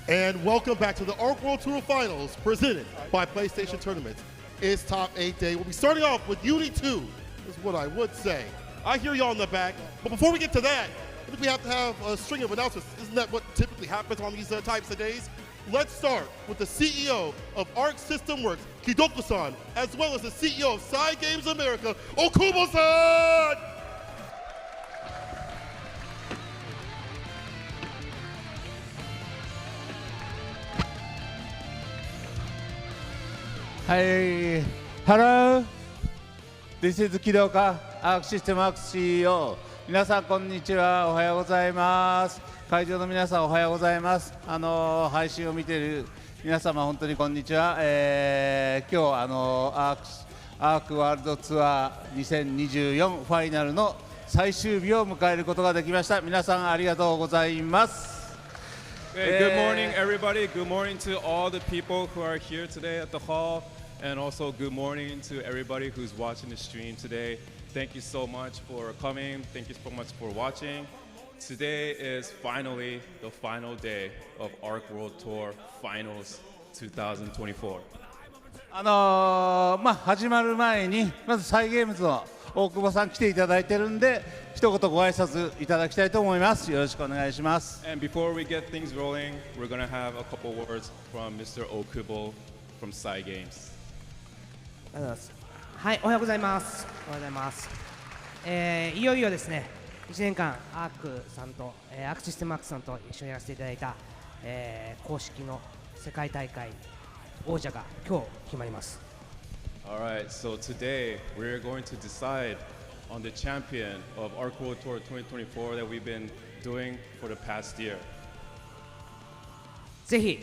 And welcome back to the ARC World Tour Finals presented by PlayStation Tournaments. It's Top 8 Day. We'll be starting off with Uni 2, is what I would say. I hear y'all in the back, but before we get to that, I think we have to have a string of announcements. Isn't that what typically happens on these types of days? Let's start with the CEO of ARC System Works, Kidoko-san, as well as the CEO of Cygames America, Okubo-san! Hi, hello. This is Kidoka, ARC System Works CEO. 皆さんこんにちは。おはようございます。会場の皆さんおはようございます。配信を見ている皆様本当にこんにちは。今日アークワールドツアー2024ファイナルの最終日を迎えることができました。皆さんありがとうございます。Hey, good morning, everybody. Good morning to all the people who are here today at the hall, and also good morning to everybody who's watching the stream today. Thank you so much for coming. Thank you so much for watching. Today is finally the final day of ARC World Tour Finals 2024. 始まる前にまずサイゲームズの大久保さん来ていただいてるんで一言ご挨拶いただきたいと思います。よろしくお願いします。And before we get things rolling, we're going to have a couple words from Mr. Okubo from Cygames. はい、おはようございます。おはようございます。いよいよですね、1年間アークさんと、アークシステムワークスさんと一緒にやらせていただいた、公式の世界大会王者が今日決まります。Alright, so today we're going to decide on the champion of ARC World Tour 2024 that we've been doing for the past year. ぜひ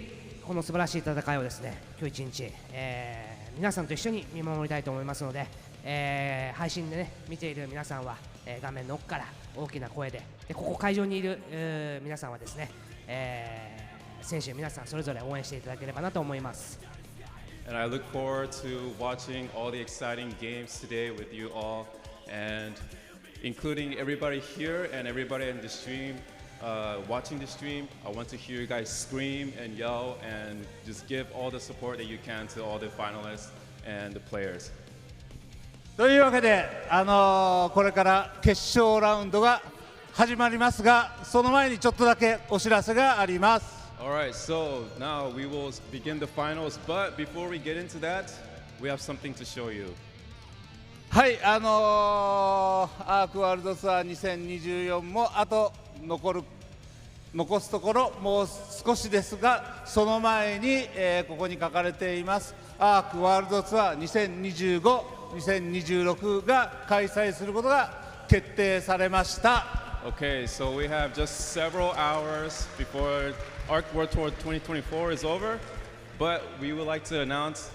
この素晴らしい戦いをですね、今日一日、皆さんと一緒に見守りたいと思いますので、配信でね見ている皆さんは、画面の奥から大きな声で、ここ会場にいる、皆さんはですね、選手皆さんそれぞれ応援していただければなと思います。And I look forward to watching all the exciting games today with you all, and including everybody here and everybody in the stream, watching the stream. I want to hear you guys scream and yell and just give all the support that you can to all the finalists and the players. というわけで、これから決勝ラウンドが始まりますが、その前にちょっとだけお知らせがあります。Alright, so now we will begin the finals, but before we get into that, we have something to show you. はい、アークワールドツアー2024もあと残すところもう少しですが、その前に、ここに書かれていますアークワールドツアー2025、2026が開催することが決定されました。Okay, so we have just several hours before ARC World Tour 2024 is over, but we would like to announce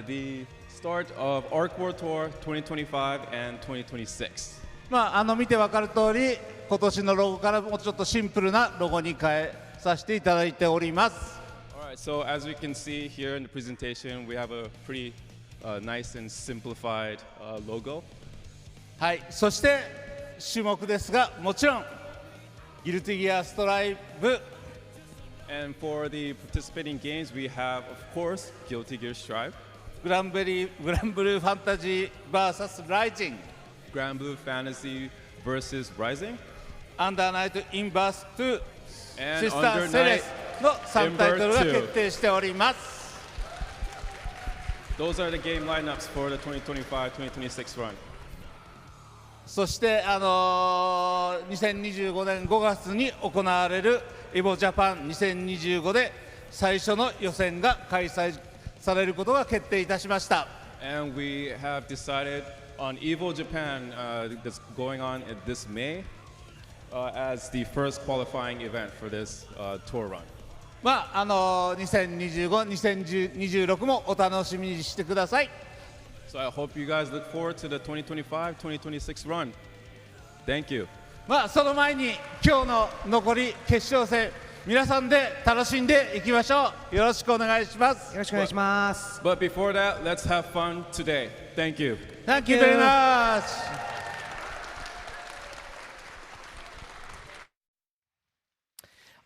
the start of ARC World Tour 2025 and 2026. 見て分かる通り、今年のロゴからもうちょっとシンプルなロゴに変えさせていただいております。Alright, so as we can see here in the presentation, we have a pretty nice and simplified logo. はい、そして種目ですが、もちろんギルティギアストライブ。And for the participating games, we have, of course, Guilty Gear Strive, グランブルーファンタジー vs ライジング、 Grand Blue Fantasy vs Rising, アンダーナイトインバース2、 and シスタ Under ーセレ Night スの3タイトルが Invert 2. 決定しております。Those are the game lineups for the 2025-2026 run. そして2025年5月に行われるエボジャパン2025で最初の予選が開催されることが決定いたしました。 And we have decided on EVO Japan that's going on this May as the first qualifying event for this tour run. 2025、2026もお楽しみにしてください。 So I hope you guys look forward to the 2025-2026 run. Thank you. その前に今日の残り決勝戦、皆さんで楽しんでいきましょう。よろしくお願いします。よろしくお願いします。 But before that, let's have fun today. Thank you. Thank you very much.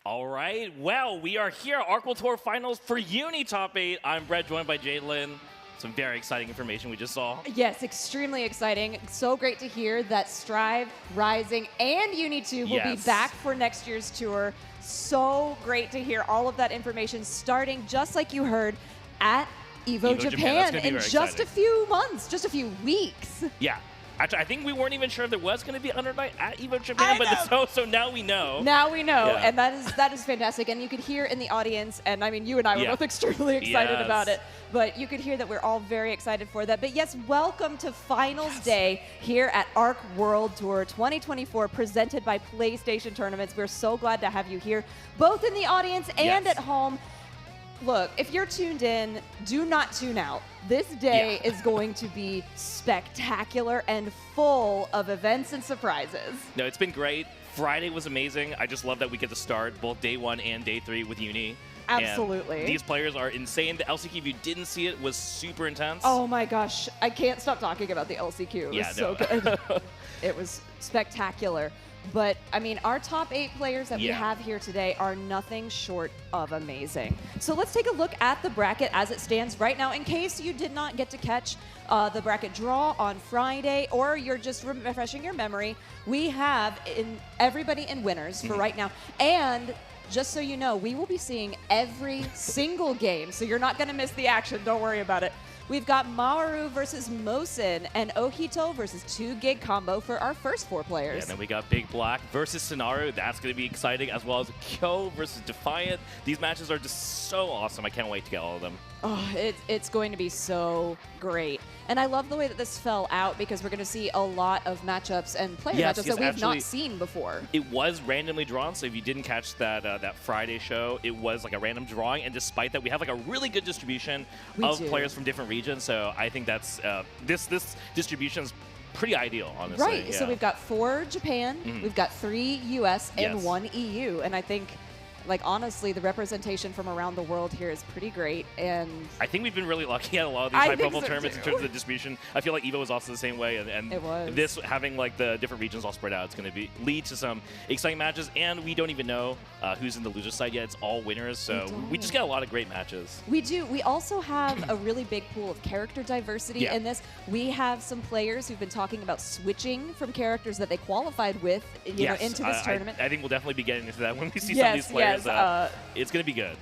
All right, well, we are here at Arc World Tour Finals for Uni Top 8. I'm Brett, joined by Jadlyn. Some very exciting information we just saw. Yes, extremely exciting. So great to hear that Strive, Rising, and Uni2 will be back for next year's tour. So great to hear all of that information starting, just like you heard, at EVO Japan in just a few months, just a few weeks. Yeah. Actually, I think we weren't even sure if there was going to be Under Night at EVO Japan, but so now we know. Now we know, Yeah. and that is fantastic. And you could hear in the audience, and I mean, you and I were both extremely excited about it, but you could hear that we're all very excited for that. But yes, welcome to Finals Day here at Arc World Tour 2024, presented by PlayStation Tournaments. We're so glad to have you here, both in the audience and at home. Look, if you're tuned in, do not tune out. This day is going to be spectacular and full of events and surprises. No, it's been great. Friday was amazing. I just love that we get to start both day 1 and day 3 with Uni. Absolutely. And these players are insane. The LCQ, if you didn't see it, was super intense. Oh my gosh, I can't stop talking about the LCQ. It was so good. It was spectacular. But, I mean, our top 8 players that we have here today are nothing short of amazing. So let's take a look at the bracket as it stands right now. In case you did not get to catch the bracket draw on Friday, or you're just refreshing your memory, we have everybody in winners for right now. And just so you know, we will be seeing every single game, so you're not going to miss the action. Don't worry about it. We've got Mawaru versus Mosin and Ohito versus 2GIG combo for our first 4 players. Yeah, and then we got Big Black versus Sonaru. That's going to be exciting, as well as Kyo versus Defiant. These matches are just so awesome. I can't wait to get all of them. Oh, it's going to be so great. And I love the way that this fell out, because we're going to see a lot of matchups and player matchups that we've not seen before. It was randomly drawn, so if you didn't catch that that Friday show, it was like a random drawing. And despite that, we have like a really good distribution of players from different regions. So I think that's this distribution's pretty ideal, honestly. Right. Yeah. So we've got 4 Japan, we've got 3 US, and 1 EU. And I think, like, honestly, the representation from around the world here is pretty great. And I think we've been really lucky at a lot of these high-profile tournaments in terms of the distribution. I feel like EVO was also the same way, and it was. This having like the different regions all spread out, it's going to lead to some exciting matches. And we don't even know who's in the loser side yet. It's all winners, so we just got a lot of great matches. We do. We also have a really big pool of character diversity in this. We have some players who've been talking about switching from characters that they qualified with, you know, into this tournament. I think we'll definitely be getting into that when we see some of these players. It's going to be good.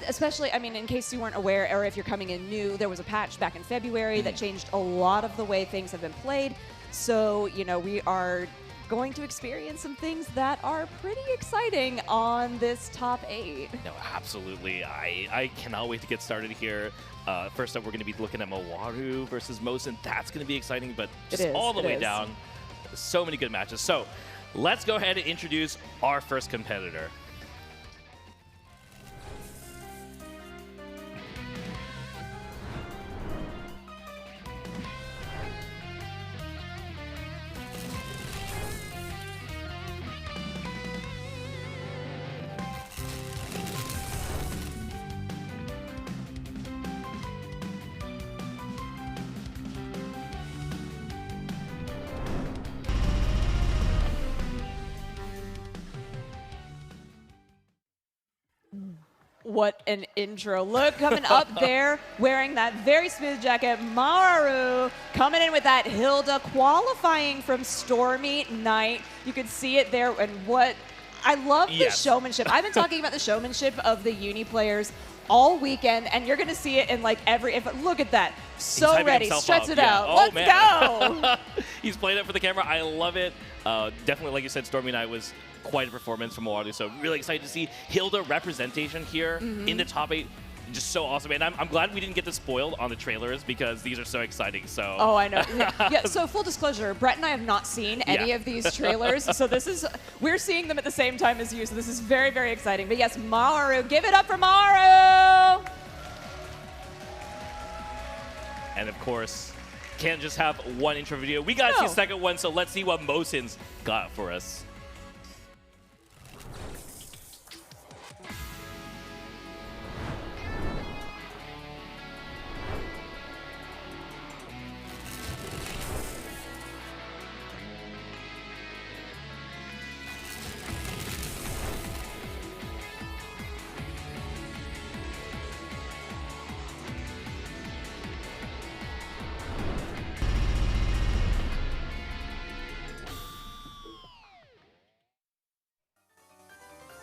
Especially, I mean, in case you weren't aware, or if you're coming in new, there was a patch back in February that changed a lot of the way things have been played. So, you know, we are going to experience some things that are pretty exciting on this top 8. No, absolutely. I cannot wait to get started here. First up, we're going to be looking at Mawaru versus Mosin. That's going to be exciting, but just all the way down. So many good matches. So let's go ahead and introduce our first competitor. What an intro. Look, coming up there, wearing that very smooth jacket, Mawaru, coming in with that Hilda, qualifying from Stormy Night. You can see it there, and I love the showmanship. I've been talking about the showmanship of the Uni players all weekend, and you're going to see it in like look at that. So ready, stretch it out. Let's go. He's playing it for the camera. I love it. Definitely, like you said, Stormy Night was quite a performance from Mawaru, so really excited to see Hilda representation here in the top 8. Just so awesome, and I'm glad we didn't get this spoiled on the trailers, because these are so exciting. So I know. So full disclosure, Brett and I have not seen any of these trailers, so we're seeing them at the same time as you, so this is very, very exciting. But yes, Mawaru, give it up for Mawaru! And of course, can't just have one intro video. We got to see a second one, so let's see what Mosin's got for us.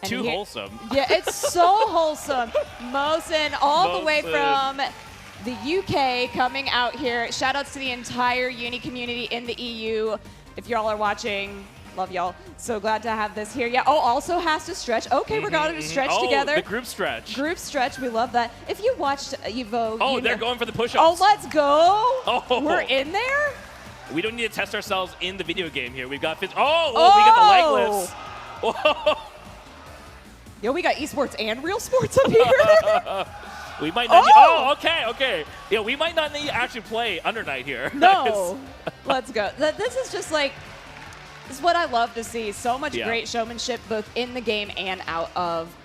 Too wholesome. Yeah, it's so wholesome. Mosin, all the way from the UK coming out here. Shout outs to the entire Uni community in the EU. If y'all are watching, love y'all. So glad to have this here. Yeah, also has to stretch. Okay, we're going to stretch together. The group stretch. Group stretch, we love that. If you watched Evo. Oh, they're going for the push-ups. Oh, let's go. Oh. We're in there? We don't need to test ourselves in the video game here. We've got we got the leg lifts. Whoa. Yo, we got esports and real sports up here. We might not okay. Yeah, we might not need to actually play Under Night here. No. Let's go. This is just like, this is what I love to see. So much great showmanship both in the game and out of.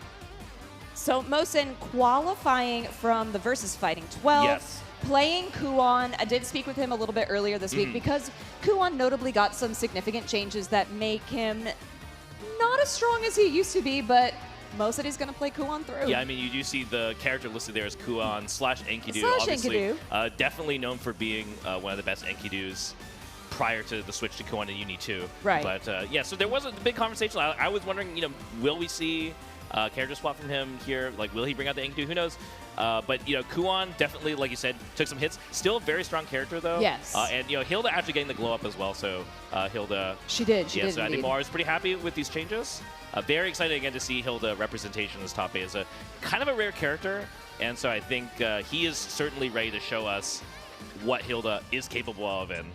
So Mosin qualifying from the Versus Fighting 12. Yes. Playing Kuon. I did speak with him a little bit earlier this week because Kuon notably got some significant changes that make him not as strong as he used to be, but Mo said he's going to play Kuon through. Yeah, I mean, you do see the character listed there as Kuon / Enkidu. Enkidu. Obviously, definitely known for being one of the best Enkidus prior to the switch to Kuon in Uni 2. Right. But yeah, so there was a big conversation. I was wondering, will we see character swap from him here? Like, will he bring out the Enkidu? Who knows? But, Kuon definitely, like you said, took some hits. Still a very strong character, though. Yes. And, Hilda actually getting the glow up as well. So, Hilda. She did. She did. So I think Mara is pretty happy with these changes. Very excited again to see Hilda representation as top 8 as a kind of a rare character. And so I think he is certainly ready to show us what Hilda is capable of. And,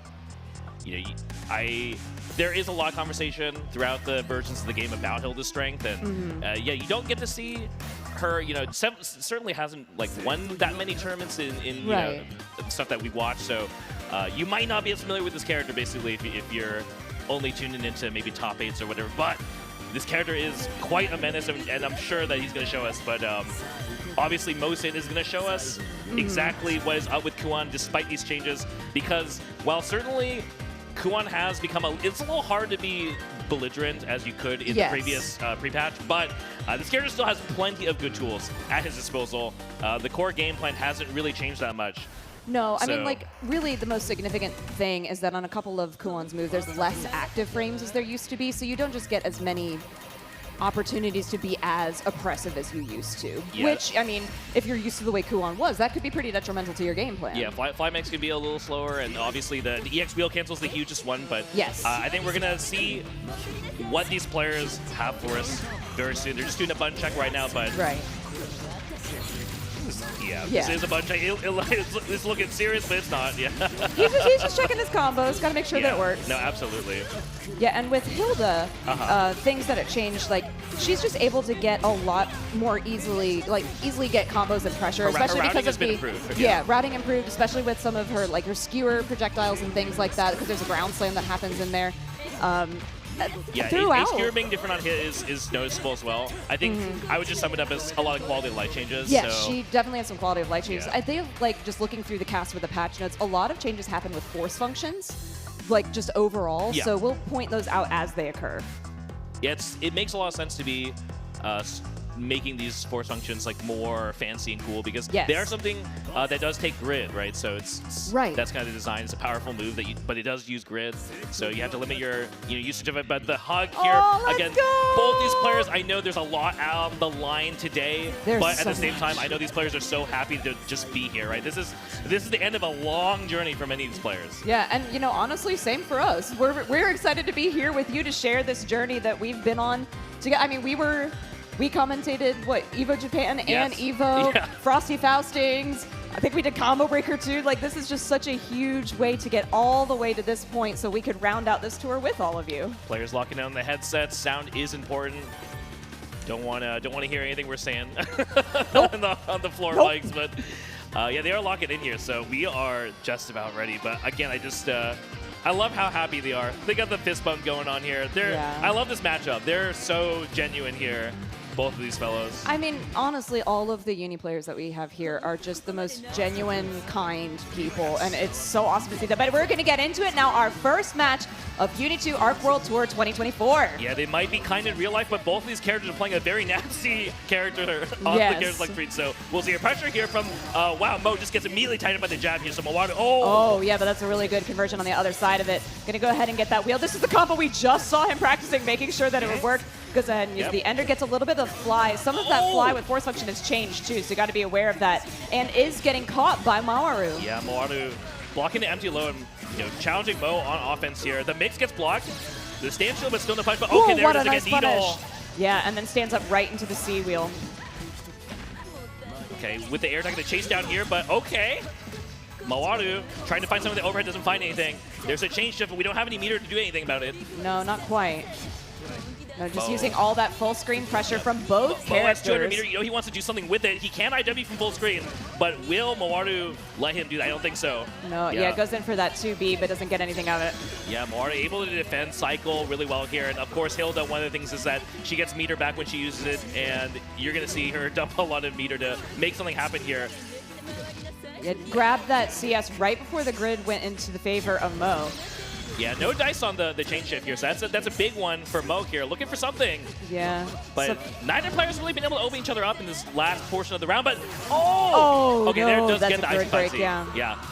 there is a lot of conversation throughout the versions of the game about Hilda's strength. And, yeah, you don't get to see her, certainly hasn't won that many tournaments in stuff that we watch. So you might not be as familiar with this character basically if you're only tuning into maybe top 8s or whatever. But this character is quite a menace, and I'm sure that he's going to show us. But obviously, Mosin is going to show us exactly what is up with Kuon despite these changes. Because while certainly Kuon has become it's a little hard to be belligerent as you could in the previous pre-patch, but this character still has plenty of good tools at his disposal. The core game plan hasn't really changed that much. No, I mean, really the most significant thing is that on a couple of Kuon's moves, there's less active frames as there used to be, so you don't just get as many opportunities to be as oppressive as you used to. Yeah. Which, I mean, if you're used to the way Kuon was, that could be pretty detrimental to your game plan. Yeah, Flymax can be a little slower, and obviously the EX wheel cancel is the hugest one, but I think we're going to see what these players have for us very soon. They're just doing a button check right now, but... Right. Yeah, this is a bunch of... It's looking serious, but it's not. Yeah. He's just checking his combos. Got to make sure that it works. No, absolutely. Yeah, and with Hilda, things that have changed, she's just able to get a lot more easily get combos and pressure, especially because of the routing improved, especially with some of her her skewer projectiles and things like that, because there's a ground slam that happens in there. Yeah, skewer being different on hit is noticeable as well. I think I would just sum it up as a lot of quality of life changes. Yeah, she definitely has some quality of life changes. I think just looking through the cast with the patch notes, a lot of changes happen with force functions, just overall. Yeah. So we'll point those out as they occur. Yeah, it makes a lot of sense to be making these force functions more fancy and cool because they are something that does take grid, right? So it's that's kind of the design. It's a powerful move but it does use grid, so you have to limit your usage of it. But the hug here again, both these players, I know there's a lot out on the line today, but at the same time, I know these players are so happy to just be here, right? This is the end of a long journey for many of these players. Yeah, and honestly, same for us. We're excited to be here with you to share this journey that we've been on together. I mean, we commentated, Evo Japan and Evo, Frosty Faustings. I think we did Combo Breaker too. This is just such a huge way to get all the way to this point so we could round out this tour with all of you. Players locking down the headsets. Sound is important. Don't want to hear anything we're saying on the floor mics, but yeah, they are locking in here, so we are just about ready. But again, I love how happy they are. They got the fist bump going on here. I love this matchup. They're so genuine here. both of these fellows. I mean, honestly, all of the Uni players that we have here are just the most genuine, kind people, and it's so awesome to see that. But we're going to get into it now. Our first match of Uni 2 Arc World Tour 2024. Yeah, they might be kind in real life, but both of these characters are playing a very nasty character on the characters like Freed. So we'll see a pressure here from, wow, Mo just gets immediately tied up by the jab here. So Mawadu, oh, yeah, but that's a really good conversion on the other side of it. Going to go ahead and get that wheel. This is the combo we just saw him practicing, making sure that it would work. Goes ahead and uses the ender, gets a little bit of fly. Some of that fly with force function has changed too, so you got to be aware of that. And is getting caught by Mawaru. Yeah, Mawaru blocking the empty low and challenging Mo on offense here. The mix gets blocked. The stand shield, but still in the punch. But okay, there it is again, Needle. Yeah, and then stands up right into the C wheel. Okay, with the air attack, the chase down here, but okay. Mawaru trying to find some of the overhead, doesn't find anything. There's a change shift, but we don't have any meter to do anything about it. No, not quite. No, just using all that full screen pressure from both characters. Mo has 200 meter, he wants to do something with it. He can IW from full screen, but will Mawaru let him do that? I don't think so. No, yeah, goes in for that 2B, but doesn't get anything out of it. Yeah, Mawaru able to defend cycle really well here, and of course Hilda, one of the things is that she gets meter back when she uses it, and you're going to see her dump a lot of meter to make something happen here. Yeah, grabbed that CS right before the grid went into the favor of Mo. Yeah, no dice on the chain shift here, so that's a big one for Mo here. Looking for something. Yeah. But neither player's really been able to open each other up in this last portion of the round, but okay, no, there it does that's get the a ice break, bouncy. yeah.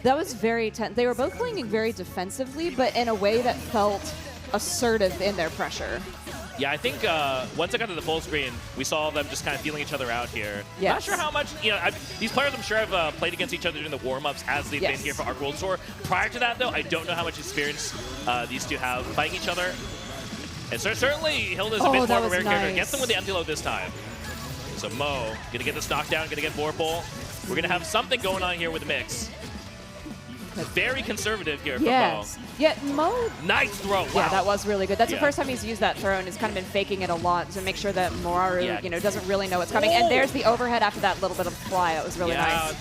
That was very tense. They were both playing very defensively, but in a way that felt assertive in their pressure. Yeah, I think once I got to the full screen, we saw them just kind of feeling each other out here. Yes. Not sure how much, these players I'm sure have played against each other during the warm-ups as they've been here for Arc World Tour. Prior to that, though, I don't know how much experience these two have fighting each other. And certainly, Hilda's a bit more of a rare character. Gets them with the empty load this time. So Mo, gonna get this knockdown, gonna get Vorpal. We're gonna have something going on here with the mix. Very conservative here from Mo. Yeah, Mo. Nice throw. Wow. Yeah, that was really good. That's the first time he's used that throw and has kind of been faking it a lot to make sure that Mawaru, doesn't really know what's coming. And there's the overhead after that little bit of fly. That was really nice.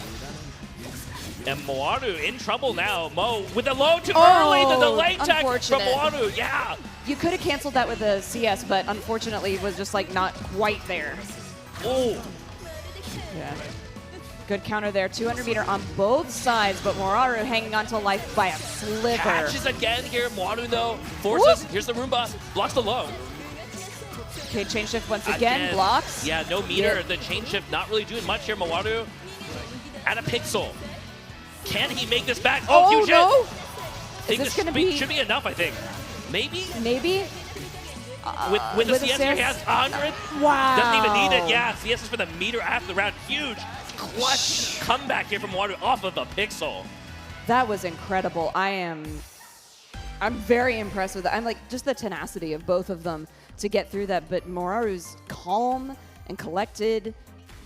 And Mawaru in trouble now. Mo with the low too early. The delay tech from Mawaru. Yeah. You could have canceled that with the CS, but unfortunately it was just like not quite there. Oh. Yeah. Good counter there, 200 meter on both sides, but Mawaru hanging on to life by a sliver. Catches again here, Mawaru though, forces, here's the Roomba, blocks the low. Okay, chain shift once again, blocks. Yeah, no meter, the chain shift not really doing much here, Mawaru. At a pixel. Can he make this back? Oh, huge no! Is this gonna be? Should be enough, I think. Maybe? Maybe? With the CS, he has 100. Wow. Doesn't even need it, yeah. CS is for the meter after the round, huge. Clutch comeback here from Mawaru off of the pixel. That was incredible. I'm very impressed with it. I'm like, just the tenacity of both of them to get through that, but Mawaru's calm and collected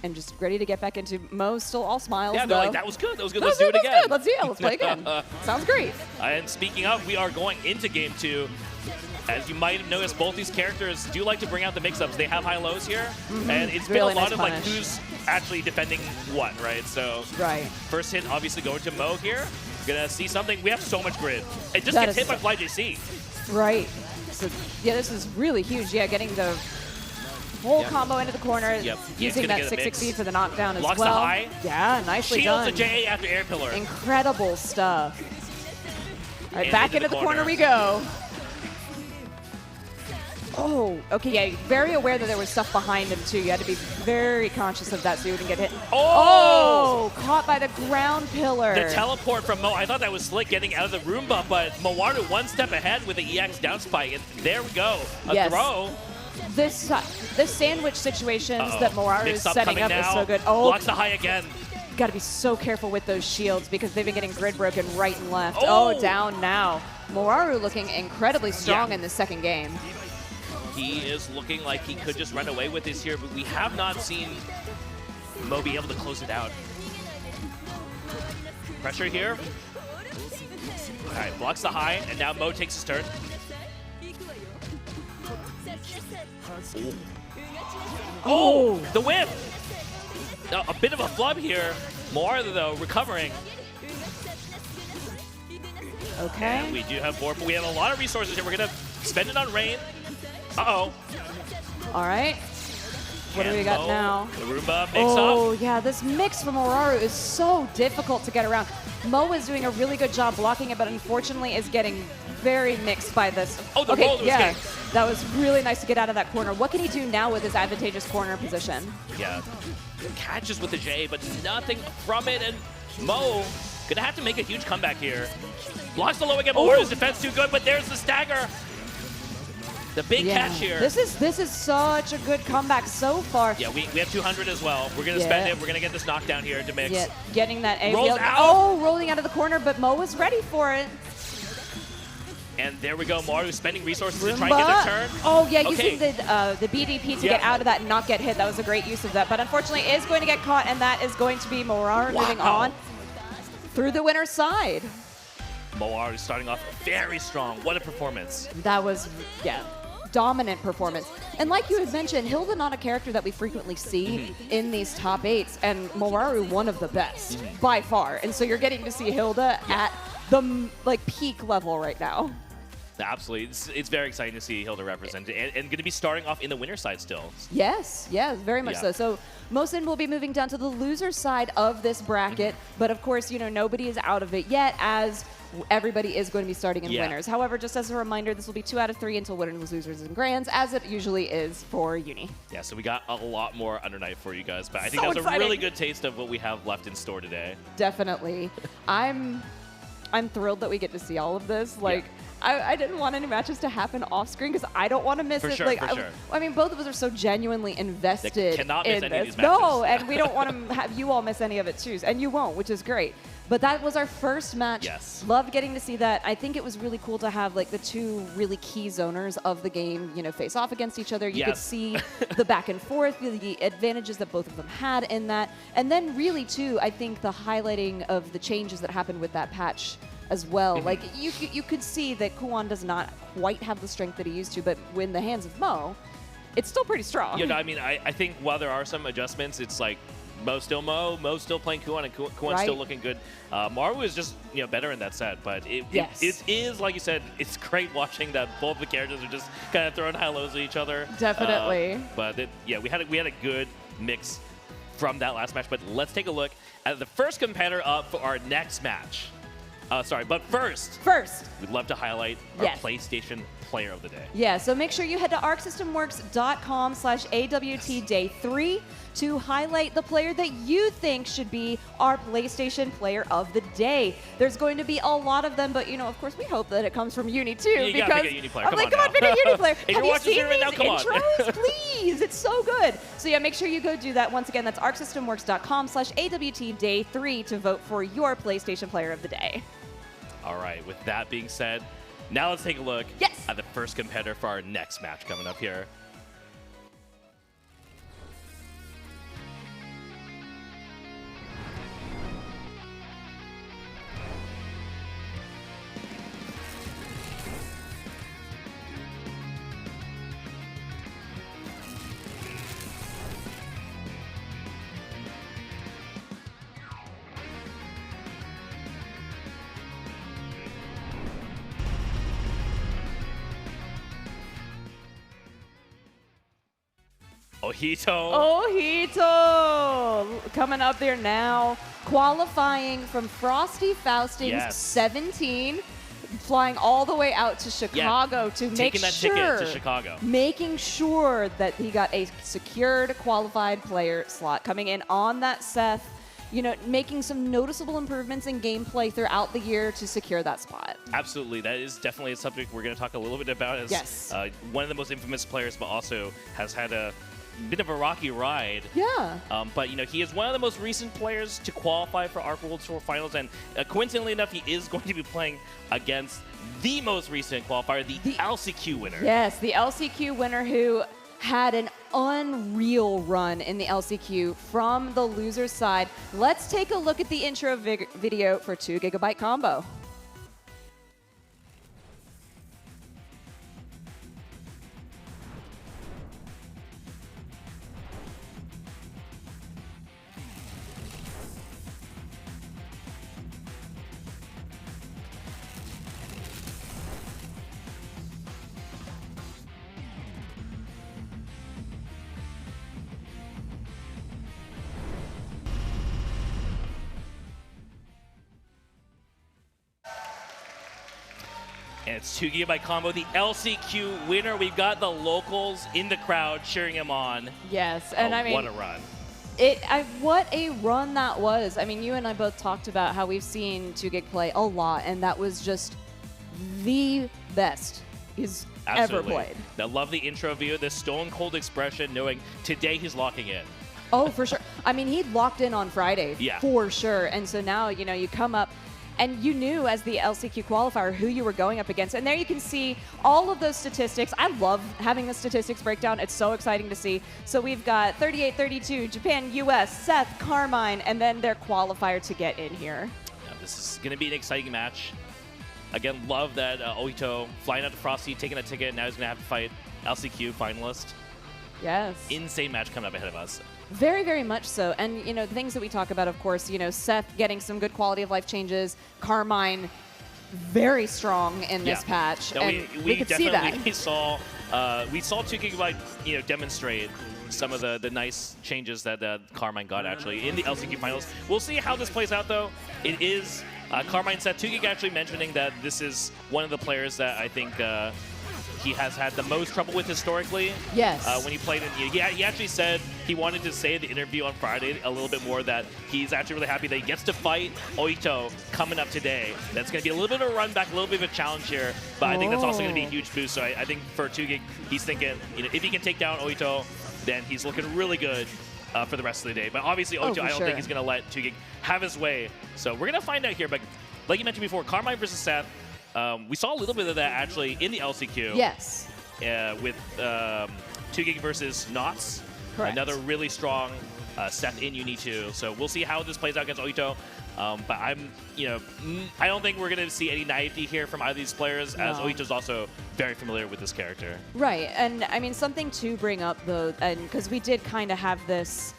and just ready to get back into Mo. Still all smiles, yeah, though. Like, that was good. That was good. Let's do it again. Good. Let's play again. Sounds great. And speaking of, we are going into game 2. As you might have noticed, both these characters do like to bring out the mix-ups. They have high-lows here, and it's really been a lot nice of punish. like who's actually defending what, right? So first hit obviously going to Mo here. Gonna see something. We have so much grid. It just gets hit by Fly JC. Right. So yeah, this is really huge. Yeah, getting the whole combo into the corner, using that 660 for the knockdown as well. Blocks the high. Yeah, nicely done. Shields the JA after air pillar. Incredible stuff. All right, back into the corner we go. Oh, okay, yeah, very aware that there was stuff behind him, too. You had to be very conscious of that so you wouldn't get hit. Oh! Caught by the ground pillar. The teleport from Mo, I thought that was slick getting out of the Roomba, but Mawaru one step ahead with the EX down spike, and there we go. A throw. This sandwich situations that Mawaru is setting up is so good. Oh, blocks the high again. Got to be so careful with those shields because they've been getting grid broken right and left. Oh, down now. Mawaru looking incredibly strong in the second game. He is looking like he could just run away with this here, but we have not seen Mo be able to close it out. Pressure here. All right, blocks the high, and now Mo takes his turn. Oh, the whip! A bit of a flub here. Mawaru, though, recovering. Okay. And we do have Vorpal. We have a lot of resources here. We're going to spend it on Rain. Uh-oh. All right. What do we got Mo, now? The Roomba mix Oh, up. yeah, this mix from Moraru is so difficult to get around. Mo is doing a really good job blocking it, but unfortunately is getting very mixed by this. Oh, the roll was yeah, good. that was really nice to get out of that corner. What can he do now with his advantageous corner position? Yeah. Catches with the J, but nothing from it. And Mo gonna have to make a huge comeback here. Blocks the low again, but Warrior's defense too good, but there's the stagger. The big catch here. This is such a good comeback so far. Yeah, we have 200 as well. We're going to spend it. We're going to get this knockdown here to mix. Yeah, getting that AVL. Rolls out. Oh, rolling out of the corner, but Mo is ready for it. And there we go. Maru spending resources to try and get the turn. Oh, yeah, Okay. using the BDP to get out of that and not get hit. That was a great use of that. But unfortunately, is going to get caught, and that is going to be Moraru moving on through the winner's side. Moaru starting off very strong. What a performance. That was, yeah, dominant performance. And like you had mentioned, Hilda not a character that we frequently see in these top 8s, and Moraru one of the best by far. And so you're getting to see Hilda at the peak level right now. Absolutely. It's very exciting to see Hilda represented and going to be starting off in the winner's side still. Yes, very much so. So Mosin will be moving down to the loser side of this bracket, but of course, you know, nobody is out of it yet, as everybody is going to be starting in winners. However, just as a reminder, this will be 2 out of 3 until winners, losers, and grands, as it usually is for Uni. Yeah, so we got a lot more Under Night for you guys, but I think So that was exciting. a really good taste of what we have left in store today. Definitely. I'm thrilled that we get to see all of this. Like, I didn't want any matches to happen off screen because I don't want to miss For it. sure, like, for sure. I mean, both of us are so genuinely invested cannot miss in any of this. these matches. No, and we don't want to have you all miss any of it too, and you won't, which is great. But that was our first match. Yes. Loved getting to see that. I think it was really cool to have like the two really key zoners of the game, you know, face off against each other. You could see the back and forth, the advantages that both of them had in that. And then really too, I think the highlighting of the changes that happened with that patch as well. Like you could see that Kuwan does not quite have the strength that he used to, but in the hands of Mo, it's still pretty strong. You know, I mean, I think while there are some adjustments, it's like Mo's still playing Kuwan, and Kuwan's still looking good. Maru is just, you know, better in that set, but it is, like you said, it's great watching that both the characters are just kind of throwing high-lows at each other. Definitely. We had a good mix from that last match, but let's take a look at the first competitor up for our next match. But first, we'd love to highlight our PlayStation Player of the Day. Yeah, so make sure you head to arcsystemworks.com/AWT Day 3 to highlight the player that you think should be our PlayStation Player of the Day. There's going to be a lot of them, but, you know, of course, we hope that it comes from Uni, too. You because gotta pick a Uni player. I'm Come like, on come on, now. pick a Uni player. If Have you're you watching seen right now, these come on. intros? Please, it's so good. So, yeah, make sure you go do that. Once again, that's arcsystemworks.com/AWT Day 3 to vote for your PlayStation Player of the Day. All right, with that being said, now let's take a look at the first competitor for our next match coming up here. Ojito coming up there now, qualifying from Frosty Fausting's 17, flying all the way out to Chicago to make Taking that ticket to Chicago. Making sure that he got a secured qualified player slot coming in on that Seth. You know, making some noticeable improvements in gameplay throughout the year to secure that spot. Absolutely. That is definitely a subject we're going to talk a little bit about as one of the most infamous players, but also has had a bit of a rocky ride. Yeah. But, you know, he is one of the most recent players to qualify for ARC World Tour Finals, and coincidentally enough, he is going to be playing against the most recent qualifier, the LCQ winner. Yes, the LCQ winner who had an unreal run in the LCQ from the loser's side. Let's take a look at the intro video for 2 Gigabyte Combo. And it's 2 GB combo, the LCQ winner. We've got the locals in the crowd cheering him on. Yes, and I mean, what a run. What a run that was. I mean, you and I both talked about how we've seen 2GIG play a lot, and that was just the best he's ever played. I love the intro view, the stone cold expression, knowing today he's locking in. Oh, for sure. I mean, he locked in on Friday, for sure. And so now, you know, you come up, and you knew as the LCQ qualifier who you were going up against. And there you can see all of those statistics. I love having the statistics breakdown. It's so exciting to see. So we've got 38-32, Japan, US, Seth, Carmine, and then their qualifier to get in here. Yeah, this is going to be an exciting match. Again, love that Ohito flying out to Frosty, taking a ticket. Now he's going to have to fight LCQ finalist. Yes. Insane match coming up ahead of us. Very, very much so. And, you know, the things that we talk about, of course, you know, Seth getting some good quality of life changes, Carmine very strong in this patch. No, and we could see that. We saw 2GB, you know, demonstrate some of the nice changes that Carmine got actually in the LCQ finals. We'll see how this plays out, though. It is Carmine Seth, 2GIG actually mentioning that this is one of the players that I think he has had the most trouble with historically. Yes. When he played in, he actually said he wanted to say in the interview on Friday a little bit more that he's actually really happy that he gets to fight Ohito coming up today. That's going to be a little bit of a run back, a little bit of a challenge here, but I think that's also going to be a huge boost. So I think for 2GIG, he's thinking, you know, if he can take down Ohito, then he's looking really good for the rest of the day. But obviously, Ohito, I don't think he's going to let 2GIG have his way. So we're going to find out here. But like you mentioned before, Carmine versus Seth. We saw a little bit of that actually in the LCQ. Yes. With 2GIG versus Knots. Correct. Another really strong Seth in Uni 2. So we'll see how this plays out against Ohito. But I don't think we're going to see any naivety here from either of these players, as Ohito's also very familiar with this character. Right. And I mean, something to bring up though, and because we did kind of have this,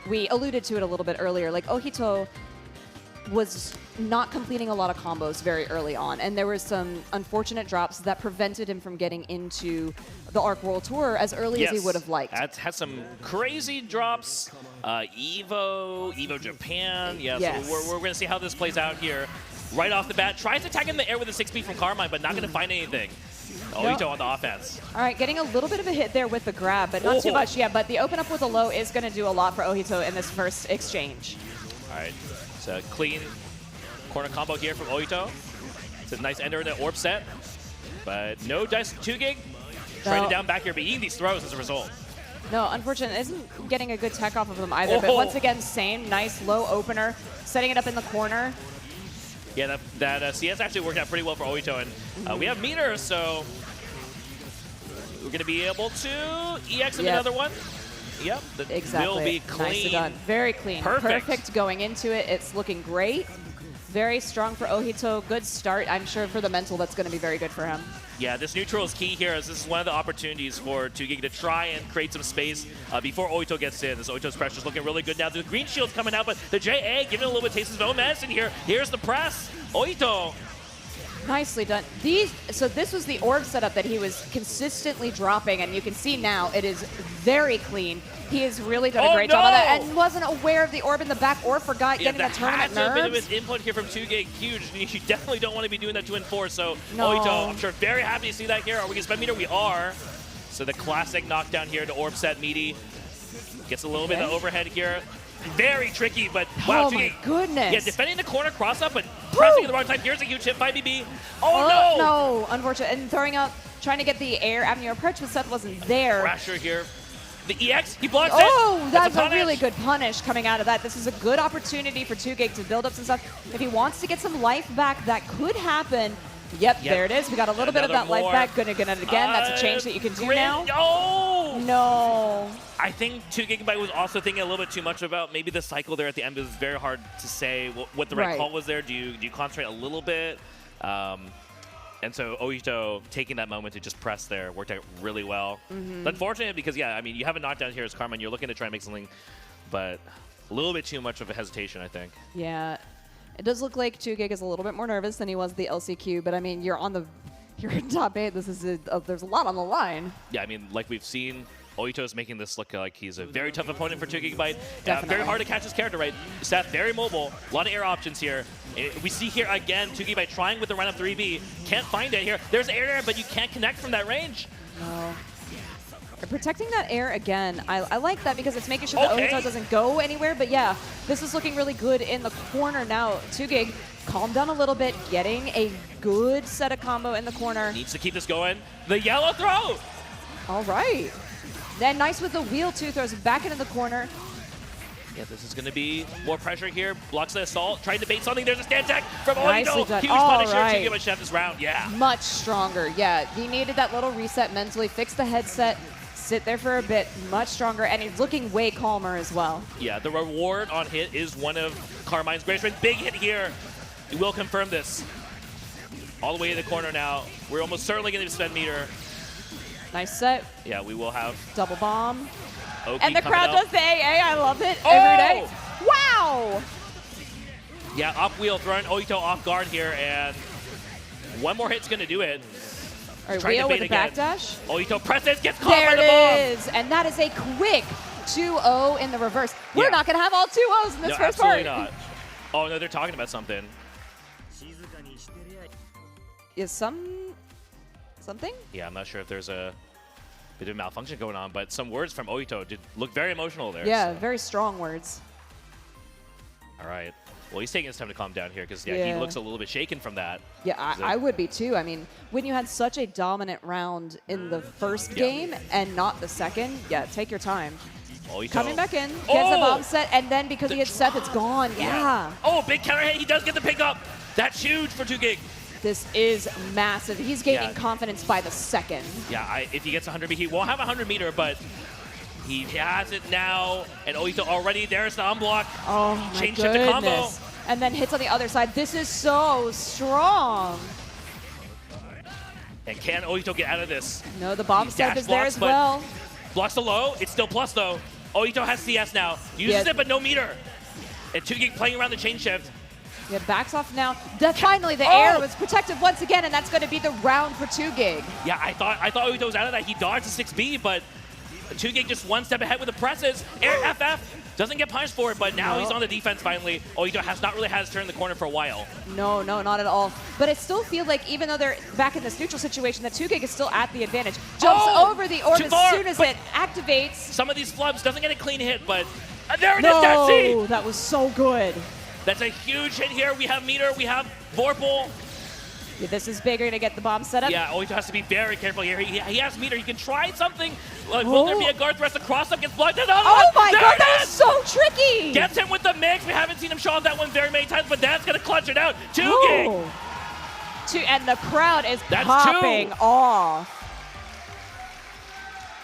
we alluded to it a little bit earlier, like Ohito was not completing a lot of combos very early on, and there were some unfortunate drops that prevented him from getting into the ARC World Tour as early as he would have liked. Had some crazy drops. Evo Japan. Yes. So we're going to see how this plays out here. Right off the bat, tries to attack in the air with a 6B from Carmine, but not going to find anything. Ohito on the offense. All right, getting a little bit of a hit there with the grab, but not too much. Yeah, but the open up with a low is going to do a lot for Ohito in this first exchange. All right, so clean corner combo here from Ohito. It's a nice ender in the orb set, but no dice 2GIG. Trying it down back here, but eating these throws as a result. No, unfortunately, isn't getting a good tech off of them either. But once again, same nice low opener, setting it up in the corner. Yeah, that CS actually worked out pretty well for Ohito, and we have meters, so we're going to be able to EX another one. Yep, that exactly. will be clean. Nicely done. Very clean. Perfect going into it. It's looking great. Very strong for Ohito. Good start. I'm sure for the mental, that's going to be very good for him. Yeah, this neutral is key here, as this is one of the opportunities for 2GIG to try and create some space before Ohito gets in. This Ohito's pressure is looking really good now. The green shield's coming out, but the JA giving a little bit of taste of his own medicine here. Here's the press. Ohito. Nicely done. So this was the orb setup that he was consistently dropping, and you can see now it is very clean. He has really done a great job on that, and wasn't aware of the orb in the back or forgot getting the tournament nerves. Yeah, his input here from 2GIG huge. You definitely don't want to be doing that 2-4. So Ohito, I'm sure very happy to see that here. Are we going to spend meter? We are. So the classic knockdown here to orb set meaty. Gets a little bit of the overhead here. Very tricky, but wow. Oh my goodness. Yeah, defending the corner cross up, but pressing at the wrong time. Here's a huge hit by BB. Oh no! No, unfortunate. And throwing out, trying to get the air avenue approach, but Seth wasn't there. Pressure here. The EX, he blocks it. Oh, that's a really good punish coming out of that. This is a good opportunity for 2GIG to build up some stuff. If he wants to get some life back, that could happen. Yep, there it is. We got a little bit of that life back. Gonna get it again. That's a change that you can do now. Oh! No. I think 2GIG was also thinking a little bit too much about maybe the cycle there at the end. It was very hard to say what the right call was there. Do you concentrate a little bit? And so Ohito taking that moment to just press there worked out really well. Unfortunate because, yeah, I mean, you have a knockdown here as Carmine. You're looking to try and make something, but a little bit too much of a hesitation, I think. Yeah. It does look like 2GIG is a little bit more nervous than he was the LCQ, but I mean, you're in top 8. This is there's a lot on the line. Yeah, I mean, like we've seen Oito is making this look like he's a very tough opponent for 2GB. Definitely. Very hard to catch his character right. Seth, very mobile. A lot of air options here. We see here again 2GB trying with the run up 3B. Can't find it here. There's air, but you can't connect from that range. No. They're protecting that air again. I like that because it's making sure that Ohito doesn't go anywhere. But yeah, this is looking really good in the corner now. 2Gig, calm down a little bit, getting a good set of combo in the corner. Needs to keep this going. The yellow throw! All right. Then nice with the wheel too, throws it back into the corner. Yeah, this is going to be more pressure here. Blocks the assault, trying to bait something. There's a stand tech from Nicely Oito. done. Huge All punish right. here to Chef this round. Yeah. Much stronger. Yeah, he needed that little reset mentally, fix the headset, sit there for a bit, much stronger, and he's looking way calmer as well. Yeah, the reward on hit is one of Carmine's greatest strengths. Big hit here. He will confirm this. All the way to the corner now. We're almost certainly going to spend meter. Nice set. Yeah, we will have Double bomb. Oki And the coming crowd up. does the AA. I love it Oh! every day. Wow! Yeah, up wheel throwing Oito off guard here, and one more hit's going to do it. All right, Trying to Wheel with bait the again. backdash. Oito presses, gets caught There by the it bomb. is. And that is a quick 2-0 in the reverse. We're Yeah. not going to have all 2-0s in this No, first absolutely part. not. Oh, no, they're talking about something. Is something? Yeah, I'm not sure if there's a bit of malfunction going on, but some words from Oito did look very emotional there. Yeah, so. very strong words. All right. Well, he's taking his time to calm down here because, he Yeah. looks a little bit shaken from that. Yeah, So- I would be too. I mean, when you had such a dominant round in the first Yeah. game and not the second, yeah, take your time. Oito. Coming back in, gets the Oh! bomb set, and then because he hits Seth, it's gone. Yeah. Oh, big counter hit. He does get the pick up. That's huge for 2Gig. This is massive. He's gaining Yeah. confidence by the second. Yeah, if he gets 100 meter, he won't have 100 meter, but he has it now. And Oito already, there's the unblock. Oh my Change shift to combo. goodness. And then hits on the other side. This is so strong. And can Oito get out of this? No, the bomb These step dash is there blocks, as but well. Blocks the low. It's still plus, though. Oito has CS now. Uses Yeah. it, but no meter. And 2Gig playing around the chain shift. Yeah, backs off now. Finally, the Oh! air was protected once again, and that's going to be the round for 2Gig. Yeah, I thought Oito was out of that. He dodged the 6B, but 2Gig just one step ahead with the presses. Air FF doesn't get punished for it, but now No. he's on the defense finally. Oito has not really had his turn in the corner for a while. No, not at all. But I still feel like even though they're back in this neutral situation, that 2Gig is still at the advantage. Jumps Oh! over the orb Too as far, soon as but- it activates. Some of these flubs doesn't get a clean hit, but there it is, that No, C! that was so good. That's a huge hit here. We have meter, we have Vorpal. Yeah, this is bigger to get the bomb set up. Yeah, Oito has to be very careful here. He has meter. He can try something. Will there be a guard thrust? The cross-up gets blocked. Oh my There god, it that is! was so tricky! Gets him with the mix. We haven't seen him show off that one very many times, but that's going to clutch it out. 2Gig. Oh. And the crowd is That's popping two. off.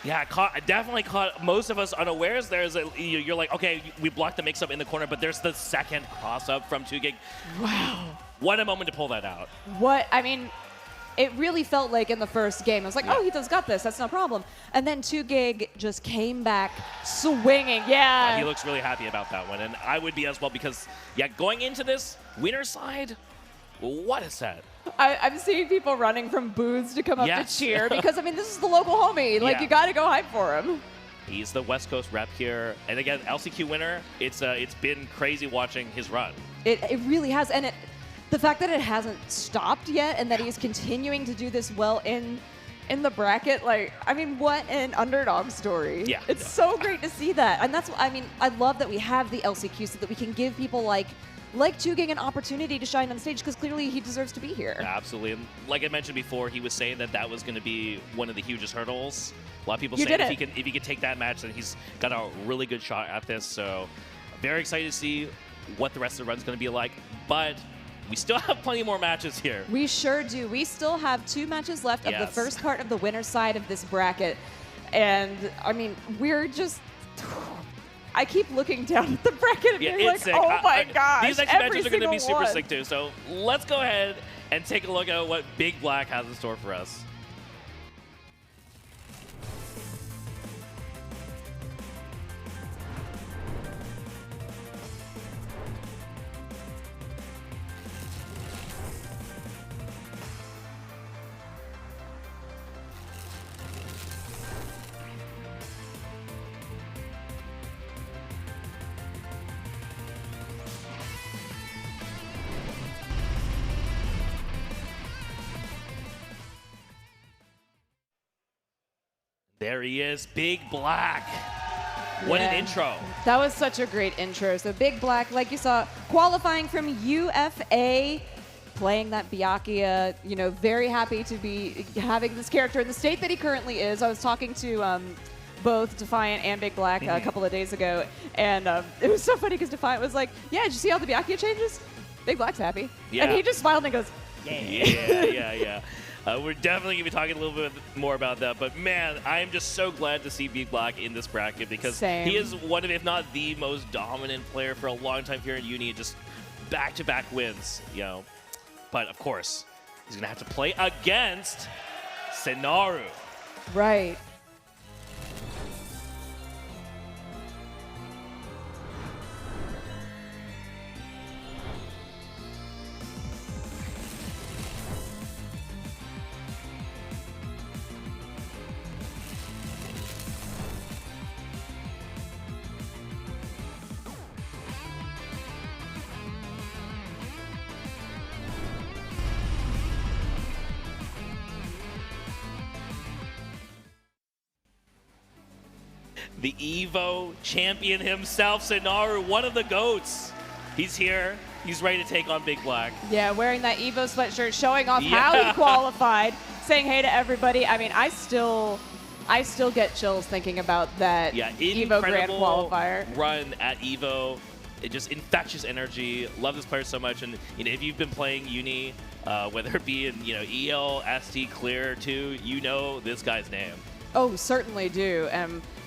Yeah, definitely caught most of us unawares. You're like, okay, we blocked the mix-up in the corner, but there's the second cross-up from 2Gig. Wow. What a moment to pull that out. I mean, it really felt like in the first game, I was like, Yeah. oh, he does got this, that's no problem. And then 2Gig just came back swinging, yeah. He looks really happy about that one, and I would be as well because, yeah, going into this winner side, what a set. I'm seeing people running from booths to come up Yes. to cheer because, I mean, this is the local homie. Like, Yeah. you got to go hype for him. He's the West Coast rep here, and again, LCQ winner. It's been crazy watching his run. It really has. And the fact that it hasn't stopped yet and that he's continuing to do this well in the bracket, like, I mean, what an underdog story. Yeah. It's so great to see that. And that's, I mean, I love that we have the LCQ so that we can give people like 2Gig an opportunity to shine on stage because clearly he deserves to be here. Absolutely, and like I mentioned before, he was saying that was going to be one of the hugest hurdles. A lot of people You saying did if he could take that match, then he's got a really good shot at this. So, very excited to see what the rest of the run's going to be like. But we still have plenty more matches here. We sure do. We still have 2 matches left of the Yes. first part of the winner's side of this bracket. And, I mean, we're just... I keep looking down at the bracket and Yeah, being like, it's sick. oh my gosh, These next every matches are going to be single super one. sick too. So let's go ahead and take a look at what Big Black has in store for us. There he is, Big Black. What an intro. That was such a great intro. So Big Black, like you saw, qualifying from UFA, playing that Byakuya, you know, very happy to be having this character in the state that he currently is. I was talking to both Defiant and Big Black a couple of days ago, and it was so funny because Defiant was like, yeah, did you see all the Byakuya changes? Big Black's happy. Yeah. And he just smiled and goes, Yeah. We're definitely going to be talking a little bit more about that. But, man, I am just so glad to see Big Black in this bracket because he is one of, if not the most dominant player for a long time here in Uni. Just back-to-back wins, you know. But, of course, he's going to have to play against Senaru. right. The EVO champion himself, Senaru, one of the GOATs. He's here. He's ready to take on Big Black. Yeah, wearing that EVO sweatshirt, showing off how he qualified, saying hey to everybody. I mean, I still get chills thinking about that EVO Grand Qualifier run at EVO. It just infectious energy. Love this player so much. And you know, if you've been playing Uni, whether it be in EL, ST, Clear 2, you know this guy's name. Oh, certainly do.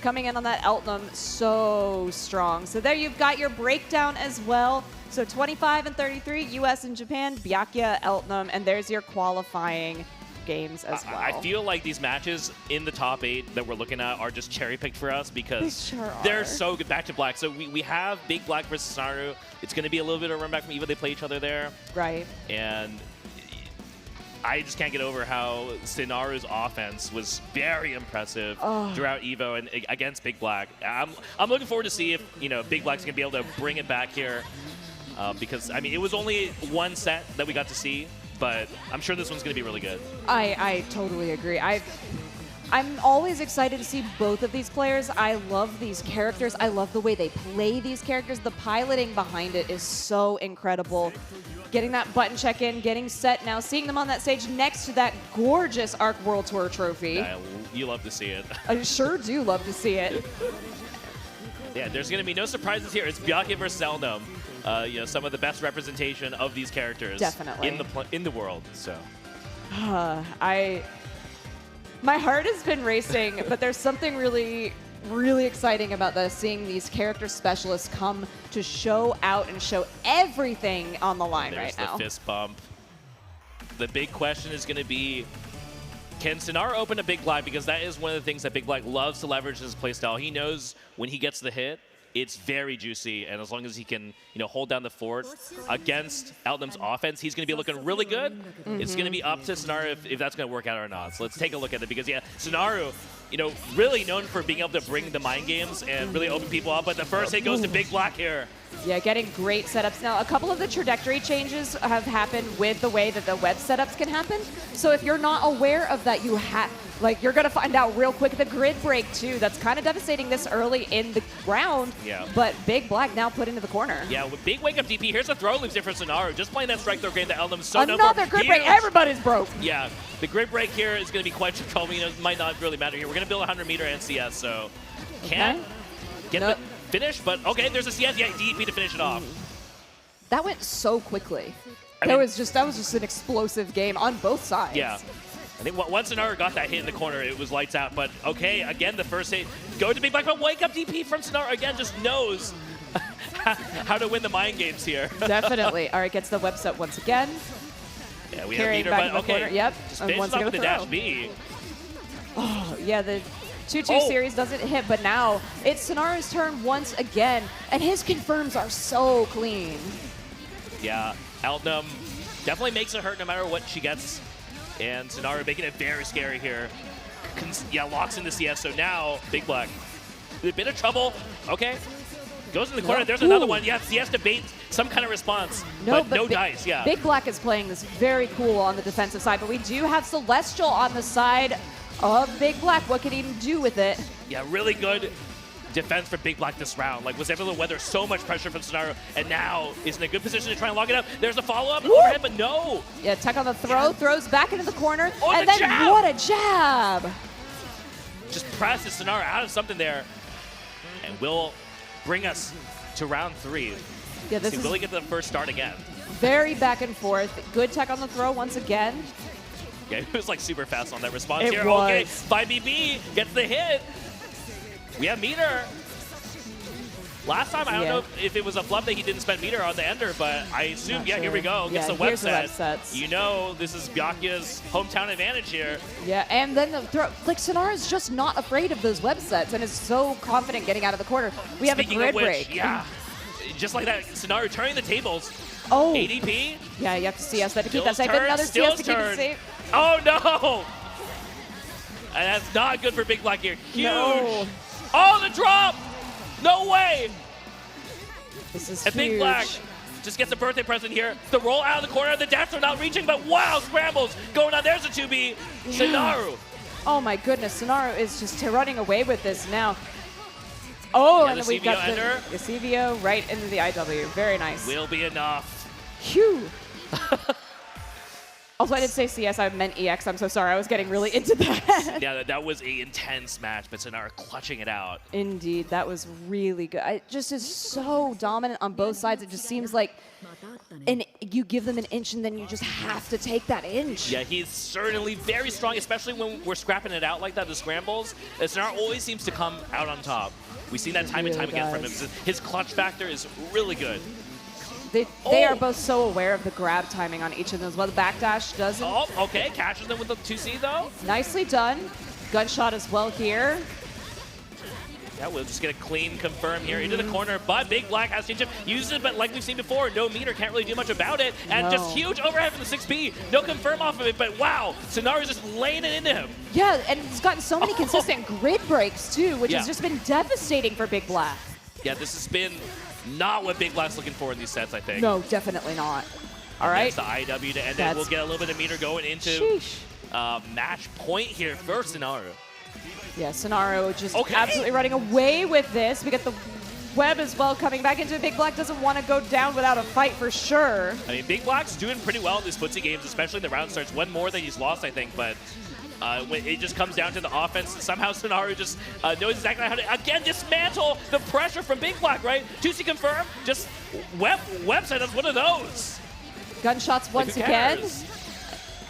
Coming in on that Eltnum, so strong. So there you've got your breakdown as well. So 25 and 33, US and Japan, Byakuya, Eltnum, and there's your qualifying games as well. I feel like these matches in the top 8 that we're looking at are just cherry-picked for us because they're so good. Back to Black. So we have Big Black versus Senaru. It's going to be a little bit of a run back from EVO. They play each other there. Right. And I just can't get over how Senaru's offense was very impressive throughout EVO and against Big Black. I'm looking forward to see if Big Black's gonna be able to bring it back here because I mean it was only one set that we got to see, but I'm sure this one's gonna be really good. I totally agree. I'm always excited to see both of these players. I love these characters. I love the way they play these characters. The piloting behind it is so incredible. Getting that button check-in, getting set now, seeing them on that stage next to that gorgeous ARC World Tour trophy. Yeah, you love to see it. I sure do love to see it. Yeah, there's going to be no surprises here. It's Byakuya versus Eltnum. Some of the best representation of these characters definitely in the world. So, my heart has been racing, but there's something really exciting about seeing these character specialists come to show out and show everything on the line right now. There's the fist bump. The big question is going to be, can Senaru open a Big Black? Because that is one of the things that Big Black loves to leverage in his playstyle. He knows when he gets the hit, it's very juicy, and as long as he can, hold down the fort against Eltnum's offense, he's going to be looking really good. It's going to be up to Senaru if that's going to work out or not. So let's take a look at it because, Senaru, really known for being able to bring the mind games and really open people up, but the first hit goes to Big Black here. Yeah, getting great setups. Now, a couple of the trajectory changes have happened with the way that the web setups can happen. So if you're not aware of that, you're going to find out real quick. The grid break, too, that's kind of devastating this early in the round. Yeah. But Big Black now put into the corner. Yeah, with big wake-up DP, here's a throw loop difference for Senaru. Just playing that strike throw game that Eltnum so another grid break. Everybody's broke. Yeah, the grid break here is going to be quite trouble. It might not really matter here. We're going to build a 100-meter NCS, so can't get the finish, but okay, there's a CS. Yeah, DP to finish it off. That went so quickly. That was just an explosive game on both sides. Yeah. I think once Senaru got that hit in the corner, it was lights out. But okay, again, the first hit, go to Big Black, but wake up DP from Senaru again, just knows how to win the mind games here. Definitely. All right, gets the web set once again. Yeah, we have meter, but okay. Yep. Just finishes off with the dash B. Oh, yeah, the 2-2 series doesn't hit, but now it's Senaru's turn once again, and his confirms are so clean. Yeah, Eltnum definitely makes it hurt no matter what she gets, and Senaru making it very scary here. Locks in the CS, so now Big Black, a bit of trouble. Okay, goes in the corner. There's another one. Yeah, CS to bait some kind of response, but no dice. Yeah, Big Black is playing this very cool on the defensive side, but we do have Celestial on the side of Big Black. What can he do with it? Yeah, really good defense for Big Black this round. Like, was able to weather so much pressure from Sonaru, and now is in a good position to try and lock it up. There's a follow-up overhead, but no. Yeah, tech on the throw, throws back into the corner, Oh, and the then jab! what a jab! Just presses Sonaru out of something there, and will bring us to round 3. Yeah, this See, is will he get the first start again? very back and forth. Good tech on the throw once again. Yeah, he was like super fast on that response It here. was. Okay, 5BB gets the hit. We have meter. Last time, I don't know if it was a flub that he didn't spend meter on the ender, but I assume, Not yeah, here we sure. go. Gets Yeah, the web here's the web set. sets. You know, this is Byakuya's hometown advantage here. Yeah, and then the throw. Like, Sonaru's just not afraid of those web sets and is so confident getting out of the corner. We have Speaking a of grid which, break. yeah, just like that, Sonaru turning the tables. Oh. ADP. Yeah, you have to CS that to keep Still that safe. turn, Another still CS to keep turn. it safe. Oh, no. And that's not good for Big Black here. Huge. No. Oh, the drop. No way. This is And huge. Big Black just gets a birthday present here. The roll out of the corner, the dash are not reaching, but wow, scrambles going on. There's a 2B. Sonaru. Oh my goodness, Sonaru is just running away with this now. Oh, Yeah, and the then we've CVO got ender. the CVO right into the IW. Very nice. Will be enough. Phew. Also, I didn't say CS, I meant EX. I'm so sorry. I was getting really into that. Yeah, that was a intense match, but Sonaru clutching it out. Indeed, that was really good. It just is so dominant on both sides. It just seems like you give them an inch and then you just have to take that inch. Yeah, he's certainly very strong, especially when we're scrapping it out like that, the scrambles. Sonaru always seems to come out on top. We've seen that time and time again from him. His clutch factor is really good. They are both so aware of the grab timing on each of those. Well, the backdash doesn't. Oh, okay, catches them with the 2C though. Nicely done. Gunshot as well here. Yeah, we'll just get a clean confirm here into the corner, but Big Black has change up, uses it, but like we've seen before, no meter, can't really do much about it, and just huge overhead from the 6B. No confirm off of it, but wow, Sonaru's just laying it into him. Yeah, and he's gotten so many consistent grid breaks too, which has just been devastating for Big Black. Yeah, this has been not what Big Black's looking for in these sets, I think. No, definitely not. All right. That's the IW to end it. We'll get a little bit of meter going into match point here for Sonaru. Yeah, Sonaru just absolutely running away with this. We get the web as well coming back into it. Big Black doesn't want to go down without a fight for sure. I mean, Big Black's doing pretty well in these footsie games, especially in the round starts. One more than he's lost, I think, but when it just comes down to the offense. Somehow Sonaru just knows exactly how to, again, dismantle the pressure from Big Black, right? 2C confirm, just website, that's one of those. Gunshots once again.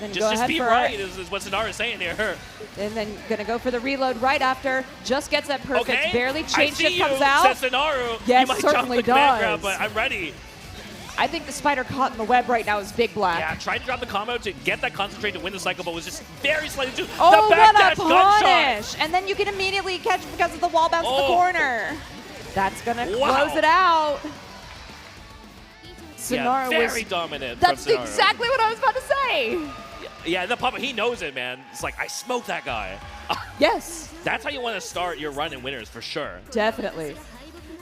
Then just be right is what Sonaru is saying here. And then gonna go for the reload right after. Just gets that perfect. Okay. Barely change shift comes you, out. Says Sonaru. Yes, you might certainly drop the command does. grab, but I'm ready. I think the spider caught in the web right now is Big Black. Yeah, tried to drop the combo to get that concentrate to win the cycle, but was just very slightly too. Oh, the backdash what a gunshot. punish! And then you can immediately catch because of the wall bounce in the corner. That's gonna close it out. Sonaru very dominant. That's from Sonaru. exactly what I was about to say. Yeah, the papa, he knows it, man. It's like, I smoked that guy. Yes. That's how you want to start your run in winners, for sure. Definitely.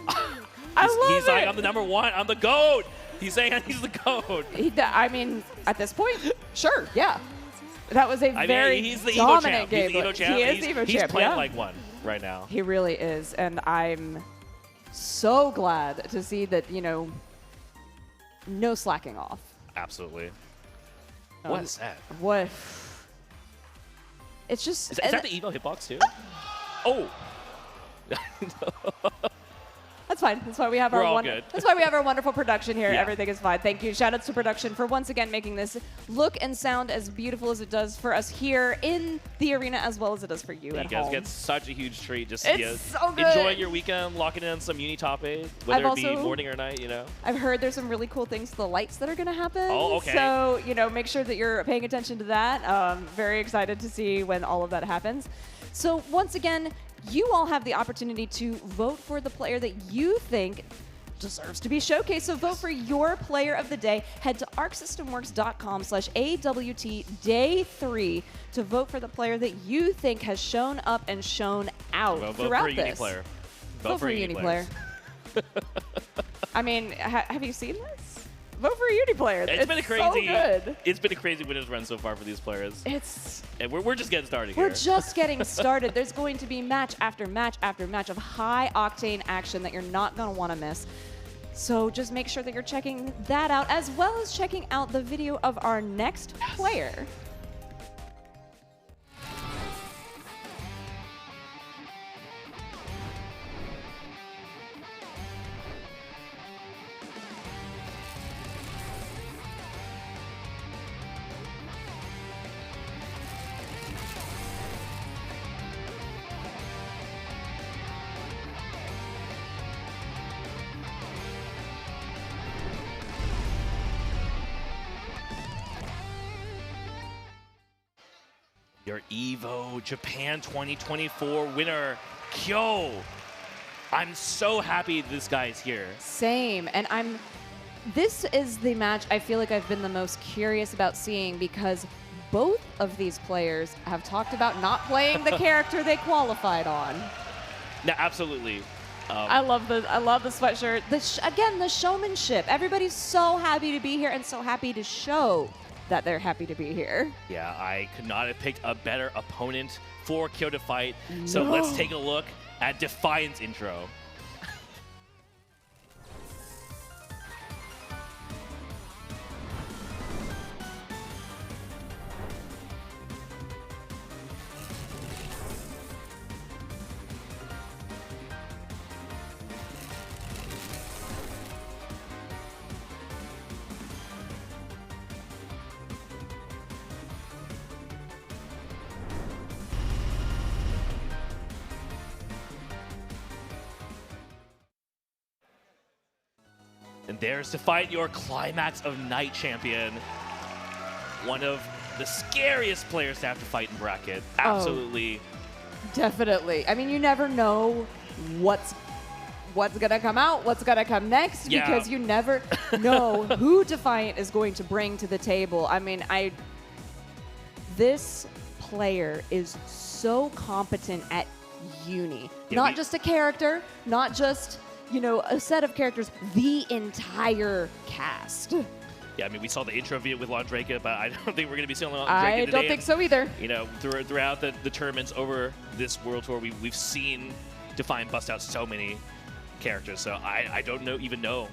He's like, I'm the #1. I'm the GOAT. He's saying he's the GOAT. I mean, at this point, sure, yeah. That was a very he's the dominant Evo champ. game. He's the Evo champ. He is the Evo champ, He's playing yeah. like one right now. He really is, and I'm so glad to see that, you know, no slacking off. Absolutely. What is that? What? It's just... Is that the Evo hitbox too? Oh! That's fine. That's why we have We're our all good. That's why we have our wonderful production here. Yeah. Everything is fine. Thank you. Shout outs to production for once again making this look and sound as beautiful as it does for us here in the arena, as well as it does for you at You guys home. get such a huge treat. Just It's so good. enjoying your weekend, locking in some uni top 8, whether it be also- morning or night, you know. I've heard there's some really cool things to the lights that are going to happen. Oh, okay. So, you know, make sure that you're paying attention to that. Very excited to see when all of that happens. So, once again, you all have the opportunity to vote for the player that you think deserves to be showcased. So vote for your player of the day. Head to arcsystemworks.com/AWT Day 3 to vote for the player that you think has shown up and shown out Well, vote throughout for a uni this. player. Vote for a uni player. I mean, have you seen this? Vote for a Uni player. It's been a crazy. So good. It's been a crazy winners run so far for these players. And we're just getting started here. We're just getting started. There's going to be match after match after match of high octane action that you're not going to want to miss. So just make sure that you're checking that out, as well as checking out the video of our next player. Your EVO Japan 2024 winner, Kyo. I'm so happy this guy's here. Same, and this is the match I feel like I've been the most curious about seeing, because both of these players have talked about not playing the character they qualified on. No, absolutely. I love the sweatshirt. Again, the showmanship. Everybody's so happy to be here and so happy to show that they're happy to be here. Yeah, I could not have picked a better opponent for Kyo to fight. So let's take a look at Defiant's intro. And there's Defiant, your Climax of Night champion. One of the scariest players to have to fight in bracket. Absolutely. Oh, definitely. I mean, you never know what's gonna come out, what's gonna come next, because you never know who Defiant is going to bring to the table. I mean, this player is so competent at Uni. Not just a character, not just, you know, a set of characters, the entire cast. Yeah, I mean, we saw the intro video with Londrakia, but I don't think we're going to be seeing Londrakia today. I don't think so either. You know, throughout the tournaments over this World Tour, we've seen Defiant bust out so many characters, so I don't even know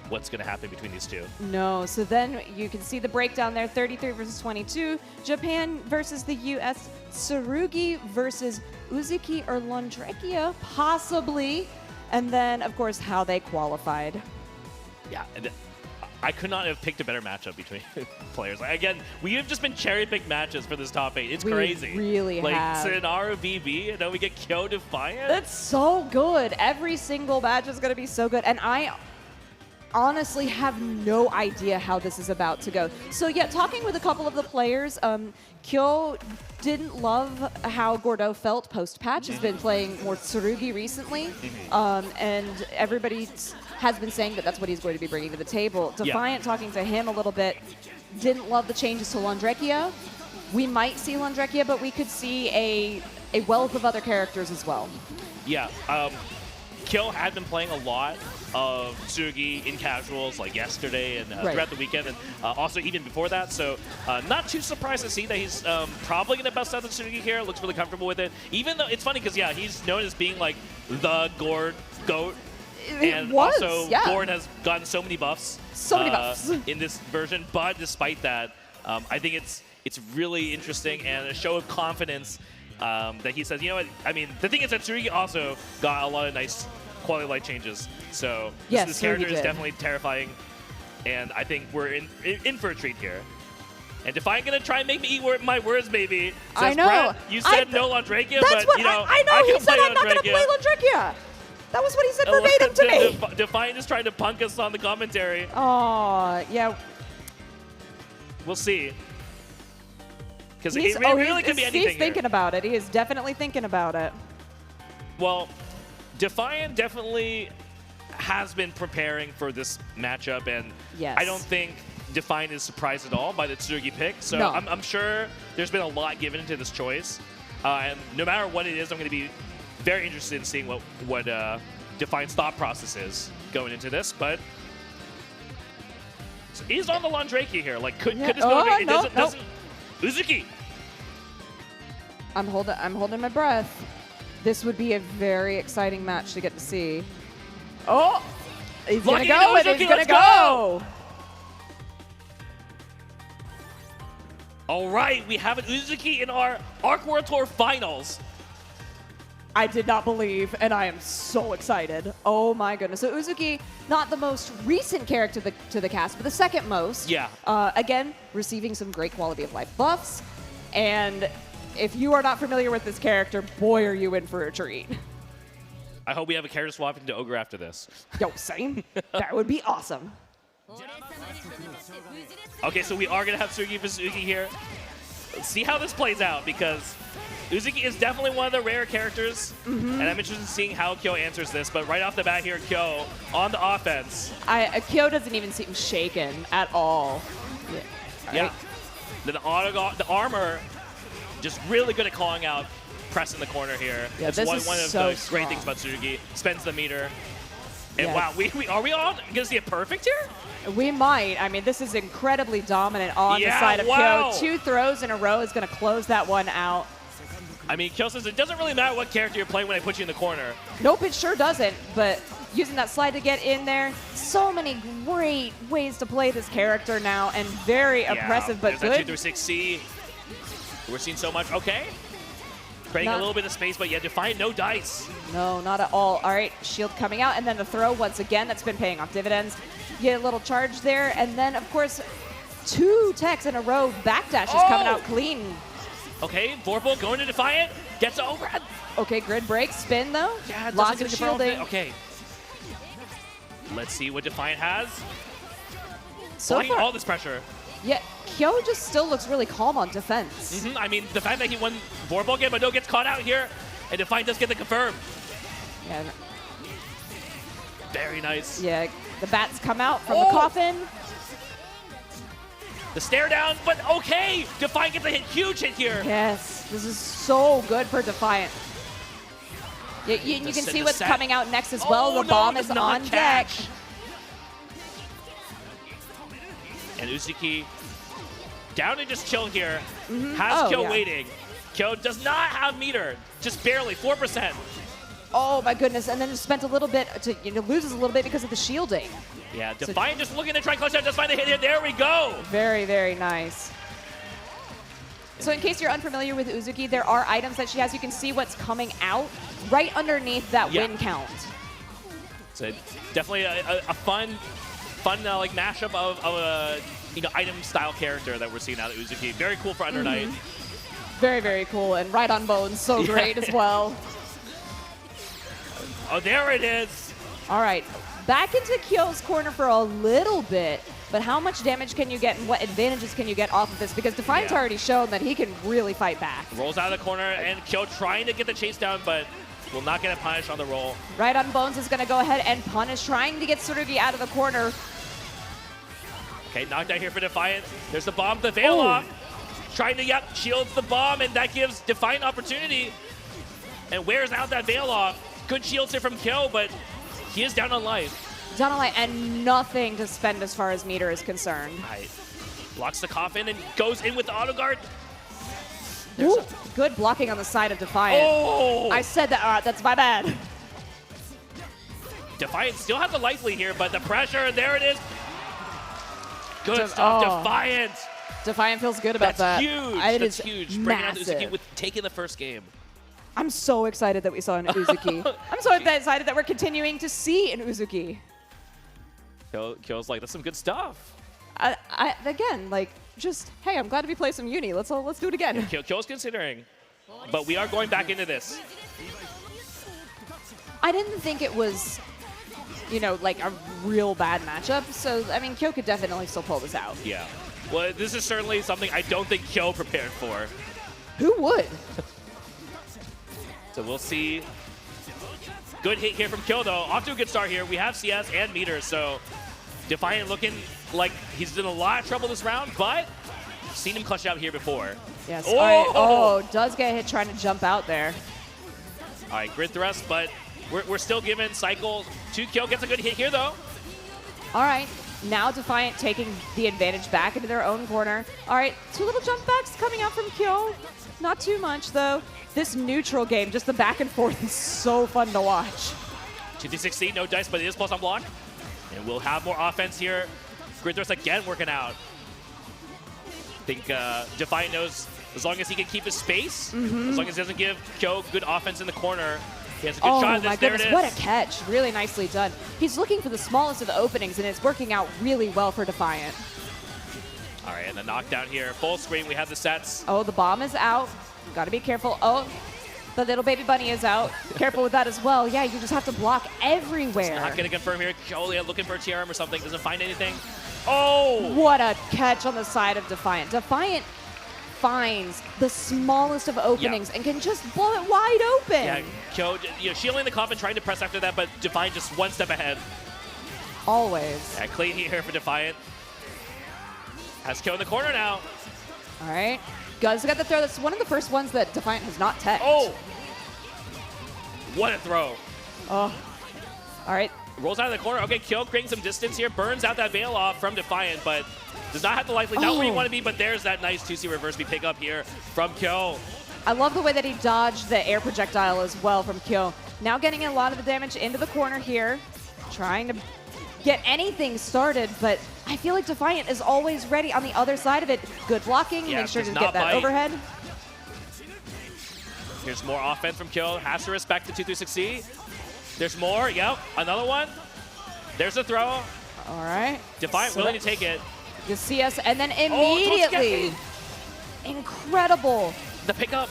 what's going to happen between these two. No, so then you can see the breakdown there, 33 versus 22, Japan versus the US, Tsurugi versus Uzuki or Londrakia, possibly. And then, of course, how they qualified. Yeah, and I could not have picked a better matchup between players. Again, we have just been cherry-picked matches for this top 8. It's crazy. We really have. Like, Sonara VB, and then we get Kyo Defiant. That's so good. Every single match is going to be so good. And I honestly have no idea how this is about to go. So, yeah, talking with a couple of the players, Kyo didn't love how Gordeau felt post-patch. Has been playing more Tsurugi recently, and everybody has been saying that that's what he's going to be bringing to the table. Defiant, talking to him a little bit, didn't love the changes to Londrakia. We might see Londrakia, but we could see a wealth of other characters as well. Yeah, Kyo had been playing a lot of Tsurugi in casuals like yesterday and throughout the weekend, and also even before that. So not too surprised to see that he's probably going to bust out the Tsurugi here. Looks really comfortable with it. Even though it's funny because, yeah, he's known as being like the Gord GOAT. And also, Gord has gotten so many buffs. In this version. But despite that, I think it's really interesting and a show of confidence that he says, you know what, I mean, the thing is that Tsurugi also got a lot of nice quality of life changes. So this character is definitely terrifying, and I think we're in for a treat here. And Defiant gonna try and make me eat my words, maybe. I know. Brett, you said no Londrakia, but what, you know, I know. He said I'm not gonna play Londrakia. That was what he said verbatim to me. Defiant is trying to punk us on the commentary. Oh, yeah. We'll see. Because it really could be anything. He's thinking about it. He is definitely thinking about it. Well, Defiant definitely has been preparing for this matchup, and I don't think Defiant is surprised at all by the Tsurugi pick. So I'm sure there's been a lot given into this choice. And no matter what it is, I'm going to be very interested in seeing what Defiant's thought process is going into this. But is on the Londraki here. Like, could this Oh, motivate? It no, doesn't. Uzuki. I'm holding my breath. This would be a very exciting match to get to see. Oh, he's gonna go with it. He's gonna go. All right, we have an Uzuki in our Arc World Tour Finals. I did not believe, and I am so excited. Oh my goodness. So Uzuki, not the most recent character to the cast, but the second most. Yeah. Again, receiving some great quality of life buffs. And if you are not familiar with this character, boy, are you in for a treat. I hope we have a character swap into Ogre after this. Yo, same. That would be awesome. Okay, so we are going to have Tsurugi vs. Uzuki here. Let's see how this plays out, because Uzuki is definitely one of the rare characters, and I'm interested in seeing how Kyo answers this. But right off the bat here, Kyo on the offense. Kyo doesn't even seem shaken at all. Yeah. The armor, just really good at calling out press in the corner here. Yeah, That's one of so the strong. great things about Tsurugi. Spends the meter. And Yeah. wow, are we on? Going to see a perfect here? We might. I mean, this is incredibly dominant on the side of wow. Kyo. 2 throws in a row is going to close that one out. I mean, Kyo says it doesn't really matter what character you're playing when I put you in the corner. Nope, it sure doesn't. But using that slide to get in there, so many great ways to play this character now, and very oppressive, but there's that good. 2-6C. We're seeing so much. Okay. Creating a little bit of space, but yeah, Defiant, no dice. No, not at all. All right, shield coming out, and then the throw once again. That's been paying off dividends. You get a little charge there, and then, of course, 2 techs in a row. Backdash is coming out clean. Okay, Vorpal going to Defiant. Gets the overhead. Okay, grid break. Spin, though. Yeah, it doesn't Lots get of a confirmed shielding. hit. Okay. Let's see what Defiant has. So Blocking far, all this pressure. yeah, Kyo just still looks really calm on defense. I mean, the fact that he won Vorpal game, but no gets caught out here, and Defiant does get the confirm. Yeah, Very nice. yeah, the bats come out from the coffin. The stare down, but okay. Defiant gets a huge hit here. Yes, this is so good for Defiant. You can set- see the what's set. coming out next as well. Oh, The bomb no, is does not on catch. deck. And Uzuki down to just chill here. Has Oh, Kyo yeah. waiting. Kyo does not have meter. Just barely, 4%. Oh my goodness! And then just spent a little bit loses a little bit because of the shielding. Yeah, Defiant just looking to try and clutch out. Just find the hit here. There we go. Very, very nice. So in case you're unfamiliar with Uzuki, there are items that she has. You can see what's coming out right underneath that Yeah. win count. So definitely a fun like mashup of a item style character that we're seeing out of Uzuki. Very cool for Under Night. Very, very cool. And right on bones, so Yeah. great as well. Oh, there it is. All right, back into Kyo's corner for a little bit, but how much damage can you get and what advantages can you get off of this? Because Defiant's Yeah. already shown that he can really fight back. Rolls out of the corner, and Kyo trying to get the chase down, but will not get a punish on the roll. Right on Bones is going to go ahead and punish, trying to get Tsurugi out of the corner. Okay, knocked out here for Defiant. There's the bomb, the Veil Oh. off. Trying to, shields the bomb, and that gives Defiant opportunity. And wears out that Veil off. Good shields here from Kyo, but he is down on life. Donalite, and nothing to spend as far as meter is concerned. Right. Blocks the coffin and goes in with the auto guard. Ooh, good blocking on the side of Defiant. Oh! I said that, that's my bad. Defiant still has the life lead here, but the pressure, there it is. Good stuff, Defiant. Defiant feels good about that. That's huge. It That's is huge. Bringing out massive. Uzuki with taking the first game. I'm so excited that we saw an Uzuki. I'm so excited that we're continuing to see an Uzuki. Kyo's like, that's some good stuff. Again, like, just, hey, I'm glad to be playing some Uni. Let's do it again. Kyo's considering, but we are going back into this. I didn't think it was, like a real bad matchup. So, I mean, Kyo could definitely still pull this out. Yeah. Well, this is certainly something I don't think Kyo prepared for. Who would? So we'll see. Good hit here from Kyo, though. Off to a good start here. We have CS and meters, so Defiant looking like he's in a lot of trouble this round, but seen him clutch out here before. Yes. Oh! All right. Oh, does get hit trying to jump out there. All right, grid thrust, but we're still giving cycle to Kyo. Gets a good hit here, though. All right. Now Defiant taking the advantage back into their own corner. All right, 2 little jump backs coming out from Kyo. Not too much, though. This neutral game, just the back and forth, is so fun to watch. 2-16, no dice, but it is plus on block. And we'll have more offense here. Gridthirst again working out. I think Defiant knows as long as he can keep his space, as long as he doesn't give Kyo good offense in the corner, he has a good shot at this. Oh my goodness, what a catch. Really nicely done. He's looking for the smallest of the openings, and it's working out really well for Defiant. All right, and the knockdown here. Full screen, we have the sets. Oh, the bomb is out. Got to be careful. Oh, the little baby bunny is out. Careful with that as well. Yeah, you just have to block everywhere. Not going to confirm here. Kyo looking for a TRM or something. Doesn't find anything. Oh! What a catch on the side of Defiant. Defiant finds the smallest of openings and can just blow it wide open. Yeah, Kyo, shielding the coffin, trying to press after that, but Defiant just one step ahead. Always. Yeah, clean here for Defiant. Has Kyo in the corner now. All right. Guz got the throw. That's one of the first ones that Defiant has not teched. Oh! What a throw. Oh. All right. Rolls out of the corner. Okay, Kyo creating some distance here. Burns out that veil off from Defiant, but does not have the life lead. Not where you want to be, but there's that nice 2C reverse we pick up here from Kyo. I love the way that he dodged the air projectile as well from Kyo. Now getting a lot of the damage into the corner here. Trying to get anything started, but I feel like Defiant is always ready on the other side of it. Good blocking, make sure to get that overhead. Here's more offense from Kyo. Has to respect the 2-3-6C. There's more, yep, another one. There's a throw. All right. Defiant willing to take it. The CS, and then immediately, incredible. The pickup.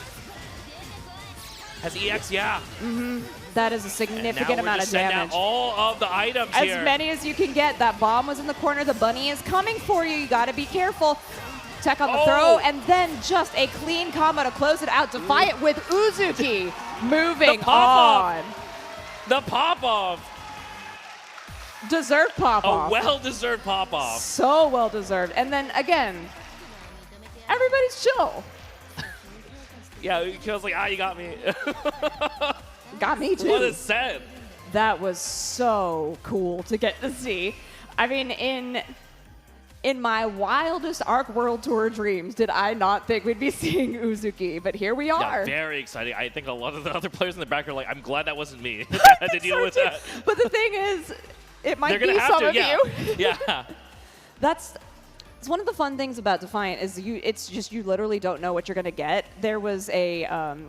Has EX, yeah. That is a significant amount of damage. Out all of the items as here. As many as you can get. That bomb was in the corner. The bunny is coming for you. You got to be careful. Tech on the throw, and then just a clean combo to close it out. Defiant with Uzuki moving on. The pop-off. Deserved pop-off. A well-deserved pop-off. So well-deserved. And then, again, everybody's chill. Yeah, Kyo's like, you got me. Got me, too. What a set. That was so cool to get to see. I mean, in my wildest ARC World Tour dreams, did I not think we'd be seeing Uzuki, but here we are. Yeah, very exciting. I think a lot of the other players in the back are like, I'm glad that wasn't me. I had to deal with that. But the thing is, it might be some of you. Yeah. It's one of the fun things about Defiant is it's just you literally don't know what you're going to get. There was a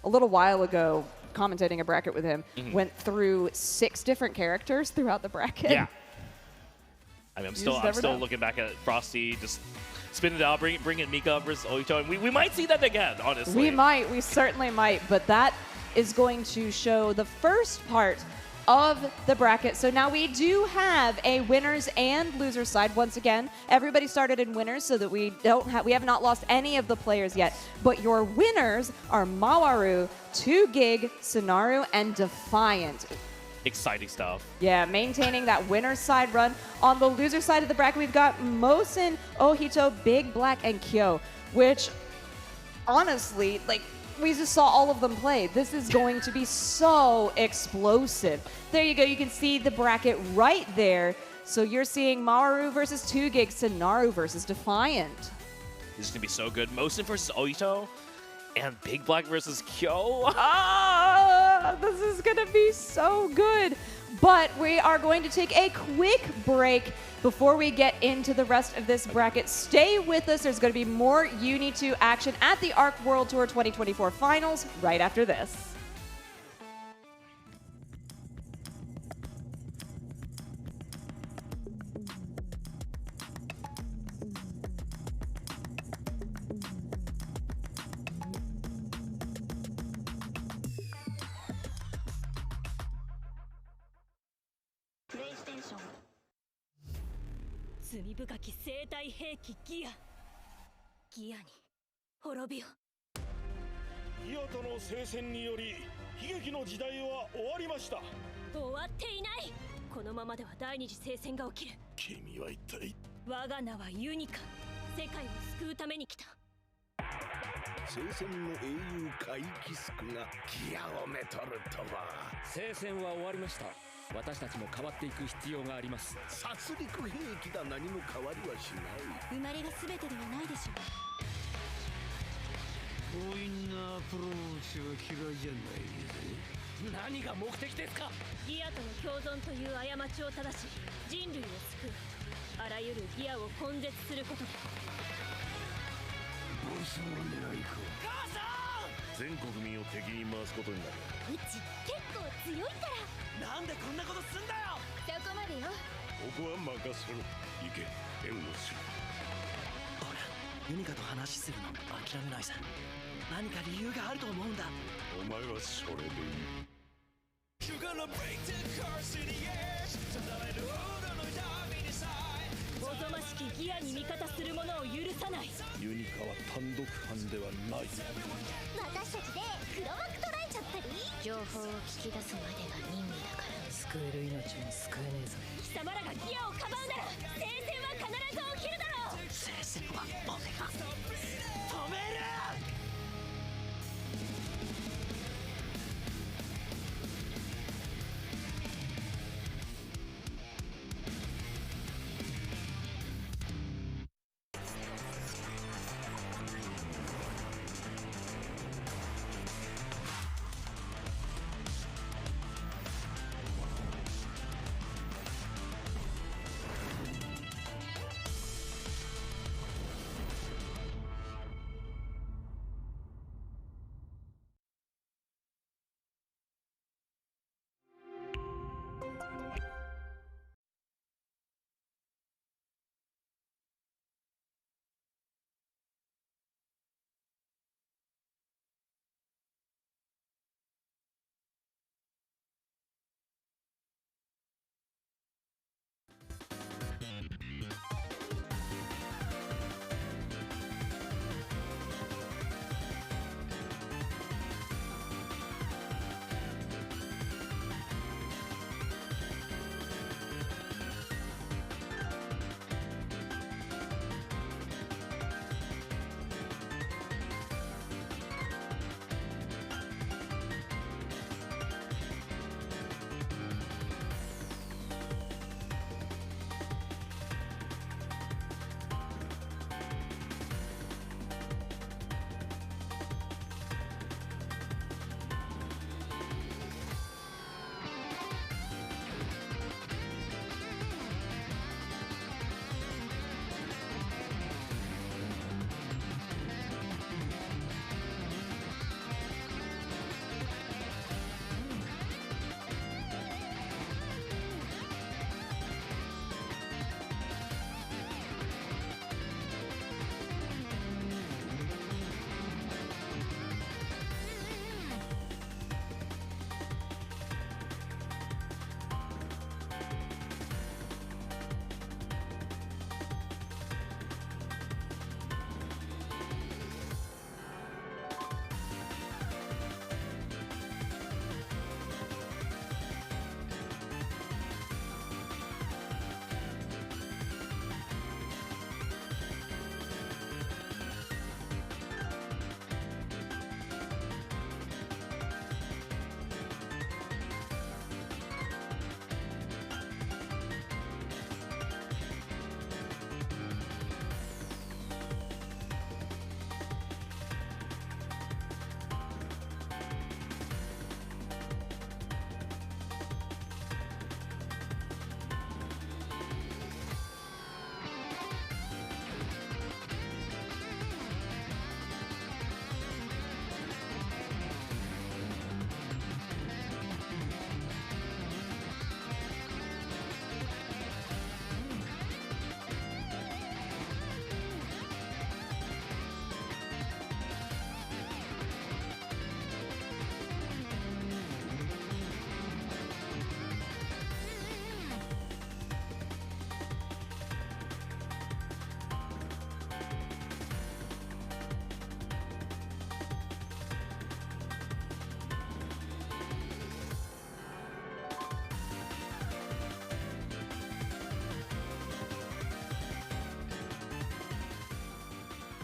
little while ago, commentating a bracket with him, went through 6 different characters throughout the bracket. Yeah. I mean, I'm still looking back at Frosty, just spin it out, bring in Mika versus Ohito, and we might see that again, honestly. We certainly might, but that is going to show the first part of the bracket. So now we do have a winners and losers side once again. Everybody started in winners so that we have not lost any of the players yet. But your winners are Mawaru, 2GIG, Sonaru, and Defiant. Exciting stuff. Yeah, maintaining that winner's side run. On the loser side of the bracket, we've got Mosin, Ohito, Big Black, and Kyo, which honestly, like, we just saw all of them play. This is going to be so explosive. There you go. You can see the bracket right there. So you're seeing Mawaru versus 2GIG, Sonaru versus Defiant. This is going to be so good. Mosin versus Ohito and Big Black versus Kyo. This is going to be so good. But we are going to take a quick break before we get into the rest of this bracket. Stay with us. There's going to be more Uni 2 action at the ARC World Tour 2024 Finals right after this. 聖戦の英雄カイキスクがギアをめとるとは。聖戦は終わりました。私たちも変わっていく必要があります。殺戮兵器だ。何も変わりはしない。生まれが全てではないでしょう。強引なアプローチは嫌いじゃないぜ。何が目的ですか？ギアとの共存という過ちを正し人類を救う。あらゆるギアを根絶することだ。ボスの狙いか。母さん！全国民を敵に回すことになる。うち結構強いから。なんでこんなことすんだよ！そこまでよ。ここは任せろ。行け、援護する。ユニカと話するの諦めないさ。何か理由があると思うんだ。お前はそれでいい。おぞましきギアに味方する者を許さない。ユニカは単独犯ではない。私たちで黒幕捉えちゃったり。情報を聞き出すまでが任務だから。救える命も救えねえぞ。貴様らがギアをかばうなら聖戦は必ず起きるだろう。聖戦は俺が止める！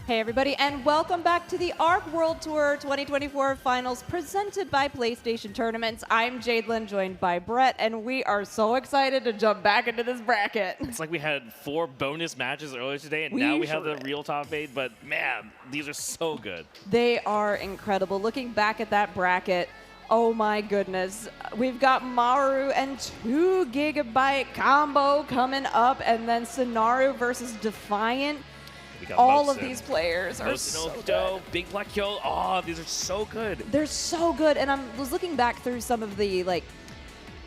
Hey everybody, and welcome back to the ARC World Tour 2024 Finals presented by PlayStation Tournaments. I'm Jadelyn, joined by Brett, and we are so excited to jump back into this bracket. It's like we had 4 bonus matches earlier today, and now we have the real top 8, but man, these are so good. They are incredible. Looking back at that bracket, oh my goodness. We've got Maru and 2 Gigabyte combo coming up, and then Sonaru versus Defiant. All of these players are so good. Big Black Kill. Oh, these are so good. They're so good. And I was looking back through some of the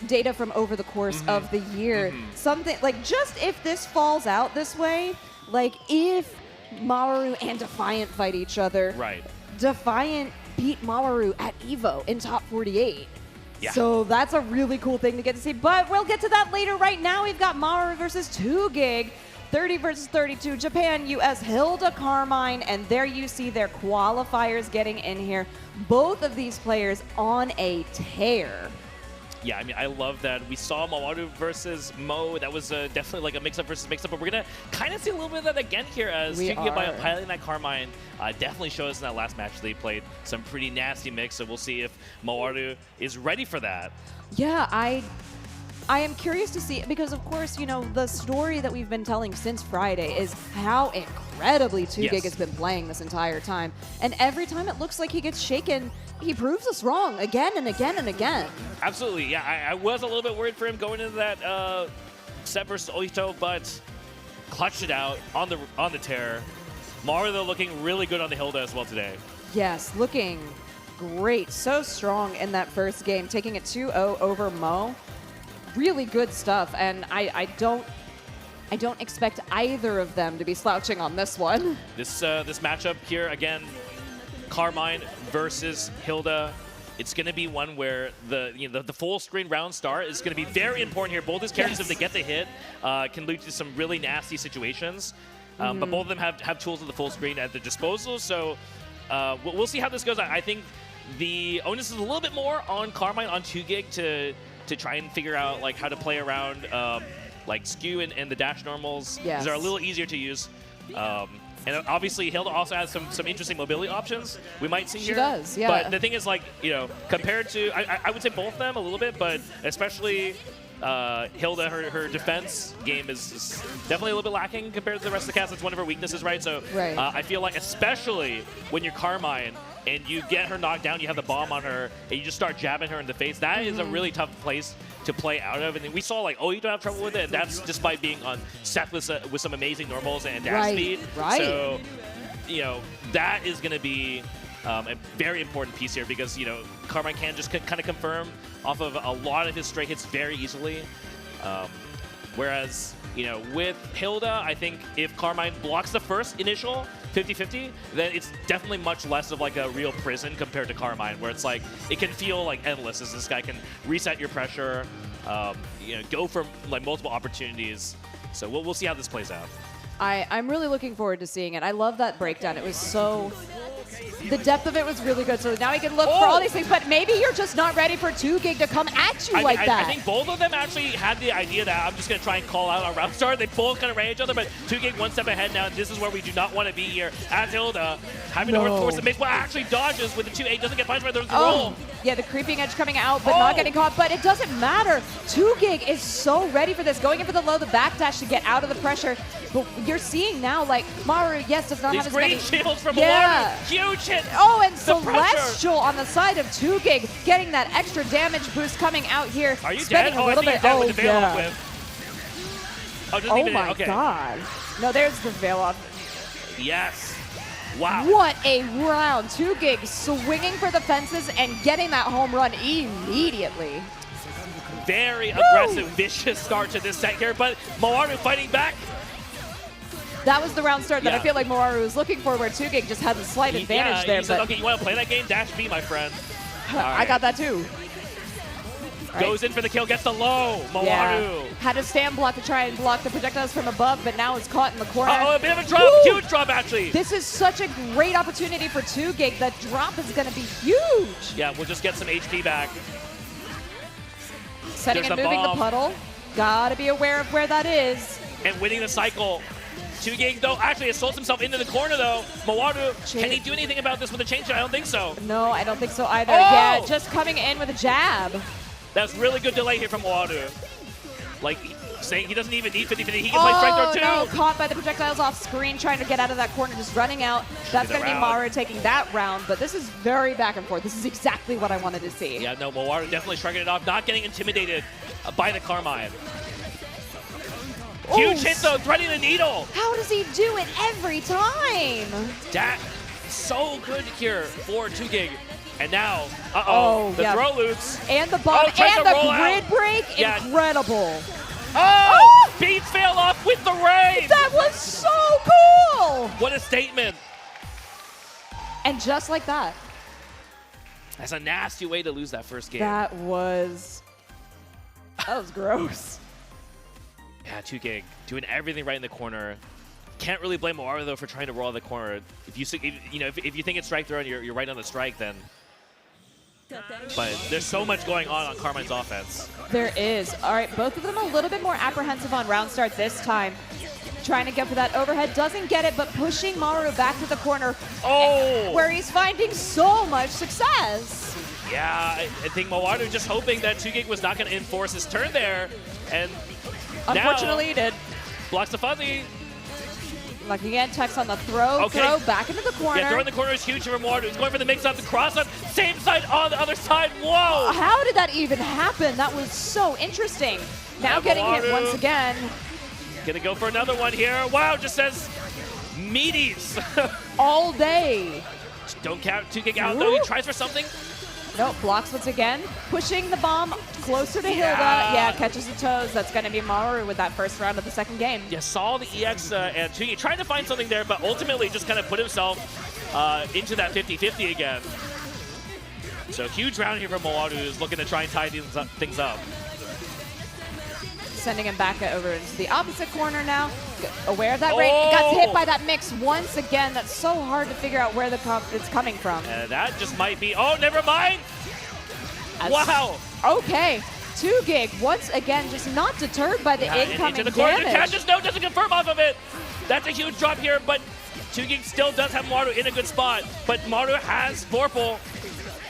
data from over the course of the year. Something like just if this falls out this way, like if Maru and Defiant fight each other, right? Defiant beat Maru at EVO in top 48. Yeah. So that's a really cool thing to get to see. But we'll get to that later. Right now, we've got Maru versus 2GIG. 30 versus 32, Japan, US, Hilda Carmine, and there you see their qualifiers getting in here. Both of these players on a tear. Yeah, I mean, I love that. We saw Mawaru versus Mo. That was definitely like a mix-up versus mix-up, but we're going to kind of see a little bit of that again here as piloting that Carmine definitely showed us in that last match they played some pretty nasty mix, so we'll see if Mawaru is ready for that. Yeah, I am curious to see, because of course, you know, the story that we've been telling since Friday is how incredibly 2GIG has been playing this entire time. And every time it looks like he gets shaken, he proves us wrong again and again and again. Absolutely, yeah. I was a little bit worried for him going into that set versus Oito, but clutched it out on the tear. Maru, though, looking really good on the Hilda as well today. Yes, looking great. So strong in that first game, taking it 2-0 over Mo. Really good stuff, and I don't expect either of them to be slouching on this one. This matchup here again, Carmine versus Hilda. It's going to be one where the full screen round start is going to be very important here. Both these characters, if they get the hit, can lead to some really nasty situations. But both of them have tools of the full screen at their disposal. So we'll see how this goes. I think the onus is a little bit more on Carmine, on 2GIG to try and figure out like how to play around like skew and the dash normals. Yes. These are a little easier to use. And obviously Hilda also has some interesting mobility options we might see here. She does, yeah. But the thing is, like, you know, compared to, I would say both of them a little bit, but especially Hilda, her defense game is definitely a little bit lacking compared to the rest of the cast. It's one of her weaknesses, right? So I feel like, especially when you're Carmine and you get her knocked down, you have the bomb on her, and you just start jabbing her in the face, that is a really tough place to play out of. And we saw, like, you don't have trouble with it, and that's despite being on set with some amazing normals and dash speed. So, you know, that is going to be a very important piece here because, you know, Carmine can just kind of confirm off of a lot of his straight hits very easily. Whereas, you know, with Hilda, I think if Carmine blocks the first initial 50-50, then it's definitely much less of like a real prison compared to Carmine, where it's like, it can feel like endless as this guy can reset your pressure, you know, go for like multiple opportunities. So we'll see how this plays out. I'm really looking forward to seeing it. I love that breakdown. It was so... The depth of it was really good, so now he can look for all these things, but maybe you're just not ready for 2GIG to come at you that. I think both of them actually had the idea that I'm just going to try and call out a round start. They both kind of ran each other, but 2GIG one step ahead now, and this is where we do not want to be here. As Hilda, having to force the mix, well, actually dodges with the 2-8, doesn't get punished, but there's the roll. Yeah, the creeping edge coming out, but not getting caught, but it doesn't matter. 2GIG is so ready for this, going in for the low, the backdash to get out of the pressure, but you're seeing now, like, Maru, yes, does not have as many... These great shields from Maru, huge hit. Oh, and Celestial on the side of 2GIG, getting that extra damage boost coming out here. Are you spending dead? a little bit. With the veil off whip. Oh my god. No, there's the veil off. Yes. Wow. What a round. 2GIG swinging for the fences and getting that home run immediately. Very aggressive, vicious start to this set here, but Mawaru fighting back. That was the round start that I feel like Mawaru was looking for, where 2GIG just had a slight advantage there. He said, okay, you want to play that game? Dash B, my friend. I got that too. Goes in for the kill, gets the low. Mawaru. Had a stand block to try and block the projectiles from above, but now it's caught in the corner. A bit of a drop. Huge drop, actually. This is such a great opportunity for 2GIG. That drop is going to be huge. Yeah, we'll just get some HP back. Setting and moving the puddle. Gotta be aware of where that is. And winning the cycle. 2Gig, though, actually assaults himself into the corner, though. Mawaru, can he do anything about this with a chain shot? I don't think so. No, I don't think so either. Oh! Yeah, just coming in with a jab. That's really good delay here from Mawaru. Like, saying he doesn't even need 50-50. He can play strike throw, too. No, caught by the projectiles off screen, trying to get out of that corner, just running out. That's going to be Mawaru taking that round, but this is very back and forth. This is exactly what I wanted to see. Yeah, no, Mawaru definitely striking it off, not getting intimidated by the Carmine. Huge hit, though, threading the needle. How does he do it every time? That so good here for 2Gig. And now, the throw loops. And the bomb, and the grid break, incredible. Oh! Beats fail off with the rain! That was so cool! What a statement. And just like that. That's a nasty way to lose that first game. That was gross. Yeah, 2Gig doing everything right in the corner. Can't really blame Mawaru though for trying to roll the corner. If you think it's strike throw and you're right on the strike, then. But there's so much going on Carmine's offense. There is. All right, both of them a little bit more apprehensive on round start this time. Trying to get for that overhead, doesn't get it, but pushing Mawaru back to the corner. Oh! Where he's finding so much success. Yeah, I think Mawaru just hoping that 2Gig was not going to enforce his turn there, and unfortunately he did. Blocks the fuzzy. Like again, Tex on the throw, throw back into the corner. Yeah, throw in the corner is huge for Mawaru. He's going for the mix-up, the cross-up, same side on the other side. Whoa! How did that even happen? That was so interesting. Now getting hit once again. Gonna go for another one here. Wow, just says meaties. All day. Don't count 2Gig out though. He tries for something. Nope, blocks once again. Pushing the bomb closer to Hilda. Yeah, catches the toes. That's going to be Mawaru with that first round of the second game. Yeah, saw the EX and 2Gig trying to find something there, but ultimately just kind of put himself into that 50-50 again. So huge round here from Mawaru, who's looking to try and tie things up. Sending him back over into the opposite corner now. Aware of that rain. Got hit by that mix once again. That's so hard to figure out where it's coming from. That just might be, oh, never mind. Wow. Okay. 2Gig once again just not deterred by the incoming into the corner. damage. Just doesn't confirm off of it. That's a huge drop here, but 2Gig still does have Mawaru in a good spot. But Mawaru has Vorpal.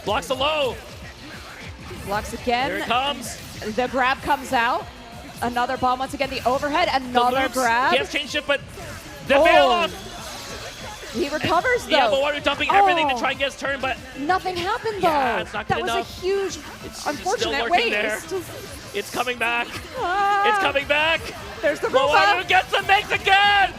Blocks the low. Blocks again. Here it comes. The grab comes out. Another bomb once again. The overhead. Another grab. He has changed it, but the fail off. He recovers though. Yeah, Mawaru dumping everything to try and get his turn, but nothing happened though. Yeah, it's not good enough. Was a huge, unfortunate waste. There. It's coming back. It's coming back. There's the Mawaru gets the mix again.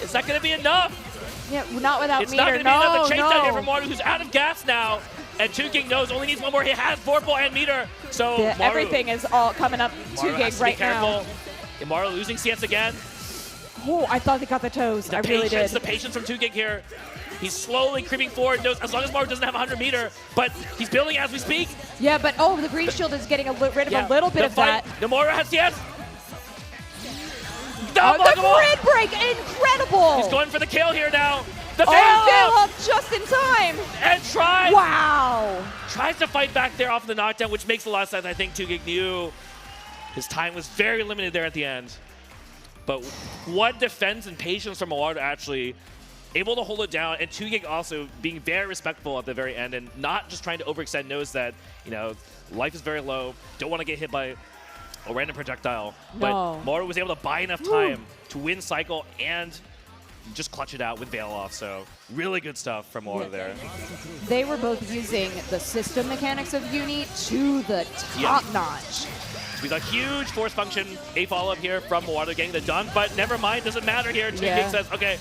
Is that going to be enough? Yeah, not without it's meter. It's not going to be enough. The chase down here from Mawaru, who's out of gas now. And 2Gig knows only needs one more. He has Vorpal and meter. So yeah, everything is all coming up 2Gig right now. Mawaru losing CS again. Oh, I thought they got the toes. I really did. The patience from 2Gig here. He's slowly creeping forward. Knows as long as Mawaru doesn't have 100 meter, but he's building as we speak. Yeah, but the green shield is getting rid of a little bit of that. The Mawaru has CS. The grid break, incredible. He's going for the kill here now. The fail off just in time. And tries. Wow. Tries to fight back there off the knockdown, which makes a lot of sense. I think 2Gig knew his time was very limited there at the end. But what defense and patience from Mawaru actually able to hold it down, and 2Gig also being very respectful at the very end and not just trying to overextend, knows that, life is very low, don't want to get hit by a random projectile. No. But Mawaru was able to buy enough time to win cycle and just clutch it out with Veil off. So really good stuff from Mawaru there. They were both using the system mechanics of Uni to the top notch. We got huge force function, a follow-up here from Mawaru getting the dunk, but never mind, doesn't matter here. 2Gig says, okay,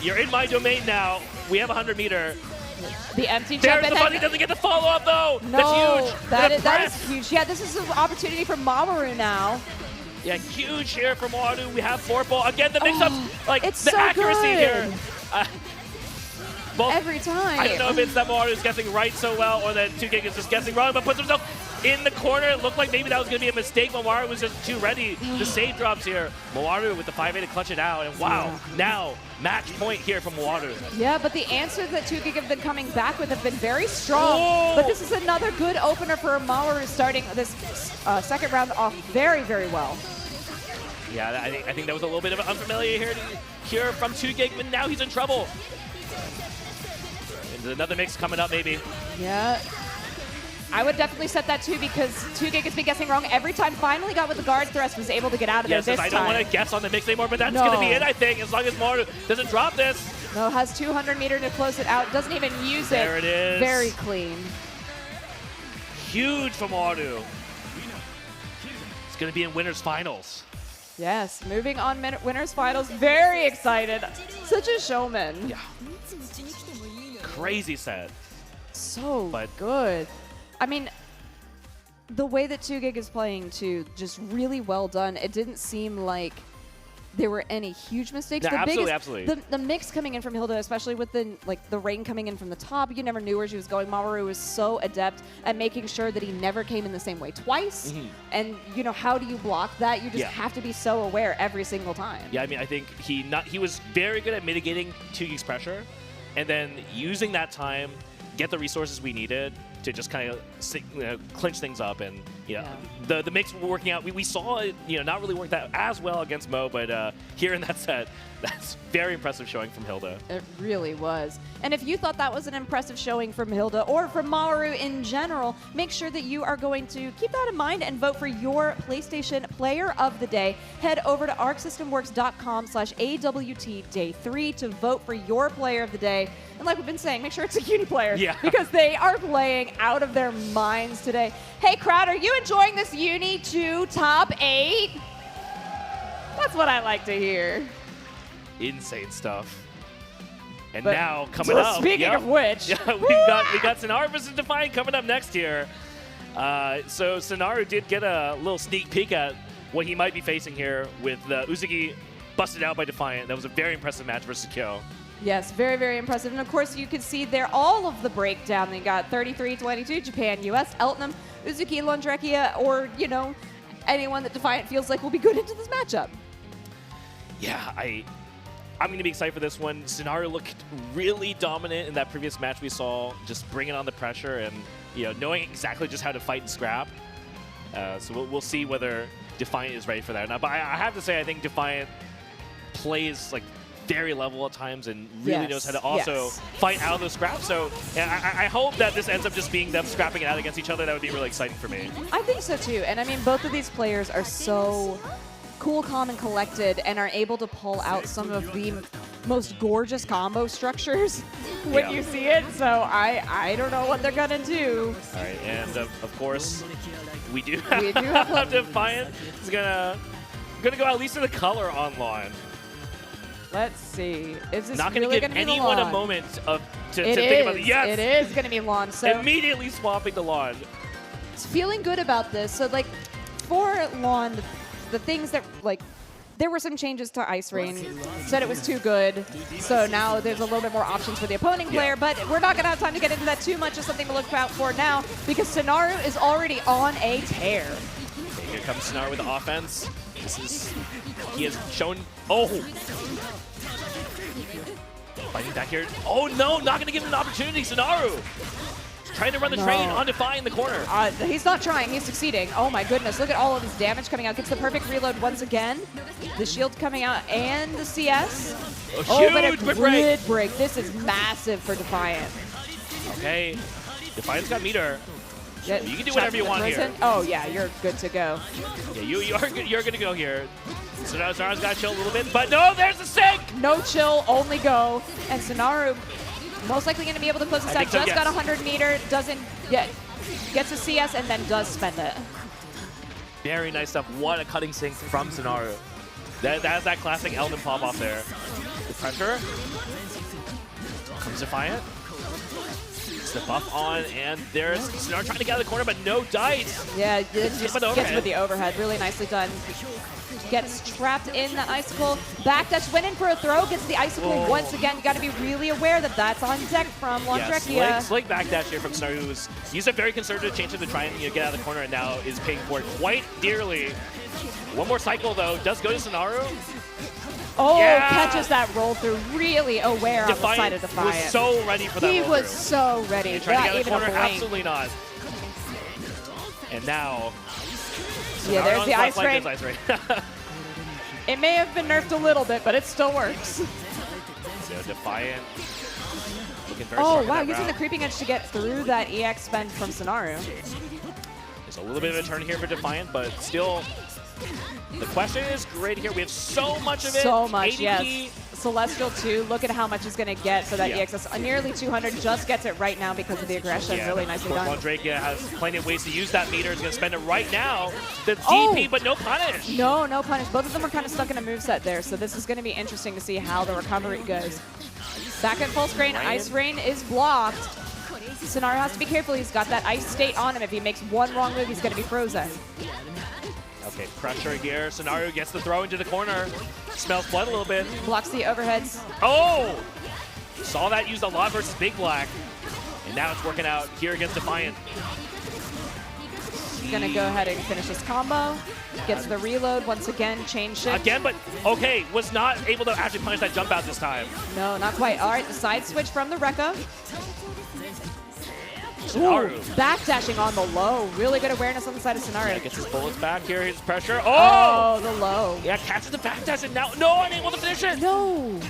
you're in my domain now. We have 100 meter. The empty jump. There's the funny doesn't get the follow-up though. No, that's huge. That is huge. Yeah, this is an opportunity for Mawaru now. Yeah, huge here for Mawaru. We have Vorpal. Again, the mix-up, it's the so accuracy good. here. Every time. I don't know if it's that Mawaru is guessing right so well or that 2Gig is just guessing wrong, but puts himself in the corner. It looked like maybe that was going to be a mistake. Mawaru was just too ready. The save drops here. Mawaru with the 5A to clutch it out, and wow, now match point here from Mawaru. Yeah, but the answers that 2Gig have been coming back with have been very strong. But this is another good opener for Mawaru, starting this second round off very, very well. Yeah, I think that was a little bit of an unfamiliar here from 2GIG, but now he's in trouble. And there's another mix coming up, maybe. Yeah. I would definitely set that too because 2GIG has been guessing wrong every time. Finally got with the guard thrust, was able to get out of there this time. I don't want to guess on the mix anymore, but that's going to be it, I think, as long as Maru doesn't drop this. No, has 200 meter to close it out. Doesn't even use it. There it is. Very clean. Huge for Maru. It's going to be in winners finals. Yes, moving on winners finals. Very excited. Such a showman. Yeah. Crazy set. So good. I mean, the way that 2GIG is playing too, just really well done. It didn't seem like there were any huge mistakes. No, absolutely. The mix coming in from Hilda, especially with the rain coming in from the top, you never knew where she was going. Mamoru was so adept at making sure that he never came in the same way twice. And you know, how do you block that? You just have to be so aware every single time. Yeah, I mean, I think he was very good at mitigating 2GIG's pressure, and then using that time, get the resources we needed to just kind of clinch things up. And the mix working out, we saw it not really work out as well against Mo, but here in that set, that's very impressive showing from Hilda. It really was. And if you thought that was an impressive showing from Hilda or from Maru in general, make sure that you are going to keep that in mind and vote for your PlayStation Player of the Day. Head over to arcsystemworks.com/AWT Day 3 to vote for your Player of the Day. And like we've been saying, make sure it's a Uni player because they are playing out of their minds today. Hey, crowd, are you enjoying this Uni 2 top 8? That's what I like to hear. Insane stuff. And now coming up. Speaking of which, we got Sonaru versus Defiant coming up next here. So Sonaru did get a little sneak peek at what he might be facing here with Uzuki busted out by Defiant. That was a very impressive match versus Kyo. Yes, very, very impressive. And of course, you can see there all of the breakdown. They got 33-22, Japan, US, Eltnum, Uzuki, Londrekia, or, anyone that Defiant feels like will be good into this matchup. Yeah, I'm going to be excited for this one. Sonaru looked really dominant in that previous match we saw, just bringing on the pressure and knowing exactly just how to fight and scrap. So we'll see whether Defiant is ready for that or not. But I have to say, I think Defiant plays very level at times and really knows how to also fight out of those scraps. So I hope that this ends up just being them scrapping it out against each other. That would be really exciting for me. I think so too. And I mean, both of these players are so cool, calm, and collected and are able to pull out some of the most gorgeous combo structures when you see it. So I don't know what they're going to do. All right, and of course, we do have Defiant. He's gonna go at least in the color on lawn. Let's see. Is this not really going to give anyone a moment to think about it? Yes! It is going to be lawn. So immediately swapping the lawn. Feeling good about this. So, for lawn, the things that, there were some changes to Ice Rain. Said it was too good. So now there's a little bit more options for the opposing player. But we're not going to have time to get into that too much. Just something to look out for now because Sonaru is already on a tear. Okay, here comes Sonaru with the offense. He has shown. Fighting back here. Oh no, not going to give him an opportunity. Sonaru trying to run the train on Defiant in the corner. He's not trying, he's succeeding. Oh my goodness, look at all of his damage coming out. Gets the perfect reload once again. The shield coming out and the CS. But a grid break. This is massive for Defiant. Okay, Defiant's got meter. You can do whatever you want here. Oh yeah, you're good to go. Yeah, you're good to go here. Sonaru's got to chill a little bit, but no, there's the sink! No chill, only go. And Sonaru most likely going to be able to close this out. Just got 100 meter, gets a CS, and then does spend it. Very nice stuff. What a cutting sink from Sonaru. That's that classic Elden pop off there. The pressure. Comes Defiant. The buff on, and there's Sonaru trying to get out of the corner, but no dice. Yeah, just gets with the overhead. Really nicely done. Gets trapped in the icicle. Backdash went in for a throw, gets the icicle once again. You got to be really aware that that's on deck from Londrekia. Slick backdash here from Sonaru, who's used a very conservative change to try and get out of the corner, and now is paying for it quite dearly. One more cycle though, does go to Sonaru. Catches that roll through. Really aware on the side of Defiant. Was so ready for that He was so ready. Trying to get out of the corner, absolutely not. And now, there's the Ice Rain. It may have been nerfed a little bit, but it still works. So Defiant looking very Oh, strong wow, in that using the round. creeping edge to get through that EX spend from Sonaru. There's a little bit of a turn here for Defiant, but still, the question is great here. We have so much of it. So much, ADP, yes. Celestial 2, look at how much he's going to get for that Yeah. EXS. Nearly 200, just gets it right now because of the aggression. Yeah, Really of nicely course, done. Londrakia has plenty of ways to use that meter. He's going to spend it right now. The Oh! DP, but no punish. No, no punish. Both of them are kind of stuck in a moveset there, so this is going to be interesting to see how the recovery goes. Back at full screen, Rain. Ice Rain is blocked. Sonaru has to be careful. He's got that ice state on him. If he makes one wrong move, he's going to be frozen. Okay, pressure here. Sonaru gets the throw into the corner. Smells blood a little bit. Blocks the overheads. Oh! Saw that used a lot versus Big Black. And now it's working out here against Defiant. Going to go ahead and finish this combo. Gets the reload once again, chain shift. Again, but okay, was not able to actually punish that jump out this time. No, not quite. All right, the side switch from the Rekka. Sonaru. Backdashing on the low. Really good awareness on the side of Yeah, Sonaru. gets his bullets back here. His pressure. Oh, the low. Yeah, catches the backdash and now no, unable to finish it. No.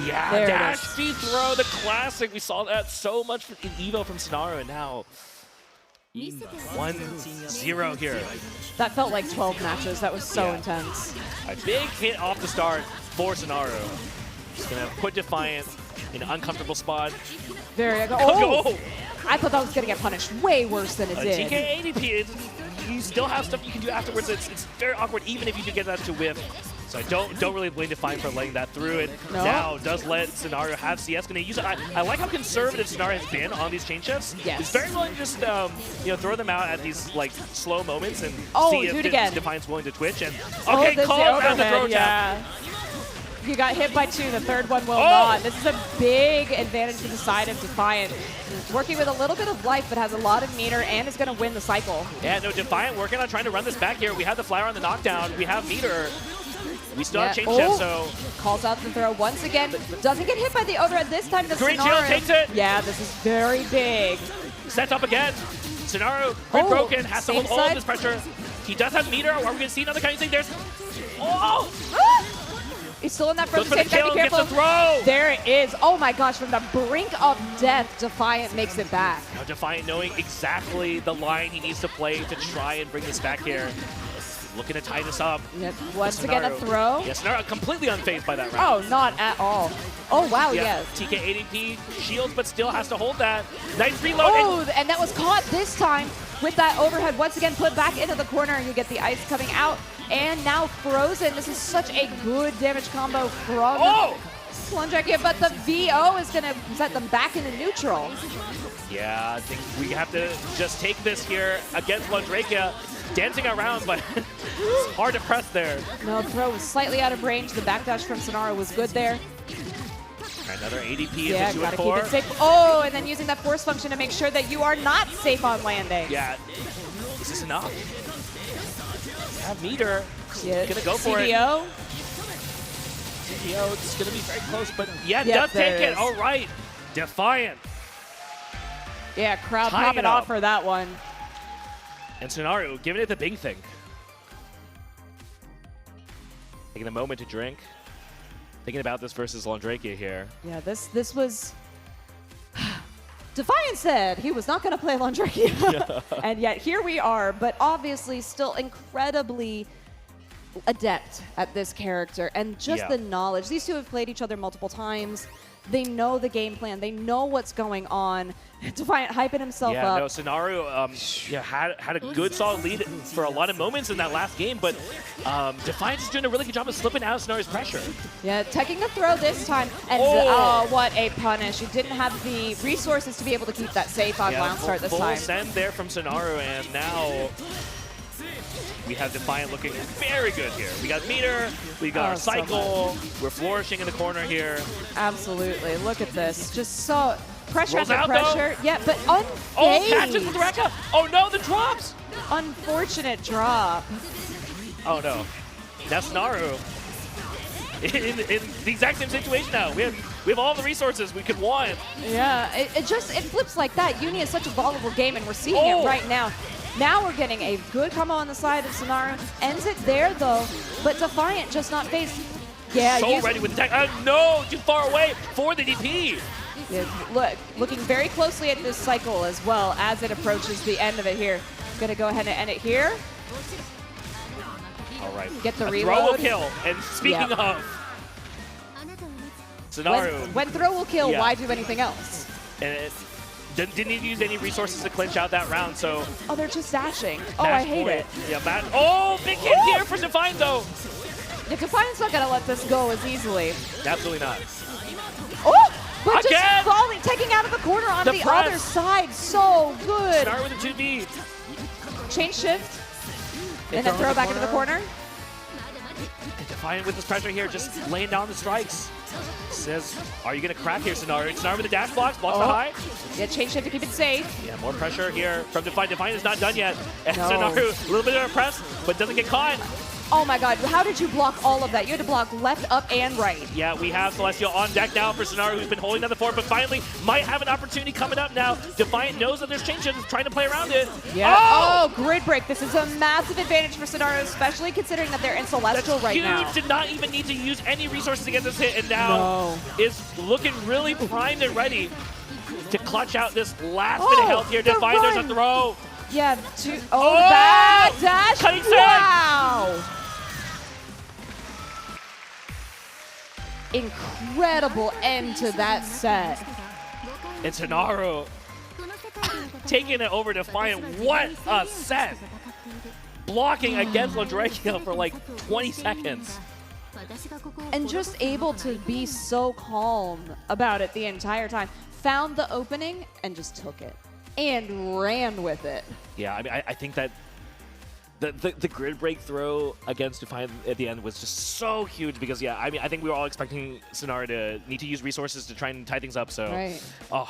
Yeah, There it dash is. D throw, the classic. We saw that so much in Evo from Sonaru, and now 1-0 here. That felt like 12 matches. That was so Yeah. intense. A big hit off the start for Sonaru. Just gonna put Defiant in an uncomfortable spot. Very good. Oh, Go! I thought that was going to get punished way worse than it did. TK ADP, you still have stuff you can do afterwards. It's very awkward, even if you do get that to whiff. So I don't really blame Defiant for letting that through. It No. now does let Sonaru have CS. Gonna use it. I like how conservative Sonaru has been on these chain shifts. Yes. He's very willing to just throw them out at these like slow moments and Oh, see do if it again. Defiant's willing to twitch. And Oh, okay, there's calls out the throw overhead, tap. yeah. You got hit by two, the third one will Oh! not. This is a big advantage to the side of Defiant. Working with a little bit of life, but has a lot of meter and is going to win the cycle. Yeah, no, Defiant working on trying to run this back here. We have the flower on the knockdown. We have meter. We still have chain shift, so Calls out the throw once again. Doesn't get hit by the overhead this time. The Green Sonaru. shield takes it. Yeah, this is very big. sets up again. Sonaru, grid Oh, broken, has to same hold all of side. this pressure. He does have meter. Are we going to see another kind of thing? There's. Oh! Ah! He's still in that Goes frozen for the state. Gotta be kill, gets careful. the throw. There it is. Oh my gosh, from the brink of death, Defiant makes it back. Now Defiant knowing exactly the line he needs to play to try and bring this back here. Looking to tie this up. Yep. Once again, a Sonaru. throw. Yeah, Sonaru completely unfazed by that round. Oh, not at all. Oh, wow, yes. TK ADP shields, but still has to hold that. Nice reload. Oh, and that was caught this time with that overhead. Once again, put back into the corner, and you get the ice coming out. And now frozen. This is such a good damage combo from Londrakia, but the VO is going to set them back into neutral. Yeah, I think we have to just take this here against Londrakia. Dancing around, but it's hard to press there. No, throw was slightly out of range. The backdash from Sonaru was good there. Another ADP Yeah, is a 2 gotta and 4. keep it safe. Oh, and then using that force function to make sure that you are not safe on landing. Yeah, is this enough? Have meter. Yeah. Gonna go for it. CDO. CDO, it's gonna be very close, but yeah, Yep, does there take it it. is. All right, Defiant. Yeah, crowd Tying popping it off up. for that one. And Sonaru giving it the big thing. Taking a moment to drink. Thinking about this versus Londrakia here. Yeah, this was... Defiant said he was not going to play Londrakia. And yet here we are, but obviously still incredibly adept at this character. And just Yeah. the knowledge. These two have played each other multiple times. They know the game plan. They know what's going on. Defiant hyping himself Yeah, up. no, Sonaru had a good solid lead for a lot of moments in that last game, but Defiant is doing a really good job of slipping out of Sonaru's pressure. Yeah, taking the throw this time, and Oh. what a punish. He didn't have the resources to be able to keep that safe on Lounge Start this full time. send there from Sonaru, and now we have Defiant looking very good here. We got meter, we got Oh, our so cycle, we're flourishing in the corner here. Absolutely. Look at this. Just so pressure Rolls after out, though. pressure. Yeah, but unfazed. Oh, catches with the Rekka! Oh no, the drops! Unfortunate drop. Oh no. Now Sonaru in the exact same situation now. We have all the resources we could want. Yeah, it flips like that. Uni is such a volatile game, and we're seeing Oh. it right now. Now we're getting a good combo on the side of Sonaru. Ends it there, though, but Defiant just not phased. Yeah, so ready with the attack. No, too far away for the DP. Yeah, looking very closely at this cycle as well as it approaches the end of it here. Gonna go ahead and end it here. All right. Get the reload. Throw will kill. And speaking of, Sonaru. When throw will kill, why do anything else? And it didn't even use any resources to clinch out that round, so. Oh, they're just dashing. Oh, I hate it. Yeah, oh, big hit here for Defiant, though. Yeah, Defiant's not gonna let this go as easily. Absolutely not. Oh! But again! Just falling, taking out of the corner on the other side. So good. Start with a 2B. Change shift. And then throw back into the corner. And Defiant with this pressure here, just laying down the strikes. Says, are you going to crack here, Sonaru? Sonaru with the dash blocks, blocks the high. Yeah, change shift to keep it safe. Yeah, more pressure here from Defiant. Defiant is not done yet. And Sonaru, a little bit of a press, but doesn't get caught. Oh my god, how did you block all of that? You had to block left, up, and right. Yeah, we have Celestial on deck now for Sonaru, who's been holding down the fort, but finally might have an opportunity coming up now. Defiant knows that there's change shift, trying to play around it. Yeah. Oh, grid break. This is a massive advantage for Sonaru, especially considering that they're in Celestial right now. Huge, did not even need to use any resources to get this hit, and now is looking really primed and ready to clutch out this last bit of health here. Defiant, there's a throw. Yeah, back dash. Cutting wow. Incredible end to that set. And Sonaru taking it over Defiant. What a set! Blocking against Ladrakia for like 20 seconds. And just able to be so calm about it the entire time. Found the opening and just took it. And ran with it. Yeah, I mean, I think that the grid break throw against Defiant at the end was just so huge because, yeah, I mean, I think we were all expecting Sonaru to need to use resources to try and tie things up, so. Right. Oh.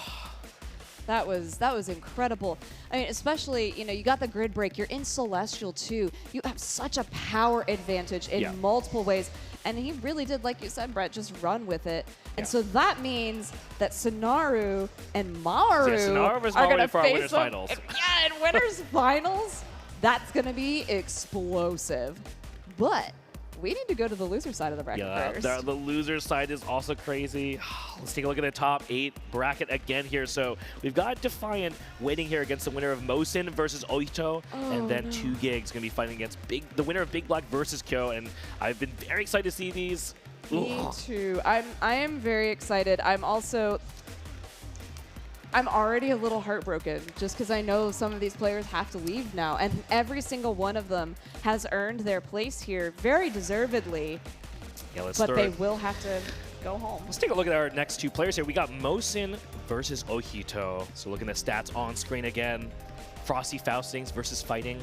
That was incredible. I mean, especially, you know, you got the grid break. You're in Celestial, too. You have such a power advantage in multiple ways. And he really did, like you said, Brett, just run with it. And so that means that Sonaru and Maru are going to face them. Finals. Yeah, in Winners Finals. That's going to be explosive. But we need to go to the loser side of the bracket first. The loser side is also crazy. Let's take a look at the top 8 bracket again here. So we've got Defiant waiting here against the winner of Mosin versus Ohito. And then 2GIG's going to be fighting against the winner of Big Black versus Kyo. And I've been very excited to see these. Me too. I am very excited. I'm already a little heartbroken just because I know some of these players have to leave now, and every single one of them has earned their place here very deservedly, but they will have to go home. Let's take a look at our next 2 players here. We got Mosin versus Ohito. So looking at stats on screen again. Frosty Faustings versus Fighting.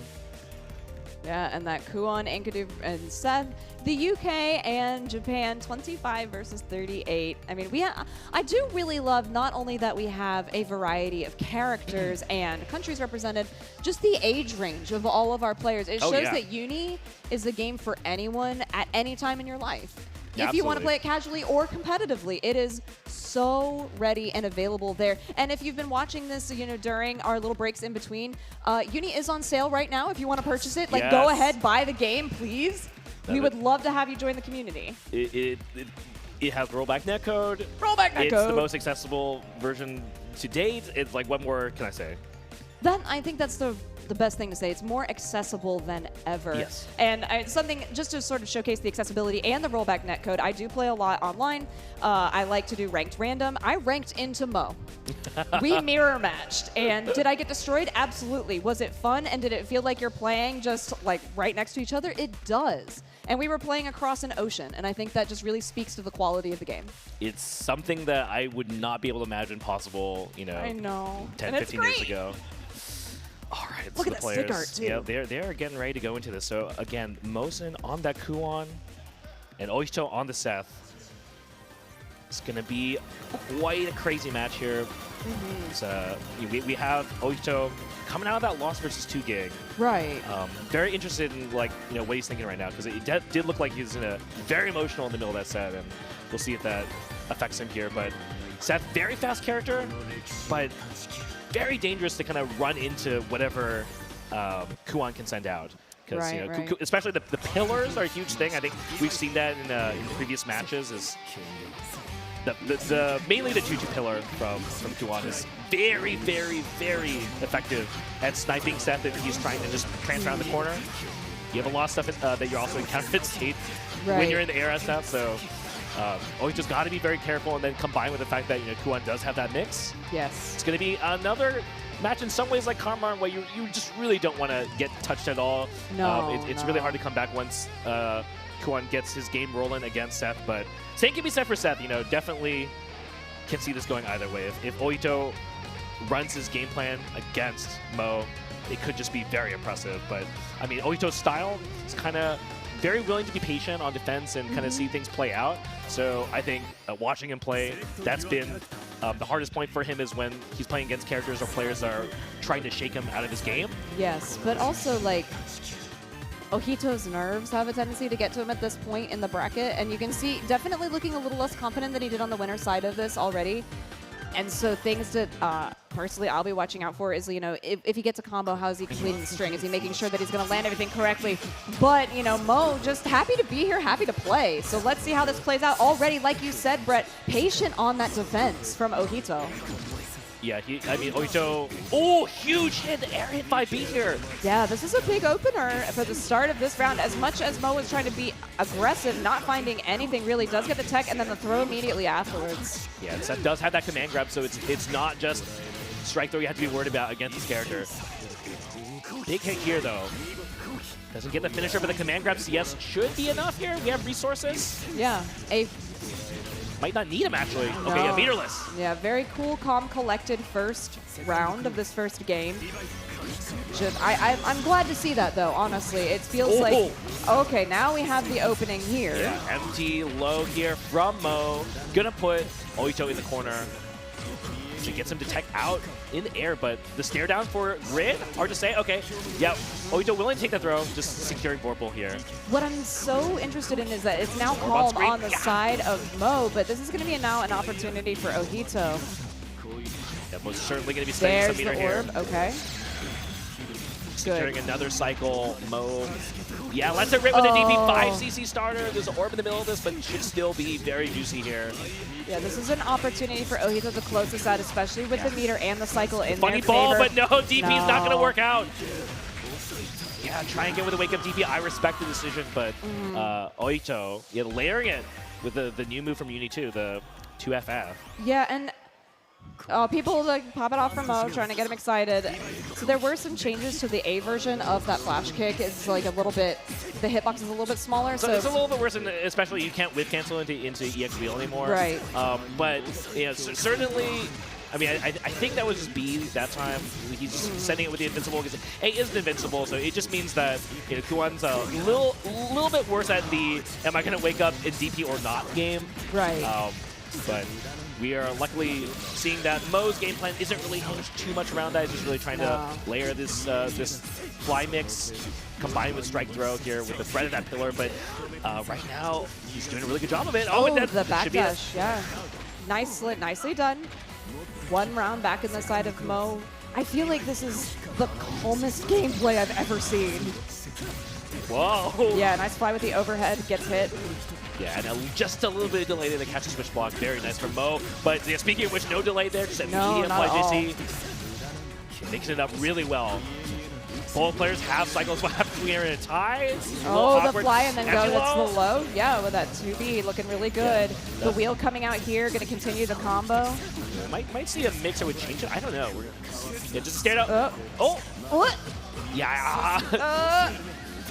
Yeah, and that Kuon, Enkidu, and Seth. The UK and Japan, 25 versus 38. I mean, I do really love not only that we have a variety of characters and countries represented, just the age range of all of our players. It shows that Uni is a game for anyone at any time in your life. If you want to play it casually or competitively, it is so ready and available there. And if you've been watching this, you know, during our little breaks in between, Uni is on sale right now. If you want to purchase it, like go ahead, buy the game, please. We would love to have you join the community. It has rollback netcode. Rollback netcode. It's the most accessible version to date. It's like, what more can I say? Then I think that's the best thing to say. It's more accessible than ever. Yes. And something just to sort of showcase the accessibility and the rollback netcode, I do play a lot online. I like to do ranked random. I ranked into Mo. We mirror matched. And did I get destroyed? Absolutely. Was it fun? And did it feel like you're playing just like right next to each other? It does. And we were playing across an ocean, and I think that just really speaks to the quality of the game. It's something that I would not be able to imagine possible, you know, I know. 10, 15 years ago. All right, look so at the that stick art, too. Yeah, they're getting ready to go into this. So again, Mosin on that Kuon and Ohito on the Seth. It's going to be quite a crazy match here. So we have Ohito coming out of that loss versus 2GIG. Right. Very interested in, like, you know, what he's thinking right now, because it did look like he was very emotional in the middle of that set, and we'll see if that affects him here. But Seth, very fast character, but very dangerous to kind of run into whatever Kuan can send out. Because Right. especially the pillars are a huge thing. I think we've seen that in previous matches. Is the mainly the 2-2 pillar from Kuan is very, very, very effective at sniping Seth if he's trying to just transfer around the corner. You have a lot of stuff that you're also encountering at state when you're in the air and stuff. So always just got to be very careful, and then combined with the fact that Kuan does have that mix. Yes. It's going to be another match in some ways like Karman, where you just really don't want to get touched at all. No, it's really hard to come back once Kuan gets his game rolling against Seth. But same can be said for Seth. Definitely can see this going either way. If Ohito runs his game plan against Mo, it could just be very impressive. But I mean, Ohito's style is kind of very willing to be patient on defense and kind of see things play out. So I think watching him play, that's been the hardest point for him, is when he's playing against characters or players that are trying to shake him out of his game. Yes, but also like Ohito's nerves have a tendency to get to him at this point in the bracket, and you can see definitely looking a little less confident than he did on the winner's side of this already. And so things that personally I'll be watching out for is, if he gets a combo, how is he completing the string? Is he making sure that he's going to land everything correctly? But, Mo just happy to be here, happy to play. So let's see how this plays out. Already, like you said, Brett, patient on that defense from Ohito. Yeah, Ohito, huge hit, air hit by B here. Yeah, this is a big opener for the start of this round. As much as Mo was trying to be aggressive, not finding anything really, does get the tech and then the throw immediately afterwards. Yeah, Seth does have that command grab, so it's not just strike throw you have to be worried about against this character. Big hit here, though. Doesn't get the finisher, but the command grab CS should be enough here. We have resources. Yeah, might not need him, actually. No. Okay, yeah, meterless. Yeah, very cool, calm, collected first round of this first game. I'm glad to see that, though, honestly. It feels like, okay, now we have the opening here. Yeah, empty low here from Mo. Gonna put Ohito in the corner. She gets him to tech out in the air, but the stare down for Grid, hard to say. Okay, yeah, Ohito willing to take the throw, just securing Vorpal here. What I'm so interested in is that it's now calm on the side of Mo, but this is going to be now an opportunity for Ohito. Yeah, most certainly going to be spending some meter here. There's the orb, okay. Securing another cycle, Mo. Yeah, let's it rip with a DP 5cc starter. There's an orb in the middle of this, but it should still be very juicy here. Yeah, this is an opportunity for Ohito to close this out, especially with the meter and the cycle in Funny their ball, favor. but no, DP's not going to work out. Yeah, try and get with a wake-up DP. I respect the decision, but Ohito, layering it with the new move from Uni 2, the 2FF. Yeah, and people pop it off from Mo, trying to get him excited. So there were some changes to the A version of that flash kick. It's like a little bit, the hitbox is a little bit smaller. So it's a little bit worse, especially you can't whip cancel into EX wheel anymore. Right. But yeah, certainly. I mean, I think that was just B that time. He's just sending it with the invincible because A isn't invincible, so it just means that Kuan's a little bit worse at the am I going to wake up in DP or not game. Right. But we are luckily seeing that Mo's game plan isn't really hinged too much around that. He's just really trying to layer this this fly mix combined with strike throw here with the threat of that pillar. But right now, he's doing a really good job of it. The backdash, yeah. Nicely done. One round back in the side of Mo. I feel like this is the calmest gameplay I've ever seen. Whoa. Yeah, nice fly with the overhead, gets hit. Yeah, and just a little bit of delay there to catch the switch block. Very nice from Mo. But yeah, speaking of which, no delay there. Just a medium fly JC. Mixing it up really well. Both players have cycles left. We are in a tie. The fly and then go. That's the low. Yeah, with that 2B looking really good. Yeah. The wheel coming out here, going to continue the combo. Might see a mix that would change it. I don't know. Just scared up. What? Yeah.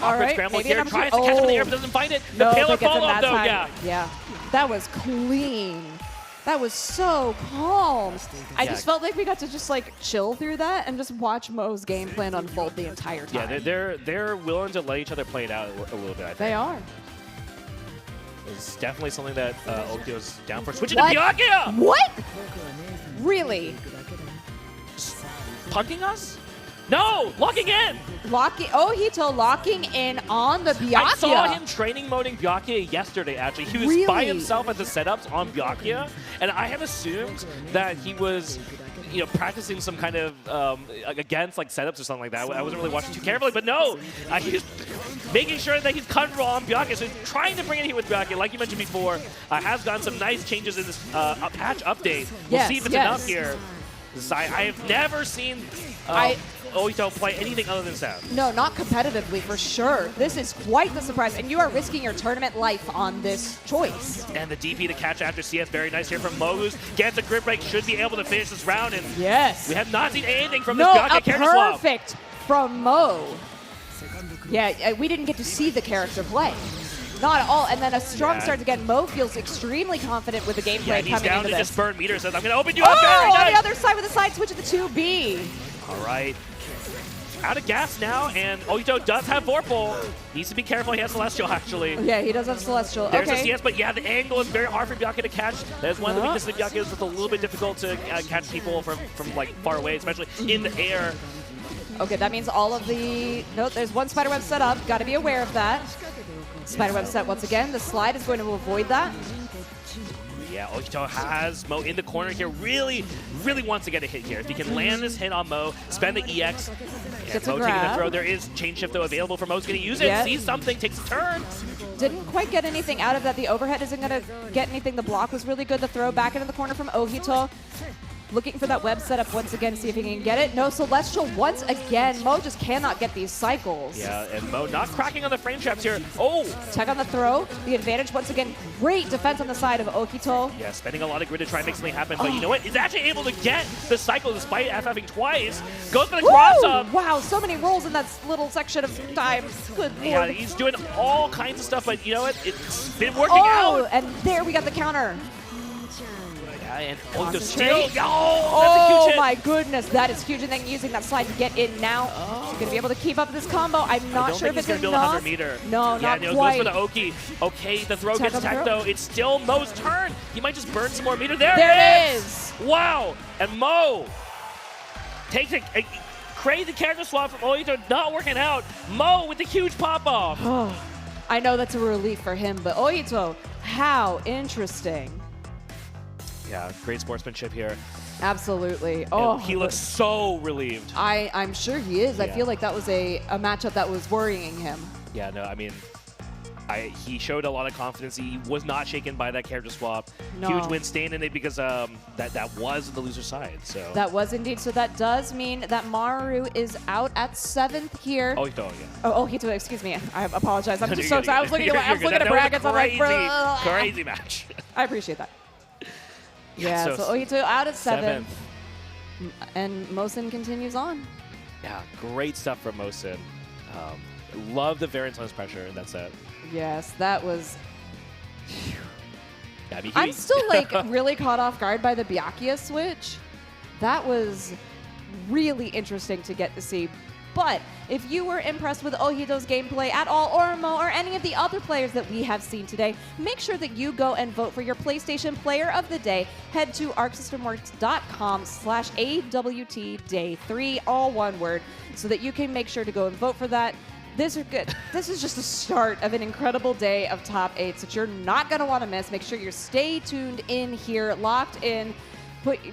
All right. Scramble here. Tries to catch him in the air, but doesn't find it. The pillar follow-up, though. Yeah. That was clean. That was so calm. I just felt like we got to just chill through that and just watch Mo's game plan unfold the entire time. Yeah, they're willing to let each other play it out a little bit, I think. They are. It's definitely something that Ohito's down for. Switching to Byakuya! What? Really? Punking us? No! Locking in! Ohito locking in on the Byakuya. I saw him training moding Byakuya yesterday, actually. He was by himself at the setups on Byakuya, and I had assumed that he was practicing some kind of against like setups or something like that. I wasn't really watching too carefully, but no, he's making sure that he's comfortable on Byakuya. So he's trying to bring it here with Byakuya, like you mentioned before. Has gotten some nice changes in this patch update. We'll see if it's enough here. I have never seen Ohito play anything other than Sam. No, not competitively, for sure. This is quite the surprise, and you are risking your tournament life on this choice. And the DP to catch after CS, very nice here from Mo, who gets a grip break, should be able to finish this round. And yes, we have not seen anything from this Byakuya character swap. Perfect from Mo. Yeah, we didn't get to see the character play. Not at all. And then a strong start again. Mo feels extremely confident with the gameplay coming into this. He's down to just burn meter, says, I'm going to open you up. Very nice. On the other side with a side switch of the 2B. All right. Out of gas now, and Ohito does have Vorpal. Needs to be careful. He has Celestial, actually. Yeah, he does have Celestial. There's a CS, but yeah, the angle is very hard for Byakuya to catch. That is one of the weaknesses of Byakuya, is it's a little bit difficult to catch people from like far away, especially in the air. Okay, that means all of the... No, there's one spiderweb set up. Got to be aware of that. Spiderweb set once again. The slide is going to avoid that. Yeah, Ohito has Mo in the corner here. Really, really wants to get a hit here. If he can land this hit on Mo, spend the EX, and Mo taking the throw. There is chain shift, though, available for Mo's going to use it. Sees something, takes a turn. Didn't quite get anything out of that. The overhead isn't going to get anything. The block was really good. The throw back into the corner from Ohito. Looking for that web setup once again, see if he can get it. No, Celestial once again. Mo just cannot get these cycles. Yeah, and Mo not cracking on the frame traps here. Oh! Tech on the throw. The advantage once again. Great defense on the side of Ohito. Yeah, spending a lot of grid to try and make something happen. But you know what? He's actually able to get the cycle despite FFing twice. Goes for the cross up. Wow, so many rolls in that little section of time. Good lord. Yeah, he's doing all kinds of stuff, but you know what? It's been working out. And there we got the counter. And Ohito still. Oh, that's a huge hit. My goodness, that is huge. And then using that slide to get in now. He's going to be able to keep up this combo. I'm not sure if it's enough. Build 100 meter. No, not goes quite. for the Oki. Okay, the throw gets attacked though. It's still Mo's turn. He might just burn some more meter. There it is. Wow. And Mo takes a crazy character swap from Ohito, not working out. Mo with the huge pop off. I know that's a relief for him, but Ohito, how interesting. Yeah, great sportsmanship here. Absolutely. Oh, he looks so relieved. I'm sure he is. Yeah. I feel like that was a matchup that was worrying him. Yeah, no, I mean, he showed a lot of confidence. He was not shaken by that character swap. No. Huge win, staying in it because that was the loser side. So that was indeed. So that does mean that Maru is out at 7th here. Ohito, yeah. Oh, Ohito, excuse me. I apologize. I'm just so excited. I was looking at brackets. I'm like, crazy match. I appreciate that. Yeah, so Ohito out at 7th. And Mosin continues on. Yeah, great stuff from Mosin. Love the variance on his pressure in that set. Yes, that was... Yeah, I mean, I'm still like really caught off guard by the Byakuya switch. That was really interesting to get to see. But if you were impressed with Ohito's gameplay at all, or Mo, or any of the other players that we have seen today, make sure that you go and vote for your PlayStation Player of the Day. Head to arcsystemworks.com/AWTday3, all one word, so that you can make sure to go and vote for that. This is good. This is just the start of an incredible day of top 8s that you're not going to want to miss. Make sure you're stay tuned in here, locked in.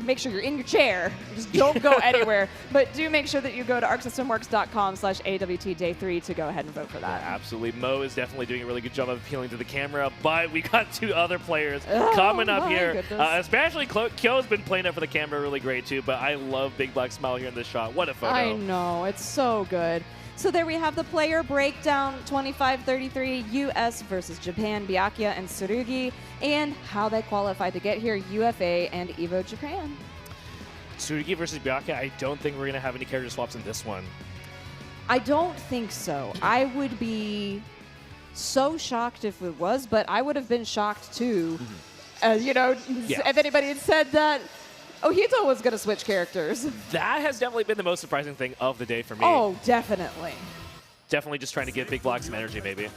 Make sure you're in your chair. Just don't go anywhere. But do make sure that you go to arcsystemworks.com/AWTday3 to go ahead and vote for that. Yeah, absolutely. Mo is definitely doing a really good job of appealing to the camera, but we got 2 other players coming up here. Especially Kyo has been playing up for the camera really great too, but I love Big Black Smile here in this shot. What a photo. I know. It's so good. So there we have the player breakdown, 25-33, US versus Japan, Byakuya and Tsurugi, and how they qualified to get here, UFA and EVO Japan. Tsurugi versus Byakuya, I don't think we're going to have any character swaps in this one. I don't think so. I would be so shocked if it was, but I would have been shocked too. If anybody had said that Ohito was going to switch characters. That has definitely been the most surprising thing of the day for me. Oh, definitely. Definitely just trying to give Big Black some energy, maybe.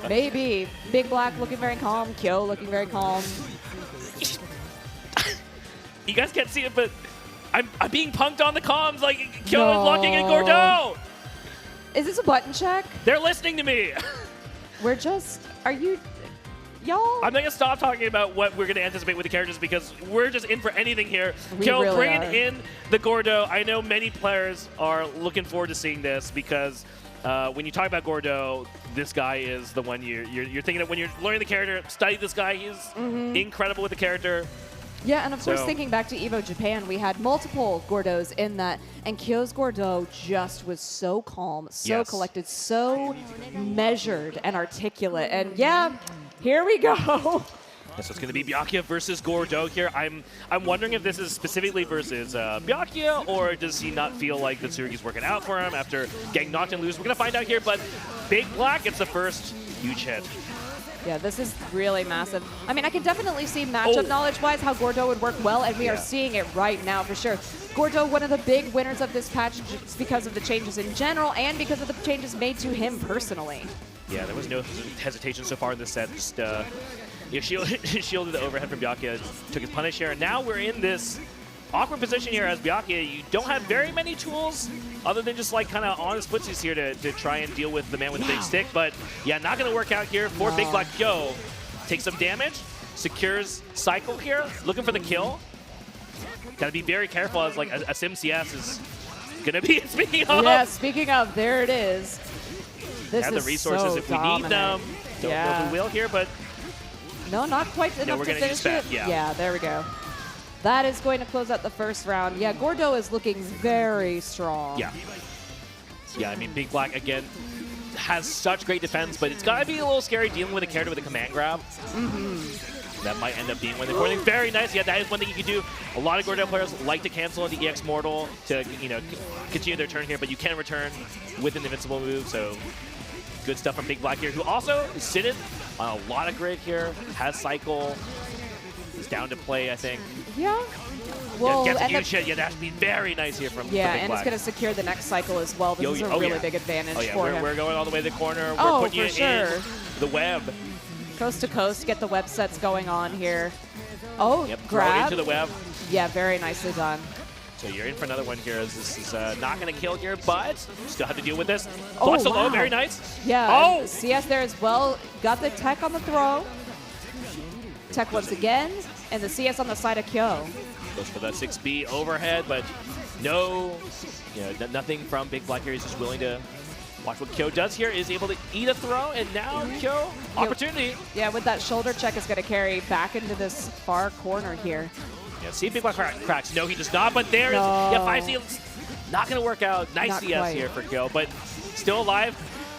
Maybe. Big Black looking very calm. Kyo looking very calm. You guys can't see it, but I'm being punked on the comms like Kyo is locking in Gordeau. Is this a button check? They're listening to me. We're just... Are you y'all. I'm not gonna stop talking about what we're gonna anticipate with the characters because we're just in for anything here. Kyo really bringing are. in the Gordo. I know many players are looking forward to seeing this because when you talk about Gordo, this guy is the one you're thinking of when you're learning the character. Study this guy. He's incredible with the character. Yeah, and of course, So- thinking back to EVO Japan, we had multiple Gordos in that, and Kyo's Gordo just was so calm, so Yes. collected, so measured and articulate. And yeah, here we go. So it's going to be Byakuya versus Gordo here. I'm wondering if this is specifically versus Byakuya, or does he not feel like the Tsurugi's working out for him after getting knocked and loose? We're going to find out here, but Big Black gets the first huge hit. Yeah, this is really massive. I mean, I can definitely see matchup knowledge-wise how Gordo would work well, and we are seeing it right now for sure. Gordo, one of the big winners of this patch just because of the changes in general and because of the changes made to him personally. Yeah, there was no hesitation so far in this set. Just shielded the overhead from Byakuya, took his punish here, and now we're in this awkward position here as Byakuya. You don't have very many tools other than just like kind of on his footsies here to try and deal with the man with the big stick. But yeah, not going to work out here for Big Black. Kyo takes some damage, secures cycle here, looking for the kill. Got to be very careful as like a Sim CS is going to be speaking of. Yeah, speaking of, there it is. This have is the resources so if we need them. Don't know if we will here, but no, not quite enough we're to gonna finish use it. that, yeah. Yeah, there we go. That is going to close out the first round. Yeah, Gordo is looking very strong. yeah. Yeah, I mean, Big Black, again, has such great defense, but it's got to be a little scary dealing with a character with a command grab. That might end up being one of the core things. Very nice. Yeah, that is one thing you can do. A lot of Gordo players like to cancel into EX Mortal to, continue their turn here, but you can return with an invincible move, so good stuff from Big Black here, who also is sitting on a lot of grid here, has cycle, is down to play, I think. Yeah. Well, Gets a and huge hit. Yeah, that has to be very nice here from yeah, Big and Black. it's going to secure the next cycle as well. This is a really big advantage for him. We're going all the way to the corner. Oh, We're putting for it sure. in the web. Coast to coast, get the web sets going on here. Oh, Yep, grab. throw into the web. Yeah, very nicely done. So you're in for another one here. As this is not going to kill here, but still have to deal with this. Oh, Blocks the low, wow. very nice. Yeah, Oh! and CS there as well. Got the tech on the throw. Tech once again, and the CS on the side of Kyo. Goes for that 6B overhead, but no, nothing from Big Black here. He's just willing to watch what Kyo does here. Is able to eat a throw, and now Kyo, opportunity. Yeah, with that shoulder check is going to carry back into this far corner here. Yeah, see if Big Black cracks. No, he does not, but there is, yeah, 5C, not going to work out. Nice Not CS quite. here for Kyo, but still alive.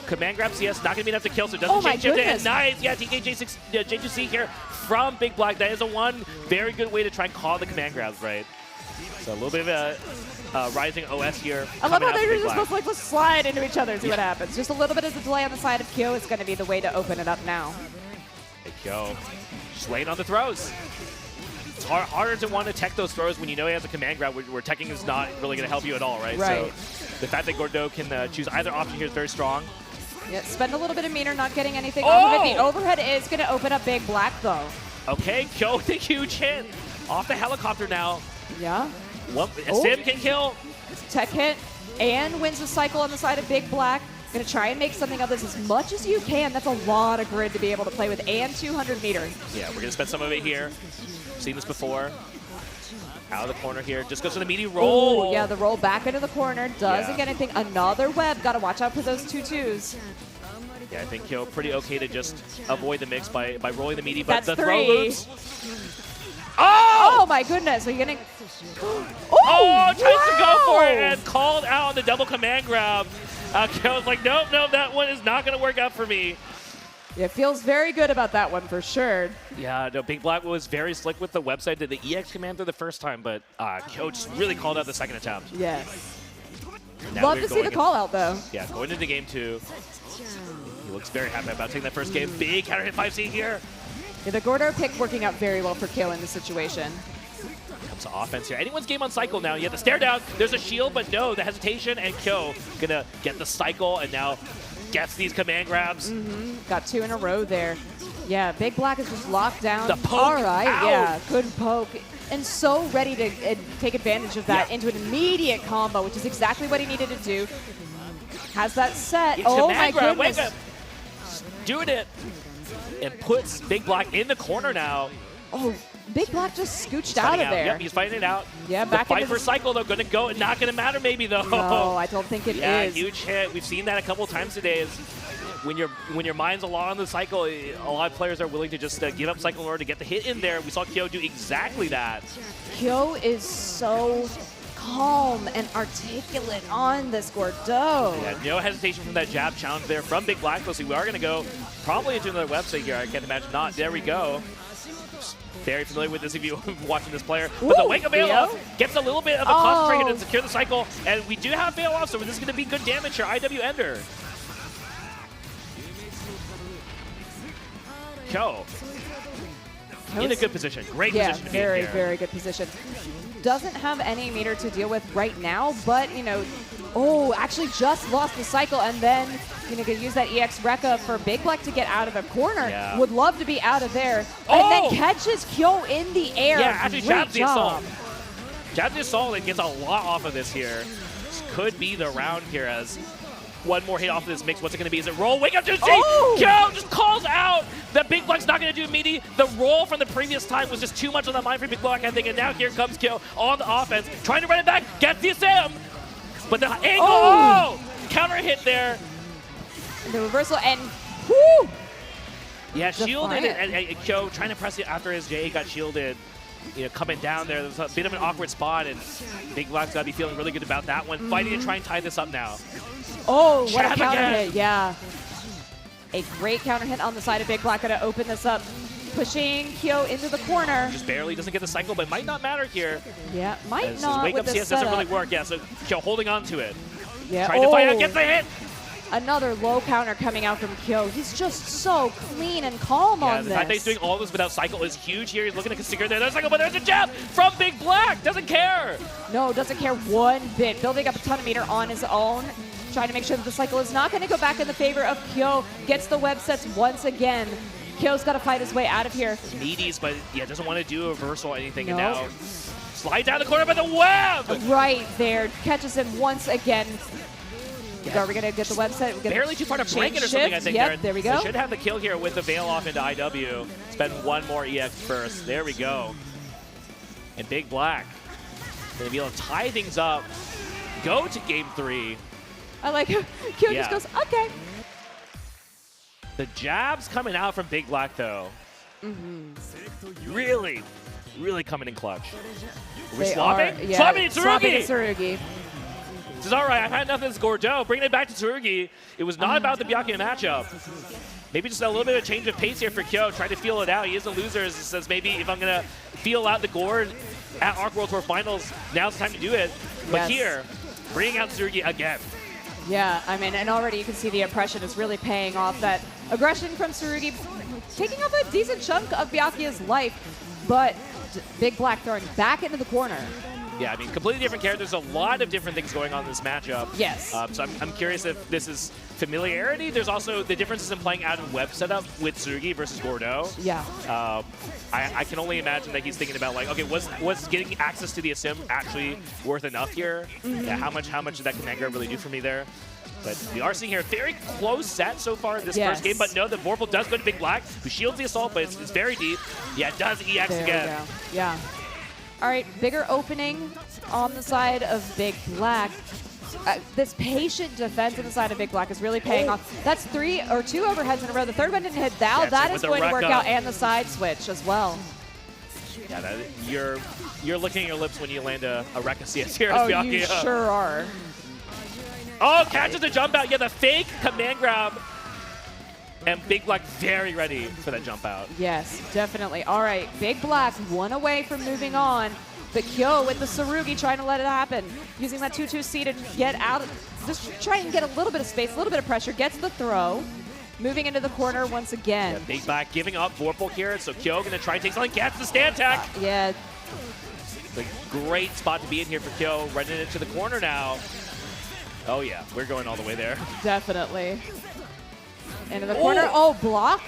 Command grab CS, not going to be enough to kill, so it doesn't Oh my change it. goodness. Nice, yeah, TKJ6, J2C here from Big Black. That is one very good way to try and call the command grabs, right? So a little bit of a rising OS here. I love coming how out for they're Big just Black. supposed to like slide into each other and see what happens. Just a little bit of the delay on the side of Kyo is going to be the way to open it up now. Hey, Kyo, just laying on the throws. It's harder to want to tech those throws when you know he has a command grab where teching is not really going to help you at all, right? Right. So the fact that Gordo can choose either option here is very strong. Yeah, spend a little bit of meter, not getting anything off of it. The overhead is going to open up Big Black, though. Okay, Kyo with a huge hit. Off the helicopter now. Yeah. Sim can kill. Tech hit and wins the cycle on the side of Big Black. Going to try and make something of this as much as you can. That's a lot of grid to be able to play with, and 200 meter. Yeah, we're going to spend some of it here. Seen this before. Out of the corner here. Just goes for the meaty roll. Ooh, yeah, the roll back into the corner. Doesn't get anything. Another web. Got to watch out for those 2-2s. Yeah, I think Kyo pretty okay to just avoid the mix by rolling the meaty, but That's the 3. throw loops. Oh my goodness. Are you getting... Oh, tries to go for it and called out on the double command grab. Kyo's like, nope, that one is not going to work out for me. It feels very good about that one for sure. Yeah, no, Big Black was very slick with the website. Did the EX command through the first time, but Kyo just really called out the second attempt. Yes. Now Love we're to see the going call out, though. Yeah, going into game 2. He looks very happy about taking that first game. Big counter hit 5C here. Yeah, the Gordo pick working out very well for Kyo in this situation. Comes to offense here. Anyone's game on cycle now. You have the stare down. There's a shield, but no, the hesitation, and Kyo gonna get the cycle, and now gets these command grabs. Got 2 in a row there. Yeah, Big Black is just locked down. The poke. All right, Ow. yeah, good poke. And so ready to take advantage of that into an immediate combo, which is exactly what he needed to do. Has that set. It's Oh command my grab. goodness. Wake up. Doing it. and puts Big Black in the corner now. Oh, Big Black just scooched out of there. Yep, he's fighting it out. Yeah, the back fight into for cycle though, gonna go, not gonna matter maybe though. No, I don't think it is. Yeah, huge hit. We've seen that a couple times today. Is when your mind's along the cycle, a lot of players are willing to just give up cycle in order to get the hit in there. We saw Kyo do exactly that. Kyo is so calm and articulate on this Gordeau. Yeah, no hesitation from that jab challenge there from Big Black. Let's see, we are gonna go probably into another website here. I can't imagine not. There we go. Very familiar with this if you're watching this player. But the wake up bail off gets a little bit of a concentrate and secure the cycle. And we do have bail off, so this is gonna be good damage here. IW Ender. Kyo in a good position. Great position to be in here. Very good position. Doesn't have any meter to deal with right now, but, you know, actually just lost the cycle and then, you know, gonna use that EX Rekka for Big Black to get out of a corner. Yeah. Would love to be out of there. And then catches Kyo in the air. Yeah, actually jabs the job. assault. Jabs the assault and gets a lot off of this here. This could be the round here as one more hit off of this mix. What's it going to be? Is it roll? Wake up to Kyo just calls out that Big Black's not going to do meaty. The roll from the previous time was just too much on the mind for Big Black, I think. And now here comes Kyo on the offense, trying to run it back, gets the Sam. But the angle, counter hit there. And the reversal, and whoo! Yeah, shielded it, and Kyo trying to press it after his J got shielded. You know, coming down there, there's a bit of an awkward spot, and Big Black's got to be feeling really good about that one. Fighting to try and tie this up now. Oh, what a counter hit, yeah. A great counter hit on the side of Big Black, gonna open this up. Pushing Kyo into the corner. Just barely doesn't get the cycle, but might not matter here. Yeah, might not wake with up this CS doesn't really work. Yeah, so Kyo holding on to it. Yeah. Trying to fight out, gets the hit. Another low counter coming out from Kyo. He's just so clean and calm on this. The fact that he's doing all this without cycle is huge here. He's looking to secure there's cycle, but there's a jab from Big Black. Doesn't care. No, doesn't care one bit. Building up a ton of meter on his own. Trying to make sure that the cycle is not going to go back in the favor of Kyo. Gets the web sets once again. Kyo's got to fight his way out of here. Meaties, but yeah, doesn't want to do a reversal or anything. And now slide down the corner by the web. Right there. Catches him once again. Are we going to get the website? Barely too far to break it or something, I think. Yep, there we go. So should have the kill here with the veil off into IW. Spend one more EX first. There we go. And Big Black going to be able to tie things up. Go to game 3. I like how Kyo just goes, okay. The jabs coming out from Big Black, though. Really, really coming in clutch. Are we swapping? Swapping to Tsurugi! Swapping to Tsurugi. This is all right. I've had enough of this Gordeau. Bringing it back to Tsurugi. It was not about the Byakuya matchup. Maybe just a little bit of change of pace here for Kyo. Trying to feel it out. He is a loser. He says maybe if I'm going to feel out the Gord at ARC World Tour Finals, now's the time to do it. But here, bringing out Tsurugi again. Yeah, I mean, and already you can see the impression is really paying off. That aggression from Tsurugi, taking up a decent chunk of Byakuya's life, but Big Black throwing back into the corner. Yeah, I mean, completely different characters. A lot of different things going on in this matchup. Yes. So I'm curious if this is familiarity. There's also the differences in playing out in web setup with Tsurugi versus Gordeau. Yeah. I can only imagine that he's thinking about, like, okay, was getting access to the Asim actually worth enough here? Yeah, how much did that command grab really do for me there? But we are seeing here a very close set so far in this first game. But no, the Vorpal does go to Big Black, who shields the assault, but it's very deep. Yeah, it does EX again. Yeah. All right, bigger opening on the side of Big Black. This patient defense on the side of Big Black is really paying off. That's 2 overheads in a row. The third one didn't hit Thou. That is going to work out, and the side switch as well. Yeah, you're licking your lips when you land a Rekka CS here. Oh, you sure are. Oh, catches the jump out. Yeah, the fake command grab. And Big Black very ready for that jump out. Yes, definitely. All right, Big Black one away from moving on. But Kyo with the Tsurugi trying to let it happen. Using that 2-2C to get out, just try and get a little bit of space, a little bit of pressure. Gets the throw. Moving into the corner once again. Yeah, Big Black giving up Vorpal here. So Kyo going to try and take something. Gets the stand tech. Yeah. It's a great spot to be in here for Kyo. Running into the corner now. Oh, yeah. We're going all the way there. Definitely. Into the corner. Oh, block.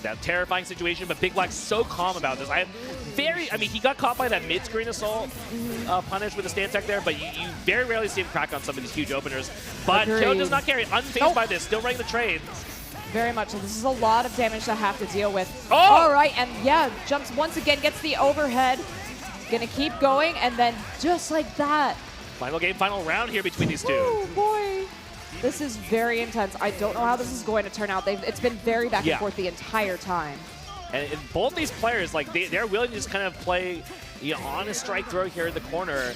That terrifying situation, but Big Black's so calm about this. I mean, he got caught by that mid-screen assault punish with the stand tech there, but you very rarely see him crack on some of these huge openers. But Kyo does not carry, unfazed by this, still running the trade. Very much. So this is a lot of damage to have to deal with. Oh! All right, and yeah, jumps once again, gets the overhead. Gonna keep going, and then just like that. Final game, final round here between these two. Oh boy. This is very intense. I don't know how this is going to turn out. It's been very back and forth the entire time. And both these players, like they're willing to just kind of play, you know, on a strike throw here in the corner.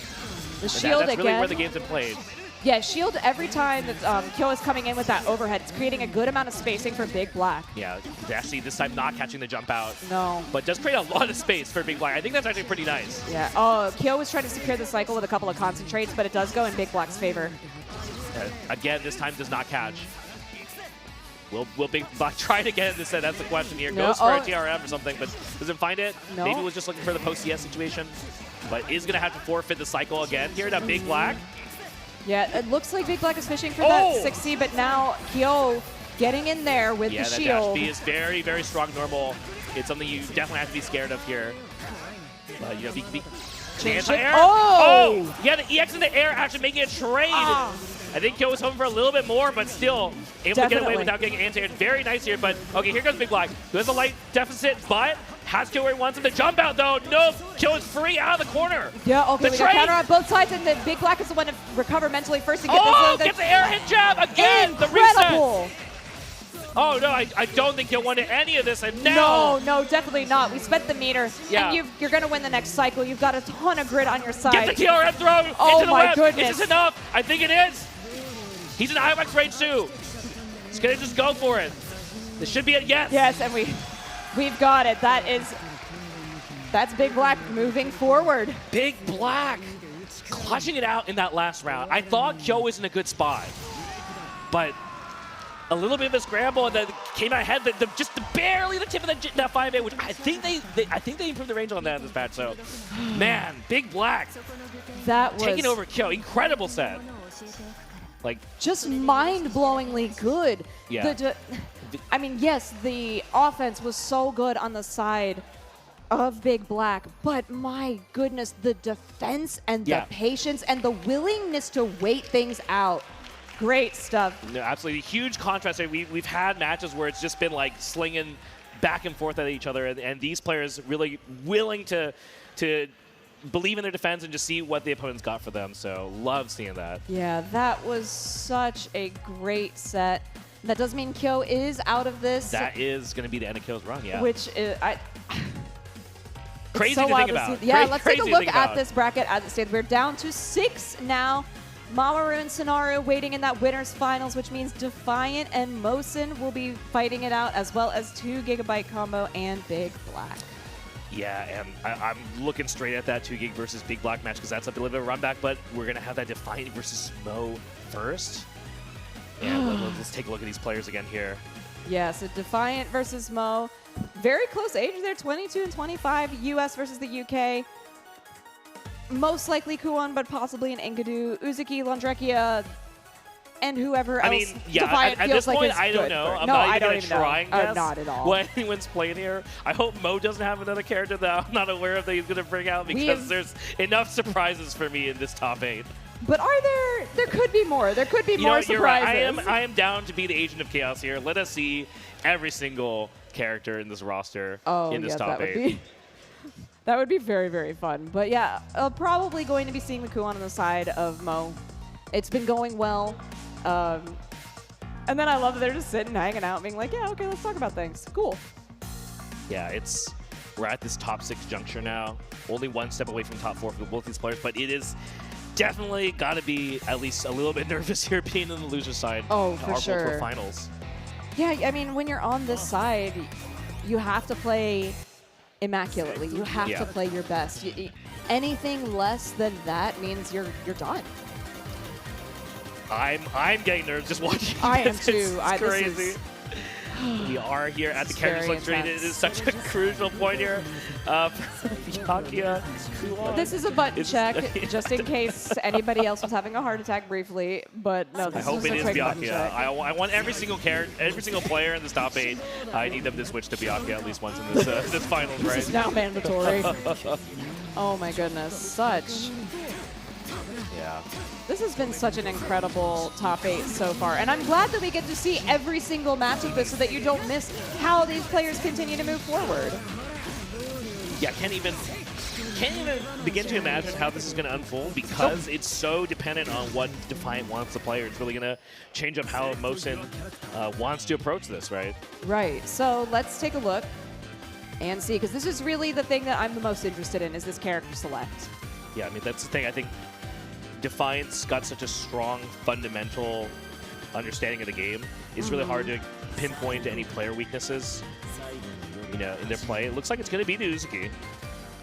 The shield that's really again. where the game's been played. Yeah, shield every time that Kyo is coming in with that overhead. It's creating a good amount of spacing for Big Black. Yeah, actually this time not catching the jump out. No. But does create a lot of space for Big Black. I think that's actually pretty nice. Yeah. Oh, Kyo was trying to secure the cycle with a couple of concentrates, but it does go in Big Black's favor. Again, this time does not catch. Will Big Black try to get it this set? That's the question here. No. Goes for a TRM or something, but doesn't find it. No. Maybe was just looking for the post-CS situation, but is going to have to forfeit the cycle again here to Big Black. Yeah, it looks like Big Black is fishing for that 60, but now Kyo getting in there with the that shield. dash B is very, very strong normal. It's something you definitely have to be scared of here. You know, the anti-air. Oh! Yeah, the EX in the air actually making a trade. I think Kyo was hoping for a little bit more, but still able to get away without getting anti-air. Very nice here, but okay, here comes Big Black. There's a light deficit, but has Kyo where he wants him to jump out, though. No, Kyo is free out of the corner. Yeah, okay, we got counter on both sides, and then Big Black is the one to recover mentally first and get this. Gets the air hit jab again. Incredible. The reset. Oh, no, I don't think Kyo wanted any of this, and No, definitely not. We spent the meter, Yeah. and you're going to win the next cycle. You've got a ton of grid on your side. Get the TRM throw Oh into the my web. goodness. Is this enough? I think it is. He's in IMAX range too. He's gonna just go for it. This should be a yes. Yes, and we've got it. That's Big Black moving forward. Big Black clutching it out in that last round. I thought Kyo was in a good spot, but a little bit of a scramble and then came out ahead. Just barely the tip of that 5A, which I think they improved the range on that in this patch. So, man, Big Black that was taking over Kyo. Incredible set. Like just mind-blowingly good. Yeah. I mean, yes, the offense was so good on the side of Big Black, but my goodness, the defense and the patience and the willingness to wait things out. Great stuff. No, absolutely. Huge contrast. We've had matches where it's just been like slinging back and forth at each other, and these players really willing to believe in their defense and just see what the opponent's got for them. So love seeing that. Yeah, that was such a great set. That does mean Kyo is out of this. That is going to be the end of Kyo's run, yeah. Which is, crazy so to think about. Yeah, let's take a look at this bracket as it stands. We're down to 6 now. Mamoru and Sonaru waiting in that winner's finals, which means Defiant and Mosin will be fighting it out, as well as 2 GB Combo and Big Black. Yeah, and I'm looking straight at that 2 Gig versus Big Black match because that's a little bit of a run back, but we're going to have that Defiant versus Mo first. And let's take a look at these players again here. Yeah, so Defiant versus Mo. Very close age there, 22 and 25, US versus the UK. Most likely Kuon, but possibly an Enkidu, Uzuki, Landrekia, and whoever else. I mean, yeah, Defiant at feels this point, like I don't good know. for. I'm No, not I even don't going to even try and know. guess Not at all. what anyone's playing here. I hope Mo doesn't have another character that I'm not aware of that he's going to bring out because there's enough surprises for me in this top 8. But are there could be more. There could be more surprises. You're right. I am down to be the agent of chaos here. Let us see every single character in this roster in this top 8. That would be very, very fun. But yeah, probably going to be seeing the Kuon on the side of Mo. It's been going well. And then I love that they're just sitting, hanging out, being like, yeah, okay, let's talk about things. Cool. Yeah, we're at this top 6 juncture now. Only one step away from top 4 for both these players, but it is definitely got to be at least a little bit nervous here being on the loser side. Oh, for sure. World Tour Finals. Yeah, I mean, when you're on this side, you have to play immaculately. You have to play your best. Anything less than that means you're done. I'm getting nervous just watching. I am this. too. It's crazy. We are here at the character select screen. It is such a crucial point here for Byakuya. This is a button check, just in case anybody else was having a heart attack briefly. But no, this I hope is it a is quick button Byakuya. check. I want every single player in this top 8. I need them to switch to Byakuya at least once in this this finals, right? This is now mandatory. Oh my goodness, such Yeah. This has been such an incredible top 8 so far, and I'm glad that we get to see every single match of this so that you don't miss how these players continue to move forward. Yeah, can't even begin to imagine how this is going to unfold because it's so dependent on what Defiant wants to play. It's really going to change up how Mosin wants to approach this, right? Right. So let's take a look and see, because this is really the thing that I'm the most interested in, is this character select. Yeah, I mean, that's the thing. I think Defiant's got such a strong fundamental understanding of the game. It's really hard to pinpoint any player weaknesses, you know, in their play. It looks like it's going to be the Uzuki.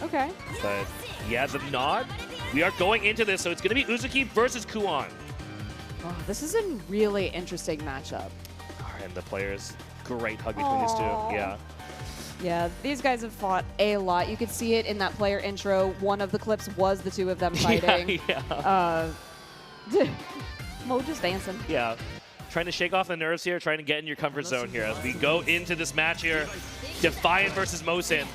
Okay. But yeah, the nod. We are going into this, so it's going to be Uzuki versus Kuon. Oh, this is a really interesting matchup. And the players, great hug between these two. Yeah. Yeah, these guys have fought a lot. You could see it in that player intro. One of the clips was the two of them fighting. Mo just dancing. Yeah. Trying to shake off the nerves here, trying to get in your comfort zone here as we go into this match here. Defiant versus Mosin.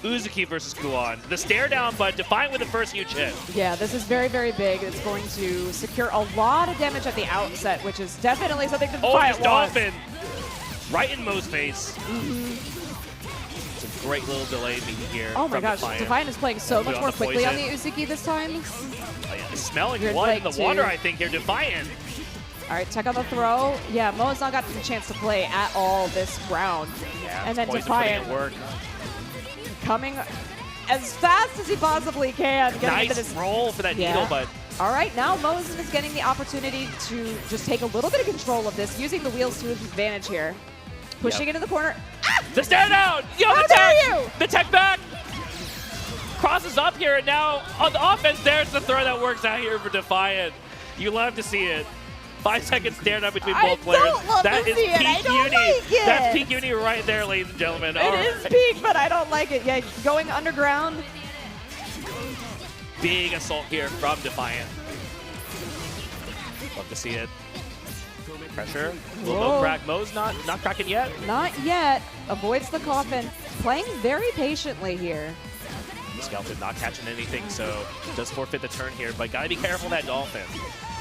Uzuki versus Kuon. The stare down, but Defiant with the first huge hit. Yeah, this is very, very big. It's going to secure a lot of damage at the outset, which is definitely something to Defiant wants. Dolphin! Right in Mo's face. It's a great little delay meeting here. Oh my gosh, Defiant is playing so much more quickly on the poison. Uzuki this time. Oh, yeah, smelling Good blood in leg the water, too. I think, here. Defiant. All right, check out the throw. Yeah, Mo has not gotten a chance to play at all this round. Yeah, and then Poison Defiant putting in work. coming as fast as he possibly can. Nice roll for that needle, but all right, now Mosin is getting the opportunity to just take a little bit of control of this, using the wheels to his advantage here. Pushing into the corner. Ah! The stare down! Yo, How the dare tech! you! The tech back! Crosses up here, and now on the offense, there's the throw that works out here for Defiant. You love to see it. 5 seconds stare down between both players. That is peak uni. That's peak uni right there, ladies and gentlemen. It is peak, but I don't like it. Yeah, going underground. Big assault here from Defiant. Love to see it. Pressure. Will Mo crack? Mo's not cracking yet. Not yet. Avoids the coffin. Playing very patiently here. Skeleton not catching anything, so does forfeit the turn here, but gotta be careful of that Dolphin.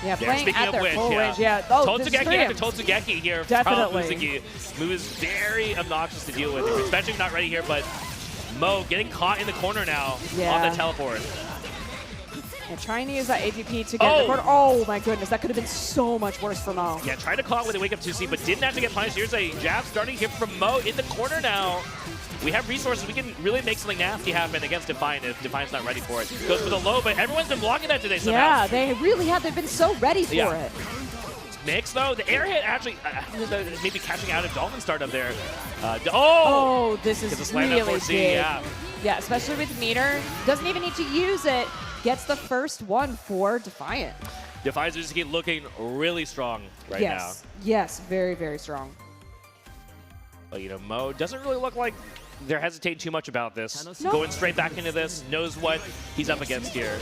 Yeah, playing speaking at of their which, full range. Yeah. Oh, Totsugeki after Totsugeki here Definitely. from Uzuki. Move is very obnoxious to deal with, especially not ready here, but Mo getting caught in the corner now on the teleport. Yeah, trying to use that AGP to get the corner. Oh my goodness, that could have been so much worse for Mo. Yeah, tried to call it with a wake up 2C, but didn't actually get punished. Here's a jab starting here from Mo in the corner now. We have resources. We can really make something nasty happen against Defiant if Defiant's not ready for it. Goes for the low, but everyone's been blocking that today somehow. Yeah, they really have. They've been so ready for it. Mix, though. The air hit actually maybe catching out of Dolphin startup there. This is really big. Yeah, especially with meter. Doesn't even need to use it. Gets the first one for Defiant. Defiant Uzuki looking really strong right now. Yes, very, very strong. But, you know, Mo doesn't really look like they're hesitating too much about this. Going straight back into this, knows what he's up against here.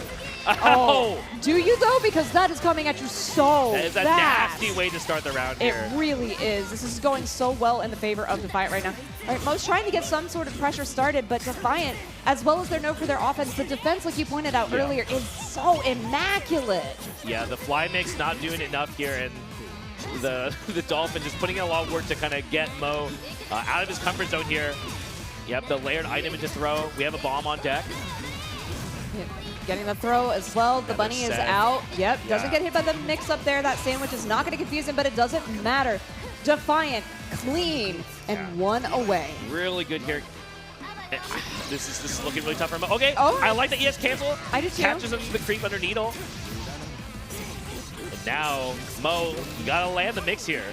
Oh, do you though? Because that is coming at you so That is fast. a nasty way to start the round here. It really is. This is going so well in the favor of Defiant right now. All right, Mo's trying to get some sort of pressure started, but Defiant, as well as they're known for their offense, the defense, like you pointed out earlier, is so immaculate. Yeah, the fly mix not doing enough here, and the Dolphin just putting in a lot of work to kind of get Mo out of his comfort zone here. Yep, the layered item into throw. We have a bomb on deck. Yep. Getting the throw as well. The bunny is out. Yep, doesn't get hit by the mix up there. That sandwich is not going to confuse him, but it doesn't matter. Defiant, clean, and one away. Really good here. This is looking really tough for Mo. Okay, I like the ES cancel. I do too. Catches him the creep under needle. And now, Mo, you got to land the mix here.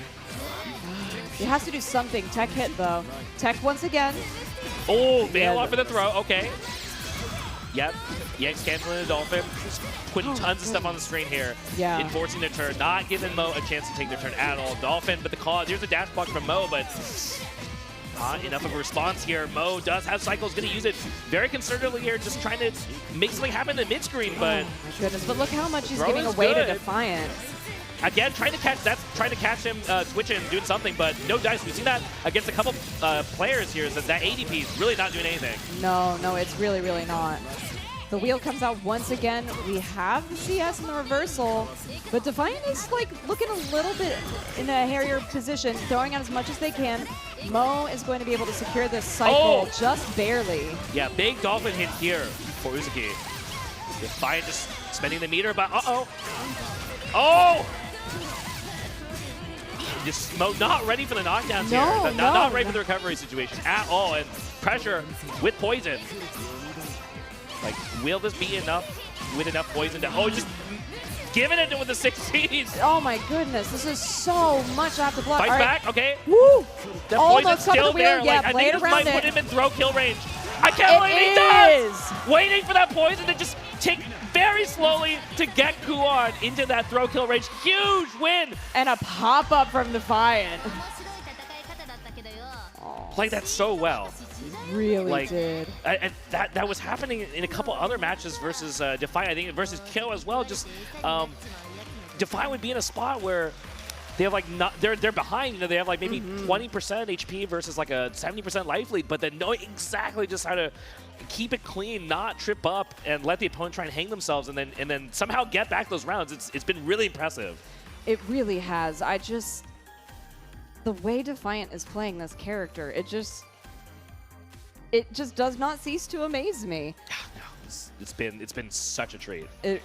He has to do something. Tech hit, though. Tech once again. Oh, bail off for the throw. Okay. Yep. EX canceling the Dolphin. Just putting tons of stuff on the screen here. Yeah. Enforcing their turn. Not giving Mo a chance to take their turn at all. Dolphin, but the call. Here's a dash block from Mo, but not enough of a response here. Mo does have cycles. Going to use it very conservatively here. Just trying to make something happen in the mid-screen, but... Oh, my goodness. But look how much he's giving away to Defiant. Again, trying to catch him switching, doing something, but no dice. We've seen that against a couple players here. So that ADP is really not doing anything. No, it's really, really not. The wheel comes out once again. We have the CS in the reversal, but Defiant is like looking a little bit in a hairier position, throwing out as much as they can. Mo is going to be able to secure this cycle just barely. Yeah, big dolphin hit here for Uzuki. Defiant just spending the meter, but oh! Just Mo not ready for the knockdowns here. Not ready for the recovery situation at all, and pressure with poison. Like, will this be enough with enough poison to, just giving it with the 16s. Oh my goodness, this is so much off the block. Fights back, okay. Woo! The Almost poison's cut still the wheel. there. Yeah, Like, I play think it this might around put it. him in throw kill range. I can't believe he does! Waiting for that poison to just tick very slowly to get Kuon into that throw kill range. Huge win! And a pop-up from Defiant. Played that so well. Really did. And that was happening in a couple other matches versus Defiant. I think versus Kyo as well. Just Defiant would be in a spot where they have like they're behind. You know, they have like maybe 20% HP versus like a 70% life lead, but then know exactly just how to keep it clean, not trip up, and let the opponent try and hang themselves, and then somehow get back those rounds. It's been really impressive. It really has. The way Defiant is playing this character, it just does not cease to amaze me. It's been such a treat. It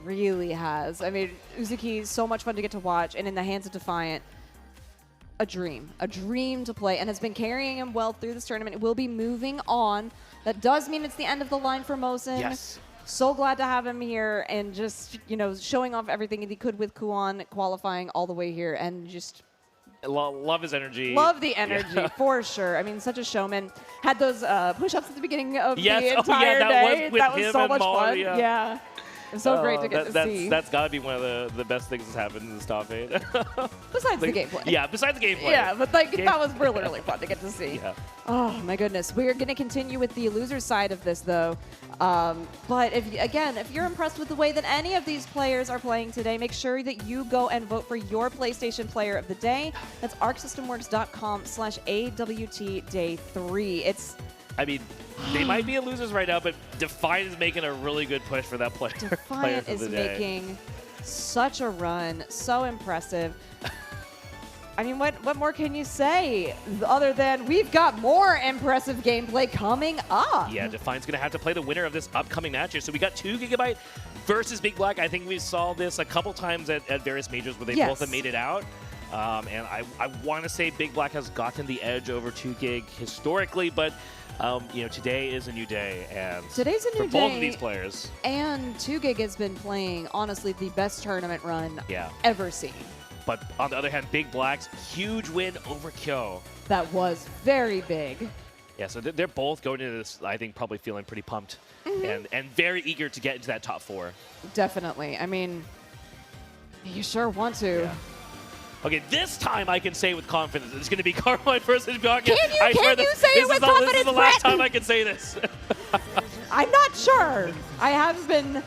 really has. I mean, Uzuki, so much fun to get to watch, and in the hands of Defiant, a dream to play, and has been carrying him well through this tournament. It will be moving on. That does mean it's the end of the line for Mosin. Yes. So glad to have him here, and just, you know, showing off everything he could with Kuon, qualifying all the way here, and just love his energy. Love the energy, for sure. I mean, such a showman. Had those push-ups at the beginning of the entire day. That was so much fun. Yeah. It was so great to get to see. That's got to be one of the best things that's happened in this top 8. Besides the gameplay. Yeah, besides the gameplay. Yeah, but like that was really, really fun to get to see. Yeah. Oh, my goodness. We're going to continue with the loser side of this, though. But if you're impressed with the way that any of these players are playing today, make sure that you go and vote for your PlayStation Player of the Day. That's arcsystemworks.com/AWT Day 3. I mean, they might be losers right now, but Defiant is making a really good push for that player. Defiant is making such a run. So impressive. I mean, what more can you say other than we've got more impressive gameplay coming up? Yeah, Defiant's going to have to play the winner of this upcoming match here. So we got 2 GB versus Big Black. I think we saw this a couple times at various majors where they both have made it out. And I want to say Big Black has gotten the edge over 2GIG historically, but you know, today is a new day, and today's a new for day, both of these players. And 2GIG has been playing, honestly, the best tournament run ever seen. But on the other hand, Big Black's huge win over Kyo. That was very big. Yeah, so they're both going into this, I think, probably feeling pretty pumped and very eager to get into that top 4. Definitely. I mean, you sure want to. Yeah. Okay, this time I can say with confidence it's going to be Carmine versus Byakuya. Can you say it with confidence? This is the last time I can say this. I'm not sure. I have been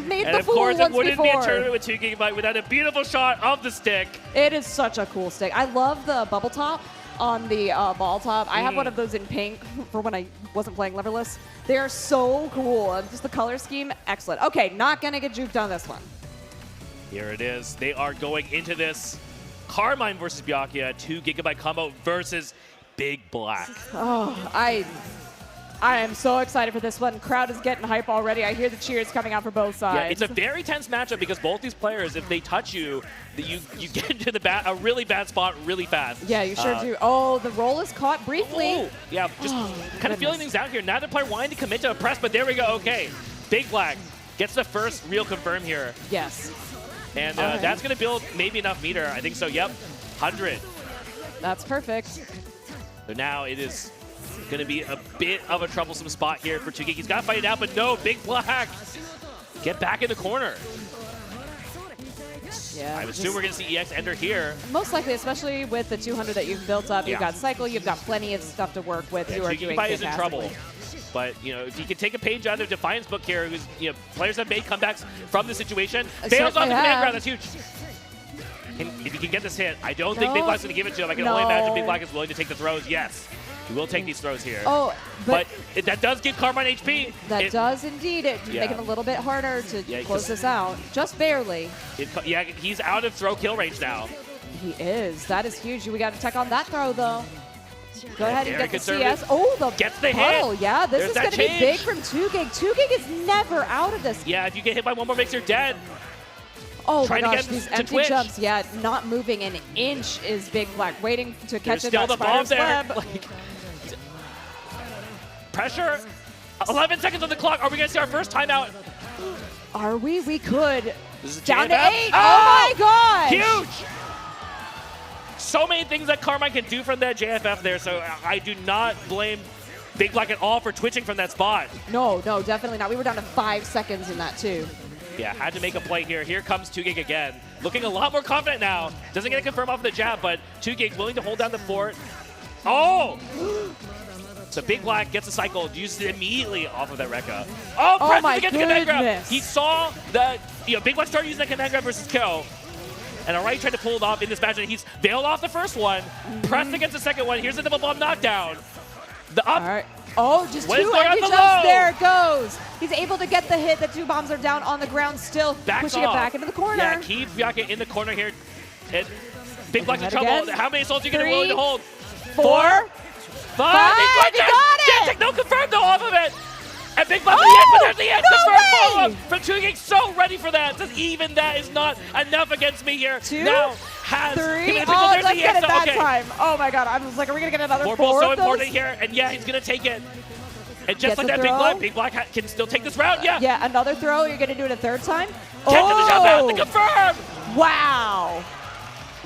made the fool once before. And of course, it wouldn't be a tournament with 2GB without a beautiful shot of the stick. It is such a cool stick. I love the bubble top on the ball top. I have one of those in pink for when I wasn't playing Leverless. They are so cool. And just the color scheme, excellent. Okay, not going to get juked on this one. Here it is. They are going into this. Carmine versus Byakuya, 2GB combo versus Big Black. Oh, I am so excited for this one. Crowd is getting hype already. I hear the cheers coming out for both sides. Yeah, it's a very tense matchup because both these players, if they touch you, you get into a really bad spot really fast. Yeah, you sure do. Oh, the roll is caught briefly. Oh, yeah, just kind of feeling things out here. Neither player wanting to commit to a press, but there we go. Okay, Big Black gets the first real confirm here. Yes. And that's going to build maybe enough meter. I think so. Yep, 100. That's perfect. So now it is going to be a bit of a troublesome spot here for 2GIG. He's got to fight it out, but no, Big Black. Get back in the corner. Yeah. I assume we're going to see EX enter here. Most likely, especially with the 200 that you've built up. You've got Cycle, you've got plenty of stuff to work with. You are doing fantastically. Is in trouble. But, you know, if you can take a page out of Defiant's book here, who's, you know, players have made comebacks from the situation. Fails on the command ground, that's huge. And if you can get this hit, I don't think Big Black's going to give it to him. I can only imagine Big Black is willing to take the throws. Yes. He will take these throws here. Oh, but that does give Carmine HP. That does indeed. It make it a little bit harder to close this out. Just barely. Yeah, he's out of throw kill range now. He is. That is huge. We got to check on that throw, though. Go ahead and get the conservative. CS. Oh, the Gets the puddle. hit. Yeah, this There's is going to be big from 2GIG. 2GIG is never out of this. Yeah, if you get hit by one more mix, you're dead. Oh Trying my to gosh, get these to empty Twitch. jumps. Yeah, not moving an inch is Big Black. Waiting to catch There's it. still the bomb there. Web. Like, pressure. 11 seconds on the clock. Are we going to see our first timeout? Are we? We could. This is Down to JFF. 8. Oh my gosh. Huge. So many things that Carmine can do from that JFF there, so I do not blame Big Black at all for twitching from that spot. No, definitely not. We were down to 5 seconds in that, too. Yeah, had to make a play here. Here comes 2GIG again. Looking a lot more confident now. Doesn't get a confirm off the jab, but 2GIG willing to hold down the fort. Oh! So Big Black gets a cycle, uses it immediately off of that Rekka. Oh, presses my against the command grab. goodness. He saw that, Big Black started using that command grab versus Kill. And already tried to pull it off in this match, and he's bailed off the first one, pressed against the second one. Here's the double bomb knockdown. The up. All right. Oh, just What is 2 going on empty the jumps. low? There it goes. He's able to get the hit. The 2 bombs are down on the ground still, Backs pushing off. it back into the corner. Yeah, keep Byaka in the corner here. And Big Black's in Ahead trouble. again. How many souls are you going to 3, willing to hold? 4, 5. Big Black he got it! Jantic, no confirm though off of it. And Big Black, Oh, but there's the end. no Confirm way! follow-up from 2GIG. So ready for that. Says even that is not enough against me here. 2, now has 3. him in the Oh, pickle. There's let's the get it answer. that Okay. time. Oh my god, I was like, are we going to get another 4 Vorpal's so of those? important here, and yeah, he's gonna take it. And just Gets like the that, throw. Big Black can still take this round. Yeah. Yeah, another throw. You're going to do it a 3rd time? Catches the jump out to confirm. Wow.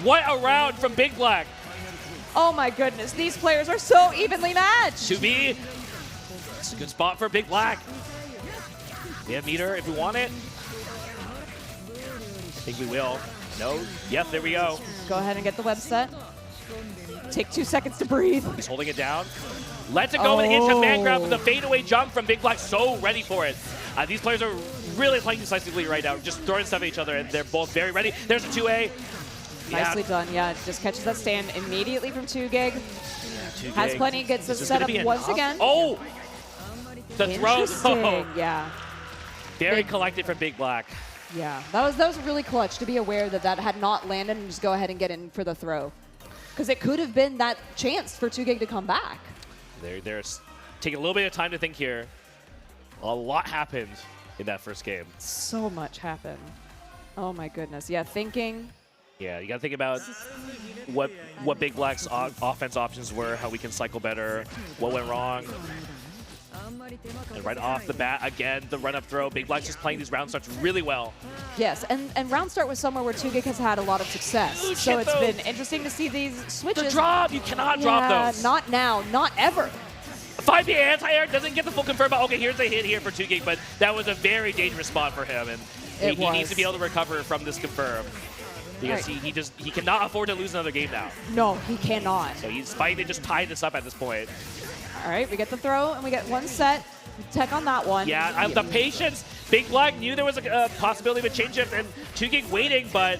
What a round from Big Black. Oh my goodness, these players are so evenly matched. 2B. It's a good spot for Big Black. We have meter if we want it. I think we will. No. Yes, there we go. Go ahead and get the web set. Take 2 seconds to breathe. He's holding it down. Lets it go into man grab with a fadeaway jump from Big Black. So ready for it. These players are really playing decisively right now. Just throwing stuff at each other, and they're both very ready. There's a 2A. Nicely done, yeah. Just catches that stand immediately from 2GIG. 2GIG. Has plenty, gets the Is this set gonna up be once enough? again. Oh! The throw. Interesting, yeah. Very collected from Big Black. Yeah, that was really clutch to be aware that that had not landed and just go ahead and get in for the throw. Because it could have been that chance for 2GIG to come back. They're taking a little bit of time to think here. A lot happened in that first game. So much happened. Oh my goodness. Yeah, thinking. Yeah, you got to think about what Big Black's offense options were, how we can cycle better, what went wrong. And right off the bat, again, the run-up throw. Big Black's just playing these round starts really well. Yes, and round start was somewhere where 2GIG has had a lot of success. Ooh, so shit, it's though. been interesting to see these switches. The drop! You cannot drop those. Not now, not ever. 5B anti-air doesn't get the full confirm, but okay, here's a hit here for 2GIG, but that was a very dangerous spot for him, and he needs to be able to recover from this confirm. Because he cannot afford to lose another game now. No, he cannot. So he's fighting to just tie this up at this point. All right, we get the throw, and we get one set. Tech on that one. Yeah, the patience. Big Black knew there was a possibility of a change shift, and 2GIG waiting, but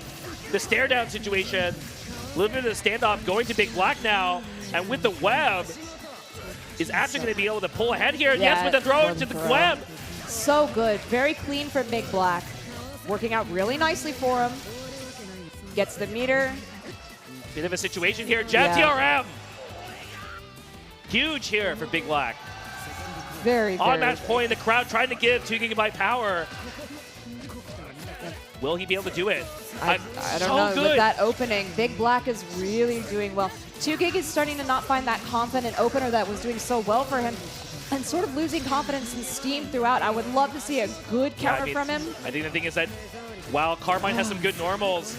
the stare down situation, a little bit of the standoff going to Big Black now, and with the web, is actually going to be able to pull ahead here. Yeah, yes, with the throw into the web. So good. Very clean from Big Black. Working out really nicely for him. Gets the meter. Bit of a situation here. Jab TRM. Huge here for Big Black. Very, On match point, the crowd trying to give 2GB power. Will he be able to do it? I don't know. Good. With that opening, Big Black is really doing well. 2GIG is starting to not find that confident opener that was doing so well for him and sort of losing confidence and steam throughout. I would love to see a good counter from him. I think the thing is that while Carmine has some good normals,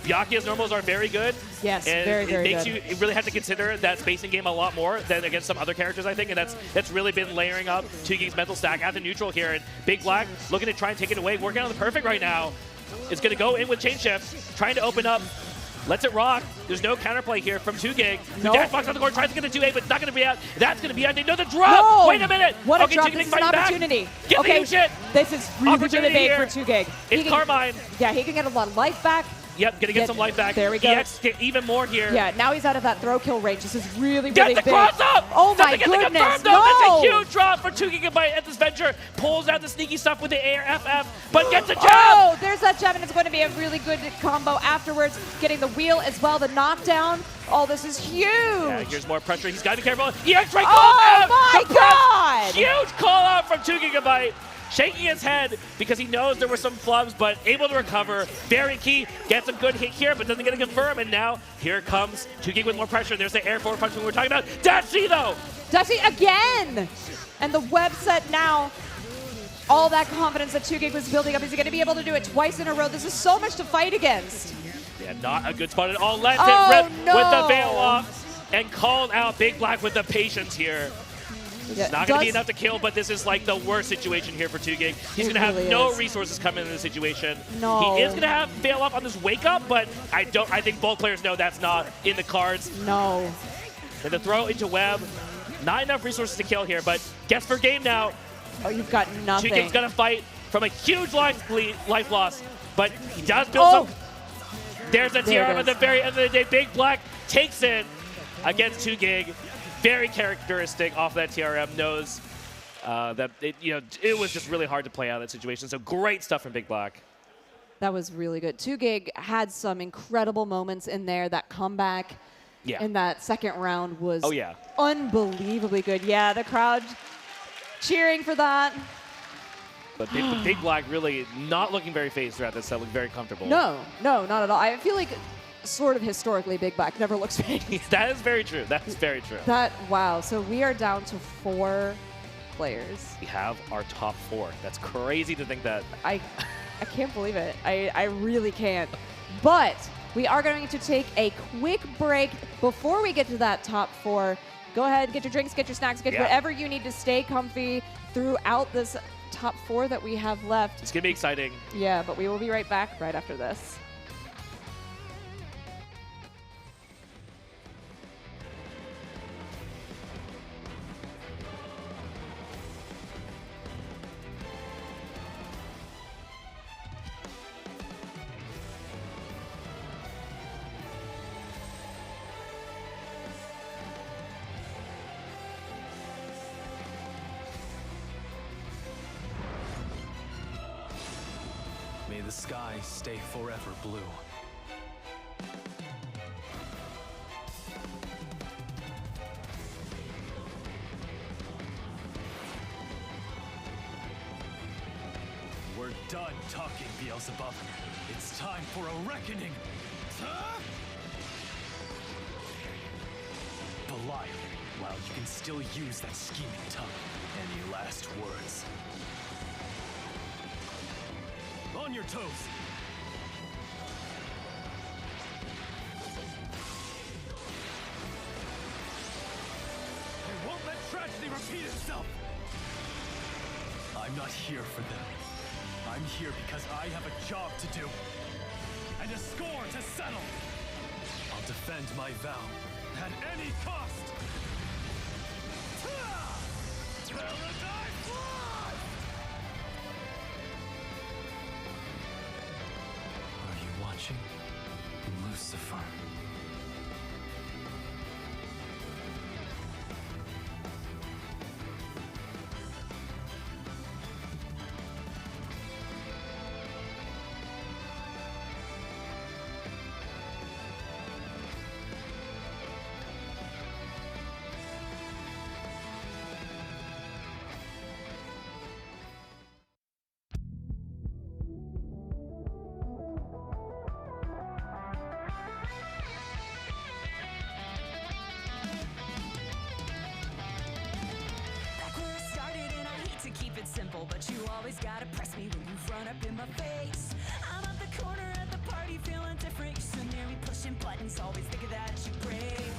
Byakuya's normals are very good. Yes, and very, very it makes good. you really have to consider that spacing game a lot more than against some other characters, I think, and that's really been layering up 2GIG's mental stack at the neutral here. And Big Black looking to try and take it away, working on the perfect right now. It's going to go in with chain shift, trying to open up. Lets it rock. There's no counterplay here from 2GIG. Nope. Dash box on the court, tries to get the 2A, but it's not going to be out. That's going to be out. They know the drop. No! Wait a minute. What a okay, drop. 2GIG This is an fighting back. opportunity. Get okay, the shit. this is really, really Opportunity big here. for 2GIG. It's Carmine. Yeah, he can get a lot of life back. Yep, gonna get some life back. There we go. EX get even more here. Yeah, now he's out of that throw kill range. This is really, Get really the big. cross up! Oh my Doesn't get the goodness, confirm, though. That's a huge drop for 2 Gigabyte at this venture. Pulls out the sneaky stuff with the air FF, but gets a jab! Oh, there's that jab, and it's going to be a really good combo afterwards. Getting the wheel as well, the knockdown. Oh, this is huge! Yeah, here's more pressure. He's got to be careful. EX right call Oh out! my The press. God! Huge call out from 2 Gigabyte. Shaking his head because he knows there were some flubs, but able to recover. Very key. Gets a good hit here, but doesn't get a confirm. And now here comes 2 Gig with more pressure. There's the air forward punch we were talking about. Dashi though! Dashi again! And the web set now. All that confidence that 2 Gig was building up. Is he going to be able to do it twice in a row? This is so much to fight against. Yeah, not a good spot at all. Lets Oh, it rip no. with the veil off and called out Big Black with the patience here. Yeah, It's not going to be enough to kill, but this is like the worst situation here for 2 Gig. He's going to have really no is. resources coming into the situation. No. He is going to have fail off on this wake up, but I think both players know that's not in the cards. No. And the throw into web, not enough resources to kill here, but gets for game now. Oh, you've got 2 nothing. Gig's going to fight from a huge life loss, but he does build some. There's a There it TRM at is. the very end of the day. Big Black takes it against 2 Gig. Very characteristic off that TRM. Knows that it was just really hard to play out that situation. So great stuff from Big Black. That was really good. 2 Gig had some incredible moments in there. That comeback in that second round was unbelievably good. Yeah, the crowd cheering for that. But Big Black really not looking very phased throughout this set. Looked very comfortable. No, not at all. I feel like sort of historically Big Black never looks phased. That is very true. That is very true. Wow. So we are down to 4 players. We have our top 4. That's crazy to think that. I can't believe it. I really can't. But we are going to take a quick break before we get to that top 4. Go ahead, get your drinks, get your snacks, get whatever you need to stay comfy throughout this top 4 that we have left. It's going to be exciting. Yeah, but we will be right back right after this. May the sky stay forever blue. We're done talking, Beelzebub. It's time for a reckoning. Belial, while you can still use that scheming tongue, any last words? On your toes! I won't let tragedy repeat itself! I'm not here for them. I'm here because I have a job to do. And a score to settle! I'll defend my vow at any cost! Paradise Lost! Are you watching? Lucifer. Simple, but you always gotta press me when you run up in my face. I'm at the corner at the party feeling different. You sit near me pushing buttons, always thinking that you break.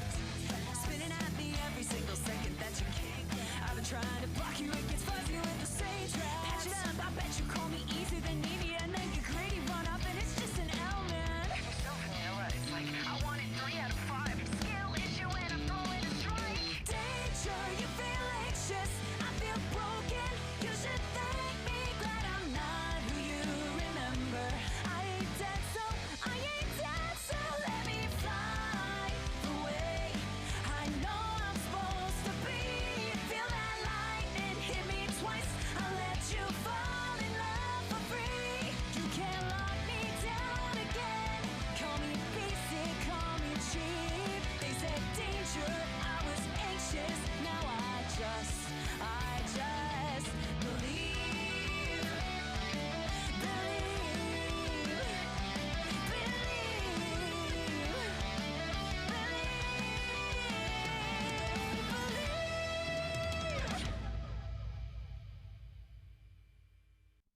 Spinning at me every single second that you kick. I've been trying to block you, it gets fuzzy with the same trap. Patch it up, I bet you call me easy than needy, and then get greedy, run up, and it's just an L, man. You're so vanilla, it's like I wanted 3 out of 5. Skill issue and I'm throwing a strike. Danger, you feel anxious, I feel broken. You should thank me, glad I'm not who you remember.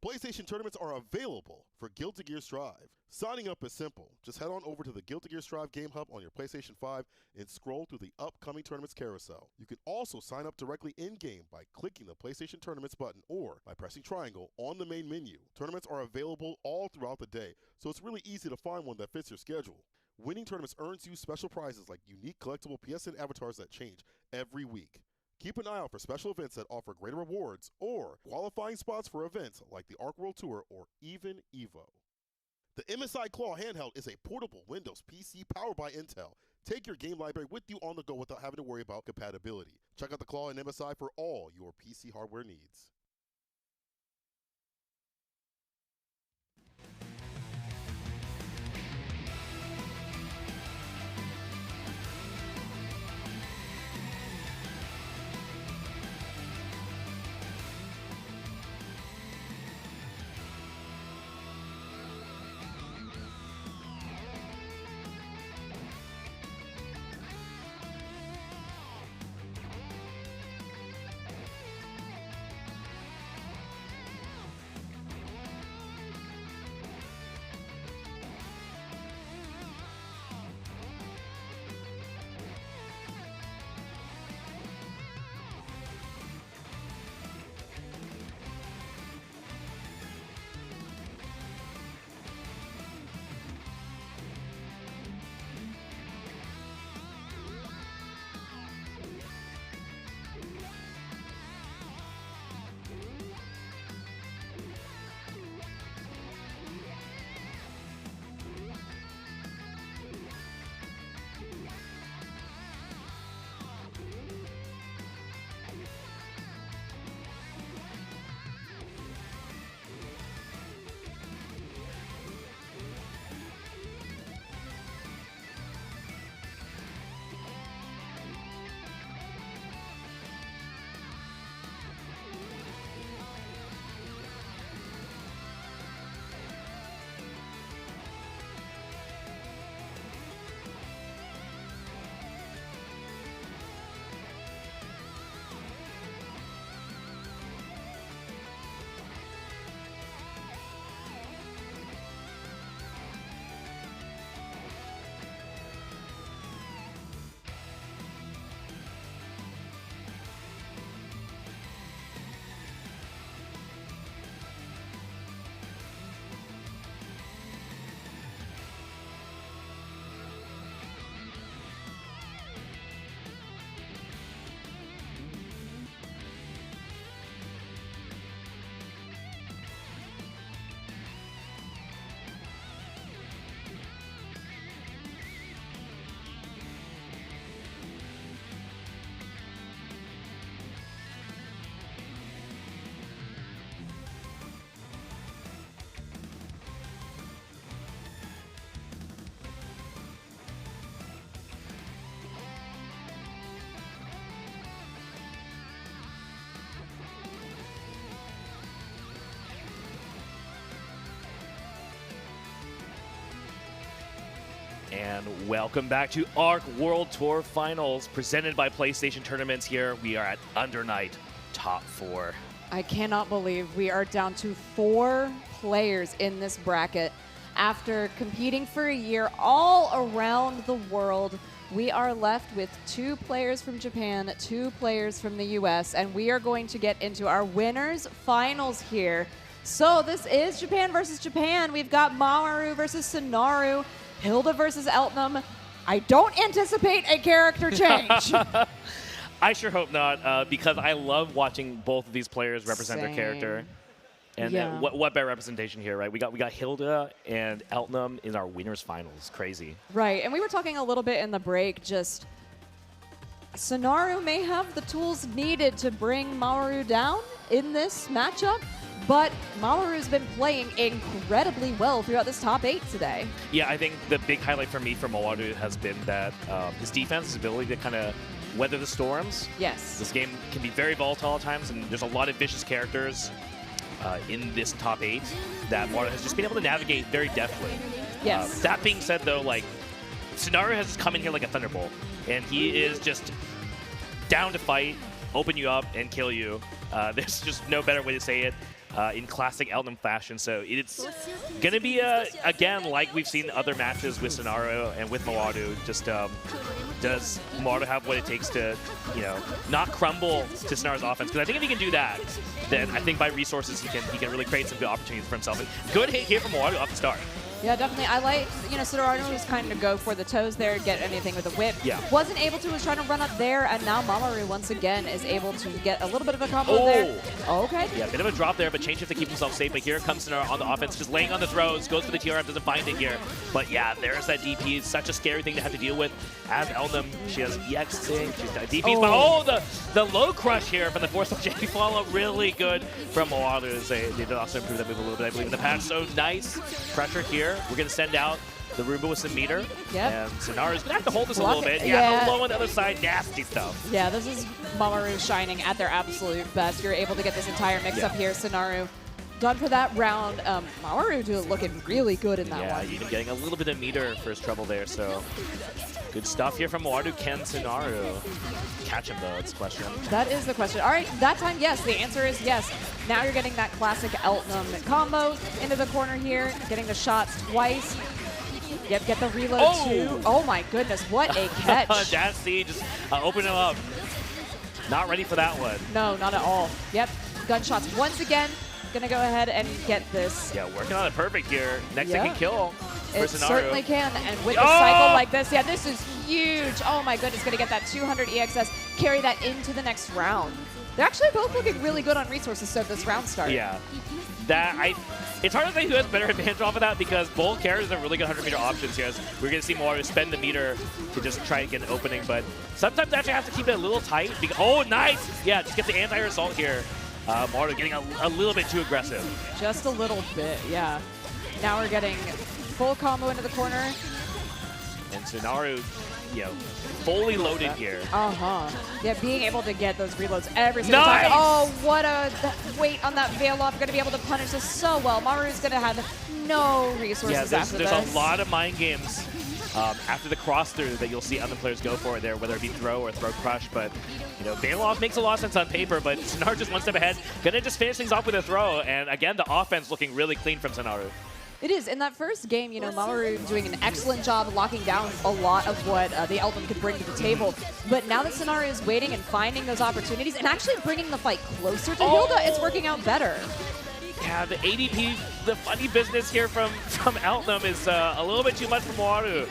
PlayStation tournaments are available for Guilty Gear Strive. Signing up is simple. Just head on over to the Guilty Gear Strive Game Hub on your PlayStation 5 and scroll through the upcoming tournaments carousel. You can also sign up directly in-game by clicking the PlayStation Tournaments button or by pressing triangle on the main menu. Tournaments are available all throughout the day, so it's really easy to find one that fits your schedule. Winning tournaments earns you special prizes like unique collectible PSN avatars that change every week. Keep an eye out for special events that offer greater rewards or qualifying spots for events like the Arc World Tour or even EVO. The MSI Claw handheld is a portable Windows PC powered by Intel. Take your game library with you on the go without having to worry about compatibility. Check out the Claw and MSI for all your PC hardware needs. And welcome back to Arc World Tour Finals, presented by PlayStation Tournaments here. We are at Under Night Top 4. I cannot believe we are down to 4 players in this bracket. After competing for a year all around the world, we are left with 2 players from Japan, 2 players from the US, and we are going to get into our winners finals here. So this is Japan versus Japan. We've got Mamoru versus Sonaru, Hilda versus Eltnum. I don't anticipate a character change. I sure hope not, because I love watching both of these players represent their character. And what better representation here, right? We got Hilda and Eltnum in our winners finals. Crazy. Right, and we were talking a little bit in the break, just Sonaru may have the tools needed to bring Mamoru down in this matchup, but Mamoru's been playing incredibly well throughout this top 8 today. Yeah, I think the big highlight for me for Mamoru has been that his defense, his ability to kind of weather the storms. Yes. This game can be very volatile at times, and there's a lot of vicious characters in this top 8 that Mamoru has just been able to navigate very deftly. Yes. That being said, though, like, Sonaru has come in here like a thunderbolt, and he is just down to fight, open you up, and kill you. There's just no better way to say it. in classic Elton fashion. So it's going to be, again, like we've seen other matches with Sonaru and with Mawaru, just does Mawaru have what it takes to, not crumble to Sonaru's offense? Because I think if he can do that, then I think by resources he can really create some good opportunities for himself. And good hit here from Mawaru off the start. Yeah, definitely. I like, Sonaru was kind of go for the toes there, get anything with a whip. Yeah. Wasn't able to, was trying to run up there, and now Mawaru once again is able to get a little bit of a combo there. Oh, okay. Yeah, bit of a drop there, but change it to keep himself safe. But here comes Sonaru on the offense, just laying on the throws, goes for the TRF, doesn't find it here. But yeah, there's that DP. It's such a scary thing to have to deal with. As Elnum, she has EX sync, she's got DPs, but the low crush here from the 4-star JP follow, really good from Mawaru. They did also improve that move a little bit, I believe, in the patch. So nice pressure here. We're going to send out the Roomba with some meter. Yep. And Sonaru's going to have to hold this a little bit. Yeah, the low on the other side, nasty stuff. Yeah, this is Mawaru shining at their absolute best. You're able to get this entire mix-up here. Sonaru done for that round. Mawaru looking really good in that one. Yeah, even getting a little bit of meter for his trouble there, so good stuff here from Mawaru. Can Sonaru catch him, though? It's the question. That is the question. All right, that time, yes. The answer is yes. Now you're getting that classic Eltnum combo into the corner here, getting the shots twice. Yep, get the reload too. Oh my goodness, what a catch. That's just open him up. Not ready for that one. No, not at all. Yep, gunshots once again. Gonna go ahead and get this. Yeah, working on it perfect here. Next second kill for It Sonaru. certainly can, and with a cycle like this, yeah, this is huge. Oh my goodness, gonna get that 200 EXS, carry that into the next round. They're actually both looking really good on resources so this round start. Yeah, it's hard to say who has better advantage off of that because both characters have really good 100-meter options here. As we're going to see Mawaru spend the meter to just try to get an opening, but sometimes actually have to keep it a little tight. Oh, nice! Yeah, just get the anti-air assault here. Mawaru getting a little bit too aggressive. Just a little bit, yeah. Now we're getting full combo into the corner. And Sonaru, fully loaded here. Yeah, being able to get those reloads every single time. Oh, what a weight on that veil off. Going to be able to punish this so well. Maru's going to have no resources after this. There's a lot of mind games after the cross through that you'll see other players go for it there, whether it be throw or throw crush. But veil off makes a lot of sense on paper, but Sonaru just one step ahead. Gonna just finish things off with a throw, and again the offense looking really clean from Sonaru. It is. In that first game, Mawaru doing an excellent job locking down a lot of what the Elton could bring to the table. But now that Sonaru is waiting and finding those opportunities and actually bringing the fight closer to Hilda, it's working out better. Yeah, the ADP, the funny business here from Elton is a little bit too much for Mawaru.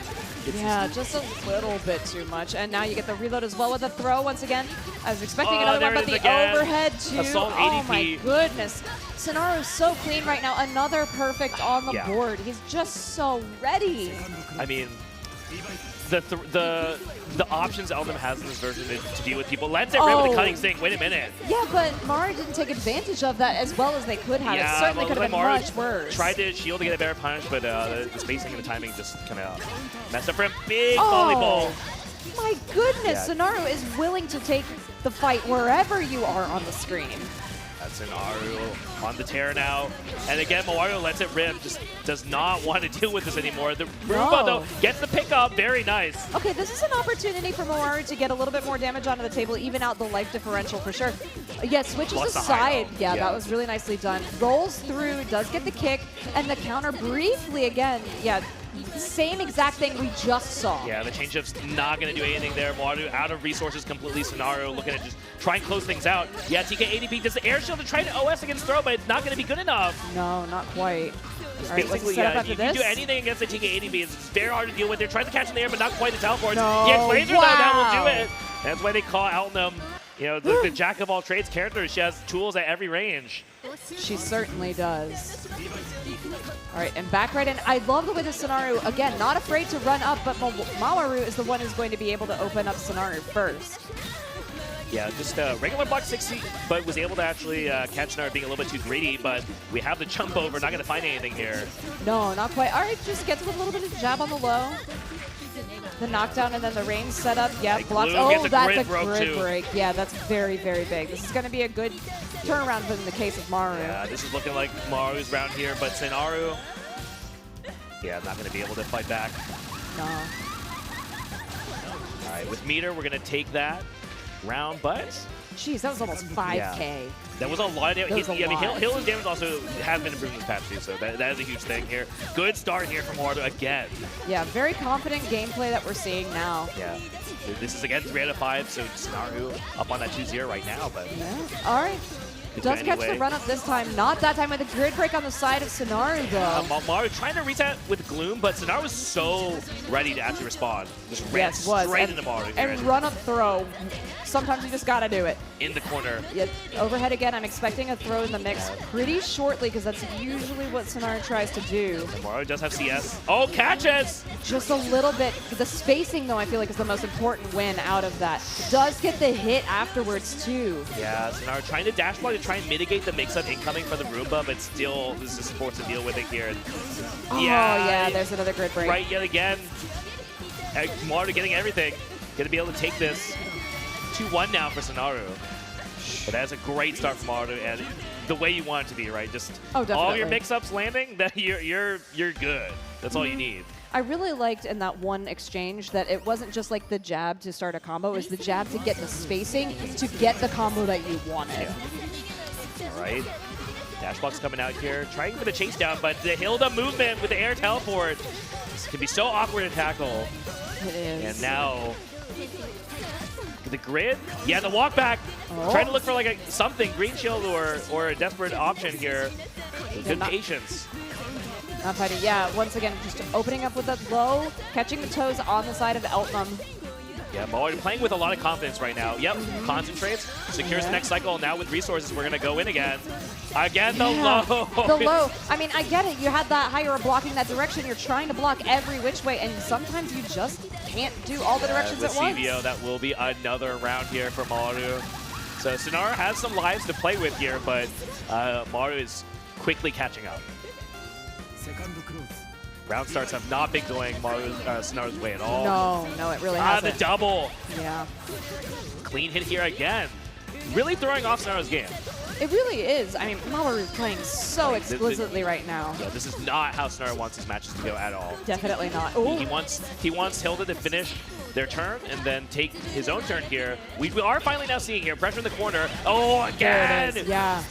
Yeah, just a little bit too much. And now you get the reload as well with a throw once again. I was expecting another one, but the overhead too. Assault oh ADP. My goodness. Sonaru's so clean right now. Another perfect on the board. He's just so ready. I mean, the options Elnum has in this version to deal with people. Let's it rip with the cutting sink. Wait a minute. Yeah, but Mawaru didn't take advantage of that as well as they could have. Yeah, it certainly could have been Mawaru much worse. Tried to shield to get a better punish, but the spacing and the timing just kind of messed up for him. Big volleyball. My goodness, Sonaru is willing to take the fight wherever you are on the screen. That's Sonaru on the tear now. And again, Mawaru lets it rip, just does not want to deal with this anymore. The Roomba, though, gets the pickup. Very nice. Okay, this is an opportunity for Mawaru to get a little bit more damage onto the table, even out the life differential for sure. Yeah, switches aside. Yeah, that was really nicely done. Rolls through, does get the kick, and the counter briefly again. Yeah, same exact thing we just saw. Yeah, the change-up's not going to do anything there. Mawaru out of resources completely. Sonaru looking to just try and close things out. Yeah, TK ADP does the air shield to try to OS against throw, but it's not going to be good enough. No, not quite. All right, basically, if you do anything against the TK ADP, it's very hard to deal with. They're trying to catch in the air, but not quite the teleport. No, Yeah, laser though, that will do it. That's why they call Elnum, the jack of all trades character. She has tools at every range. She certainly does. All right, and back right in. I love the way the Sonaru, again, not afraid to run up, but Mawaru is the one who's going to be able to open up Sonaru first. Yeah, just regular block 60, but was able to actually catch Sonaru being a little bit too greedy, but we have the jump over, not going to find anything here. No, not quite. All right, just gets with a little bit of jab on the low. The knockdown and then the range setup. Yeah, blocks. Oh, that's a grid break. Yeah, that's very, very big. This is going to be a good turnaround in the case of Maru. Yeah, this is looking like Maru's round here, but Sonaru, yeah, not going to be able to fight back. No. All right, with meter, we're going to take that round, but Jeez, that was almost 5K. That was a lot of damage. That was a lot. Hill's damage also has been improved this patch too, so that is a huge thing here. Good start here from Maruto again. Yeah, very confident gameplay that we're seeing now. Yeah. This is again 3 out of 5, so Sonaru up on that 2-0 right now, but All right. Does catch the run up this time. Not that time with a grid break on the side of Sonaru, though. Maru trying to reset with Gloom, but Sonaru was so ready to actually respond. Just ran straight into Maru. And run up throw. Sometimes you just gotta do it. In the corner. Yeah, overhead again. I'm expecting a throw in the mix pretty shortly because that's usually what Sonaru tries to do. And Maru does have CS. Oh, catches! Just a little bit. The spacing, though, I feel like is the most important win out of that. Does get the hit afterwards, too. Yeah, Sonaru trying to dash block to try and mitigate the mix-up incoming from the Roomba, but still, this is forced to deal with it here. Oh, yeah, there's another grid break. Right, yet again. Maru getting everything. Gonna be able to take this. 2-1 now for Sonaru. But that's a great start from Maru, and the way you want it to be, right? Just all your mix-ups landing, that you're good. That's all you need. I really liked in that one exchange that it wasn't just like the jab to start a combo, it was the jab to get the spacing to get the combo that you wanted. All right. Dashbox coming out here, trying for the chase down, but the Hilda movement with the air teleport. This can be so awkward to tackle. It is. And now the grid, yeah, the walk back. Trying to look for like something, green shield or a desperate option here. Good patience. Not fighting, yeah. Once again, just opening up with that low, catching the toes on the side of Eltnum. Yeah, Maru playing with a lot of confidence right now. Yep, concentrates, secures the next cycle. Now with resources, we're gonna go in again. Again, the low. The low. I mean, I get it. You had that higher blocking that direction. You're trying to block every which way, and sometimes you just can't do all the directions at once. CVO, that will be another round here for Maru. So Sonaru has some lives to play with here, but Maru is quickly catching up. Round starts have not been going Sonaru's way at all. No, it really hasn't. The double. Yeah. Clean hit here again. Really throwing off Sonaru's game. It really is. I mean, Maru is playing so exquisitely right now. Yeah, this is not how Sonaru wants his matches to go at all. Definitely not. He wants Hilda to finish their turn and then take his own turn here. We are finally now seeing here pressure in the corner. Oh, again! There it is. Yeah.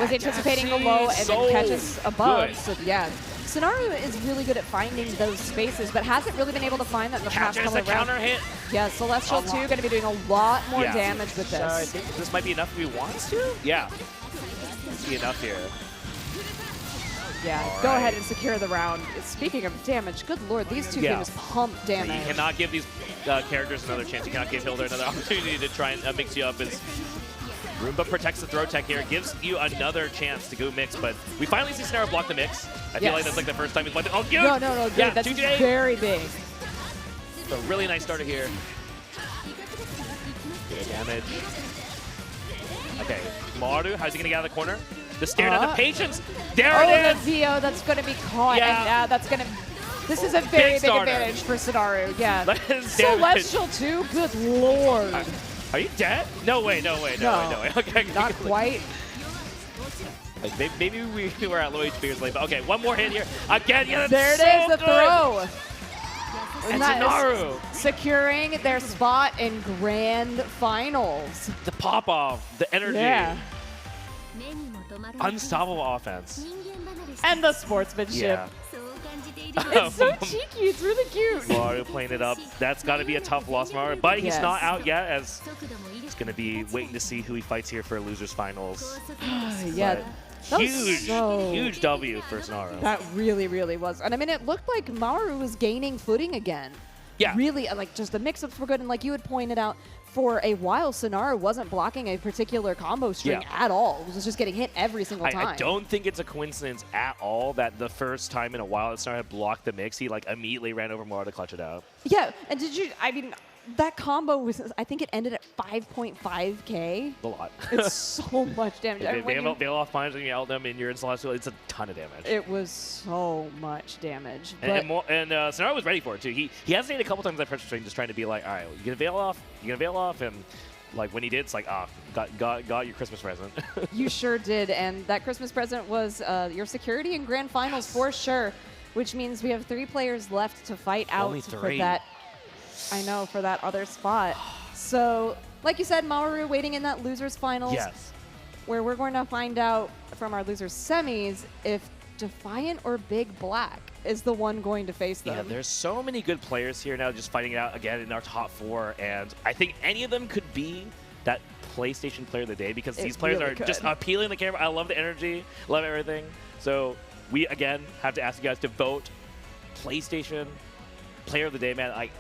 Was anticipating a low and then catches above. So yeah. Sonaru is really good at finding those spaces, but hasn't really been able to find that in the past couple of rounds. Counter hit. Yeah, Celestial 2 going to be doing a lot more damage with this. I think this might be enough if he wants to. Yeah. Let's see enough here. Yeah, go ahead and secure the round. Speaking of damage, good lord, these two things pump damage. You cannot give these characters another chance. You cannot give Hilda another opportunity to try and mix you up. Roomba protects the throw tech here, gives you another chance to go mix, but we finally see Sonaru block the mix. I feel like that's like the first time he's blocked it. Oh, good! No, good. Yeah, that's very big. So really nice starter here. Good damage. Okay, Maru, how's he gonna get out of the corner? The stare down, the patience. There it is! The VO that's gonna be caught. Yeah. And that's gonna. This is a very big advantage for Sonaru. Yeah. Celestial 2, good lord. Are you dead? No way. Okay. Not quite. Like maybe we were at low HP or something, but okay, one more hit here. Again, yeah, there it is, the throw. And Sonaru securing their spot in grand finals. The pop-off, the energy. Yeah. Unstoppable offense. And the sportsmanship. Yeah. It's so cheeky. It's really cute. Maru playing it up. That's got to be a tough loss, Maru. But he's not out yet, as he's going to be waiting to see who he fights here for losers finals. Yeah. Huge W for Sonaru. That really, really was. And I mean, it looked like Maru was gaining footing again. Yeah. Really, like, just the mix-ups were good. And like you had pointed out, for a while, Sonaru wasn't blocking a particular combo string at all. It was just getting hit every single time. I don't think it's a coincidence at all that the first time in a while that Sonaru had blocked the mix, he like immediately ran over Maru to clutch it out. Yeah, and I mean, that combo was, I think it ended at 5.5K. A lot. It's so much damage. Veil off finds when you out them and you're in Celestial, it's a ton of damage. It was so much damage. And Sonaru was ready for it too. He hesitated a couple times that pressure string, just trying to be like, all right, well, you gonna veil off? And like when he did, it's like, got your Christmas present. You sure did, and that Christmas present was your security in grand finals for sure, which means we have 3 players left to fight out for that. I know, for that other spot. So like you said, Mawaru waiting in that losers finals. Yes. Where we're going to find out from our losers semis if Defiant or Big Black is the one going to face them. Yeah, there's so many good players here now just fighting it out again in our top 4, and I think any of them could be that PlayStation Player of the Day because these players really are could. just appealing the camera. I love the energy, love everything. So we, again, have to ask you guys to vote PlayStation Player of the Day, man. Like,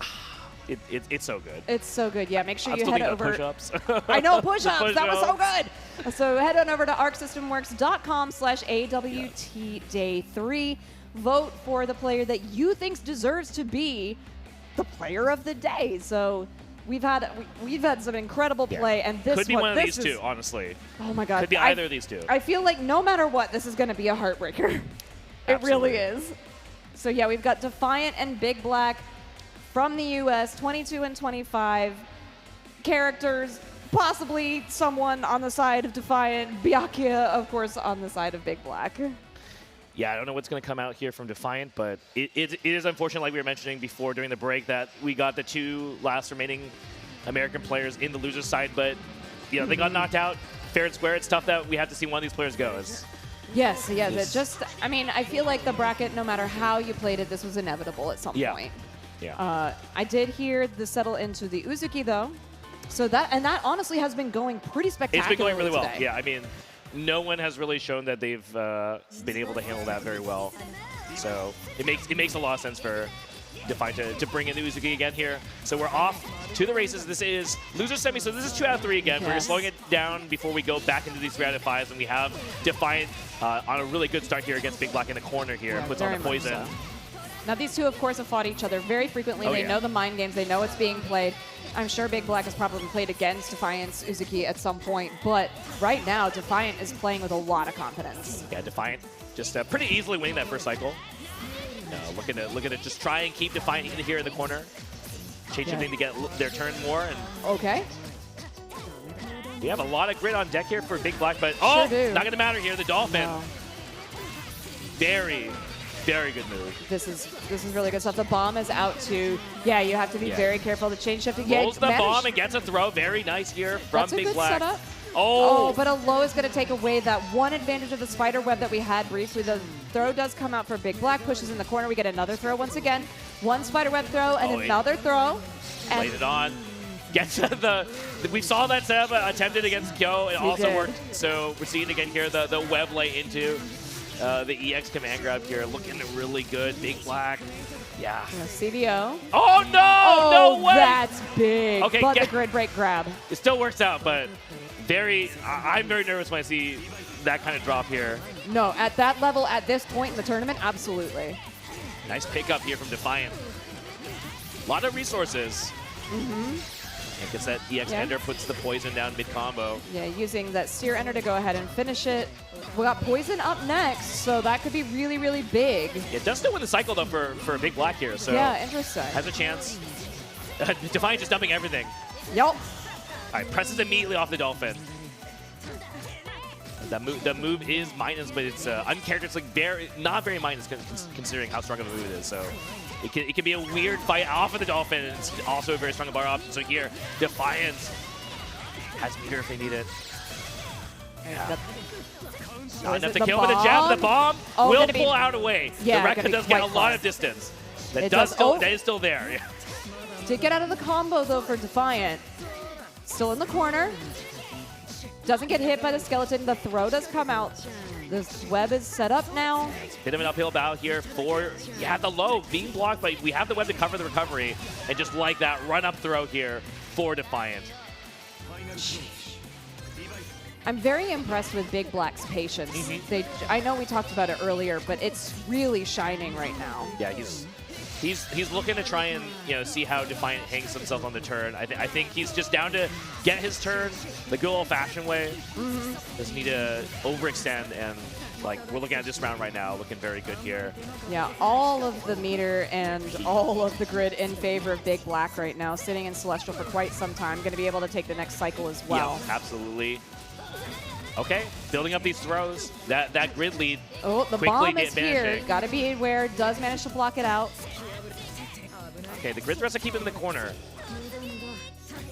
it's so good. It's so good. Yeah, make sure I'm you still head thinking of over. push-ups. I know, push-ups. That was so Push-ups. good. So head on over to arcsystemworks.com/AWT Day 3. Vote for the player that you think deserves to be the player of the day. So we've had some incredible play, and this could be one of these is, two, honestly. Oh my God. Could be either of these two. I feel like no matter what, this is going to be a heartbreaker. It really is. So yeah, we've got Defiant and Big Black from the US, 22 and 25 characters, possibly someone on the side of Defiant, Byakuya, of course, on the side of Big Black. Yeah, I don't know what's going to come out here from Defiant, but it is unfortunate, like we were mentioning before during the break, that we got the 2 last remaining American players in the loser's side, but you know they got knocked out fair and square. It's tough that we have to see one of these players go. Yes, it just, I mean, I feel like the bracket, no matter how you played it, this was inevitable at some point. Yeah. I did hear the settle into the Uzuki, though. So that honestly has been going pretty spectacularly. It's been going really well. today. Yeah, I mean, no one has really shown that they've been able to handle that very well. So it makes a lot of sense for Defiant to bring in the Uzuki again here. So we're off to the races. This is loser semi, so this is 2 out of 3 again. We're slowing it down before we go back into these 3 out of 5s, and we have Defiant on a really good start here against Big Black in the corner here. Puts on the poison. So. Now these two, of course, have fought each other very frequently. Oh, they yeah. know the mind games. They know it's being played. I'm sure Big Black has probably played against Defiant's Uzuki at some point, but right now Defiant is playing with a lot of confidence. Yeah, Defiant just pretty easily winning that first cycle. Looking to just try and keep Defiant even here in the corner. Change something to get their turn more. And okay. We have a lot of grit on deck here for Big Black, but not going to matter here. The Dolphin. No. Very, very good move. This is really good stuff. The bomb is out too. Yeah, you have to be very careful. The chain shifting. Rolls the bomb and gets a throw. Very nice here from Big Black. Setup. Oh, but a low is going to take away that one advantage of the spider web that we had briefly. The throw does come out for Big Black, pushes in the corner. We get another throw once again. One spider web throw and another throw. Laid it on. Gets we saw that setup attempted against Kyo. It also worked. So we're seeing again here the web lay into the EX command grab here. Looking really good. Big Black. Yeah. CBO. Oh, no! No way! That's big. Okay, but the grid break grab. It still works out, but I'm very nervous when I see that kind of drop here. No, at that level, at this point in the tournament, absolutely. Nice pickup here from Defiant. A lot of resources. And gets that EX Ender, puts the poison down mid-combo. Yeah, using that Seer Ender to go ahead and finish it. We got poison up next, so that could be really, really big. It does still win the cycle, though, for Big Black here. So yeah, interesting. Has a chance. Defiant just dumping everything. Yep. All right, presses immediately off the Dolphin. The move is minus, but it's uncharacteristic, not very minus considering how strong of a move it is. So it can be a weird fight off of the Dolphin, and it's also a very strong bar option. So here, Defiant has meter if they need it. Not enough to kill with a jab. The bomb will pull out away. Yeah, the Rekka does get a lot of distance. That is still there. Yeah. Did get out of the combo, though, for Defiant. Still in the corner. Doesn't get hit by the skeleton. The throw does come out. This web is set up now. Bit of an uphill battle here for, the low being blocked, but we have the web to cover the recovery. And just like that, run-up throw here for Defiant. I'm very impressed with Big Black's patience. I know we talked about it earlier, but it's really shining right now. Yeah, he's looking to try and see how Defiant hangs himself on the turn. I think he's just down to get his turn the good old-fashioned way. Doesn't need to overextend, and we're looking at this round right now, looking very good here. Yeah, all of the meter and all of the grid in favor of Big Black right now, sitting in Celestial for quite some time. Going to be able to take the next cycle as well. Yeah, absolutely. Okay, building up these throws. That grid lead. Oh, the bomb is here. Got to be aware. Does manage to block it out. Okay, the grid threats are keeping in the corner.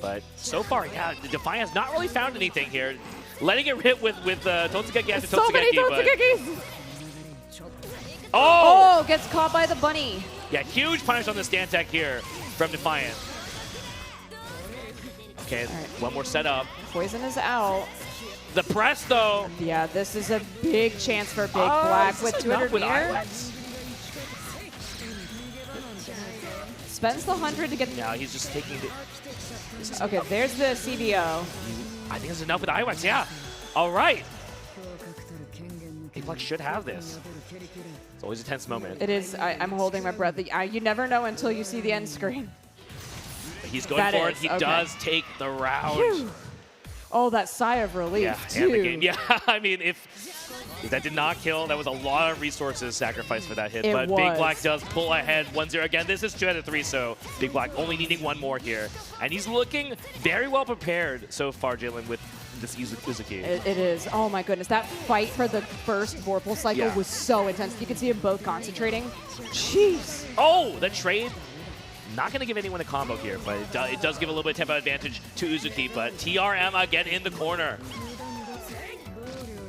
But so far, yeah, Defiant has not really found anything here. Letting it rip with Totsugeki after So many Totsugeki. Totsugekis! Oh! Oh, gets caught by the bunny. Yeah, huge punish on the stand tech here from Defiant. Okay, one more setup. Poison is out. The press, though. Yeah, this is a big chance for Big Black with 200 meter. Spends the 100 to get... Yeah, he's just taking the... Okay, there's the CBO. I think it's enough with IWAX, yeah. All right. Big Black should have this. It's always a tense moment. It is. I'm holding my breath. You never know until you see the end screen. He's going for it. He does take the round. Phew. Oh, that sigh of relief, too. And the game. Yeah, I mean, if that did not kill, that was a lot of resources sacrificed for that hit. But Big Black does pull ahead 1-0 again. This is 2 out of 3, so Big Black only needing one more here. And he's looking very well prepared so far, Jalen, with this Uzuki. It is. Oh, my goodness. That fight for the first Vorpal cycle was so intense. You can see them both concentrating. Jeez. Oh, the trade. Not going to give anyone a combo here, but it does give a little bit of tempo advantage to Uzuki. But TRM again in the corner.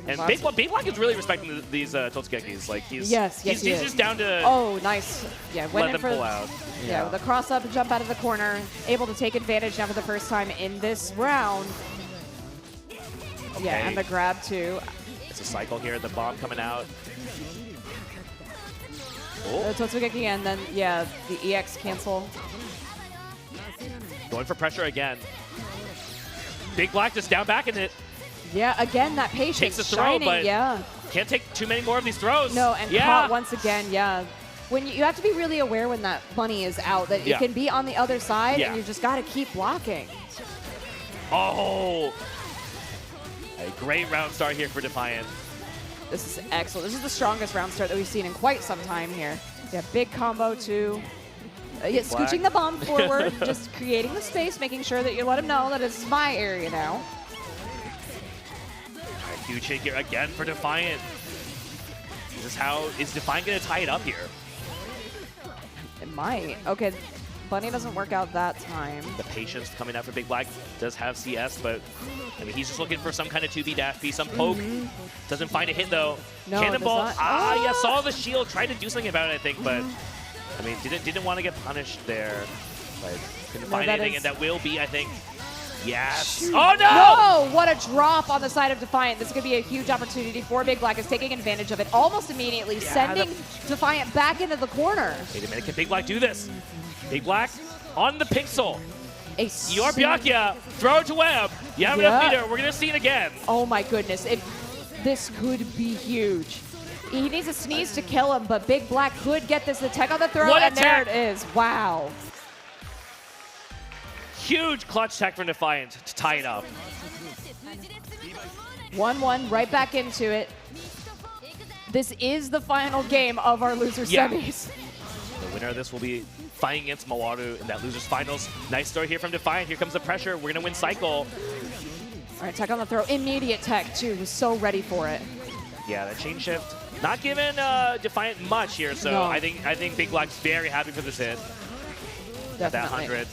And Big Black is really respecting these Totsugekis. Like he's he's just down to nice. Yeah, let them pull out. Yeah, with the cross up, jump out of the corner, able to take advantage now for the first time in this round. Okay. Yeah, and the grab too. It's a cycle here. The bomb coming out. The Totsugeki and then the EX cancel. Going for pressure again. Big Black just down back in it. Yeah, again, that patience takes the throw, shining, but yeah. Can't take too many more of these throws. No, and caught once again, yeah. When you have to be really aware when that bunny is out, that it can be on the other side, and you just got to keep blocking. Oh! A great round start here for Defiant. This is excellent. This is the strongest round start that we've seen in quite some time here. Yeah, big combo too. Scooching the bomb forward, just creating the space, making sure that you let him know that it's my area now. Huge hit here again for Defiant. Is Defiant going to tie it up here? It might. Okay, Bunny doesn't work out that time. The patience coming out for Big Black does have CS, but I mean, he's just looking for some kind of 2B dash B, some poke. Doesn't find a hit though. No, Cannonball. Yeah, saw the shield, tried to do something about it, I think, but I mean, didn't want to get punished there, but couldn't find anything, and that will be, I think. Yes. Shoot. Oh, no! No! What a drop on the side of Defiant. This could be a huge opportunity for Big Black. Is taking advantage of it almost immediately, sending Defiant back into the corner. Wait a minute. Can Big Black do this? Big Black on the pixel. Your Byakuya, throw it to Web. You have enough meter. We're going to see it again. Oh, my goodness. This could be huge. He needs a sneeze to kill him, but Big Black could get this. The tech on the throw, and there it is. Wow. Huge clutch tech from Defiant to tie it up. 1-1, right back into it. This is the final game of our loser semis. The winner of this will be fighting against Mawaru in that losers finals. Nice story here from Defiant. Here comes the pressure. We're going to win cycle. All right, tech on the throw. Immediate tech, too. Was so ready for it. Yeah, that chain shift. Not giving Defiant much here, so I think Big Black's very happy for this hit. Definitely. At that 100.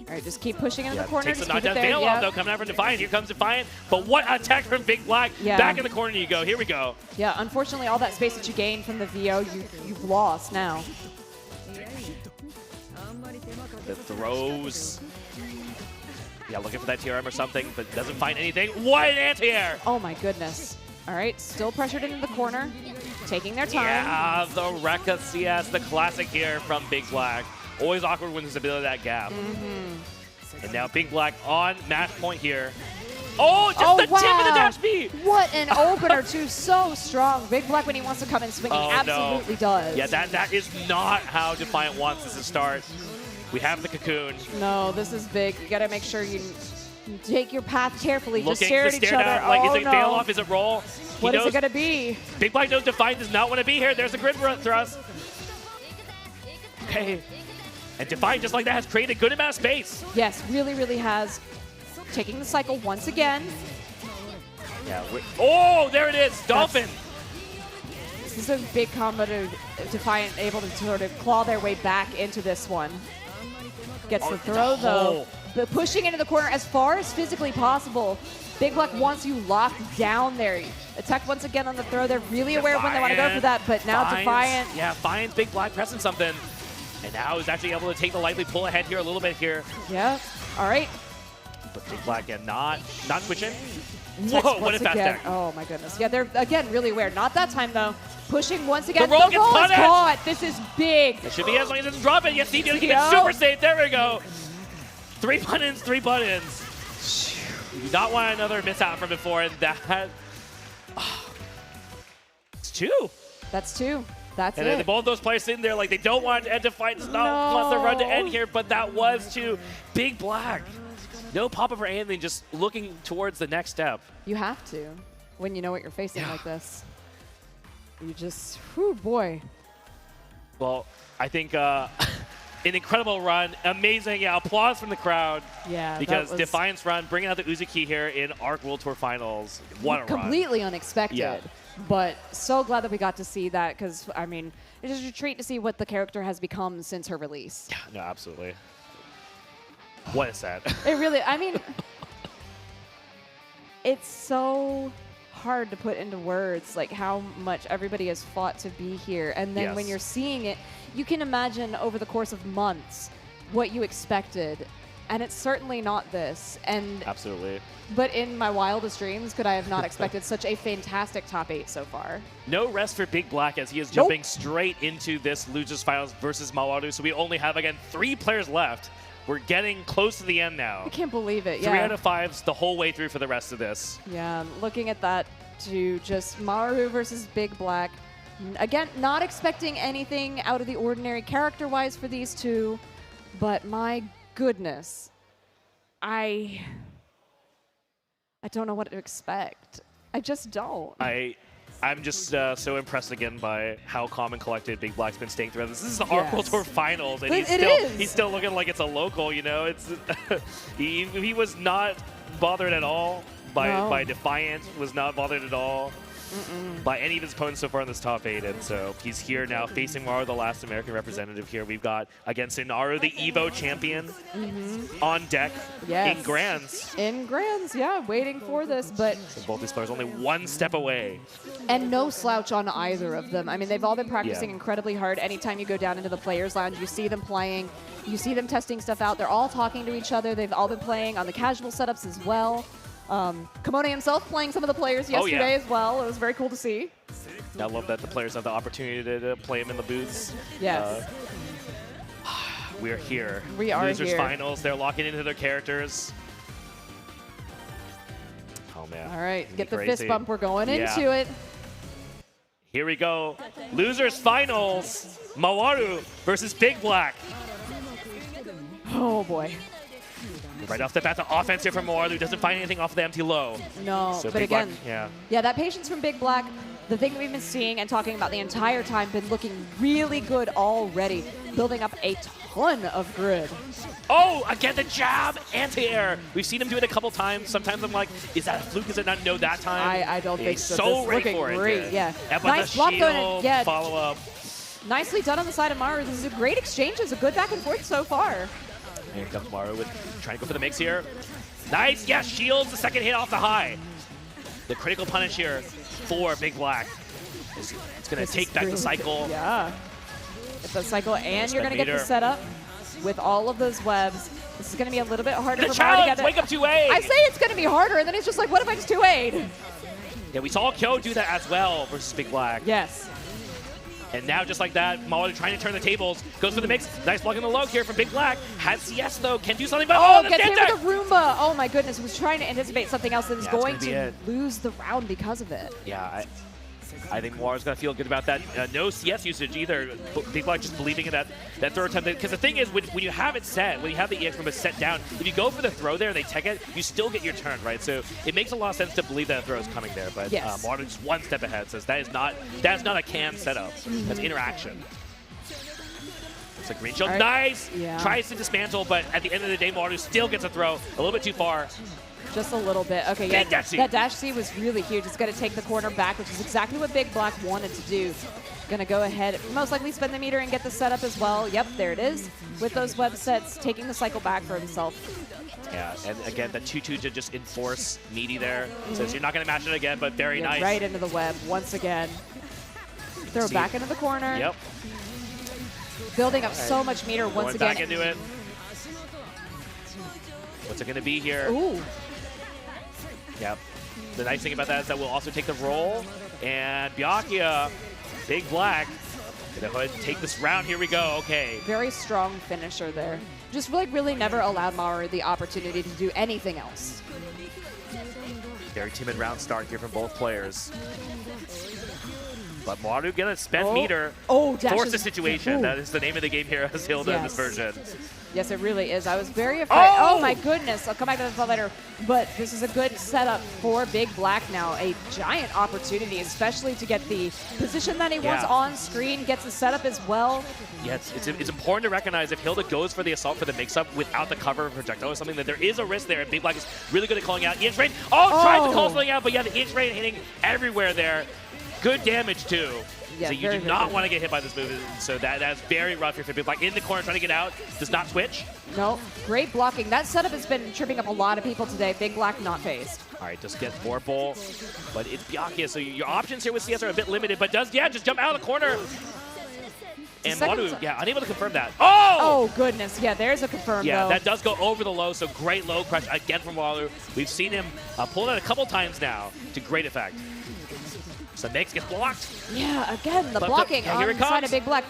All right, just keep pushing into the corner. Takes the knockdown fail off, though, coming out from Defiant. Here comes Defiant. But what attack from Big Black. Back in the corner you go. Here we go. Yeah, unfortunately, all that space that you gained from the VO, you've lost now. The throws. Yeah, looking for that TRM or something, but doesn't find anything. What an anti-air! Oh, my goodness. All right, still pressured into the corner. Taking their time. Yeah, the Rekka CS, the classic here from Big Black. Always awkward when there's a bit of that gap. And now Big Black on match point here. Oh, just the tip of the dash B! What an opener, too. So strong. Big Black, when he wants to come in swinging, absolutely does. Yeah, that is not how Defiant wants this to start. We have the cocoon. No, this is big. You got to make sure you take your path carefully. Just Looking stare to at each stare other. down. Like, is it fail off? Is it roll? What is it going to be? Big Black knows Defiant does not want to be here. There's a grid thrust. Okay. And Defiant, just like that, has created a good amount of space. Yes, really, really has. Taking the cycle once again. Yeah. Oh, there it is. Dolphin. This is a big combo to Defiant able to sort of claw their way back into this one. Gets the throw, though. pushing into the corner as far as physically possible. Big Black wants you locked down there. Attack once again on the throw. They're really aware of when they want to go for that, but now Defiant. Yeah, finds Big Black pressing something. And now he's actually able to take the likely pull ahead here a little bit here. Yeah, all right. But Big Black again, not switching. Tex Whoa, what once a fast again. deck. Oh my goodness. Yeah, they're again really aware. Not that time though. Pushing once again. The roll gets is punished. caught. This is big. It should be as long as it doesn't drop it. Yes, he did keep it super safe. There we go. 3 buttons, 3 buttons. You do not want another mishap from before, and that. It's 2. That's 2. That's and it. then both those players sitting there like they don't want to end the fight, does not want the run to end here, but that was 2. Big Black. No pop-up or anything, just looking towards the next step. You have to when you know what you're facing like this. You just, whew, boy. Well, I think an incredible run, amazing, applause from the crowd. Yeah, because Defiance run, bringing out the Uzuki here in ARC World Tour Finals. What a run. Completely unexpected. Yeah. But so glad that we got to see that because, I mean, it's just a treat to see what the character has become since her release. Yeah, no, absolutely. What is that? It really, I mean, it's so hard to put into words, like how much everybody has fought to be here. And then when you're seeing it, you can imagine over the course of months what you expected. And it's certainly not this. And absolutely. But in my wildest dreams, could I have not expected such a fantastic top 8 so far? No rest for Big Black as he is jumping straight into this Losers Finals versus Mawaru. So we only have, again, 3 players left. We're getting close to the end now. I can't believe it, 3 out of 5s the whole way through for the rest of this. Yeah, looking at that to just Mawaru versus Big Black. Again, not expecting anything out of the ordinary character-wise for these two, but my goodness, I don't know what to expect. I just don't. I'm just so impressed again by how calm and collected Big Black's been staying throughout this. This is the ARC World Tour Finals, and he's still looking like it's a local. You know, it's he was not bothered at all by Defiant. Was not bothered at all by any of his opponents so far in this top 8, and so he's here now facing Mawaru, the last American representative here. We've got against Inaru, the Evo champion, on deck in Grands. In Grands, yeah, waiting for this, but so both these players only 1 step away. And no slouch on either of them. I mean, they've all been practicing incredibly hard. Anytime you go down into the Players Lounge, you see them playing, you see them testing stuff out. They're all talking to each other. They've all been playing on the casual setups as well. Kamone himself playing some of the players yesterday as well. It was very cool to see. I love that the players have the opportunity to play him in the booths. Yes. We're here. We are Losers here. Finals. They're locking into their characters. Oh, man. All right, get the fist bump. We're going into it. Here we go. Losers Finals. Mawaru versus Big Black. Oh, boy. Right off the bat, the offense here from Mawaru doesn't find anything off the empty low. No, so but Big again, Black, yeah, that patience from Big Black, the thing that we've been seeing and talking about the entire time, been looking really good already, building up a ton of grid. Oh, again, the jab, anti-air. We've seen him do it a couple times. Sometimes I'm like, is that a fluke? Is it not no that time? I don't think so. So This ready looking for great, it. yeah. But Nice the block shield, going in, yeah. follow-up. Nicely done on the side of Maru. This is a great exchange. It's a good back and forth so far. Here comes Maru with trying to go for the mix here. Nice, yes, shields the second hit off the high. The critical punish here for Big Black. It's going to take back the cycle. Yeah. It's a cycle, and you're going to get the meter. setup with all of those webs. This is going to be a little bit harder The for Maru to challenge, get it. wake up 2A. I say it's going to be harder, and then he's just like, what if I just 2A'd? Yeah, we saw Kyo do that as well versus Big Black. Yes. And now, just like that, Mawaru trying to turn the tables. Goes for the mix. Nice block in the low here from Big Black. Has CS, though. Can do something, but the gets hit dash! with a Roomba. Oh, my goodness. Was trying to anticipate something else that was going it's to gonna be lose the round because of it. Yeah, I think Mawaru's going to feel good about that. No CS usage either. Big Black just believing in that throw attempt. Because the thing is, when you have it set, when you have the EX Roomba set down, if you go for the throw there and they tech it, you still get your turn, right? So it makes a lot of sense to believe that throw is coming there. But Mawaru just 1 step ahead, says that is not a cam setup. That's interaction. It's a green shield. Right. Nice! Yeah. Tries to dismantle, but at the end of the day, Mawaru still gets a throw. A little bit too far. Just a little bit. Okay, yeah, Dash C. that dash C was really huge. It's going to take the corner back, which is exactly what Big Black wanted to do. Going to go ahead, most likely spend the meter and get the setup as well. Yep, there it is. With those web sets, taking the cycle back for himself. Yeah, and again, the 2-2 to just enforce Meaty there. Says you're not going to match it again, but very nice. Right into the web once again. Throw back into the corner. Yep. Building up so much meter once again. Back into it. What's it going to be here? Ooh. Yep. The nice thing about that is that we'll also take the roll. And Byakuya, Big Black, gonna go ahead and take this round. Here we go. Okay. Very strong finisher there. Just really never allowed Mawaru the opportunity to do anything else. Very timid round start here from both players. But Mawaru gonna spend meter. Force the situation. Ooh. That is the name of the game here as Hilda in this version. Yes, it really is. I was very afraid. Oh my goodness. I'll come back to this later. But this is a good setup for Big Black now. A giant opportunity, especially to get the position that he wants on screen, gets the setup as well. Yes, it's important to recognize if Hilda goes for the assault for the mix-up without the cover of projectile or something, that there is a risk there. And Big Black is really good at calling out EX Rain. Tries to call something out, but yeah, the EX Rain hitting everywhere there. Good damage too. Yeah, so you do not want to get hit by this move. So that's very rough here for Big Black. In the corner trying to get out. Does not switch. No, great blocking. That setup has been tripping up a lot of people today. Big Black not phased. All right, just get Vorpal. But it's Byakuya, so your options here with CS are a bit limited. But does, just jump out of the corner. And Mawaru, unable to confirm that. Oh, goodness. Yeah, there's a confirm, though. That does go over the low, so great low crush again from Mawaru. We've seen him pull that a couple times now to great effect. So Mix gets blocked. Yeah, again, the blocking on the side of Big Black.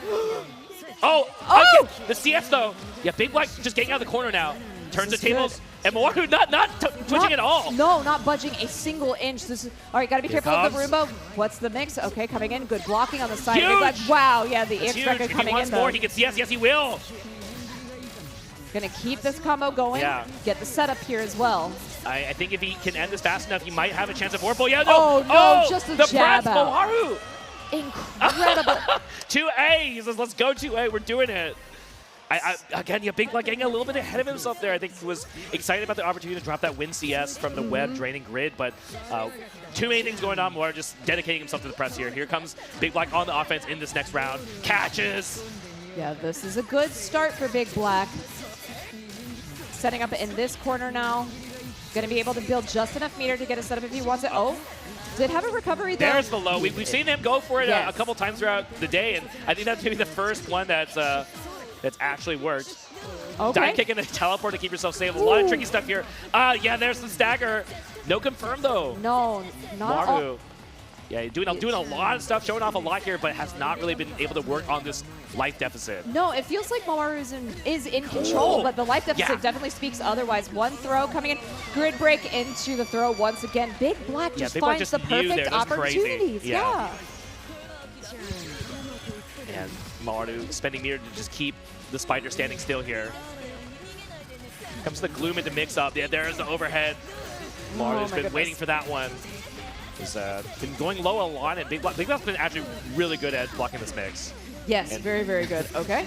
Again, the CS though. Yeah, Big Black just getting out of the corner now. Turns the tables, and Mawaru not twitching at all. No, not budging a single inch. This is, all right, got to be careful of the Roomba. What's the mix? Okay, coming in. Good blocking on the side of Big Black. Wow, yeah, the EX record coming in. If he wants more, he gets yes, he will. Gonna keep this combo going. Get the setup here as well. I think if he can end this fast enough, he might have a chance at Vorpal. Yeah, just the jab out. Mawaru. Incredible. 2A. He says, let's go 2A. We're doing it. Again, Big Black getting a little bit ahead of himself there. I think he was excited about the opportunity to drop that win CS from the web draining grid, but too many things going on. Mawaru just dedicating himself to the press here. Here comes Big Black on the offense in this next round. Catches. Yeah, this is a good start for Big Black. Setting up in this corner now. Going to be able to build just enough meter to get a setup if he wants it. Did have a recovery there. There's the low. We've seen him go for it a couple times throughout the day, and I think that's maybe the first one that's actually worked. Dive kick and a teleport to keep yourself safe. A lot of tricky stuff here. There's the stagger. No confirm though. No, not all. Yeah, doing a lot of stuff, showing off a lot here, but has not really been able to work on this life deficit. No, it feels like Mawaru is in control, but the life deficit definitely speaks otherwise. One throw coming in, grid break into the throw once again. Big Black just finds the perfect opportunities. Yeah. And Mawaru spending meter to just keep the spider standing still here. Comes the Gloom into mix up. Yeah, there's the overhead. Mawaru's been waiting for that one. He's been going low a lot, and Big Black's been actually really good at blocking this mix. Yes, very, very good. Okay.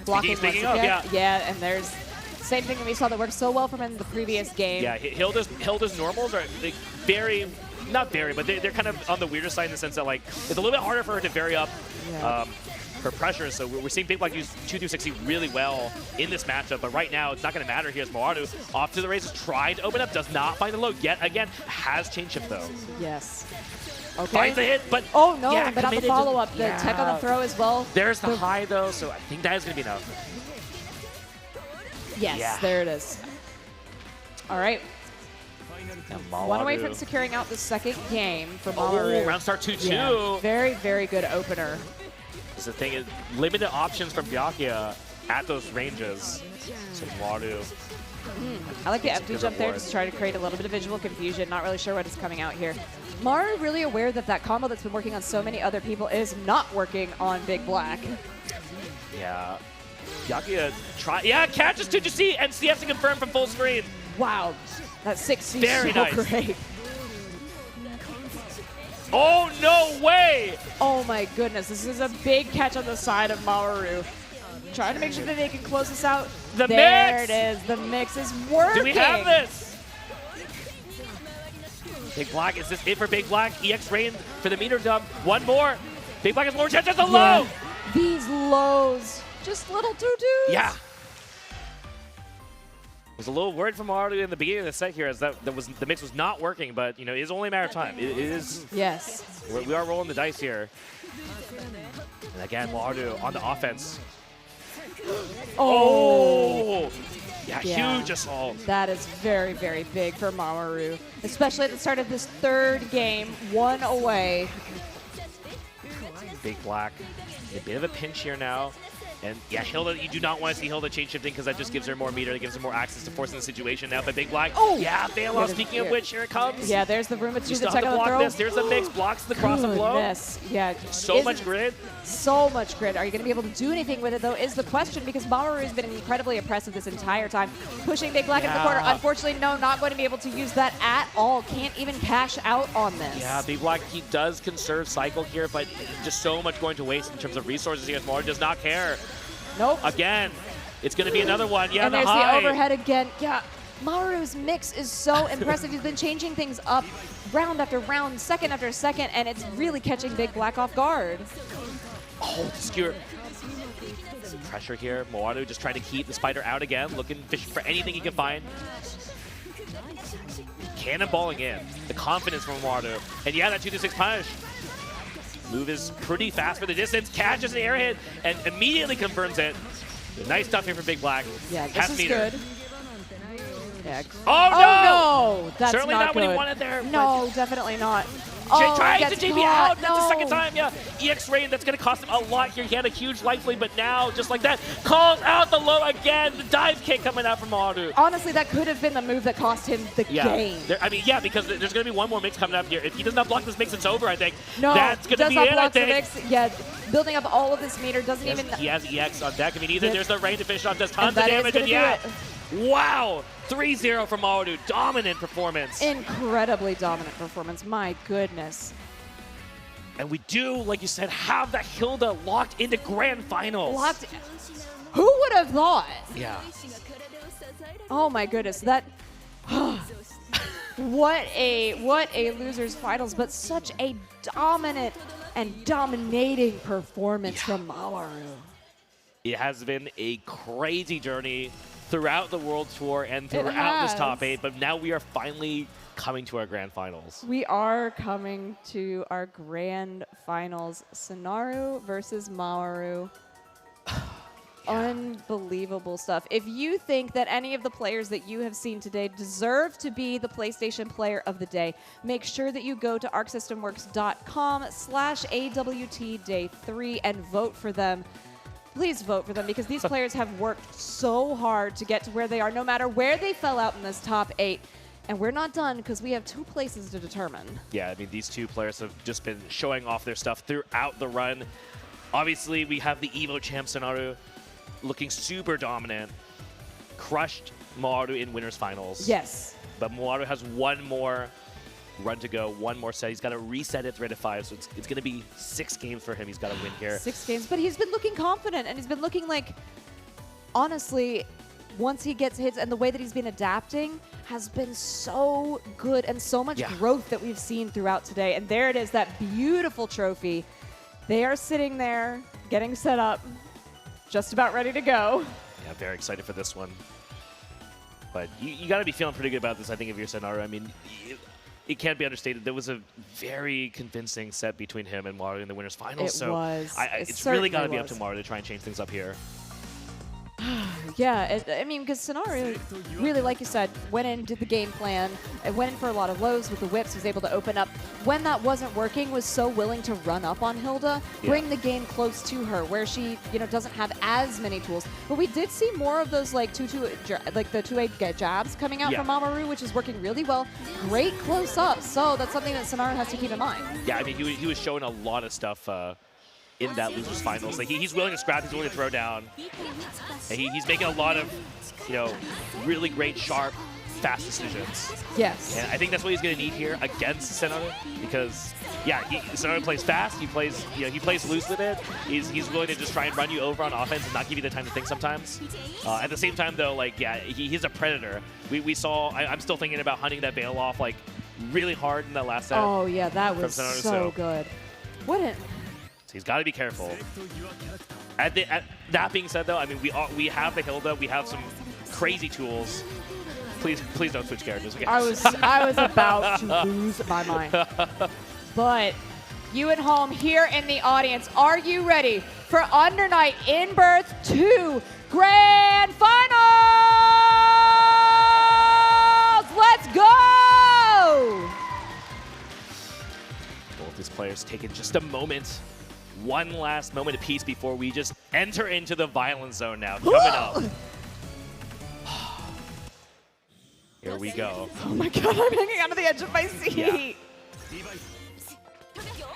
Blocking once again. Yeah, and there's same thing that we saw that worked so well from him in the previous game. Yeah, Hilda's normals are not very, but they're kind of on the weirder side in the sense that it's a little bit harder for her to vary up her pressure. So we're seeing Big Black use 2-2-60 really well in this matchup, but right now it's not going to matter here as Mawaru off to the races, trying to open up, does not find the low yet again, has chain shift though. Yes. Finds the hit, but but on the follow-up, the tech on the throw as well. There's the high though, so I think that is going to be enough. Yes, there it is. All right. One away from securing out the second game for Mawaru. Round start 2-2. Yeah, very, very good opener. The thing is, limited options from Byakuya at those ranges. So Mawaru. I like the empty jump there, just trying to create a little bit of visual confusion. Not really sure what is coming out here. Mawaru really aware that that combo that's been working on so many other people is not working on Big Black. Yeah. Byakuya catches 2-2-C and CS to confirm from full screen. Wow. That 6C very so nice. Great. Oh, no way! Oh my goodness, this is a big catch on the side of Mawaru. Trying to make sure that they can close this out. There it is. The mix is working. Do we have this? Big Black, is this it for Big Black? EX Rain for the meter dump. One more. Big Black has more chance at the low. These lows, just little doo-doos. Yeah. was a little worried from Mawaru in the beginning of the set here, as the mix was not working, but you know, it is only a matter of time. It is. Yes. We are rolling the dice here. And again, Mawaru on the offense. Oh! Yeah, huge assault. That is very, very big for Mawaru, especially at the start of this third game, 1 away. Big Black, a bit of a pinch here now. And yeah, Hilda, you do not want to see Hilda chain shifting because that just gives her more meter, that gives her more access to forcing the situation now. But Big Black, yeah, Bailoff, speaking of which, here it comes. Yeah, there's the Rumba 2 to check out the block throw. this. There's the mix, blocks the cross and blow. Yes, yeah. So much grid. So much grid. Are you going to be able to do anything with it, though, is the question, because Mawaru has been incredibly impressive this entire time. Pushing Big Black in the corner. Unfortunately, no, not going to be able to use that at all. Can't even cash out on this. Yeah, Big Black, he does conserve cycle here, but just so much going to waste in terms of resources here. Mawaru does not care. Nope. Again, it's going to be another one. Yeah, and there's the overhead again. Yeah, Mawaru's mix is so impressive. He's been changing things up round after round, second after second, and it's really catching Big Black off guard. Oh, the skewer. Some pressure here. Mawaru just trying to keep the spider out again, fishing for anything he can find. Cannonballing in. The confidence from Mawaru. And yeah, that 2-6 punish. Move is pretty fast for the distance, catches the air hit, and immediately confirms it. Nice stuff here for Big Black. Yeah, this is good. Yeah. Oh, no! That's certainly not good. what he wanted there. No, definitely not. Tries to JB out. That's the second time. Yeah, EX Rain. That's going to cost him a lot here. He had a huge life lead, but now, just like that, calls out the low again. The dive kick coming out from Mawaru. Honestly, that could have been the move that cost him the game. I mean, yeah, because there's going to be one more mix coming up here. If he does not block this mix, it's over, I think. No, that's going to be it, I think. Mix. Yeah, building up all of this meter doesn't even. He has EX on deck. I mean, either there's the rain to finish off, does tons of damage, and yeah. Wow, 3-0 from Mawaru. Dominant performance. Incredibly dominant performance. My goodness. And we do, like you said, have the Hilda locked into grand finals. Locked. Who would have thought? Yeah. Oh my goodness, that. what a losers finals, but such a dominant and dominating performance from Mawaru. It has been a crazy journey throughout the World Tour and throughout this top 8, but now we are finally coming to our grand finals. We are coming to our grand finals. Sonaru versus Mawaru. Unbelievable stuff. If you think that any of the players that you have seen today deserve to be the PlayStation Player of the Day, make sure that you go to arcsystemworks.com/AWT Day 3 and vote for them. Please vote for them, because these players have worked so hard to get to where they are, no matter where they fell out in this top 8. And we're not done, because we have 2 places to determine. Yeah, I mean, these 2 players have just been showing off their stuff throughout the run. Obviously, we have the EVO champ Sonaru looking super dominant. Crushed Mawaru in winners finals. Yes. But Mawaru has one more run to go, one more set. He's got to reset it 3-5, so it's going to be 6 games for him. He's got to win here. 6 games, but he's been looking confident, and he's been looking like, honestly, once he gets hits and the way that he's been adapting has been so good, and so much growth that we've seen throughout today. And there it is, that beautiful trophy. They are sitting there, getting set up, just about ready to go. Yeah, very excited for this one. But you got to be feeling pretty good about this, I think, if you're Sonaru. I mean, it can't be understated. There was a very convincing set between him and Mawaru in the winners finals. It was. It's really got to be up to Mawaru to try and change things up here. Yeah, I mean, because Sonaru really, like you said, went in, did the game plan, and went in for a lot of lows with the whips, was able to open up. When that wasn't working, was so willing to run up on Hilda, bring the game close to her, where she, doesn't have as many tools. But we did see more of those like the 2-8 jabs coming out from Mawaru, which is working really well. Great close up, so that's something that Sonaru has to keep in mind. Yeah, I mean, he was showing a lot of stuff in that losers finals. Like he's willing to scrap, he's willing to throw down. And he's making a lot of, really great, sharp, fast decisions. Yes. And I think that's what he's going to need here against Sonaru, because Sonaru plays fast. He plays, he plays loose with it. He's willing to just try and run you over on offense and not give you the time to think sometimes. At the same time, though, he's a predator. We saw. I'm still thinking about hunting that Bailoff really hard in that last set. Oh yeah, that was Sonaru, so good. What an. So he's got to be careful. That being said, though, I mean, we have the Hilda, we have some crazy tools. Please don't switch characters again. I was about to lose my mind. But you at home here in the audience, are you ready for Under Night In Birth 2 Grand Finals? Let's go! Both these players taking just a moment, one last moment of peace before we just enter into the violence zone now. Coming up. Here we go. Oh my god, I'm hanging onto the edge of my seat. Yeah.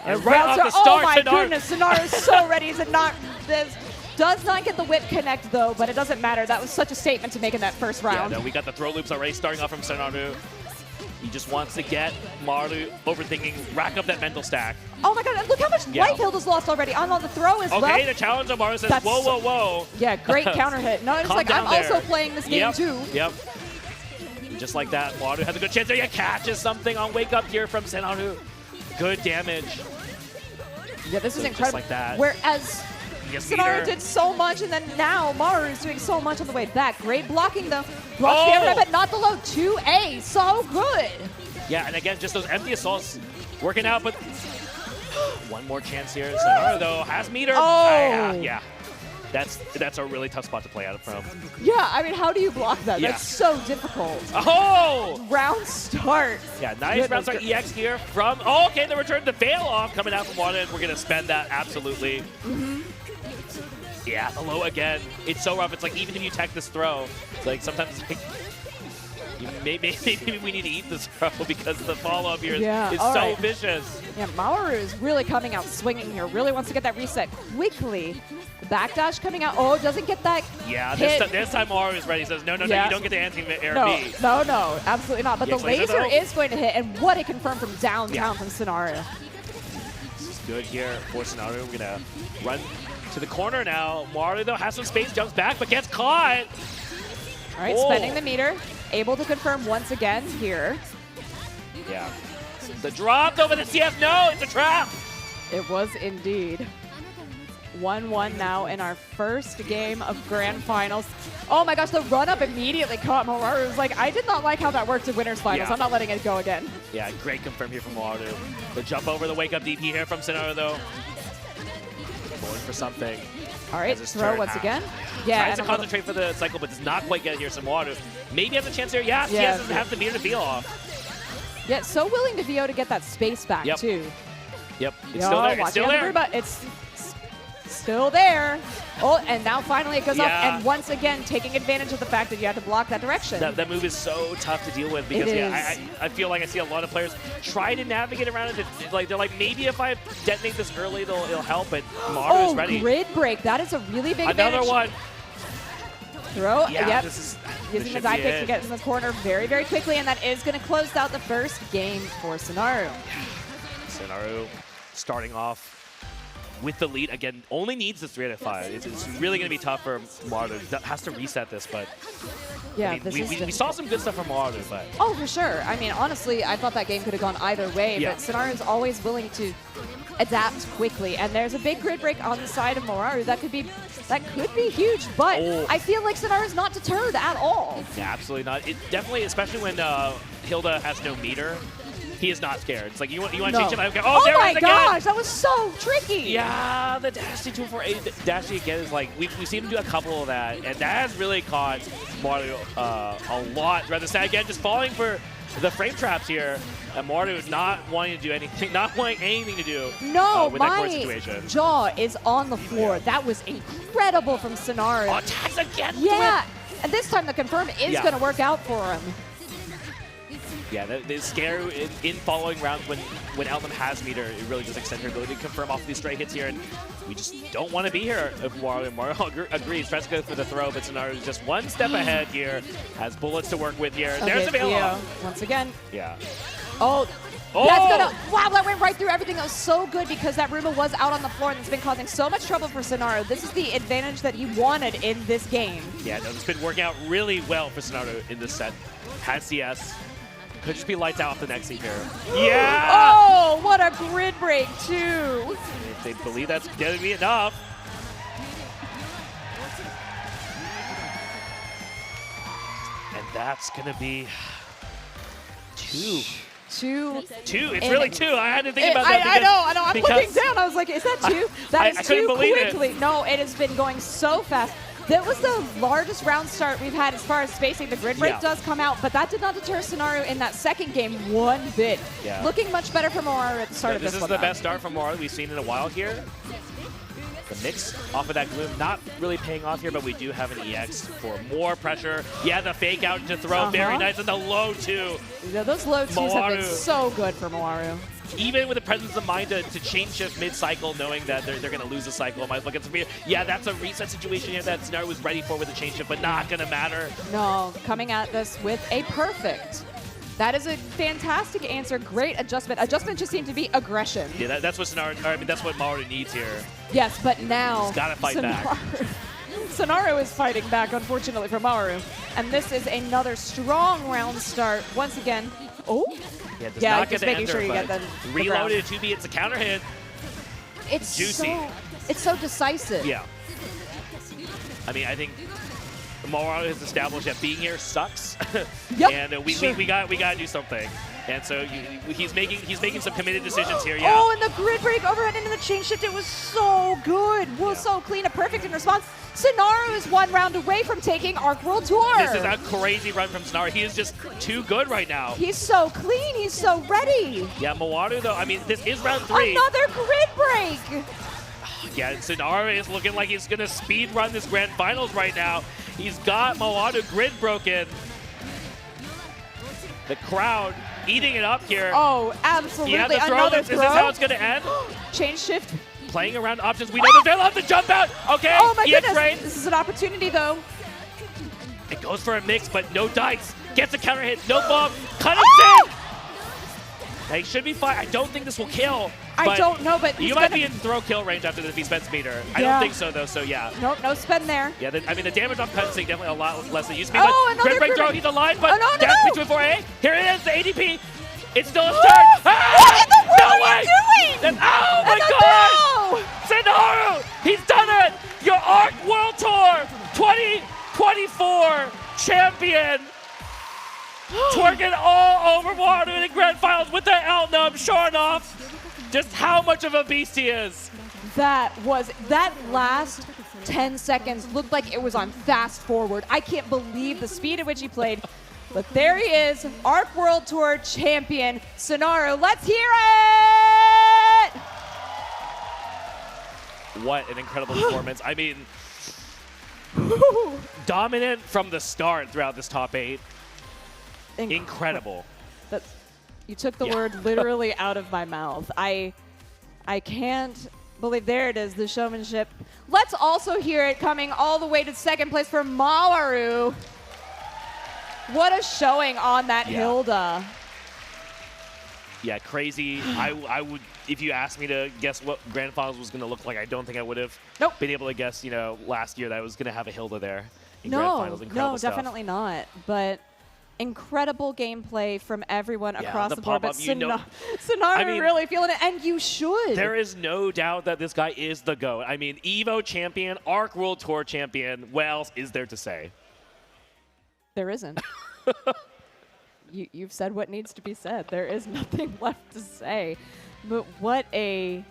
And right off the start, oh my Sonaru. goodness, Sonaru is so ready to knock this. Does not get the whip connect though, but it doesn't matter. That was such a statement to make in that first round. Yeah, no, we got the throw loops already starting off from Sonaru. He just wants to get Maru overthinking, rack up that mental stack. Oh my god, and look how much life Hilda's lost already on the throw as well. Okay, the challenge of Maru says, whoa, whoa, whoa. Yeah, great counter hit. No, it's Calm like, I'm down there. also playing this game too. Yep. Just like that, Maru has a good chance there. He catches something on wake up here from Sonaru. Good damage. Yeah, this is Just incredible. like that. Whereas Sonaru did so much, and then now Maru is doing so much on the way back. Great blocking though. Blocks the overhead, but not the low. 2A, so good. Yeah, and again, just those empty assaults working out, but one more chance here. Sonaru, though, has meter. Oh. Yeah. That's a really tough spot to play out from. Yeah, I mean, how do you block that? Yeah. That's so difficult. Oh! Round start. Yeah, nice round start EX here from, okay, the return to fail off coming out from Wada, and we're going to spend that, absolutely. Yeah, the low again. It's so rough. It's like, even if you tech this throw, it's like sometimes it's like, maybe we need to eat this throw because the follow-up here is so vicious. Yeah, Maru is really coming out swinging here. Really wants to get that reset quickly. The backdash coming out. Oh, doesn't get that Yeah, hit. this time Maru is ready. He says, no, you don't get the anti-air No, B. no, absolutely not. But the laser though. is going to hit, and what a confirm from downtown from Sonaru. This is good here for Sonaru. We're going to run to the corner now. Maru, though, has some space, jumps back, but gets caught. All right, spending the meter. Able to confirm once again here. Yeah. The drop over the CS. No, it's a trap. It was indeed. 1-1 now in our first game of Grand Finals. Oh my gosh, the run-up immediately caught Maru. It was like, I did not like how that worked in Winners Finals. Yeah. I'm not letting it go again. Yeah, great confirm here from Maru. The jump over the wake-up DP here from Sonaru, though. Going for something. All right, throw once again. Yeah, Tries to concentrate for the cycle, but does not quite get here. Some water. Maybe has a chance here. Yeah, he doesn't have the meter to feel off. Yeah, so willing to VO to get that space back, too. Yep, it's still there. It's still there. But it's still there. Oh, and now finally it goes up, and once again taking advantage of the fact that you have to block that direction. That move is so tough to deal with because I feel like I see a lot of players try to navigate around it. They're like, maybe if I detonate this early, it'll help. But Maru is ready. Grid break. That is a really big advantage. Another one. Throw. Yeah, yep. this is using the dive kick to get in the corner very, very quickly, and that is going to close out the first game for Sonaru. Sonaru starting off with the lead. Again, only needs this 3 out of 5. It's really going to be tough for Maru. Has to reset this, but yeah, I mean, we saw some good stuff from Maru, but oh, for sure. I mean, honestly, I thought that game could have gone either way, but Sonaru is always willing to adapt quickly, and there's a big grid break on the side of Maru that could be huge, but I feel like Sonaru's not deterred at all. Yeah, absolutely not. It definitely, especially when Hilda has no meter. He is not scared. It's like, you want to change him? Okay. Oh, there it is again! Oh my gosh, that was so tricky! Yeah, the dash D248 dash again is like, we've seen him do a couple of that, and that has really caught Mario a lot. Rather say again, just falling for the frame traps here, and Mario not wanting to do anything, not wanting anything to do with that court situation. Jaw is on the floor. That was incredible from Sonaru. Oh, tags again! Yeah, and this time the confirm is going to work out for him. Yeah, the scare in following rounds when Elnam has meter, it really does extend her ability to confirm off these straight hits here, and we just don't want to be here if Mario agrees. Tries to go for the throw, but Sonaru is just one step ahead here, has bullets to work with here. There's a Veil. Once again. Yeah. Oh, that's gonna, wow, that went right through everything. That was so good because that Ruma was out on the floor and it's been causing so much trouble for Sonaru. This is the advantage that he wanted in this game. Yeah, no, it's been working out really well for Sonaru in this set. Has CS. Could just be lights out the next scene here. Yeah! Oh, what a grid break, too. If they believe that's going to be enough. that's going to be 2. 2. It's really 2. I had to think about that. I know. I'm looking down. I was like, is that 2? That is I couldn't 2 believe quickly. it. No, it has been going so fast. That was the largest round start we've had as far as spacing. The grid break does come out, but that did not deter Sonaru in that second game one bit. Yeah. Looking much better for Moaru at the start of this one. one. This is the best start from Moaru we've seen in a while here. The mix off of that Gloom, not really paying off here, but we do have an EX for more pressure. Yeah, the fake out to throw, very nice, and the low 2. Yeah, those low 2s have been so good for Moaru. Even with the presence of mind to change shift mid-cycle, knowing that they're going to lose a cycle, might look at some. Yeah, that's a reset situation here that Sonaru was ready for with the change shift, but not going to matter. No, coming at this with a perfect. That is a fantastic answer. Great adjustment. Adjustment just seemed to be aggression. Yeah, that's what that's what Moaru needs here. Yes, but now he's got to fight back. Sonaru is fighting back, unfortunately, for Moaru. And this is another strong round start. Once again, Yeah, just making sure you get the reloaded 2B. It's a counter hit. It's juicy. It's so decisive. Yeah. I mean, I think Moaru has established that being here sucks, and we got to do something. And so he's making some committed decisions here. Yeah. Oh, and the grid break overhead into the chain shift. It was so good. So clean, a perfect in response. Sonaru is 1 round away from taking Arc World Tour. This is a crazy run from Sonaru. He is just too good right now. He's so clean. He's so ready. Yeah, Moaru though. I mean, this is round 3. Another grid break. Yeah, Sonaru is looking like he's gonna speed run this grand finals right now. He's got Moaru grid broken. The crowd eating it up here. Oh, absolutely. Yeah, the throw. Another Is this how it's gonna end? Change shift. Playing around options. We know they'll have to jump out. Okay. Oh my EX goodness. raid. This is an opportunity though. It goes for a mix, but no dice. Gets a counter hit. No bomb. Cutting sink. Now he should be fine. I don't think this will kill. I don't know, but you might be in throw kill range after this if he spends meter. I don't think so though. So yeah. Nope, no spend there. Yeah, I mean the damage off cut sync definitely a lot less than it used to be. Oh, but grid break throw. He's alive, but dash between 4A. Here it is. The ADP. It's still his turn. What in the world are you doing? Oh my God! Sonaru, he's done it. Your Arc World Tour 2024 champion. Twerking all over Moaru in the grand finals with that Outnum, showing off just how much of a beast he is. That last 10 seconds looked like it was on fast forward. I can't believe the speed at which he played. But there he is, Arc World Tour champion, Sonaru. Let's hear it! What an incredible performance. I mean, dominant from the start throughout this top 8. Incredible. You took the word literally out of my mouth. I can't believe, there it is, the showmanship. Let's also hear it coming all the way to second place for Moaru. What a showing on that Hilda. Yeah, crazy. I would, if you asked me to guess what Grand Finals was going to look like, I don't think I would have been able to guess, last year that I was going to have a Hilda there in Grand Finals. Incredible stuff. Definitely not. But incredible gameplay from everyone across the board. But Sonaru really feeling it, and you should. There is no doubt that this guy is the GOAT. I mean, EVO champion, Arc World Tour champion. What else is there to say? There isn't. You've said what needs to be said. There is nothing left to say. But what a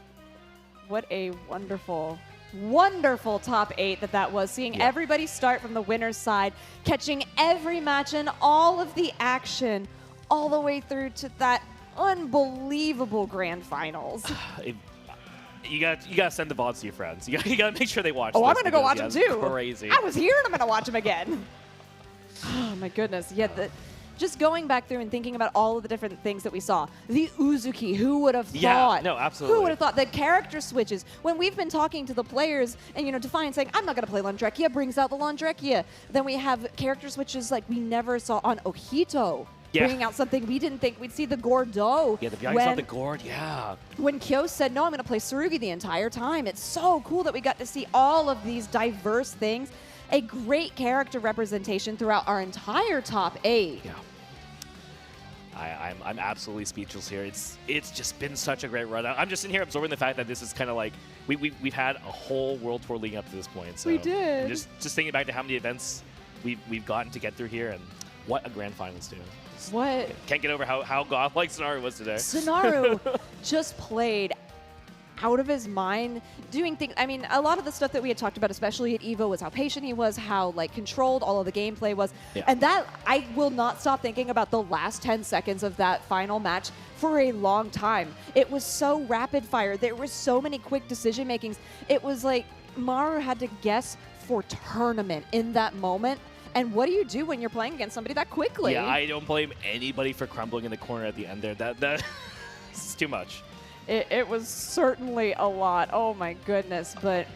wonderful, wonderful top 8 that was. Seeing everybody start from the winner's side, catching every match and all of the action all the way through to that unbelievable grand finals. You gotta send the VODs to your friends. You gotta make sure they watch. Oh, I'm gonna go watch them too. Crazy. I was here and I'm gonna watch them again. Oh my goodness. Yeah, just going back through and thinking about all of the different things that we saw. The Uzuki, who would have thought? Yeah, no, absolutely. Who would have thought? The character switches. When we've been talking to the players and, Defiant saying, I'm not going to play Landrekia, brings out the Landrekia. Then we have character switches like we never saw on Ohito. Bringing out something we didn't think we'd see, the Gordo. Yeah, the saw the Gord, When Kyo said, no, I'm going to play Tsurugi the entire time. It's so cool that we got to see all of these diverse things. A great character representation throughout our entire top 8. Yeah. I'm absolutely speechless here. It's just been such a great run. I'm just in here absorbing the fact that this is kind of like we've had a whole World Tour leading up to this point. So we did. Just thinking back to how many events we've gotten to get through here, and What a grand finals, dude. What? Can't get over how godlike Sonaru was today. Sonaru just played out of his mind, doing things. I mean, a lot of the stuff that we had talked about, especially at EVO, was how patient he was, how like controlled all of the gameplay was. Yeah. And that, I will not stop thinking about the last 10 seconds of that final match for a long time. It was so rapid fire. There were so many quick decision makings. It was like Maru had to guess for tournament in that moment. And what do you do when you're playing against somebody that quickly? Yeah, I don't blame anybody for crumbling in the corner at the end there. That is too much. It was certainly a lot. Oh my goodness. But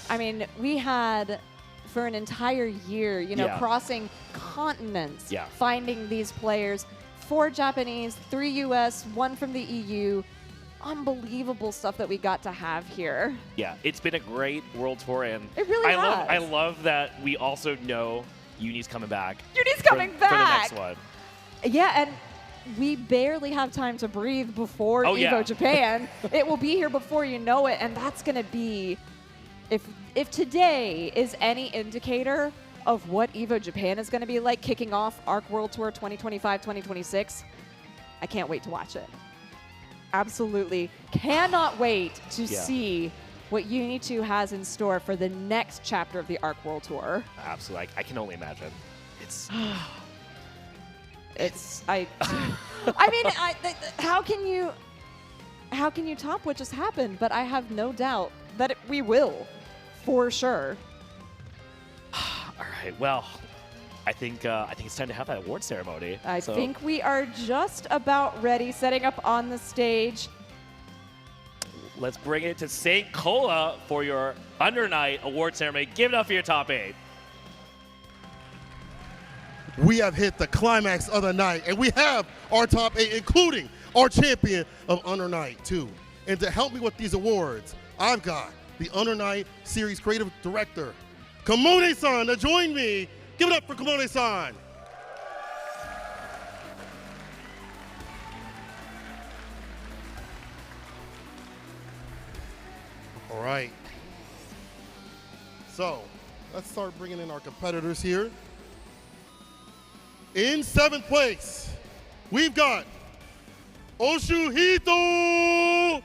I mean, we had for an entire year, you know, crossing continents, finding these players, 4 Japanese, 3 US, 1 from the EU. Unbelievable stuff that we got to have here. Yeah, it's been a great world tour, and it really has. I love that we also know Uni's coming back. Uni's coming back for the next one. Yeah, and we barely have time to breathe before EVO Japan. It will be here before you know it, and that's going to be, if today is any indicator of what EVO Japan is going to be like kicking off ARC World Tour 2025-2026, I can't wait to watch it. Absolutely cannot wait to see what Uni 2 has in store for the next chapter of the ARC World Tour. Absolutely. I can only imagine. It's... I mean, how can you top what just happened? But I have no doubt that we will, for sure. All right. Well, I think it's time to have that award ceremony. I think we are just about ready, setting up on the stage. Let's bring it to St. Cola for your Under Night award ceremony. Give it up for your top 8. We have hit the climax of the night, and we have our top 8, including our champion of Under Night 2. And to help me with these awards, I've got the Under Night Series Creative Director, Kamone-san, to join me. Give it up for Kamone-san. All right. So, let's start bringing in our competitors here. In 7th place, we've got Oshuhito.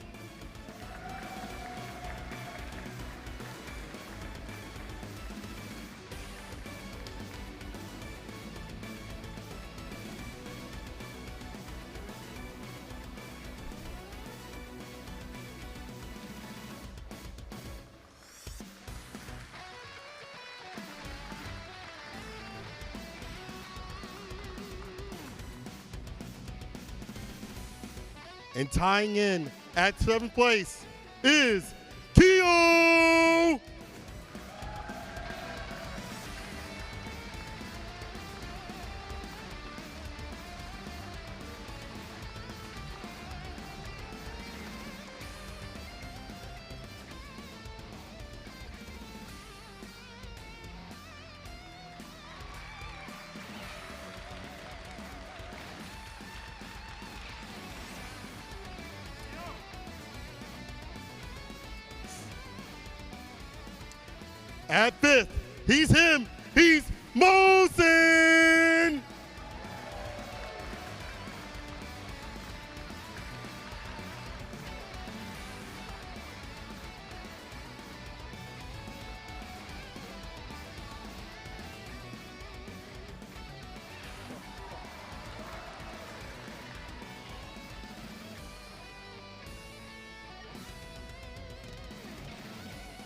And tying in at 7th place is Kyo. At 5th, he's Mosen.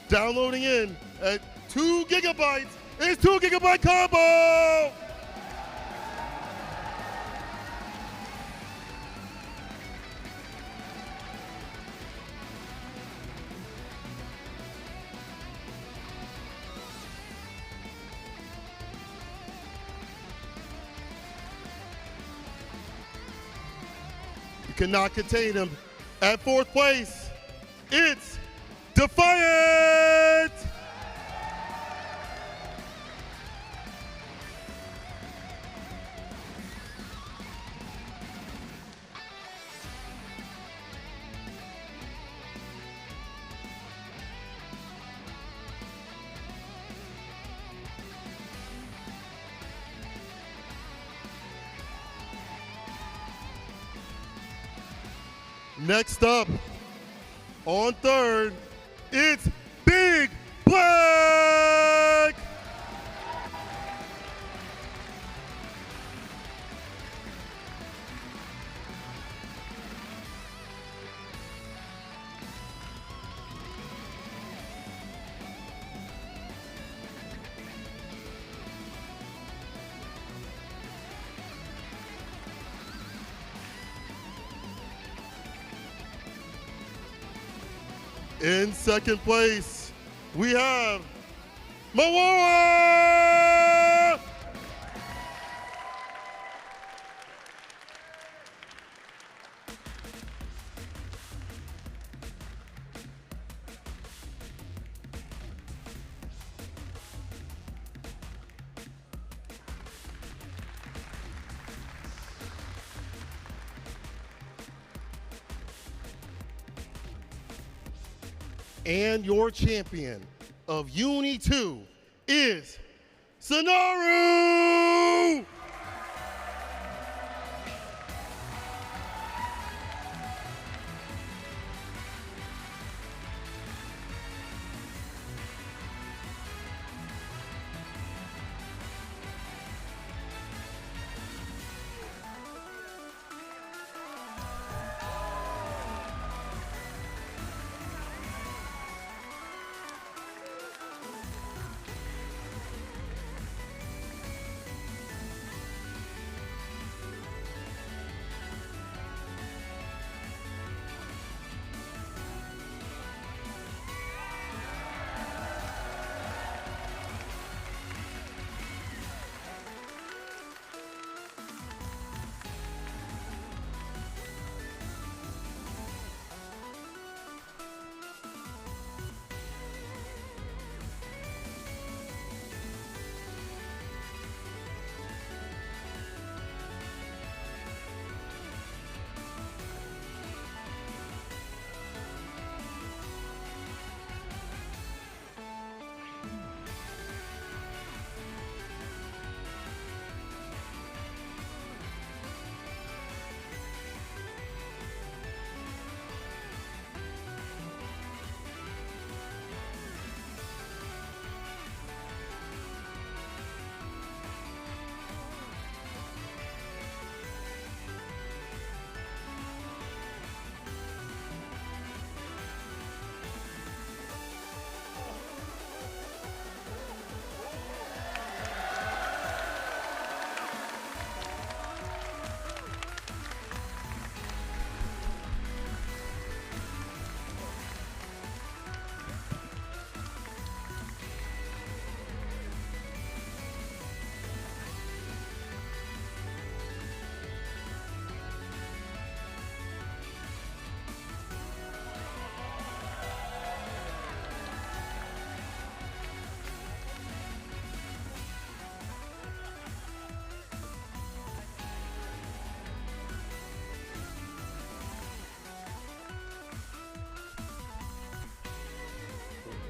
Downloading in at 2 gigabytes. It's 2 gigabyte combo. You cannot contain him. At 4th place, it's Defiant. Next up, on third, it's Big Black! In second place, we have Momoa! And your champion of Uni 2 is Sonoru!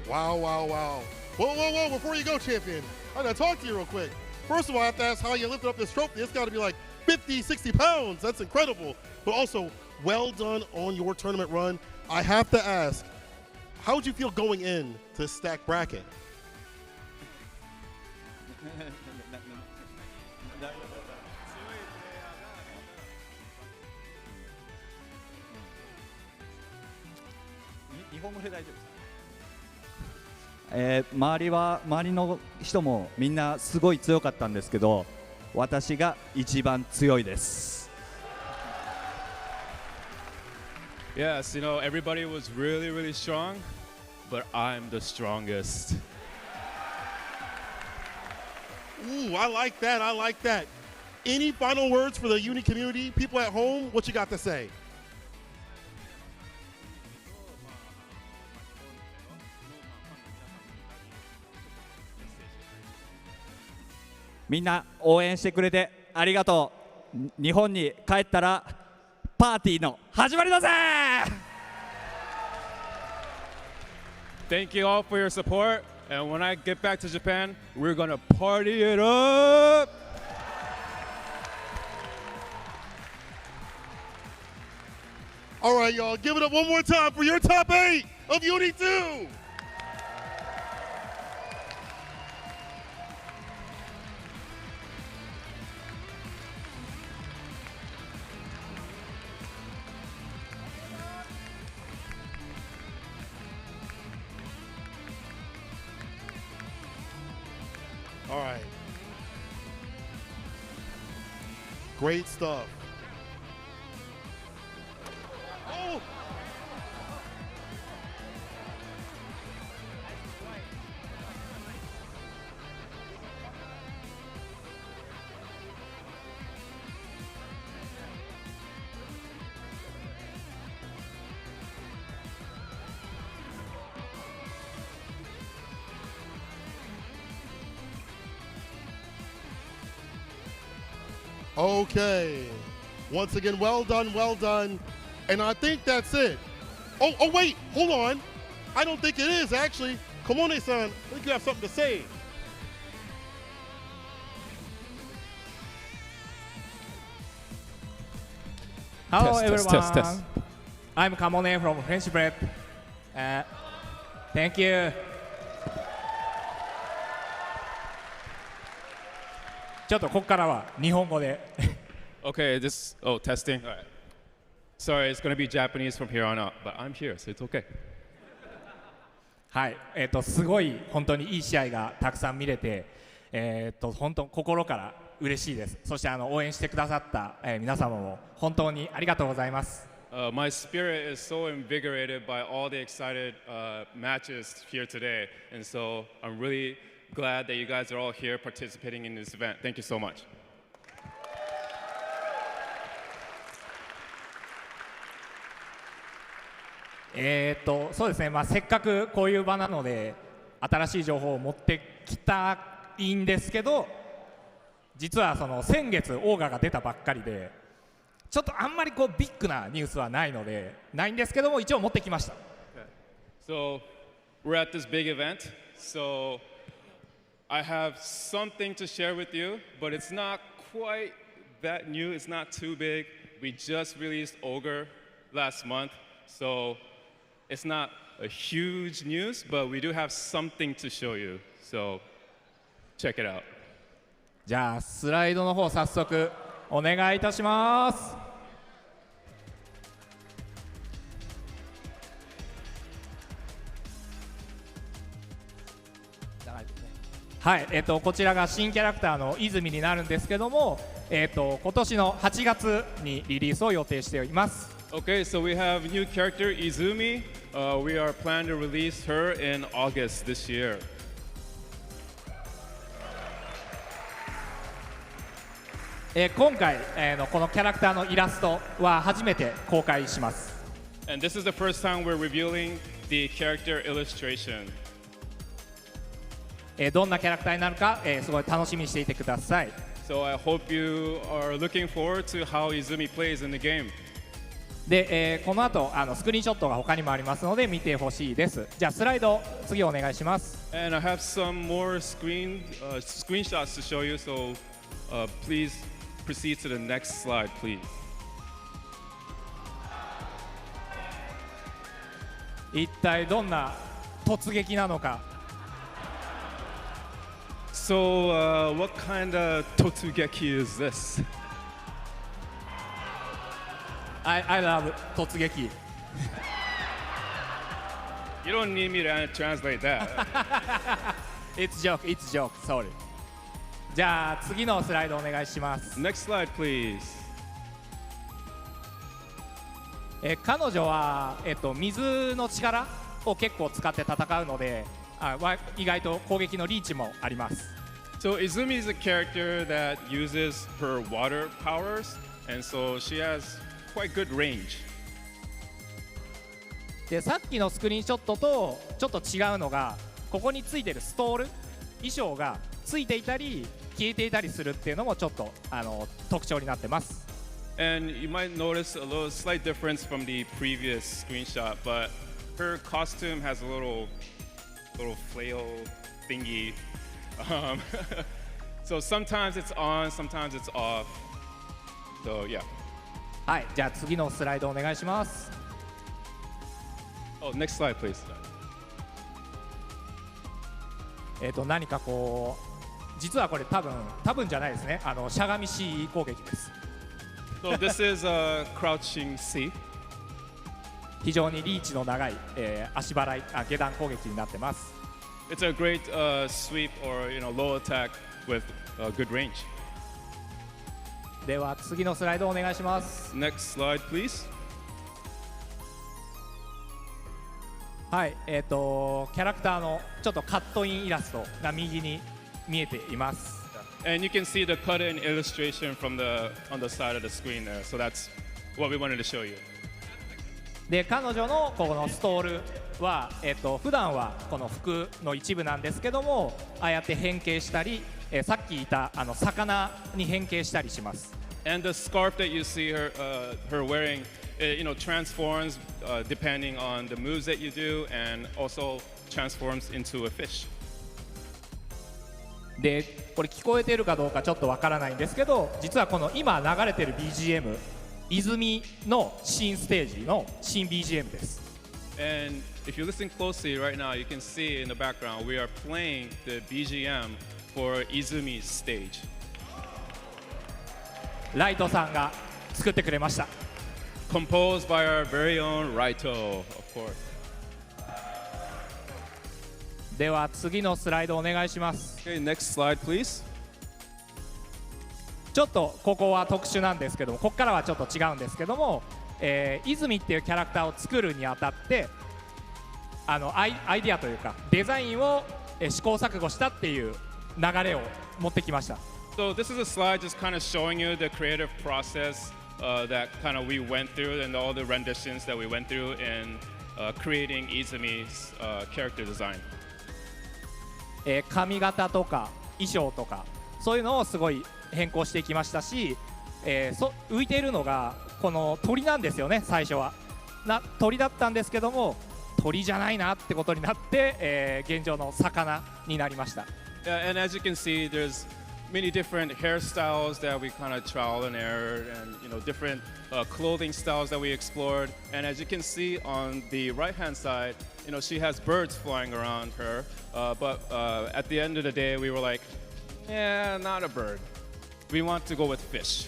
Wow, wow, wow. Whoa, whoa, whoa, before you go, champion, I gotta talk to you real quick. First of all, I have to ask how you lifted up this trophy. It's gotta be like 50, 60 pounds. That's incredible. But also, well done on your tournament run. I have to ask, how would you feel going in to this stacked bracket?周りの人もみんなすごい強かったんですけど、私が一番強いです。Yes, you know, everybody was really, really strong, but I'm the strongest. Ooh, I like that. I like that. Any final words for the Uni community? People at home, what you got to say? みんな応援してくれてありがとう。日本に帰ったらパーティーの始まりだぜ。 Thank you all for your support, and when I get back to Japan, we're gonna party it up. All right, y'all, give it up one more time for your top 8 of Uni 2. All right. Great stuff. Oh! Okay. Once again, well done, well done. And I think that's it. Oh, wait, hold on. I don't think it is, actually. Komone-san, I think you have something to say. Hello, everyone. Test. I'm Kamone from French Prep. Thank you. ちょっとここからは日本語で。Okay, testing. All right. Sorry, it's going to be Japanese from here on out, but I'm here, so it's okay. はい、すごい本当にいい試合がたくさん見れて、本当心から嬉しいです。そして応援してくださった、皆様も本当にありがとうございます。My spirit is so invigorated by all the excited matches here today, and so I'm really glad that you guys are all here participating in this event. Thank you so much. そうですね、せっかくこういう場なので新しい情報を持ってきたいんですけど、実はその先月オーガが出たばっかりでちょっとあんまりこうビッグなニュースはないんですけども、一応持ってきました。So we're at this big event, so I have something to share with you, but it's not quite that new, it's not too big. We just released Ogre last month, so it's not a huge news, but we do have something to show you, so check it out. じゃあスライドの方早速お願いいたします。はい、こちらが新キャラクターの泉になるんですけども、今年の8月にリリースを予定しています。Okay, so we have new character Izumi. We are planning to release her in August this year. 今回このキャラクターのイラストは初めて公開します。And this is the first time we're revealing the character illustration. どんなキャラクターになるか、すごい楽しみにしていてください。So I hope you are looking forward to how Izumi plays in the game. で、この後スクリーンショットが他にもありますので見てほしいです。じゃあスライド次お願いします。And I have some more screenshots to show you, so please proceed to the next slide, please. 一体どんな突撃なのか。So, what kind of Totsugeki is this? I love 突撃。You don't need me to translate that. It's joke, sorry. じゃあ次のスライドお願いします。Next slide, please. 彼女は、水の力を結構使って戦うので、意外と攻撃のリーチもあります。So Izumi is a character that uses her water powers, and so she has quite good range. でさっきのスクリーンショットとちょっと違うのが、ここについてるストール、衣装がついていたり消えていたりするっていうのもちょっと特徴になってます。And you might notice a little slight difference from the previous screenshot, but her costume has a little flail thingy. So sometimes it's on, sometimes it's off. So yeah. はい、じゃあ次のスライドお願いします。Oh, next slide, please. 何かこう実はこれ多分じゃないですね。しゃがみ C 攻撃です。So this is a crouching C. 非常にリーチの長い、足払い下段攻撃になってます。It's a great sweep or low attack with good range. では次のスライドお願いします。Next slide, please. はい、キャラクターのちょっとカットインイラストが右に見えています。And you can see the cut-in illustration on the side of the screen there. So that's what we wanted to show you. で彼女のこのストールは、普段はこの服の一部なんですけども、ああやって変形したり、さっき言った魚に変形したりします。And the scarf that you see her wearing, transforms depending on the moves that you do, and also transforms into a fish. でこれ聞こえてるかどうかちょっとわからないんですけど、実はこの今流れてる BGM、泉の新ステージの新 BGM です。And if you listen closely right now, you can see in the background we are playing the BGM for Izumi's stage. ライトさんが作ってくれました。Composed by our very own Raito, of course. では次のスライドお願いします。Okay, next slide, please. ちょっとここは特殊なんですけども、ここからはちょっと違うんですけども、泉っていうキャラクターを作るにあたってアイディアというかデザインを試行錯誤したっていう流れを持ってきました。So this is a slide just kind of showing you the creative process that kind of we went through and all the renditions that we went through in creating Izumi's character design. 髪型とか衣装とかそういうのをすごい変更していきましたし、浮いているのがこの鳥なんですよね。最初は鳥だったんですけども、鳥じゃないなってことになって、現状の魚になりました。Yeah, and as you can see, there's many different hairstyles that we kind of trial and error, and different clothing styles that we explored. And as you can see on the right-hand side, she has birds flying around her. But at the end of the day, we were like, yeah, not a bird. We want to go with fish.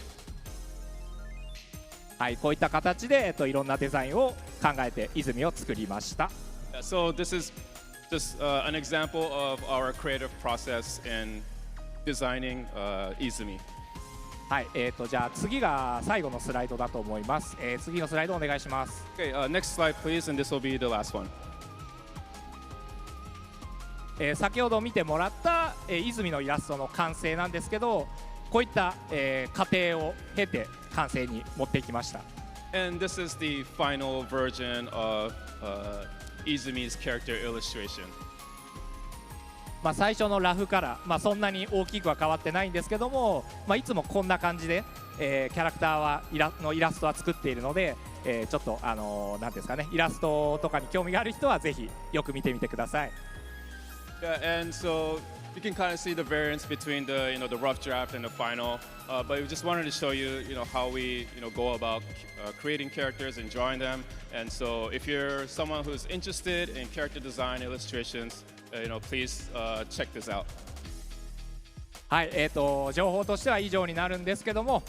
はい、こういった形で、いろんなデザインを考えて泉を作りました。So this is just an example of our creative process in designing Izumi. はい、じゃあ次が最後のスライドだと思います。次のスライドお願いします。Okay, next slide please, and this will be the last one. 先ほど見てもらった、泉のイラストの完成なんですけど、こういった、過程を経て完成に持っていきました。And this is the final version of Izumi's character illustration. 最初のラフから、そんなに大きくは変わってないんですけども、いつもこんな感じで、キャラクターはイラストは作っているので、ちょっとなんですかね、イラストとかに興味がある人はぜひよく見てみてください。Yeah, and so you can kind of see the variance between the the rough draft and the final. But we just wanted to show you how we go about creating characters and drawing them. And so if you're someone who's interested in character design illustrations, please check this out. はい、情報としては以上になるんですけども、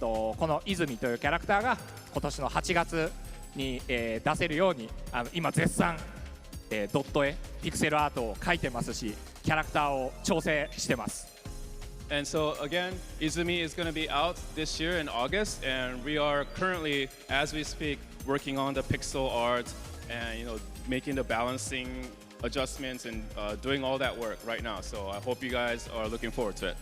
この泉というキャラクターが今年の8月に、出せるように今絶賛、ドット絵ピクセルアートを描いてますし、キャラクターを調整してます。And so again, Izumi is going to be out this year in August, and we are currently, as we speak, working on the pixel art and making the balancing adjustments and doing all that work right now. So I hope you guys are looking forward to it.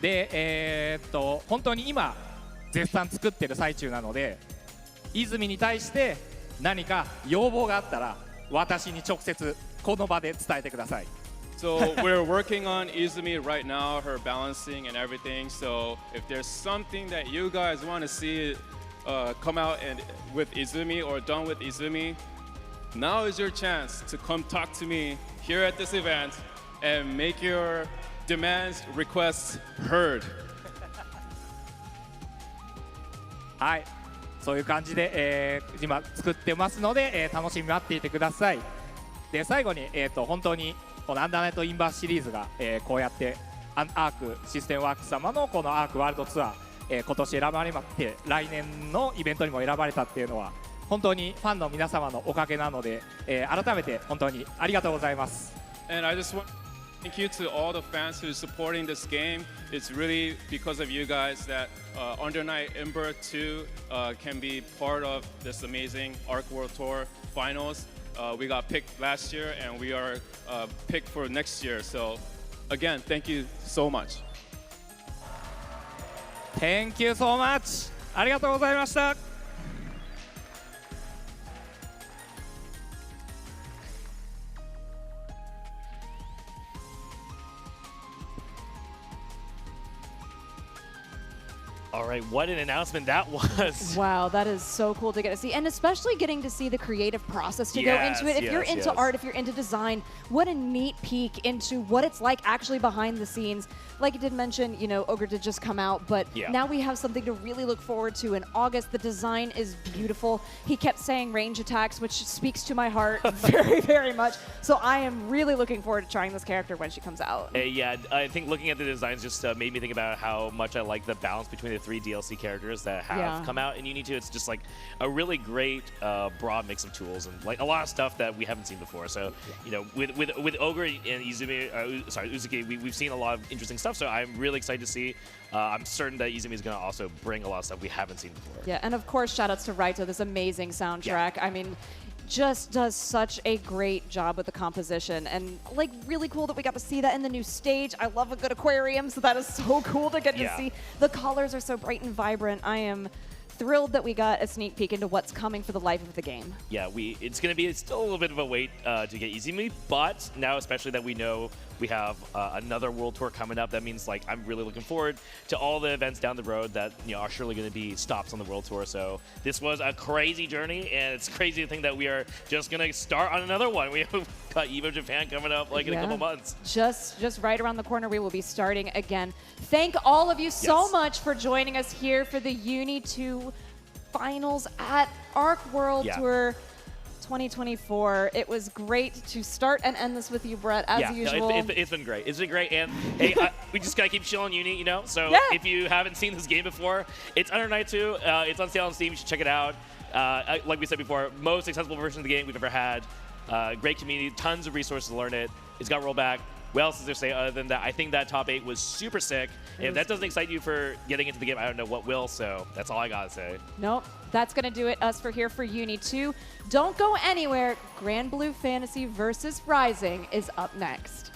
で、本当に今絶賛作ってる最中なので、泉に対して何か要望があったら私に直接この場で伝えてください。So we're working on Izumi right now, her balancing and everything. So if there's something that you guys want to see come out and with Izumi or done with Izumi, now is your chance to come talk to me here at this event and make your demands, requests heard. はい、そういう感じで、今作ってますので、楽しみに待っていてください。で最後に、本当にこのアンダーナイトインバースシリーズが、こうやってアークシステムワークス様のこのアークワールドツアー、今年選ばれまして来年のイベントにも選ばれたっていうのは本当にファンの皆様のおかげなので、改めて本当にありがとうございます。And I just want thank you to all the fans who are supporting this game. It's really because of you guys that Under Night Ember 2 can be part of this amazing Arc World Tour finals. We got picked last year and we are picked for next year. So again, thank you so much. Thank you so much. ありがとうございました。All right, what an announcement that was. Wow, that is so cool to get to see. And especially getting to see the creative process to go into it. If you're into art, if you're into design, what a neat peek into what it's like actually behind the scenes. Like you did mention, you know, Ogre did just come out, but now we have something to really look forward to in August. The design is beautiful. He kept saying range attacks, which speaks to my heart very, very much. So I am really looking forward to trying this character when she comes out. Yeah, I think looking at the designs just made me think about how much I like the balance between the 3 DLC characters that have come out in Uni 2. It's just like a really great broad mix of tools and like a lot of stuff that we haven't seen before. So, you know, with Ogre and Uzuki, we've seen a lot of interesting stuff. So I'm really excited to see. I'm certain that Izumi is going to also bring a lot of stuff we haven't seen before. Yeah, and of course, shout outs to Raito, this amazing soundtrack. I mean, just does such a great job with the composition, and like really cool that we got to see that in the new stage. I love a good aquarium, so that is so cool to get to see. The colors are so bright and vibrant. I am thrilled that we got a sneak peek into what's coming for the life of the game. Yeah, it's going to be still a little bit of a wait to get Izumi, but now especially that we know we have another World Tour coming up, that means like I'm really looking forward to all the events down the road that are surely going to be stops on the World Tour. So this was a crazy journey, and it's crazy to think that we are just going to start on another one. We have got EVO Japan coming up like in a couple months. Just right around the corner, we will be starting again. Thank all of you so much for joining us here for the Uni 2 finals at Arc World Tour 2024. It was great to start and end this with you, Brett, as usual. It's been great. It's been great. And hey, we just got to keep chilling Uni, you know? So if you haven't seen this game before, it's Under Night 2. It's on sale on Steam. You should check it out. Like we said before, most accessible version of the game we've ever had. Great community, tons of resources to learn it. It's got rollback. What else is there to say other than that? I think that top 8 was super sick. If that doesn't excite you for getting into the game, I don't know what will, so that's all I gotta say. Nope, that's gonna do it us for here for Uni 2. Don't go anywhere. Grand Blue Fantasy versus Rising is up next.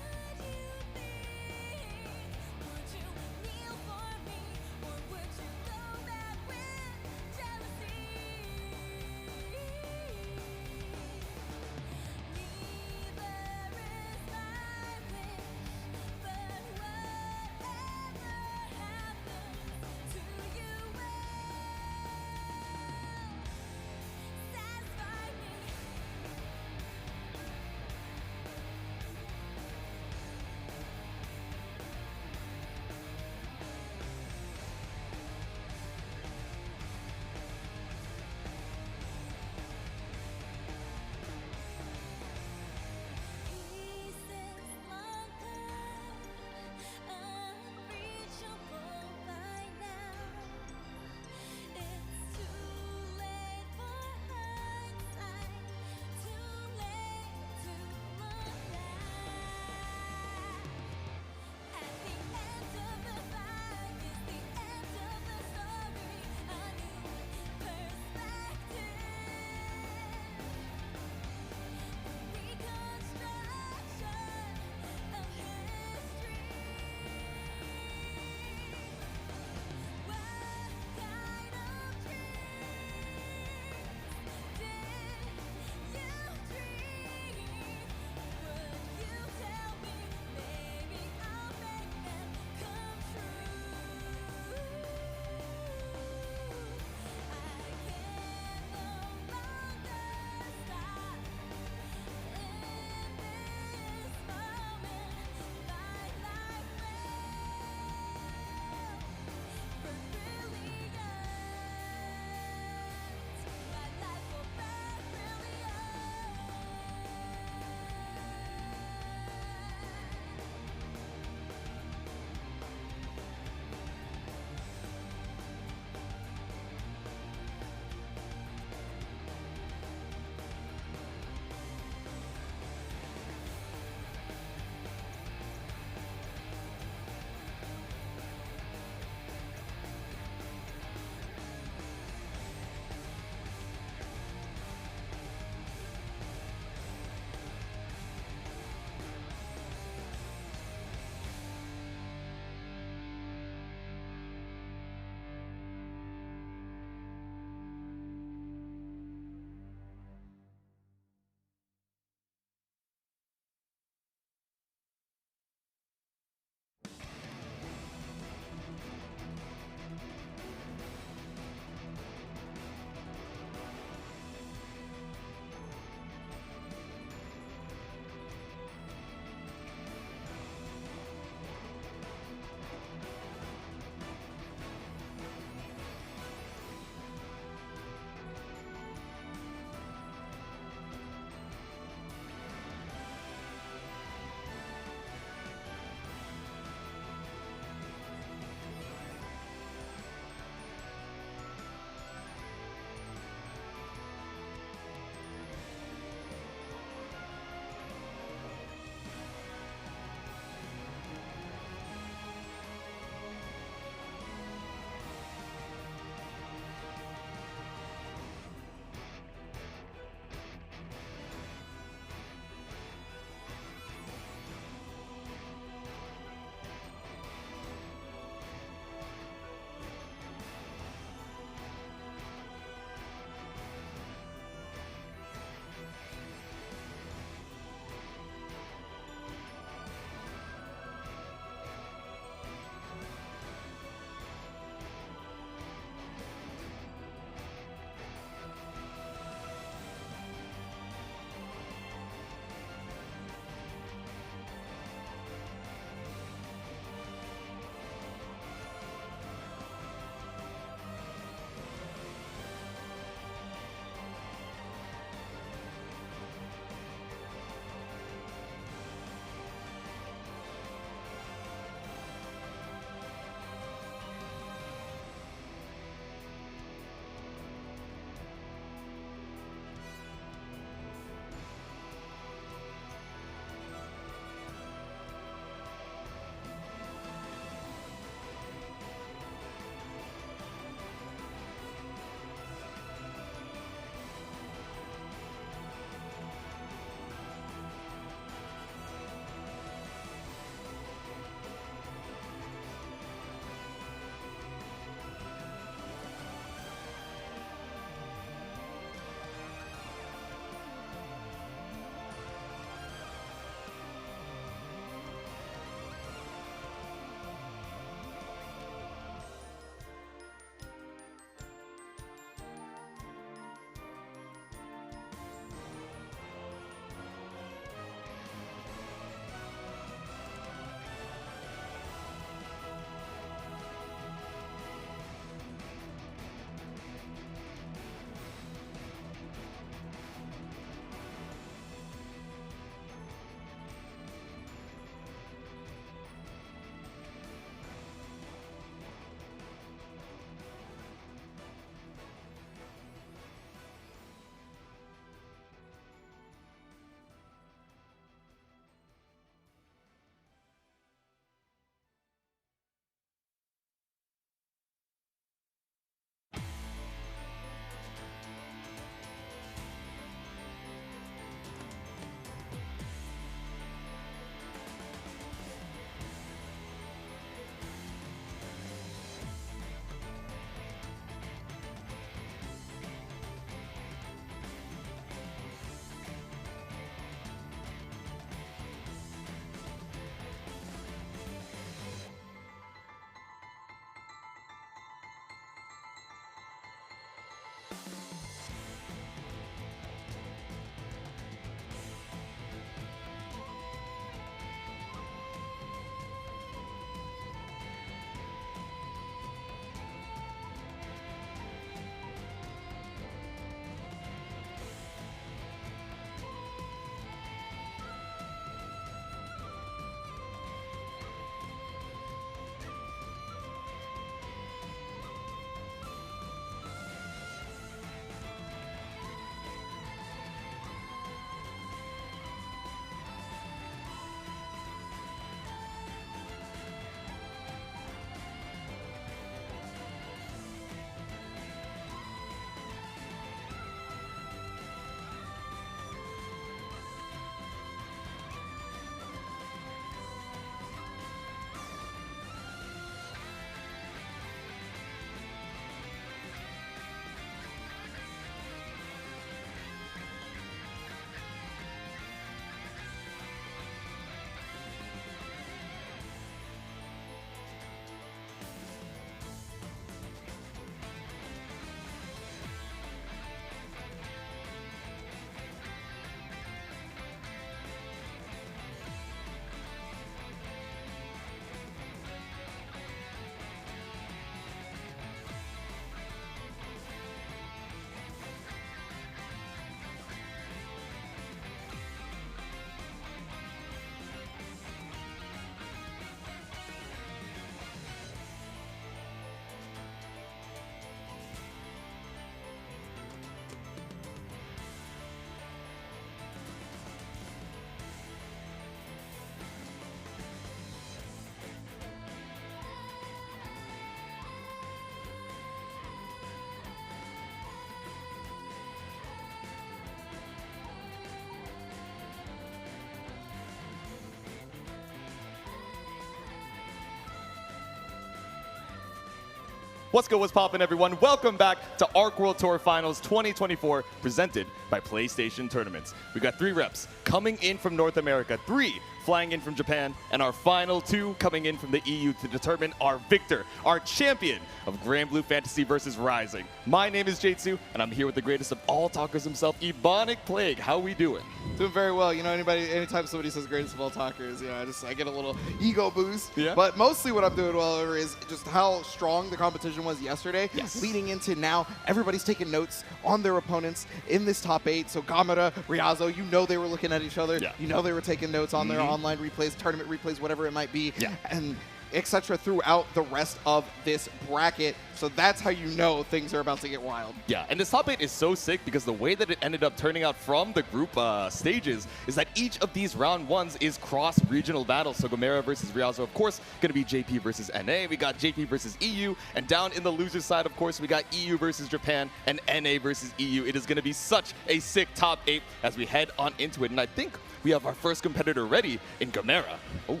What's good, what's poppin', everyone? Welcome back to ARC World Tour Finals 2024, presented by PlayStation Tournaments. We got 3 reps coming in from North America, 3 flying in from Japan, and our final 2 coming in from the EU to determine our victor, our champion of Granblue Fantasy versus Rising. My name is Jatsu, and I'm here with the greatest of all talkers himself, Ebonic Plague. How we doing? Doing very well. You know, anytime somebody says greatest of all talkers, you know, I get a little ego boost. Yeah. But mostly what I'm doing well over is just how strong the competition was yesterday. Yes. Leading into now, everybody's taking notes on their opponents in this top 8. So Gamera, Ryazo, you know they were looking at each other. Yeah. You know they were taking notes on their online replays, tournament replays, whatever it might be. Yeah. And etc. throughout the rest of this bracket. So that's how you know things are about to get wild. Yeah, and this top 8 is so sick because the way that it ended up turning out from the group stages is that each of these round 1s is cross-regional battles. So Gamera versus Ryazo, of course, going to be JP versus NA. We got JP versus EU. And down in the loser side, of course, we got EU versus Japan and NA versus EU. It is going to be such a sick top 8 as we head on into it. And I think we have our first competitor ready in Gamera. Oh.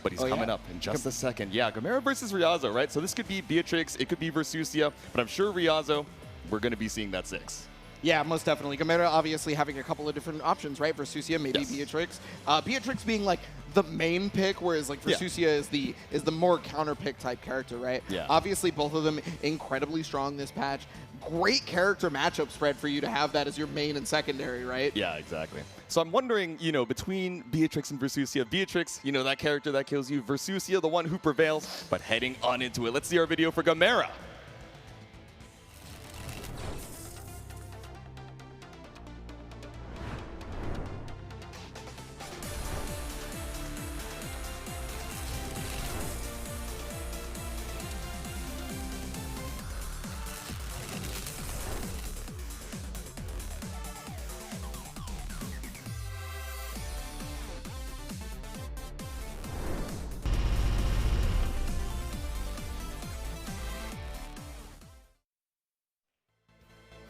But he's coming up in just a second. Yeah, Gamera versus Ryazo, right? So this could be Beatrix, it could be Versusia, but I'm sure Ryazo, we're going to be seeing that 6. Yeah, most definitely. Gamera obviously having a couple of different options, right? Versusia, maybe Beatrix. Beatrix being like the main pick, whereas like Versusia is the more counter pick type character, right? Yeah. Obviously, both of them incredibly strong this patch. Great character matchup spread for you to have that as your main and secondary, right? Yeah, exactly. So I'm wondering, you know, between Beatrix and Versusia, Beatrix, you know, that character that kills you, Versusia, the one who prevails, but heading on into it. Let's see our video for Gamera.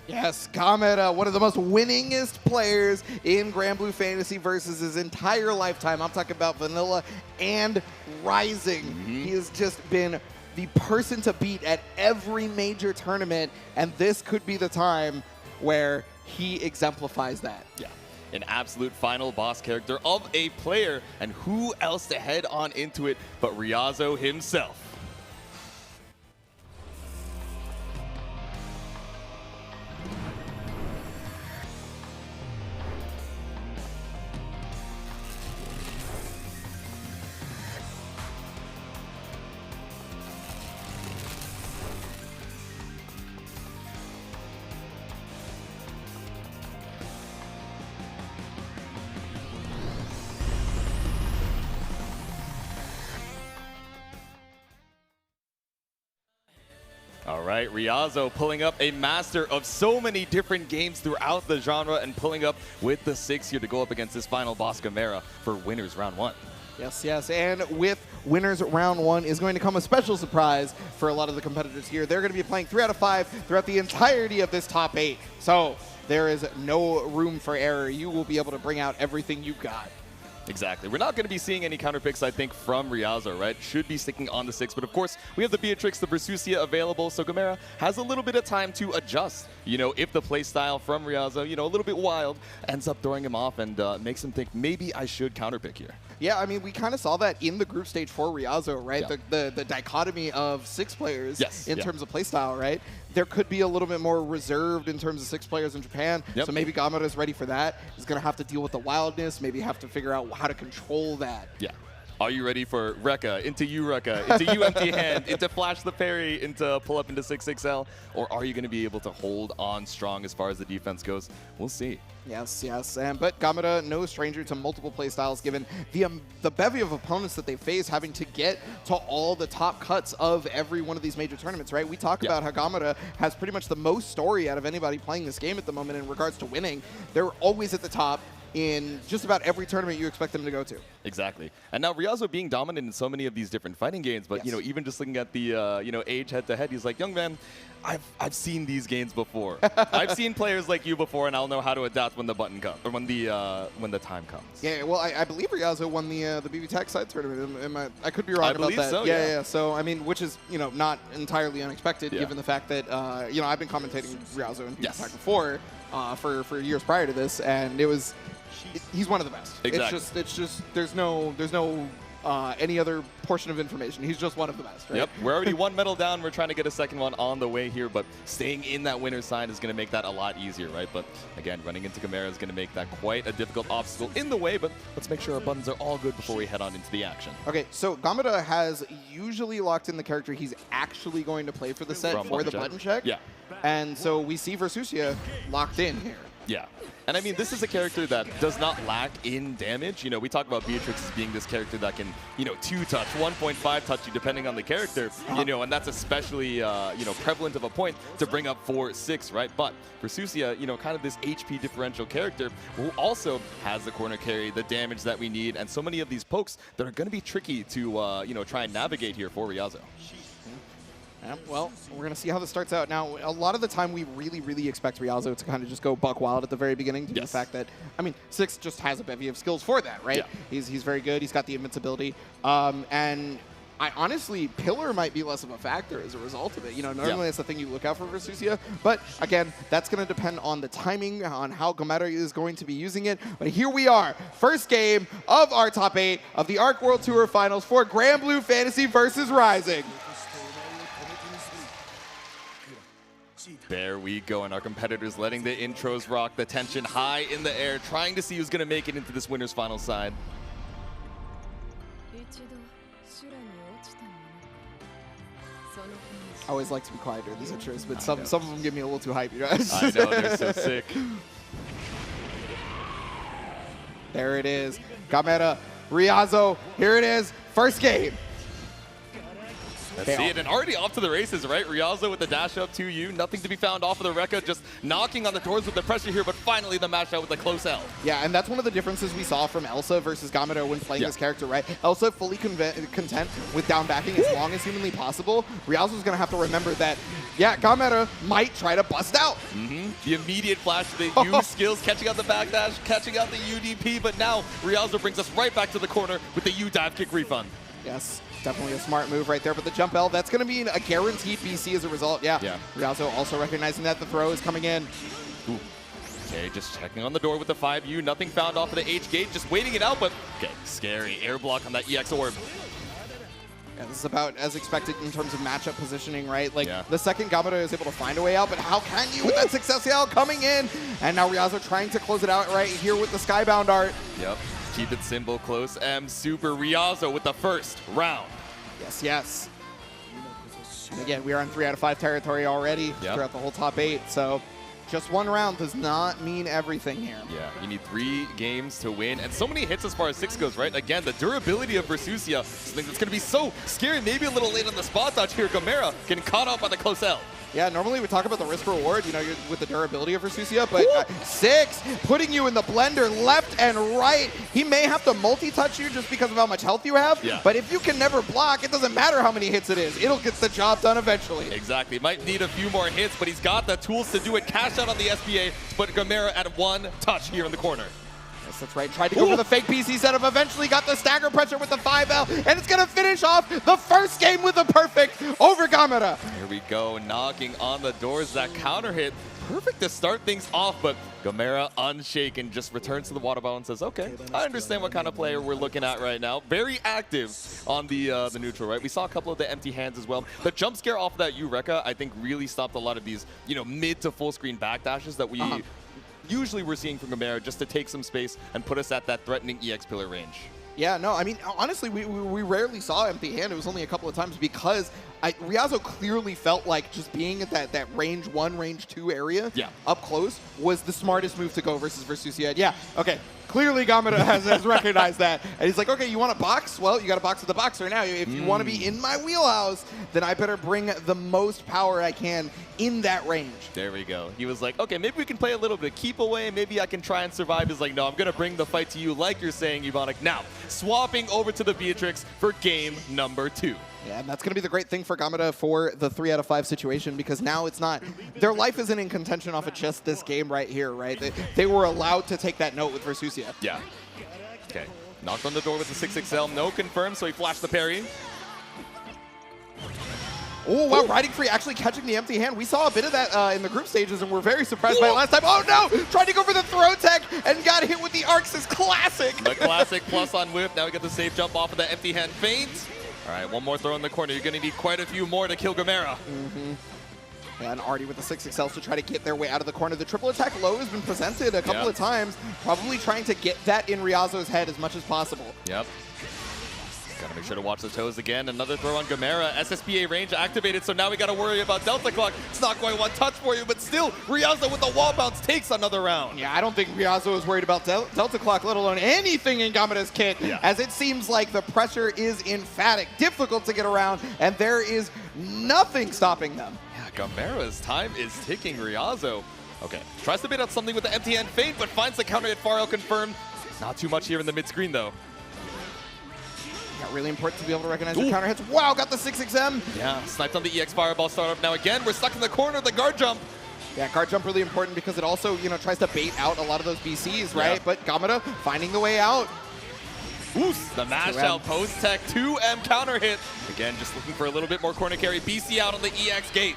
Yes, Gamera, one of the most winningest players in Granblue Fantasy versus his entire lifetime. I'm talking about Vanilla and Rising. He has just been the person to beat at every major tournament, and this could be the time where he exemplifies that. Yeah. An absolute final boss character of a player, and who else to head on into it but Ryazo himself. All right, Ryazo pulling up a master of so many different games throughout the genre and pulling up with the 6 here to go up against this final boss Gamera for winners round 1. Yes, yes, and with winners round 1 is going to come a special surprise for a lot of the competitors here. They're going to be playing 3 out of 5 throughout the entirety of this top 8. So there is no room for error. You will be able to bring out everything you've got. Exactly. We're not going to be seeing any counter picks, I think, from Ryazo, right? Should be sticking on the 6. But of course, we have the Beatrix, the Versusia available. So Gamera has a little bit of time to adjust. You know, if the play style from Ryazo, you know, a little bit wild, ends up throwing him off and makes him think, maybe I should counter pick here. Yeah, I mean, we kind of saw that in the group stage for Ryazo, right? Yeah. The dichotomy of 6 players in terms of playstyle, right? There could be a little bit more reserved in terms of 6 players in Japan. So maybe Gamera is ready for that. He's going to have to deal with the wildness, maybe have to figure out how to control that. Yeah. Are you ready for Rekka, into you Rekka, into you empty hand, into flash the parry, into pull up into 6XL? Or are you going to be able to hold on strong as far as the defense goes? We'll see. Yes, yes. But Gamera, no stranger to multiple playstyles, given the bevy of opponents that they face, having to get to all the top cuts of every one of these major tournaments, right? We talk about how Gamera has pretty much the most story out of anybody playing this game at the moment in regards to winning. They're always at the top in just about every tournament you expect them to go to. Exactly. And now Ryazo being dominant in so many of these different fighting games, but you know, even just looking at the age head-to-head, he's like, young man, I've seen these games before. I've seen players like you before, and I'll know how to adapt when the button comes, or when the time comes. Yeah, well, I believe Ryazo won the BB Tech side tournament. I could be wrong about that. So, yeah. So I mean, which is not entirely unexpected given the fact that I've been commentating Ryazo in BB Tech before for years prior to this, and he's one of the best. Exactly. It's just there's no any other portion of information. He's just one of the best, right? Yep, we're already one medal down. We're trying to get a second one on the way here, but staying in that winner's side is going to make that a lot easier, right? But again, running into Gamera is going to make that quite a difficult obstacle in the way, but let's make sure our buttons are all good before we head on into the action. Okay, so Gamera has usually locked in the character he's actually going to play for the set for the button check. Yeah. And so we see Versusia locked in here. Yeah. And I mean, this is a character that does not lack in damage. We talk about Beatrix as being this character that can, 2-touch, 1.5 touch you depending on the character, and that's especially, prevalent of a point to bring up 4-6, right? But Versusia, kind of this HP differential character who also has the corner carry, the damage that we need, and so many of these pokes that are going to be tricky to, try and navigate here for Ryazo. Yeah, well, we're going to see how this starts out. Now, a lot of the time, we really expect Ryazo to kind of just go buck wild at the very beginning due to the fact that, Six just has a bevy of skills for that, right? Yeah. He's very good. He's got the invincibility. And I honestly, Pillar might be less of a factor as a result of it. Normally that's the thing you look out for Versusia. But again, that's going to depend on the timing, on how Gamera is going to be using it. But here we are. First game of our top 8 of the ARC World Tour Finals for Granblue Fantasy versus Rising. There we go, and our competitors letting the intros rock, the tension high in the air, trying to see who's going to make it into this winner's final side. I always like to be quiet during these intros, but some of them get me a little too hyped, I know, they're so sick. There it is. Gamera, Ryazo, here it is, first game. Let's see it, and already off to the races, right? Ryazo with the dash up 2U, nothing to be found off of the Rekka, just knocking on the doors with the pressure here, but finally the match out with the close L. Yeah, and that's one of the differences we saw from Elsa versus Gamera when playing this character, right? Elsa fully content with down backing as long as humanly possible. Ryazo's going to have to remember that, Gamera might try to bust out. The immediate flash, the U skills, catching out the backdash, catching out the UDP, but now Ryazo brings us right back to the corner with the U dive kick refund. Yes. Definitely a smart move right there, but the jump L, that's going to be a guaranteed BC as a result. Yeah. Ryazo also recognizing that the throw is coming in. Ooh. Okay, just checking on the door with the 5U. Nothing found off of the H gate, just waiting it out, but okay, scary air block on that EX orb. Yeah, this is about as expected in terms of matchup positioning, right? Like, the second Gamera is able to find a way out, but how can you with that Success L coming in? And now Ryazo trying to close it out right here with the Skybound art. Yep. Keep it simple, close M, super Ryazo with the first round. Yes. And again, we are on 3 out of 5 territory already throughout the whole top 8, so just one round does not mean everything here. Yeah, you need 3 games to win, and so many hits as far as 6 goes, right? Again, the durability of Versusia, something that's going to be so scary, maybe a little late on the spot dodge here. Gamera getting caught out by the close L. Yeah, normally we talk about the risk reward, with the durability of Versusia, but Six putting you in the blender left and right. He may have to multi-touch you just because of how much health you have, but if you can never block, it doesn't matter how many hits it is. It'll get the job done eventually. Exactly. Might need a few more hits, but he's got the tools to do it. Cash out on the SBA, but Gamera at 1 touch here in the corner. Yes, that's right. Tried to go for the fake PC setup. Eventually got the stagger pressure with the 5L, and it's going to finish off the first game with a perfect over Gamera. Here we go, knocking on the doors. That counter hit, perfect to start things off, but Gamera unshaken just returns to the water bottle and says, okay, I understand what kind of player we're looking at right now. Very active on the neutral, right? We saw a couple of the empty hands as well. The jump scare off of that Rekka, I think, really stopped a lot of these, mid to full screen backdashes that we usually we're seeing from Gamera just to take some space and put us at that threatening EX pillar range. Yeah, no, I mean, honestly, we rarely saw empty hand. It was only a couple of times because Ryazo clearly felt like just being at that range 1, range 2 area up close was the smartest move to go versus Versusia. Yeah, okay, Clearly, Gamera has recognized that. And he's like, okay, you want a box? Well, you got a box with the boxer now. If you want to be in my wheelhouse, then I better bring the most power I can in that range. There we go. He was like, okay, maybe we can play a little bit of keep away. Maybe I can try and survive. He's like, no, I'm going to bring the fight to you like you're saying, Ebonic. Now, swapping over to the Beatrix for game number 2. Yeah, and that's going to be the great thing for Gamera for the 3 out of 5 situation, because now it's not, their life isn't in contention off of just this game right here, right? They were allowed to take that note with Versusia. Yeah. Okay. Knocked on the door with the 6XL. No confirm, so he flashed the parry. Oh, wow, Riding Free actually catching the empty hand. We saw a bit of that in the group stages, and we're very surprised by it last time. Oh, no! Tried to go for the throw tech and got hit with the Arxis Classic. The Classic plus on whip. Now we get the safe jump off of the empty hand feint. All right, one more throw in the corner. You're going to need quite a few more to kill Gamera. And Artie with the 6XLs to try to get their way out of the corner. The triple attack low has been presented a couple of times, probably trying to get that in Ryazo's head as much as possible. Yep. Gotta make sure to watch the toes again. Another throw on Gamera. SSPA range activated, so now we gotta worry about Delta Clock. It's not quite one touch for you, but still, Ryazo with the wall bounce takes another round. Yeah, I don't think Ryazo is worried about Delta Clock, let alone anything in Gamera's kit, as it seems like the pressure is emphatic, difficult to get around, and there is nothing stopping them. Yeah, Gamera's time is ticking. Ryazo. Okay, tries to bait out something with the empty hand feint, but finds the counter hit far out confirmed. Not too much here in the mid screen though. Yeah, really important to be able to recognize the counter hits. Wow, got the 6XM. Yeah, sniped on the EX Fireball startup. Now again, we're stuck in the corner of the guard jump. Yeah, guard jump really important because it also, you know, tries to bait out a lot of those BCs, right? Yeah. But Gamera finding the way out. Oof, the mash out post tech 2M counter hit. Again, just looking for a little bit more corner carry. BC out on the EX gate.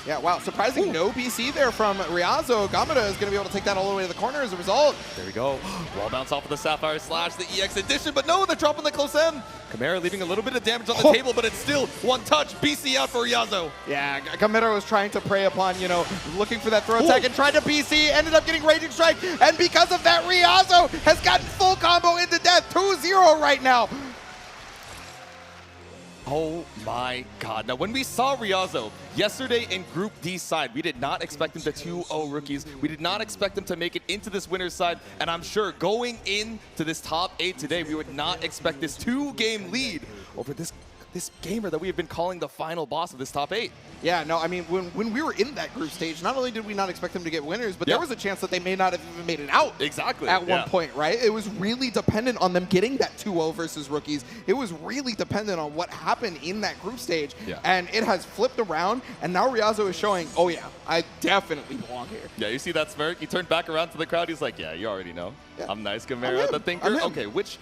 Yeah, wow, surprising no BC there from Ryazo. Gamera is going to be able to take that all the way to the corner as a result. There we go. Wall bounce off of the Sapphire Slash, the EX Edition, but no, they're dropping the close M. Gamera leaving a little bit of damage on the table, but it's still one touch. BC out for Ryazo. Yeah, Gamera was trying to prey upon, you know, looking for that throw attack and tried to BC, ended up getting Raging Strike, and because of that, Ryazo has gotten full combo into death. 2-0 right now. Oh my god. Now, when we saw Ryazo yesterday in Group D side, we did not expect him to 2-0 rookies. We did not expect him to make it into this winner's side. And I'm sure going into this top 8 today, we would not expect this 2-game lead over this gamer that we have been calling the final boss of this top 8. Yeah, no, I mean, when we were in that group stage, not only did we not expect them to get winners, but there was a chance that they may not have even made it out. Exactly. At one point, right? It was really dependent on them getting that 2-0 versus rookies. It was really dependent on what happened in that group stage. Yeah. And it has flipped around, and now Ryazo is showing, oh yeah, I definitely belong here. Yeah, you see that smirk? He turned back around to the crowd. He's like, yeah, you already know. Yeah. I'm nice, Gamera, the thinker. Okay, which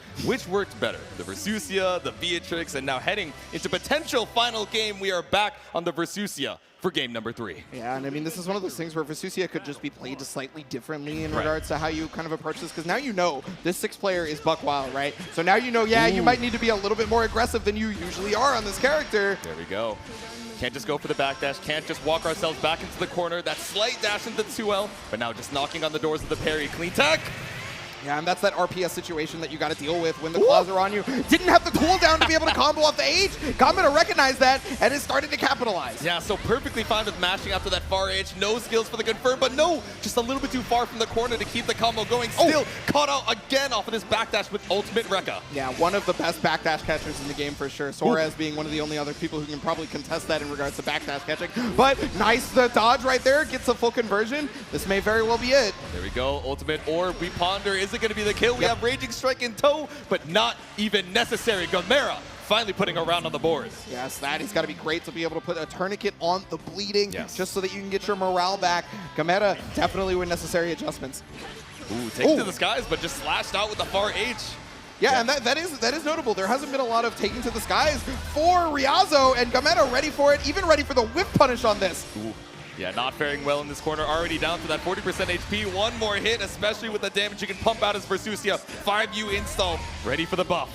worked better? The Versusia, the Beatrix, and now heading into potential final game, we are back on the Versusia for game number 3. Yeah, and I mean, this is one of those things where Versusia could just be played slightly differently in regards to how you kind of approach this, because now you know this 6 player is Buck Wild, right? So now you know, yeah, you might need to be a little bit more aggressive than you usually are on this character. There we go. Can't just go for the backdash, can't just walk ourselves back into the corner. That slight dash into the 2L, but now just knocking on the doors of the parry. Clean tech. Yeah, and that's that RPS situation that you got to deal with when the claws are on you. Didn't have the cooldown to be able to combo off the H. Gamera recognized that and is starting to capitalize. Yeah, so perfectly fine with mashing after that far H. No skills for the confirm, but no, just a little bit too far from the corner to keep the combo going. Still caught out again off of this backdash with ultimate Rekka. Yeah, one of the best backdash catchers in the game for sure. Suarez being one of the only other people who can probably contest that in regards to backdash catching. But nice, the dodge right there, gets a full conversion. This may very well be it. There we go, ultimate orb. We ponder, is it going to be the kill? We have Raging Strike in tow, but not even necessary. Gamera finally putting a round on the board. Yes, that has got to be great to be able to put a tourniquet on the bleeding just so that you can get your morale back. Gamera definitely with necessary adjustments. Ooh, taken to the skies, but just slashed out with the far H. Yeah, and that is notable. There hasn't been a lot of taking to the skies for Ryazo, and Gamera ready for it, even ready for the whip punish on this. Ooh. Yeah, not faring well in this corner. Already down to that 40% HP. One more hit, especially with the damage you can pump out as Versusia. 5U install, ready for the buff.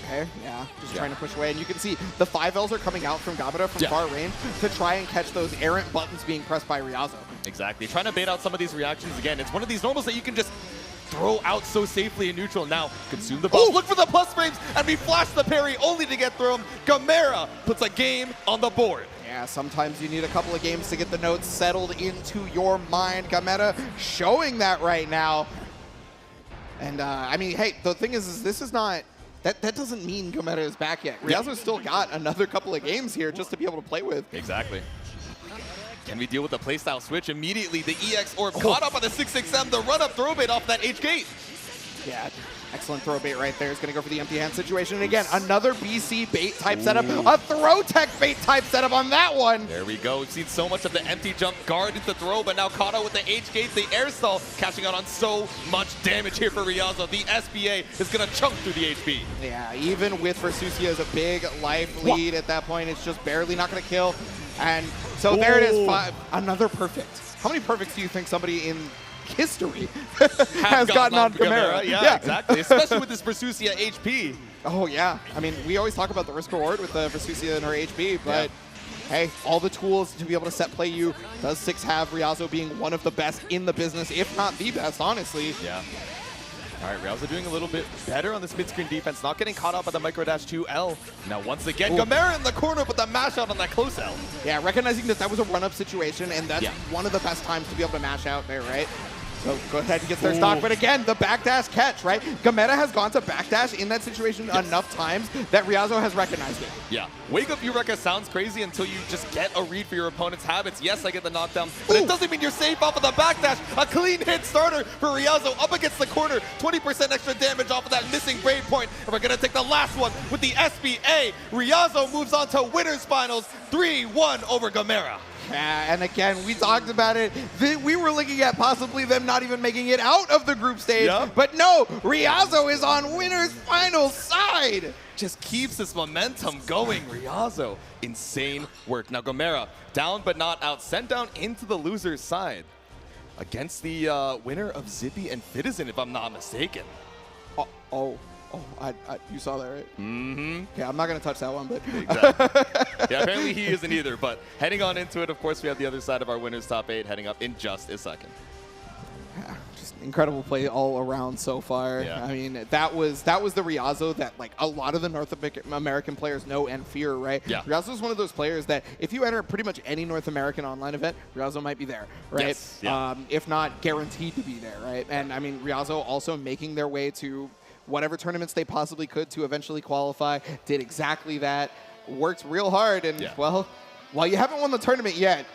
Okay, yeah, just trying to push away. And you can see the 5Ls are coming out from Gamera from far range to try and catch those errant buttons being pressed by Ryazo. Exactly. Trying to bait out some of these reactions again. It's one of these normals that you can just throw out so safely in neutral. Now, consume the buff. Look for the plus frames, and we flash the parry only to get thrown. Gamera puts a game on the board. Yeah, Yeah, sometimes you need a couple of games to get the notes settled into your mind. Gamera showing that right now. And I mean, hey, the thing is this is not, that doesn't mean Gamera is back yet. Ryazo's still got another couple of games here just to be able to play with. Exactly. Can we deal with the playstyle switch? Immediately, the EX Orb caught up on the 667, the run-up throw bait off that H-Gate. Yeah, excellent throw bait right there. Is going to go for the empty hand situation. And again, another BC bait type setup. A throw tech bait type setup on that one. There we go. We've seen so much of the empty jump guard into throw, but now caught out with the H-Gate, the air stall, cashing out on so much damage here for Ryazo. The SBA is going to chunk through the HP. Yeah, even with Versusia as a big life lead at that point, it's just barely not going to kill. And so there it is, 5. Another perfect. How many perfects do you think somebody in history has gotten on Gamera? Yeah, exactly. Especially with this Versusia HP. Oh, yeah. I mean, we always talk about the risk reward with Versusia and her HP, but hey, all the tools to be able to set play you. Does 6 have Ryazo being one of the best in the business, if not the best, honestly. Yeah. All right, Ryazo doing a little bit better on the mid-screen defense, not getting caught up by the micro dash 2L. Now, once again, Gamera in the corner with the mash out on that close L. Yeah, recognizing that that was a run-up situation, and that's one of the best times to be able to mash out there, right? So go ahead and get their stock. But again, the backdash catch, right? Gamera has gone to backdash in that situation enough times that Ryazo has recognized it. Yeah. Wake Up Eureka sounds crazy until you just get a read for your opponent's habits. Yes, I get the knockdown, but it doesn't mean you're safe off of the backdash. A clean hit starter for Ryazo up against the corner. 20% extra damage off of that missing break point. And we're going to take the last one with the SBA. Ryazo moves on to winners finals, 3-1 over Gamera. Yeah, and again, we talked about it. We were looking at possibly them not even making it out of the group stage. But no, Ryazo is on winner's final side. Just keeps this momentum going. Ryazo, insane work. Now Gamera, down but not out, sent down into the loser's side against the winner of Zippy and Fitizen, if I'm not mistaken. You saw that, right? Mm-hmm. Okay, I'm not going to touch that one, but... Exactly. Yeah, apparently he isn't either, but heading on into it, of course, we have the other side of our winners top 8 heading up in just a second. Yeah, just incredible play all around so far. Yeah. I mean, that was the Ryazo that like a lot of the North American players know and fear, right? Yeah. Ryazo is one of those players that if you enter pretty much any North American online event, Ryazo might be there, right? Yes. Yeah. If not guaranteed to be there, right? And I mean, Ryazo also making their way to whatever tournaments they possibly could to eventually qualify, did exactly that, worked real hard, and well, while you haven't won the tournament yet,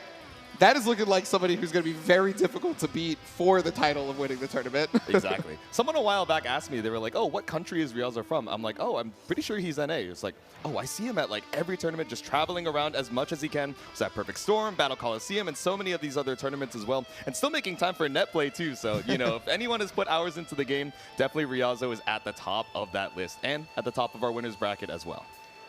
that is looking like somebody who's going to be very difficult to beat for the title of winning the tournament. Exactly. Someone a while back asked me, they were like, oh, what country is Ryazo from? I'm like, oh, I'm pretty sure he's NA. It's like, oh, I see him at like every tournament, just traveling around as much as he can. Was at Perfect Storm, Battle Coliseum, and so many of these other tournaments as well. And still making time for net play too. So, you know, if anyone has put hours into the game, definitely Ryazo is at the top of that list and at the top of our winners bracket as well.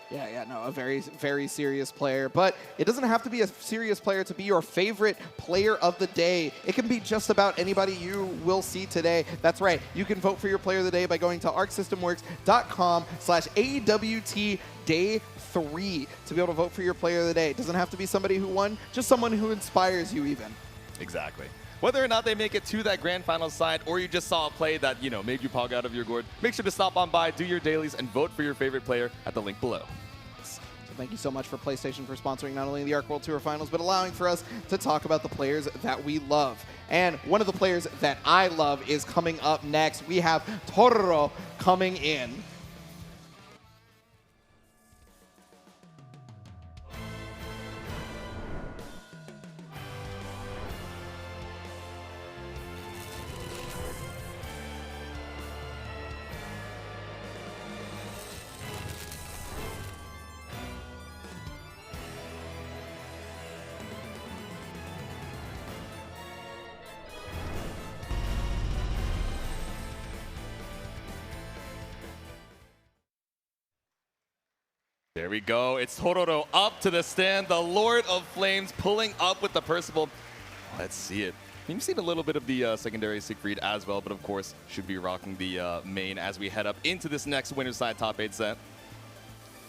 Yeah, no, a very, very serious player. But it doesn't have to be a serious player to be your favorite player of the day. It can be just about anybody you will see today. That's right. You can vote for your player of the day by going to arcsystemworks.com/AWT Day 3 to be able to vote for your player of the day. It doesn't have to be somebody who won, just someone who inspires you even. Exactly. Whether or not they make it to that grand final side or you just saw a play that, you know, made you pog out of your gourd, make sure to stop on by, do your dailies, and vote for your favorite player at the link below. So thank you so much for PlayStation for sponsoring not only the Arc World Tour Finals, but allowing for us to talk about the players that we love. And one of the players that I love is coming up next. We have Tororo coming in. There we go. It's Tororo up to the stand. The Lord of Flames pulling up with the Percival. Let's see it. You've seen a little bit of the secondary Siegfried as well, but of course should be rocking the main as we head up into this next winner's side top 8 set.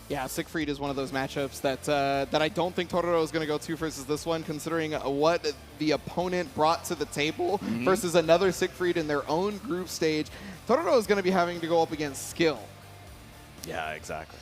Yeah, Siegfried is one of those matchups that I don't think Tororo is going to go to versus this one, considering what the opponent brought to the table versus another Siegfried in their own group stage. Tororo is going to be having to go up against skill. Yeah, exactly.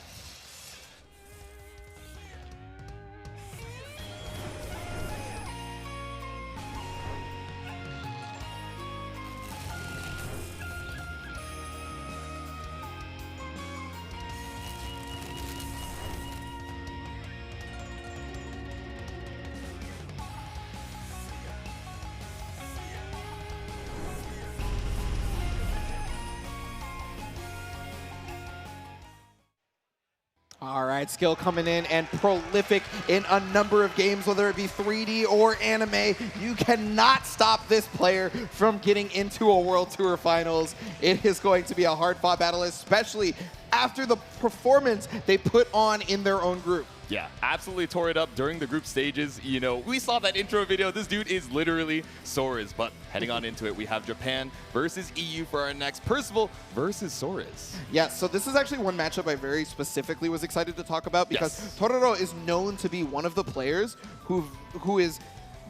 All right, Skill coming in and prolific in a number of games, whether it be 3D or anime. You cannot stop this player from getting into a World Tour Finals. It is going to be a hard-fought battle, especially after the performance they put on in their own group. Yeah, absolutely tore it up during the group stages. You know, we saw that intro video. This dude is literally Soares. But heading on into it, we have Japan versus EU for our next. Percival versus Soares. Yeah, so this is actually one matchup I very specifically was excited to talk about because Tororo is known to be one of the players who is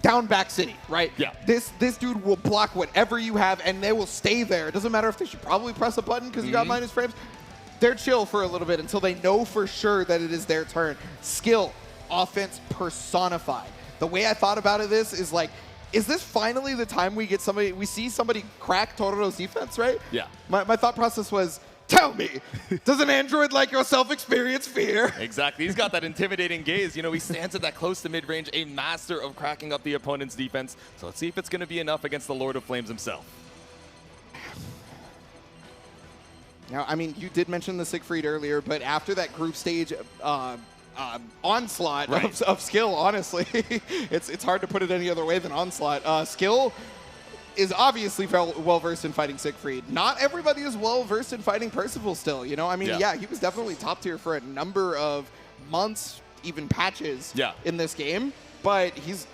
down back city, right? Yeah. This dude will block whatever you have and they will stay there. It doesn't matter if they should probably press a button because you got minus frames. They're chill for a little bit until they know for sure that it is their turn. Skill, offense personified. The way I thought about this is like, is this finally the time we see somebody crack Tororo's defense, right? Yeah. My thought process was, tell me, does an android like yourself experience fear? Exactly. He's got that intimidating gaze. You know, he stands at that close to mid-range, a master of cracking up the opponent's defense. So let's see if it's going to be enough against the Lord of Flames himself. Now, I mean, you did mention the Siegfried earlier, but after that group stage onslaught of Skill, honestly, it's hard to put it any other way than onslaught. Skill is obviously well-versed in fighting Siegfried. Not everybody is well-versed in fighting Percival still, you know? I mean, yeah, he was definitely top tier for a number of months, even patches in this game, but his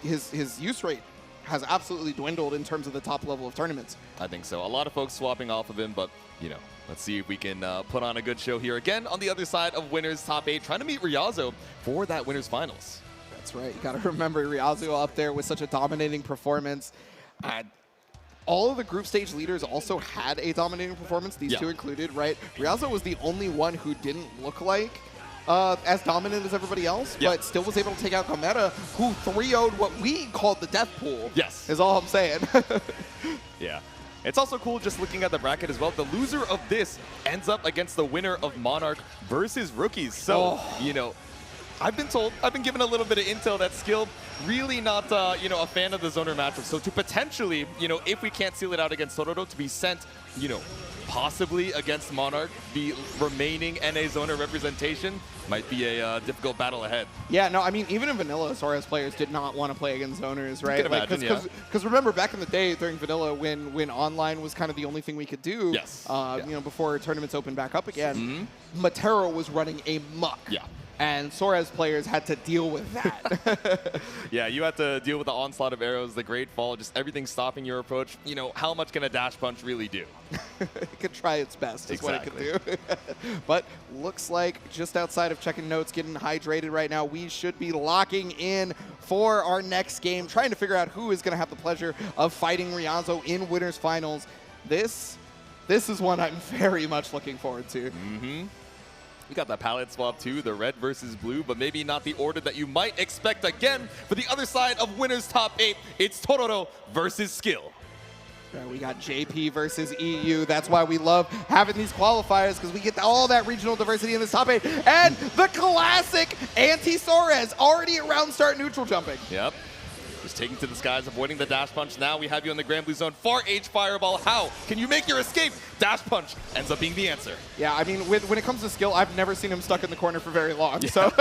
use rate has absolutely dwindled in terms of the top level of tournaments. I think so. A lot of folks swapping off of him, but, you know, let's see if we can put on a good show here. Again, on the other side of winners top 8, trying to meet Ryazo for that winners finals. That's right. You got to remember Ryazo up there with such a dominating performance. All of the group stage leaders also had a dominating performance, these two included, right? Ryazo was the only one who didn't look like as dominant as everybody else, but still was able to take out Gamera, who 3-0'd what we called the death pool. Yes. Is all I'm saying. Yeah. It's also cool just looking at the bracket as well. The loser of this ends up against the winner of Monarch versus Rookies. So, you know, I've been given a little bit of intel that Skill really not, you know, a fan of the zoner matchup. So to potentially, you know, if we can't seal it out against Tororo, to be sent, you know, possibly against Monarch, the remaining NA zoner representation might be a difficult battle ahead. Yeah, no, I mean, even in Vanilla, Soares players did not want to play against zoners, right? Because remember, back in the day during Vanilla, when online was kind of the only thing we could do, you know, before tournaments opened back up again, Matero was running amok. Yeah. And Soares players had to deal with that. Yeah, you had to deal with the onslaught of arrows, the Great Fall, just everything stopping your approach. You know, how much can a dash punch really do? It could try its best, is what it could do. But looks like just outside of checking notes, getting hydrated right now, we should be locking in for our next game, trying to figure out who is going to have the pleasure of fighting Ryazo in Winners Finals. This is one I'm very much looking forward to. We got that palette swap too, the red versus blue, but maybe not the order that you might expect. Again, for the other side of winners top 8, it's Tororo versus Skill. Yeah, we got JP versus EU. That's why we love having these qualifiers, because we get all that regional diversity in this top 8. And the classic anti-Soares already at round start neutral jumping. Yep. Just taking to the skies, avoiding the dash punch. Now we have you in the Grand Blue Zone. Far H Fireball. How can you make your escape? Dash punch ends up being the answer. Yeah, I mean, when it comes to Skill, I've never seen him stuck in the corner for very long. Yeah. So.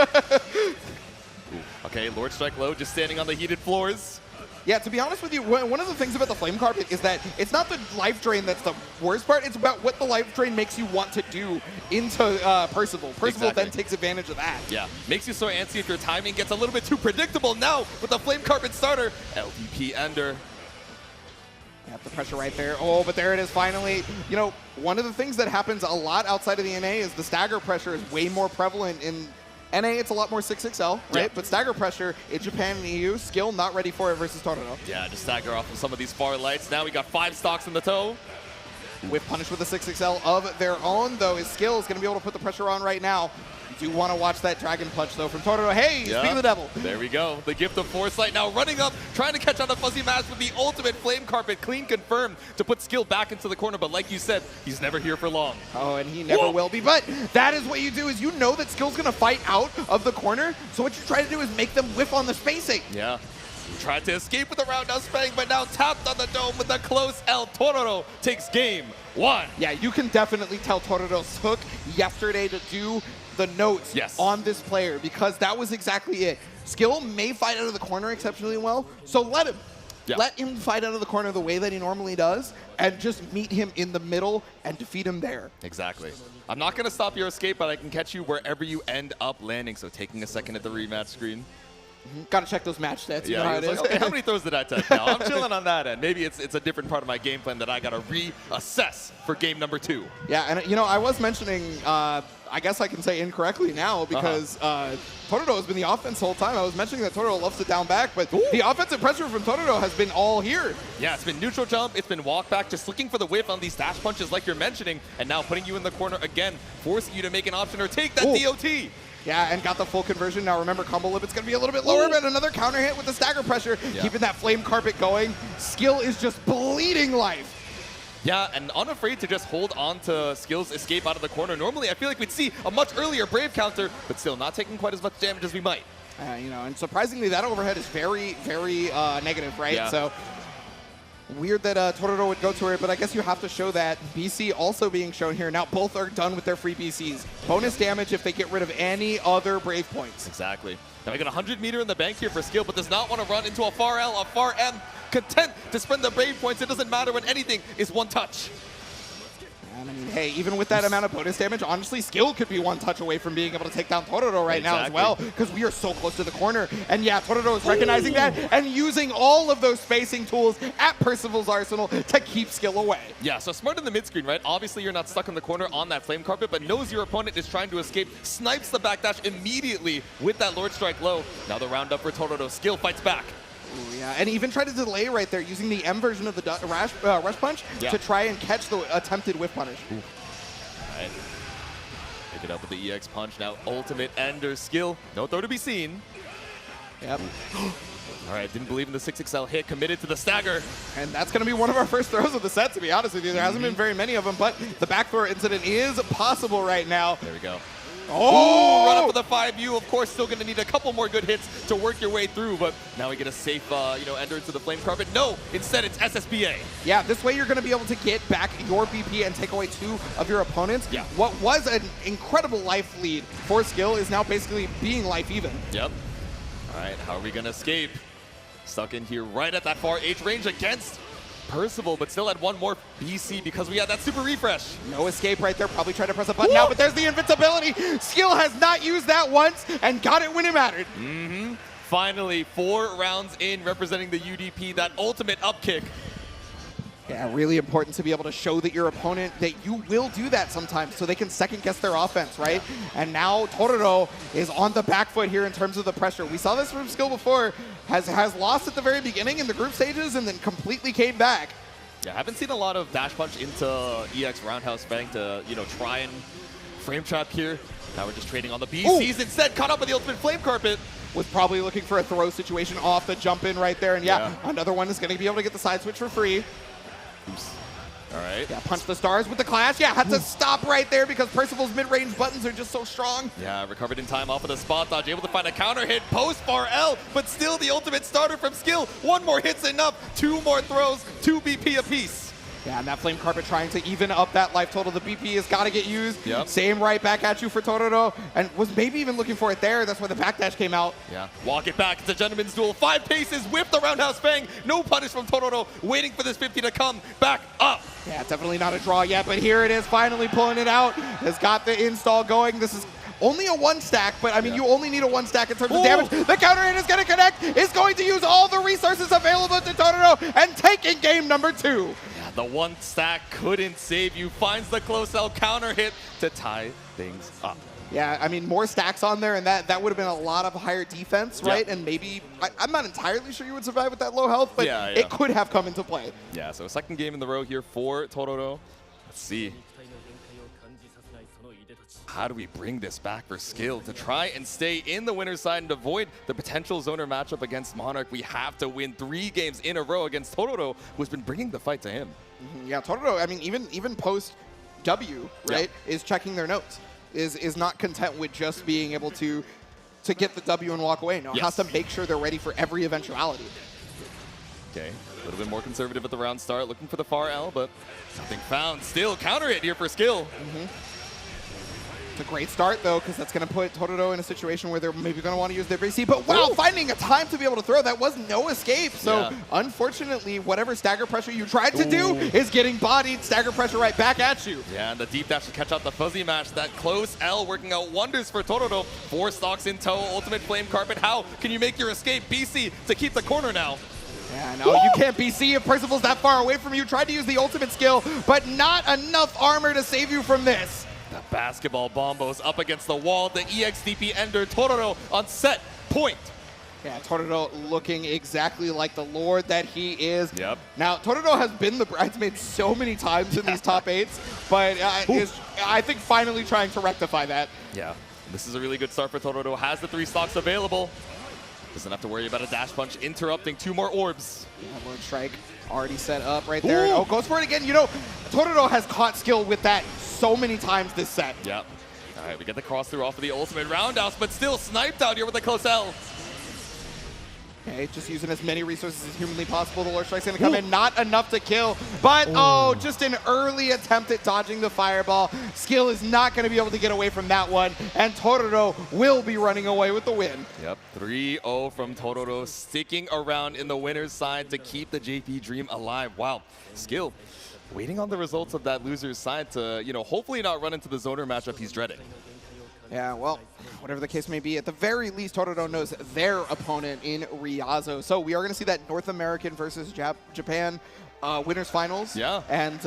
Okay, Lord Strike Low just standing on the heated floors. Yeah, to be honest with you, one of the things about the Flame Carpet is that it's not the life drain that's the worst part. It's about what the life drain makes you want to do into Percival. Percival then takes advantage of that. Yeah, makes you so antsy if your timing gets a little bit too predictable. Now, with the Flame Carpet starter, LDP Ender. Got the pressure right there. Oh, but there it is finally. You know, one of the things that happens a lot outside of the NA is the stagger pressure is way more prevalent in NA. It's a lot more 6XL, right? But stagger pressure in Japan and EU, Skill not ready for it versus Tororo. Yeah, just stagger off of some of these far lights. Now we got 5 stocks in the toe. With punish with a 6XL of their own, though, his Skill is going to be able to put the pressure on right now. You do want to watch that Dragon Punch, though, from Tororo. Hey, speak of the devil. There we go. The gift of foresight now running up, trying to catch on the Fuzzy Mask with the ultimate Flame Carpet. Clean confirmed to put Skill back into the corner. But like you said, he's never here for long. Oh, and he never will be. But that is what you do, is you know that Skill's going to fight out of the corner. So what you try to do is make them whiff on the spacing. Yeah. Tried to escape with a roundhouse bang, but now tapped on the dome with a close L. Tororo takes game 1. Yeah, you can definitely tell Tororo's hook yesterday to do the notes on this player, because that was exactly it. Skill may fight out of the corner exceptionally well, so let him. Yeah. Let him fight out of the corner the way that he normally does, and just meet him in the middle and defeat him there. Exactly. I'm not going to stop your escape, but I can catch you wherever you end up landing, so taking a second at the rematch screen. Gotta check those match stats. You know how it is. Okay, how many throws did I take now? I'm chilling on that end. Maybe it's a different part of my game plan that I gotta reassess for game number 2. Yeah, and you know, I was mentioning, I guess I can say incorrectly now, because Totoro has been the offense the whole time. I was mentioning that Totoro loves to down back, but the offensive pressure from Totoro has been all here. Yeah, it's been neutral jump, it's been walk back, just looking for the whiff on these dash punches like you're mentioning, and now putting you in the corner again, forcing you to make an option or take that DOT. Yeah, and got the full conversion. Now remember, combo limit's going to be a little bit lower, but another counter hit with the stagger pressure, keeping that flame carpet going. Skill is just bleeding life. Yeah, and unafraid to just hold on to Skill's escape out of the corner. Normally, I feel like we'd see a much earlier Brave counter, but still not taking quite as much damage as we might. You know, and surprisingly, that overhead is very, very negative, right? Yeah. So weird that Totoro would go to it, but I guess you have to show that. BC also being shown here. Now both are done with their free BCs. Bonus damage if they get rid of any other Brave points. Exactly. Now we got 100 meter in the bank here for Skill, but does not want to run into a far L, a far M. Content to spend the Brave points. It doesn't matter when anything is one touch. And I mean, hey, even with that amount of bonus damage, honestly, Skill could be one touch away from being able to take down Totoro right now as well, because we are so close to the corner. And yeah, Totoro is recognizing that and using all of those spacing tools at Percival's arsenal to keep Skill away. Yeah, so smart in the mid screen, right? Obviously, you're not stuck in the corner on that flame carpet, but knows your opponent is trying to escape, snipes the backdash immediately with that Lord Strike low. Now the round up for Totoro. Skill fights back. Ooh, yeah, and even tried to delay right there using the M version of the rush punch to try and catch the attempted whiff punish. Ooh. All right. Pick it up with the EX punch. Now ultimate ender. Skill. No throw to be seen. Yep. All right, didn't believe in the 6XL hit, committed to the stagger. And that's going to be one of our first throws of the set, to be honest with you. There hasn't been very many of them, but the back throw incident is possible right now. There we go. Oh! Ooh, run up with a 5U. Of course, still going to need a couple more good hits to work your way through, but now we get a safe, ender into the flame carpet. No, instead it's SSBA. Yeah, this way you're going to be able to get back your BP and take away 2 of your opponents. Yeah. What was an incredible life lead for Skill is now basically being life even. Yep. All right, how are we going to escape? Stuck in here right at that far H range against Percival, but still had one more BC because we had that super refresh. No escape right there. Probably tried to press a button now, but there's the invincibility. Skill has not used that once and got it when it mattered. Finally, 4 rounds in, representing the UDP, that ultimate up kick. Yeah, really important to be able to show that your opponent that you will do that sometimes so they can second guess their offense, right? And now Totoro is on the back foot here in terms of the pressure. We saw this from Skill before, has lost at the very beginning in the group stages and then completely came back. Yeah, I haven't seen a lot of dash punch into EX Roundhouse Fang to, try and frame trap here. Now we're just trading on the BCs instead, caught up with the ultimate flame carpet. Was probably looking for a throw situation off the jump in right there. And yeah. Another one is going to be able to get the side switch for free. Oops. All right. Yeah, punch the stars with the clash. Yeah, had to stop right there because Percival's mid-range buttons are just so strong. Yeah, recovered in time off of the spot dodge, able to find a counter hit post far L, but still the ultimate starter from Skill. 1 more hit's enough, 2 more throws, 2 BP apiece. Yeah, and that flame carpet trying to even up that life total. The BP has got to get used. Yep. Same right back at you for Totoro, and was maybe even looking for it there. That's why the backdash came out. Yeah, walk it back. It's a gentleman's duel. 5 paces, whip the roundhouse fang. No punish from Totoro, waiting for this 50 to come back up. Yeah, definitely not a draw yet, but here it is, finally pulling it out. Has got the install going. This is only a 1 stack, but I mean, you only need a 1 stack in terms of damage. The counter hit is going to connect, is going to use all the resources available to Totoro, and taking game number 2. The 1 stack couldn't save you. Finds the close L counter hit to tie things up. Yeah, I mean, more stacks on there, and that would have been a lot of higher defense, right? And maybe, I'm not entirely sure you would survive with that low health, but it could have come into play. Yeah, so 2nd game in the row here for Totoro. Let's see. How do we bring this back for Skill to try and stay in the winner's side and avoid the potential zoner matchup against Monarch? We have to win 3 games in a row against Totoro, who's been bringing the fight to him. Yeah, Totoro, I mean, even post W, right, is checking their notes, is not content with just being able to get the W and walk away. No, has to make sure they're ready for every eventuality. Okay, a little bit more conservative at the round start, looking for the far L, but nothing found. Still counter hit here for Skill. It's a great start, though, because that's going to put Totoro in a situation where they're maybe going to want to use their BC. But wow, finding a time to be able to throw, that was no escape. So unfortunately, whatever stagger pressure you tried to do is getting bodied. Stagger pressure right back at you. Yeah, and the deep dash to catch out the fuzzy mash. That close L working out wonders for Totoro. 4 stocks in tow, ultimate flame carpet. How can you make your escape? BC to keep the corner now. Yeah, no, you can't BC if Percival's that far away from you. Tried to use the ultimate skill, but not enough armor to save you from this. The basketball bombos up against the wall. The EXDP ender Totoro on set point. Yeah, Totoro looking exactly like the lord that he is. Yep. Now, Totoro has been the bridesmaid so many times in these top 8s, but is, I think, finally trying to rectify that. Yeah, this is a really good start for Totoro. Has the 3 stocks available. Doesn't have to worry about a dash punch interrupting 2 more orbs. Yeah, Lord Strike already set up right there. Oh, goes for it again. You know, Totoro has caught skill with that so many times this set. Yep. All right, we get the cross through off of the ultimate roundhouse, but still sniped out here with a close L. Okay, just using as many resources as humanly possible. The Lord Strike's going to come in. Not enough to kill, but oh, just an early attempt at dodging the fireball. Skill is not going to be able to get away from that one, and Totoro will be running away with the win. Yep, 3-0 from Totoro, sticking around in the winner's side to keep the JP Dream alive. Wow, Skill waiting on the results of that loser's side to, you know, hopefully not run into the zoner matchup he's dreading. Yeah, well, whatever the case may be, at the very least, Totoro knows their opponent in Ryazo. So we are going to see that North American versus Japan winners finals. Yeah. And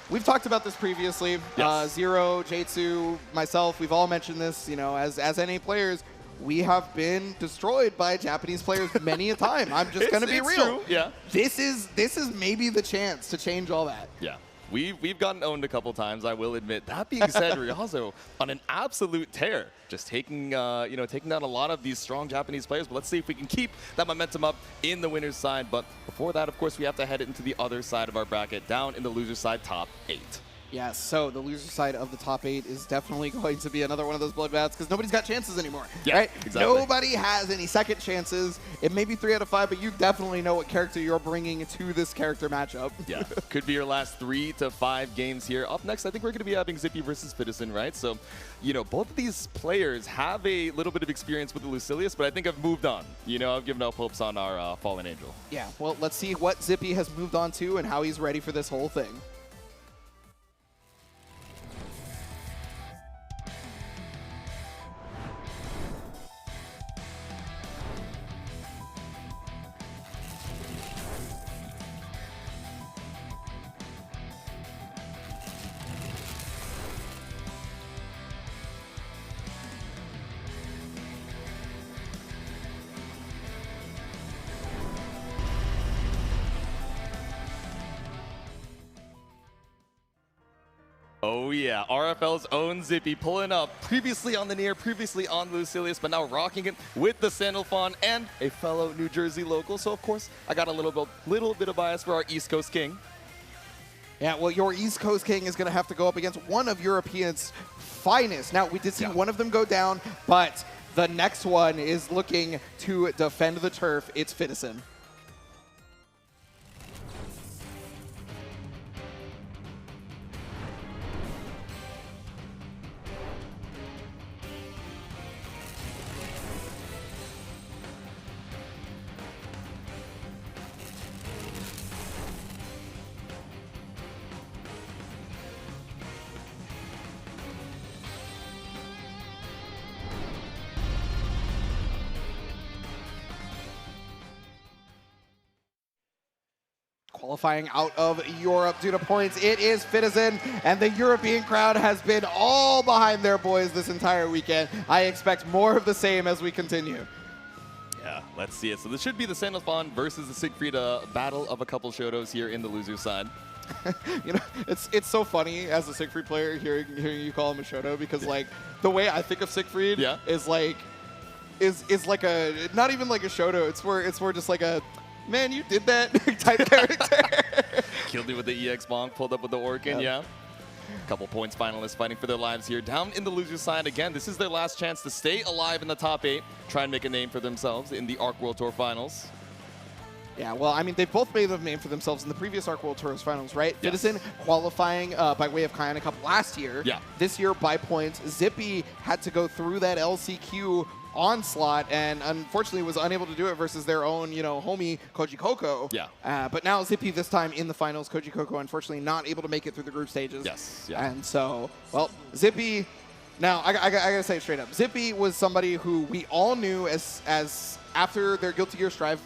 we've talked about this previously. Yes. Zero, J2, myself, we've all mentioned this. You know, as NA players, we have been destroyed by Japanese players many a time. I'm just going to be real. True. Yeah. This is maybe the chance to change all that. Yeah. We've gotten owned a couple times, I will admit. That being said, Ryazo on an absolute tear, just taking taking down a lot of these strong Japanese players. But let's see if we can keep that momentum up in the winner's side. But before that, of course, we have to head into the other side of our bracket, down in the loser's side, top 8. Yes, so the loser side of the top 8 is definitely going to be another one of those bloodbaths because nobody's got chances anymore, right? Exactly. Nobody has any second chances. It may be 3 out of 5, but you definitely know what character you're bringing to this character matchup. Yeah, could be your last 3 to 5 games here. Up next, I think we're going to be having Zippy versus Fitison, right? So, you know, both of these players have a little bit of experience with the Lucilius, but I think I've moved on. You know, I've given up hopes on our Fallen Angel. Yeah, well, let's see what Zippy has moved on to and how he's ready for this whole thing. Oh yeah, RFL's own Zippy pulling up, previously on the Nier, previously on Lucilius, but now rocking it with the Sandalphon and a fellow New Jersey local. So of course, I got a little bit of bias for our East Coast King. Yeah, well, your East Coast King is going to have to go up against one of Europeans' finest. Now, we did see one of them go down, but the next one is looking to defend the turf. It's Fitison. Qualifying out of Europe due to points, it is Fitison, and the European crowd has been all behind their boys this entire weekend. I expect more of the same as we continue. Yeah, let's see it. So this should be the Sandalphon versus the Siegfried battle of a couple Shotos here in the loser side. You know, it's so funny as a Siegfried player hearing you call him a Shoto, because like the way I think of Siegfried is like like a not even like a Shoto. It's more just like a man, you did that type character. Killed me with the EX Bonk, pulled up with the Orkin, yeah. Couple points finalists fighting for their lives here. Down in the loser side again, this is their last chance to stay alive in the top 8, try and make a name for themselves in the ARC World Tour Finals. Yeah, well, I mean, they've both made a name for themselves in the previous Arc World Tours Finals, right? Yes. Fitison qualifying by way of Kayana Cup last year. Yeah. This year by points. Zippy had to go through that LCQ onslaught and unfortunately was unable to do it versus their own, homie Koji Coco. Yeah. But now Zippy this time in the finals. Koji Coco unfortunately not able to make it through the group stages. Yes. Yeah. And so, well, Zippy. Now I gotta say it straight up. Zippy was somebody who we all knew as after their Guilty Gear Strive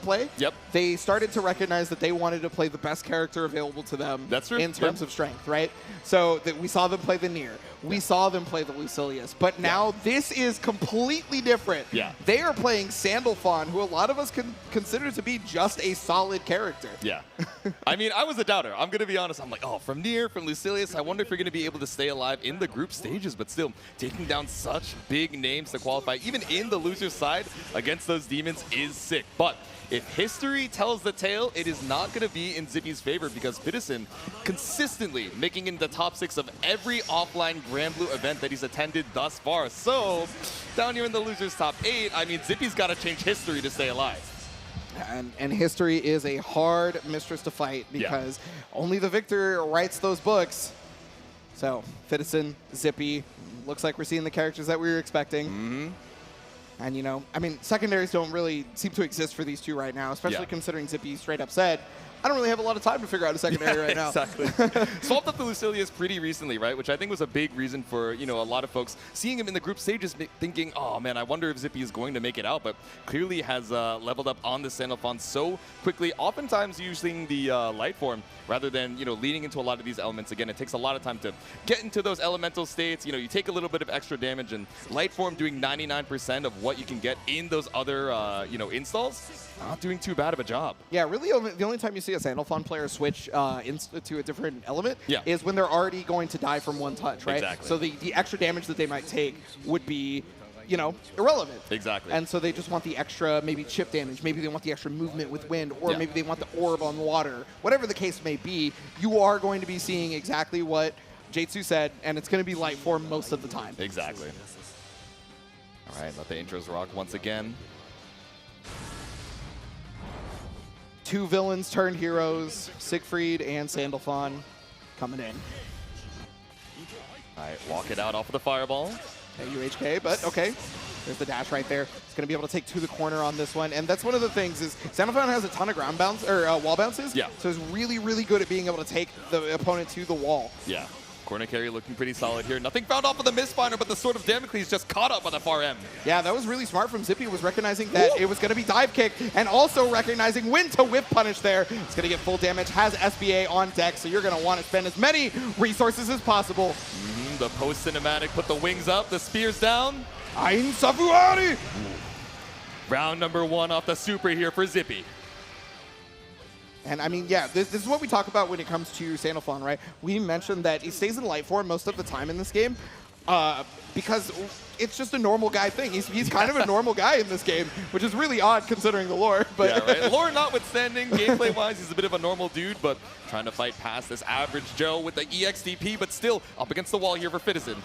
play. Yep. They started to recognize that they wanted to play the best character available to them. That's true. In terms of strength, right? So that we saw them play the Nier. We saw them play the Lucilius. But now this is completely different. Yeah. They are playing Sandalphon, who a lot of us can consider to be just a solid character. Yeah. I mean, I was a doubter. I'm going to be honest. I'm like, oh, from Nier, from Lucilius, I wonder if you're going to be able to stay alive in the group stages. But still, taking down such big names to qualify, even in the loser's side against those demons is sick. But if history tells the tale, it is not going to be in Zippy's favor because Fitison consistently making in the top 6 of every offline Grand Blue event that he's attended thus far. So down here in the loser's top 8, I mean, Zippy's got to change history to stay alive. And history is a hard mistress to fight because only the victor writes those books. So Fitison, Zippy, looks like we're seeing the characters that we were expecting. Mm-hmm. And, I mean, secondaries don't really seem to exist for these two right now, especially considering Zippy straight up said, I don't really have a lot of time to figure out a secondary right now. Exactly. Swapped up the Lucilius pretty recently, right? Which I think was a big reason for, a lot of folks seeing him in the group stages thinking, oh, man, I wonder if Zippy is going to make it out. But clearly has leveled up on the Sandalphon so quickly, oftentimes using the light form rather than, leading into a lot of these elements. Again, it takes a lot of time to get into those elemental states. You take a little bit of extra damage, and light form doing 99% of what you can get in those other, installs, not doing too bad of a job. Yeah, really the only time you see a Sandalphon player switch to a different element is when they're already going to die from one touch, right? Exactly. So the extra damage that they might take would be, irrelevant. Exactly. And so they just want the extra maybe chip damage. Maybe they want the extra movement with wind, or maybe they want the orb on water. Whatever the case may be, you are going to be seeing exactly what J2 said, and it's going to be light form most of the time. Exactly. All right, let the intros rock once again. Two villains turned heroes, Siegfried and Sandalphon coming in. All right, walk it out off of the fireball. UHK, but okay. There's the dash right there. It's going to be able to take to the corner on this one. And that's one of the things is Sandalphon has a ton of ground bounce or wall bounces. Yeah. So it's really, really good at being able to take the opponent to the wall. Yeah. Corner carry looking pretty solid here. Nothing found off of the Mistfinder, but the Sword of Damocles just caught up on the far end. Yeah, that was really smart from Zippy, was recognizing that it was going to be dive kick and also recognizing when to whip punish there. It's going to get full damage, has SBA on deck, so you're going to want to spend as many resources as possible. The post-cinematic, put the wings up, the spears down. Ein Safuari! Round number 1 off the super here for Zippy. And I mean, yeah, this is what we talk about when it comes to Sandalphon, right? We mentioned that he stays in light form most of the time in this game because it's just a normal guy thing. He's kind of a normal guy in this game, which is really odd considering the lore. But yeah, right. Lore notwithstanding, gameplay-wise, he's a bit of a normal dude, but trying to fight past this average Joe with the EXDP, but still up against the wall here for Fitison.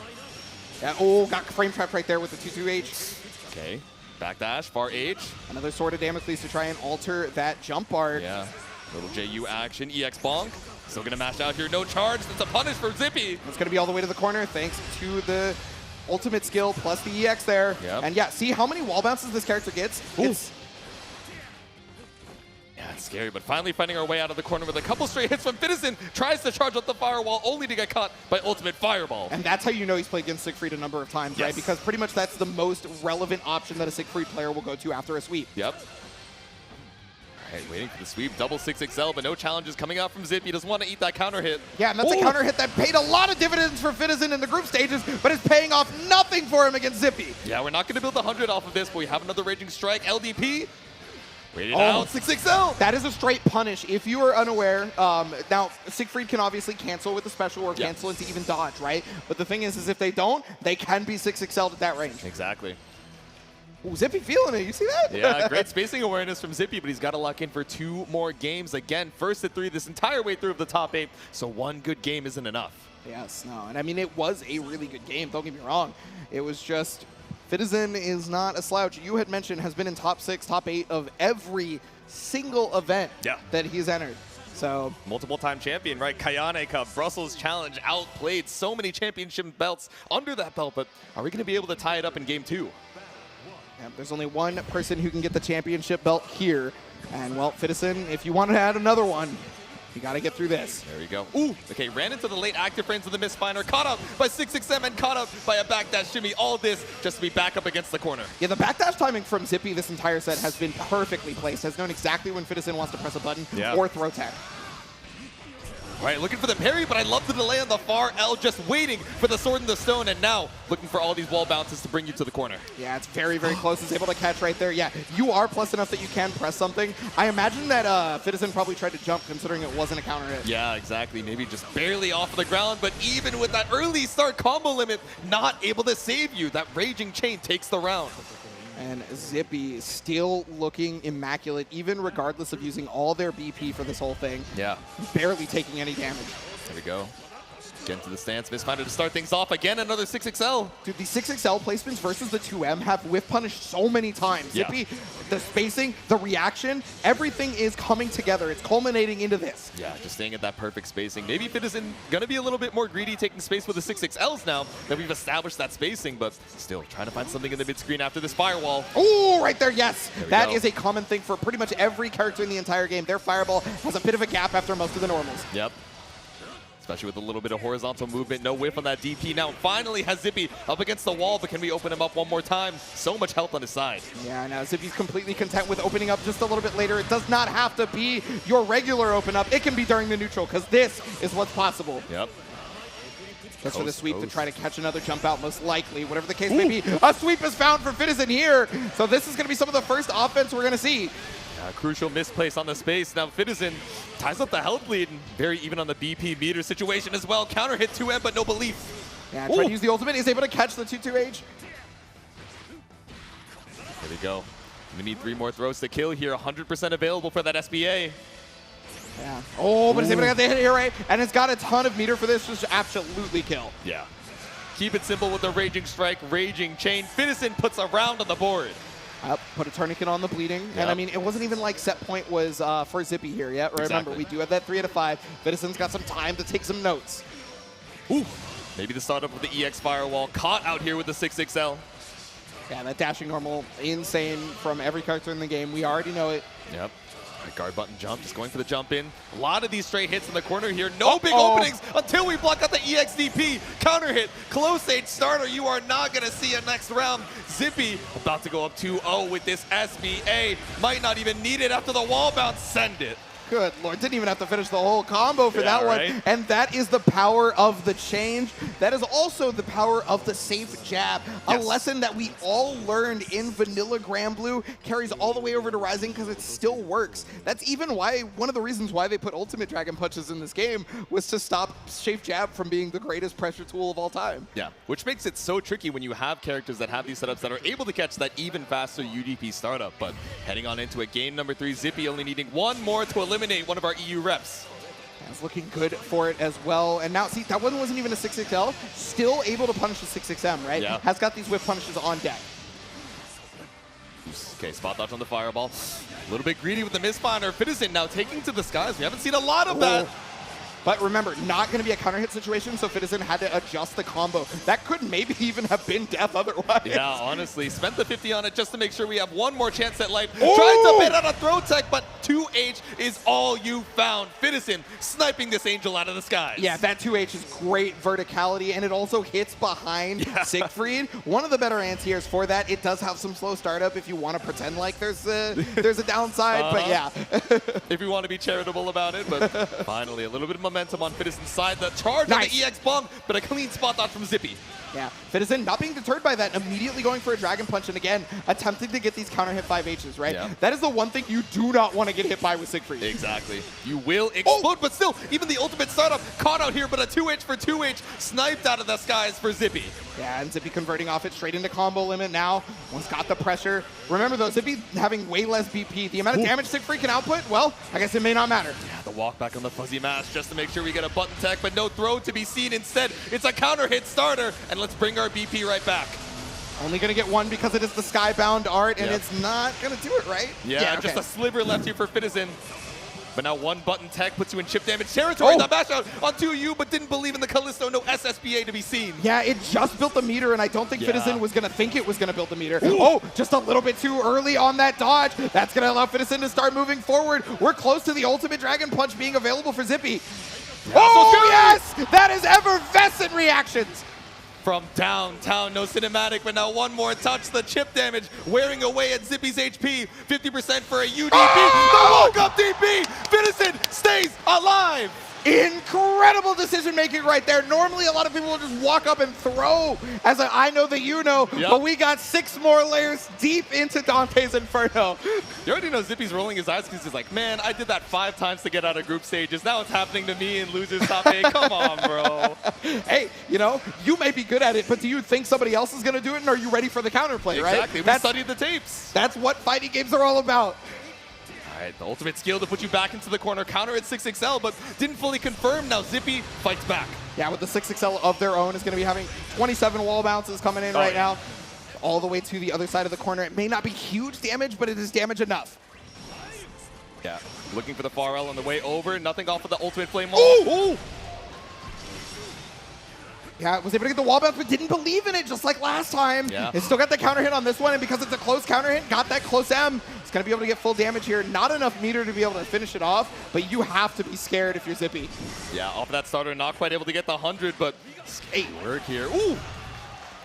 Yeah, got frame trapped right there with the 2-2H. Okay, backdash, far H. Another Sword of Damocles to try and alter that jump art. Yeah. Little JU action, EX bonk. Still gonna mash out here, no charge. That's a punish for Zippy. It's gonna be all the way to the corner thanks to the ultimate skill plus the EX there. Yep. And yeah, see how many wall bounces this character gets? Yeah, it's scary, but finally finding our way out of the corner with a couple straight hits from Fitison. Tries to charge up the firewall, only to get caught by ultimate fireball. And that's how you know he's played against Siegfried a number of times, right? Because pretty much that's the most relevant option that a Siegfried player will go to after a sweep. Yep. Right, waiting for the sweep, double 6XL, but no challenges coming out from Zippy. Doesn't want to eat that counter hit. Yeah, and that's a counter hit that paid a lot of dividends for Fitison in the group stages, but it's paying off nothing for him against Zippy. Yeah, we're not going to build 100 off of this, but we have another Raging Strike, LDP. Wait it out, 6XL. That is a straight punish. If you are unaware, now Siegfried can obviously cancel with the special or cancel into even dodge, right? But the thing is if they don't, they can be 6XL'd at that range. Exactly. Ooh, Zippy feeling it. You see that? Yeah, great spacing awareness from Zippy, but he's got to lock in for 2 more games. Again, first at 3 this entire way through of the top 8, so 1 good game isn't enough. Yes, no, and I mean, it was a really good game, don't get me wrong. It was just Fitizen is not a slouch. You had mentioned has been in top 6, top 8 of every single event that he's entered. So multiple-time champion, right? Kayane Cup, Brussels Challenge, outplayed so many championship belts under that belt, but are we going to be able to tie it up in game 2? Yeah, there's only one person who can get the championship belt here. And, well, Fitizen, if you want to add another one, you got to get through this. There we go. Ooh, okay, ran into the late active frames of the Mistfinder, caught up by 6XM and caught up by a backdash shimmy. All this just to be back up against the corner. Yeah, the backdash timing from Zippy this entire set has been perfectly placed. Has known exactly when Fitizen wants to press a button or throw tech. All right, looking for the parry, but I love the delay on the far L, just waiting for the sword in the stone, and now looking for all these wall bounces to bring you to the corner. Yeah, it's very, very close. He's able to catch right there. Yeah, you are plus enough that you can press something. I imagine that Fitizen probably tried to jump considering it wasn't a counter hit. Yeah, exactly. Maybe just barely off the ground, but even with that early start combo limit, not able to save you. That Raging Chain takes the round. And Zippy still looking immaculate, even regardless of using all their BP for this whole thing. Yeah. Barely taking any damage. There we go. Get into the stance. Mistfinder to start things off. Again, another 6XL. Dude, the 6XL placements versus the 2M have whiff punished so many times. Yeah. Zippy, the spacing, the reaction, everything is coming together. It's culminating into this. Yeah, just staying at that perfect spacing. Maybe Fitizen going to be a little bit more greedy taking space with the 6XLs now that we've established that spacing, but still trying to find something in the mid-screen after this firewall. Oh, right there, yes. That go. is a common thing for pretty much every character in the entire game. Their fireball has a bit of a gap after most of the normals. Yep. Especially with a little bit of horizontal movement. No whiff on that DP. Now finally has Zippy up against the wall, but can we open him up one more time? So much health on his side. Yeah, now Zippy's completely content with opening up just a little bit later. It does not have to be your regular open up. It can be during the neutral, because this is what's possible. Yep. Just for the sweep to try to catch another jump out, most likely. Whatever the case may be, a sweep is found for Fitizen here. So this is going to be some of the first offense we're going to see. Crucial misplace on the space. Now Fitizen ties up the health lead, and very even on the BP meter situation as well. Counter hit 2M, but no belief. Yeah, trying to use the ultimate. Is able to catch the 2-2H. There we go. We need 3 more throws to kill here. 100% available for that SBA. Yeah. Oh, but he's able to get the hit here, right? And it's got a ton of meter for this. Just absolutely kill. Yeah. Keep it simple with the Raging Strike, Raging Chain. Fitizen puts a round on the board. Put a tourniquet on the bleeding. Yep. And I mean, it wasn't even like set point was for Zippy here yet. Exactly. Remember, we do have that 3 out of 5. Fitizen's got some time to take some notes. Ooh. Maybe the startup of the EX Firewall. Caught out here with the 6XL. Yeah, that dashing normal, insane from every character in the game. We already know it. Yep. Guard button jump, just going for the jump in. A lot of these straight hits in the corner here. No big openings until we block out the EXDP. Counter hit, close age starter. You are not going to see a next round. Zippy about to go up 2-0 with this SBA. Might not even need it after the wall bounce. Send it. Good Lord, didn't even have to finish the whole combo for that one. Right? And that is the power of the change. That is also the power of the safe jab. A lesson that we all learned in vanilla Granblue carries all the way over to Rising because it still works. That's even why, one of the reasons why they put Ultimate Dragon Punches in this game was to stop safe jab from being the greatest pressure tool of all time. Yeah, which makes it so tricky when you have characters that have these setups that are able to catch that even faster UDP startup. But heading on into a game number 3, Zippy only needing 1 more to eliminate one of our EU reps. It's looking good for it as well. And now, see, that one wasn't even a 6XL. Still able to punish the 6XM, right? Yeah. Has got these whip punishes on deck. Okay, spot dodge on the fireball. A little bit greedy with the Mistfinder. Fitizen now taking to the skies. We haven't seen a lot of that. But remember, not going to be a counter hit situation, so Fitizen had to adjust the combo. That could maybe even have been death otherwise. Yeah, honestly. Spent the 50 on it just to make sure we have 1 more chance at life. Tried to bait out a throw tech, but 2H is all you found. Fitizen sniping this angel out of the skies. Yeah, that 2H is great verticality, and it also hits behind Siegfried. One of the better anti-airs for that. It does have some slow startup if you want to pretend like there's a downside, but yeah. If you want to be charitable about it, but finally a little bit of momentum on Fitizen's side. The charge on the EX bomb, but a clean spot dodge from Zippy. Yeah, Fitizen not being deterred by that, immediately going for a Dragon Punch, and again, attempting to get these counter hit 5Hs, right? Yeah. That is the one thing you do not want to get hit by with Siegfried. Exactly. You will explode, but still, even the ultimate startup caught out here, but a 2H for 2H sniped out of the skies for Zippy. Yeah, and Zippy converting off it straight into combo limit now. One's got the pressure. Remember though, Zippy having way less BP. The amount of damage Siegfried can output, well, I guess it may not matter. Yeah, the walk back on the fuzzy mask just to make sure we get a button tech, but no throw to be seen. Instead, it's a counter hit starter, and let's bring our BP right back. Only going to get one because it is the Skybound art, and Yep. it's not going to do it, right? Yeah, just a sliver left here for Fitizen. But now one button tech puts you in chip damage territory. That bash out onto you, but didn't believe in the Callisto. No SSBA to be seen. Yeah, it just built the meter, and I don't think Yeah. Fitizen was going to think it was going to build the meter. Oh, just a little bit too early on that dodge. That's going to allow Fitizen to start moving forward. We're close to the ultimate Dragon Punch being available for Zippy. Oh, yes! That is effervescent reactions. From downtown, no cinematic, but now one more touch. The chip damage wearing away at Zippy's HP. 50% for a UDP. The walk-up DP. Fitizen stays alive. Incredible decision making right there. Normally, a lot of people will just walk up and throw, as I know that you know, but we got 6 more layers deep into Dante's Inferno. You already know Zippy's rolling his eyes because he's like, man, I did that 5 times to get out of group stages. Now it's happening to me and losers top 8. Come on, bro. Hey, you know, you may be good at it, but do you think somebody else is going to do it, and are you ready for the counterplay, right? Exactly. We studied the tapes. That's what fighting games are all about. All right, the ultimate skill to put you back into the corner. Counter at 6XL, but didn't fully confirm. Now Zippy fights back. Yeah, with the 6XL of their own, is going to be having 27 wall bounces coming in right now. All the way to the other side of the corner. It may not be huge damage, but it is damage enough. Yeah, looking for the far L on the way over. Nothing off of the ultimate flame wall. Ooh! Yeah, was able to get the wall bounce, but didn't believe in it, just like last time. Yeah. It still got the counter hit on this one, and because it's a close counter hit, got that close M. It's going to be able to get full damage here. Not enough meter to be able to finish it off, but you have to be scared if you're Zippy. Yeah, off of that starter, not quite able to get the 100, but hey, work here. Ooh!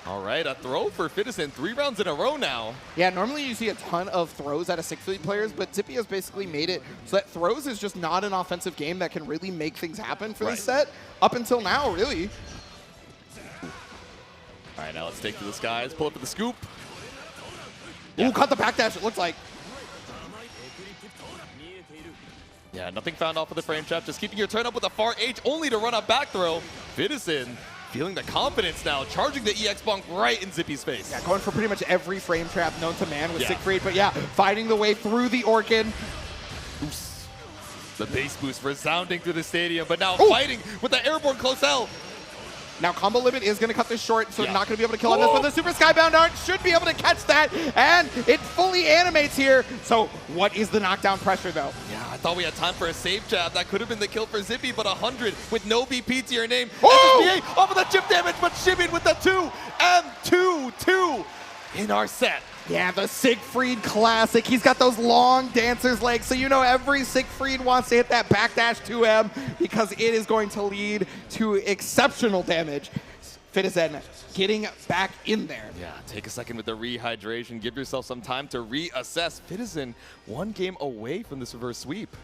All right, a throw for Fitizen. 3 rounds in a row now. Yeah, normally you see a ton of throws out of Siegfried players, but Zippy has basically made it so that throws is just not an offensive game that can really make things happen for this set. Up until now, really. All right, now let's take to the skies, pull up to the scoop. Ooh, caught the backdash, it looks like. Yeah, nothing found off of the frame trap. Just keeping your turn up with a far H, only to run a back throw. Fitizen feeling the confidence now, charging the EX bonk right in Zippy's face. Yeah, going for pretty much every frame trap known to man with Siegfried, but yeah, fighting the way through the Orchid. Oops. The base boost resounding through the stadium, but now fighting with the airborne close L. Now combo limit is going to cut this short, so not going to be able to kill on this, but the Super Skybound Art should be able to catch that, and it fully animates here. So what is the knockdown pressure, though? Yeah, I thought we had time for a save jab. That could have been the kill for Zippy, but 100 with no BP to your name. SSBA off of the chip damage, but Shimmin with the 2 and 2-2 in our set. Yeah, the Siegfried classic. He's got those long dancer's legs, so you know every Siegfried wants to hit that backdash 2M because it is going to lead to exceptional damage. Fitizen getting back in there. Yeah, take a second with the rehydration. Give yourself some time to reassess. Fitizen 1 game away from this reverse sweep.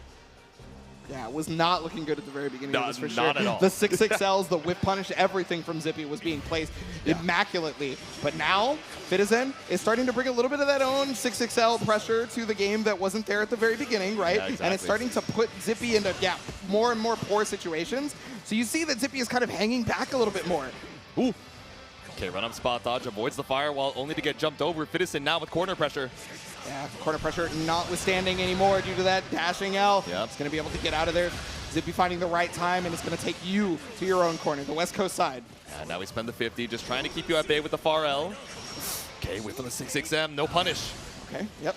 Yeah, it was not looking good at the very beginning of this for sure. Not at all. The 6XLs, the whip punish, everything from Zippy was being placed immaculately. But now, Fitizen is starting to bring a little bit of that own 6XL pressure to the game that wasn't there at the very beginning, right? Yeah, exactly. And it's starting to put Zippy into more and more poor situations. So you see that Zippy is kind of hanging back a little bit more. Ooh. Okay, run up spot dodge, avoids the firewall, only to get jumped over. Fitizen now with corner pressure. Yeah, corner pressure notwithstanding anymore due to that dashing L. Yep. It's going to be able to get out of there. Zippy finding the right time, and it's going to take you to your own corner, the West Coast side. And now we spend the 50, just trying to keep you at bay with the far L. Okay, wait for the 6XM, no punish. Okay, yep.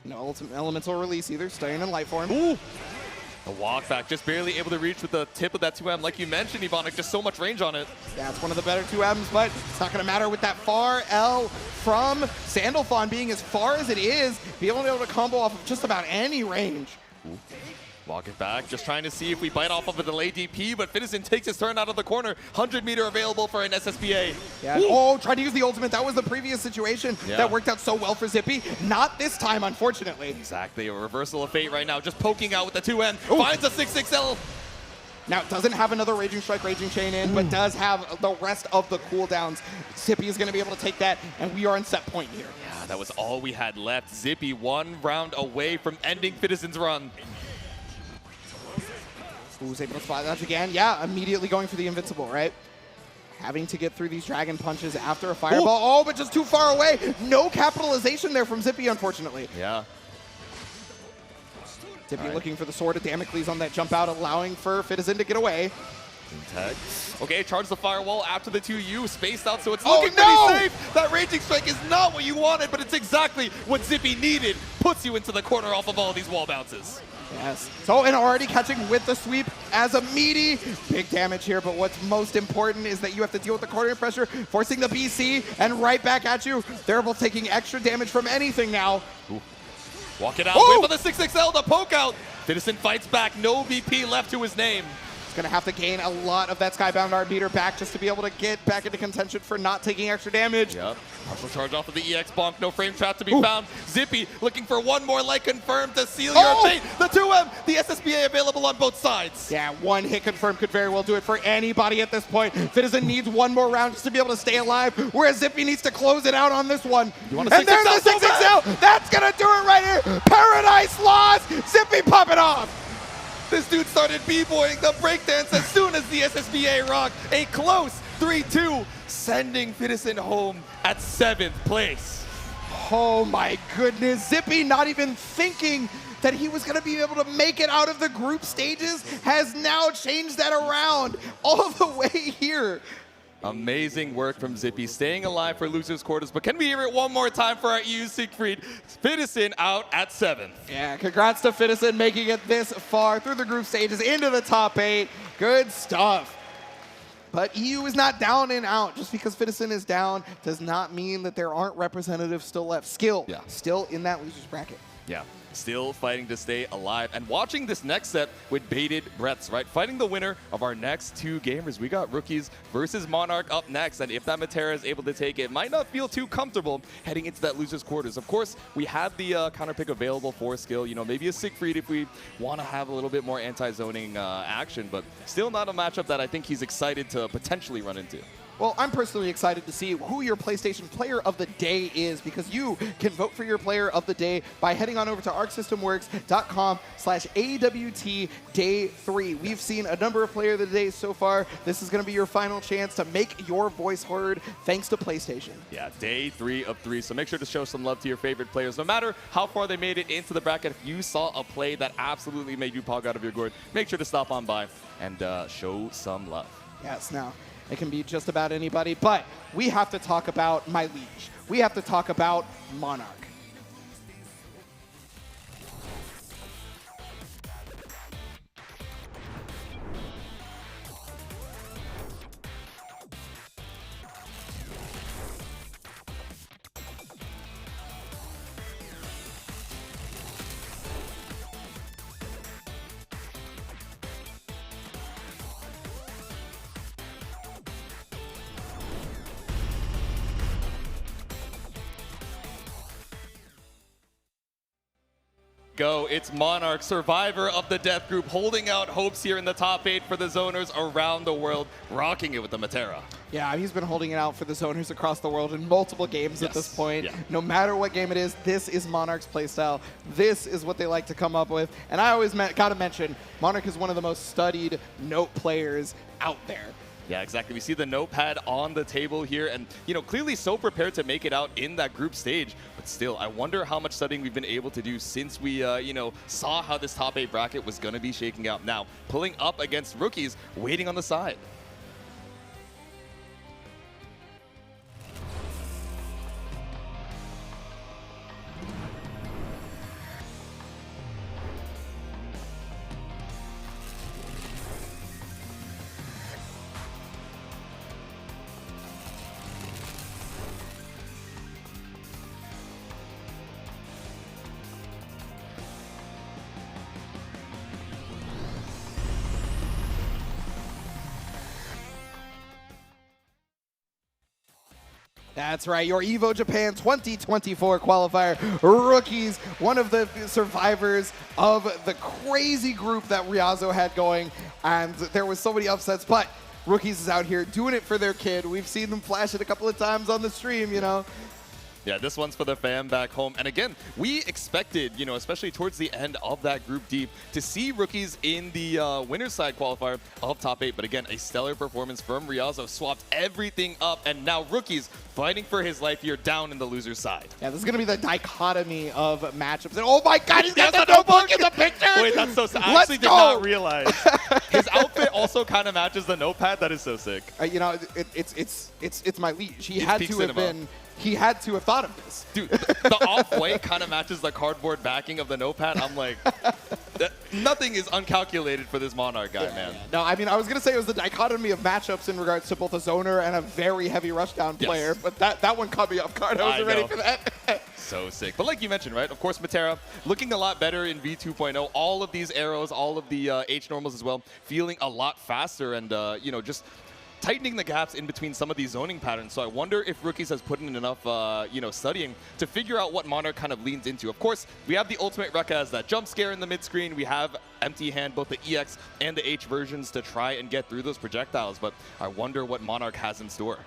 No elemental release either, staying in light form. Ooh! The walk back, just barely able to reach with the tip of that 2M. Like you mentioned, Ebonic, just so much range on it. Yeah, it's one of the better 2Ms, but it's not going to matter with that far L from Sandalphon being as far as it is, being able to combo off of just about any range. Ooh. Walk it back, just trying to see if we bite off of a delay DP, but Fitizen takes his turn out of the corner. 100 meter available for an SSBA. Yeah. Oh, tried to use the ultimate. That was the previous situation that worked out so well for Zippy. Not this time, unfortunately. Exactly, a reversal of fate right now, just poking out with the 2N. Finds a 6XL. Now, it doesn't have another Raging Strike, Raging Chain in, but does have the rest of the cooldowns. Zippy is going to be able to take that, and we are in set point here. Yeah, that was all we had left. Zippy 1 round away from ending Fitizen's run. Who's able to spot that again? Yeah, immediately going for the invincible, right? Having to get through these dragon punches after a fireball. Oh, but just too far away. No capitalization there from Zippy, unfortunately. Yeah. Zippy looking for the Sword of Damocles on that jump out, allowing for Fitizen to get away. Tag. Okay, charge the firewall after the 2U, spaced out, so it's Oh, looking no! pretty safe. That Raging Strike is not what you wanted, but it's exactly what Zippy needed. Puts you into the corner off of all these wall bounces. Yes. So, and already catching with the sweep as a meaty. Big damage here, but what's most important is that you have to deal with the corner pressure, forcing the BC, and right back at you. They're both taking extra damage from anything now. Ooh. Walk it out, wait for the 6XL, the poke out. Fitison fights back, no BP left to his name. He's gonna have to gain a lot of that Skybound Art meter back just to be able to get back into contention for not taking extra damage. Yep. Partial charge off of the EX bonk, no frame trap to be found. Zippy looking for one more like confirmed to seal your fate. The 2M, the SSBA available on both sides. Yeah, one hit confirm could very well do it for anybody at this point. Fitison needs one more round just to be able to stay alive, whereas Zippy needs to close it out on this one. And there's the 6XL. That's gonna do it right here. Paradise Lost. Zippy pop it off. This dude started b-boying the breakdance as soon as the SSBA rocked. A close 3-2, sending Fitison home at 7th place. Oh my goodness, Zippy not even thinking that he was gonna be able to make it out of the group stages has now changed that around all the way here. Amazing work from Zippy, staying alive for losers quarters, but can we hear it one more time for our EU Siegfried? Fitison out at 7th. Yeah, congrats to Fitison making it this far through the group stages into the top 8. Good stuff. But EU is not down and out. Just because Fitison is down does not mean that there aren't representatives still left. Skill, still in that losers bracket. Yeah, still fighting to stay alive. And watching this next set with bated breaths, right? Fighting the winner of our next 2 gamers. We got Rookies versus Monarch up next. And if that Matera is able to take it, might not feel too comfortable heading into that loser's quarters. Of course, we have the counter pick available for skill. You know, maybe a Siegfried if we want to have a little bit more anti-zoning action. But still not a matchup that I think he's excited to potentially run into. Well, I'm personally excited to see who your PlayStation Player of the Day is, because you can vote for your Player of the Day by heading on over to arcsystemworks.com/AWT Day 3. We've seen a number of Player of the Days so far. This is going to be your final chance to make your voice heard thanks to PlayStation. Yeah, Day 3 of 3. So make sure to show some love to your favorite players. No matter how far they made it into the bracket, if you saw a play that absolutely made you pog out of your gourd, make sure to stop on by and show some love. Yes, now, it can be just about anybody, but we have to talk about my liege. We have to talk about Monarch. Go, it's Monarch, survivor of the death group, holding out hopes here in the top 8 for the zoners around the world, rocking it with the Matera. Yeah, he's been holding it out for the zoners across the world in multiple games at this point. Yeah. No matter what game it is, this is Monarch's playstyle. This is what they like to come up with. And I always gotta mention, Monarch is one of the most studied note players out there. Yeah, exactly. We see the notepad on the table here and, you know, clearly so prepared to make it out in that group stage. But still, I wonder how much studying we've been able to do since we, you know, saw how this top 8 bracket was going to be shaking out. Now, pulling up against Rookies, waiting on the side. That's right, your EVO Japan 2024 qualifier Rookies, one of the survivors of the crazy group that Ryazo had going, and there was so many upsets, but Rookies is out here doing it for their kid. We've seen them flash it a couple of times on the stream, you know. Yeah, this one's for the fam back home. And again, we expected, you know, especially towards the end of that Group D, to see Rookies in the winner's side qualifier of top 8. But again, a stellar performance from Riazo, swapped everything up, and now Rookies fighting for his life here down in the loser's side. Yeah, this is going to be the dichotomy of matchups. And oh my God, he's got the notebook in the picture! Wait, that's so sick. I actually did not realize. His outfit also kind of matches the notepad. That is so sick. You know, it's my liege. He had to have been... He had to have thought of this. Dude, the off-white kind of matches the cardboard backing of the notepad. I'm like, nothing is uncalculated for this Monarch guy, man. No, I mean, I was going to say it was the dichotomy of matchups in regards to both a zoner and a very heavy rushdown player, but that one caught me off guard. I wasn't ready for that. So sick. But like you mentioned, right, of course, Matera looking a lot better in V2.0. All of these arrows, all of the H normals as well, feeling a lot faster and, you know, just tightening the gaps in between some of these zoning patterns. So I wonder if Rookies has put in enough, you know, studying to figure out what Monarch kind of leans into. Of course, we have the ultimate Rekka as that jump scare in the mid screen. We have Empty Hand, both the EX and the H versions to try and get through those projectiles. But I wonder what Monarch has in store.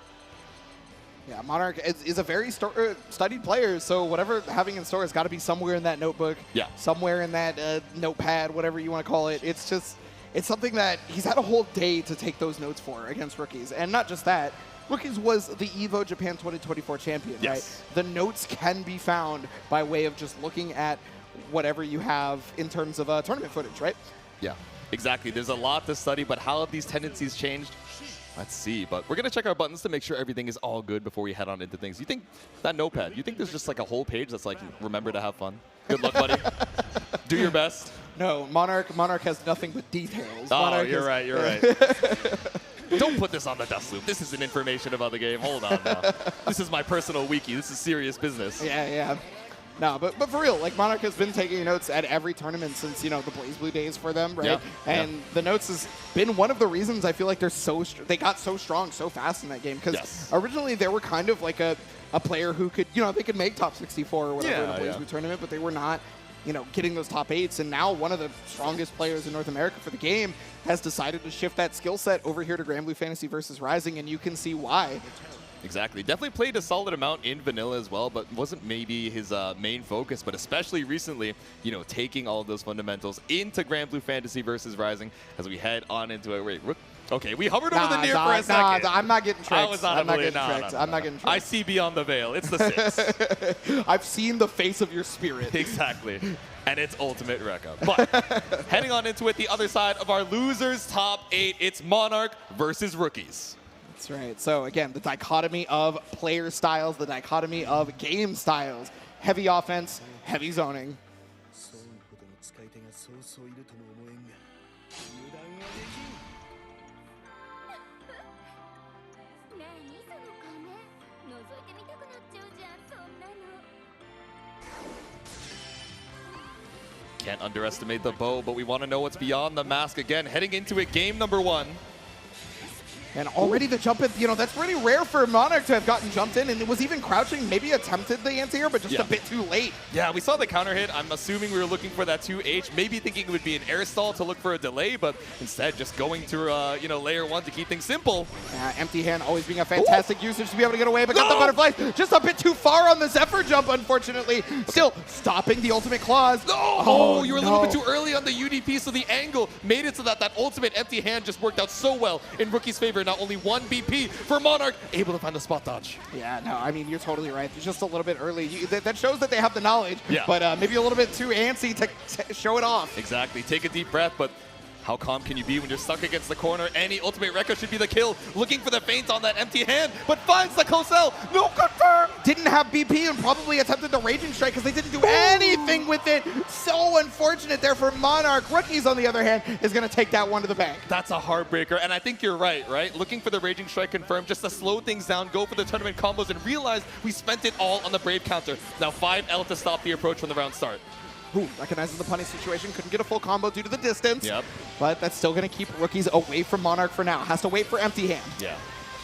Yeah, Monarch is a very studied player, so whatever having in store has got to be somewhere in that notebook, somewhere in that notepad, whatever you want to call it. It's just... It's something that he's had a whole day to take those notes for against Rookies. And not just that, Rookies was the EVO Japan 2024 champion, right? The notes can be found by way of just looking at whatever you have in terms of tournament footage, right? Yeah, exactly. There's a lot to study, but how have these tendencies changed? Let's see. But we're going to check our buttons to make sure everything is all good before we head on into things. You think that notepad, you think there's just like a whole page that's like, remember to have fun? Good luck, buddy. Do your best. No, Monarch has nothing but details. Oh, Monarch you're right. Don't put this on the dust loop. This isn't information about the game. Hold on now. This is my personal wiki. This is serious business. Yeah. No, but for real, like Monarch has been taking notes at every tournament since, you know, the BlazBlue days for them, right? And the notes has been one of the reasons I feel like they got so strong so fast in that game. Because originally they were kind of like a player who could, you know, they could make top 64 or whatever in a BlazBlue tournament, but they were not, you know, getting those top 8s. And now one of the strongest players in North America for the game has decided to shift that skill set over here to Granblue Fantasy versus Rising, and you can see why. Exactly. Definitely played a solid amount in vanilla as well, but wasn't maybe his main focus. But especially recently, you know, taking all of those fundamentals into Granblue Fantasy versus Rising as we head on into it. Wait, okay, we hovered over the near for a second. I'm not getting tricked. I was not I'm not getting tricked. I'm not getting tricked. I see beyond the veil. It's the 6. I've seen the face of your spirit. Exactly. And it's Ultimate Rekka. But heading on into it, the other side of our losers top 8, it's Monarch versus Rookies. That's right. So again, the dichotomy of player styles, the dichotomy of game styles. Heavy offense, heavy zoning. Can't underestimate the bow, but we want to know what's beyond the mask again. Heading into it, game number 1. And already the jump in, you know, that's pretty rare for Monarch to have gotten jumped in, and it was even crouching, maybe attempted the anti-air, but just a bit too late. Yeah, we saw the counter hit. I'm assuming we were looking for that 2H, maybe thinking it would be an air stall to look for a delay, but instead just going to, you know, layer 1 to keep things simple. Empty hand always being a fantastic usage to be able to get away, but got the butterfly just a bit too far on the Zephyr jump, unfortunately. Still stopping the ultimate claws. Oh, you were a little bit too early on the UDP, so the angle made it so that ultimate empty hand just worked out so well in Rookie's favor. Not only 1 BP for Monarch, able to find the spot dodge. Yeah, no, I mean, you're totally right. It's just a little bit early. That shows that they have the knowledge, but maybe a little bit too antsy to show it off. Exactly. Take a deep breath, but how calm can you be when you're stuck against the corner? Any ultimate Rekka should be the kill. Looking for the feint on that empty hand, but finds the Cosell. No confirm. Didn't have BP and probably attempted the Raging Strike because they didn't do anything with it. So unfortunate there for Monarch. Rookies, on the other hand, is going to take that one to the bank. That's a heartbreaker, and I think you're right? Looking for the Raging Strike confirmed just to slow things down, go for the tournament combos, and realize we spent it all on the Brave counter. Now 5L to stop the approach from the round start. Ooh, recognizes the punish situation, couldn't get a full combo due to the distance. Yep. But that's still going to keep Rookies away from Monarch for now. Has to wait for Empty Hand. Yeah,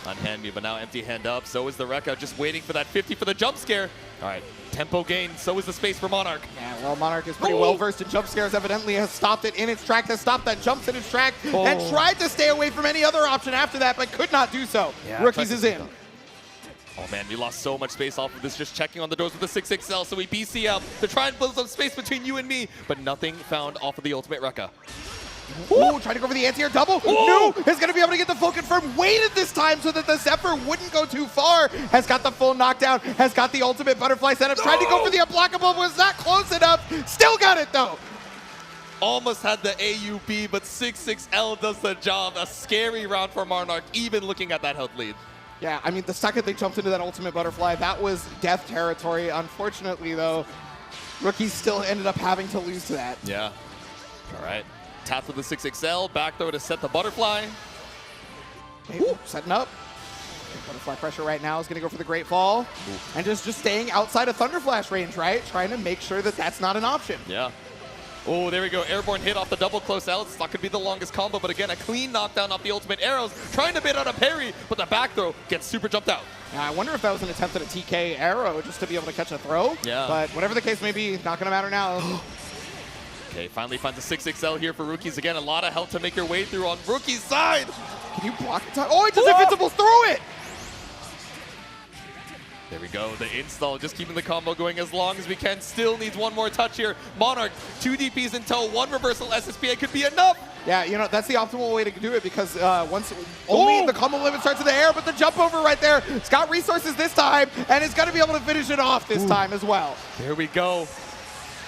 unhand me, but now Empty Hand up. So is the Rekka, just waiting for that 50 for the jump scare. All right, tempo gain, so is the space for Monarch. Yeah, well, Monarch is pretty well versed in jump scares, evidently has stopped it in its track, has stopped that jumps in its track, and tried to stay away from any other option after that, but could not do so. Yeah, Rookies is in. Oh man, we lost so much space off of this, just checking on the doors with the 6XL, so we BC out to try and build some space between you and me, but nothing found off of the ultimate Rekka. Ooh, trying to go for the anti-air double. No, is going to be able to get the full confirm. Waited this time so that the Zephyr wouldn't go too far. Has got the full knockdown, has got the ultimate butterfly setup. Tried to go for the unblockable, was not close enough. Still got it though. Almost had the AUB, but 6XL does the job. A scary round for Monarch, even looking at that health lead. Yeah, I mean, the second they jumped into that ultimate butterfly, that was death territory. Unfortunately, though, Rookies still ended up having to lose to that. Yeah. All right. Tap with the 6XL, back throw to set the butterfly. Ooh, setting up. Butterfly pressure right now is going to go for the Great Fall. And just staying outside of Thunderflash range, right? Trying to make sure that that's not an option. Yeah. Oh, there we go. Airborne hit off the double close out. It's not going to be the longest combo, but again, a clean knockdown off the ultimate arrows. Trying to bait out a parry, but the back throw gets super jumped out. I wonder if that was an attempt at a TK arrow just to be able to catch a throw. Yeah. But whatever the case may be, not going to matter now. Okay, finally finds a 6XL here for Rookies. Again, a lot of help to make your way through on Rookie's side. Can you block the time? Oh, he does Invincible throw it! There we go, the install, just keeping the combo going as long as we can. Still needs one more touch here. Monarch, 2 DPs in tow, 1 reversal SSPA could be enough. Yeah, you know, that's the optimal way to do it because once only the combo limit starts in the air, but the jump over right there, it's got resources this time, and it's going to be able to finish it off this time as well. There we go.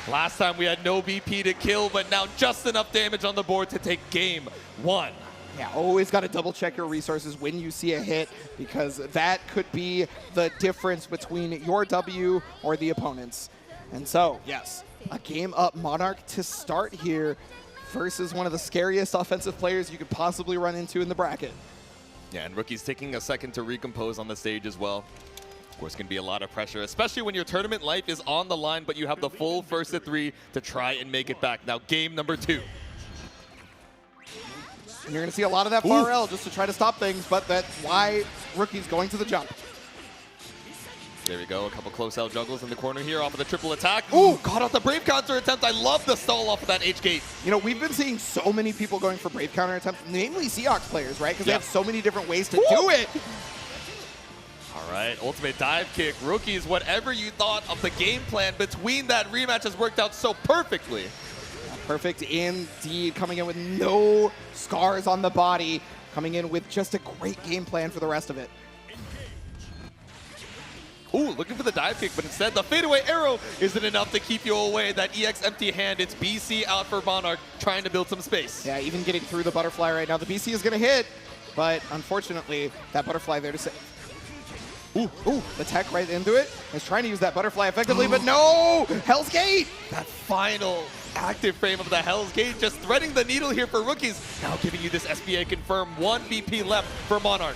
Last time we had no BP to kill, but now just enough damage on the board to take game 1. Yeah, always got to double check your resources when you see a hit because that could be the difference between your W or the opponent's. And so, yes, a game up Monarch to start here versus one of the scariest offensive players you could possibly run into in the bracket. Yeah, and Rookie's taking a second to recompose on the stage as well. Of course, can be a lot of pressure, especially when your tournament life is on the line, but you have the full first of 3 to try and make it back. Now, game number 2. And you're going to see a lot of that far L just to try to stop things, but that's why Rookie's going to the jump. There we go, a couple close L juggles in the corner here off of the triple attack. Ooh, caught off the Brave counter attempt. I love the stall off of that H-gate. You know, we've been seeing so many people going for Brave counter attempts, namely Seahawks players, right? Because they have so many different ways to do it. All right, ultimate dive kick. Rookies, whatever you thought of the game plan between that rematch has worked out so perfectly. Perfect indeed, coming in with no scars on the body, coming in with just a great game plan for the rest of it. Ooh, looking for the dive kick, but instead the fadeaway arrow isn't enough to keep you away. That EX empty hand, it's BC out for Monarch, trying to build some space. Yeah, even getting through the butterfly right now. The BC is going to hit, but unfortunately, that butterfly there to save. Ooh, the tech right into it. Is trying to use that butterfly effectively, but no! Hell's Gate! That final active frame of the Hell's Gate just threading the needle here for Rookies. Now giving you this SBA confirm, 1 BP left for Monarch.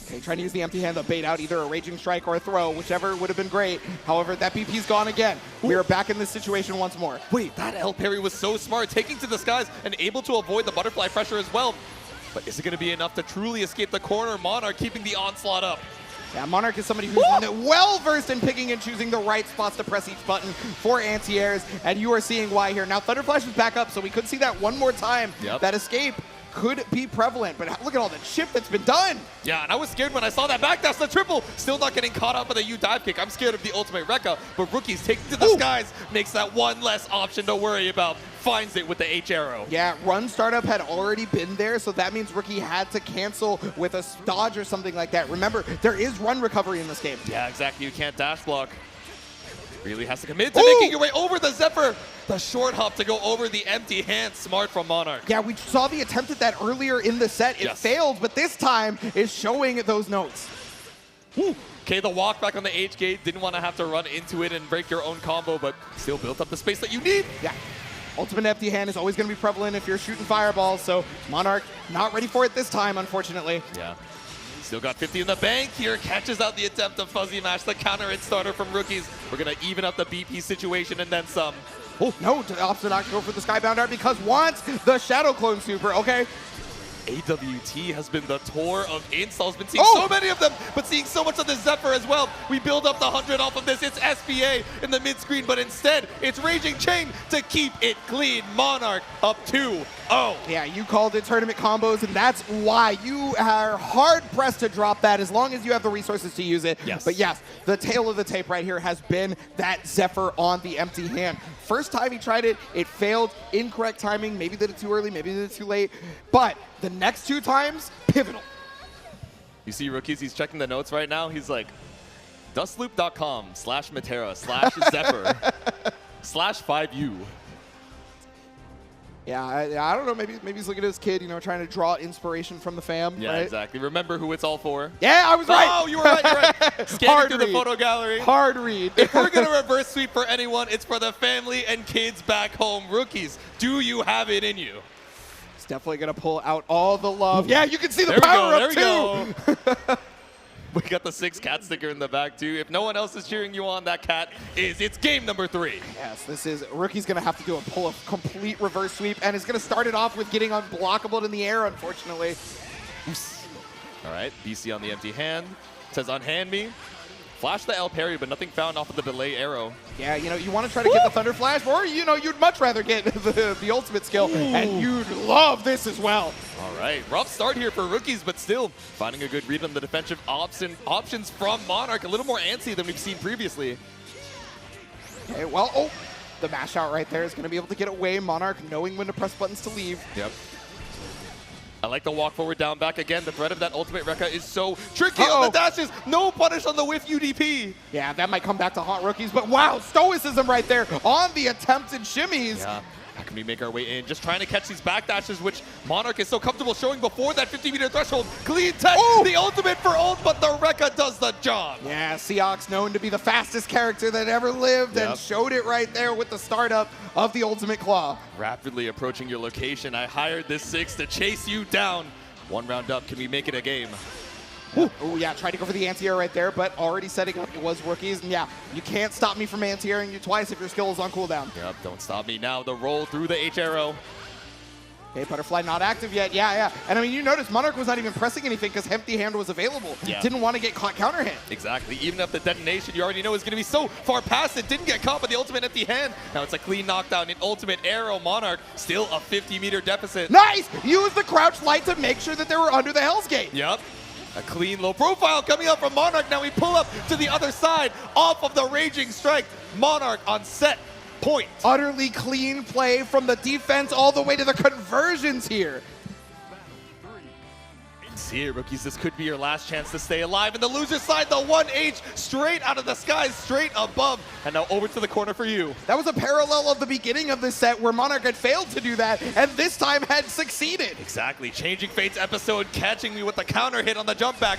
Okay, trying to use the empty hand to bait out either a Raging Strike or a throw, whichever would have been great. However, that BP's gone again. We are back in this situation once more. Wait, that L parry was so smart, taking to the skies and able to avoid the butterfly pressure as well. But is it going to be enough to truly escape the corner? Monarch keeping the onslaught up. Yeah, Monarch is somebody who's well-versed in picking and choosing the right spots to press each button for anti-airs, and you are seeing why here. Now, Thunderflash is back up, so we could see that one more time. That escape could be prevalent, but look at all the chip that's been done. Yeah, and I was scared when I saw that backdash, the triple. Still not getting caught up by the U dive kick. I'm scared of the ultimate Rekka, but Rookies taking to the skies makes that one less option to worry about. Finds it with the H arrow. Yeah, run startup had already been there, so that means Rookie had to cancel with a dodge or something like that. Remember, there is run recovery in this game. Yeah, exactly. You can't dash block. Really has to commit to making your way over the Zephyr. The short hop to go over the empty hand. Smart from Monarch. Yeah, we saw the attempt at that earlier in the set. It failed, but this time is showing those notes. Okay, the walk back on the H-gate. Didn't want to have to run into it and break your own combo, but still built up the space that you need. Yeah. Ultimate empty hand is always going to be prevalent if you're shooting fireballs, so Monarch not ready for it this time, unfortunately. Yeah. Still got 50 in the bank here. Catches out the attempt of Fuzzy Mash, the counter hit starter from Rookies. We're going to even up the BP situation and then some. Oh, no, to opposite not to go for the Skybound Art because wants the Shadow Clone Super, okay. AWT has been the tour of installs. Been seeing so many of them, but seeing so much of the Zephyr as well. We build up the 100 off of this. It's SBA in the mid screen, but instead it's Raging Chain to keep it clean. Monarch up 2 Oh. Yeah, you called it tournament combos, and that's why you are hard-pressed to drop that as long as you have the resources to use it. Yes. But yes, the tail of the tape right here has been that Zephyr on the empty hand. First time he tried it, it failed. Incorrect timing. Maybe did it too early, maybe did it too late. But the next 2 times, pivotal. You see Rookies, he's checking the notes right now. He's like, dustloop.com/Matera/Zephyr /5U. Yeah, I don't know. Maybe he's looking at his kid, you know, trying to draw inspiration from the fam. Yeah, right? exactly. Remember who it's all for. Yeah, I was right. Oh, you were right. You're right. Scanning through the photo gallery. Hard read. If we're gonna reverse sweep for anyone, it's for the family and kids back home. Rookies, do you have it in you? It's definitely gonna pull out all the love. Yeah, you can see the There we power go, up there we too. go. We got the 6 cat sticker in the back too. If no one else is cheering you on, that cat it's game number 3. Yes, this is Rookie's gonna have to do a complete reverse sweep, and it's gonna start it off with getting unblockable in the air, unfortunately. All right, BC on the empty hand. Says unhand me. Flash the L parry, but nothing found off of the delay arrow. Yeah, you know, you want to try to get the Thunder Flash, or, you know, you'd much rather get the ultimate skill, and you'd love this as well. All right, rough start here for Rookies, but still finding a good read on the defensive options from Monarch. A little more antsy than we've seen previously. Okay, well, the mash out right there is going to be able to get away. Monarch knowing when to press buttons to leave. Yep. I like the walk forward down back again. The threat of that ultimate Rekka is so tricky on the dashes. No punish on the whiff UDP. Yeah, that might come back to haunt Rookies, but wow, stoicism right there on the attempted shimmies. Yeah. How can we make our way in? Just trying to catch these back dashes, which Monarch is so comfortable showing before that 50-meter threshold. Clean tech, the ultimate for ult, but the Rekka does the job. Yeah, Seahawks known to be the fastest character that ever lived and showed it right there with the startup of the ultimate claw. Rapidly approaching your location. I hired this 6 to chase you down. 1 round up. Can we make it a game? Oh, yeah, tried to go for the anti-air right there, but already setting up it was Rookies. And yeah, you can't stop me from anti-airing you twice if your skill is on cooldown. Yep, don't stop me now. The roll through the H arrow. Okay, Butterfly not active yet. Yeah. And I mean, you notice Monarch was not even pressing anything because empty hand was available. Yeah. Didn't want to get caught counter hit. Exactly. Even if the detonation you already know is going to be so far past it, didn't get caught by the ultimate empty hand. Now it's a clean knockdown in ultimate arrow. Monarch still a 50-meter deficit. Nice! Use the crouch light to make sure that they were under the Hell's Gate. Yep. A clean low profile coming up from Monarch. Now we pull up to the other side off of the Raging Strike. Monarch on set point. Utterly clean play from the defense all the way to the conversions here. See it, Rookies, this could be your last chance to stay alive. And the loser side, the 1H straight out of the sky, straight above. And now over to the corner for you. That was a parallel of the beginning of this set where Monarch had failed to do that and this time had succeeded. Exactly. Changing Fates episode, catching me with the counter hit on the jump back.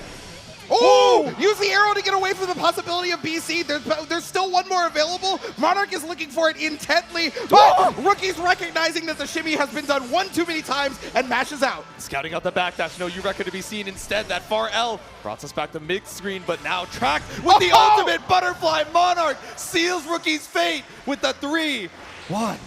Oh! Use the arrow to get away from the possibility of BC. There's still one more available. Monarch is looking for it intently. But Rookie's recognizing that the shimmy has been done one too many times and mashes out. Scouting out the backdash. No U-Rekka to be seen. Instead, that far L brought us back to mid-screen, but now tracked with the ultimate butterfly. Monarch seals Rookie's fate with the 3-1.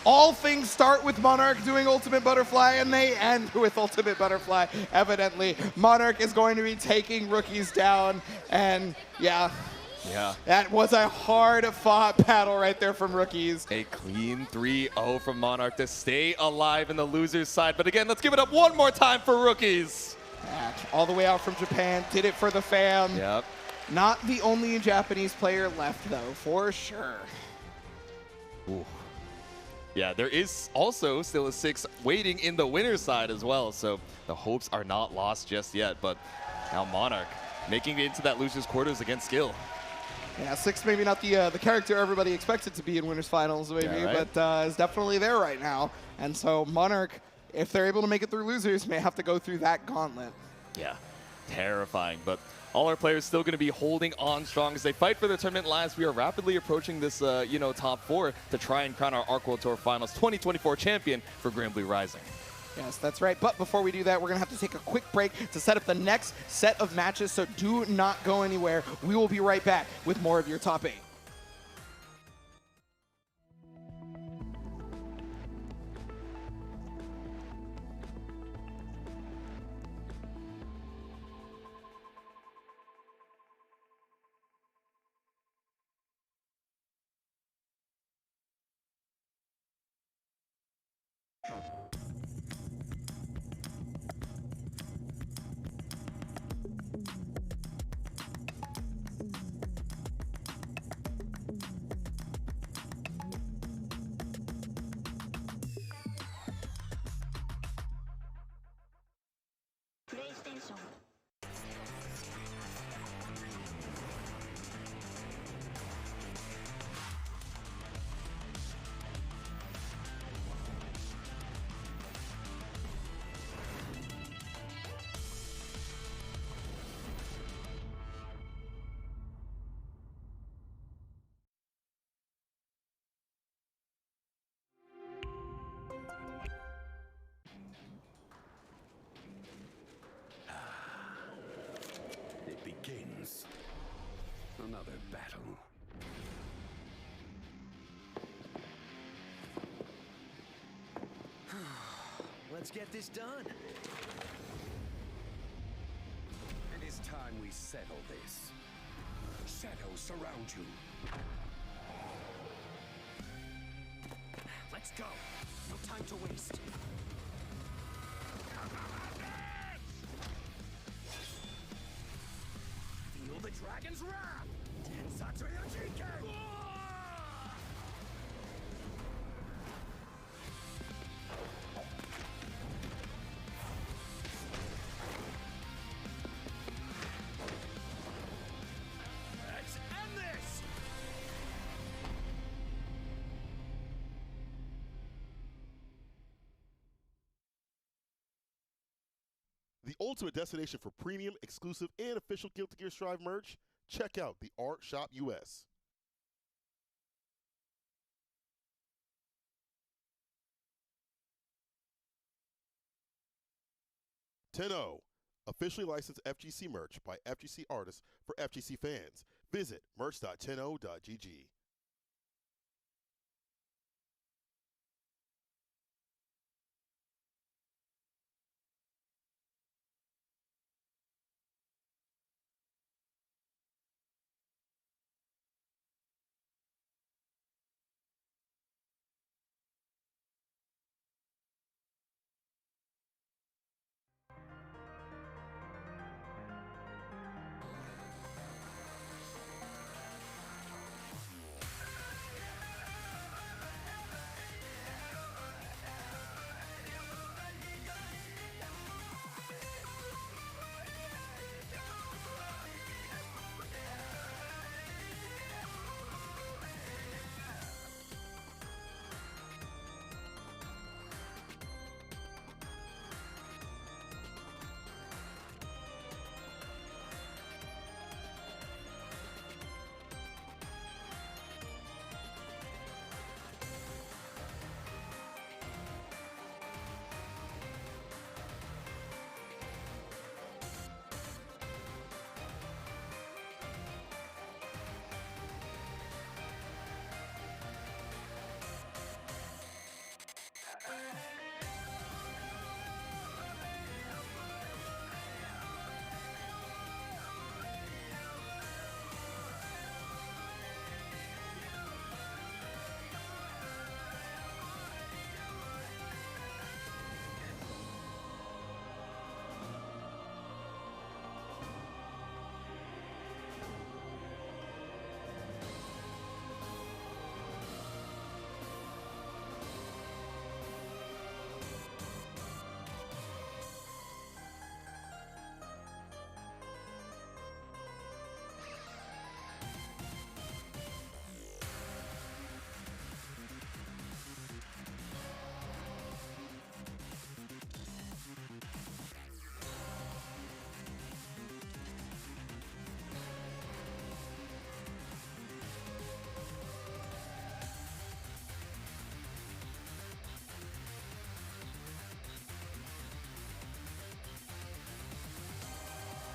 All things start with Monarch doing Ultimate Butterfly, and they end with Ultimate Butterfly. Evidently, Monarch is going to be taking Rookies down, and yeah, that was a hard-fought battle right there from Rookies. A clean 3-0 from Monarch to stay alive in the loser's side. But again, let's give it up one more time for Rookies. All the way out from Japan, did it for the fam. Yep. Not the only Japanese player left, though, for sure. Ooh. Yeah, there is also still a 6 waiting in the winner's side as well, so the hopes are not lost just yet. But now Monarch making it into that loser's quarters against Skill. Yeah, 6 maybe not the character everybody expected to be in winners finals, maybe, but is definitely there right now. And so Monarch, if they're able to make it through losers, may have to go through that gauntlet. Yeah, terrifying, but all our players still going to be holding on strong as they fight for the tournament lives. We are rapidly approaching this, top 4 to try and crown our Arc World Tour Finals 2024 champion for Granblue Rising. Yes, that's right. But before we do that, we're going to have to take a quick break to set up the next set of matches, so do not go anywhere. We will be right back with more of your Top 8. Let's get this done. It is time we settle this. Shadows surround you. Let's go. No time to waste. Feel the dragon's wrath! Tensatsuya Jinken! Let's end this! The ultimate destination for premium, exclusive, and official Guilty Gear Strive merch? Check out the Art Shop US. Tenno, officially licensed FGC merch by FGC artists for FGC fans. Visit merch.tenno.gg.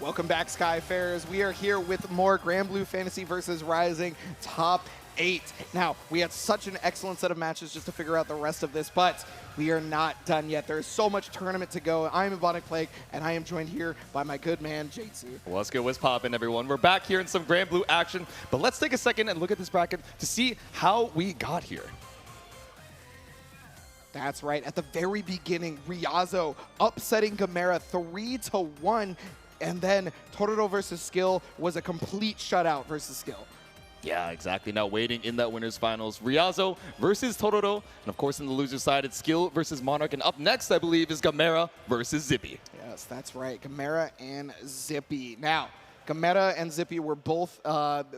Welcome back, Skyfarers. We are here with more Granblue Fantasy versus Rising Top 8. Now, we had such an excellent set of matches just to figure out the rest of this, but we are not done yet. There is so much tournament to go. I am Ebonic Plague, and I am joined here by my good man, Jatsu. What's good? What's poppin', everyone? We're back here in some Granblue action, but let's take a second and look at this bracket to see how we got here. That's right. At the very beginning, Ryazo upsetting Gamera 3-1, and then Totoro versus Skill was a complete shutout versus Skill. Yeah, exactly. Now waiting in that winners finals, Ryazo versus Totoro, and of course in the loser side, it's Skill versus Monarch, and up next, I believe, is Gamera versus Zippy. Yes, that's right. Gamera and Zippy. Now, Gamera and Zippy were both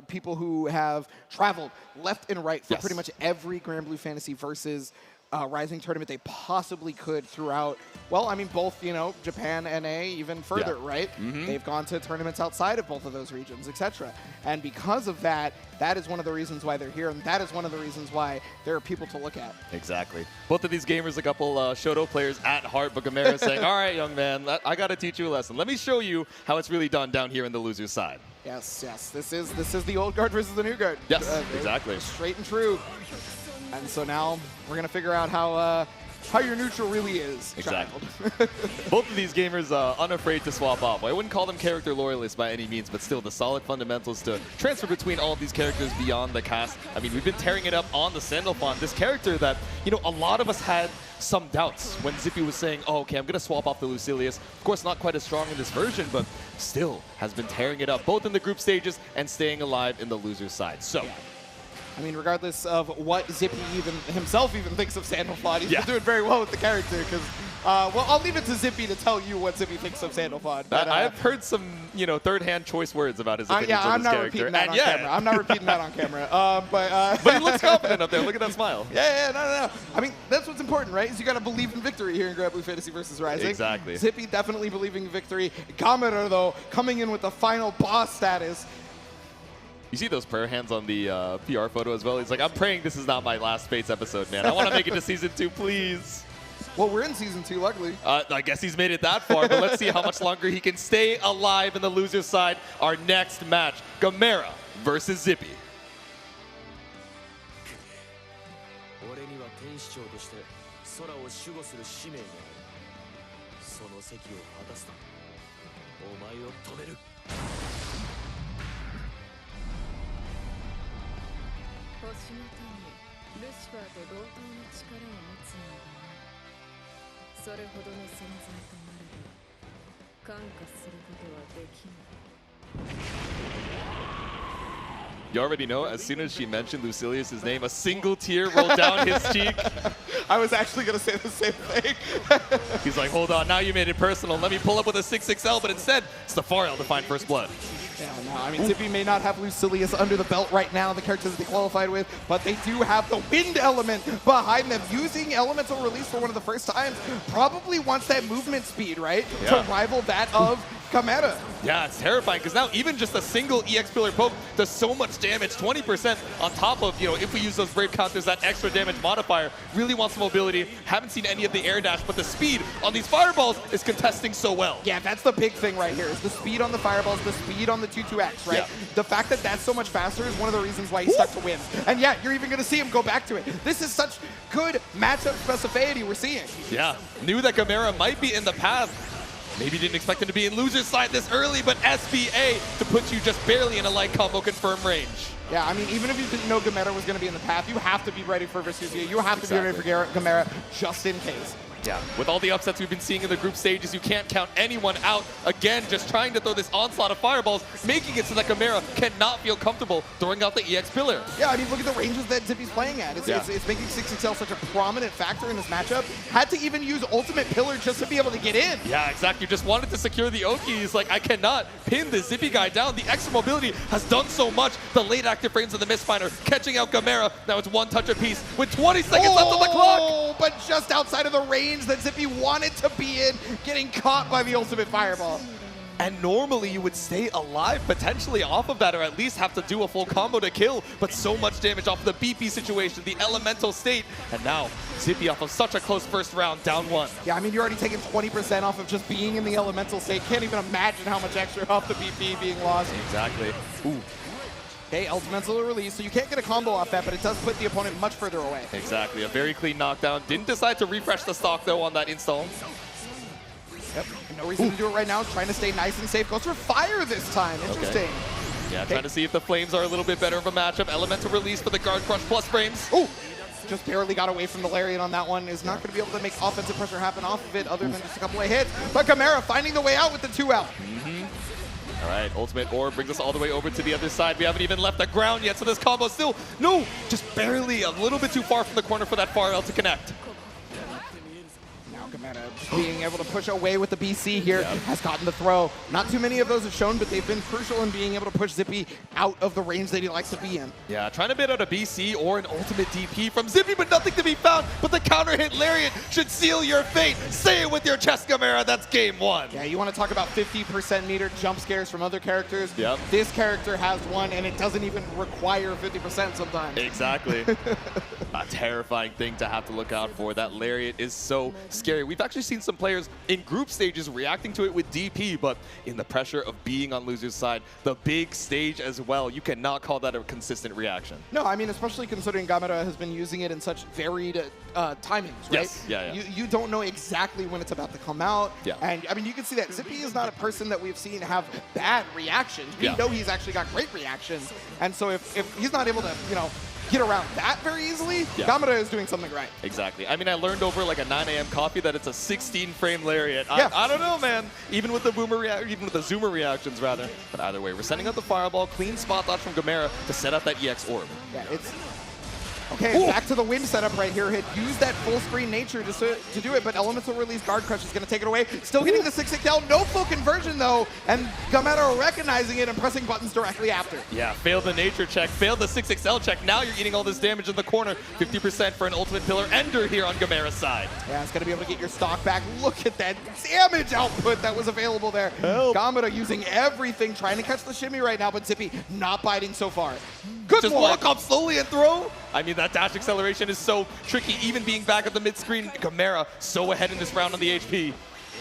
people who have traveled left and right for pretty much every Granblue Fantasy versus Rising tournament they possibly could throughout, well, I mean, both, you know, Japan, NA, even further, right? They've gone to tournaments outside of both of those regions, etc. And because of that, that is one of the reasons why they're here, and that is one of the reasons why there are people to look at. Exactly. Both of these gamers, a couple Shoto players at heart, but Gamera saying, all right, young man, I got to teach you a lesson. Let me show you how it's really done down here in the loser's side. Yes, yes. This is the old guard versus the new guard. Yes, exactly. Straight and true. And so now we're going to figure out how how your neutral really is. Exactly. Both of these gamers unafraid to swap off. I wouldn't call them character loyalists by any means, but still the solid fundamentals to transfer between all of these characters beyond the cast. I mean, we've been tearing it up on the Sandalphon, this character that, you know, a lot of us had some doubts when Zippy was saying, oh, okay, I'm going to swap off the Lucilius. Of course, not quite as strong in this version, but still has been tearing it up both in the group stages and staying alive in the loser's side. So. Yeah. I mean, regardless of what Zippy himself thinks of Sandalphon, he's been doing very well with the character because, well, I'll leave it to Zippy to tell you what Zippy thinks of Sandalphon. But, I've heard some, you know, third-hand choice words about his opinions yeah, of this character. Repeating that on camera. I'm not repeating that on camera. But he looks confident up there. Look at that smile. Yeah, no. I mean, that's what's important, right? Is you got to believe in victory here in Grand Blue Fantasy versus Rising. Exactly. Zippy definitely believing in victory. Gamera, though, coming in with the final boss status. You see those prayer hands on the PR photo as well? He's like, I'm praying this is not my last Fates episode, man. I want to make it to Season 2, please. Well, we're in Season 2, luckily. I guess he's made it that far, but let's see how much longer he can stay alive in the loser's side. Our next match, Gamera versus Zippy. You already know, as soon as she mentioned Lucilius' name, a single tear rolled down his cheek. I was actually going to say the same thing. He's like, hold on, now you made it personal. Let me pull up with a 6XL, but instead, it's the Fariel to find first blood. Yeah, no, I mean, Zippy may not have Lucilius under the belt right now, the characters that they qualified with, but they do have the wind element behind them. Using elemental release for one of the first times probably wants that movement speed, right? Yeah. To rival that of Gamera. Yeah, it's terrifying because now even just a single EX Pillar poke does so much damage, 20% on top of, you know, if we use those Brave counters, that extra damage modifier. Really wants some mobility. Haven't seen any of the air dash, but the speed on these fireballs is contesting so well. Yeah, that's the big thing right here, is the speed on the fireballs, the speed on the 2-2X, right? Yeah. The fact that that's so much faster is one of the reasons why he's stuck to win. And yeah, you're even going to see him go back to it. This is such good matchup specificity we're seeing. Yeah, knew that Gamera might be in the path. Maybe didn't expect him to be in loser's side this early, but SBA to put you just barely in a light combo confirm range. Yeah, I mean, even if you didn't know Gamera was going to be in the path, you have to be ready for Vesusia. You have to be ready for Gamera just in case. Yeah, with all the upsets we've been seeing in the group stages, you can't count anyone out. Again, just trying to throw this onslaught of fireballs, making it so that Gamera cannot feel comfortable throwing out the EX Pillar. Yeah, I mean, look at the ranges that Zippy's playing at. It's making 6XL such a prominent factor in this matchup. Had to even use Ultimate Pillar just to be able to get in. Yeah, exactly. Just wanted to secure the Oki. He's like, I cannot pin the Zippy guy down. The extra mobility has done so much. The late active frames of the Mistfinder catching out Gamera. Now it's one touch apiece with 20 seconds left on the clock. Oh, but just outside of the range that Zippy wanted to be in, getting caught by the ultimate fireball. And normally you would stay alive potentially off of that, or at least have to do a full combo to kill, but so much damage off the BP situation, the elemental state, and now Zippy off of such a close first round, down one. Yeah, I mean, you're already taking 20% off of just being in the elemental state. Can't even imagine how much extra off the BP being lost. Exactly. Ooh. Okay, elemental release, so you can't get a combo off that, but it does put the opponent much further away. Exactly, a very clean knockdown. Didn't decide to refresh the stock though on that install. Yep, no reason to do it right now. Trying to stay nice and safe. Goes for fire this time. Interesting. Okay. Yeah, trying to see if the flames are a little bit better of a matchup. Elemental release for the guard crush plus frames. Ooh! Just barely got away from the Lariat on that one. Is not going to be able to make offensive pressure happen off of it other than just a couple of hits. But Gamera finding the way out with the 2L. All right, Ultimate Orb brings us all the way over to the other side. We haven't even left the ground yet, so this combo still, no, just barely a little bit too far from the corner for that Fariel to connect. Now Gamera just being able to push away with the BC here has gotten the throw. Not too many of those have shown, but they've been crucial in being able to push Zippy out of the range that he likes to be in. Yeah, trying to bait out a BC or an ultimate DP from Zippy, but nothing to be found. But the counter hit Lariat should seal your fate. Say it with your chest, Gamera. That's game one. Yeah, you want to talk about 50% meter jump scares from other characters. Yep. This character has one, and it doesn't even require 50% sometimes. Exactly. A terrifying thing to have to look out for. That Lariat is so scary. We've we've actually seen some players in group stages reacting to it with DP, but in the pressure of being on loser's side, the big stage as well, you cannot call that a consistent reaction. No, I mean, especially considering Gamera has been using it in such varied timings, right? Yes, yeah. You don't know exactly when it's about to come out. Yeah. And, I mean, you can see that Zippy is not a person that we've seen have bad reactions. We know he's actually got great reactions. And so if he's not able to, you know, get around that very easily, Gamera is doing something right. Exactly. I mean, I learned over like a 9 a.m. coffee that it's a 16-frame lariat. I don't know, man. Even with the zoomer reactions, rather. But either way, we're sending out the fireball, clean spot dodge from Gamera to set up that EX orb. Yeah, it's... Okay, back to the wind setup right here. Had used that full screen nature to do it, but Elemental Release Guard Crush is going to take it away. Still getting the 6-6L, no full conversion though, and Gamera recognizing it and pressing buttons directly after. Yeah, failed the nature check, failed the 6-6L check. Now you're eating all this damage in the corner. 50% for an ultimate pillar ender here on Gamera's side. Yeah, it's going to be able to get your stock back. Look at that damage output that was available there. Gamera using everything, trying to catch the shimmy right now, but Zippy not biting so far. Good Just walk up slowly and throw. I mean, that dash acceleration is so tricky, even being back at the mid-screen. Gamera so ahead in this round on the HP.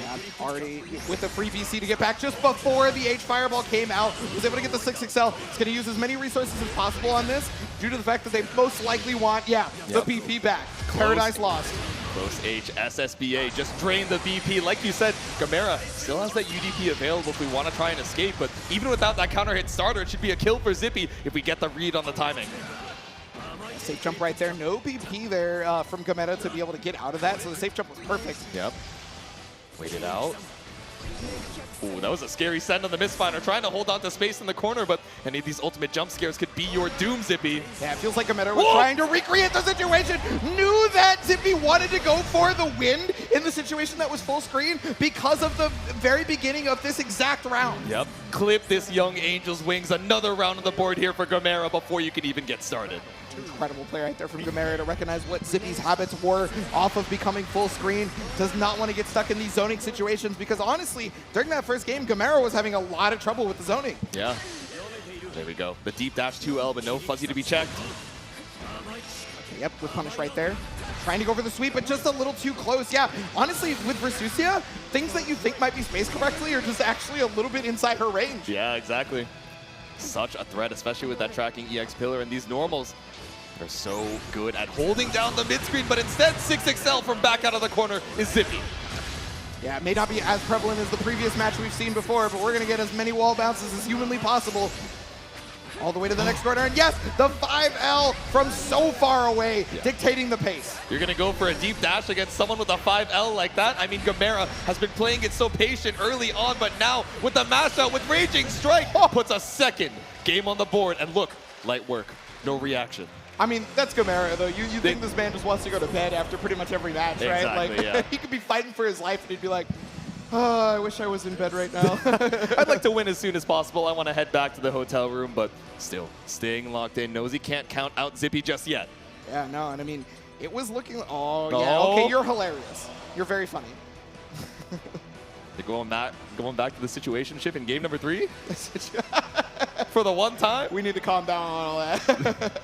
Yeah, already with the free BC to get back just before the H Fireball came out. Was able to get the 6-6L. It's going to use as many resources as possible on this due to the fact that they most likely want, the BP back. Paradise lost. Close H, SSBA just drained the BP. Like you said, Gamera still has that UDP available if we want to try and escape, but even without that counter hit starter, it should be a kill for Zippy if we get the read on the timing. Safe jump right there. No BP there from Gamera to be able to get out of that, so the safe jump was perfect. Yep. Wait it out. Ooh, that was a scary send on the Mistfinder, trying to hold on to space in the corner, but any of these ultimate jump scares could be your doom, Zippy. Yeah, it feels like Gamera was trying to recreate the situation. Knew that Zippy wanted to go for the win in the situation that was full screen because of the very beginning of this exact round. Yep. Clip this young Angel's wings. Another round on the board here for Gamera before you can even get started. Incredible play right there from Gamera to recognize what Zippy's habits were off of becoming full screen. Does not want to get stuck in these zoning situations because honestly, during that first game, Gamera was having a lot of trouble with the zoning. Yeah. There we go. The deep dash 2L, but no fuzzy to be checked. Okay, yep, with punish right there. Trying to go for the sweep, but just a little too close. Yeah, honestly, with Versusia, things that you think might be spaced correctly are just actually a little bit inside her range. Yeah, exactly. Such a threat, especially with that tracking EX pillar, and these normals are so good at holding down the mid-screen, but instead 6XL from back out of the corner is Zippy. Yeah, it may not be as prevalent as the previous match we've seen before, but we're going to get as many wall bounces as humanly possible. All the way to the next corner, and yes, the 5L from so far away, dictating the pace. You're going to go for a deep dash against someone with a 5L like that? I mean, Gamera has been playing it so patient early on, but now with the mash out with Raging Strike, puts a second game on the board, and look, light work, no reaction. I mean, that's Gamera, though. You think this man just wants to go to bed after pretty much every match, right? Exactly, like, he could be fighting for his life, and he'd be like, oh, I wish I was in bed right now. I'd like to win as soon as possible. I want to head back to the hotel room, but still staying locked in. Knows he can't count out Zippy just yet. Yeah, no, and I mean, it was looking, yeah, okay, you're hilarious. You're very funny. They're going back to the situationship in game number 3? For the one time? We need to calm down on all that.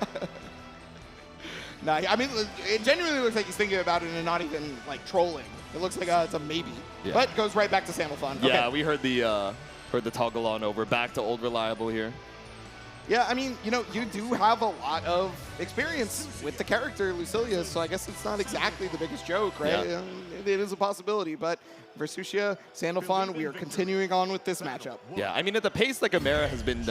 Nah, I mean, it genuinely looks like he's thinking about it and not even, like, trolling. It looks like it's a maybe. Yeah. But goes right back to Sandalphon. Yeah, we heard the toggle on over. Back to old reliable here. Yeah, I mean, you know, you do have a lot of experience with the character Lucilia, so I guess it's not exactly the biggest joke, right? Yeah. It is a possibility, but Versusia, Sandalphon, we are continuing on with this matchup. Yeah, I mean, at the pace that Gamera has been,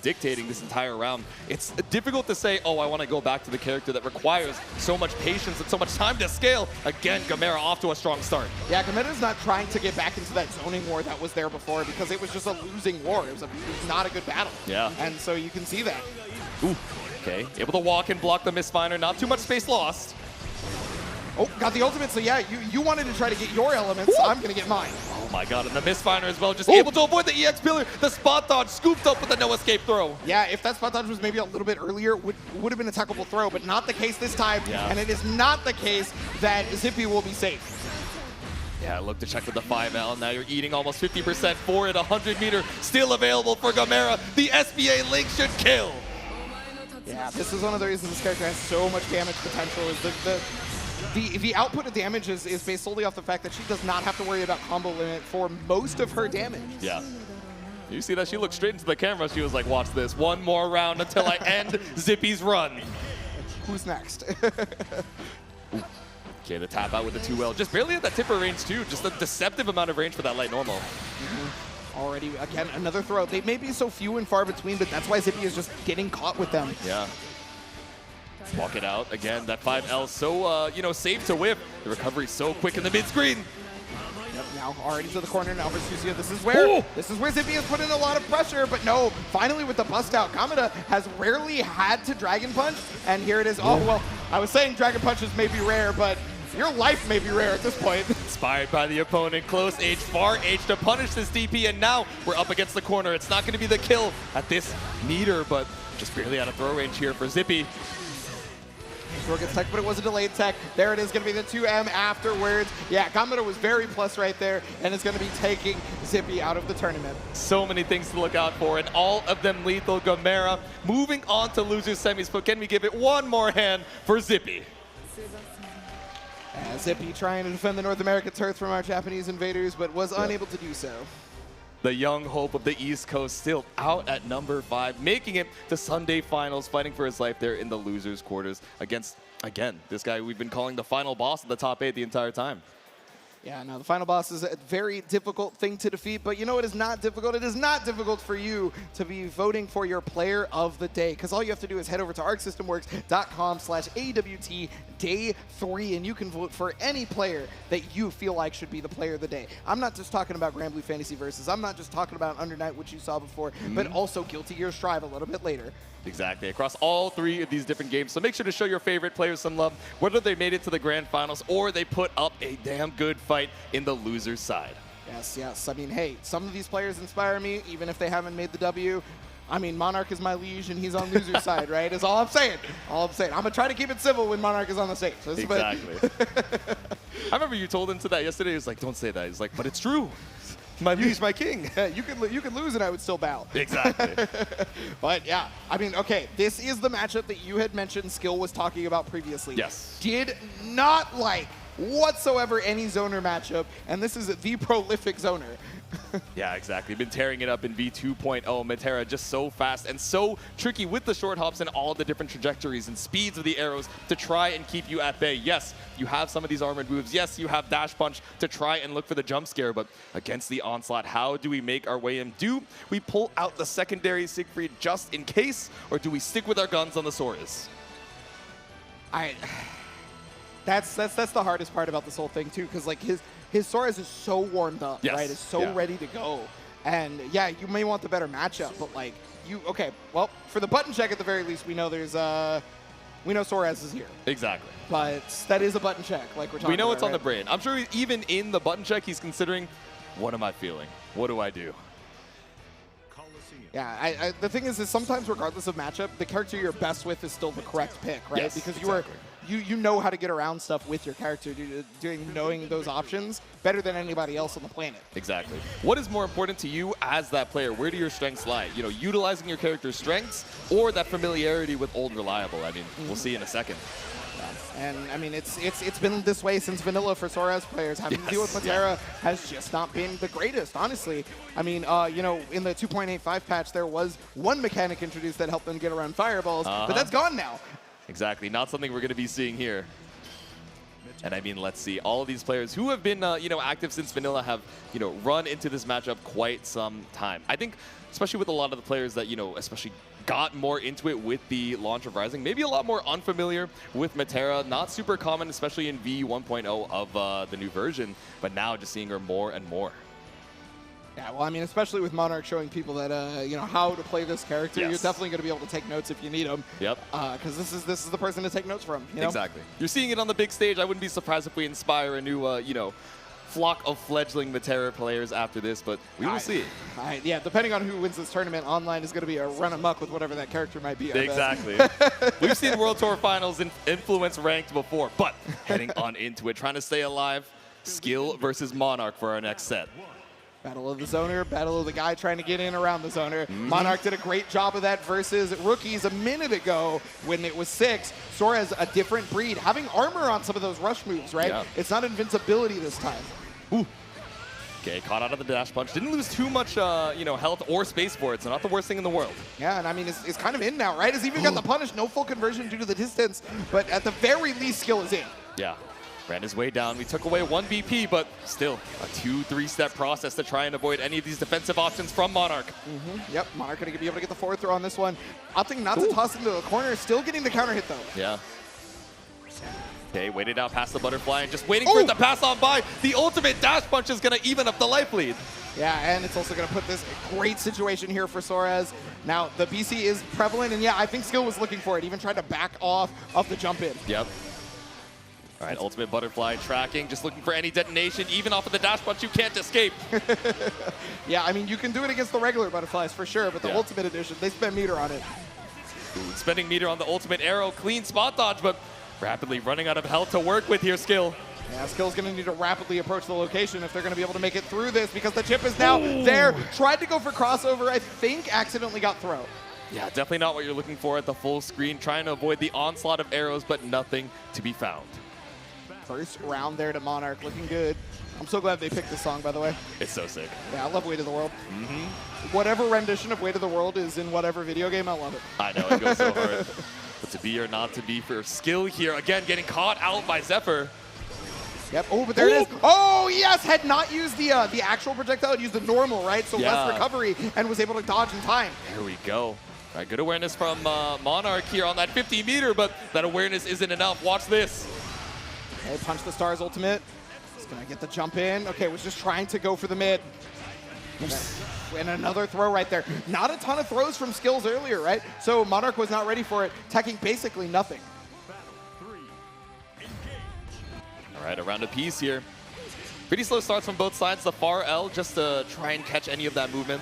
dictating this entire round, it's difficult to say, oh, I want to go back to the character that requires so much patience and so much time to scale. Again, Gamera off to a strong start. Yeah, Gamera's not trying to get back into that zoning war that was there before because it was just a losing war. It was not a good battle. Yeah. And so you can see that. Ooh, okay. Able to walk and block the Mistfinder. Not too much space lost. Oh, got the ultimate, so yeah, you wanted to try to get your elements, so I'm going to get mine. Oh my god, and the Mistfinder as well, just able to avoid the EX pillar. The spot dodge scooped up with the no escape throw. Yeah, if that spot dodge was maybe a little bit earlier, would have been a attackable throw, but not the case this time, and it is not the case that Zippy will be safe. Yeah, look to check with the 5L. Now you're eating almost 50% for it. 100 meter still available for Gamera. The SBA link should kill. Yeah, this is one of the reasons this character has so much damage potential is the the output of damage is based solely off the fact that she does not have to worry about combo limit for most of her damage. Yeah. You see that she looked straight into the camera. She was like, watch this. One more round until I end Zippy's run. Who's next? Okay, the tap out with the 2L. Just barely at that tipper range too. Just a deceptive amount of range for that light normal. Already, again, another throw. They may be so few and far between, but that's why Zippy is just getting caught with them. Yeah. Walk it out. Again, that 5L so, you know, safe to whip. The recovery so quick in the mid-screen. Yep, now already to the corner now for Sucio. This is where Zippy has put in a lot of pressure, but no, finally with the bust out, Kamada has rarely had to Dragon Punch, and here it is. Oh, well, I was saying Dragon Punches may be rare, but your life may be rare at this point. Inspired by the opponent, close H, far H to punish this DP, and now we're up against the corner. It's not going to be the kill at this meter, but just barely out of throw range here for Zippy. Throw gets tech, but it was a delayed tech. There it is, going to be the 2M afterwards. Yeah, Kamada was very plus right there, and is going to be taking Zippy out of the tournament. So many things to look out for, and all of them lethal. Gamera moving on to losers semis, but can we give it one more hand for Zippy? Zippy trying to defend the North American turf from our Japanese invaders, but was unable to do so. The young hope of the East Coast still out at number 5, making it to Sunday finals, fighting for his life there in the losers quarters against, again, this guy we've been calling the final boss of the top 8 the entire time. Yeah, no, the final boss is a very difficult thing to defeat, but you know what is not difficult? It is not difficult for you to be voting for your player of the day, because all you have to do is head over to arcsystemworks.com/AWT Day 3, and you can vote for any player that you feel like should be the player of the day. I'm not just talking about Grand Blue Fantasy Versus. I'm not just talking about Under Night, which you saw before, but also Guilty Gear Strive a little bit later. Exactly, across all 3 of these different games. So make sure to show your favorite players some love, whether they made it to the grand finals or they put up a damn good fight in the loser's side. Yes, yes. I mean, hey, some of these players inspire me, even if they haven't made the W. I mean, Monarch is my liege, and he's on loser's side, right? Is all I'm saying. All I'm saying. I'm going to try to keep it civil when Monarch is on the stage. Exactly. I remember you told him to that yesterday. He was like, don't say that. He's like, but it's true. My liege, my king. You could lose and I would still bow. Exactly. But yeah, I mean, okay, this is the matchup that you had mentioned Skill was talking about previously. Yes. Did not like whatsoever any zoner matchup, and this is the prolific zoner. Yeah, exactly. Been tearing it up in V2.0. Metera just so fast and so tricky with the short hops and all the different trajectories and speeds of the arrows to try and keep you at bay. Yes, you have some of these armored moves. Yes, you have dash punch to try and look for the jump scare, but against the onslaught, how do we make our way in? Do we pull out the secondary Siegfried just in case, or do we stick with our guns on the Soras? That's the hardest part about this whole thing too, because like his Soras is so warmed up, right? It's so ready to go. And yeah, you may want the better matchup, but like okay, well, for the button check at the very least, we know we know Soras is here. Exactly. But that is a button check, like we're talking about. We know it's on right? the brain. I'm sure even in the button check, he's considering, what am I feeling? What do I do? Yeah, the thing is sometimes regardless of matchup, the character you're best with is still the correct pick, right? Yes, because exactly. you know how to get around stuff with your character, knowing those options better than anybody else on the planet. Exactly. What is more important to you as that player? Where do your strengths lie? You know, utilizing your character's strengths or that familiarity with old reliable? I mean, we'll see in a second. And I mean, it's been this way since vanilla for Soras players. Having to deal with Metera has just not been the greatest, honestly. I mean, you know, in the 2.85 patch, there was one mechanic introduced that helped them get around fireballs, but that's gone now. Exactly. Not something we're going to be seeing here. And I mean, let's see. All of these players who have been, you know, active since vanilla have, you know, run into this matchup quite some time. I think, especially with a lot of the players that, you know, especially got more into it with the launch of Rising, maybe a lot more unfamiliar with Metera. Not super common, especially in V1.0 of the new version, but now just seeing her more and more. Yeah, well, I mean, especially with Monarch showing people that, you know, how to play this character, you're definitely going to be able to take notes if you need them. Yep. Because this is the person to take notes from. You know? Exactly. You're seeing it on the big stage. I wouldn't be surprised if we inspire a new, you know, flock of fledgling Metera players after this, but we will see. Yeah, depending on who wins this tournament, online is going to be a run amok with whatever that character might be. Exactly. We've seen World Tour Finals influence ranked before, but heading on into it, trying to stay alive, Skill versus Monarch for our next set. Battle of the zoner, battle of the guy trying to get in around the zoner. Monarch did a great job of that versus rookies a minute ago when it was 6. Sora's a different breed, having armor on some of those rush moves, right? Yeah. It's not invincibility this time. Ooh. Okay, caught out of the dash punch. Didn't lose too much, health or space for it, so not the worst thing in the world. Yeah, and I mean, it's kind of in now, right? It's even got the punish, no full conversion due to the distance, but at the very least, skill is in. Yeah. Ran his way down. We took away 1 BP, but still a 2-3 step process to try and avoid any of these defensive options from Monarch. Yep, Monarch going to be able to get the forward throw on this one. Opting not to toss into the corner, still getting the counter hit though. Yeah. Okay, waited out past the butterfly and just waiting for it to pass on by. The ultimate dash punch is going to even up the life lead. Yeah, and it's also going to put this great situation here for Soares. Now, the BC is prevalent, and yeah, I think Skill was looking for it, even tried to back off the jump in. Yep. All right, ultimate butterfly tracking, just looking for any detonation. Even off of the dash punch, you can't escape. Yeah, I mean, you can do it against the regular butterflies for sure, but the ultimate edition, they spend meter on it. Ooh, spending meter on the ultimate arrow. Clean spot dodge, but rapidly running out of health to work with here, Skill. Yeah, Skill's going to need to rapidly approach the location if they're going to be able to make it through this because the chip is now there. Tried to go for crossover, I think accidentally got thrown. Yeah, definitely not what you're looking for at the full screen. Trying to avoid the onslaught of arrows, but nothing to be found. First round there to Monarch, looking good. I'm so glad they picked this song, by the way. It's so sick. Yeah, I love Way to the World. Whatever rendition of Way to the World is in whatever video game, I love it. I know, it goes so hard. But to be or not to be for Skill here. Again, getting caught out by Zephyr. Yep, oh, but there it is. Oh, yes, had not used the actual projectile, used the normal, right? So less recovery and was able to dodge in time. Here we go. All right, good awareness from Monarch here on that 50 meter, but that awareness isn't enough. Watch this. Okay, punch the Stars ultimate. He's gonna get the jump in. Okay, was just trying to go for the mid. And another throw right there. Not a ton of throws from Skills earlier, right? So Monarch was not ready for it, attacking basically nothing. All right, around a piece here. Pretty slow starts from both sides. The far L just to try and catch any of that movement.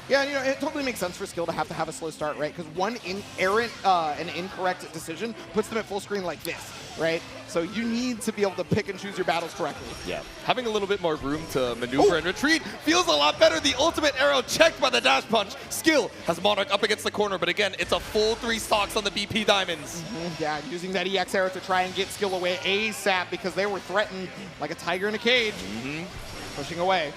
Yeah, you know, it totally makes sense for Skill to have a slow start, right? Because one errant and incorrect decision puts them at full screen like this, right? So you need to be able to pick and choose your battles correctly. Yeah, having a little bit more room to maneuver and retreat feels a lot better. The ultimate arrow checked by the dash punch. Skill has Monarch up against the corner, but again, it's a full 3 stocks on the BP Diamonds. Yeah, using that EX arrow to try and get Skill away ASAP because they were threatened like a tiger in a cage. Pushing away.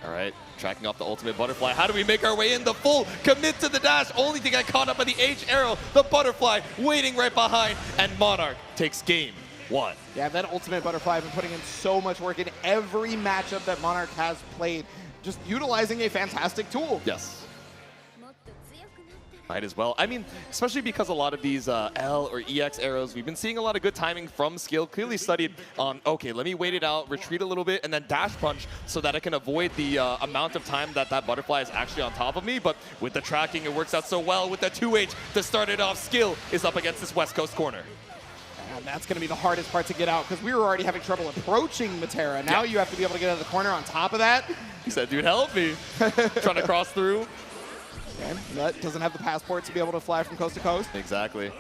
All right, tracking off the ultimate butterfly. How do we make our way in? The full commit to the dash, only to get caught up by the H arrow. The butterfly waiting right behind, and Monarch takes game 1. Yeah, that ultimate butterfly, I've been putting in so much work in every matchup that Monarch has played, just utilizing a fantastic tool. Yes. Might as well. I mean, especially because a lot of these L or EX arrows, we've been seeing a lot of good timing from Skill. Clearly studied on, okay, let me wait it out, retreat a little bit, and then dash punch so that I can avoid the amount of time that butterfly is actually on top of me. But with the tracking, it works out so well. With the 2H to start it off, Skill is up against this West Coast corner. And that's going to be the hardest part to get out because we were already having trouble approaching Matera. Now you have to be able to get out of the corner on top of that. He said, dude, help me. Trying to cross through. Okay, Nut doesn't have the passport to be able to fly from coast to coast. Exactly.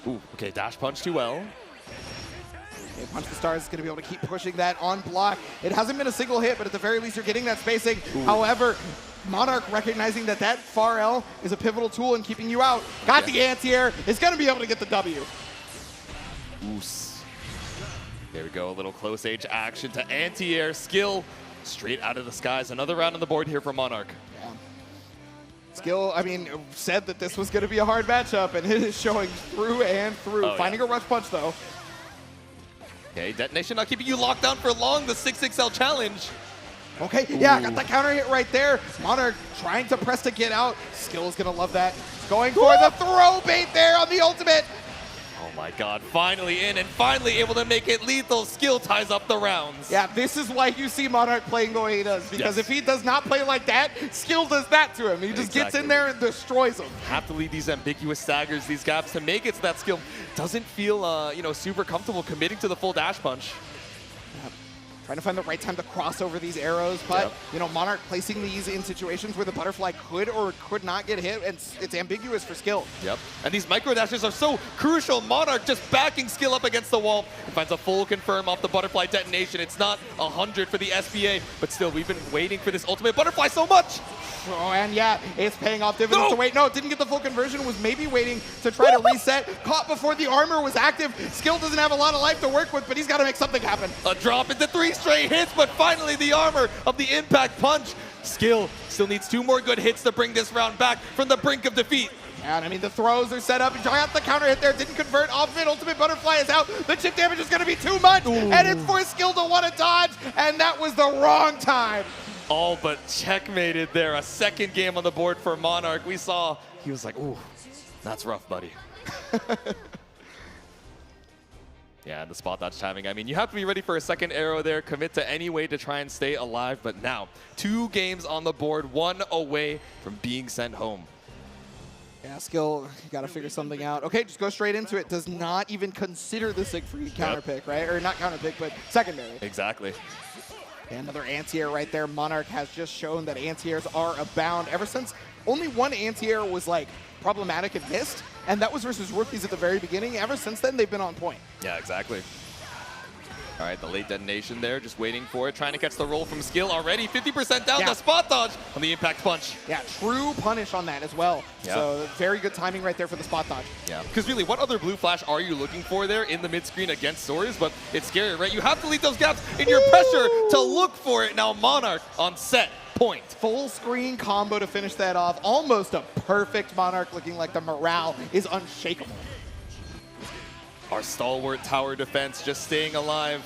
Ooh, okay, dash punch too well. Okay, Punch the Stars is going to be able to keep pushing that on block. It hasn't been a single hit, but at the very least you're getting that spacing. Ooh. However, Monarch recognizing that far L is a pivotal tool in keeping you out. Got the anti-air, is going to be able to get the W. Oos. There we go, a little close age action to anti-air. Skill straight out of the skies. Another round on the board here for Monarch. Yeah. Skill, I mean, said that this was going to be a hard matchup, and it is showing through and through. Finding a rush punch, though. Okay, detonation not keeping you locked down for long. The 6XL challenge. Okay, yeah, got that counter hit right there. Monarch trying to press to get out. Skill is going to love that. Going for the throw bait there on the ultimate. Oh my god, finally in and finally able to make it lethal. Skill ties up the rounds. Yeah, this is why you see Monarch playing the way he does, because if he does not play like that, Skill does that to him. He just gets in there and destroys him. Have to leave these ambiguous staggers, these gaps to make it so that Skill doesn't feel, super comfortable committing to the full dash punch. Yep. trying to find the right time to cross over these arrows. But, you know, Monarch placing these in situations where the butterfly could or could not get hit, and it's ambiguous for Skill. Yep. And these micro dashes are so crucial. Monarch just backing Skill up against the wall and finds a full confirm off the butterfly detonation. It's not 100 for the SBA, but still, we've been waiting for this ultimate butterfly so much. Oh, and yeah, it's paying off dividends to wait. No, didn't get the full conversion, was maybe waiting to try to reset. Caught before the armor was active. Skill doesn't have a lot of life to work with, but he's got to make something happen. A drop into 3 straight hits, but finally the armor of the impact punch. Skill still needs 2 more good hits to bring this round back from the brink of defeat. And I mean, the throws are set up. He got the counter hit there, didn't convert off of it. Ultimate Butterfly is out. The chip damage is going to be too much, and it's for Skill to want to dodge, and that was the wrong time. All but checkmated there. A second game on the board for Monarch. We saw, he was like, ooh, that's rough, buddy. Yeah, the spot dodge timing. I mean, you have to be ready for a second arrow there, commit to any way to try and stay alive. But now, 2 games on the board, 1 away from being sent home. Yeah, Skill, you got to figure something out. Okay, just go straight into it. Does not even consider the Siegfried counter pick, right? Or not counter pick, but secondary. Exactly. And another anti-air right there. Monarch has just shown that anti-airs are abound. Ever since only one anti-air was like problematic and missed, and that was versus rookies at the very beginning. Ever since then, they've been on point. Yeah, exactly. All right, the late detonation there, just waiting for it, trying to catch the roll from Skill already. 50% down, the spot dodge on the impact punch. Yeah, true punish on that as well. Yeah. So very good timing right there for the spot dodge. Yeah, because really, what other blue flash are you looking for there in the mid-screen against Soares? But it's scary, right? You have to leave those gaps in your pressure to look for it. Now Monarch on set point. Full screen combo to finish that off. Almost a perfect Monarch, looking like the morale is unshakable. Our stalwart tower defense just staying alive.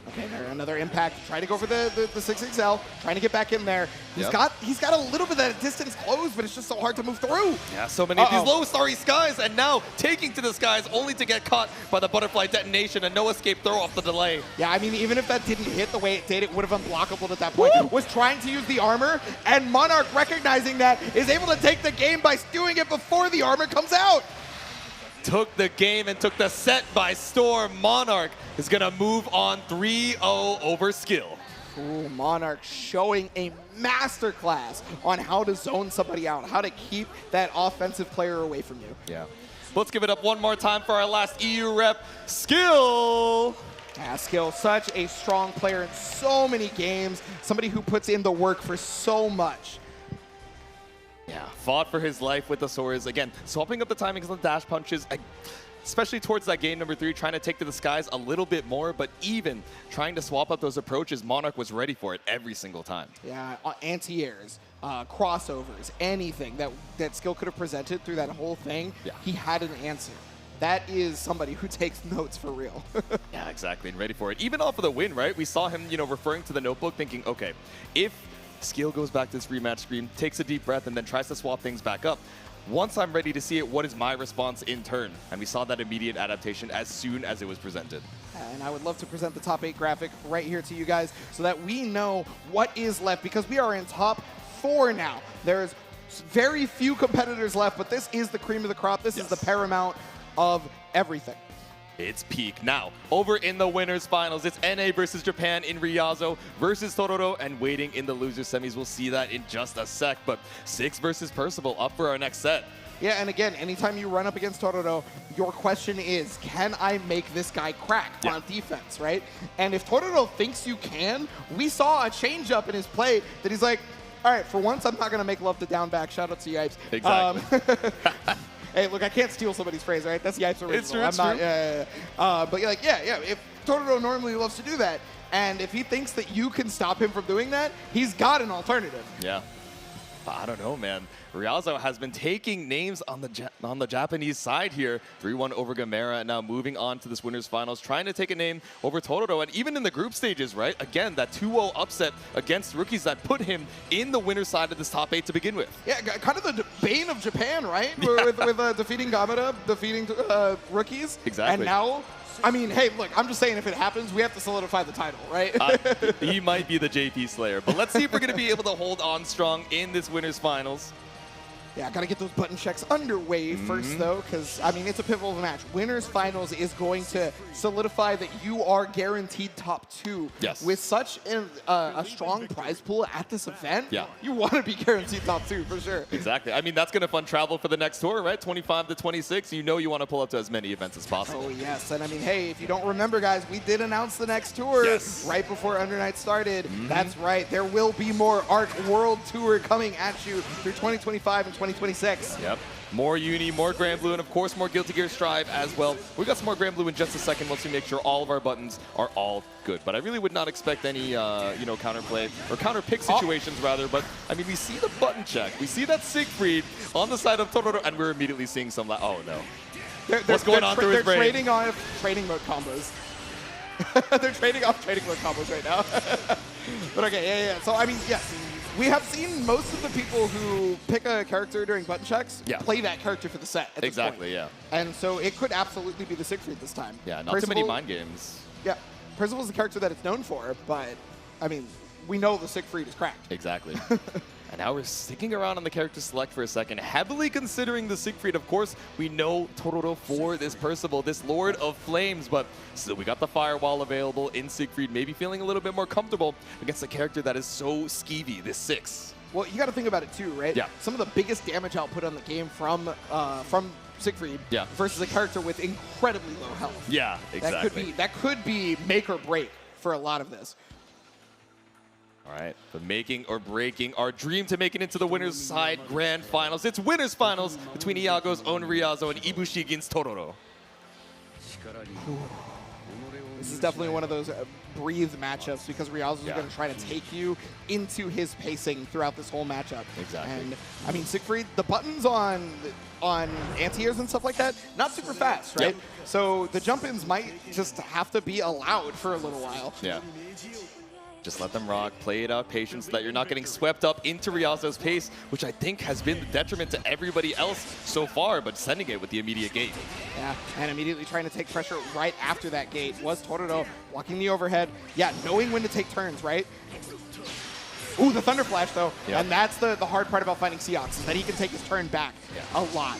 Okay, there, another impact. Trying to go for the 6XL, trying to get back in there. He's got a little bit of that distance closed, but it's just so hard to move through. Yeah, so many of these low starry skies, and now taking to the skies only to get caught by the butterfly detonation and no escape throw off the delay. Yeah, I mean, even if that didn't hit the way it did, it would have unblockable at that point. Was trying to use the armor, and Monarch, recognizing that, is able to take the game by doing it before the armor comes out. Took the game and took the set by storm. Monarch is going to move on 3-0 over Skill. Ooh, Monarch showing a masterclass on how to zone somebody out, how to keep that offensive player away from you. Yeah. Let's give it up one more time for our last EU rep, Skill. Yeah, Skill, such a strong player in so many games, somebody who puts in the work for so much. Yeah, fought for his life with the Soares. Again, swapping up the timings on the dash punches, especially towards that game number 3, trying to take to the skies a little bit more, but even trying to swap up those approaches, Monarch was ready for it every single time. Yeah, anti-airs, crossovers, anything that Skill could have presented through that whole thing, he had an answer. That is somebody who takes notes for real. Yeah, exactly, and ready for it. Even off of the win, right? We saw him, referring to the notebook, thinking, okay, if Skill goes back to this rematch screen, takes a deep breath, and then tries to swap things back up. Once I'm ready to see it, what is my response in turn? And we saw that immediate adaptation as soon as it was presented. And I would love to present the top 8 graphic right here to you guys so that we know what is left, because we are in top 4 now. There's very few competitors left, but this is the cream of the crop. This is the paramount of everything. It's peak. Now, over in the winners finals, it's NA versus Japan in Ryazo versus Tororo, and waiting in the loser semis. We'll see that in just a sec, but Six versus Percival up for our next set. Yeah, and again, anytime you run up against Tororo, your question is, can I make this guy crack on defense, right? And if Tororo thinks you can, we saw a change up in his play that he's like, all right, for once, I'm not going to make love to down back. Shout out to Yipes. Exactly. Hey, look, I can't steal somebody's phrase, right? That's Yipes' original. It's true, it's true. But you're like, yeah, if Tororo normally loves to do that, and if he thinks that you can stop him from doing that, he's got an alternative. Yeah. I don't know, man. Ryazo has been taking names on the Japanese side here. 3-1 over Gamera, and now moving on to this winners finals, trying to take a name over Tororo. And even in the group stages, right? Again, that 2-0 upset against rookies that put him in the winner's side of this top 8 to begin with. Yeah, kind of the bane of Japan, right? with defeating Gamera, defeating rookies. Exactly. And now, I mean, hey, look, I'm just saying if it happens, we have to solidify the title, right? He might be the JP Slayer, but let's see if we're going to be able to hold on strong in this winners finals. Yeah, got to get those button checks underway first, though, because, I mean, it's a pivotal match. Winners Finals is going to solidify that you are guaranteed top 2. Yes. With such a strong prize pool at this event, you want to be guaranteed top 2 for sure. Exactly. I mean, that's going to fund travel for the next tour, right? 25 to 26. You know you want to pull up to as many events as possible. Oh, yes. And I mean, hey, if you don't remember, guys, we did announce the next tour right before Undernight started. That's right. There will be more ARC World Tour coming at you through 2025 and 2026. Yep. More Uni, more Grand Blue, and of course more Guilty Gear Strive as well. We got some more Grand Blue in just a second once we make sure all of our buttons are all good. But I really would not expect any, counterplay or counter pick situations rather. But I mean, we see the button check, we see that Siegfried on the side of Tororo, and we're immediately seeing some. Oh no, what's going on through his brain? They're trading off trading mode combos. They're trading off trading mode combos right now. But okay, yeah. So I mean, yes. We have seen most of the people who pick a character during button checks play that character for the set at this point. Yeah. And so it could absolutely be the Siegfried this time. Yeah, not too many mind games. Yeah, Percival's the character that it's known for, but, I mean, we know the Siegfried is cracked. Exactly. And now we're sticking around on the character select for a second, heavily considering the Siegfried. Of course, we know Tororo for this Percival, this Lord of Flames, but still we got the Firewall available in Siegfried, maybe feeling a little bit more comfortable against a character that is so skeevy, this 6. Well, you got to think about it too, right? Yeah. Some of the biggest damage output on the game from Siegfried versus a character with incredibly low health. Yeah, exactly. That could be make or break for a lot of this. All right, but making or breaking our dream to make it into the Winners Side Grand Finals. It's Winners Finals between Iago's own Ryazo and Ibushi against Tororo. This is definitely one of those breathe matchups because Ryazo's going to try to take you into his pacing throughout this whole matchup. Exactly. And I mean, Siegfried, the buttons on anti-airs and stuff like that, not super fast, right? Yep. So the jump-ins might just have to be allowed for a little while. Yeah. Just let them rock, play it out, patience, so that you're not getting swept up into Ryazo's pace, which I think has been the detriment to everybody else so far, but sending it with the immediate gate. Yeah, and immediately trying to take pressure right after that gate was Tororo, blocking the overhead. Yeah, knowing when to take turns, right? Ooh, the Thunder Flash, though. Yep. And that's the hard part about fighting Seox, is that he can take his turn back a lot.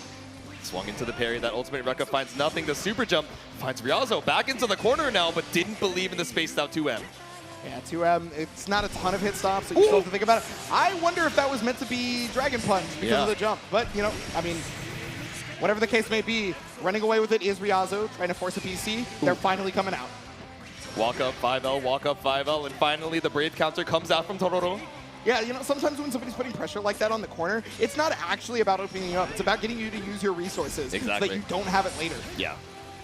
Swung into the parry. That ultimate Rekka finds nothing. The super jump finds Ryazo back into the corner now, but didn't believe in the spaced out 2M. Yeah, 2M, it's not a ton of hit stops, so you still have to think about it. I wonder if that was meant to be Dragon Punch because of the jump. But, you know, I mean, whatever the case may be, running away with it is Ryazo, trying to force a PC. They're finally coming out. Walk up 5L, walk up 5L, and finally the Brave counter comes out from Tororo. Yeah, you know, sometimes when somebody's putting pressure like that on the corner, it's not actually about opening you up. It's about getting you to use your resources so that you don't have it later. Yeah.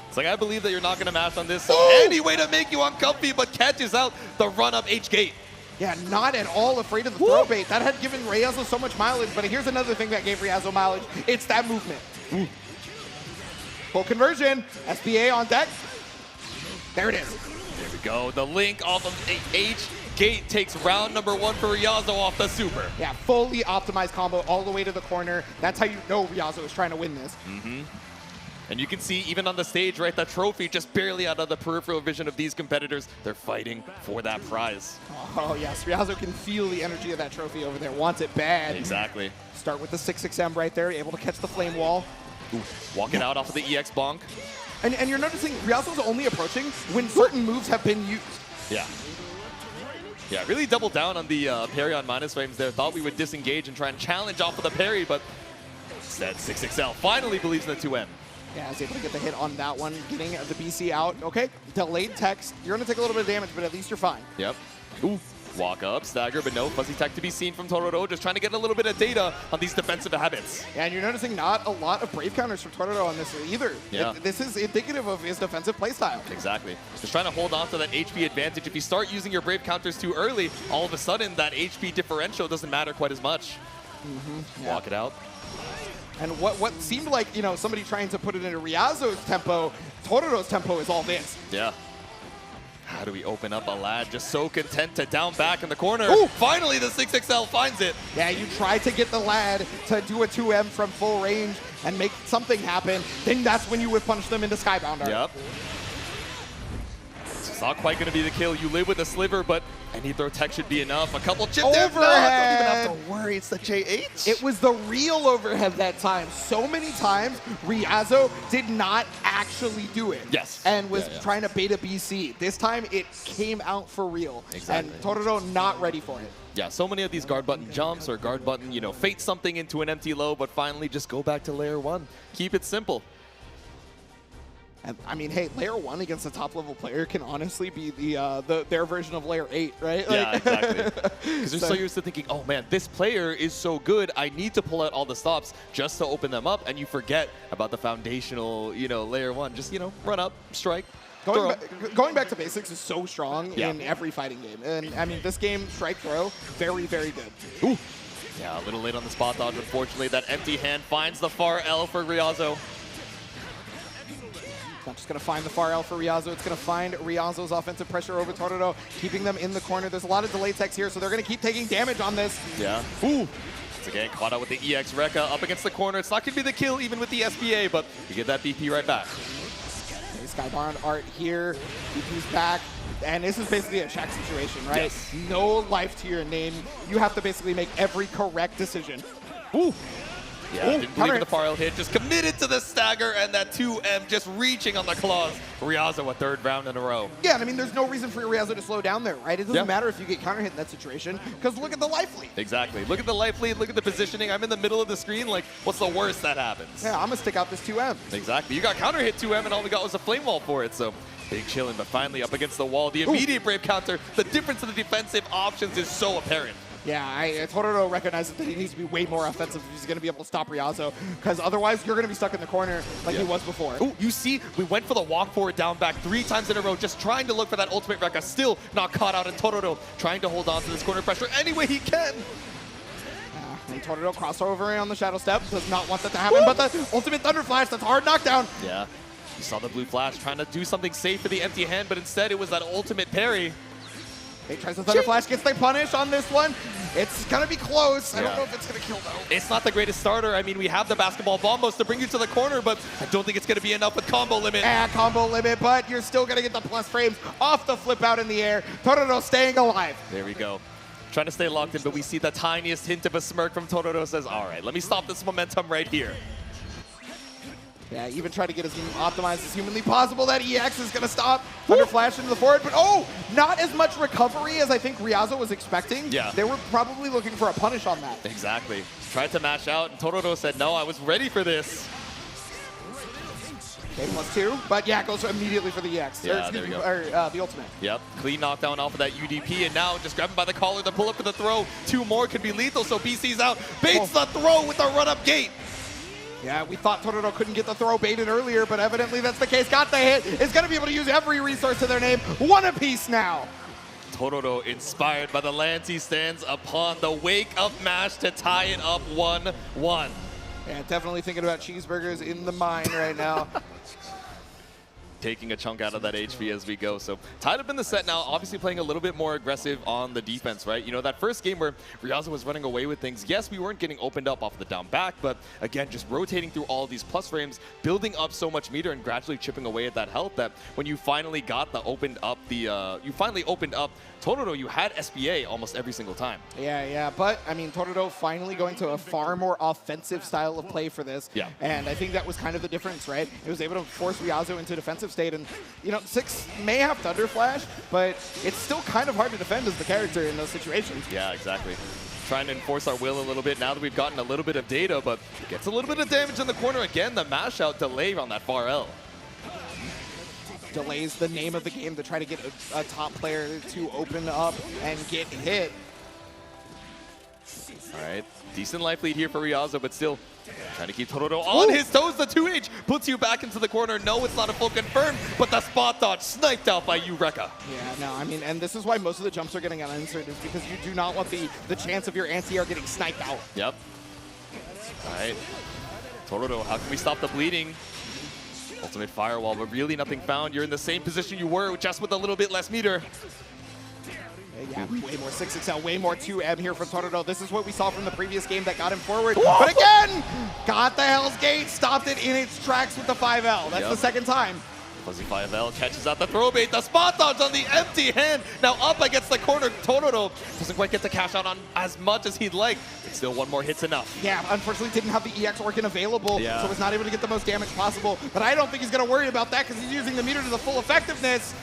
It's like, I believe that you're not going to mash on this. So any way to make you uncomfy, but catches out the run-up H-gate. Yeah, not at all afraid of the throw bait. That had given Ryazo so much mileage, but here's another thing that gave Ryazo mileage. It's that movement. Full conversion. SPA on deck. There it is. There we go. The link off of H-gate takes round number 1 for Ryazo off the super. Yeah, fully optimized combo all the way to the corner. That's how you know Ryazo is trying to win this. And you can see even on the stage, right, that trophy just barely out of the peripheral vision of these competitors. They're fighting for that prize. Oh, yes. Ryazo can feel the energy of that trophy over there. Wants it bad. Exactly. Start with the 6-6M right there, able to catch the flame wall. Ooh, walking out off of the EX bonk. And you're noticing Ryazo's only approaching when certain moves have been used. Yeah. Yeah, really doubled down on the parry on minus frames there. Thought we would disengage and try and challenge off of the parry, but instead 6XL finally believes in the 2M. Yeah, I was able to get the hit on that one, getting the BC out. Okay, delayed text. You're going to take a little bit of damage, but at least you're fine. Yep. Ooh, walk up, stagger, but no fuzzy tech to be seen from Tororo. Just trying to get a little bit of data on these defensive habits. Yeah, and you're noticing not a lot of brave counters from Tororo on this either. Yeah. This is indicative of his defensive playstyle. Exactly. Just trying to hold on to that HP advantage. If you start using your brave counters too early, all of a sudden that HP differential doesn't matter quite as much. Yeah. Walk it out. And what seemed like, you know, somebody trying to put it into Ryazo's tempo, Tororo's tempo is all this. Yeah. How do we open up a lad? Just so content to down back in the corner. Ooh, finally the 6XL finds it. Yeah, you try to get the lad to do a 2M from full range and make something happen. Then that's when you would punch them into Skybound Art. Yep. It's not quite going to be the kill. You live with a sliver, but any throw tech should be enough. A couple chip there. No, don't even have to worry. It's the JH. It was the real overhead that time. So many times, Ryazo did not actually do it. Yes. And was trying to beta BC. This time, it came out for real. Exactly. And Totoro not ready for it. Yeah, so many of these guard button jumps or guard button, you know, fate something into an empty low, but finally just go back to layer 1. Keep it simple. And I mean, hey, layer 1 against a top level player can honestly be their version of layer 8, right? Yeah, exactly. Because you're so used to thinking, oh man, this player is so good, I need to pull out all the stops just to open them up, and you forget about the foundational, you know, layer 1. Just, you know, run up, strike. Going back to basics is so strong in every fighting game. And I mean, this game, strike throw, very, very good. Ooh. Yeah, a little late on the spot dodge, unfortunately. That empty hand finds the far L for Ryazo. Not just going to find the far L for Ryazo. It's going to find Ryazo's offensive pressure over Totoro, keeping them in the corner. There's a lot of delay techs here, so they're going to keep taking damage on this. Yeah. Ooh. Once again, caught out with the EX Rekka up against the corner. It's not going to be the kill even with the SBA, but you get that BP right back. Skybound art here. BP's back. And this is basically a check situation, right? Yes. No life to your name. You have to basically make every correct decision. Ooh. Yeah, didn't believe in the far L hit. Just committed to the stagger and that 2M just reaching on the claws. Ryazo a third round in a row. Yeah, and I mean, there's no reason for Ryazo to slow down there, right? It doesn't matter if you get counter hit in that situation, because look at the life lead. Exactly. Look at the life lead. Look at the positioning. I'm in the middle of the screen. Like, what's the worst that happens? Yeah, I'm going to stick out this 2M. Exactly. You got counter hit 2M, and all we got was a flame wall for it, so big chilling, but finally up against the wall. The immediate Brave counter. The difference in the defensive options is so apparent. Yeah, Totoro recognizes that he needs to be way more offensive if he's going to be able to stop Ryazo, because otherwise you're going to be stuck in the corner like he was before. Ooh, you see, we went for the walk forward down back 3 times in a row, just trying to look for that ultimate Rekka, still not caught out, and Totoro trying to hold on to this corner pressure any way he can. And Totoro crossover on the Shadow Step, does not want that to happen, but the ultimate Thunder Flash, that's hard knockdown. Yeah, you saw the blue flash trying to do something safe for the empty hand, but instead it was that ultimate parry. He tries the Thunder Flash, gets the punish on this one. It's going to be close. I don't know if it's going to kill, though. It's not the greatest starter. I mean, we have the basketball bombos to bring you to the corner, but I don't think it's going to be enough with combo limit. Yeah, combo limit, but you're still going to get the plus frames off the flip out in the air. Totoro staying alive. There we go. Trying to stay locked in, but we see the tiniest hint of a smirk from Totoro. Says, all right, let me stop this momentum right here. Yeah, even try to get as optimized as humanly possible. That EX is going to stop. Thunder Flash into the forward, but not as much recovery as I think Ryazo was expecting. Yeah. They were probably looking for a punish on that. Exactly. Tried to mash out, and Totoro said, no, I was ready for this. Okay, +2, but yeah, goes immediately for the EX. Yeah, there we go. Or the ultimate. Yep, clean knockdown off of that UDP, and now just grabbing by the collar, the pull up for the throw. 2 more could be lethal, so BC's out. Baits the throw with the run-up gate. Yeah, we thought Totoro couldn't get the throw baited earlier, but evidently that's the case. Got the hit. Is going to be able to use every resource to their name. 1 apiece now. Totoro, inspired by the lance, he stands upon the wake of MASH to tie it up 1-1. Yeah, definitely thinking about cheeseburgers in the mind right now. Taking a chunk out of that HP as we go. So tied up in the set now, obviously playing a little bit more aggressive on the defense, right? You know, that first game where Ryazo was running away with things, yes, we weren't getting opened up off of the down back, but again, just rotating through all these plus frames, building up so much meter and gradually chipping away at that health that when you finally got the opened up, Totoro, you had SBA almost every single time. Yeah, but I mean, Totoro finally going to a far more offensive style of play for this. Yeah. And I think that was kind of the difference, right? It was able to force Ryazo into defensive state, and you know, 6 may have Thunder Flash, but it's still kind of hard to defend as the character in those situations. Yeah, exactly. Trying to enforce our will a little bit now that we've gotten a little bit of data, but gets a little bit of damage in the corner. Again, the mash out delay on that far L. Delays the name of the game to try to get a top player to open up and get hit. All right, decent life lead here for Ryazo, but still trying to keep Totoro on his toes. The 2H puts you back into the corner. No, it's not a full confirm, but the spot dodge sniped out by Rekka. Yeah, no, I mean, and this is why most of the jumps are getting uninserted, is because you do not want the chance of your anti-air getting sniped out. Yep. All right, Totoro, how can we stop the bleeding? Ultimate firewall, but really nothing found. You're in the same position you were, just with a little bit less meter. Yeah, way more 6XL, way more 2M here from Totoro. This is what we saw from the previous game that got him forward. But again, got the Hell's Gate, stopped it in its tracks with the 5L. That's the second time. Fuzzy 5L catches out the throw bait. The spot dodge on the empty hand. Now up against the corner. Totoro doesn't quite get to cash out on as much as he'd like. But still, one more hit's enough. Yeah, unfortunately didn't have the EX Orkin available, so was not able to get the most damage possible. But I don't think he's going to worry about that because he's using the meter to the full effectiveness.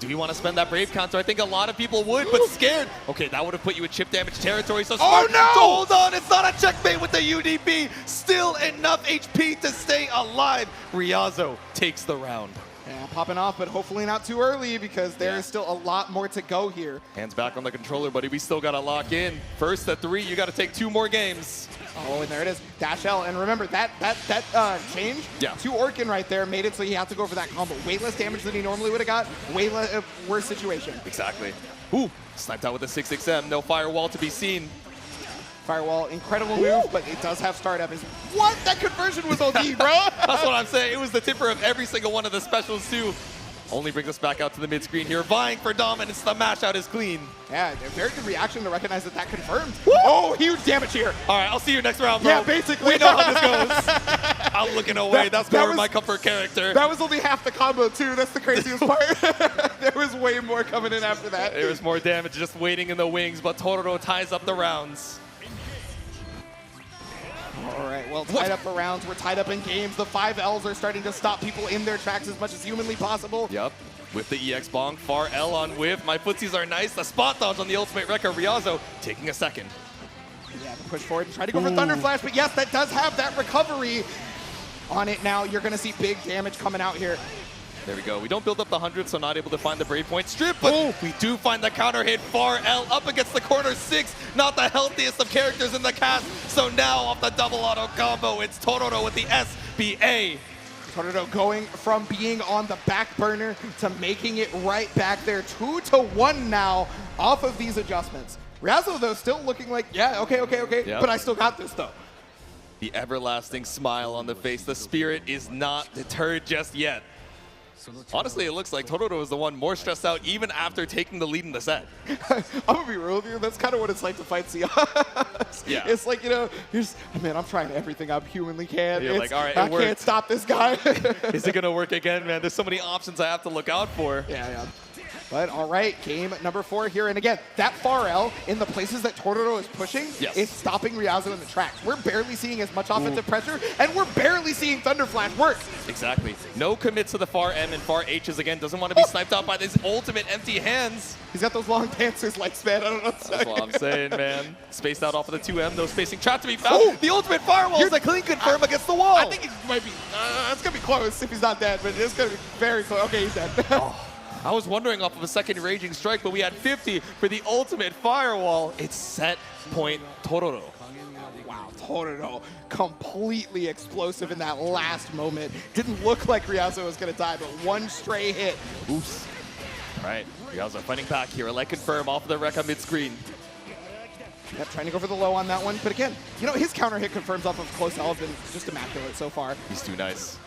Do you want to spend that Brave counter? I think a lot of people would, but scared. Okay, that would have put you in chip damage territory, so oh smart no! to hold on. It's not a checkmate with the UDP. Still enough HP to stay alive. Ryazo takes the round. Yeah, popping off, but hopefully not too early because there is still a lot more to go here. Hands back on the controller, buddy. We still got to lock in. First at 3, you got to take 2 more games. Oh, and there it is. Dash L. And remember, that change to Orkin right there made it so he had to go for that combo. Way less damage than he normally would have got. Way worse situation. Exactly. Ooh, sniped out with a 6XM. No firewall to be seen. Firewall, incredible move, but it does have startup. What? That conversion was OD, bro. That's what I'm saying. It was the tipper of every single one of the specials, too. Only brings us back out to the mid-screen here. Vying for dominance. The mash out is clean. Yeah, very good reaction to recognize that confirmed. Woo! Oh, huge damage here. All right, I'll see you next round, bro. Yeah, basically. We know how this goes. I'm looking away. That's more my comfort character. That was only half the combo, too. That's the craziest part. There was way more coming in after that. There was more damage just waiting in the wings, but Totoro ties up the rounds. All right, well, tied up the rounds. We're tied up in games. The 5Ls are starting to stop people in their tracks as much as humanly possible. Yep. With the EX Bonk, far L on whiff. My footsies are nice. The spot dodge on the ultimate Rekka. Ryazo taking a second. Yeah, the push forward and try to go for Thunder Flash, but yes, that does have that recovery on it now. You're going to see big damage coming out here. There we go. We don't build up the 100, so not able to find the Brave Point strip, but we do find the counter hit. Far L up against the corner 6. Not the healthiest of characters in the cast. So now off the double auto combo, it's Totoro with the SBA. Totoro going from being on the back burner to making it right back there. 2-1 now off of these adjustments. Ryazo, though, still looking like, yeah, okay, Yep. but I still got this, though. The everlasting smile on the face. The spirit is not deterred just yet. Honestly, it looks like Totoro is the one more stressed out even after taking the lead in the set. I'm going to be real with you. That's kind of what it's like to fight Seahawks. Yeah. It's like, man, I'm trying everything I humanly can. You're like, all right, I can't stop this guy. Is it going to work again, man? There's so many options I have to look out for. Yeah. But all right, game number 4 here. And again, that far L in the places that Totoro is pushing is stopping Ryazo in the tracks. We're barely seeing as much offensive pressure, and we're barely seeing Thunder Flash work. Exactly. No commits to the far M and far H's again. Doesn't want to be sniped out by these ultimate empty hands. He's got those long dancers legs, man. I don't know. That's what I'm saying, man. Spaced out off of the 2M. No spacing. Trap to be found. The ultimate firewall is a clean confirm against the wall. I think it might be. It's going to be close if he's not dead, but it's going to be very close. Okay, he's dead. I was wondering off of a second Raging Strike, but we had 50 for the ultimate firewall. It's set point Totoro. Wow, Totoro completely explosive in that last moment. Didn't look like Ryazo was going to die, but one stray hit. Oops. All right, Ryazo fighting back here. A leg confirm off of the Rekka mid-screen. Yep, trying to go for the low on that one. But again, his counter hit confirms off of close L has been just immaculate so far. He's too nice.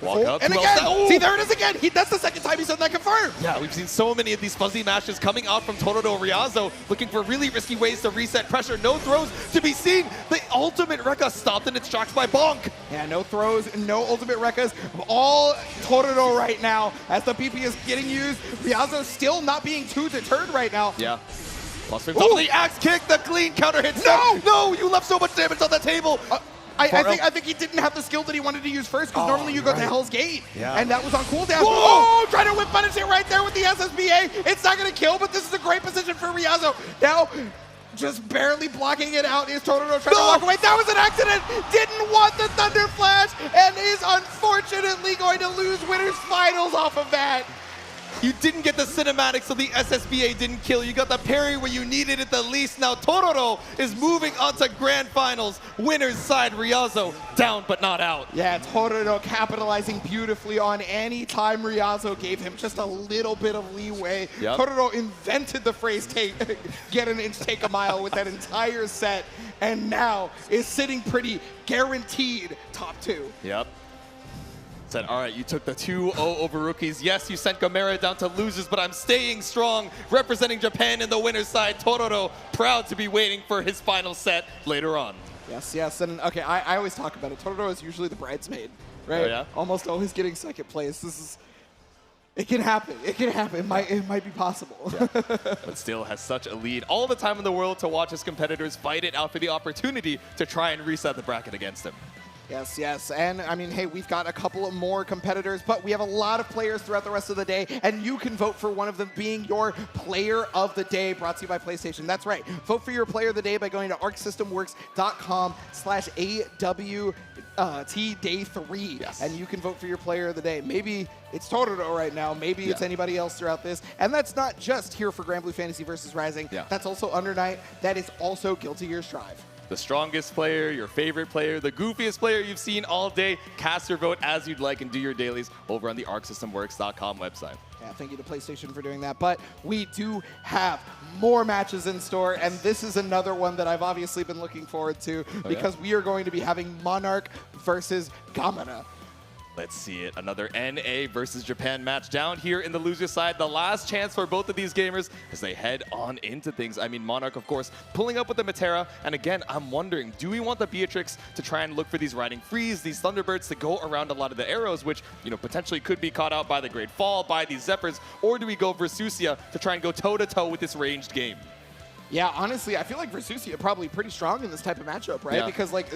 Walk up. And again, see, there it is again. That's the second time he's done that confirm. Yeah, we've seen so many of these fuzzy mashes coming out from Totoro Ryazo, looking for really risky ways to reset pressure. No throws to be seen. The ultimate Rekka stopped in its tracks by Bonk. Yeah, no throws, no ultimate Rekkas. All Totoro right now as the PP is getting used. Ryazo still not being too deterred right now. Yeah. Plus top of the axe kick, the clean counter hit. No, you left so much damage on the table. I think he didn't have the skill that he wanted to use first, because normally you go to Hell's Gate, and that was on cooldown. Whoa! Trying to whip punish it right there with the SSBA. It's not going to kill, but this is a great position for Ryazo. Now, just barely blocking it out is Totoro trying to walk away. That was an accident. Didn't want the Thunder Flash, and is unfortunately going to lose Winners Finals off of that. You didn't get the cinematic, so the SSBA didn't kill. You got the parry where you needed it the least. Now Totoro is moving on to Grand Finals. Winner's side, Ryazo, down but not out. Yeah, Totoro capitalizing beautifully on any time Ryazo gave him just a little bit of leeway. Yep. Totoro invented the phrase get an inch, take a mile with that entire set, and now is sitting pretty, guaranteed top 2. Yep. Said, all right, you took the 2-0 over rookies. Yes, you sent Gamera down to losers, but I'm staying strong, representing Japan in the winner's side. Totoro, proud to be waiting for his final set later on. Yes, and okay, I always talk about it. Totoro is usually the bridesmaid right? Oh, yeah? Almost always getting second place. This is, it can happen. It can happen. It might be possible. Yeah. But still has such a lead. All the time in the world to watch his competitors fight it out for the opportunity to try and reset the bracket against him. Yes, yes. And I mean, hey, we've got a couple of more competitors, but we have a lot of players throughout the rest of the day, and you can vote for one of them being your player of the day, brought to you by PlayStation. That's right. Vote for your player of the day by going to arcsystemworks.com/AWT-day3. Yes. And you can vote for your player of the day. Maybe it's Totoro right now. Maybe it's anybody else throughout this. And that's not just here for Granblue Fantasy versus Rising. That's also Under Night. That is also Guilty Gear Strive. The strongest player, your favorite player, the goofiest player you've seen all day. Cast your vote as you'd like and do your dailies over on the arcsystemworks.com website. Yeah, thank you to PlayStation for doing that. But we do have more matches in store, and this is another one that I've obviously been looking forward to because we are going to be having Monarch versus Gamera. Let's see it. Another NA versus Japan match down here in the loser side. The last chance for both of these gamers as they head on into things. I mean, Monarch, of course, pulling up with the Matera. And again, I'm wondering, do we want the Beatrix to try and look for these Riding Frees, these Thunderbirds to go around a lot of the arrows, which, you know, potentially could be caught out by the Great Fall, by these Zephyrs, or do we go Versusia to try and go toe-to-toe with this ranged game? Yeah, honestly, I feel like Versusia probably pretty strong in this type of matchup, right? Yeah. Because like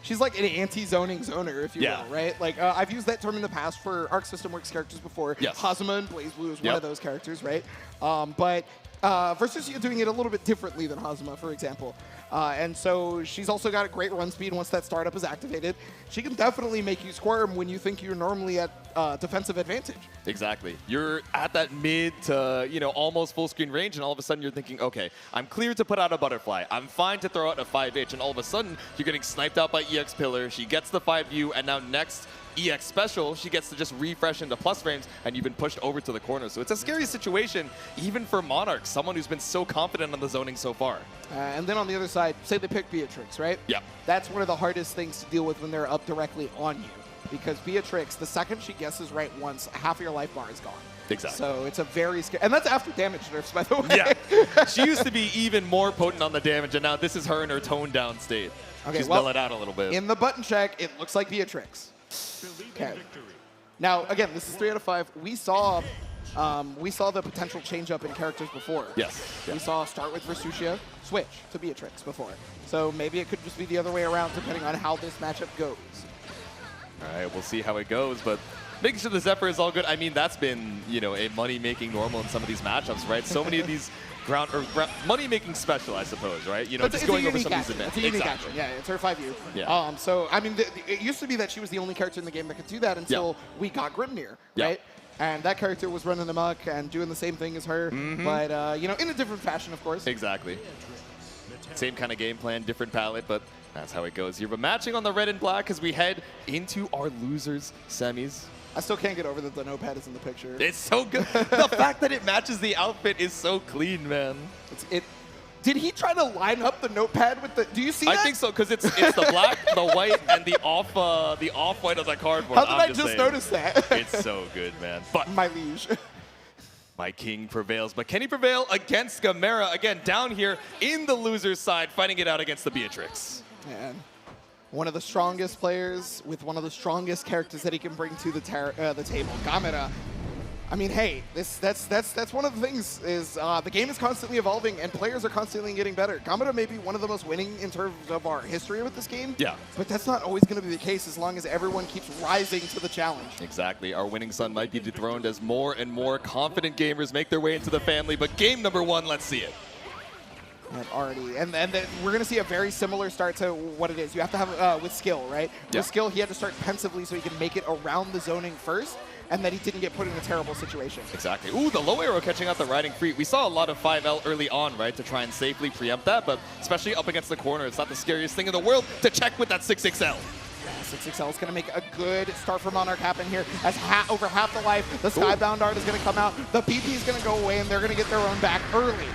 she's like an anti-zoning zoner, if you will, right? Like I've used that term in the past for Arc System Works characters before. Yes. Hazuma and BlazBlue is one of those characters, right? But Versusia doing it a little bit differently than Hazuma, for example. And so she's also got a great run speed once that startup is activated. She can definitely make you squirm when you think you're normally at defensive advantage. Exactly. You're at that mid to, you know, almost full screen range, and all of a sudden you're thinking, okay, I'm clear to put out a butterfly. I'm fine to throw out a 5H, and all of a sudden you're getting sniped out by EX Pillar. She gets the 5U, and now next EX Special, she gets to just refresh into plus frames, and you've been pushed over to the corner. So it's a scary situation, even for Monarch, someone who's been so confident on the zoning so far. And then on the other side, say they pick Beatrix, right? Yeah. That's one of the hardest things to deal with when they're up directly on you. Because Beatrix, the second she guesses right once, half of your life bar is gone. Exactly. So it's a very scary, and that's after damage nerfs, by the way. Yeah. She used to be even more potent on the damage, and now this is her in her toned down state. Okay, She's well, mellowed out a little bit. In the button check, it looks like Beatrix. Okay. Now, again, this is 3 out of 5. We saw the potential change up in characters before. Yes. We saw start with Versusia, switch to Beatrix before. So maybe it could just be the other way around, depending on how this matchup goes. All right, we'll see how it goes, but making sure the Zephyr is all good. I mean, that's been, you know, a money-making normal in some of these matchups, right? So many of these money-making special, I suppose, right? You know, just going over some of these events. It's a unique action. Yeah, it's her 5U. Yeah. So, I mean, it used to be that she was the only character in the game that could do that until we got Grimnir, right? And that character was running amok and doing the same thing as her, but, you know, in a different fashion, of course. Exactly. Same kind of game plan, different palette, but that's how it goes here. But matching on the red and black as we head into our losers semis. I still can't get over that the notepad is in the picture. It's so good. The fact that it matches the outfit is so clean, man. Did he try to line up the notepad with the? Do you see that? I think so, because it's the black, the white, and the off-white of the cardboard. How did I just notice that? It's so good, man. But my liege. My king prevails, but can he prevail against Gamera? Again, down here in the loser's side, fighting it out against the Beatrix. Man, one of the strongest players with one of the strongest characters that he can bring to the table, Gamera. I mean, hey, that's one of the things is the game is constantly evolving and players are constantly getting better. Gamera may be one of the most winning in terms of our history with this game. Yeah. But that's not always going to be the case as long as everyone keeps rising to the challenge. Exactly. Our winning son might be dethroned as more and more confident gamers make their way into the family. But game number 1, let's see it. And we're going to see a very similar start to what it is. You have to have with skill, right? Yeah. With skill, he had to start pensively so he can make it around the zoning first, and that he didn't get put in a terrible situation. Exactly. Ooh, the low arrow catching out the Riding Free. We saw a lot of 5L early on, right, to try and safely preempt that, but especially up against the corner, it's not the scariest thing in the world to check with that 6XL. Yeah, 6XL is going to make a good start for Monarch happen here. As over half the life, the Skybound Art is going to come out. The PP is going to go away, and they're going to get their own back early.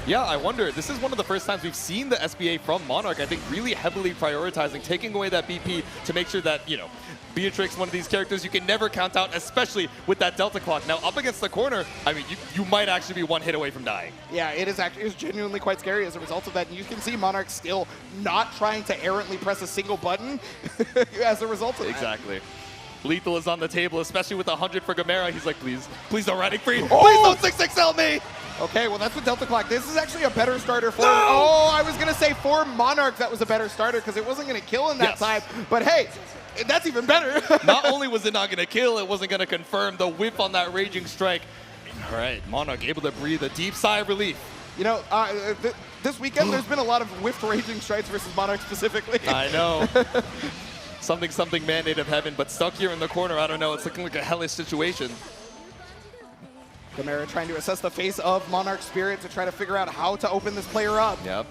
Yeah, I wonder. This is one of the first times we've seen the SBA from Monarch, I think, really heavily prioritizing, taking away that BP to make sure that, you know, Beatrix, one of these characters you can never count out, especially with that Delta Clock. Now, up against the corner, I mean, you might actually be one hit away from dying. Yeah, it is genuinely quite scary as a result of that. And you can see Monarch still not trying to errantly press a single button as a result of that. Exactly. Lethal is on the table, especially with 100 for Gamera. He's like, please don't Riding Free. Please don't 6XL me. Okay, well, that's with Delta Clock. This is actually a better starter for... Oh, I was going to say for Monarch that was a better starter because it wasn't going to kill in that time. But hey, that's even better. Not only was it not going to kill, it wasn't going to confirm the whip on that Raging Strike. All right, Monarch able to breathe a deep sigh of relief. You know, this weekend there's been a lot of whiffed Raging Strikes versus Monarch specifically. I know. something mandate of heaven, but stuck here in the corner, I don't know. It's looking like a hellish situation. Gamera trying to assess the face of Monarch Spirit to try to figure out how to open this player up. Yep.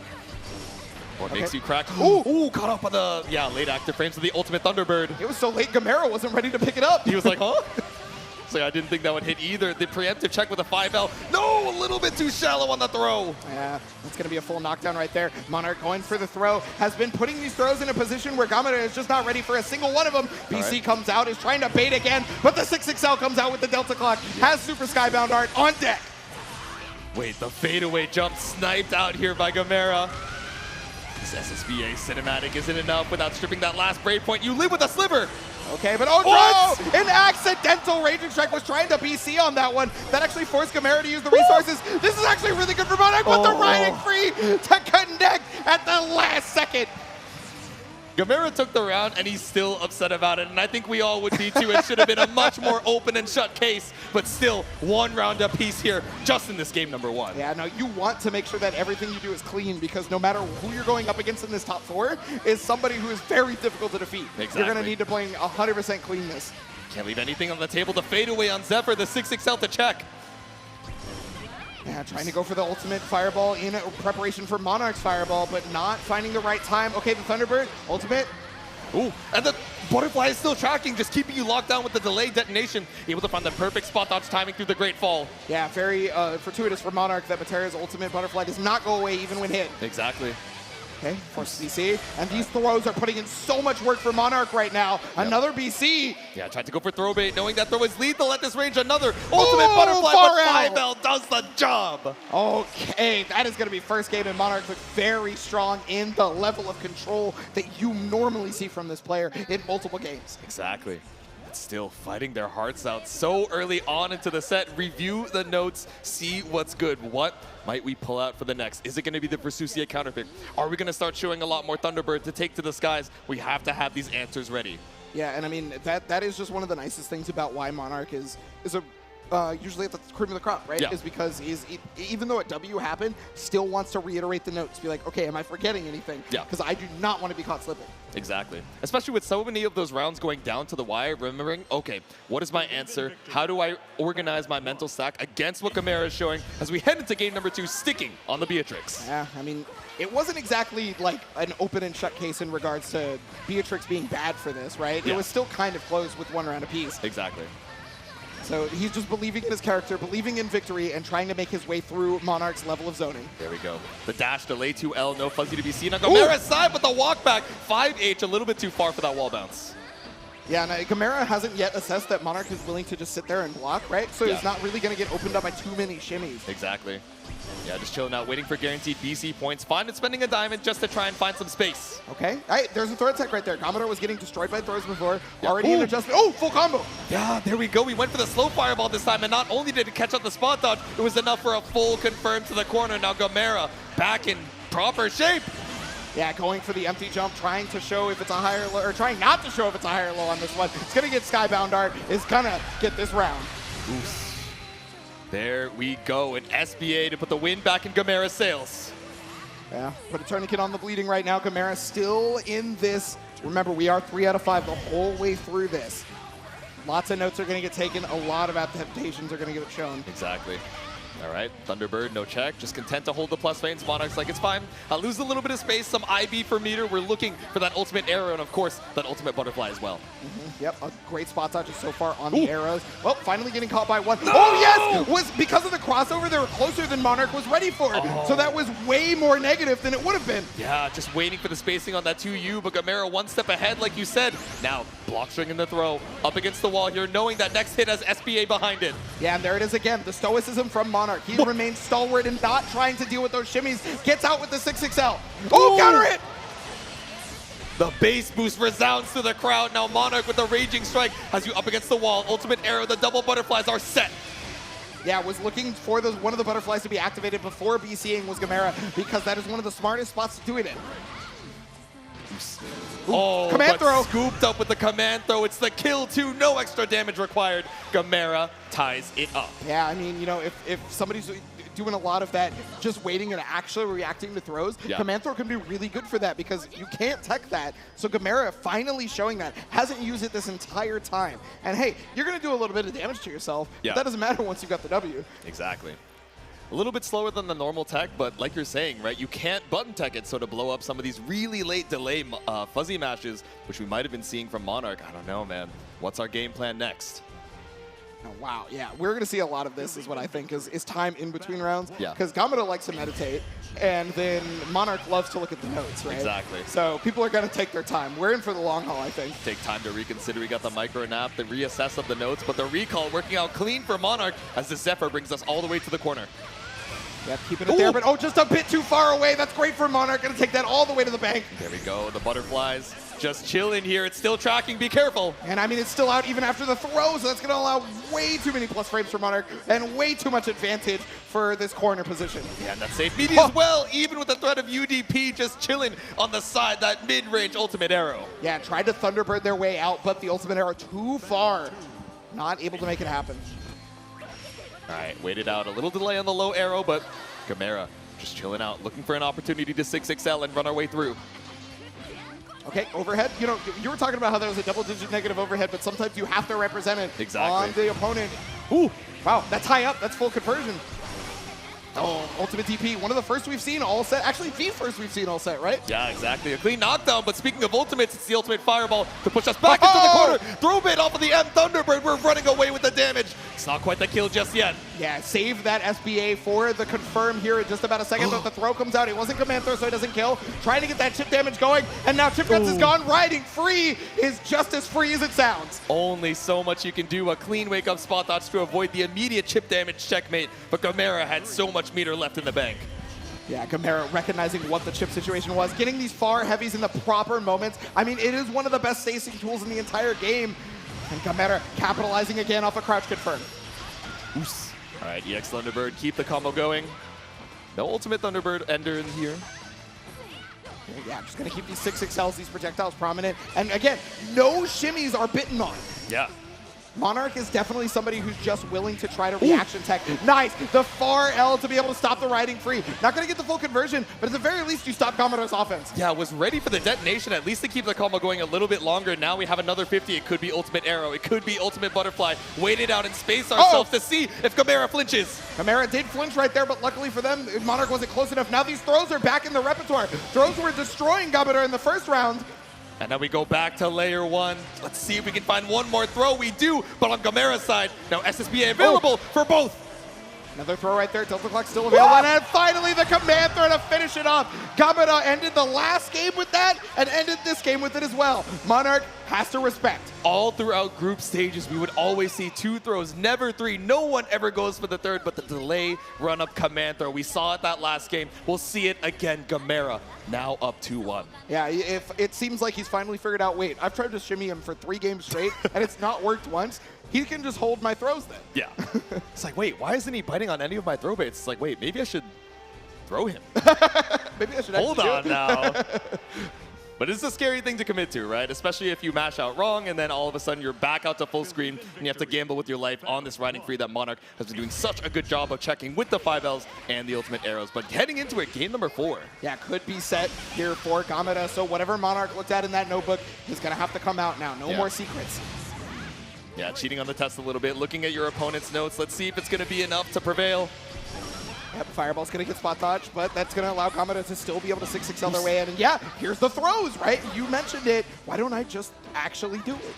What makes you crack? Ooh, caught up on the, late active frames of the ultimate Thunderbird. It was so late, Gamera wasn't ready to pick it up. He was like, huh? So I didn't think that would hit either. The preemptive check with a 5L. No, a little bit too shallow on the throw. Yeah, that's going to be a full knockdown right there. Monarch going for the throw, has been putting these throws in a position where Gamera is just not ready for a single one of them. BC comes out, is trying to bait again, but the 6XL comes out with the Delta Clock, has Super Skybound Art on deck. Wait, the fadeaway jump sniped out here by Gamera. This SSBA cinematic isn't enough without stripping that last Brave Point. You live with a sliver. Okay, but oh no! An accidental Raging Strike was trying to BC on that one. That actually forced Gamera to use the resources. This is actually really good for Monarch, but the Riding Free to connect at the last second. Gamera took the round, and he's still upset about it, and I think we all would be too. It should have been a much more open and shut case, but still, one round apiece here, just in this game number 1. Yeah, no, you want to make sure that everything you do is clean, because no matter who you're going up against in this top 4 is somebody who is very difficult to defeat. Exactly. You're going to need to bring 100% cleanness. Can't leave anything on the table. The fadeaway on Zephyr, the 6XL to check. Yeah, trying to go for the ultimate fireball in preparation for Monarch's fireball, but not finding the right time. Okay, the Thunderbird, ultimate. Ooh, and the Butterfly is still tracking, just keeping you locked down with the delayed detonation. Able to find the perfect spot dodge timing through the Great Fall. Yeah, very fortuitous for Monarch that Materia's ultimate Butterfly does not go away even when hit. Exactly. Okay, force BC. And these throws are putting in so much work for Monarch right now. Yep. Another BC. Yeah, tried to go for throw bait, knowing that throw is lethal at this range. Another ultimate Butterfly, but 5L does the job. Okay, that is going to be first game, and Monarch look very strong in the level of control that you normally see from this player in multiple games. Exactly. Still fighting their hearts out so early on into the set. Review the notes, see what's good. What might we pull out for the next? Is it going to be the Versusia counterpick? Are we going to start showing a lot more Thunderbird to take to the skies? We have to have these answers ready. Yeah, and I mean, that is just one of the nicest things about why Monarch is usually at the cream of the crop, right? Yeah. Is because even though a W happened, still wants to reiterate the notes. Be like, okay, am I forgetting anything? Yeah. Because I do not want to be caught slipping. Exactly. Especially with so many of those rounds going down to the wire, remembering, okay, what is my answer? How do I organize my mental stack against what Gamera is showing as we head into game number 2, sticking on the Beatrix? Yeah, I mean, it wasn't exactly like an open and shut case in regards to Beatrix being bad for this, right? Yeah. It was still kind of close with one round apiece. Exactly. So he's just believing in his character, believing in victory, and trying to make his way through Monarch's level of zoning. There we go. The dash, delay 2L, no fuzzy to be seen on Gamera's side, but the walk back, 5H, a little bit too far for that wall bounce. Yeah, and Gamera hasn't yet assessed that Monarch is willing to just sit there and block, right? So he's not really going to get opened up by too many shimmies. Exactly. Yeah, just chilling out, waiting for guaranteed BC points. Fine and spending a diamond just to try and find some space. Okay. Hey, there's a throw attack right there. Gamera was getting destroyed by throws before. Already an adjustment. Oh, full combo. Yeah, there we go. We went for the slow fireball this time, and not only did it catch up the spot dodge, it was enough for a full confirm to the corner. Now Gamera back in proper shape. Yeah, going for the empty jump, trying to show if it's a higher low, or trying not to show if it's a higher low on this one. It's going to get Skybound Art, is going to get this round. Oof. There we go, an SBA to put the win back in Gamera's sails. Yeah, put a tourniquet on the bleeding right now. Gamera still in this. Remember, we are 3 out of 5 the whole way through this. Lots of notes are going to get taken. A lot of adaptations are going to get shown. Exactly. All right, Thunderbird, no check. Just content to hold the plus lanes. Monarch's like, it's fine. I'll lose a little bit of space, some IB for meter. We're looking for that ultimate arrow, and of course, that ultimate butterfly as well. Yep, a great spot dodge so far on the arrows. Well, finally getting caught by one. No! Oh, yes! Was because of the crossover, they were closer than Monarch was ready for. So that was way more negative than it would have been. Yeah, just waiting for the spacing on that 2U, but Gamera one step ahead, like you said. Now, block string in the throw, up against the wall here, knowing that next hit has SBA behind it. Yeah, and there it is again, the stoicism from Monarch. He remains stalwart and not trying to deal with those shimmies. Gets out with the 6XL. Oh, counter hit! The bass boost resounds to the crowd. Now Monarch with the Raging Strike has you up against the wall. Ultimate arrow, the double butterflies are set. Yeah, was looking for one of the butterflies to be activated before BCing was Gamera, because that is one of the smartest spots to do it in. Oh, command throw. Scooped up with the command throw. It's the kill too. No extra damage required. Gamera ties it up. Yeah, I mean, you know, if somebody's doing a lot of that, just waiting and actually reacting to throws, command throw can be really good for that because you can't tech that. So Gamera finally showing that. Hasn't used it this entire time. And hey, you're going to do a little bit of damage to yourself, but that doesn't matter once you got the W. Exactly. A little bit slower than the normal tech, but like you're saying, right, you can't button tech it, so to blow up some of these really late delay fuzzy mashes, which we might have been seeing from Monarch, I don't know, man. What's our game plan next? Oh, wow, yeah, we're going to see a lot of this is what I think is time in between rounds. Yeah. Because Gamera likes to meditate, and then Monarch loves to look at the notes, right? Exactly. So people are going to take their time. We're in for the long haul, I think. Take time to reconsider. We got the micro nap, the reassess of the notes, but the recall working out clean for Monarch as the Zephyr brings us all the way to the corner. Yeah, keeping it there, but just a bit too far away. That's great for Monarch. Going to take that all the way to the bank. There we go. The butterflies just chilling here. It's still tracking. Be careful. And I mean, it's still out even after the throw, so that's going to allow way too many plus frames for Monarch and way too much advantage for this corner position. Yeah, and that safe media as well, even with the threat of UDP just chilling on the side, that mid-range ultimate arrow. Yeah, tried to Thunderbird their way out, but the ultimate arrow too far. Not able to make it happen. All right, waited out. A little delay on the low arrow, but Gamera just chilling out, looking for an opportunity to 6XL and run our way through. Okay, overhead. You know, you were talking about how there was a double-digit negative overhead, but sometimes you have to represent it on the opponent. Ooh, wow, that's high up. That's full conversion. Oh, ultimate DP, one of the first we've seen all set. Actually, the first we've seen all set, right? Yeah, exactly. A clean knockdown, but speaking of ultimates, it's the ultimate fireball to push us back into the corner. Throw bait off of the M Thunderbird. We're running away with the damage. It's not quite the kill just yet. Yeah, save that SBA for the confirm here in just about a second, but the throw comes out. It wasn't command throw, so it doesn't kill. Trying to get that chip damage going, and now Chip Guts is gone. Riding free is just as free as it sounds. Only so much you can do. A clean wake-up spot dodge to avoid the immediate chip damage checkmate, but Gamera had so much meter left in the bank. Yeah, Gamera recognizing what the chip situation was, getting these far heavies in the proper moments. I mean, it is one of the best stacing tools in the entire game. And Gamera capitalizing again off a crouch confirm. Oops. All right, EX Thunderbird, keep the combo going. No ultimate Thunderbird ender in here. Yeah, just gonna keep these 6XLs, these projectiles prominent. And again, no shimmies are bitten on. Yeah. Monarch is definitely somebody who's just willing to try to reaction tech. Nice, the far L to be able to stop the riding free. Not gonna get the full conversion, but at the very least you stop Gamera's offense. Yeah, was ready for the detonation, at least to keep the combo going a little bit longer. Now we have another 50. It could be ultimate arrow. It could be ultimate butterfly. Waited out and space ourselves to see if Gamera flinches. Gamera did flinch right there, but luckily for them, Monarch wasn't close enough. Now these throws are back in the repertoire. Throws were destroying Gamera in the first round. And now we go back to layer one. Let's see if we can find one more throw. We do, but on Gamera's side, now SSBA available for both. Another throw right there. Delta Clock still available. And finally the command throw to finish it off. Gamera ended the last game with that and ended this game with it as well. Monarch has to respect. All throughout group stages, we would always see 2 throws, never 3. No one ever goes for the third, but the delay run-up command throw. We saw it that last game. We'll see it again. Gamera now up 2-1. Yeah, if it seems like he's finally figured out, wait, I've tried to shimmy him for 3 games straight, and it's not worked once. He can just hold my throws then. Yeah. It's like, wait, why isn't he biting on any of my throw baits? It's like, wait, maybe I should throw him. Maybe I should hold on now. But it's a scary thing to commit to, right? Especially if you mash out wrong and then all of a sudden you're back out to full screen and you have to gamble with your life on this riding free that Monarch has been doing such a good job of checking with the 5Ls and the ultimate arrows. But heading into it, game number 4. Yeah, could be set here for Gamera. So whatever Monarch looked at in that notebook is going to have to come out now. No more secrets. Yeah, cheating on the test a little bit, looking at your opponent's notes. Let's see if it's going to be enough to prevail. Yep, Fireball's going to get spot dodge, but that's going to allow Gamera to still be able to 6XL their way in. And yeah, here's the throws, right? You mentioned it. Why don't I just actually do it?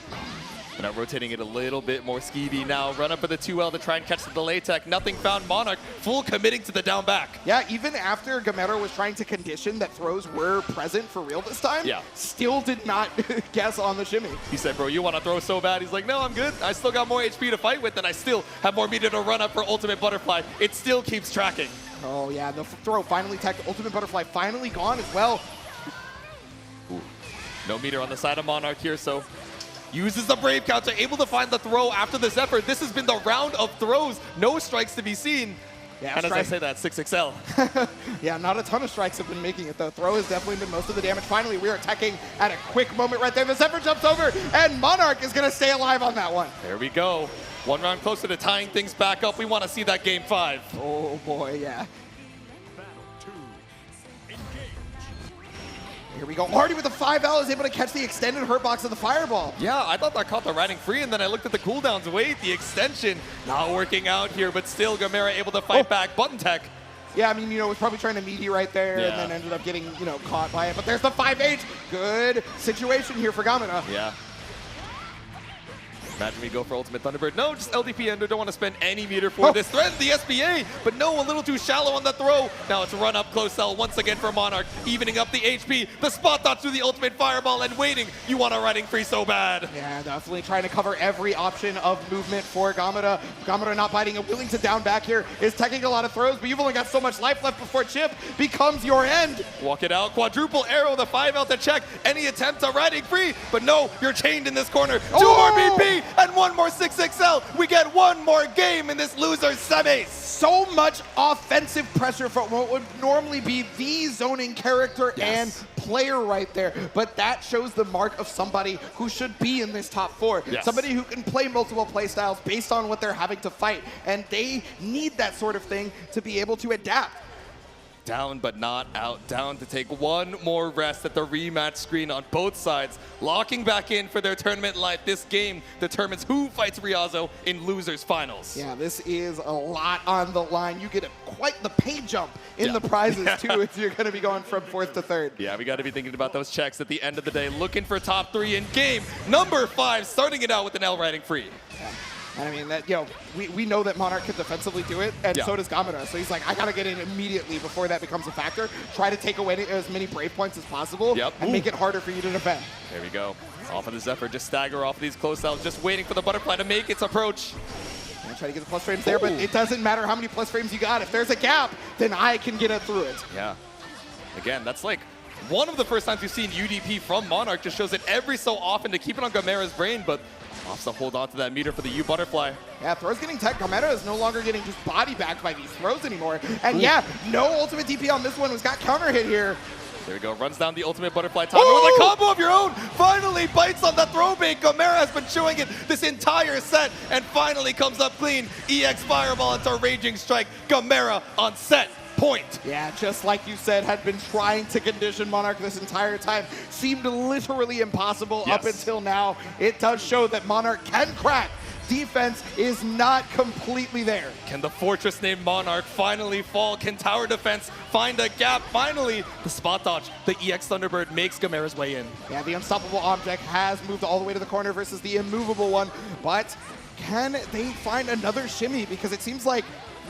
Now rotating it a little bit more skeevy now. Run up for the 2L to try and catch the delay tech. Nothing found. Monarch full committing to the down back. Yeah, even after Gamera was trying to condition that throws were present for real this time, still did not guess on the shimmy. He said, bro, you want to throw so bad? He's like, no, I'm good. I still got more HP to fight with, and I still have more meter to run up for Ultimate Butterfly. It still keeps tracking. Oh, yeah, the throw finally teched. Ultimate Butterfly finally gone as well. Ooh. No meter on the side of Monarch here, so uses the Brave counter, able to find the throw after this effort. This has been the round of throws. No strikes to be seen. Yeah, and as I say that, 6XL. Yeah, not a ton of strikes have been making it, though. Throw has definitely been most of the damage. Finally, we are attacking at a quick moment right there. The Zephyr jumps over, and Monarch is going to stay alive on that one. There we go. One round closer to tying things back up. We want to see that game 5. Oh, boy, yeah. Here we go. Hardy with the 5L is able to catch the extended hurt box of the Fireball. Yeah, I thought that caught the riding free, and then I looked at the cooldowns. Wait, the extension not working out here, but still Gamera able to fight back. Button tech. Yeah, I mean, was probably trying to meaty right there and then ended up getting, caught by it. But there's the 5H. Good situation here for Gamera. Yeah. Imagine we go for Ultimate Thunderbird. No, just LDP Ender. Don't want to spend any meter for this. Threaten the SBA, but no, a little too shallow on the throw. Now it's a run up close cell once again for Monarch, evening up the HP. The spot dodge through the Ultimate Fireball and waiting. You want a riding free so bad. Yeah, definitely trying to cover every option of movement for Gamera. Gamera not biting and willing to down back here is taking a lot of throws, but you've only got so much life left before Chip becomes your end. Walk it out. Quadruple arrow, the 5L to check any attempt at riding free, but no, you're chained in this corner. 2 more BP and 1 more 6XL. We get 1 more game in this loser's semis. So much offensive pressure for what would normally be the zoning character and player right there. But that shows the mark of somebody who should be in this top 4. Somebody who can play multiple playstyles based on what they're having to fight. And they need that sort of thing to be able to adapt. Down but not out. Down to take 1 more rest at the rematch screen on both sides. Locking back in for their tournament life. This game determines who fights Riazo in losers finals. Yeah, this is a lot on the line. You get quite the pay jump in the prizes too if you're going to be going from 4th to 3rd. Yeah, we got to be thinking about those checks at the end of the day. Looking for top 3 in game number 5, starting it out with an L riding free. Yeah. And I mean, that we know that Monarch can defensively do it, and so does Gamera. So he's like, I got to get in immediately before that becomes a factor. Try to take away as many Brave points as possible and make it harder for you to defend. There we go. Off of the Zephyr, just stagger off of these close cells, just waiting for the Butterfly to make its approach. And try to get the plus frames there, but it doesn't matter how many plus frames you got. If there's a gap, then I can get it through it. Yeah. Again, that's like one of the first times we've seen UDP from Monarch. Just shows it every so often to keep it on Gamera's brain, but wants to hold on to that meter for the U Butterfly. Yeah, throws getting tech. Gamera is no longer getting just body backed by these throws anymore. And no ultimate DP on this one. Was got counter hit here. There we go. Runs down the Ultimate Butterfly timer with a combo of your own. Finally bites on the throw bait. Gamera has been chewing it this entire set and finally comes up clean. EX Fireball into Raging Strike. Gamera on set point. Yeah, just like you said, had been trying to condition Monarch this entire time. Seemed literally impossible up until now. It does show that Monarch can crack. Defense is not completely there. Can the fortress named Monarch finally fall? Can tower defense find a gap? Finally, the spot dodge. The EX Thunderbird makes Gamera's way in. Yeah, the unstoppable object has moved all the way to the corner versus the immovable one. But can they find another shimmy? Because it seems like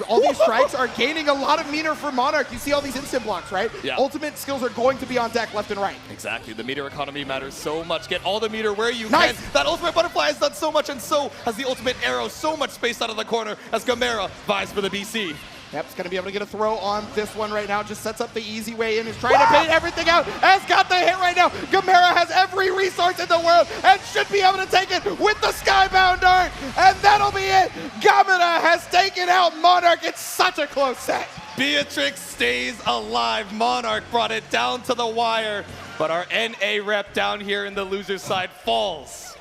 all these strikes are gaining a lot of meter for Monarch. You see all these instant blocks, right? Yeah. Ultimate skills are going to be on deck left and right. Exactly. The meter economy matters so much. Get all the meter where you can. That Ultimate Butterfly has done so much, and so has the Ultimate Arrow. So much space out of the corner as Gamera vies for the BC. Yep, it's going to be able to get a throw on this one right now. Just sets up the easy way in. Is trying to bait everything out. Has got the hit right now. Gamera has every resource in the world and should be able to take it with the Skybound Dart. And that'll be it. Gamera has taken out Monarch. It's such a close set. Beatrix stays alive. Monarch brought it down to the wire. But our NA rep down here in the loser's side falls.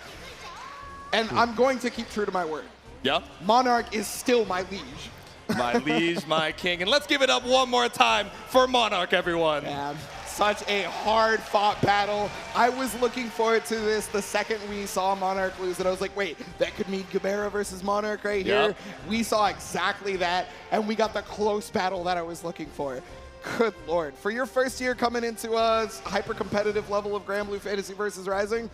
And I'm going to keep true to my word. Yeah? Monarch is still my liege. My liege, my king. And let's give it up one more time for Monarch, everyone. Yeah. such a hard-fought battle. I was looking forward to this the second we saw Monarch lose, and I was like, wait, that could mean Gamera versus Monarch right here. Yep. We saw exactly that, and we got the close battle that I was looking for. Good Lord. For your first year coming into a hyper-competitive level of Granblue Fantasy versus Rising,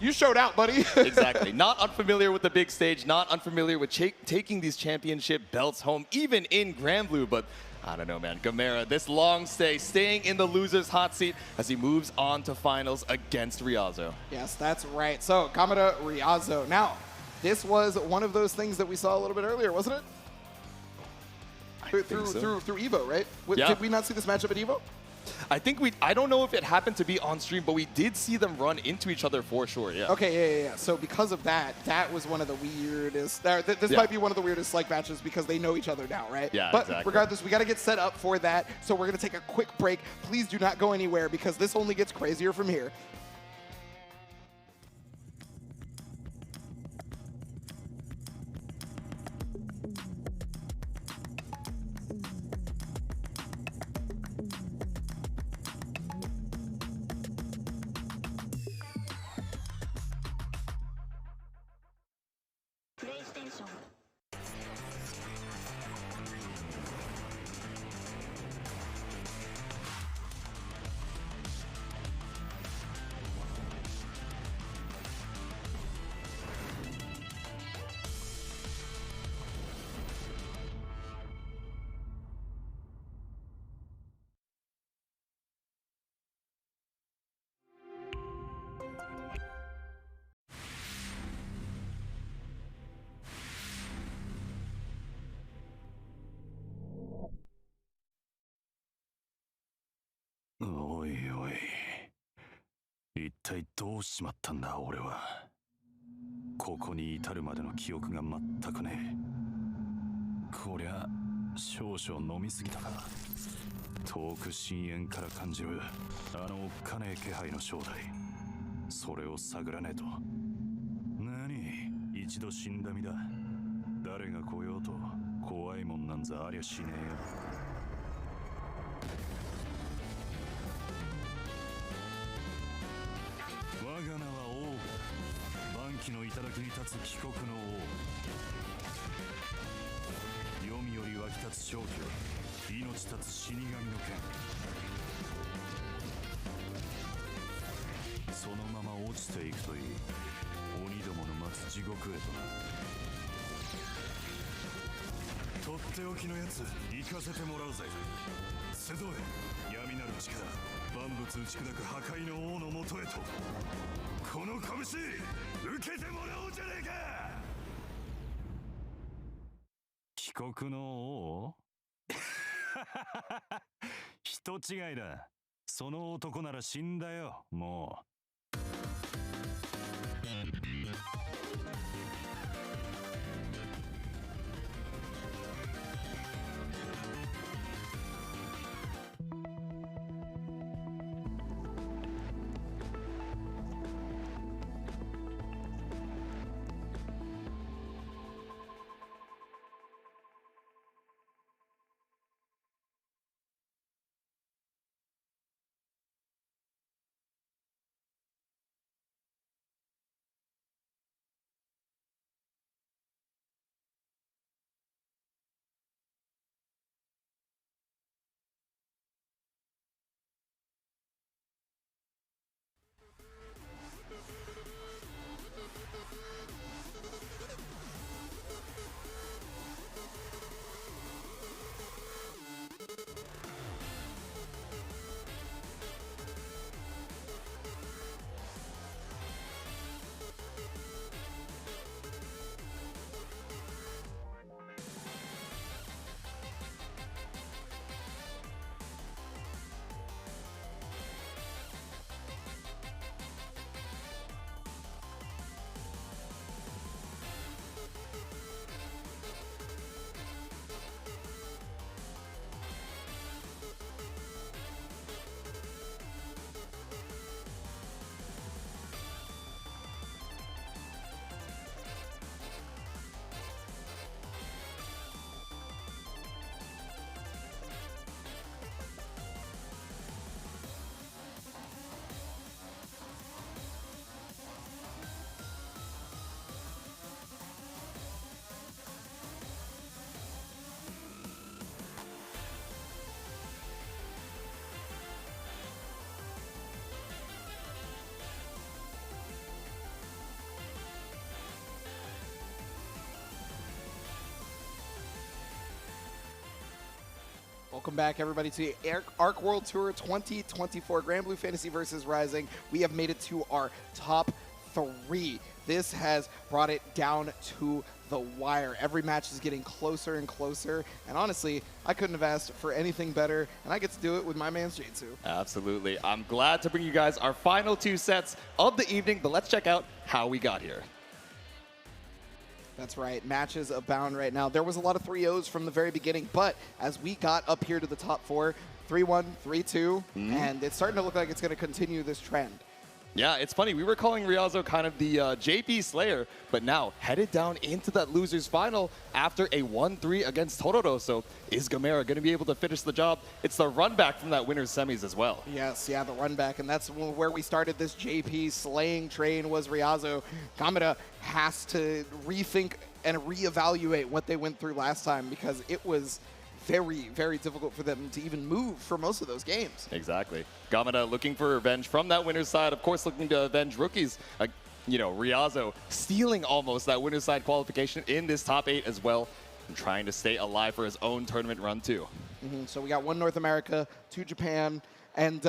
you showed out, buddy. Exactly. Not unfamiliar with the big stage, not unfamiliar with taking these championship belts home, even in Granblue, but I don't know, man. Gamera, this long stay, staying in the loser's hot seat as he moves on to finals against Riazo. Yes, that's right. So, Kamada Riazo. Now, this was one of those things that we saw a little bit earlier, wasn't it? Through EVO, right? Yeah. Did we not see this matchup at EVO? I think I don't know if it happened to be on stream, but we did see them run into each other for sure, yeah. Okay, yeah. So because of that, that was one of the weirdest. This might be one of the weirdest like matches because they know each other now, right? Yeah, but exactly. regardless, we got to get set up for that. So we're going to take a quick break. Please do not go anywhere because this only gets crazier from here. PlayStation おいおい、一体どうしまったんだ俺は。ここに至るまでの記憶が全くねえ。こりゃ少々飲みすぎたか。遠く深淵から感じるあのおっかねえ気配の正体、それを探らねえと。何、一度死んだ身だ。誰が来ようと怖いもんなんざありゃしねえよ。我が名は王、万騎の頂に立つ帰国の王。黄泉より湧き立つ正気、命立つ死神の剣。そのまま落ちていくといい。鬼どもの待つ地獄へとな。とっておきのやつ行かせてもらうぜ。瀬戸へ、闇なる力、万物打ち砕く破壊の王のもとへと。この拳受けてもらおうじゃねえか。帰国の王人違いだ。その男なら死んだよ、もう。welcome back everybody to Arc World Tour 2024 Granblue Fantasy versus Rising. We have made it to our top 3. This has brought it down to the wire. Every match is getting closer and closer, and honestly, I couldn't have asked for anything better, and I get to do it with my man J2. Absolutely. I'm glad to bring you guys our final 2 sets of the evening, but let's check out how we got here. That's right. Matches abound right now. There was a lot of 3-0s from the very beginning, but as we got up here to the top 4, 3-1, 3-2, and it's starting to look like it's going to continue this trend. Yeah, it's funny. We were calling Riazo kind of the JP Slayer, but now headed down into that loser's final after a 1-3 against Tororo. So is Gamera going to be able to finish the job? It's the run back from that winner's semis as well. Yes, yeah, the run back, and that's where we started this JP slaying train was Riazo. Gamera has to rethink and reevaluate what they went through last time because it was very, very difficult for them to even move for most of those games. Exactly. Gamera looking for revenge from that winner's side, of course looking to avenge rookies. You know, Riazo stealing almost that winner's side qualification in this top 8 as well, and trying to stay alive for his own tournament run too. So we got 1 North America, 2 Japan, and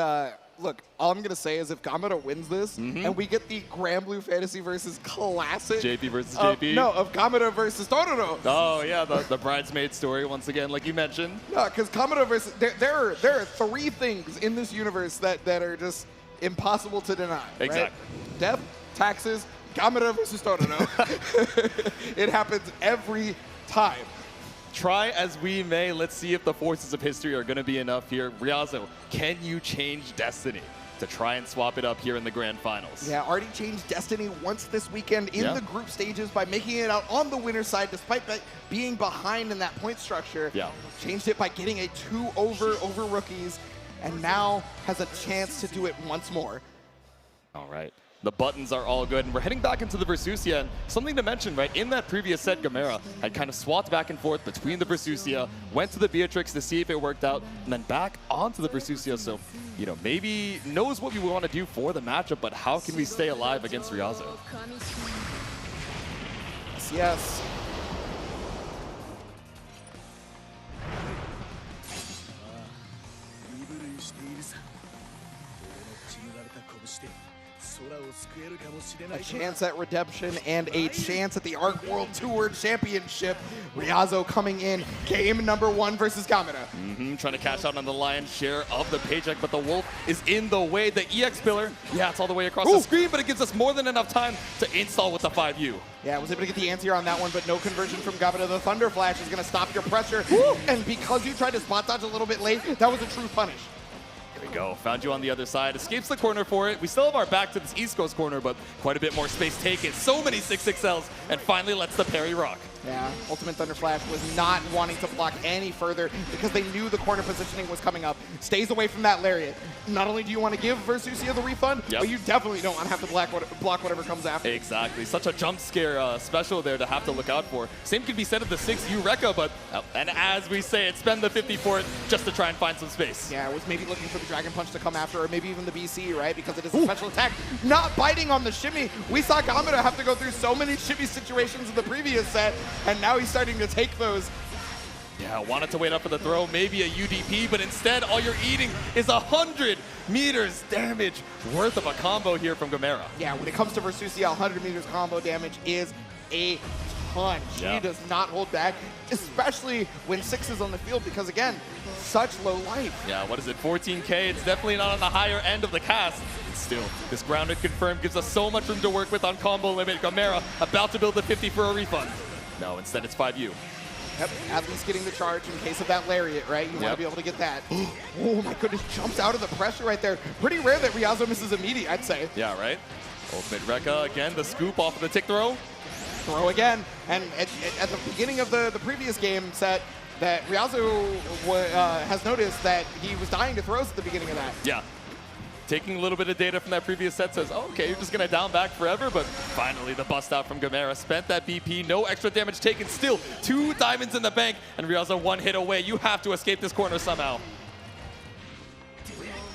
look, all I'm going to say is if Gamera wins this, and we get the Granblue Fantasy versus Classic. JP versus JP? No, of Gamera versus Tororo. Oh, yeah, the bridesmaid story once again, like you mentioned. No, because Gamera versus... There are 3 things in this universe that are just impossible to deny. Exactly. Right? Death, taxes, Gamera versus Tororo. It happens every time. Try as we may, let's see if the forces of history are going to be enough here. Riazo, can you change destiny to try and swap it up here in the grand finals? Yeah, already changed destiny once this weekend in the group stages by making it out on the winner's side despite being behind in that point structure. Yeah. Changed it by getting a 2 over rookies, and now has a chance to do it once more. All right. The buttons are all good, and we're heading back into the Versusia. And something to mention, right, in that previous set, Gamera had kind of swapped back and forth between the Versusia, went to the Beatrix to see if it worked out, and then back onto the Versusia. So, you know, maybe knows what we want to do for the matchup, but how can we stay alive against Riazo? Yes. A chance at redemption and a chance at the Arc World Tour Championship. Riazo coming in, game number 1 versus Gamera. Trying to cash out on the lion's share of the paycheck, but the Wolf is in the way. The EX pillar, yeah, it's all the way across the screen, but it gives us more than enough time to install with the 5U. Yeah, was able to get the anti-air on that one, but no conversion from Gamera. The Thunder Flash is going to stop your pressure, and because you tried to spot dodge a little bit late, that was a true punish. Here we go. Found you on the other side. Escapes the corner for it. We still have our back to this East Coast corner, but quite a bit more space taken. So many 6XLs, and finally lets the parry rock. Yeah, Ultimate Thunder Flash was not wanting to block any further because they knew the corner positioning was coming up. Stays away from that Lariat. Not only do you want to give Versusia the refund, but you definitely don't want to have to block whatever comes after. Exactly. Such a jump scare special there to have to look out for. Same could be said of the 6U Rekka, but and as we say it, spend the 50 for it just to try and find some space. Yeah, was maybe looking for the Dragon Punch to come after, or maybe even the BC, right? Because it is a special attack. Not biting on the shimmy. We saw Gamera have to go through so many shimmy situations in the previous set, and now he's starting to take those. Yeah, wanted to wait up for the throw, maybe a UDP, but instead all you're eating is 100 meters damage worth of a combo here from Gamera. Yeah, when it comes to Versusia, 100 meters combo damage is a ton. She does not hold back, especially when 6 is on the field because, again, such low life. Yeah, what is it, 14K? It's definitely not on the higher end of the cast. Still, this grounded confirm gives us so much room to work with on combo limit. Gamera about to build the 50 for a refund. No, instead it's 5U. Yep, at least getting the charge in case of that Lariat, right? You want to be able to get that. Oh my goodness, jumps out of the pressure right there. Pretty rare that Riazo misses immediate, I'd say. Yeah, right? Ultimate Rekka, again, the scoop off of the tick throw. Throw again, and at the beginning of the previous game set, that Riazo has noticed that he was dying to throws at the beginning of that. Yeah. Taking a little bit of data from that previous set says, oh, okay, you're just going to down back forever, but finally the bust out from Gamera. Spent that BP, no extra damage taken, still 2 diamonds in the bank, and Riazo 1 hit away. You have to escape this corner somehow.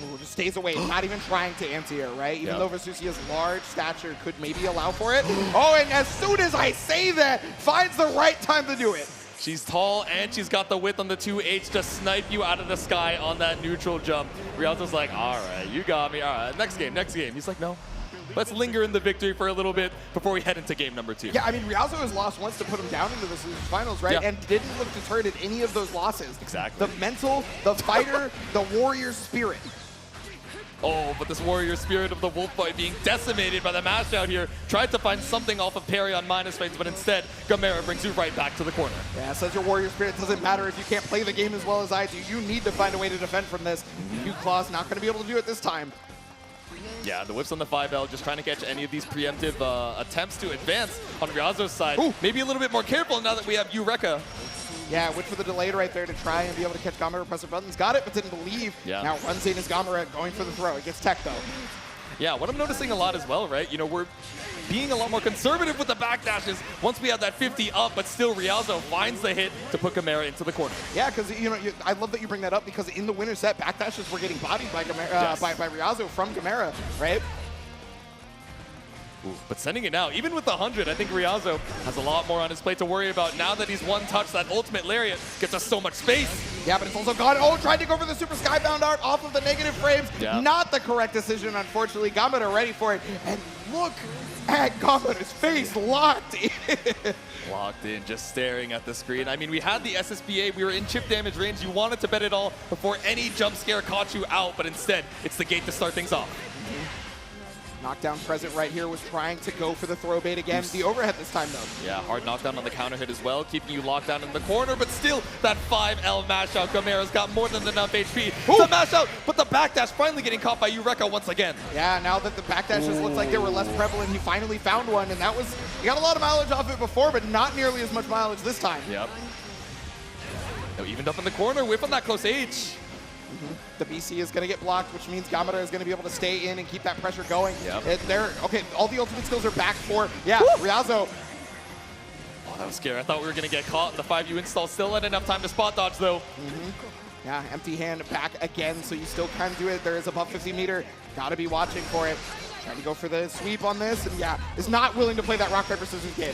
Ooh, just stays away, not even trying to anti-air, right? Even though Versusia's large stature could maybe allow for it. Oh, and as soon as I say that, finds the right time to do it. She's tall and she's got the width on the 2H to snipe you out of the sky on that neutral jump. Ryuzo's like, all right, you got me. All right, next game, next game. He's like, no. Let's linger in the victory for a little bit before we head into game number 2. Yeah, I mean, Ryuzo has lost once to put him down into the finals, right? Yeah. And didn't look deterred at any of those losses. Exactly. The mental, the fighter, the warrior spirit. Oh, but this warrior spirit of the wolf fight being decimated by the mash out here. Tried to find something off of parry on minus phase, but instead, Gamera brings you right back to the corner. Yeah, says your warrior spirit. Doesn't matter if you can't play the game as well as I do. You need to find a way to defend from this. Claw's not going to be able to do it this time. Yeah, the whips on the 5L, just trying to catch any of these preemptive attempts to advance on Ryuzo's side. Ooh. Maybe a little bit more careful now that we have Eureka. Yeah, went for the delayed right there to try and be able to catch Gamera pressing buttons. Got it, but didn't believe. Yeah. Now runs in as Gamera going for the throw. It gets tech, though. Yeah, what I'm noticing a lot as well, right? You know, we're being a lot more conservative with the backdashes once we have that 50 up, but still Ryuzo finds the hit to put Gamera into the corner. Yeah, because I love that you bring that up because in the winner set, backdashes were getting bodied by Gamera, by Ryuzo from Gamera, right? Ooh, but sending it now, even with the 100, I think Ryuzo has a lot more on his plate to worry about. Now that he's one touch, that ultimate lariat gets us so much space. Yeah, but it's also gone. Oh, tried to go for the super skybound art off of the negative frames. Yeah. Not the correct decision, unfortunately. Gamera ready for it. And look at Gamera's face locked in. Locked in, just staring at the screen. I mean, we had the SSBA. We were in chip damage range. You wanted to bet it all before any jump scare caught you out, but instead, it's the gate to start things off. Knockdown present right here was trying to go for the throw bait again. The overhead this time, though. Yeah, hard knockdown on the counter hit as well, keeping you locked down in the corner, but still, that 5L mash out. Gamera's got more than enough HP to mash out, but the backdash finally getting caught by Eureka once again. Yeah, now that the backdashes looked like they were less prevalent, he finally found one, and that was, he got a lot of mileage off it before, but not nearly as much mileage this time. Yep. No, evened up in the corner, whip on that close H. The BC is going to get blocked, which means Gamera is going to be able to stay in and keep that pressure going. Yep. Okay, all the ultimate skills are back for, Ryuzo. Oh, that was scary. I thought we were going to get caught. The 5U install still had enough time to spot dodge, though. Yeah, empty hand back again, so you still can do it. There is above 50 meter. Got to be watching for it. Trying to go for the sweep on this, and is not willing to play that rock, paper, scissors game.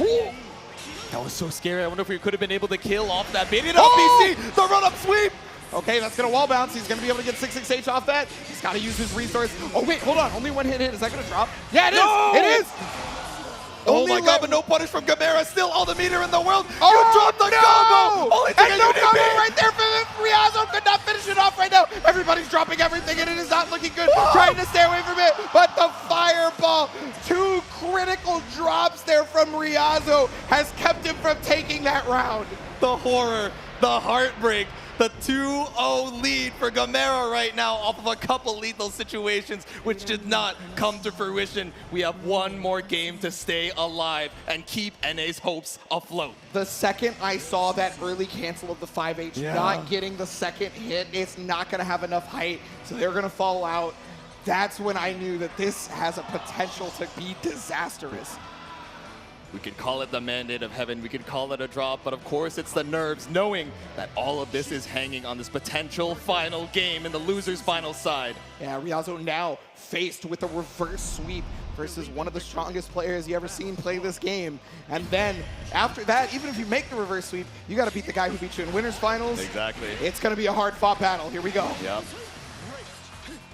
That was so scary. I wonder if we could have been able to kill off that baited up BC. The run-up sweep. Okay, that's going to wall bounce. He's going to be able to get 6-6H off that. He's got to use his resource. Oh, wait, hold on. Only one hit. Is that going to drop? Yeah, it is. No! It is. Oh my god, but no punish from Gamera. Still all the meter in the world. Oh, you dropped the combo. Only thing and no combo right there for Ryuzo. Could not finish it off right now. Everybody's dropping everything, and it is not looking good. Trying to stay away from it, but the fireball, 2 critical drops there from Ryuzo has kept him from taking that round. The horror, the heartbreak. The 2-0 lead for Gamera right now off of a couple lethal situations, which did not come to fruition. We have one more game to stay alive and keep NA's hopes afloat. The second I saw that early cancel of the 5H, not getting the second hit, it's not going to have enough height, so they're going to fall out. That's when I knew that this has a potential to be disastrous. We could call it the mandate of heaven, we could call it a drop, but of course it's the nerves, knowing that all of this is hanging on this potential final game in the loser's final side. Yeah, Ryuzo now faced with a reverse sweep versus one of the strongest players you ever seen play this game. And then after that, even if you make the reverse sweep, you got to beat the guy who beat you in winners finals. Exactly. It's going to be a hard fought battle. Here we go. Yep.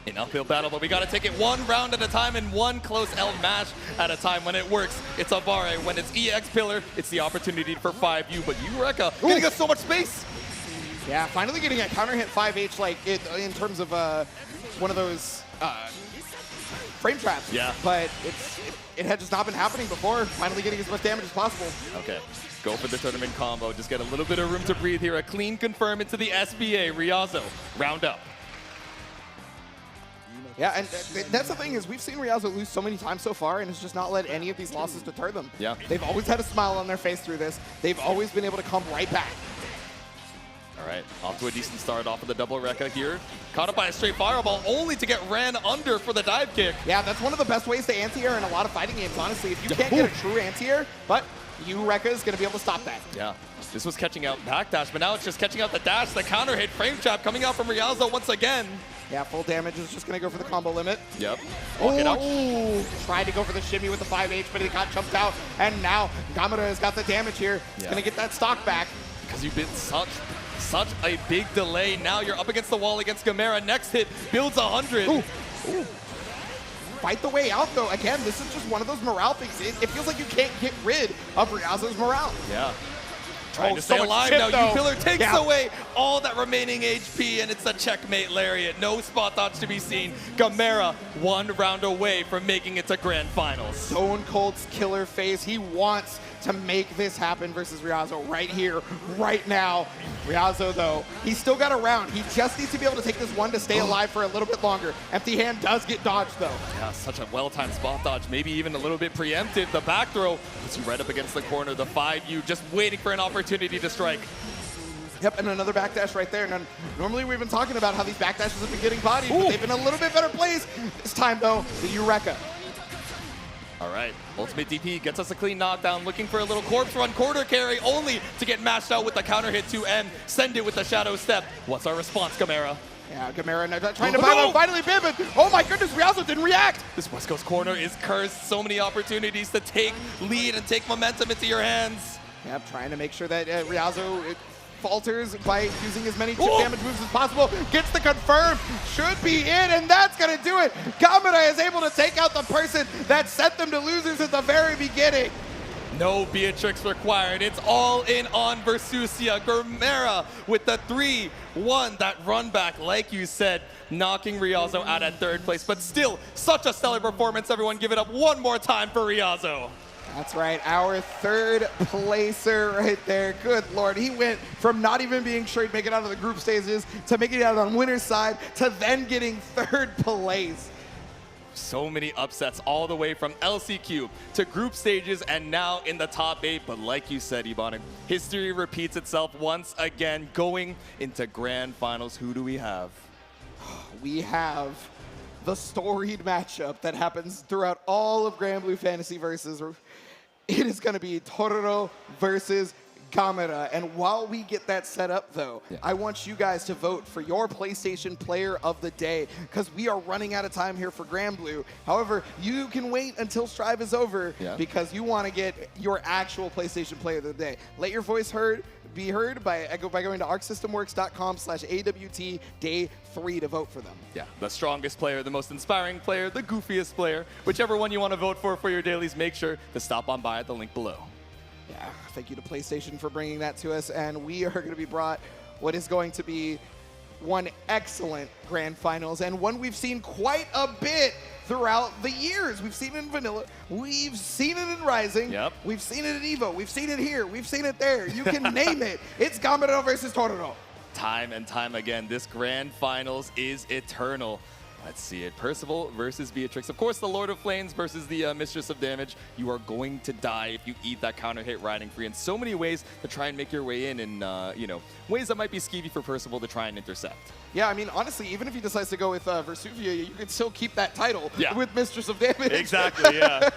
An uphill battle, but we got to take it one round at a time and one close L mash at a time. When it works, it's Abare. When it's EX Pillar, it's the opportunity for 5U. But Eureka getting us so much space. Yeah, finally getting a counter hit 5H like in terms of one of those frame traps. Yeah. But it had just not been happening before. Finally getting as much damage as possible. Okay. Go for the tournament combo. Just get a little bit of room to breathe here. A clean confirm into the SBA. Ryuzo, round up. Yeah, and that's the thing is we've seen Ryuzo lose so many times so far, and it's just not let any of these losses deter them. Yeah. They've always had a smile on their face through this. They've always been able to come right back. All right, off to a decent start off of the double Rekka here. Caught up by a straight fireball, only to get ran under for the dive kick. Yeah, that's one of the best ways to anti-air in a lot of fighting games, honestly. If you can't get a true anti-air, but Rekka is going to be able to stop that. Yeah, this was catching out backdash, but now it's just catching out the dash, the counter hit, frame trap coming out from Ryuzo once again. Yeah, full damage is just going to go for the combo limit. Yep. Oh, tried to go for the shimmy with the 5H, but it got jumped out. And now Gamera has got the damage here. He's going to get that stock back. because you've been such a big delay. Now you're up against the wall against Gamera. Next hit builds 100. Ooh. Fight the way out, though. Again, this is just one of those morale things. It feels like you can't get rid of Ryazo's morale. Yeah. Trying to stay alive now. U-Pillar takes away all that remaining HP, and it's a checkmate lariat. No spot dodge to be seen. Gamera 1 round away from making it to Grand Finals. Stone Cold's killer face. He wants to make this happen versus Ryazo right here, right now. Ryazo, though, he's still got a round. He just needs to be able to take this one to stay alive for a little bit longer. Empty hand does get dodged, though. Yeah, such a well-timed spot dodge. Maybe even a little bit preempted. The back throw puts you right up against the corner. The 5U just waiting for an opportunity to strike. Yep, and another backdash right there. Now, normally we've been talking about how these backdashes have been getting bodied, but they've been a little bit better plays. This time, though, the Eureka. All right, Ultimate DP gets us a clean knockdown, looking for a little corpse run quarter carry, only to get mashed out with the counter hit to end. Send it with the Shadow Step. What's our response, Gamera? Yeah, Gamera trying to buy one, finally Bibbin. Oh my goodness, Ryazo didn't react. This West Coast corner is cursed. So many opportunities to take lead and take momentum into your hands. Yep, trying to make sure that Ryazo falters by using as many chip damage moves as possible. Gets the confirm, should be in, and that's gonna do it. Gamera is able to take out the person that sent them to losers at the very beginning. No Beatrix required. It's all in on Versusia. Gamera with the 3-1, that run back, like you said, knocking Ryazo out at 3rd place. But still, such a stellar performance. Everyone give it up one more time for Ryazo. That's right, our 3rd placer right there. Good Lord, he went from not even being sure he'd make it out of the group stages to making it out on winner's side to then getting 3rd place. So many upsets all the way from LCQ to group stages and now in the top 8. But like you said, Ebonic, history repeats itself once again going into Grand Finals. Who do we have? We have the storied matchup that happens throughout all of Grand Blue Fantasy Versus. It is going to be Tororo versus Gamera. And while we get that set up, though, I want you guys to vote for your PlayStation Player of the Day, because we are running out of time here for Grand Blue. However, you can wait until Strive is over because you want to get your actual PlayStation Player of the Day. Let your voice be heard by going to arcsystemworks.com/AWT Day 3 to vote for them. Yeah, the strongest player, the most inspiring player, the goofiest player, whichever one you want to vote for your dailies, make sure to stop on by at the link below. Yeah, thank you to PlayStation for bringing that to us, and we are going to be brought what is going to be one excellent Grand Finals, and one we've seen quite a bit throughout the years. We've seen it in Vanilla, we've seen it in Rising, we've seen it in EVO, we've seen it here, we've seen it there. You can name it. It's Gamera versus Tororo. Time and time again, this Grand Finals is eternal. Let's see it. Percival versus Beatrix. Of course, the Lord of Flames versus the Mistress of Damage. You are going to die if you eat that counter hit riding free in so many ways to try and make your way in and, you know, ways that might be skeevy for Percival to try and intercept. Yeah, I mean, honestly, even if he decides to go with Versuvia, you could still keep that title with Mistress of Damage. Exactly, yeah.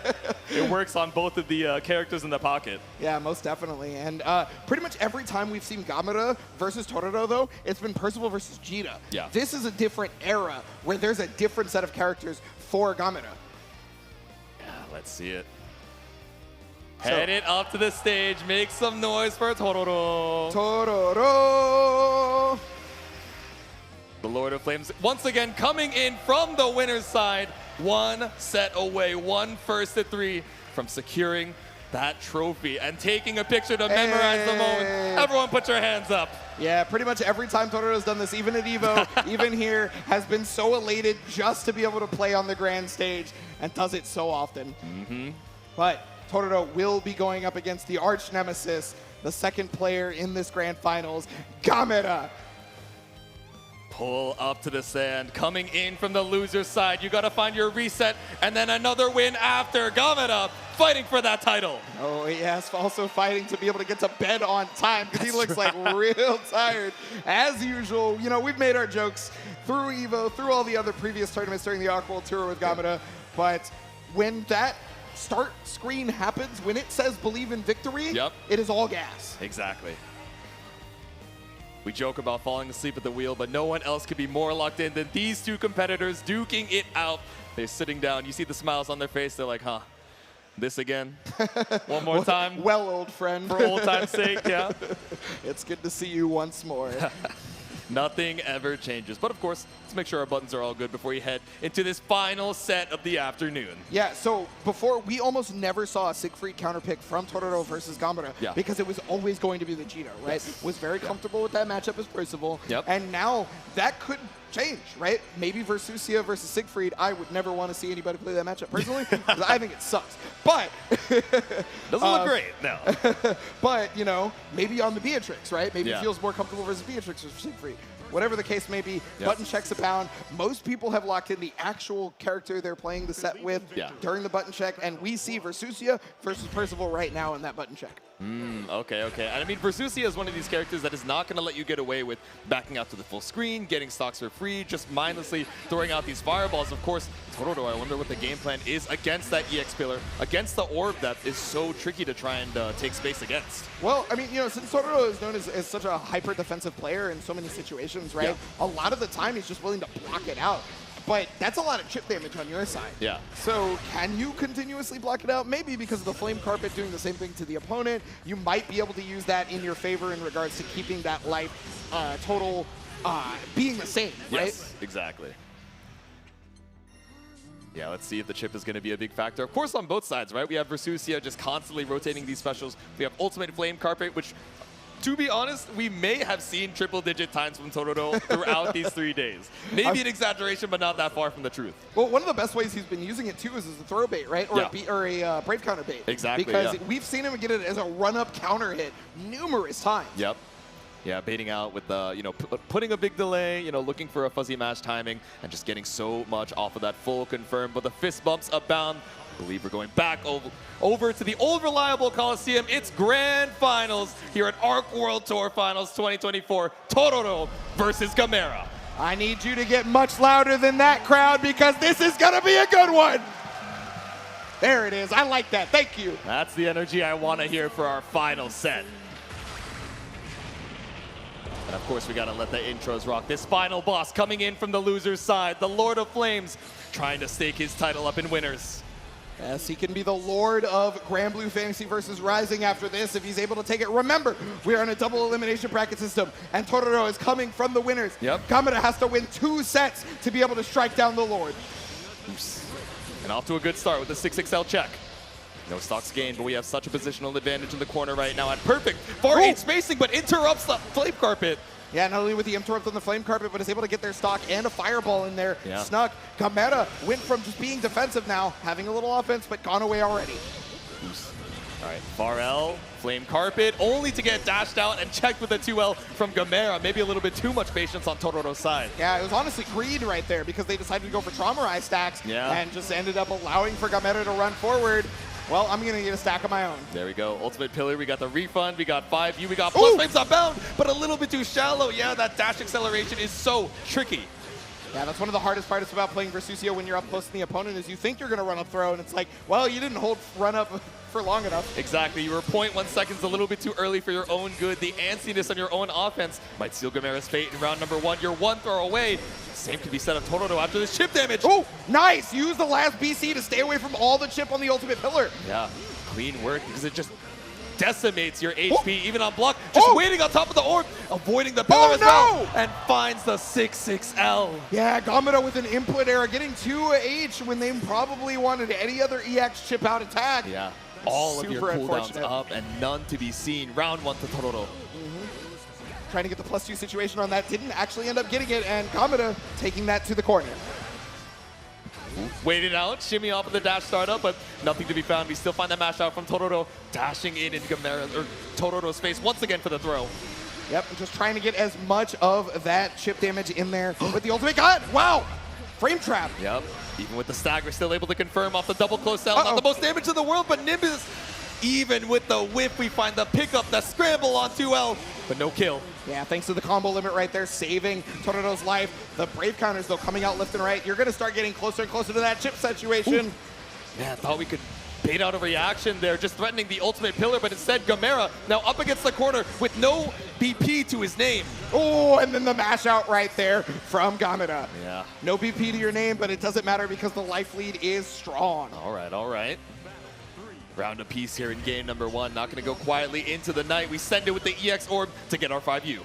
It works on both of the characters in the pocket. Yeah, most definitely. And pretty much every time we've seen Gamera versus Tororo, though, it's been Percival versus Jita. Yeah. This is a different era where there's a different set of characters for Gamera. Yeah, let's see it. Head it up to the stage. Make some noise for Tororo. Tororo. The Lord of Flames once again coming in from the winner's side. One set away, 1 first to 3 from securing that trophy and taking a picture to memorize the moment. Everyone put your hands up. Yeah, pretty much every time Tororo's done this, even at EVO, even here, has been so elated just to be able to play on the grand stage and does it so often. But Tororo will be going up against the arch nemesis, the 2nd player in this grand finals, Gamera. Pull up to the sand, coming in from the loser's side. You gotta find your reset, and then another win after. Gamera fighting for that title. Oh yes, also fighting to be able to get to bed on time, because he looks like real tired. As usual, you know, we've made our jokes through EVO, through all the other previous tournaments during the Arc World Tour with Gamera, but when that start screen happens, when it says believe in victory, it is all gas. Exactly. We joke about falling asleep at the wheel, but no one else could be more locked in than these two competitors duking it out. They're sitting down. You see the smiles on their face. They're like, huh, This again? One more time? Well, old friend. For old time's sake, yeah. It's good to see you once more. Nothing ever changes. But of course, let's make sure our buttons are all good before you head into this final set of the afternoon. Yeah, so before, we almost never saw a Siegfried counterpick from Totoro versus Gamera because it was always going to be Vegeta, right? Was very comfortable with that matchup as Percival. And now that could change, right? Maybe Versusia versus Siegfried. I would never want to see anybody play that matchup personally because I think it sucks. But doesn't look great, no. But, you know, maybe on the Beatrix, right? Maybe it feels more comfortable versus Beatrix versus Siegfried. Whatever the case may be, button checks abound. Most people have locked in the actual character they're playing the set with during the button check, and we see Versusia versus Percival right now in that button check. Okay. And I mean, Versusia is one of these characters that is not going to let you get away with backing out to the full screen, getting stocks for free, just mindlessly throwing out these fireballs. Of course, Totoro, I wonder what the game plan is against that EX pillar, against the orb that is so tricky to try and take space against. Well, I mean, you know, since Totoro is known as such a hyper-defensive player in so many situations, right? A lot of the time he's just willing to block it out. But that's a lot of chip damage on your side. Yeah. So can you continuously block it out? Maybe because of the Flame Carpet doing the same thing to the opponent. You might be able to use that in your favor in regards to keeping that life total being the same, right? Yes, exactly. Yeah, let's see if the chip is going to be a big factor. Of course, on both sides, right? We have Versusia just constantly rotating these specials. We have Ultimate Flame Carpet, which, to be honest, we may have seen triple-digit times from Totoro throughout these 3 days. Maybe an exaggeration, but not that far from the truth. Well, one of the best ways he's been using it, too, is as a throw bait, right? Or, a Brave counter bait. Exactly, Because we've seen him get it as a run-up counter hit numerous times. Yep. Yeah, baiting out with the, you know, putting a big delay, you know, looking for a fuzzy match timing, and just getting so much off of that full confirm. But the fist bumps abound. I believe we're going back over to the old reliable Coliseum. It's grand finals here at ARC World Tour Finals 2024. Totoro versus Gamera. I need you to get much louder than that, crowd, because this is going to be a good one. There it is. I like that. Thank you. That's the energy I want to hear for our final set. And of course, we got to let the intros rock. This final boss coming in from the loser's side, the Lord of Flames, trying to stake his title up in winners. Yes, he can be the Lord of Grand Blue Fantasy versus Rising after this if he's able to take it. Remember, we are in a double elimination bracket system, and Totoro is coming from the winners. Gamera has to win 2 sets to be able to strike down the Lord. Oops. And off to a good start with the 6XL check. No stocks gained, but we have such a positional advantage in the corner right now. And perfect far 8 spacing, but interrupts the Flame Carpet. Yeah, not only with the interrupt on the Flame Carpet, but is able to get their stock and a fireball in there. Yeah. Snuck. Gamera went from just being defensive now, having a little offense, but gone away already. Oops. All right, far L, Flame Carpet, only to get dashed out and checked with a 2L from Gamera. Maybe a little bit too much patience on Totoro's side. Yeah, it was honestly greed right there because they decided to go for Trauma Rise stacks and just ended up allowing for Gamera to run forward. Well, I'm going to get a stack of my own. There we go. Ultimate Pillar. We got the refund. We got 5U. We got plus Flames Unbound, but a little bit too shallow. Yeah, that dash acceleration is so tricky. Yeah, that's one of the hardest parts about playing Versusia when you're up close to the opponent is you think you're going to run up throw, and it's like, well, you didn't hold run up for long enough. Exactly. You were 0.1 seconds a little bit too early for your own good. The antsiness on your own offense might seal Gamera's fate in round number 1. You're 1 throw away. Same could be said of Totoro after this chip damage. Oh, nice. Use the last BC to stay away from all the chip on the Ultimate Pillar. Yeah, clean work because it just decimates your HP even on block. Just waiting on top of the orb, avoiding the pillar as well, and finds the 6XL. Yeah, Gamera with an input error, getting 2H when they probably wanted any other EX chip out attack. Yeah, all of your cooldowns up and none to be seen. Round 1 to Totoro. Trying to get the +2 situation on that, didn't actually end up getting it, and Gamera taking that to the corner. Waited out, shimmy off of the dash startup, but nothing to be found. We still find that mash out from Totoro, dashing in into Totoro's face once again for the throw. Yep, just trying to get as much of that chip damage in there with the ultimate. God, wow! Frame trap. Yep, even with the stagger, still able to confirm off the double close out. Not the most damage in the world, but Nimbus, even with the whip, we find the pickup, the scramble on 2L, but no kill. Yeah, thanks to the combo limit right there, saving Totoro's life. The Brave counters, though, coming out left and right. You're going to start getting closer and closer to that chip situation. Yeah, I thought we could bait out a reaction there, just threatening the Ultimate Pillar, but instead Gamera now up against the corner with no BP to his name. Oh, and then the mash out right there from Gamera. Yeah. No BP to your name, but it doesn't matter because the life lead is strong. All right, all right. Round apiece here in game number 1. Not going to go quietly into the night. We send it with the EX Orb to get our 5U.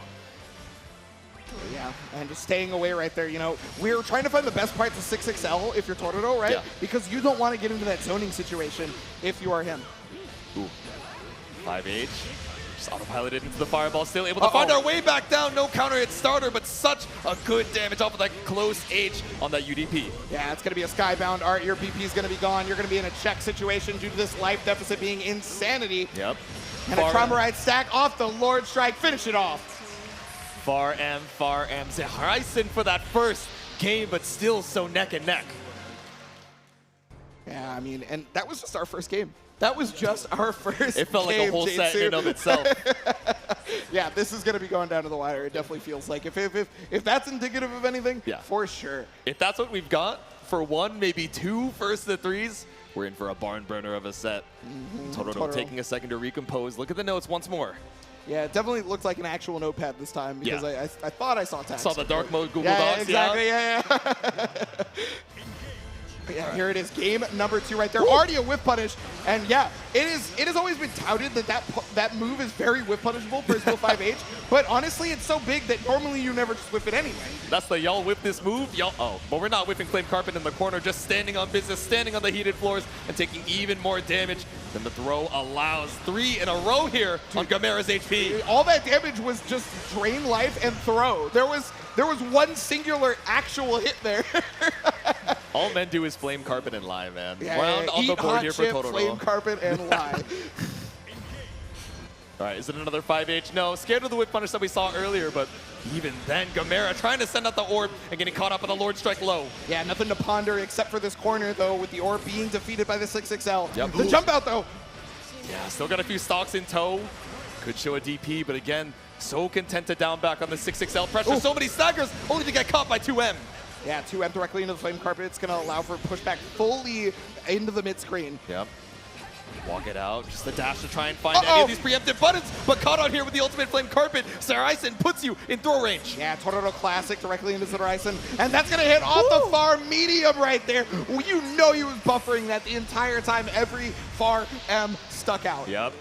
Yeah, and just staying away right there. You know, we're trying to find the best parts of 6XL if you're Totoro, right? Yeah. Because you don't want to get into that zoning situation if you are him. Ooh. 5H. Just autopiloted into the fireball. Still able to find our way back down. No counter hit starter, but such a good damage off of that close H on that UDP. Yeah, it's going to be a skybound art. Your BP is going to be gone. You're going to be in a check situation due to this life deficit being insanity. Yep. And a Traumoride stack off the Lord Strike. Finish it off. Far M. Zeraisen for that first game, but still so neck and neck. Yeah, I mean, and that was just our first game. That was just our first It felt game, like a whole set in and of itself. Yeah, this is going to be going down to the wire. It definitely feels like. If that's indicative of anything, yeah, for sure. If that's what we've got for 1, maybe 2 first to 3s, we're in for a barn burner of a set. Totoro taking a second to recompose. Look at the notes once more. Yeah, it definitely looked like an actual notepad this time because I thought I saw text. Saw the dark mode Google yeah, Docs. Exactly, yeah. Yeah, here it is, game number 2 right there. Already a whiff punish, and yeah, it has always been touted that move is very whiff punishable for Skill 5H, but honestly, it's so big that normally you never just whiff it anyway. That's the y'all whip this move, but we're not whipping Flame Carpet in the corner, just standing on business, standing on the heated floors, and taking even more damage than the throw allows. 3 in a row here on Gamera's HP. All that damage was just drain life and throw. There was one singular actual hit there. All men do is Flame Carpet and lie, man. Yeah, Round on the board here for Totoro. Flame Carpet and lie. All right, is it another 5H? No, scared of the whip punish that we saw earlier, but even then, Gamera trying to send out the orb and getting caught up in the Lord Strike low. Yeah, nothing to ponder except for this corner, though, with the orb being defeated by the 6XL. Yep. The jump out, though. Yeah, still got a few stocks in tow. Could show a DP, but again, so content to down back on the 6XL pressure. So many staggers, only to get caught by 2M. Yeah, 2M directly into the Flame Carpet. It's going to allow for pushback fully into the mid-screen. Yep. Walk it out. Just the dash to try and find any of these preemptive buttons, but caught out here with the ultimate Flame Carpet. Zeraisen puts you in throw range. Yeah, Totoro Classic directly into Zeraisen. And that's going to hit off the far medium right there. You know he was buffering that the entire time. Every far M stuck out. Yep.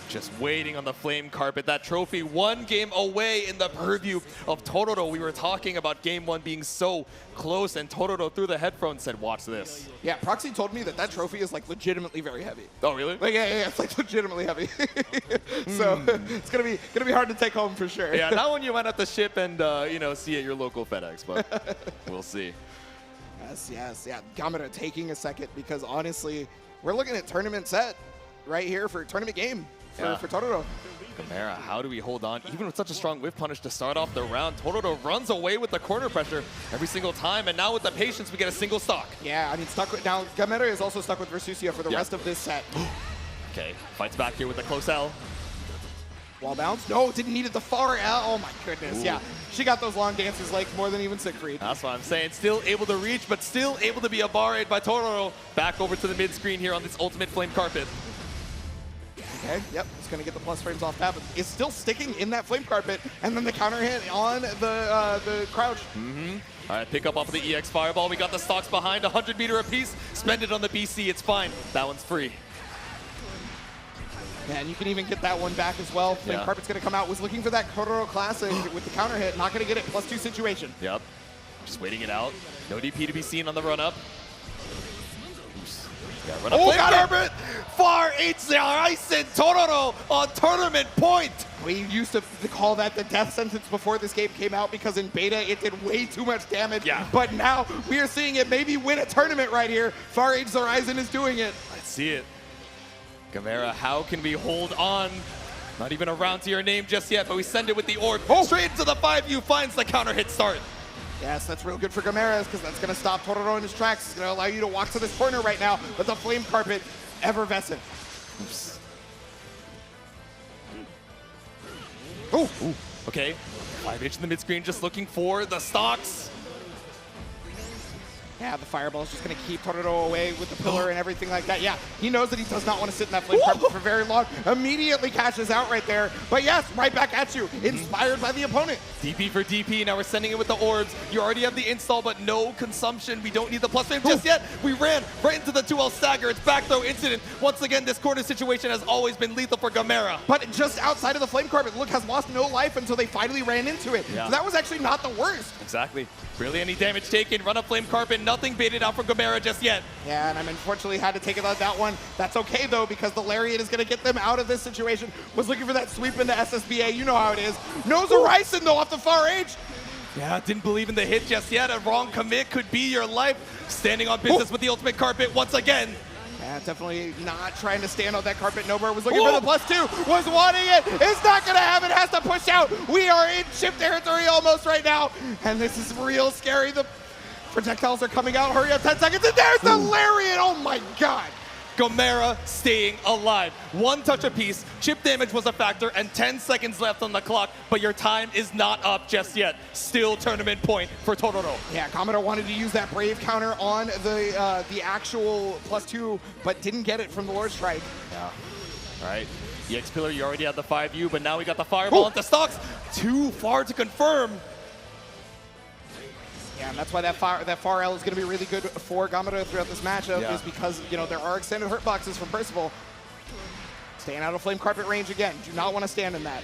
Just waiting on the Flame Carpet. That trophy 1 game away in the purview of Totoro. We were talking about game 1 being so close, and Totoro through the headphones said, watch this. Yeah, Proxy told me that trophy is like legitimately very heavy. Oh, really? Like, yeah, it's like legitimately heavy. So it's gonna be hard to take home for sure. Yeah, not when you might have to ship and see at your local FedEx, but we'll see. Yes. Gamera taking a second because honestly, we're looking at tournament set right here for tournament game. For Totoro. Gamera, how do we hold on? Even with such a strong whiff punish to start off the round, Totoro runs away with the corner pressure every single time, and now with the patience, we get a single stock. Yeah, I mean, now Gamera is also stuck with Versusia for the rest of this set. Okay, fights back here with the close L. Wall bounce? No, didn't need it. The far L. Oh my goodness. Ooh. Yeah, she got those long dances like more than even Siegfried. That's what I'm saying. Still able to reach, but still able to be a barrade by Totoro. Back over to the mid screen here on this ultimate Flame Carpet. Okay, yep, it's going to get the plus frames off that, but it's still sticking in that Flame Carpet, and then the counter hit on the crouch. All right, pick up off of the EX Fireball. We got the stocks behind, 100 meter apiece. Spend it on the BC, it's fine. That one's free. Yeah, and you can even get that one back as well. Flame Carpet's going to come out. Was looking for that Totoro Classic with the counter hit. Not going to get it. +2 situation. Yep. Just waiting it out. No DP to be seen on the run-up. Run up Flame Carpet! Far 8 Zeraisen Totoro on tournament point! We used to call that the death sentence before this game came out because in beta it did way too much damage. Yeah. But now we are seeing it maybe win a tournament right here. Far 8 Zeraisen is doing it. Let's see it. Gamera, how can we hold on? Not even around to your name just yet, but we send it with the orb. Straight into the 5U, finds the counter hit start. Yes, that's real good for Gamera because that's going to stop Totoro in his tracks. It's going to allow you to walk to this corner right now, but the Flame Carpet, effervescent. Oops. Ooh. Okay, 5H in the mid-screen just looking for the stocks. Yeah, the fireball is just going to keep Tororo away with the pillar and everything like that. Yeah, he knows that he does not want to sit in that flame carpet for very long. Immediately cashes out right there. But yes, right back at you, inspired by the opponent. DP for DP, now we're sending it with the orbs. You already have the install, but no consumption. We don't need the plus flame just yet. We ran right into the 2L stagger. It's back throw incident. Once again, this corner situation has always been lethal for Gamera. But just outside of the flame carpet, Look has lost no life until they finally ran into it. Yeah. So that was actually not the worst. Exactly. Barely any damage taken. Run up flame carpet. Nothing baited out for Gamera just yet. Yeah, and I'm unfortunately had to take it on that one. That's okay though, because the Lariat is going to get them out of this situation. Was looking for that sweep into SSBA. You know how it is. Knows Horizon though off the far edge. Yeah, didn't believe in the hit just yet. A wrong commit could be your life. Standing on business with the ultimate carpet once again. Yeah, definitely not trying to stand on that carpet. Nobara was looking for the +2, was wanting it. It's not going to have it, has to push out. We are in chip territory almost right now. And this is real scary. The projectiles are coming out. Hurry up, 10 seconds. And there's the Lariat. Oh my God. Gamera staying alive. One touch apiece. Chip damage was a factor and 10 seconds left on the clock, but your time is not up just yet. Still tournament point for Tororo. Yeah, Commodore wanted to use that Brave counter on the actual +2, but didn't get it from the Lord Strike. Yeah. All right. EX Pillar, you already had the 5U, but now we got the Fireball into stocks. Too far to confirm. Yeah, and that's why that far L is going to be really good for Gamera throughout this matchup, is because, you know, there are extended hurt boxes from Percival. Staying out of flame carpet range again. Do not want to stand in that.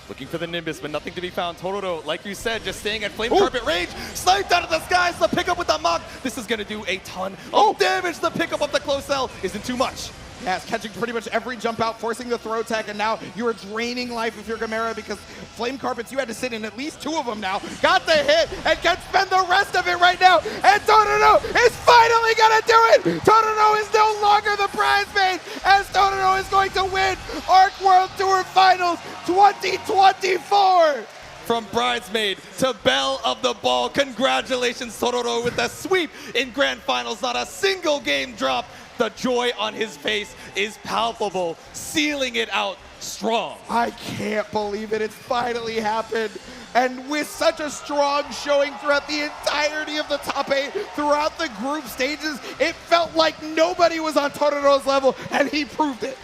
Looking for the Nimbus, but nothing to be found. Tororo, like you said, just staying at flame carpet range. Sniped out of the skies. The pickup with the Mach. This is going to do a ton of damage. The pickup of the close L isn't too much. Yes, catching pretty much every jump out, forcing the throw tech, and now you are draining life if you're Gamera because flame carpets, you had to sit in at least 2 of them now. Got the hit and can spend the rest of it right now. And Tororo is finally going to do it. Tororo is no longer the bridesmaid as Tororo is going to win ARC World Tour Finals 2024. From bridesmaid to belle of the ball. Congratulations, Tororo, with a sweep in grand finals. Not a single game drop. The joy on his face is palpable, sealing it out strong. I can't believe it. It's finally happened. And with such a strong showing throughout the entirety of the top 8, throughout the group stages, it felt like nobody was on Tororo's level, and he proved it.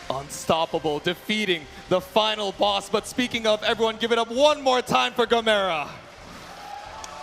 Unstoppable, defeating the final boss. But speaking of, everyone give it up one more time for Gamera.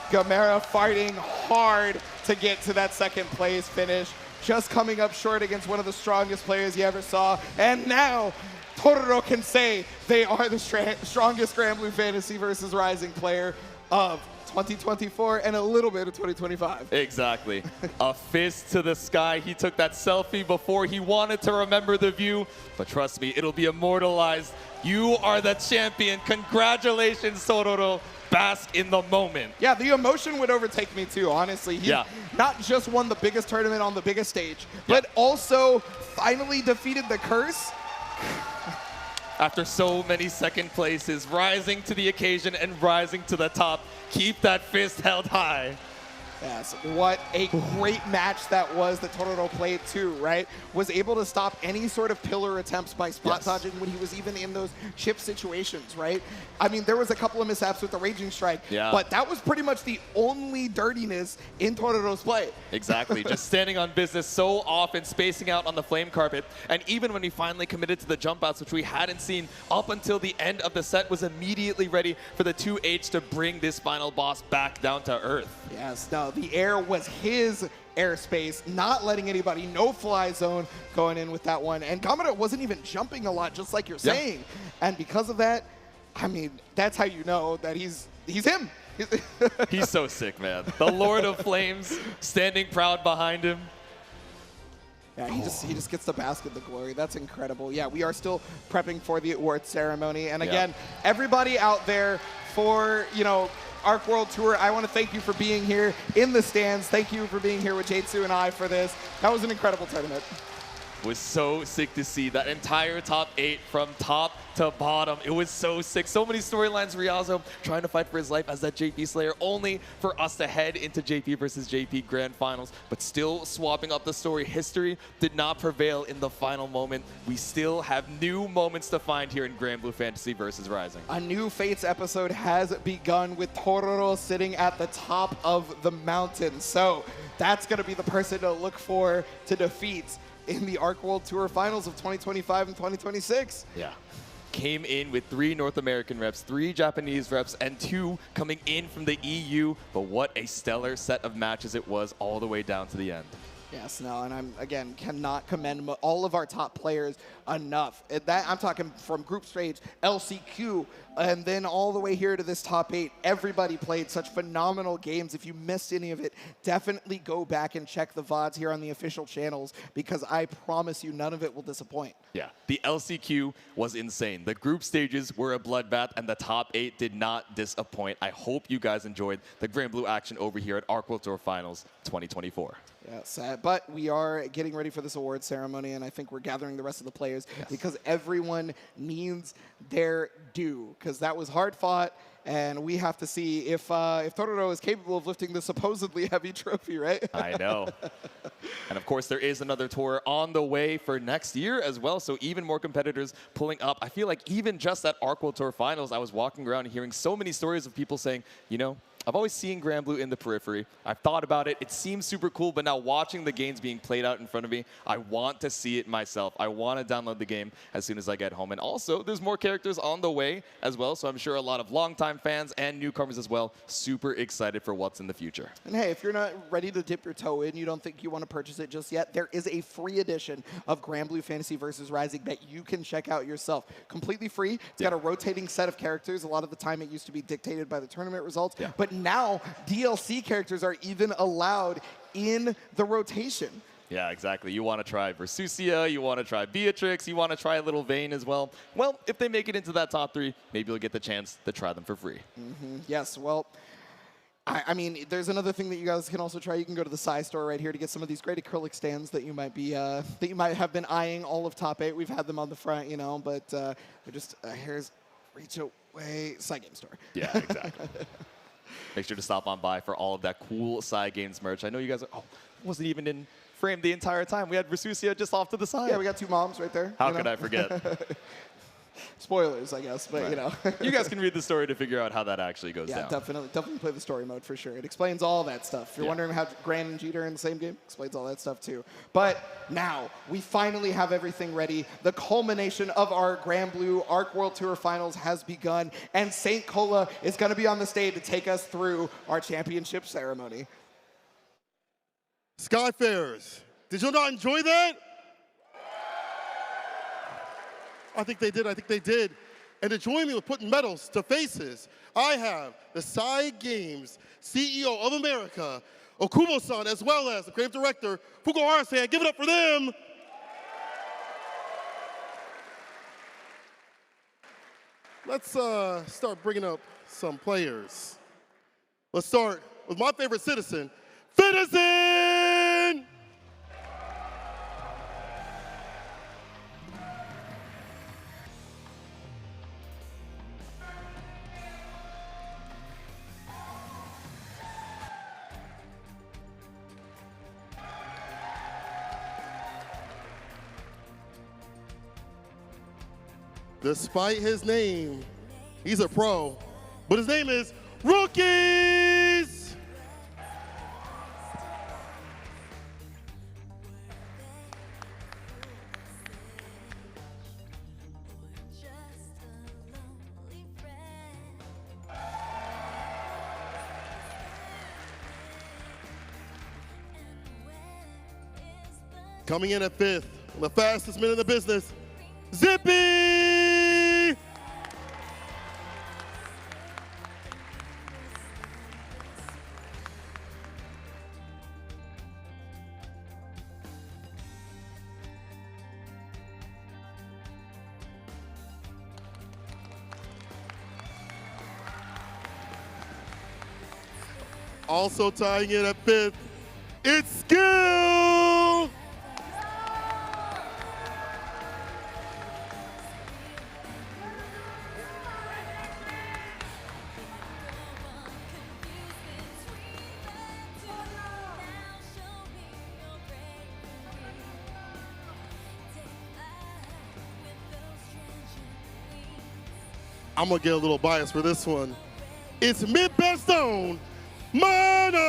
Gamera fighting hard to get to that second place finish. Just coming up short against one of the strongest players you ever saw. And now, Tororo can say they are the strongest Granblue Fantasy versus Rising player of 2024 and a little bit of 2025. Exactly. A fist to the sky. He took that selfie before he wanted to remember the view. But trust me, it'll be immortalized. You are the champion. Congratulations, Tororo. Bask in the moment. Yeah, the emotion would overtake me too, honestly. He not just won the biggest tournament on the biggest stage, but also finally defeated the curse. After so many second places, rising to the occasion and rising to the top. Keep that fist held high. Yes, what a great match that was that Tororo played too, right? Was able to stop any sort of pillar attempts by spot dodging when he was even in those chip situations, right? I mean, there was a couple of mishaps with the Raging Strike, but that was pretty much the only dirtiness in Tororo's play. Exactly, just standing on business so often, spacing out on the flame carpet, and even when he finally committed to the jump outs, which we hadn't seen up until the end of the set, was immediately ready for the 2H to bring this final boss back down to earth. Yes, no, the air was his airspace, not letting anybody, no fly zone going in with that one. And Gamera wasn't even jumping a lot, just like you're saying. And because of that, I mean, that's how you know that he's him. He's so sick, man. The Lord of Flames standing proud behind him. Yeah, he just gets to bask in the glory. That's incredible. Yeah, we are still prepping for the awards ceremony. And again, everybody out there for, you know, ARC World Tour, I want to thank you for being here in the stands. Thank you for being here with J2 and I for this. That was an incredible tournament. was so sick to see. That entire top 8 from top to bottom. It was so sick. So many storylines. Riazo trying to fight for his life as that JP Slayer, only for us to head into JP versus JP Grand Finals, but still swapping up the story. History did not prevail in the final moment. We still have new moments to find here in Granblue Fantasy versus Rising. A new Fates episode has begun with Tororo sitting at the top of the mountain. So that's going to be the person to look for to defeat in the ARC World Tour Finals of 2025 and 2026. Yeah. Came in with 3 North American reps, 3 Japanese reps, and 2 coming in from the EU. But what a stellar set of matches it was all the way down to the end. Yes, no, and I'm, again, cannot commend all of our top players enough. I'm talking from group stage, LCQ, and then all the way here to this top 8. Everybody played such phenomenal games. If you missed any of it, definitely go back and check the VODs here on the official channels, because I promise you none of it will disappoint. Yeah, the LCQ was insane. The group stages were a bloodbath, and the top 8 did not disappoint. I hope you guys enjoyed the Granblue action over here at ARC World Tour Finals 2024. Yes, but we are getting ready for this award ceremony, and I think we're gathering the rest of the players because everyone needs their due, because that was hard fought, and we have to see if Tororo is capable of lifting the supposedly heavy trophy, right? I know. And of course, there is another tour on the way for next year as well, so even more competitors pulling up. I feel like even just at ARC World Tour Finals, I was walking around and hearing so many stories of people saying, you know, I've always seen Granblue in the periphery. I've thought about it. It seems super cool, but now watching the games being played out in front of me, I want to see it myself. I want to download the game as soon as I get home. And also, there's more characters on the way as well, so I'm sure a lot of longtime fans and newcomers as well, super excited for what's in the future. And hey, if you're not ready to dip your toe in, you don't think you want to purchase it just yet, there is a free edition of Granblue Fantasy versus Rising that you can check out yourself. Completely free. It's got a rotating set of characters. A lot of the time it used to be dictated by the tournament results, but now DLC characters are even allowed in the rotation. Yeah, exactly. You want to try Versusia, you want to try Beatrix, you want to try a little Vayne as well. Well, if they make it into that top 3, maybe you'll get the chance to try them for free. Yes, well, I mean, there's another thing that you guys can also try. You can go to the Psy store right here to get some of these great acrylic stands that you might be that you might have been eyeing all of top 8. We've had them on the front, you know, but they're just here's reach away Psy Game Store. Yeah, exactly. Make sure to stop on by for all of that cool Psy Games merch. I know you guys wasn't even in frame the entire time. We had Versusia just off to the side. Yeah, we got 2 moms right there. How could I forget? Spoilers, I guess, but you know. You guys can read the story to figure out how that actually goes down. Yeah, definitely play the story mode for sure. It explains all that stuff. If you're wondering how Gran and Jeter are in the same game, explains all that stuff too. But now, we finally have everything ready. The culmination of our Granblue ARC World Tour Finals has begun, and St. Cola is going to be on the stage to take us through our championship ceremony. Skyfarers, did you not enjoy that? I think they did. I think they did. And to join me with putting medals to faces, I have the Psy Games CEO of America, Okubo-san, as well as the creative director, Fukuhara-san. Give it up for them. Let's start bringing up some players. Let's start with my favorite citizen, Fitizen! Despite his name, he's a pro, but his name is Rookies! Coming in at 5th, the fastest man in the business, Zippy! Also tying in at 5th, it's Skill! I'm going to get a little biased for this one. It's Mid-Bet Stone, Monarch!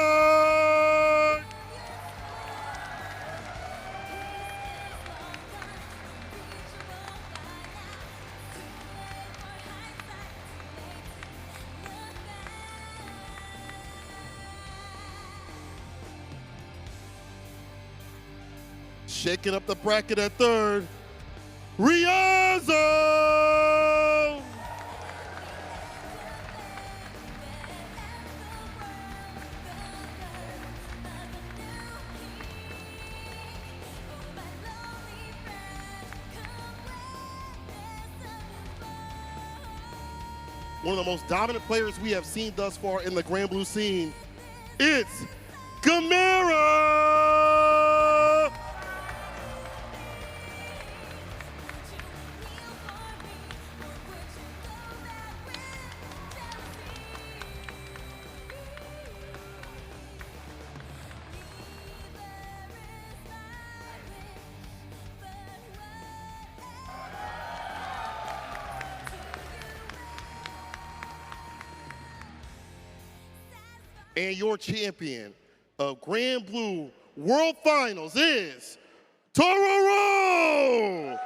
Shaking up the bracket at third, Riazo! One of the most dominant players we have seen thus far in the Grand Blue scene, it's Gamera! And your champion of Grand Blue World Finals is Tororo!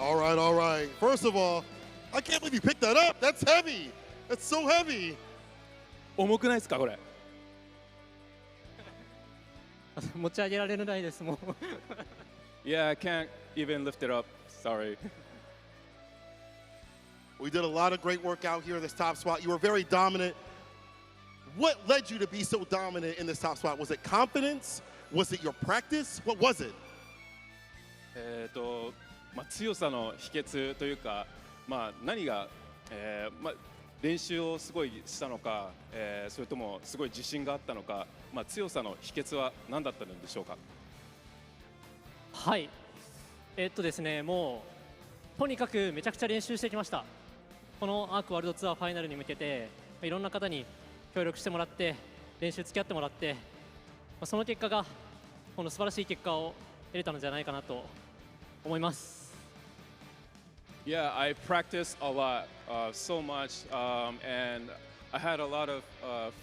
All right, all right. First of all, I can't believe you picked that up. That's heavy. That's so heavy. 重くないですかこれ？持ち上げられないですもう。Yeah, I can't even lift it up. Sorry. We did a lot of great work out here in this top spot. You were very dominant. What led you to be so dominant in this top spot? Was it confidence? Was it your practice? What was it? 強さの秘訣というか、何が、練習をすごいしたのか、それともすごい自信があったのか、強さの秘訣は何だったのでしょうか。はい、ですね、もうとにかくめちゃくちゃ練習してきました。このアークワールドツアーファイナルに向けて、いろんな方に協力してもらって、練習付き合ってもらって、その結果がこの素晴らしい結果を得れたのじゃないかなと思います。Yeah, I practiced a lot, so much, and I had a lot of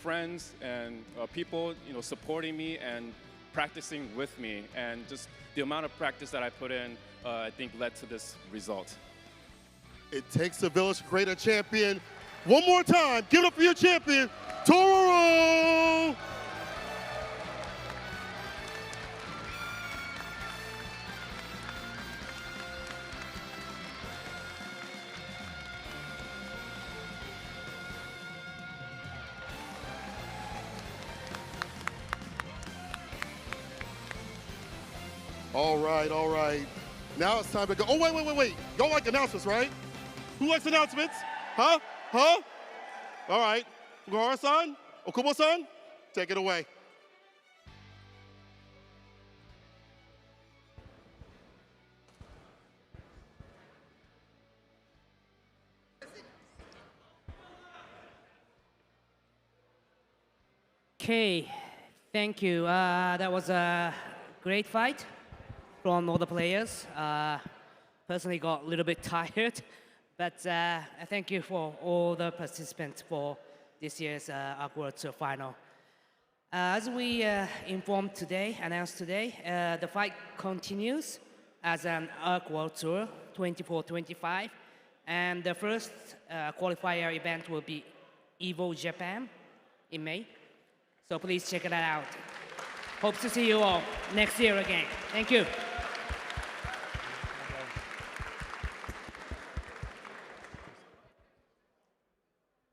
friends and people, supporting me and practicing with me, and just the amount of practice that I put in, I think led to this result. It takes a village to create a champion. One more time, give it up for your champion, Tororo! All right, all right. Now it's time to go. Oh, wait. Y'all like announcements, right? Who likes announcements? Huh? All right. Ugahara-san, Okubo-san, take it away. Okay, thank you. That was a great fight from all the players. Personally got a little bit tired, but thank you for all the participants for this year's ARC World Tour final. As we announced today, the fight continues as an ARC World Tour 24-25, and the first qualifier event will be EVO Japan in May. So please check it out. Hope to see you all next year again. Thank you.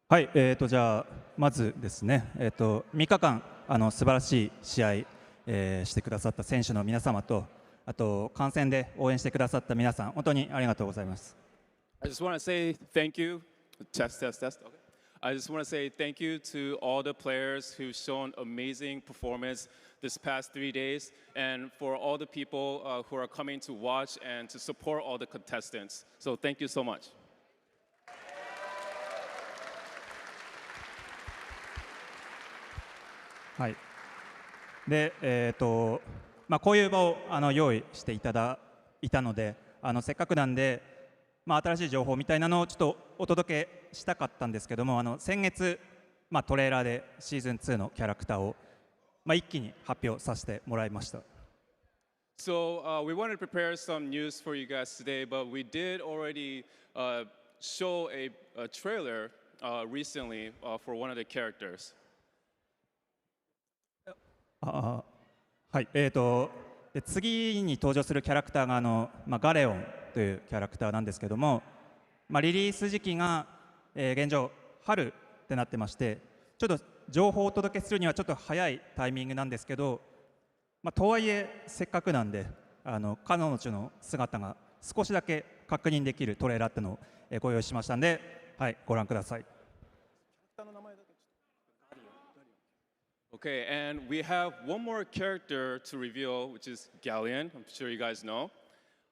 はい、じゃあまずですね、3日間素晴らしい試合、してくださった選手の皆様と、あと観戦で応援してくださった皆さん、本当にありがとうございます。I just want to say thank you. Test. Okay. I just want to say thank you to all the players who've shown amazing performance this past 3 days, and for all the people who are coming to watch and to support all the contestants. So thank you so much. はい。で、こういう場を用意していたので、せっかくなんで、新しい情報みたいなのをちょっとお届けしたかったんですけども、先月、トレーラーでシーズン2のキャラクターを、一気に発表させてもらいました。So we wanted to prepare some news for you guys today, but we did already show a trailer recently for one of the characters. はい、次に登場するキャラクターがガレオンというキャラクターなんですけども、リリース時期が、現状春ってなってまして、ちょっと情報をお届けするにはちょっと早いタイミングなんですけど、とはいえせっかくなんで彼女の姿が少しだけ確認できるトレーラーっていうのを、ご用意しましたんで、はい、ご覧ください。Okay, and we have one more character to reveal, which is Galleon. I'm sure you guys know.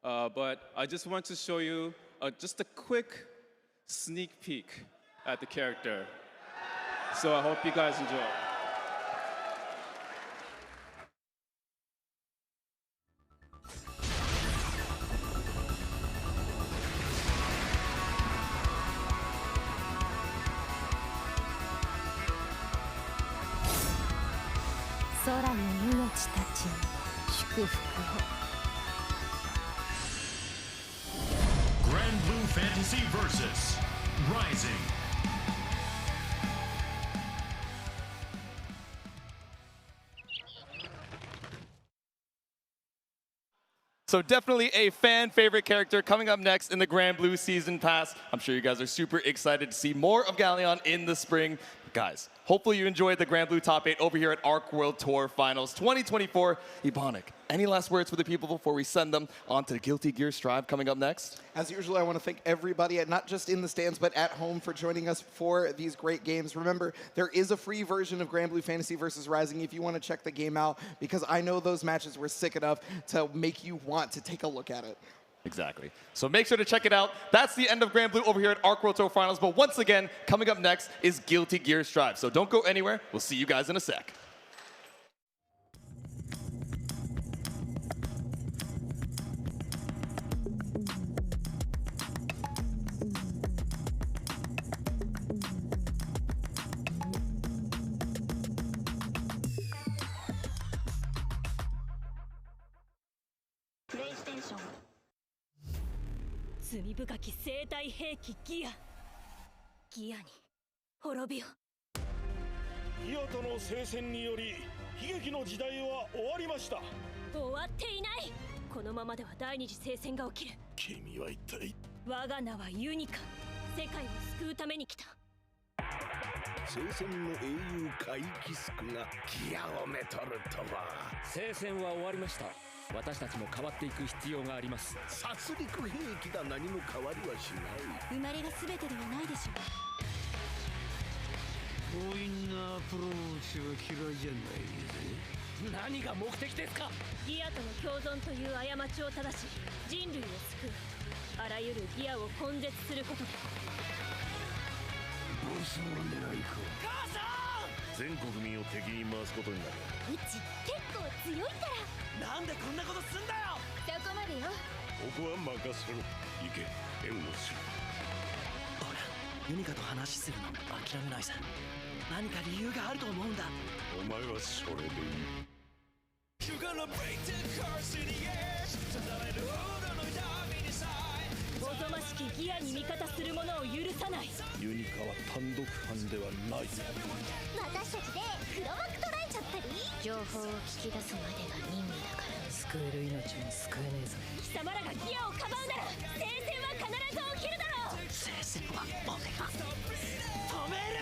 But I just want to show you just a quick sneak peek at the character. So I hope you guys enjoy. Grand Blue Fantasy versus Rising. So definitely a fan favorite character coming up next in the Grand Blue Season Pass. I'm sure you guys are super excited to see more of Galleon in the spring. Guys, hopefully you enjoyed the Grand Blue Top 8 over here at ARC World Tour Finals 2024. Ebonic, any last words for the people before we send them on to the Guilty Gear Strive coming up next? As usual, I want to thank everybody, not just in the stands, but at home for joining us for these great games. Remember, there is a free version of Grand Blue Fantasy versus Rising if you want to check the game out, because I know those matches were sick enough to make you want to take a look at it. Exactly. So make sure to check it out. That's the end of Grand Blue over here at ARC World Tour Finals. But once again, coming up next is Guilty Gear Strive. So don't go anywhere. We'll see you guys in a sec. PlayStation 罪深き生体兵器ギアに滅びよ。ヒヤトの聖戦により悲劇の時代は終わりました。終わっていない。このままでは第二次聖戦が起きる。君は一体。我が名はユニカ。世界を救うために来た。聖戦の英雄カイキスクがギアをめとるとは。聖戦は終わりました。私たちも変わっていく必要があります。殺戮兵器だ。何も変わりはしない。生まれが全てではないでしょう。強引なアプローチは嫌いじゃないぜ。何が目的ですか。ギアとの共存という過ちを正し人類を救う。あらゆるギアを根絶することで。ボスの狙いか。母さん。全国民を敵に回すことになる。うち結構強いから。なんでこんなことすんだよ。そこまでよ。ここは任せろ。行け援護する。ほらユニカと話するの諦めないさ。何か理由があると思うんだ。お前はそれでいい。おぞましきギアに味方する者を許さない。ユニカは単独犯ではない。私たちで黒幕捉えちゃったり。情報を聞き出すまでが任務だから。救える命も救えねえぞ。貴様らがギアをかばうなら聖戦は必ず起きるだろう。聖戦は俺が止める。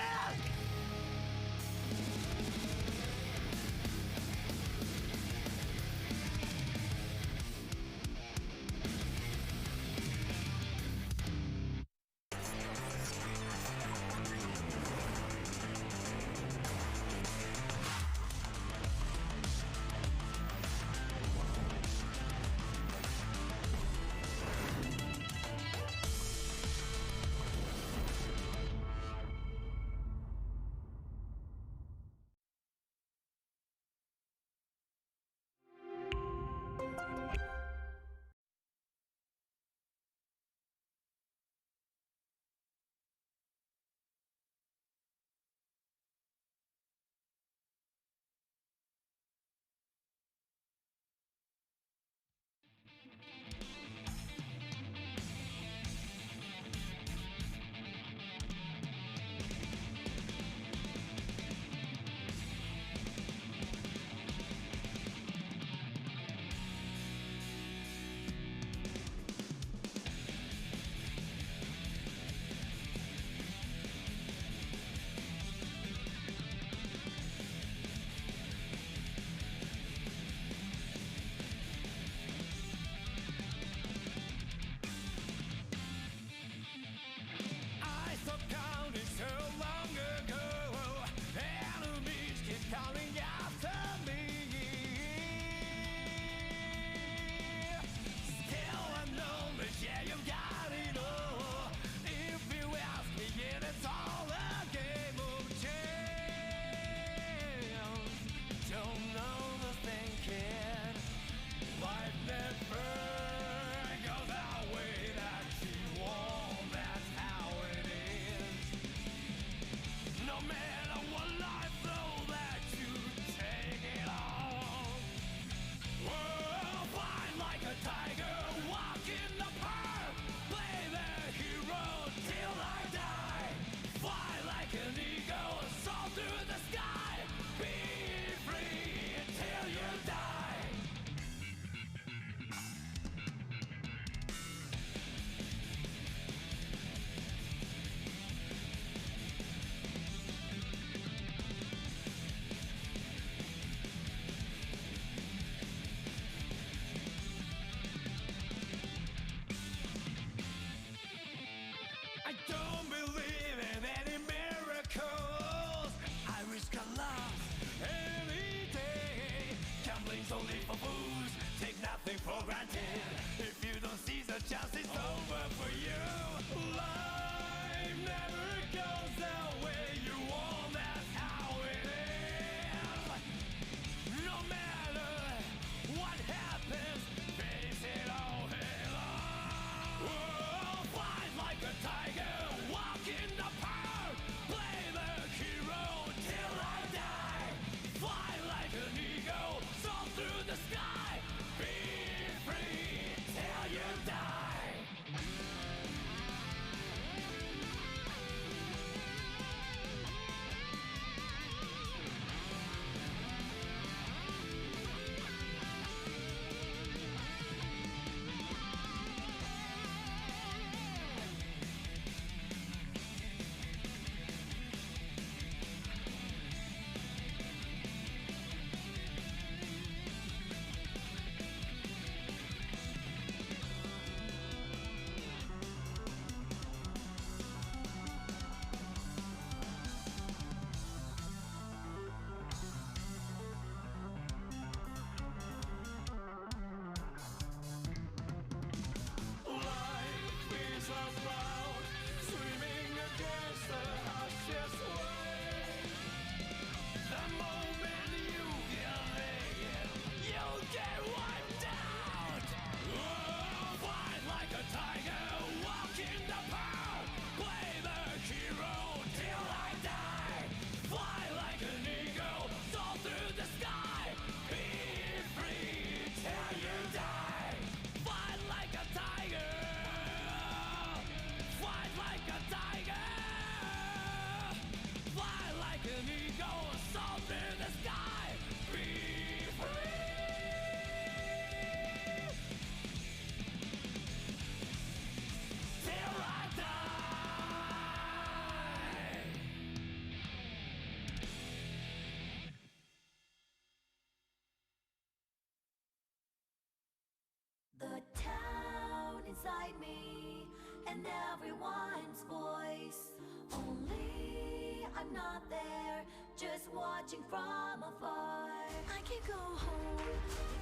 I'm not there, just watching from afar. I can't go home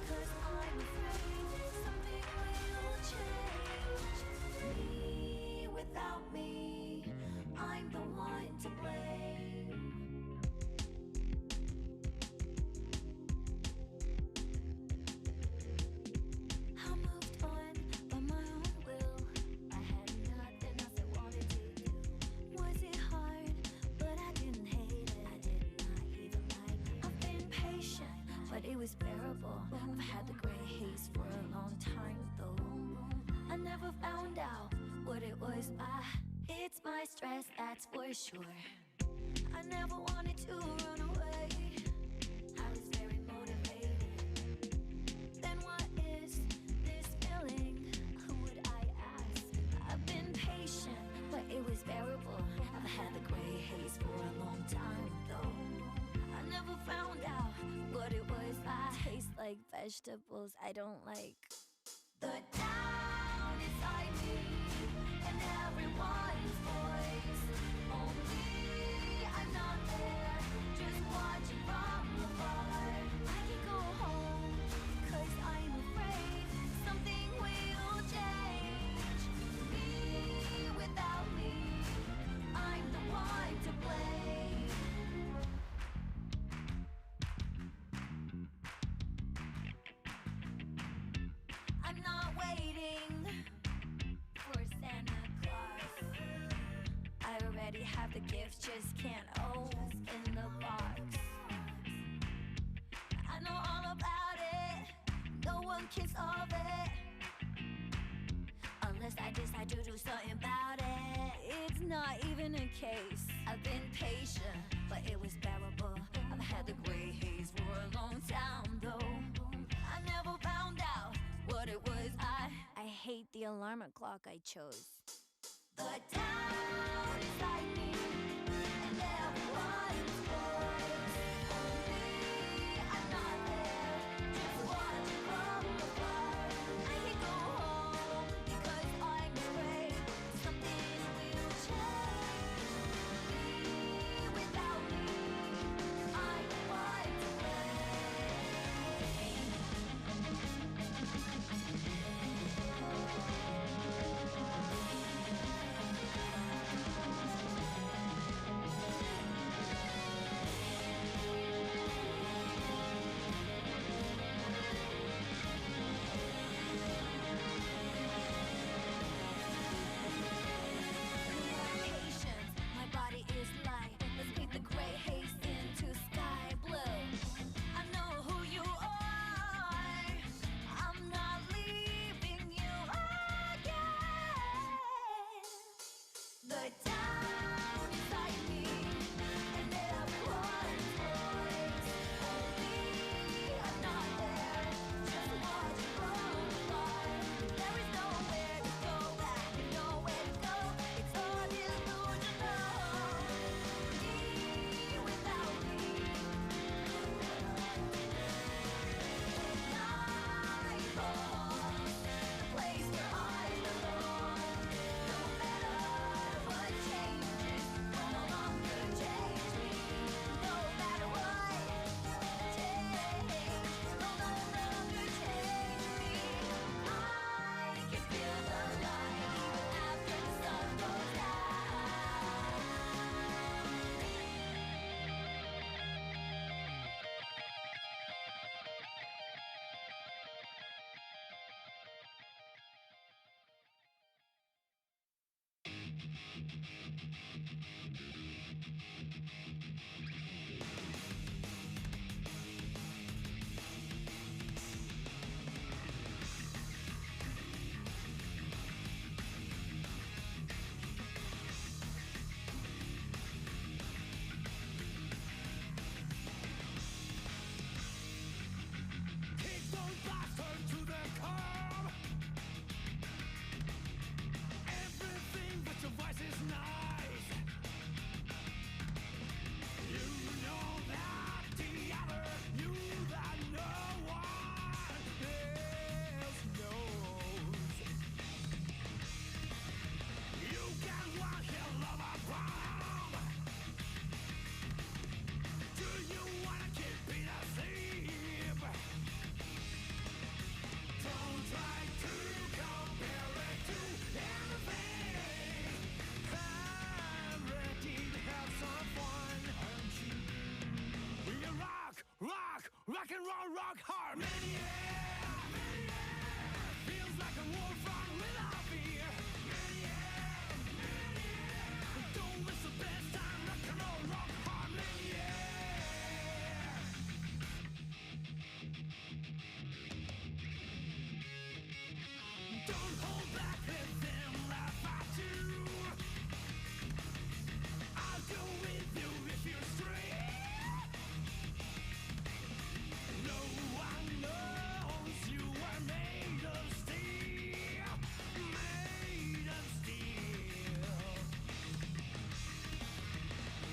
because I'm afraid something will change. Me without me, I'm the one to blame. I moved on by my own will. I had nothing else I wanted to do. Was it hard? But I didn't hate it. I did not even like it. I've been patient, but it was bearable. I've had the gray haze for a long time though. I never found out what it was. It's my stress, that's for sure. I never wanted to run away. I was very motivated. Then what is this feeling? Who would I ask? I've been patient, but it was bearable. I've had the gray haze for a long time though. I never found out what it was. I taste like vegetables I don't like. The down inside me and everyone's voice. Only I'm not there, just watching from afar. I can go home, cause I'm afraid something will change. Me without me, I'm the one to blame. I'm not waiting for Santa Claus. I already have the gift, just can't open the box. I know all about it, no one can solve it unless I decide to do something about it. It's not even a case. I've been patient, but it was bearable. I've had the gray haze for a long time though. I never found out what it was. I hate the alarm clock I chose. The down inside me and everyone's voice. Only I'm not there, just watching from afar. I can go home because I'm afraid something will change. Me without me, I'm the one to patience, my body is light. Let's paint the gray haze into sky blue. I know who you are. I'm not leaving you again. The down inside me and everyone's voice. Only I'm not there, just watching from afar. There is nowhere to go back, nowhere to go. It's all delusional. Me without me. Night falls, the place where I belong. No matter what changes, will no longer change me. No matter what change, will no longer change me. I can feel the light after the sun goes down. Kick those bastards to the curb. Everything but your voice is nice. You roll, rock hard. Maniac, feels like a war front without fear. Maniac, don't miss the best time. Rock and roll, rock hard. Maniac. Don't hold back, let them laugh at you. I'll go with you if you're straight. No one knows you are made of steel, made of steel.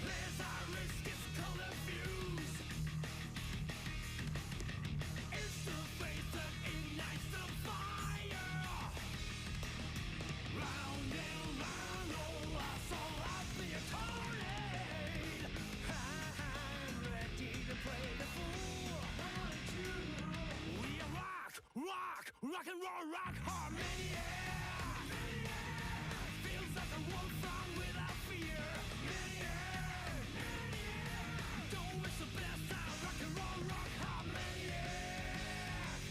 There's our risk, it's color fuse. It's the faith that ignites the fire. Round and round, roll us all out the tornado. I'm ready to play the fool. We are rock, rock, rock and roll, rock hard. Maniac, feels like a wolf from without fear. Maniac, don't miss the best time. Rock and roll, rock hard. Maniac,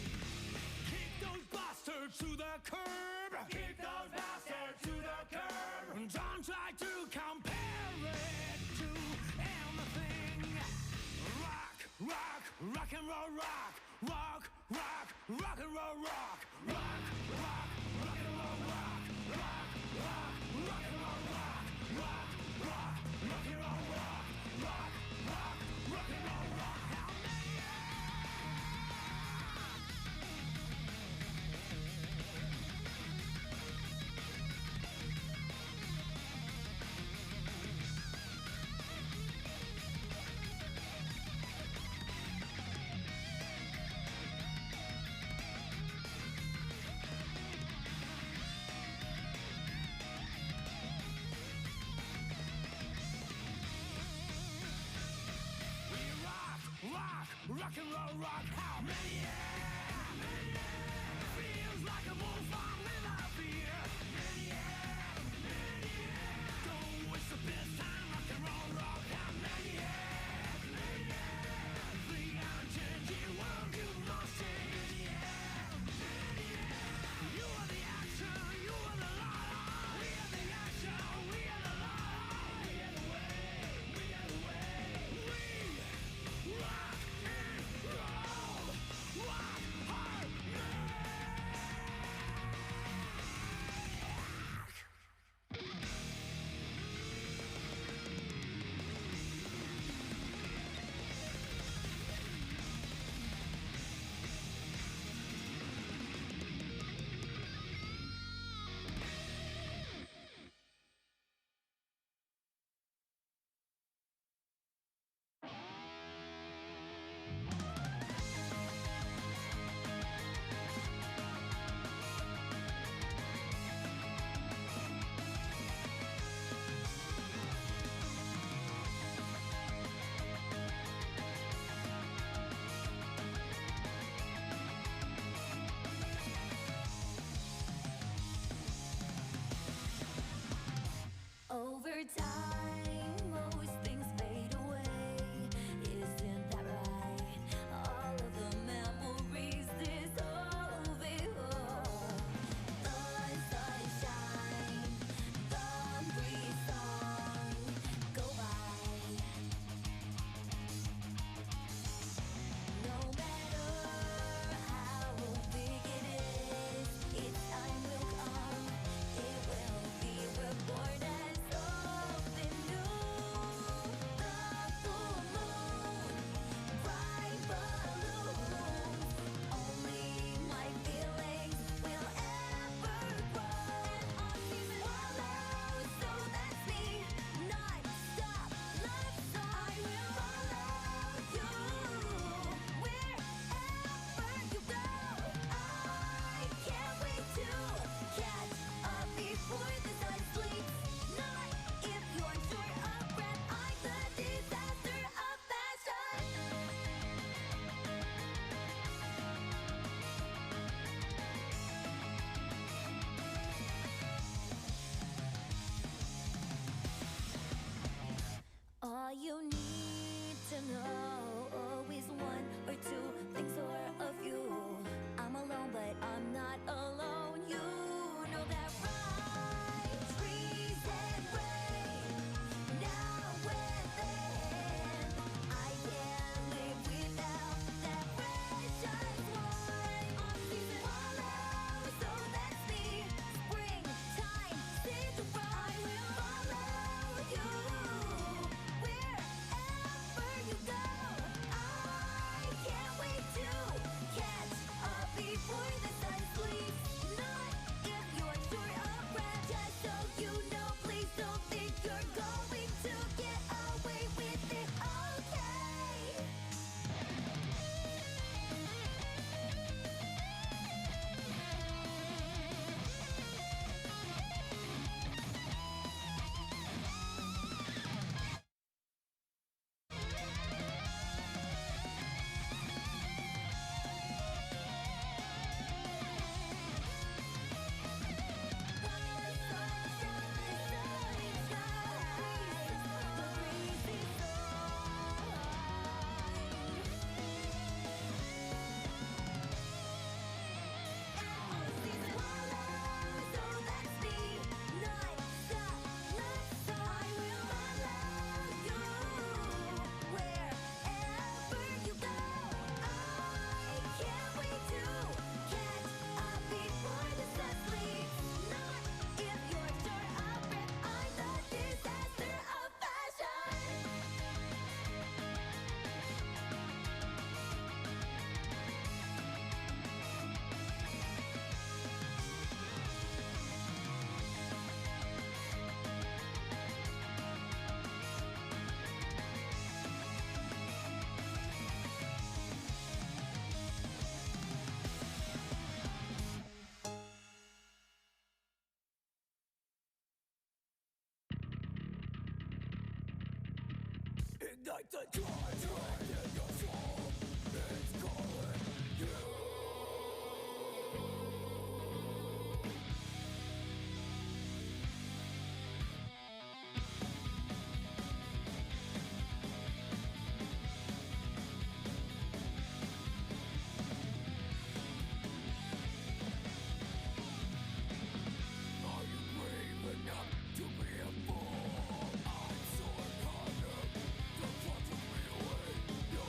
kick those bastards to the curb. Kick those bastards to the curb. Don't try to compare it to anything. Rock, rock, rock and roll, rock, rock, rock, rock and roll, rock, rock, rock, rock and roll, rock, rock, rock, rock and roll, rock, rock, rock, rock and roll, rock, rock, rock, rock and roll, rock. Rock, rock and roll, rock, how maniac, feels like a wolf on without fear. Maniac, don't waste the best time. Rock and roll, rock, how maniac, the unchanging world you must change. You are the action, you are the law. We are the action, we are the law. We are the way, we are the way. We rock and roll, rock hard, Over time, most things fade away. Isn't that right? All of the memories dissolve. The sunshine, the breeze song go by. No matter how big it is, its time will come. It will be reborn as old. Ignite the dragon in your soul. It's calling you. Are you brave enough to be a fool? I'm so unconscious. Don't talk to me away. No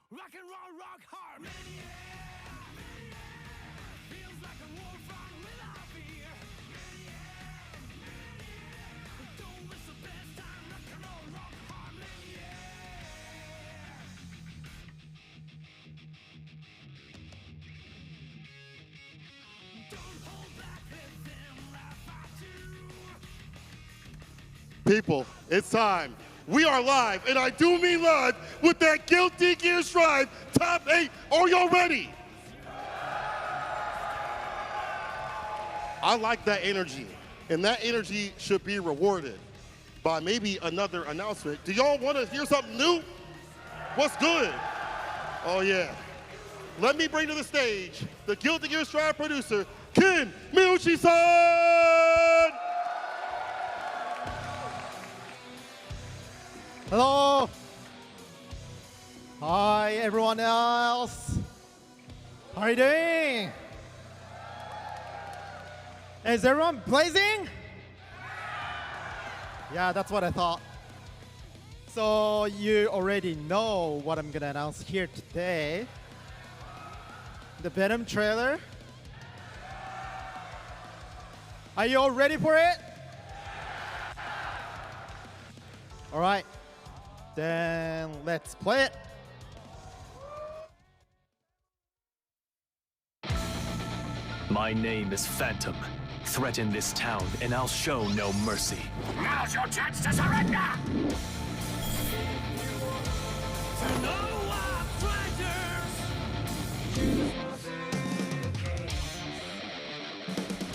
Rock and roll, rock hard, mania. Feels like a war front without fear. Mania. Don't miss the best time. Rock and roll, rock hard, mania. Don't hold back, let them laugh at you. People, it's time. We are live, and I do mean live, with that Guilty Gear Strive Top 8. Are y'all ready? I like that energy, and that energy should be rewarded by maybe another announcement. Do y'all want to hear something new? What's good? Oh, yeah. Let me bring to the stage the Guilty Gear Strive producer, Ken Miyuchi-san! Hello. Hi, everyone else. How are you doing? Is everyone blazing? Yeah, that's what I thought. So you already know what I'm gonna announce here today. The Venom trailer. Are you all ready for it? All right. Then let's play it. My name is Phantom. Threaten this town, and I'll show no mercy. Now's your chance to surrender!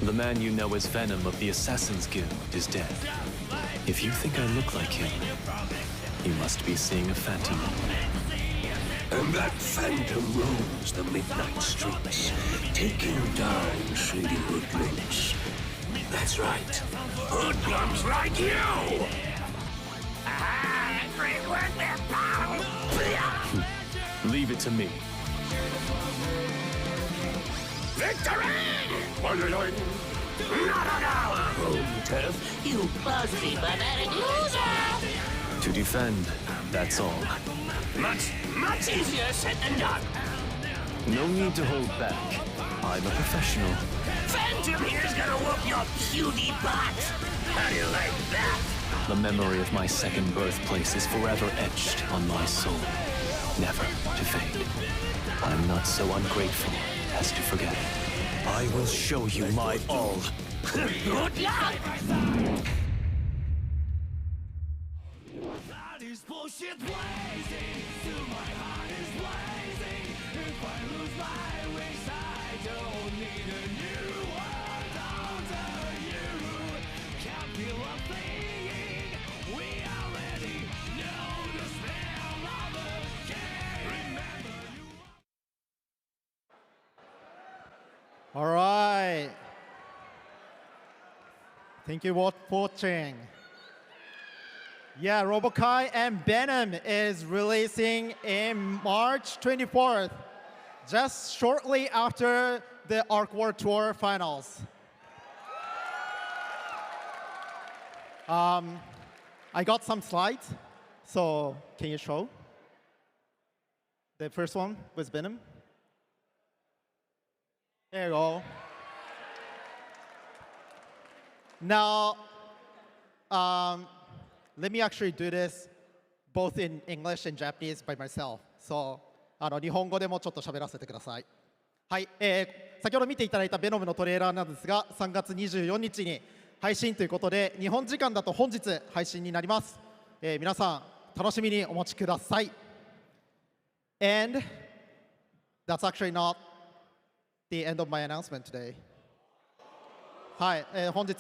The man you know as Venom of the Assassin's Guild is dead. If you think I look like him, you must be seeing a phantom. And that phantom roams the midnight streets, taking down shady hoodlums. That's right, hoodlums like you! Leave it to me. Victory! Not on our home turf, you buzzing pathetic loser! To defend, that's all. Much easier said than done. No need to hold back. I'm a professional. Phantom here's gonna whoop your cutie butt. How do you like that? The memory of my second birthplace is forever etched on my soul, never to fade. I'm not so ungrateful as to forget. I will show you my all. Good luck! Bullshit blazing, still my heart is blazing. If I lose my wings, I don't need a new world under you. Can't feel a thing. We already know the smell of the game. Remember you. All right. Thank you all for watching. Yeah, Robokai and Venom is releasing in March 24th, just shortly after the Arc World Tour finals. I got some slides, so can you show? The first one was Venom. There you go. Now, Let me actually do this both in English and Japanese by myself. So 日本語でもちょっと喋らせてください。はい、先ほど見ていただいたベノムのトレーラーなんですが、3月24日に配信ということで、日本時間だと本日配信になります。皆さん楽しみにお待ちください。And that's actually not the end of my announcement today. はい、本日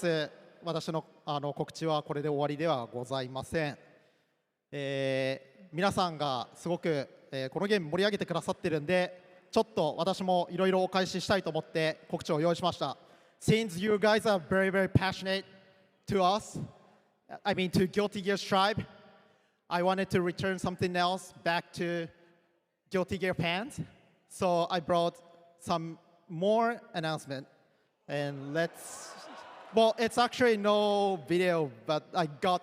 私の告知はこれで終わりではございません。皆さんがすごく、このゲーム盛り上げてくださってるんで、ちょっと私もいろいろお返ししたいと思って告知を用意しました。Since you guys are very, very passionate to us, I mean to Guilty Gear Strive, I wanted to return something else back to Guilty Gear fans. So I brought some more announcement, and well, it's actually no video, but I got,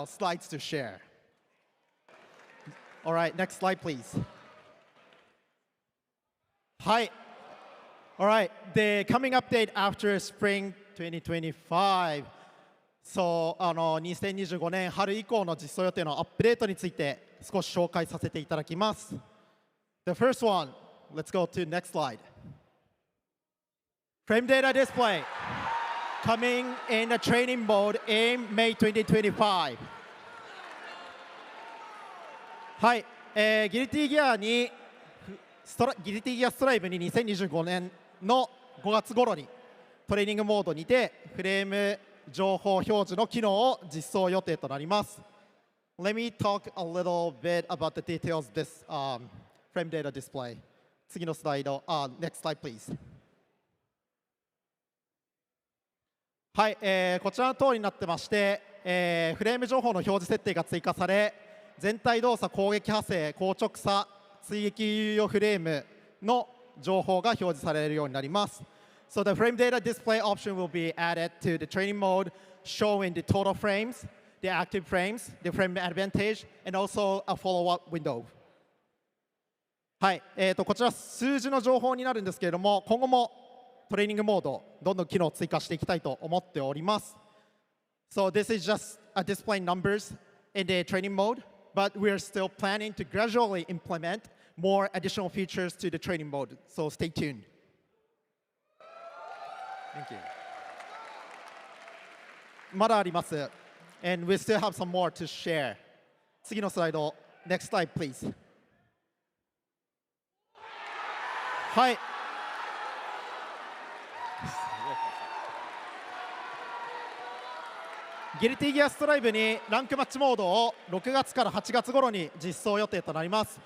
slides to share. All right, next slide, please. Hi. All right, the coming update after spring 2025. So, 2025年春以降の実装予定のアップデートについて少し紹介させていただきます。The first one, let's go to next slide. Frame data display coming in a training mode in May 2025. はい、ギルティギアにギルティギアストライブに2025年の5月頃にトレーニングモードにてフレーム情報表示の機能を実装予定となります。Let me talk a little bit about the details of this frame data display. 次のスライド、next slide please. はい、こちらの通りになってまして、フレーム情報の表示設定が追加され、全体動作、攻撃派生、硬直さ、追撃猶予フレームの情報が表示されるようになります。So the frame data display option will be added to the training mode, showing the total frames, the active frames, the frame advantage, and also a follow-up window. はい、こちら数字の情報になるんですけれども、今後もトレーニングモード、どんどん機能を追加していきたいと思っております。So this is just a display numbers in the training mode, but we are still planning to gradually implement more additional features to the training mode. So stay tuned. Thank you. まだあります。And we still have some more to share. 次のスライド、next slide please. はい。ギルティギアストライブにランクマッチモードを6月から8月頃に実装予定となります。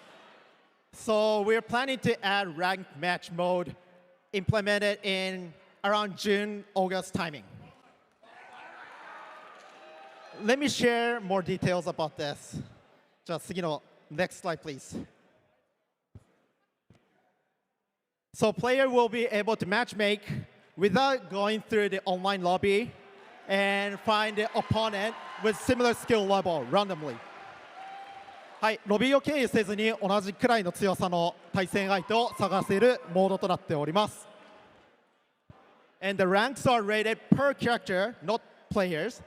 So we're planning to add ranked match mode implemented in around June, August timing. Let me share more details about this. じゃあ次の next slide please. So player will be able to matchmake without going through the online lobby and find the opponent with similar skill level randomly. はい、ロビーを経由せずに同じくらいの強さの対戦相手を探せるモードとなっております。And the ranks are rated per character, not players.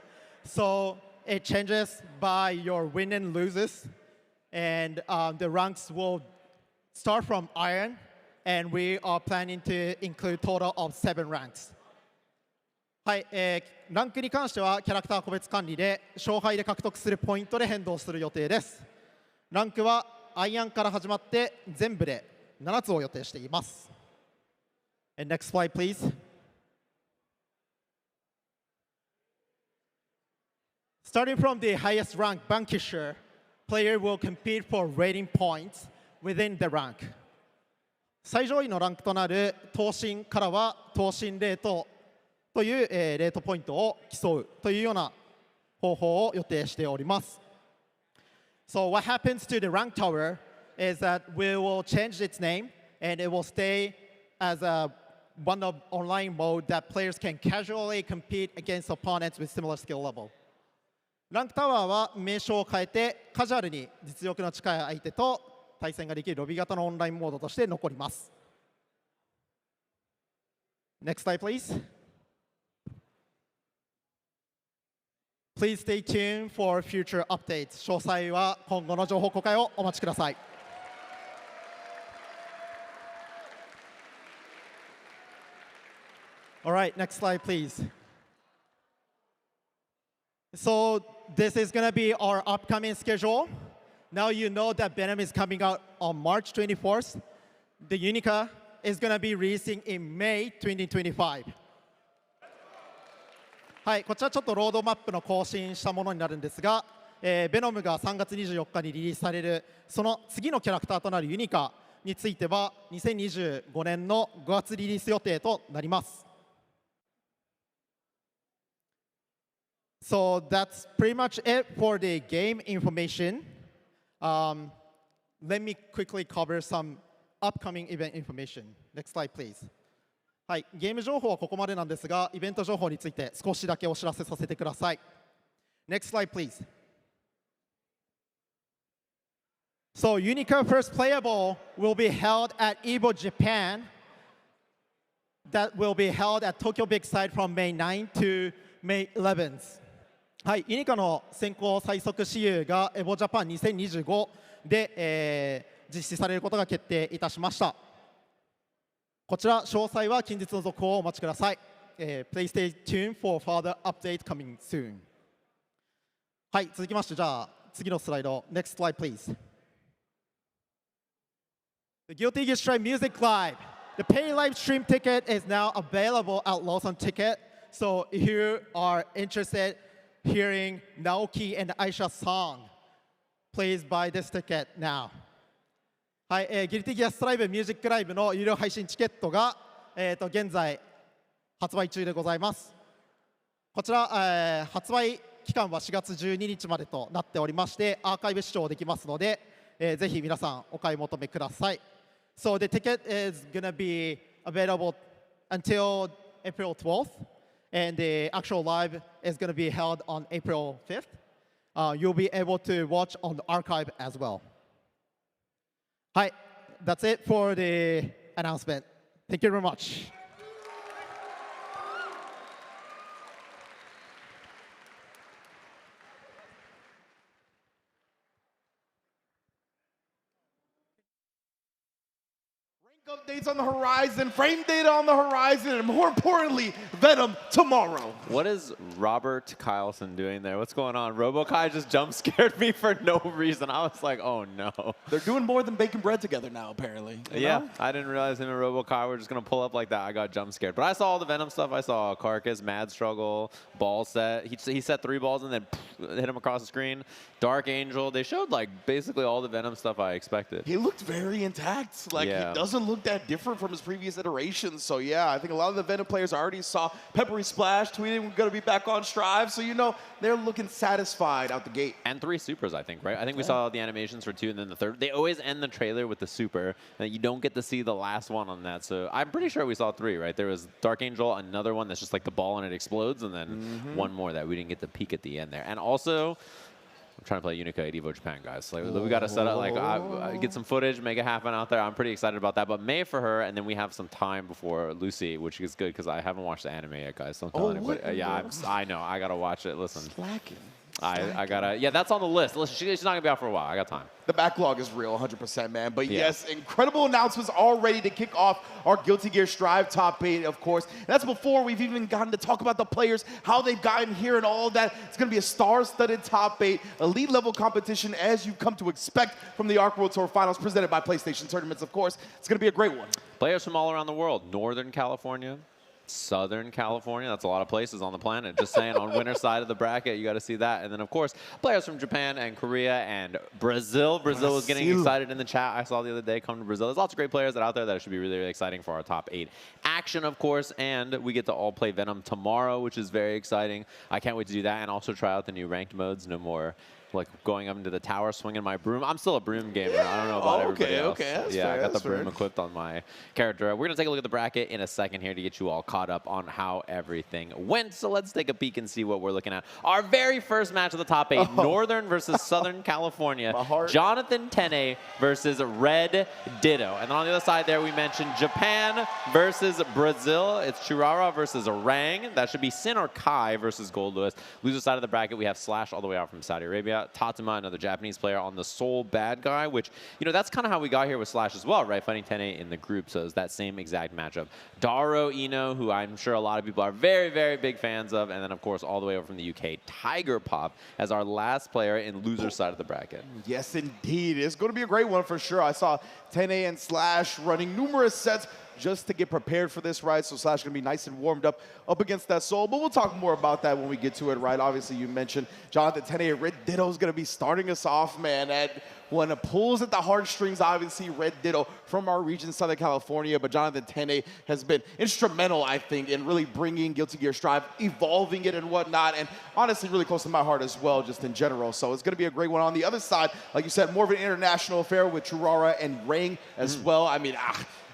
So it changes by your win and loses. And the ranks will start from Iron, and we are planning to include total of 7 ranks. はい、ランクに関してはキャラクター個別管理で勝敗で獲得するポイントで変動する予定です。ランクはアイアンから始まって全部で7つを予定しています。And next slide, please. Starting from the highest rank, Vanquisher, player will compete for rating points within the rank. 最上位のランクとなる闘神からは闘神レートという、レートポイントを競うというような方法を予定しております。So what happens to the rank tower is that we will change its name and it will stay as one of online mode that players can casually compete against opponents with similar skill level. ランクタワーは名称を変えてカジュアルに実力の近い相手と対戦ができるロビー型のオンラインモードとして残ります。Next slide, please. Please stay tuned for future updates. 詳細は今後の情報公開をお待ちください。All right, next slide, please. So this is going to be our upcoming schedule. Now you know that Venom is coming out on March 24th. The Unica is going to be releasing in May 2025. はい、こちらちょっとロードマップの更新したものになるんですが、ベノムが3月24日にリリースされるその次のキャラクターとなるユニカについては2025年の5月リリース予定となります。So that's pretty much it for the game information. Let me quickly cover some upcoming event information. Next slide, please. はい、ゲーム情報はここまでなんですが、イベント情報について少しだけお知らせさせてください。Next slide, please. So, Unica First Playable will be held at EVO Japan. That will be held at Tokyo Big Side from May 9 to May 11th. はい、ユニカの先行最速私有が EVO Japan 2025で、実施されることが決定いたしました。こちら詳細は近日の続報をお待ちください。Please stay tuned for further update coming soon. はい、続きましてじゃあ次のスライド Next slide, please. The Guilty Gear Strive Music Live. The pay live stream ticket is now available at Lawson Ticket. So if you are interested hearing Naoki and Aisha's song, please buy this ticket now. はい、ギルティギアストライブミュージックライブの有料配信チケットが、現在発売中でございます。こちら、発売期間は4月12日までとなっておりまして、アーカイブ視聴できますので、ぜひ皆さんお買い求めください。So the ticket is gonna be available until April 12th, and the actual live is gonna be held on April 5th. You'll be able to watch on the archive as well. はい、that's it for the announcement. Thank you very much. Updates on the horizon, frame data on the horizon, and more importantly, Venom tomorrow. What is Robert Kyleson doing there? What's going on? RoboKai just jump scared me for no reason. I was like, oh no. They're doing more than baking bread together now, apparently. Yeah, I didn't realize him and RoboKai were just going to pull up like that. I got jump scared. But I saw all the Venom stuff. I saw Carcass, Mad Struggle, Ball Set. He set 3 balls and then hit him across the screen. Dark Angel. They showed like basically all the Venom stuff I expected. He looked very intact. Like, yeah. He doesn't look that different from his previous iterations. So yeah, I think a lot of the Venom players already saw Peppery Splash tweeting we're going to be back on Strive. So you know they're looking satisfied out the gate. And 3 supers, I think, right? I think we saw the animations for 2 and then the 3rd. They always end the trailer with the super, and you don't get to see the last one on that. So I'm pretty sure we saw 3, right? There was Dark Angel, another one that's just like the ball and it explodes, and then one more that we didn't get to peek at the end there. And also, I'm trying to play Unica at EVO Japan, guys. Like, we got to set up, like, get some footage, make it happen out there. I'm pretty excited about that. But May for her, and then we have some time before Lucy, which is good because I haven't watched the anime yet, guys. Don't tell anybody. Yeah, I know. I got to watch it. Listen. Slacking. I got to. Yeah, that's on the list. Listen, she's not going to be out for a while. I got time. The backlog is real, 100%, man. But Yeah. yes, incredible announcements all ready to kick off our Guilty Gear Strive top 8, of course. And that's before we've even gotten to talk about the players, how they've gotten here and all of that. It's going to be a star-studded top 8, elite-level competition as you've come to expect from the Arc World Tour Finals presented by PlayStation Tournaments, of course. It's going to be a great one. Players from all around the world. Northern California, Southern California. That's a lot of places on the planet. Just saying, on winner side of the bracket, you got to see that. And then, of course, players from Japan and Korea and Brazil. Brazil was getting excited in the chat. I saw the other day come to Brazil. There's lots of great players out there that should be really, really exciting for our top 8 action, of course. And we get to all play Venom tomorrow, which is very exciting. I can't wait to do that and also try out the new ranked modes. No more like going up into the tower, swinging my broom. I'm still a broom gamer. I don't know about everybody else. That's yeah, fair, I got the that's broom fair. equipped on my character. We're gonna take a look at the bracket in a second here to get you all caught up on how everything went. So let's take a peek and see what we're looking at. Our very first match of the top 8, Northern versus Southern California. Jonathan Tene versus Red Ditto. And then on the other side there, we mentioned Japan versus Brazil. It's Churara versus Rang. That should be Sin or Kai versus Gold Lewis. Loser side of the bracket, we have Slash all the way out from Saudi Arabia. Tatuma, another Japanese player on the Seoul bad guy, which, you know, that's kind of how we got here with Slash as well, right? Fighting Tene in the group, so it's that same exact matchup. Daro Ino, who I'm sure a lot of people are very, very big fans of, and then, of course, all the way over from the UK, Tiger Pop as our last player in loser side of the bracket. Yes, indeed. It's going to be a great one for sure. I saw Tene and Slash running numerous sets just to get prepared for this, right? So Slash is going to be nice and warmed up against that Soul. But we'll talk more about that when we get to it, right? Obviously, you mentioned Jonathan Tene. Red Ditto is going to be starting us off, man. And when it pulls at the heartstrings, obviously, Red Ditto from our region, Southern California. But Jonathan Tene has been instrumental, I think, in really bringing Guilty Gear Strive, evolving it and whatnot. And honestly, really close to my heart as well, just in general. So it's going to be a great one. On the other side, like you said, more of an international affair with Churara and Rang as well. I mean,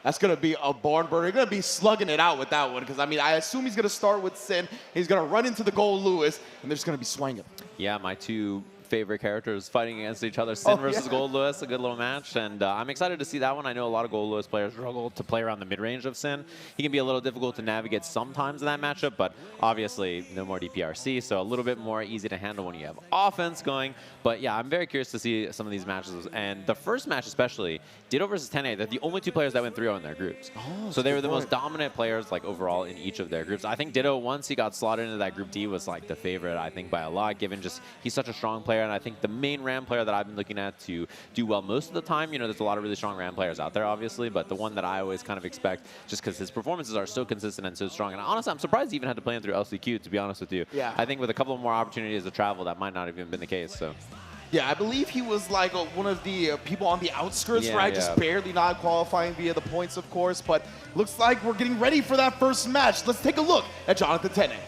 that's going to be a barn burner. You're going to be slugging it out with that one because, I mean, I assume he's going to start with Sin. He's going to run into the Gold Lewis, and they're just going to be swinging. Yeah, my two favorite characters fighting against each other. Sin versus Gold Lewis, a good little match. And I'm excited to see that one. I know a lot of Gold Lewis players struggle to play around the mid-range of Sin. He can be a little difficult to navigate sometimes in that matchup, but obviously no more DPRC, so a little bit more easy to handle when you have offense going. But yeah, I'm very curious to see some of these matches. And the first match especially, Ditto versus Tene, they're the only two players that went 3-0 in their groups. So they were the most dominant players like overall in each of their groups. I think Ditto, once he got slotted into that Group D, was like the favorite, I think, by a lot, given just he's such a strong player. And I think the main RAM player that I've been looking at to do well most of the time, you know, there's a lot of really strong RAM players out there, obviously, but the one that I always kind of expect, just because his performances are so consistent and so strong. And honestly, I'm surprised he even had to play him through LCQ, to be honest with you. Yeah. I think with a couple more opportunities to travel, that might not have even been the case. So. Yeah, I believe he was like one of the people on the outskirts, right? Just barely not qualifying via the points, of course. But looks like we're getting ready for that first match. Let's take a look at Jonathan Tene.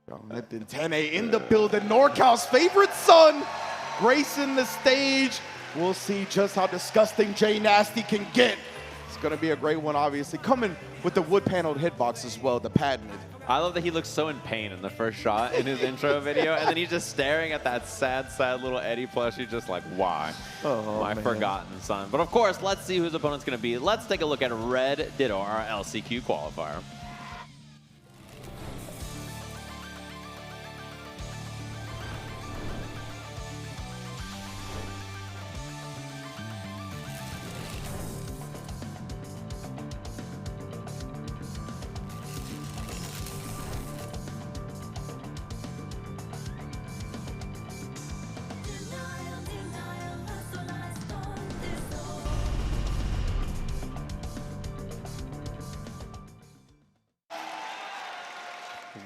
Jonathan Tene in the building. NorCal's favorite son, gracing the stage. We'll see just how disgusting Jay Nasty can get. It's going to be a great one, obviously. Coming with the wood-paneled hitbox as well, the patented. I love that he looks so in pain in the first shot in his intro video, and then he's just staring at that sad, sad little Eddie plushie, just like, why? My forgotten son. But of course, let's see who his opponent's going to be. Let's take a look at Red Ditto, our LCQ qualifier.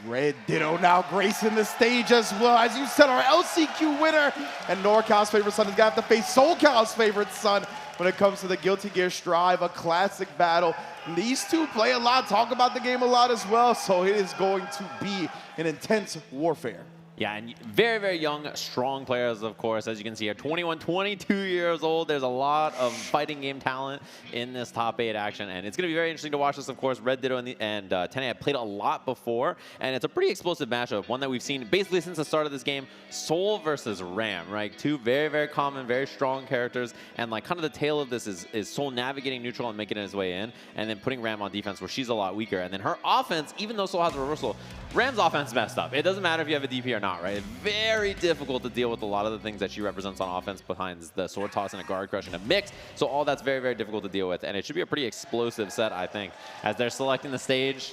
Red Ditto now gracing the stage as well. As you said, our LCQ winner and NorCal's favorite son is going to have to face SoCal's favorite son when it comes to the Guilty Gear Strive, a classic battle. And these two play a lot, talk about the game a lot as well, so it is going to be an intense warfare. Yeah, and very, very young, strong players, of course. As you can see here, 21, 22 years old. There's a lot of fighting game talent in this top 8 action, and it's going to be very interesting to watch this, of course. Red Ditto and Tene have played a lot before, and it's a pretty explosive matchup, one that we've seen basically since the start of this game. Soul versus Ram, right? Two very, very common, very strong characters, and like kind of the tail of this is Soul navigating neutral and making his way in, and then putting Ram on defense where she's a lot weaker. And then her offense, even though Soul has a reversal, Ram's offense messed up. It doesn't matter if you have a DP or not, right? It's very difficult to deal with a lot of the things that she represents on offense behind the sword toss and a guard crush and a mix. So all that's very, very difficult to deal with. And it should be a pretty explosive set, I think, as they're selecting the stage.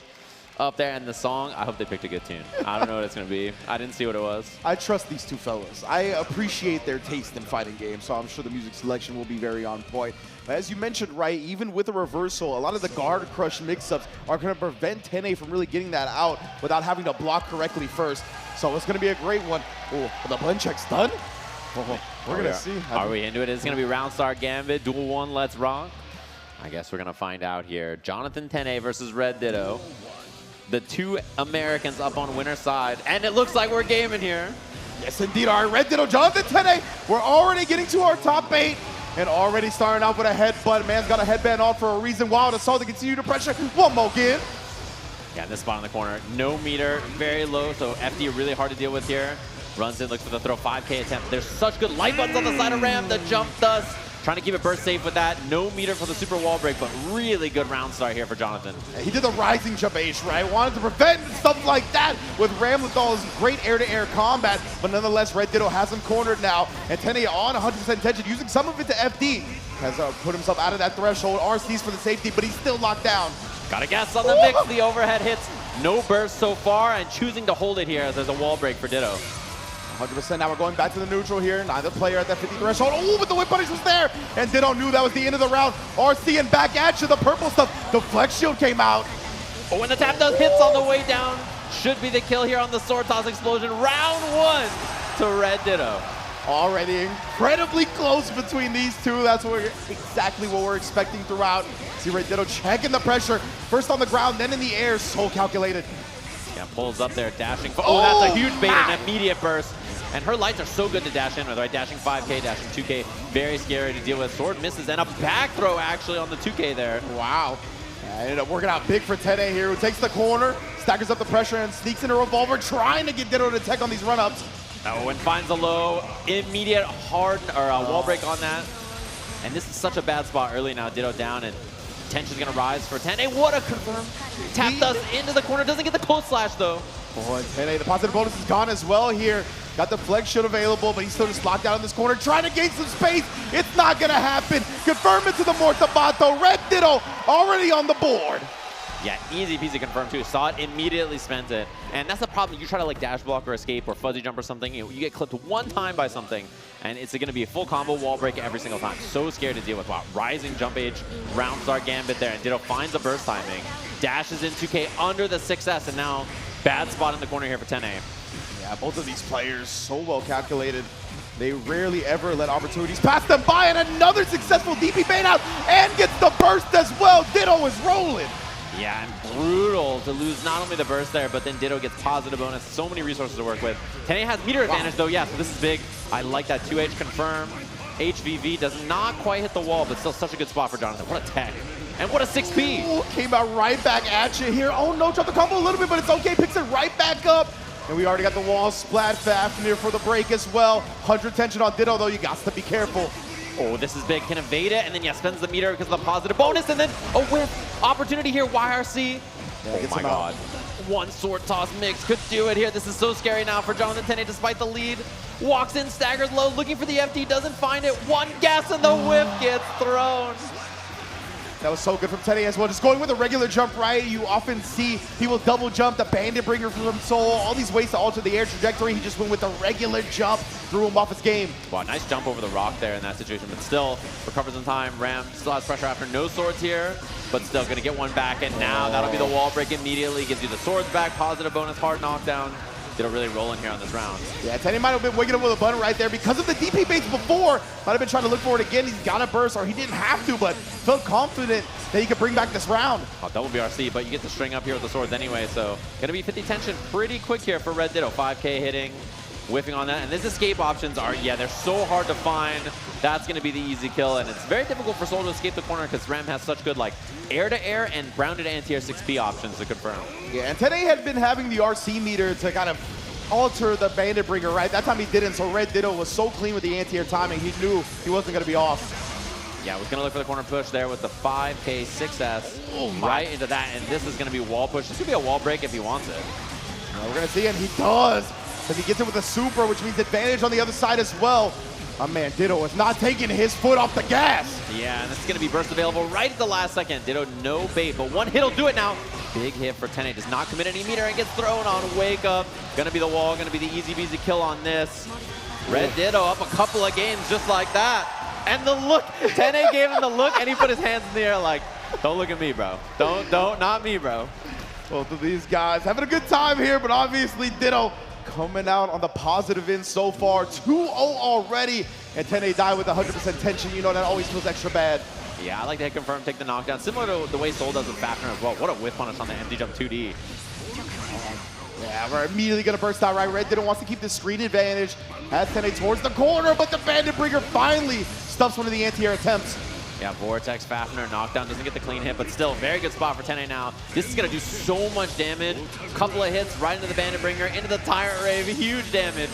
up there. And the song, I hope they picked a good tune. I don't know what it's going to be. I didn't see what it was. I trust these two fellas. I appreciate their taste in fighting games, so I'm sure the music selection will be very on point. But as you mentioned, right, even with a reversal, a lot of the guard crush mix-ups are going to prevent Tene from really getting that out without having to block correctly first. So it's going to be a great one. Oh, the blend check's done. We're going to see. Are we into it? It's going to be Round Star Gambit, Duel 1, Let's Rock. I guess we're going to find out here. Jonathan Tene versus Red Ditto. The two Americans up on winner's side. And it looks like we're gaming here. Yes, indeed. All right, Red Ditto, Jonathan Tene. We're already getting to our top 8 and already starting off with a headbutt. Man's got a headband on for a reason. Wild Assault to continue to pressure. One more again. Yeah, this spot in the corner. No meter, very low, so FD really hard to deal with here. Runs in, looks for the throw, 5K attempt. There's such good light buttons on the side of Ram. The jump does. Trying to keep it burst safe with that. No meter for the super wall break, but really good round start here for Jonathan. He did the rising jump ace, right? Wanted to prevent stuff like that with Ram with all his great air-to-air combat, but nonetheless, Red Ditto has him cornered now, and Tene on 100% tension, using some of it to FD. Has put himself out of that threshold. RC's for the safety, but he's still locked down. Got a guess on the mix. The overhead hits. No burst so far, and choosing to hold it here as there's a wall break for Ditto. 100%. Now we're going back to the neutral here. Neither player at that 50 threshold. Oh, but the whip punish was there. And Ditto knew that was the end of the round. RC and back at you. The purple stuff. The flex shield came out. Oh, and the tap does hits on the way down. Should be the kill here on the sword toss explosion. Round 1 to Red Ditto. Already incredibly close between these two. That's exactly what we're expecting throughout. See Red Ditto checking the pressure. First on the ground, then in the air. So calculated. Yeah, pulls up there, dashing. Oh, that's a huge bait and immediate burst. And her lights are so good to dash in with, right? Dashing 5K, dashing 2K. Very scary to deal with. Sword misses, and a back throw actually on the 2K there. Wow. Ended up working out big for Tene here, who takes the corner, staggers up the pressure, and sneaks in a revolver, trying to get Ditto to tech on these run-ups. Oh, and finds a low, immediate hard wall break on that. And this is such a bad spot early now. Ditto down, and tension's gonna rise for Tene. What a confirm. Tap dust into the corner, doesn't get the cold slash though. Oh, and Tene, the positive bonus is gone as well here. Got the flex shield available, but he's still just locked down in this corner, trying to gain some space. It's not gonna happen. Confirm it to the Mortabato. Red Ditto already on the board. Yeah, easy peasy confirmed too. Saw it, immediately spent it. And that's the problem. You try to like dash block or escape or fuzzy jump or something, you get clipped one time by something, and it's gonna be a full combo wall break every single time. So scared to deal with. Wow, rising jump age, round start gambit there, and Ditto finds a burst timing. Dashes in 2K under the 6S, and now bad spot in the corner here for Tene. Yeah, both of these players so well calculated. They rarely ever let opportunities pass them by, and another successful DP bait out, and gets the burst as well. Ditto is rolling. Yeah, and brutal to lose not only the burst there, but then Ditto gets positive bonus. So many resources to work with. Tene has meter advantage though, yeah, so this is big. I like that 2H confirm. HVV does not quite hit the wall, but still such a good spot for Jonathan. What a tech. And what a 6P. Ooh, came out right back at you here. Oh no, dropped the combo a little bit, but it's okay. Picks it right back up. And we already got the wall splat Fafnir for the break as well. 100 tension on Ditto though, you got to be careful. Oh, this is big. Can evade it, and then yeah, spends the meter because of the positive bonus, and then a whip opportunity here. YRC. Yeah, oh my god. One sword toss mix could do it here. This is so scary now for Jonathan Tene despite the lead. Walks in, staggers low, looking for the FD, doesn't find it. One gas and the whip gets thrown. That was so good from Tene as well. Just going with a regular jump right, you often see people double jump, the bandit bringer from Soul, all these ways to alter the air trajectory. He just went with a regular jump, threw him off his game. Wow, nice jump over the rock there in that situation, but still recovers in time. Ram still has pressure after no swords here, but still gonna get one back, and now that'll be the wall break immediately. Gives you the swords back, positive bonus, hard knockdown. Ditto really rolling here on this round. Yeah, Tene might have been waking up with a button right there because of the DP baits before. Might have been trying to look for it again. He's got a burst, or he didn't have to, but felt confident that he could bring back this round. Oh, double BRC, but you get the string up here with the swords anyway, so gonna be 50 tension pretty quick here for Red Ditto. 5K hitting, whiffing on that, and these escape options are, yeah, they're so hard to find. That's gonna be the easy kill, and it's very difficult for Soul to escape the corner because Ram has such good like air-to-air and grounded anti-air 6P options to confirm. Yeah, and Tene had been having the RC meter to kind of alter the bandit bringer, right? That time he didn't, so Red Ditto was so clean with the anti-air timing, he knew he wasn't gonna be off. Yeah, was gonna look for the corner push there with the 5K 6S right into that, and this is gonna be wall push. This could be a wall break if he wants it. Yeah, we're gonna see, and he does. Because he gets it with a super, which means advantage on the other side as well. My man Ditto is not taking his foot off the gas. Yeah, and this is going to be burst available right at the last second. Ditto, no bait, but one hit will do it now. Big hit for Tene. Does not commit any meter and gets thrown on Wake Up. Going to be the wall, going to be the easy-beasy kill on this. Red Ditto up a couple of games just like that. And the look, Tene gave him the look, and he put his hands in the air like, don't look at me, bro. Don't, not me, bro. Both of these guys having a good time here, but obviously Ditto coming out on the positive end so far. 2-0 already, and Tene died with 100% tension. You know, that always feels extra bad. Yeah, I like to hit confirm, take the knockdown. Similar to the way Soul does with Fafner as well. What a whiff punish on the empty jump 2D. Yeah, we're immediately going to burst out right. Red Ditto wants to keep the screen advantage. Has Tene towards the corner, but the Bandit Bringer finally stuffs one of the anti-air attempts. Yeah, Vortex, Fafner, knockdown, doesn't get the clean hit, but still, very good spot for Tene now. This is going to do so much damage. Couple of hits right into the Bandit Bringer, into the Tyrant Rave, huge damage.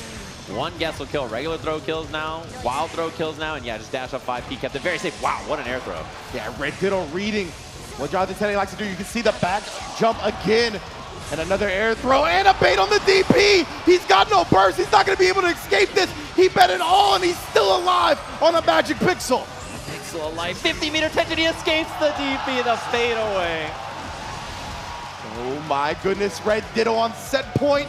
One guess will kill. Regular throw kills now, wild throw kills now, and yeah, just dash up 5P, kept it very safe. Wow, what an air throw. Yeah, Red Ditto reading what Jonathan Tene likes to do. You can see the back jump again, and another air throw, and a bait on the DP. He's got no burst. He's not going to be able to escape this. He bet it all, and he's still alive on a Magic Pixel. Pixel alive, 50-meter tension. He escapes the DP, the fade away. Oh my goodness, Red Ditto on set point.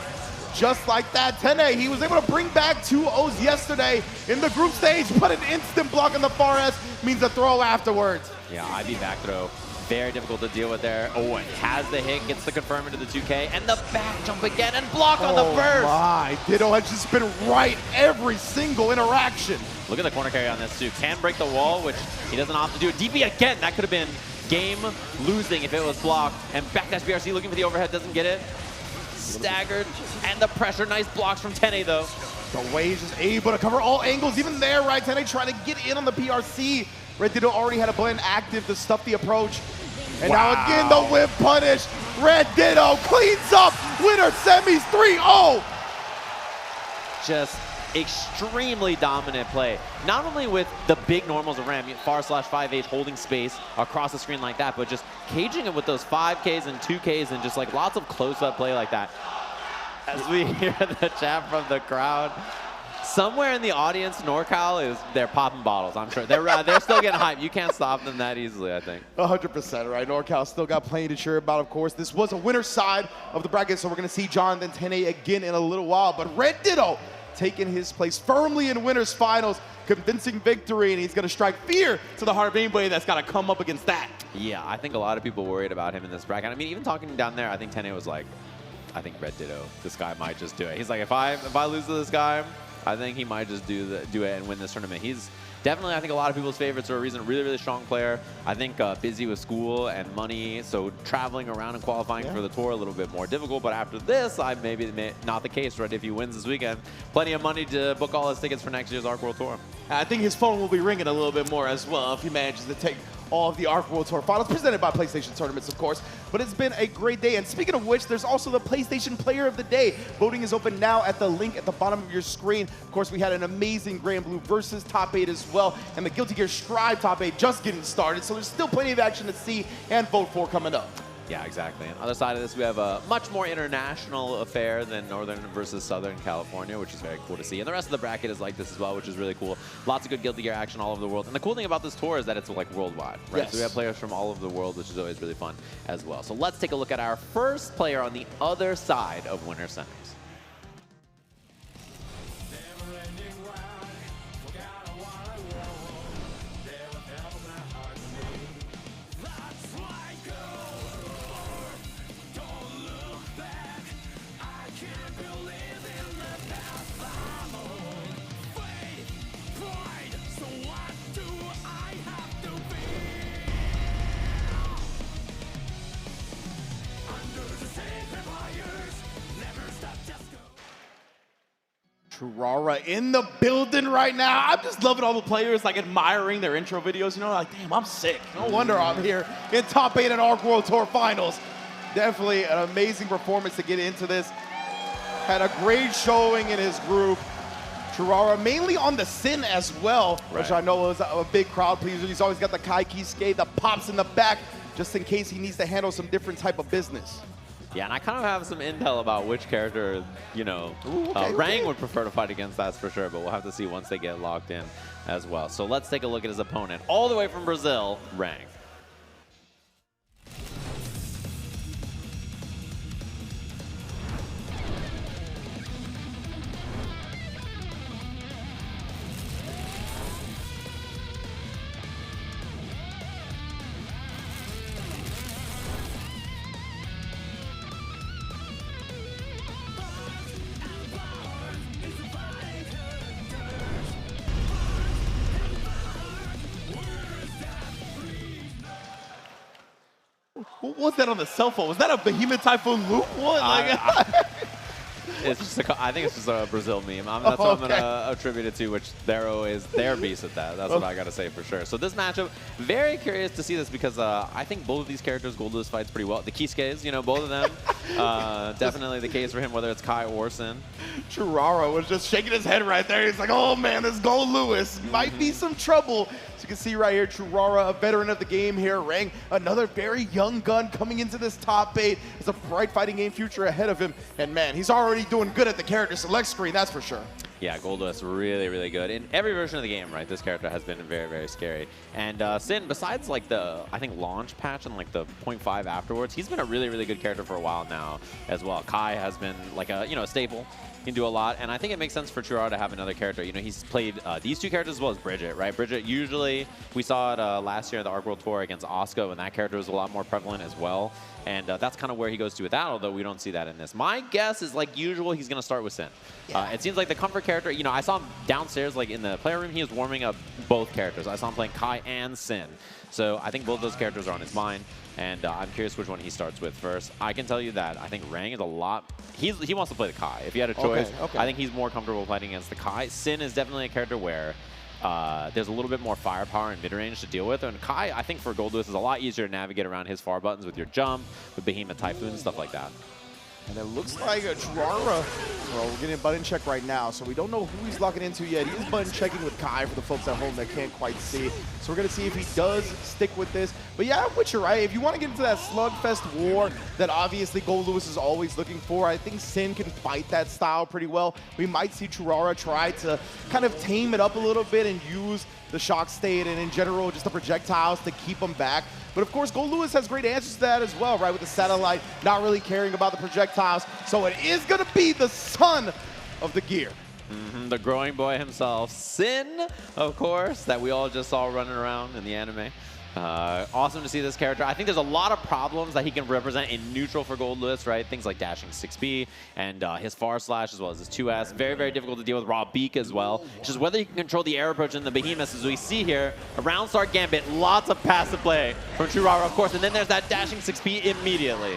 Just like that, Tene, he was able to bring back 2 O's yesterday in the group stage, but an instant block on the far S means a throw afterwards. Yeah, IB back throw. Very difficult to deal with there. Oh, and has the hit, gets the confirm into the 2K, and the back jump again, and block on the first. Oh my, Ditto has just been right every single interaction. Look at the corner carry on this too. Can break the wall, which he doesn't opt to do. DP again, that could have been game losing if it was blocked. And backdash BRC looking for the overhead, doesn't get it. Staggered, and the pressure, nice blocks from Tene though. The way he's just able to cover all angles, even there, right? Tene trying to get in on the PRC. Red Ditto already had a blend active to stuff the approach. And now again, the whip punish. Red Ditto cleans up, winner semis 3-0. Just extremely dominant play. Not only with the big normals of Ram, far/5H holding space across the screen like that, but just caging it with those 5Ks and 2Ks and just like lots of close-up play like that. As we hear the chat from the crowd, somewhere in the audience, NorCal they're popping bottles, I'm sure. They're still getting hyped. You can't stop them that easily, I think. 100%, right? NorCal still got plenty to cheer about, of course. This was a winner's side of the bracket, so we're going to see Jonathan Tene again in a little while. But Red Ditto taking his place firmly in winners finals, convincing victory, and he's going to strike fear to the heart of anybody that's got to come up against that. Yeah, I think a lot of people worried about him in this bracket. I mean, even talking down there, I think Tene was like, I think Red Ditto, this guy might just do it. He's like, if I lose to this guy, I think he might just do it and win this tournament. He's definitely, I think, a lot of people's favorites for a reason. Really, really strong player. I think busy with school and money, so traveling around and qualifying for the tour a little bit more difficult. But after this, maybe not the case, right? If he wins this weekend, plenty of money to book all his tickets for next year's Arc World Tour. I think his phone will be ringing a little bit more as well if he manages to take all of the Arc World Tour finals, presented by PlayStation Tournaments, of course. But it's been a great day. And speaking of which, there's also the PlayStation Player of the Day. Voting is open now at the link at the bottom of your screen. Of course, we had an amazing Grand Blue versus Top 8 as well. And the Guilty Gear Strive Top 8 just getting started. So there's still plenty of action to see and vote for coming up. Yeah, exactly. On the other side of this, we have a much more international affair than Northern versus Southern California, which is very cool to see. And the rest of the bracket is like this as well, which is really cool. Lots of good Guilty Gear action all over the world. And the cool thing about this tour is that it's like worldwide, right? Yes. So we have players from all over the world, which is always really fun as well. So let's take a look at our first player on the other side of Winter Semis. Turara in the building right now. I'm just loving all the players, like admiring their intro videos. You know, like, damn, I'm sick. No wonder I'm here in Top 8 at Arc World Tour Finals. Definitely an amazing performance to get into this. Had a great showing in his group. Turara mainly on the Sin as well, which I know was a big crowd pleaser. He's always got the Kai Kisuke that pops in the back just in case he needs to handle some different type of business. Yeah, and I kind of have some intel about which character, you know, Rang would prefer to fight against, that's for sure, but we'll have to see once they get locked in as well. So let's take a look at his opponent. All the way from Brazil, Rang. What was that on the cell phone? Was that a Behemoth Typhoon loop? What? It's just I think it's just a Brazil meme. That's what I'm going to attribute it to, which they're beast at that. That's what I got to say for sure. So this matchup, very curious to see this because I think both of these characters, Goldlewis fights pretty well. The Kisuke's, you know, both of them, definitely the case for him, whether it's Kai or Sin. Churara was just shaking his head right there. He's like, oh man, this Goldlewis might be some trouble. As you can see right here, Churara, a veteran of the game here. Rang, another very young gun coming into this top 8. There's a bright fighting game future ahead of him. And man, he's already doing good at the character select screen, that's for sure. Yeah, Goldlewis really, really good. In every version of the game, right, this character has been very, very scary. And Sin, besides like the, I think, launch patch and like the 0.5 afterwards, he's been a really, really good character for a while now as well. Kai has been like a, you know, a staple. He can do a lot, and I think it makes sense for Churara to have another character. You know, he's played these two characters as well as Bridget, right? Bridget, usually, we saw it last year at the ARC World Tour against Asuka, and that character was a lot more prevalent as well. And that's kind of where he goes to with that, although we don't see that in this. My guess is, like usual, he's going to start with Sin. It seems like the comfort character, you know, I saw him downstairs, like in the player room, he was warming up both characters. I saw him playing Kai and Sin. So I think both those characters are on his mind, and I'm curious which one he starts with first. I can tell you that I think Rang is a lot, he wants to play the Kai. If he had a choice, I think he's more comfortable fighting against the Kai. Sin is definitely a character where there's a little bit more firepower and mid-range to deal with. And Kai, I think for Goldlewis, is a lot easier to navigate around his far buttons with your jump, with Behemoth Typhoon, stuff like that. And it looks like Churara, well, we're getting a button check right now, so we don't know who he's locking into yet. He is button checking with Kai for the folks at home that can't quite see. So we're going to see if he does stick with this. But yeah, I'm with you, right? If you want to get into that slugfest war that obviously Goldlewis is always looking for, I think Sin can fight that style pretty well. We might see Churara try to kind of tame it up a little bit and use the shock state and in general just the projectiles to keep him back. But of course, Goldlewis has great answers to that as well, right? With the satellite, not really caring about the projectiles. So it is going to be the son of the gear. The growing boy himself, Sin, of course, that we all just saw running around in the anime. Awesome to see this character. I think there's a lot of problems that he can represent in neutral for Goldlewis, right? Things like dashing 6B and his far slash as well as his 2S. Very, very difficult to deal with raw beak as well. Just whether you can control the air approach in the Behemoths, as we see here. Around start gambit, lots of passive play from Churara, of course, and then there's that dashing 6B immediately.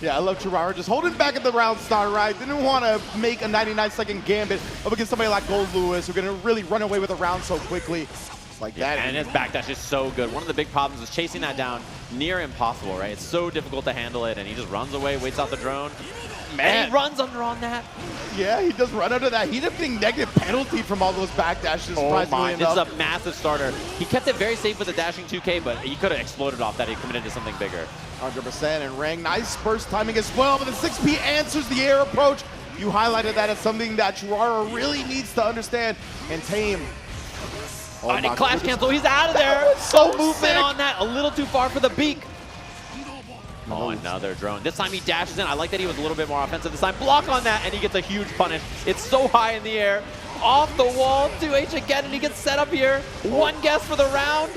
Yeah, I love Churara just holding back at the round start, right? Didn't want to make a 99-second gambit up against somebody like Goldlewis who's going to really run away with a round so quickly. Like that. And his backdash is so good. One of the big problems is chasing that down near impossible, right? It's so difficult to handle it, and he just runs away, waits out the drone. Man, and he runs under on that. Yeah, he does run under that. He ended up getting negative penalty from all those backdashes. Oh my, this is a massive starter. He kept it very safe with the dashing 2K, but he could have exploded off that. He committed to something bigger. 100%, and Rang, nice burst timing as well, but the 6P answers the air approach. You highlighted that as something that Churara really needs to understand and tame. Oh, and he clash cancel, he's out of there. So movement sick. on that, a little too far for the beak. Oh, another drone. This time he dashes in. I like that he was a little bit more offensive this time. Block on that, and he gets a huge punish. It's so high in the air. Off the wall, 2H again, and he gets set up here. One guess for the round.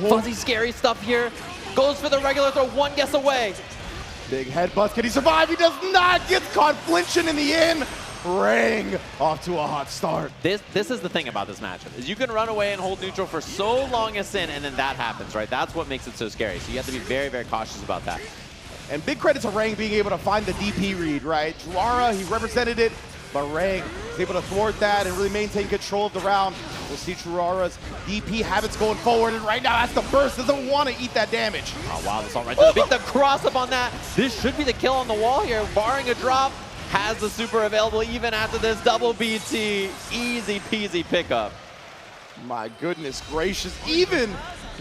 Fuzzy, scary stuff here. Goes for the regular throw, one guess away. Big headbutt. Can he survive? He does not. Gets caught flinching in the end. Rang off to a hot start. This is the thing about this matchup, is you can run away and hold neutral for so long as Sin, and then that happens, right? That's what makes it so scary. So you have to be very, very cautious about that. And big credit to Rang being able to find the DP read, right? Churara, he represented it, but Rang is able to thwart that and really maintain control of the round. We'll see Churara's DP habits going forward, and right now that's the burst. Doesn't want to eat that damage. Oh, wow, that's all right. Beat the cross up on that. This should be the kill on the wall here, barring a drop. Has the super available even after this double BT. Easy peasy pickup. My goodness gracious. Even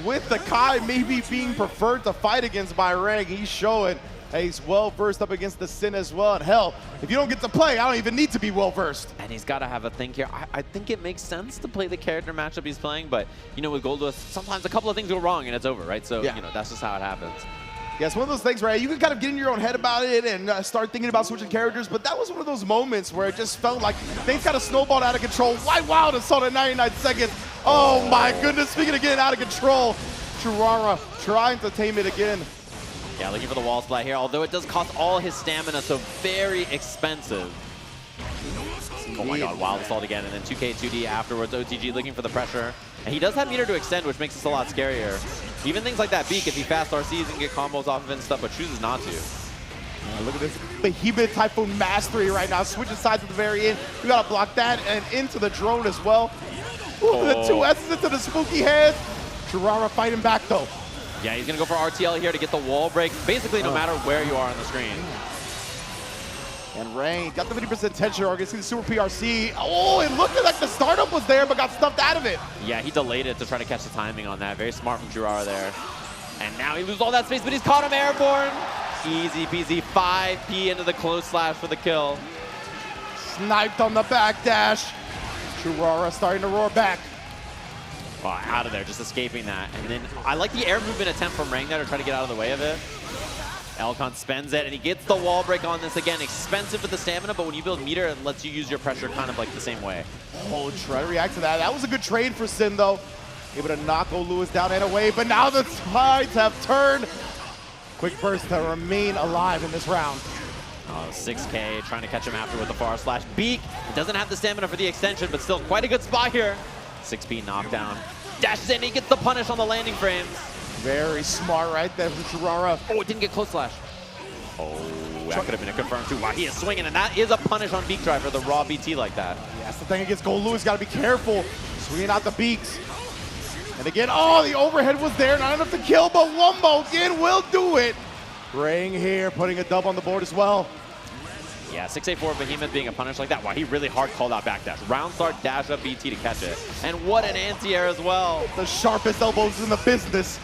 with the Kai maybe being preferred to fight against by Rang, he's showing He's well-versed up against the Sin as well. And hell, if you don't get to play, I don't even need to be well-versed. And he's got to have a think here. I think it makes sense to play the character matchup he's playing, but, you know, with Goldust, sometimes a couple of things go wrong and it's over, right? So, you know, that's just how it happens. Yeah, it's one of those things, right? You can kind of get in your own head about it and start thinking about switching characters, but that was one of those moments where it just felt like things kind of snowballed out of control. White Wild and saw the 99 seconds. Oh my goodness, speaking of getting out of control, Churara trying to tame it again. Yeah, looking for the wall splat here, although it does cost all his stamina, so very expensive. Oh my god, Wild Assault again, and then 2K 2D afterwards. OTG looking for the pressure. And he does have meter to extend, which makes this a lot scarier. Even things like that Beak, if he fast RCs and get combos off of it and stuff, but chooses not to. Look at this Behemoth Typhoon mastery right now. Switching sides at the very end. We gotta block that and into the drone as well. Ooh, the 2 S's into the spooky hands. Churara fighting back though. Yeah, he's gonna go for RTL here to get the wall break, basically no matter where you are on the screen. And Rain got the 50% tension. We're gonna see the Super PRC. Oh, it looked like the startup was there, but got stuffed out of it. Yeah, he delayed it to try to catch the timing on that. Very smart from Churara there. And now he loses all that space, but he's caught him airborne. Easy peasy, 5P into the close slash for the kill. Sniped on the backdash. Churara starting to roar back. Wow, out of there, just escaping that. And then I like the air movement attempt from Rang there to try to get out of the way of it. Elcon spends it, and he gets the wall break on this again. Expensive with the stamina, but when you build meter, it lets you use your pressure kind of like the same way. Oh, try to react to that. That was a good trade for Sin, though. Able to knock Lewis down and away, but now the tides have turned. Quick burst to remain alive in this round. 6K trying to catch him after with the far slash. Beak doesn't have the stamina for the extension, but still quite a good spot here. 6P knockdown. Dashes in, he gets the punish on the landing frames. Very smart right there from Churara. Oh, it didn't get close slash. Oh, that could have been a confirm too. Wow, he is swinging, and that is a punish on Beak Drive for the raw BT like that. Yeah, that's the thing against Gold Lewis. Got to be careful. Swinging out the beaks. And again, oh, the overhead was there. Not enough to kill, but Wumbo again will do it. Rang here, putting a dub on the board as well. Yeah, 6A4 Behemoth being a punish like that. Wow, he really hard called out backdash. Round start, dash up BT to catch it. And what an anti-air as well. The sharpest elbows in the business.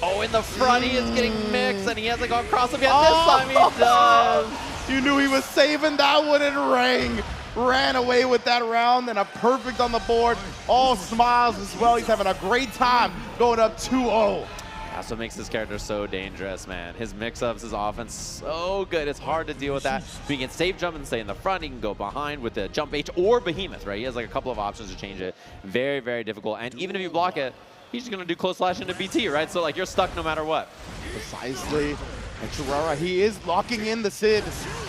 Oh, in the front, he is getting mixed, and he hasn't gone cross him yet. This time he does. You knew he was saving that one, and Rang ran away with that round, and a perfect on the board. All smiles as well. He's having a great time going up 2-0. That's what makes this character so dangerous, man. His mix-ups, his offense, so good. It's hard to deal with that. But he can save jump and stay in the front. He can go behind with the jump H or Behemoth, right? He has like a couple of options to change it. Very, very difficult. And even if you block it, he's just gonna do close slash into BT, right? So like you're stuck no matter what. Precisely. And Churara, he is locking in the Sid.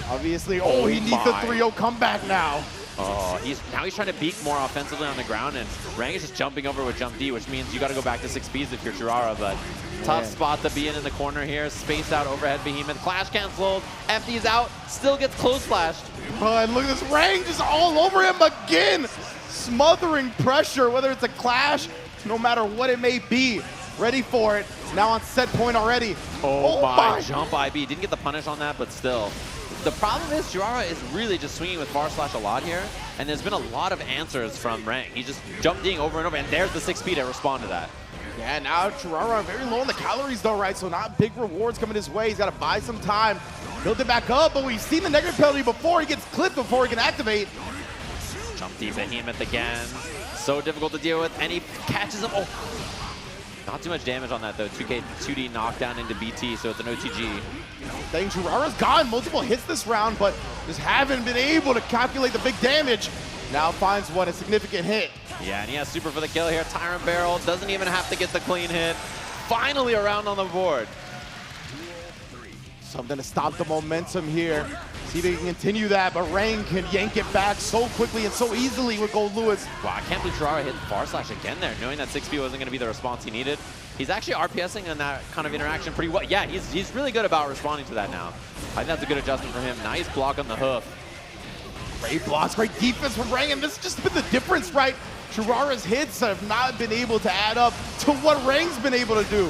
Obviously, oh, he needs the 3-0 comeback now. Oh, he's trying to Beak more offensively on the ground, and Rang is just jumping over with jump D, which means you got to go back to 6Ps if you're Churara, but tough spot to be in the corner here. Spaced out overhead Behemoth. Clash canceled. FD's out. Still gets close slashed. Oh, and look at this Rang just all over him again. Smothering pressure, whether it's a clash, no matter what it may be. Ready for it. Now on set point already. Oh my, jump IB. Didn't get the punish on that, but still. The problem is Churara is really just swinging with far slash a lot here, and there's been a lot of answers from Rang. He's just jumping over and over, and there's the 6P to respond to that. Yeah, now Churara very low on the calories though, right? So not big rewards coming his way. He's got to buy some time, build it back up, but we've seen the negative penalty before. He gets clipped before he can activate. Jump D Behemoth again. So difficult to deal with, and he catches him. Oh, not too much damage on that though. 2K 2D knockdown into BT, so it's an OTG. Dang, Churara's gotten multiple hits this round, but just haven't been able to calculate the big damage. Now finds one, a significant hit. Yeah, and he has super for the kill here. Tyrant Barrel doesn't even have to get the clean hit. Finally a round on the board. Something to stop the momentum here. See if they can continue that, but Rang can yank it back so quickly and so easily with Gold Lewis. Wow, I can't believe Churara hit far slash again there, knowing that 6P wasn't going to be the response he needed. He's actually RPSing on that kind of interaction pretty well. Yeah, he's really good about responding to that now. I think that's a good adjustment from him. Nice block on the hoof. Great blocks, great defense from Rang, and this has just been the difference, right? Churara's hits have not been able to add up to what Rang's been able to do.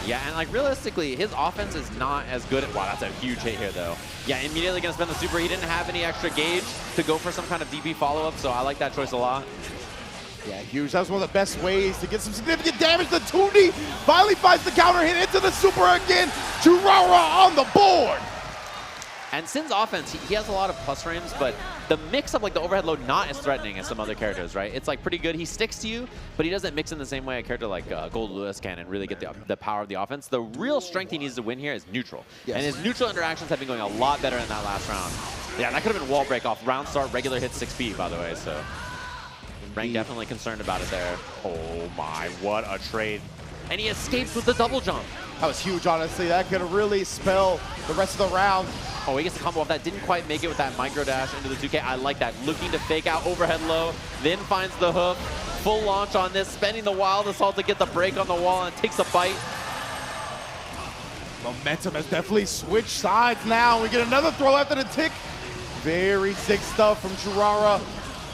Yeah, and like realistically, his offense is not as good. Wow, that's a huge hit here though. Yeah, immediately gonna spend the super. He didn't have any extra gauge to go for some kind of DP follow-up, so I like that choice a lot. Yeah, huge. That was one of the best ways to get some significant damage. The 2D finally finds the counter hit into the super again. Churara on the board. And Sin's offense, he has a lot of plus frames, but the mix of like the overhead load not as threatening as some other characters, right? It's like pretty good. He sticks to you, but he doesn't mix in the same way a character like Gold Lewis can and really get the power of the offense. The real strength he needs to win here is neutral. Yes. And his neutral interactions have been going a lot better in that last round. Yeah, that could have been wall break off. Round start, regular hit 6P, by the way, so Reng definitely concerned about it there. Oh my, what a trade. And he escapes with the double jump. That was huge, honestly. That could really spell the rest of the round. Oh, he gets the combo off that. Didn't quite make it with that micro dash into the 2K. I like that. Looking to fake out overhead low, then finds the hoof. Full launch on this, spending the wild assault to get the break on the wall and takes a bite. Momentum has definitely switched sides now. We get another throw after the tick. Very sick stuff from Churara.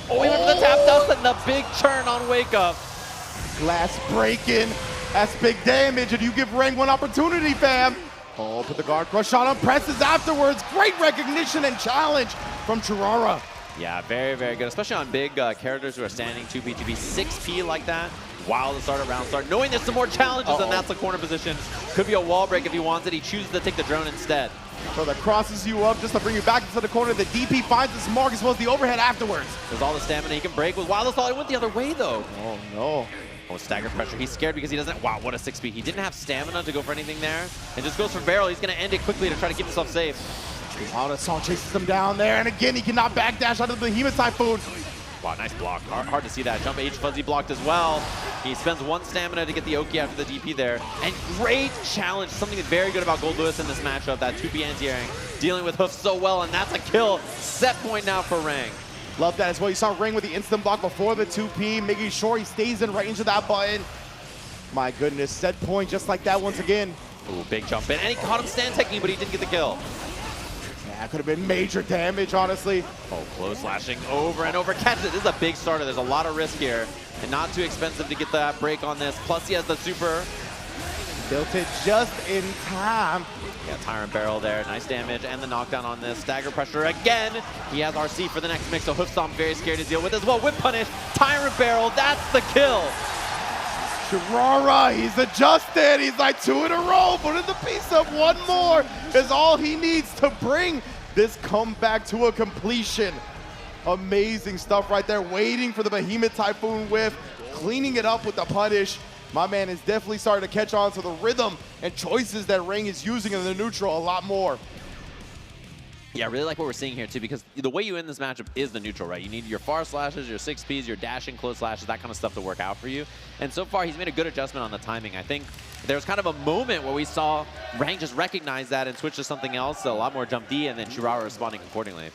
Oh, he went for the tap dust and the big churn on Wake Up. Glass breaking. That's big damage, and you give Reng one opportunity, fam. Oh, put the guard crush on him, presses afterwards. Great recognition and challenge from Churara. Yeah, very, very good, especially on big characters who are standing 2B2B 6P like that. While the start of round start, knowing there's some more challenges, and that's the corner position. Could be a wall break if he wants it. He chooses to take the drone instead. So that crosses you up just to bring you back into the corner. The DP finds his mark as well as the overhead afterwards. There's all the stamina he can break with Wild Assault. It went the other way, though. Oh, no. Oh, stagger pressure. He's scared because he doesn't. Wow, what a 6P. He didn't have stamina to go for anything there. And just goes for barrel. He's going to end it quickly to try to keep himself safe. Wild Assault chases him down there. And again, he cannot backdash out of the Behemoth Typhoon. Wow, nice block. Hard to see that. Jump H Fuzzy blocked as well. He spends one stamina to get the Oki after the DP there. And great challenge. Something very good about Gold Lewis in this matchup. That 2P anti-airing. Dealing with Hoof so well, and that's a kill. Set point now for Reng. Love that as well. You saw Reng with the instant block before the 2P, making sure he stays in range of that button. My goodness, set point just like that once again. Ooh, big jump in. And he caught him stand technique, but he didn't get the kill. That could have been major damage, honestly. Oh, close slashing over and over. Catches it. This is a big starter. There's a lot of risk here. And not too expensive to get that break on this. Plus, he has the super. Built it just in time. Yeah, Tyrant Barrel there. Nice damage. And the knockdown on this. Stagger pressure again. He has RC for the next mix. So Hoof Stomp very scared to deal with as well. Whip punish. Tyrant Barrel. That's the kill. Churara, he's adjusted. He's like 2 in a row. Putting the piece up. One more is all he needs to bring this comeback to a completion. Amazing stuff right there. Waiting for the Behemoth Typhoon whiff. Cleaning it up with the punish. My man is definitely starting to catch on to the rhythm and choices that Reng is using in the neutral a lot more. Yeah, I really like what we're seeing here, too, because the way you win this matchup is the neutral, right? You need your far slashes, your 6Ps, your dashing close slashes, that kind of stuff to work out for you. And so far, he's made a good adjustment on the timing. I think there was kind of a moment where we saw Reng just recognize that and switch to something else, so a lot more jump D, and then Churara responding accordingly.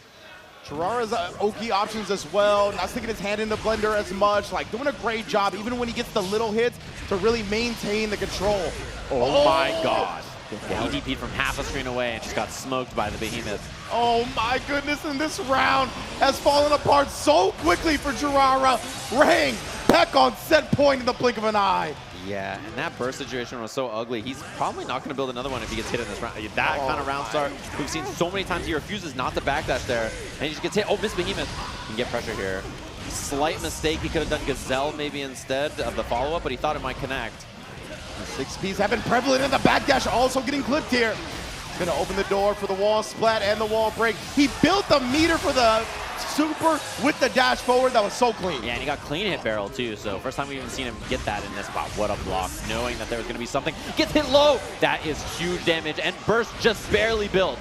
Churara's Oki options as well, not sticking his hand in the blender as much, like doing a great job, even when he gets the little hits, to really maintain the control. Oh my God. Yeah, he DP'd from half a screen away and just got smoked by the Behemoth. Oh my goodness, and this round has fallen apart so quickly for Churara. Reng back on set point in the blink of an eye. Yeah, and that burst situation was so ugly. He's probably not going to build another one if he gets hit in this round. That kind of round start we've seen so many times. He refuses not to backdash there, and he just gets hit. Oh, Miss Behemoth. He can get pressure here. Slight mistake. He could have done Gazelle maybe instead of the follow-up, but he thought it might connect. The 6Ps have been prevalent in the backdash, also getting clipped here. He's going to open the door for the wall splat and the wall break. He built the meter for the super with the dash forward. That was so clean. Yeah, and he got clean hit barrel too, so first time we've even seen him get that in this spot. What a block, knowing that there was going to be something. Gets hit low. That is huge damage, and burst just barely built.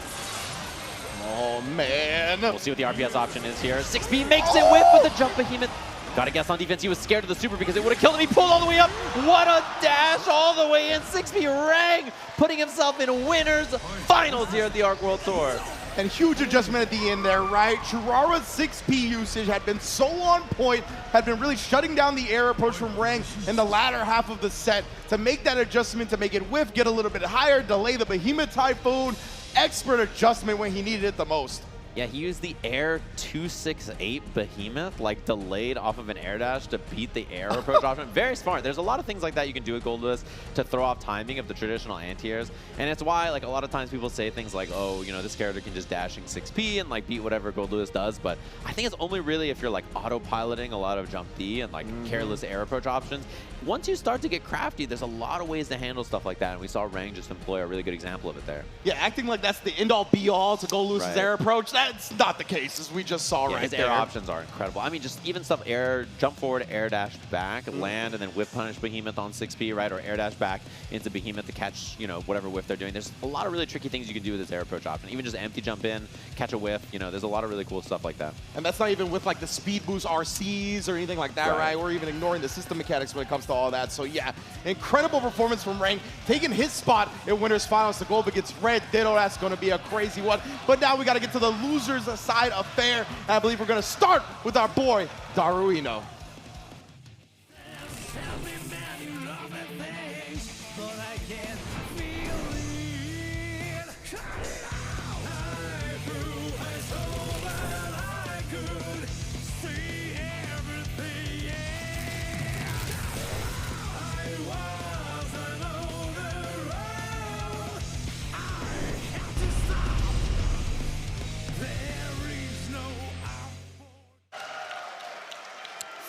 Oh, man. We'll see what the RPS option is here. 6P makes it whip with the jump Behemoth. Gotta guess on defense, he was scared of the super because it would have killed him. He pulled all the way up. What a dash all the way in. 6P Reng putting himself in winners finals here at the Arc World Tour. And huge adjustment at the end there, right? Churara's 6P usage had been so on point, had been really shutting down the air approach from Reng in the latter half of the set. To make that adjustment, to make it whiff, get a little bit higher, delay the Behemoth Typhoon. Expert adjustment when he needed it the most. Yeah, he used the Air 268 Behemoth, like delayed off of an air dash to beat the air approach option. Very smart. There's a lot of things like that you can do with Goldless to throw off timing of the traditional anti-airs. And it's why, like, a lot of times people say things like, oh, you know, this character can just dashing 6P and, like, beat whatever Goldless does. But I think it's only really if you're, like, autopiloting a lot of jump D and, like, careless air approach options. Once you start to get crafty, there's a lot of ways to handle stuff like that. And we saw Rang just employ a really good example of it there. Yeah, acting like that's the end-all be-all to Goldless's air approach. That's not the case, as we just saw right his there. air options are incredible. I mean, just even stuff air, jump forward, air dash back, land, and then whiff punish Behemoth on 6P, right? Or air dash back into Behemoth to catch, you know, whatever whiff they're doing. There's a lot of really tricky things you can do with this air approach option. Even just empty jump in, catch a whiff, you know, there's a lot of really cool stuff like that. And that's not even with like the speed boost RCs or anything like that, right? We're even ignoring the system mechanics when it comes to all that. So yeah, incredible performance from Rang, taking his spot in winners finals to go up against Red Ditto. That's going to be a crazy one. But now we got to get to the losers side of fair. And I believe we're going to start with our boy, Daru Ino.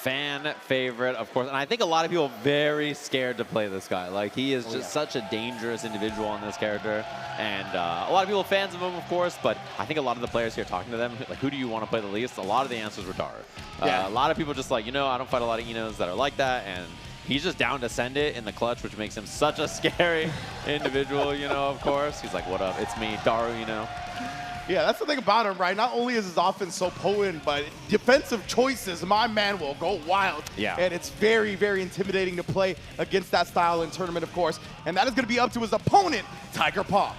Fan favorite, of course, and I think a lot of people are very scared to play this guy. Like, he is just such a dangerous individual on this character, and a lot of people are fans of him, of course, but I think a lot of the players here talking to them, like, who do you want to play the least? A lot of the answers were Daru. A lot of people just like, you know, I don't fight a lot of Inos that are like that, and he's just down to send it in the clutch, which makes him such a scary individual, you know, of course. He's like, what up? It's me, Daru, you know. Yeah, that's the thing about him, right? Not only is his offense so potent, but defensive choices, my man will go wild. Yeah. And it's very, very intimidating to play against that style in tournament, of course. And that is going to be up to his opponent, Tiger Pop.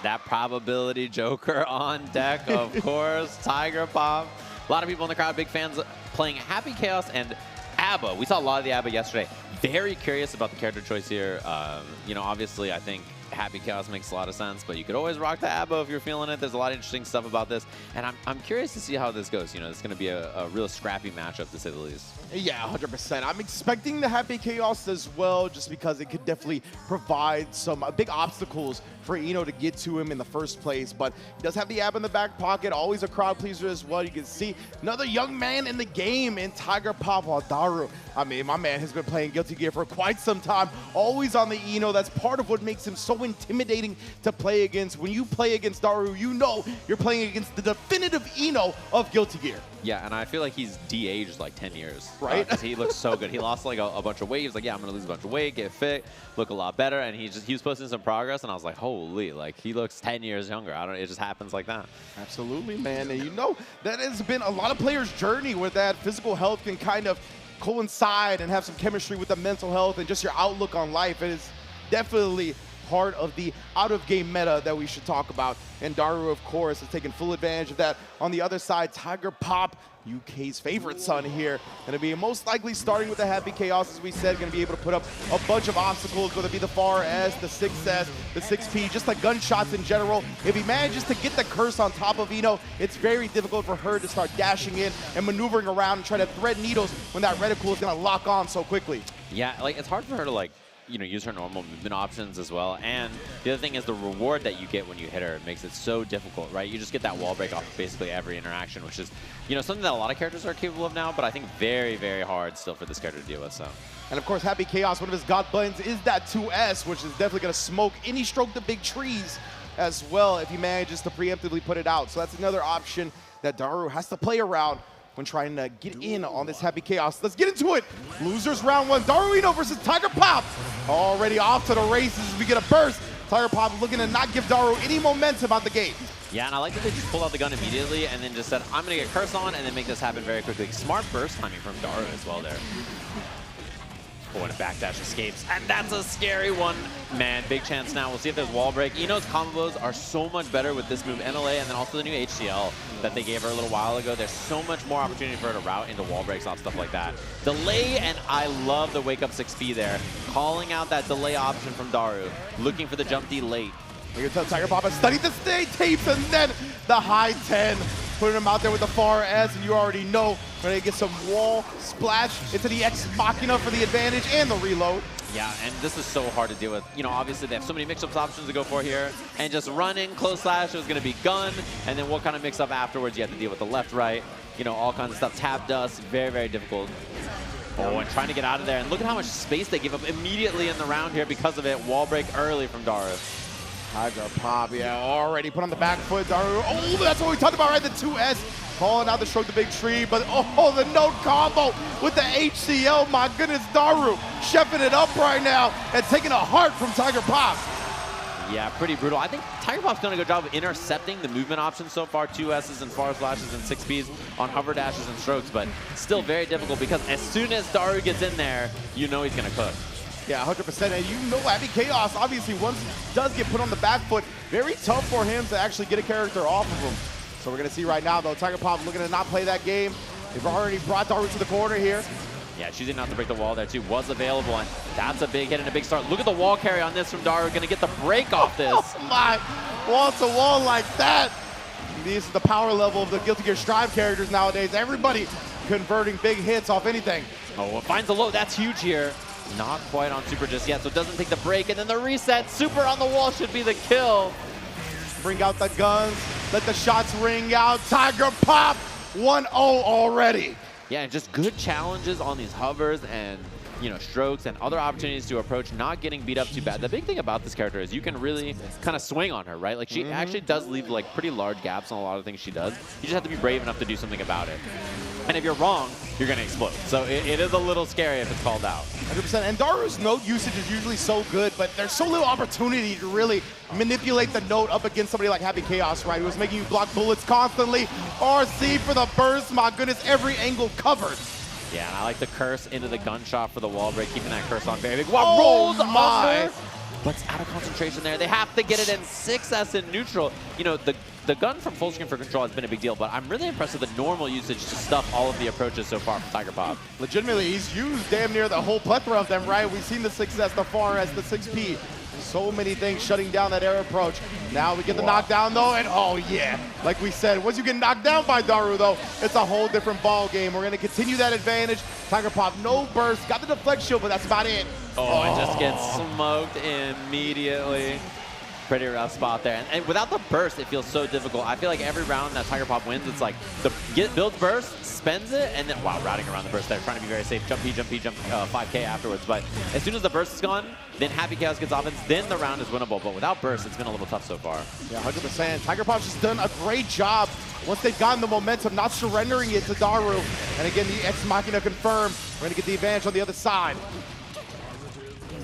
That probability joker on deck, of course. Tiger Pop. A lot of people in the crowd, big fans playing Happy Chaos and ABBA. We saw a lot of the ABBA yesterday. Very curious about the character choice here. You know, obviously, I think Happy Chaos makes a lot of sense, but you could always rock the ABBA if you're feeling it. There's a lot of interesting stuff about this, and I'm curious to see how this goes. You know, it's going to be a real scrappy matchup, to say the least. Yeah, 100%. I'm expecting the Happy Chaos as well, just because it could definitely provide some big obstacles for Ino to get to him in the first place. But he does have the ABBA in the back pocket, always a crowd pleaser as well. You can see another young man in the game in Tiger Pop, while Daru, I mean, my man has been playing Guilty Gear for quite some time, always on the Ino. That's part of what makes him so intimidating to play against. When you play against Daru, you know you're playing against the definitive Ino of Guilty Gear. Yeah, and I feel like he's de-aged like 10 years. Right? 'Cause he looks so good. He lost like a bunch of weight. He was like, yeah, I'm going to lose a bunch of weight, get fit, look a lot better. And he was posting some progress, and I was like, holy, like, he looks 10 years younger. It just happens like that. Absolutely, man. And you know, that has been a lot of players' journey where that physical health can kind of coincide and have some chemistry with the mental health and just your outlook on life. It is definitely part of the out-of-game meta that we should talk about. And Daru, of course, has taken full advantage of that. On the other side, Tiger Pop, UK's favorite son here, going to be most likely starting with the Happy Chaos, as we said, going to be able to put up a bunch of obstacles, whether it be the far S, the 6S, the 6P, just like gunshots in general. If he manages to get the curse on top of Ino, it's very difficult for her to start dashing in and maneuvering around and try to thread needles when that reticle is going to lock on so quickly. Yeah, like, it's hard for her to, like, you know, use her normal movement options as well. And the other thing is the reward that you get when you hit her makes it so difficult, right? You just get that wall break off basically every interaction, which is, you know, something that a lot of characters are capable of now, but I think very, very hard still for this character to deal with, so. And of course, Happy Chaos, one of his god buttons is that 2S, which is definitely going to smoke any stroke the big trees as well if he manages to preemptively put it out. So that's another option that Daru has to play around when trying to get in on this Happy Chaos. Let's get into it. Losers round one, Daru Ino versus Tiger Pop. Already off to the races as we get a burst. Tiger Pop looking to not give Daru any momentum out the gate. Yeah, and I like that they just pulled out the gun immediately and then just said, I'm going to get Curse on and then make this happen very quickly. Smart burst timing from Daru as well there. Oh, and a backdash escapes. And that's a scary one. Man, big chance now. We'll see if there's wall break. Ino's combos are so much better with this move, NLA, and then also the new HCL that they gave her a little while ago. There's so much more opportunity for her to route into wall breaks and stuff like that. Delay, and I love the wake up 6P there. Calling out that delay option from Daru. Looking for the jump D late. You can tell Tiger Pop has studied the stay tapes and then the high 10. Putting him out there with the far S, and you already know when they get some wall splash into the Ex Machina for the advantage and the reload. Yeah, and this is so hard to deal with. You know, obviously they have so many mix-ups options to go for here. And just running, close slash, it was going to be gun. And then what kind of mix-up afterwards? You have to deal with the left, right, you know, all kinds of stuff. Tap dust, very, very difficult. Oh, and trying to get out of there. And look at how much space they give up immediately in the round here because of it. Wall break early from Daru. Tiger Pop, yeah, already put on the back foot. Daru, oh, that's what we talked about, right? The 2S calling out the stroke the big tree, but oh, the note combo with the HCL. My goodness, Daru chefing it up right now and taking a heart from Tiger Pop. Yeah, pretty brutal. I think Tiger Pop's done a good job of intercepting the movement options so far. 2S's and far slashes and 6Ps on hover dashes and strokes, but still very difficult because as soon as Daru gets in there, you know he's going to cook. Yeah, 100%. And you know Happy Chaos, obviously, once does get put on the back foot, very tough for him to actually get a character off of him. So we're going to see right now, though, Tiger Pop looking to not play that game. They've already brought Daru to the corner here. Yeah, choosing not to break the wall there, too, was available, and that's a big hit and a big start. Look at the wall carry on this from Daru, going to get the break off this. Oh, my. Wall to wall like that. This is the power level of the Guilty Gear Strive characters nowadays. Everybody converting big hits off anything. Oh, it finds the low. That's huge here. Not quite on super just yet, so it doesn't take the break, and then the reset. Super on the wall should be the kill. Bring out the guns, let the shots ring out. Tiger Pop, 1-0 already. Yeah, and just good challenges on these hovers and, you know, strokes and other opportunities to approach, not getting beat up too bad. The big thing about this character is you can really kind of swing on her, right? Like, she actually does leave, like, pretty large gaps on a lot of things she does. You just have to be brave enough to do something about it. And if you're wrong, you're going to explode. So it is a little scary if it's called out. 100%. And Daru's note usage is usually so good, but there's so little opportunity to really manipulate the note up against somebody like Happy Chaos, right? Who's making you block bullets constantly. RC for the burst. My goodness, every angle covered. Yeah, and I like the curse into the gunshot for the wall break, keeping that curse on very big. Wow, rolled my. But it's out of concentration there. They have to get it in 6S in neutral. You know, the gun from full screen for control has been a big deal, but I'm really impressed with the normal usage to stuff all of the approaches so far from Tiger Pop. Legitimately, he's used damn near the whole plethora of them, right? We've seen the 6S, the 4S, the 6P. So many things shutting down that air approach. Now we get the knockdown, though, and oh, yeah. Like we said, once you get knocked down by Daru, though, it's a whole different ball game. We're going to continue that advantage. Tiger Pop, no burst, got the deflect shield, but that's about it. Oh, it just gets smoked immediately. Pretty rough spot there. And without the burst, it feels so difficult. I feel like every round that Tiger Pop wins, it's like, builds burst, spends it, and then, wow, routing around the burst there, trying to be very safe. Jump 5K afterwards. But as soon as the burst is gone, then Happy Chaos gets offense, then the round is winnable. But without burst, it's been a little tough so far. Yeah, 100%. Tiger Pop's just done a great job once they've gotten the momentum, not surrendering it to Daru. And again, the Ex Machina confirmed. We're going to get the advantage on the other side.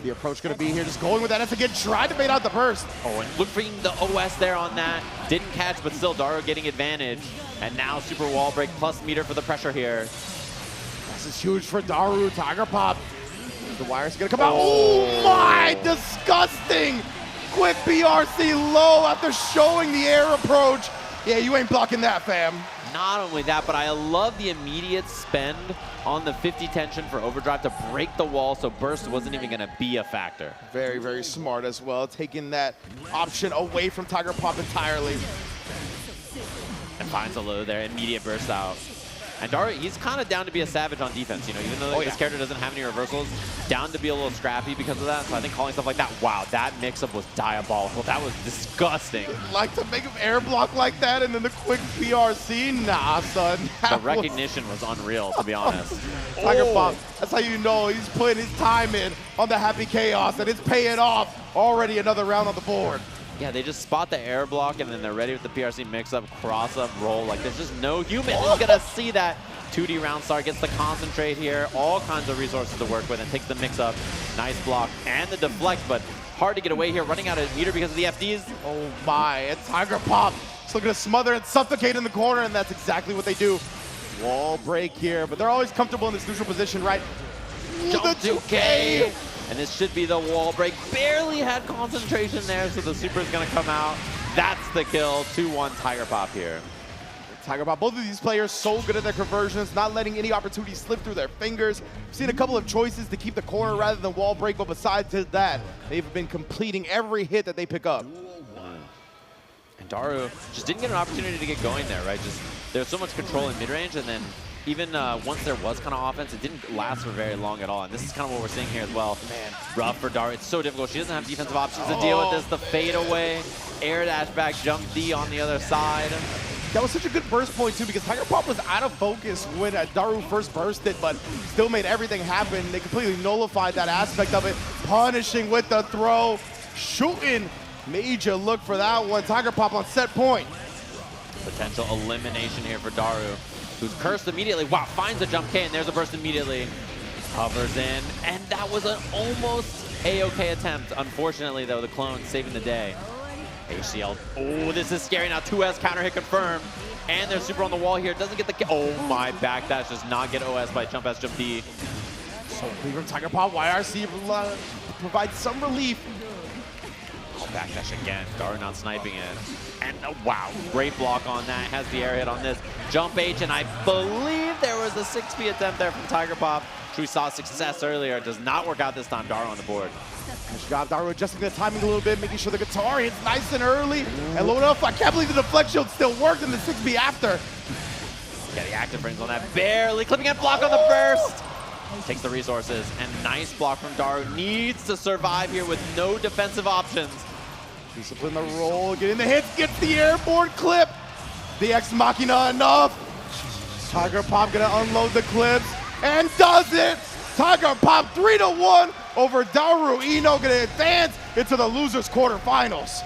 The approach going to be here, just going with that S again, tried to bait out the burst. Oh, and look for the OS there on that. Didn't catch, but still Daru getting advantage. And now super wall break plus meter for the pressure here. This is huge for Daru. Tiger Pop. The wire's going to come out. Oh my, disgusting. Quick BRC low after showing the air approach. Yeah, you ain't blocking that, fam. Not only that, but I love the immediate spend on the 50 tension for overdrive to break the wall, so burst wasn't even going to be a factor. Very, very smart as well, taking that option away from Tiger Pop entirely. And finds a low there, immediate burst out. And Daru, he's kind of down to be a savage on defense, you know, even though this character doesn't have any reversals, down to be a little scrappy because of that. So I think calling stuff like that, wow, that mix-up was diabolical. That was disgusting. Like to make him air block like that and then the quick BRC? Nah, son. The recognition was unreal, to be honest. Tiger Pop, that's how you know he's putting his time in on the Happy Chaos, and it's paying off. Already another round on the board. Yeah, they just spot the air block, and then they're ready with the PRC mix-up, cross-up, roll. Like, there's just no human who's going to see that. 2D round start, gets the concentrate here. All kinds of resources to work with, and takes the mix-up. Nice block, and the deflect, but hard to get away here. Running out of meter because of the FDs. Oh, my. And Tiger Pop Just looking to smother and suffocate in the corner, and that's exactly what they do. Wall break here, but they're always comfortable in this neutral position, right? Jump 2K! And this should be the wall break. Barely had concentration there, so the super is going to come out. That's the kill. 2-1 Tiger Pop here. Tiger Pop, both of these players so good at their conversions, not letting any opportunity slip through their fingers. We've seen a couple of choices to keep the corner rather than wall break, but besides that, they've been completing every hit that they pick up. And Daru just didn't get an opportunity to get going there, right? Just there's so much control in mid-range, and then even once there was kind of offense, it didn't last for very long at all. And this is kind of what we're seeing here as well. Man, rough for Daru. It's so difficult. She doesn't have defensive options to deal with this. The fade away, air dash back, jump D on the other side. That was such a good burst point, too, because Tiger Pop was out of focus when Daru first bursted, but still made everything happen. They completely nullified that aspect of it. Punishing with the throw, shooting. Major look for that one. Tiger Pop on set point. Potential elimination here for Daru, who's cursed immediately. Wow, finds a jump K, and there's a burst immediately. Hovers in, and that was an almost A-OK attempt. Unfortunately, though, the clone saving the day. HCL, oh, this is scary now. 2S counter hit confirmed. And there's super on the wall here. Doesn't get the, oh my, back dash does not get OS by jump S, jump D. So clean from Tiger Pop. YRC provides some relief. Oh, back dash again. Daru not sniping it. And wow, great block on that. Has the air hit on this. Jump H, and I believe there was a 6P attempt there from Tiger Pop, which we saw success earlier. It does not work out this time. Daru on the board. Nice job, Daru adjusting the timing a little bit, making sure the guitar hits nice and early. And low enough, I can't believe the deflect shield still worked in the 6B after. Yeah, the active frames on that. Barely clipping and block on the burst. Takes the resources, and nice block from Daru. Needs to survive here with no defensive options. Discipline the roll, getting the hits, gets the airborne clip. The Ex Machina enough. Tiger Pop gonna unload the clips, and does it. Tiger Pop 3-1 over Daru. Ino gonna advance into the losers quarterfinals.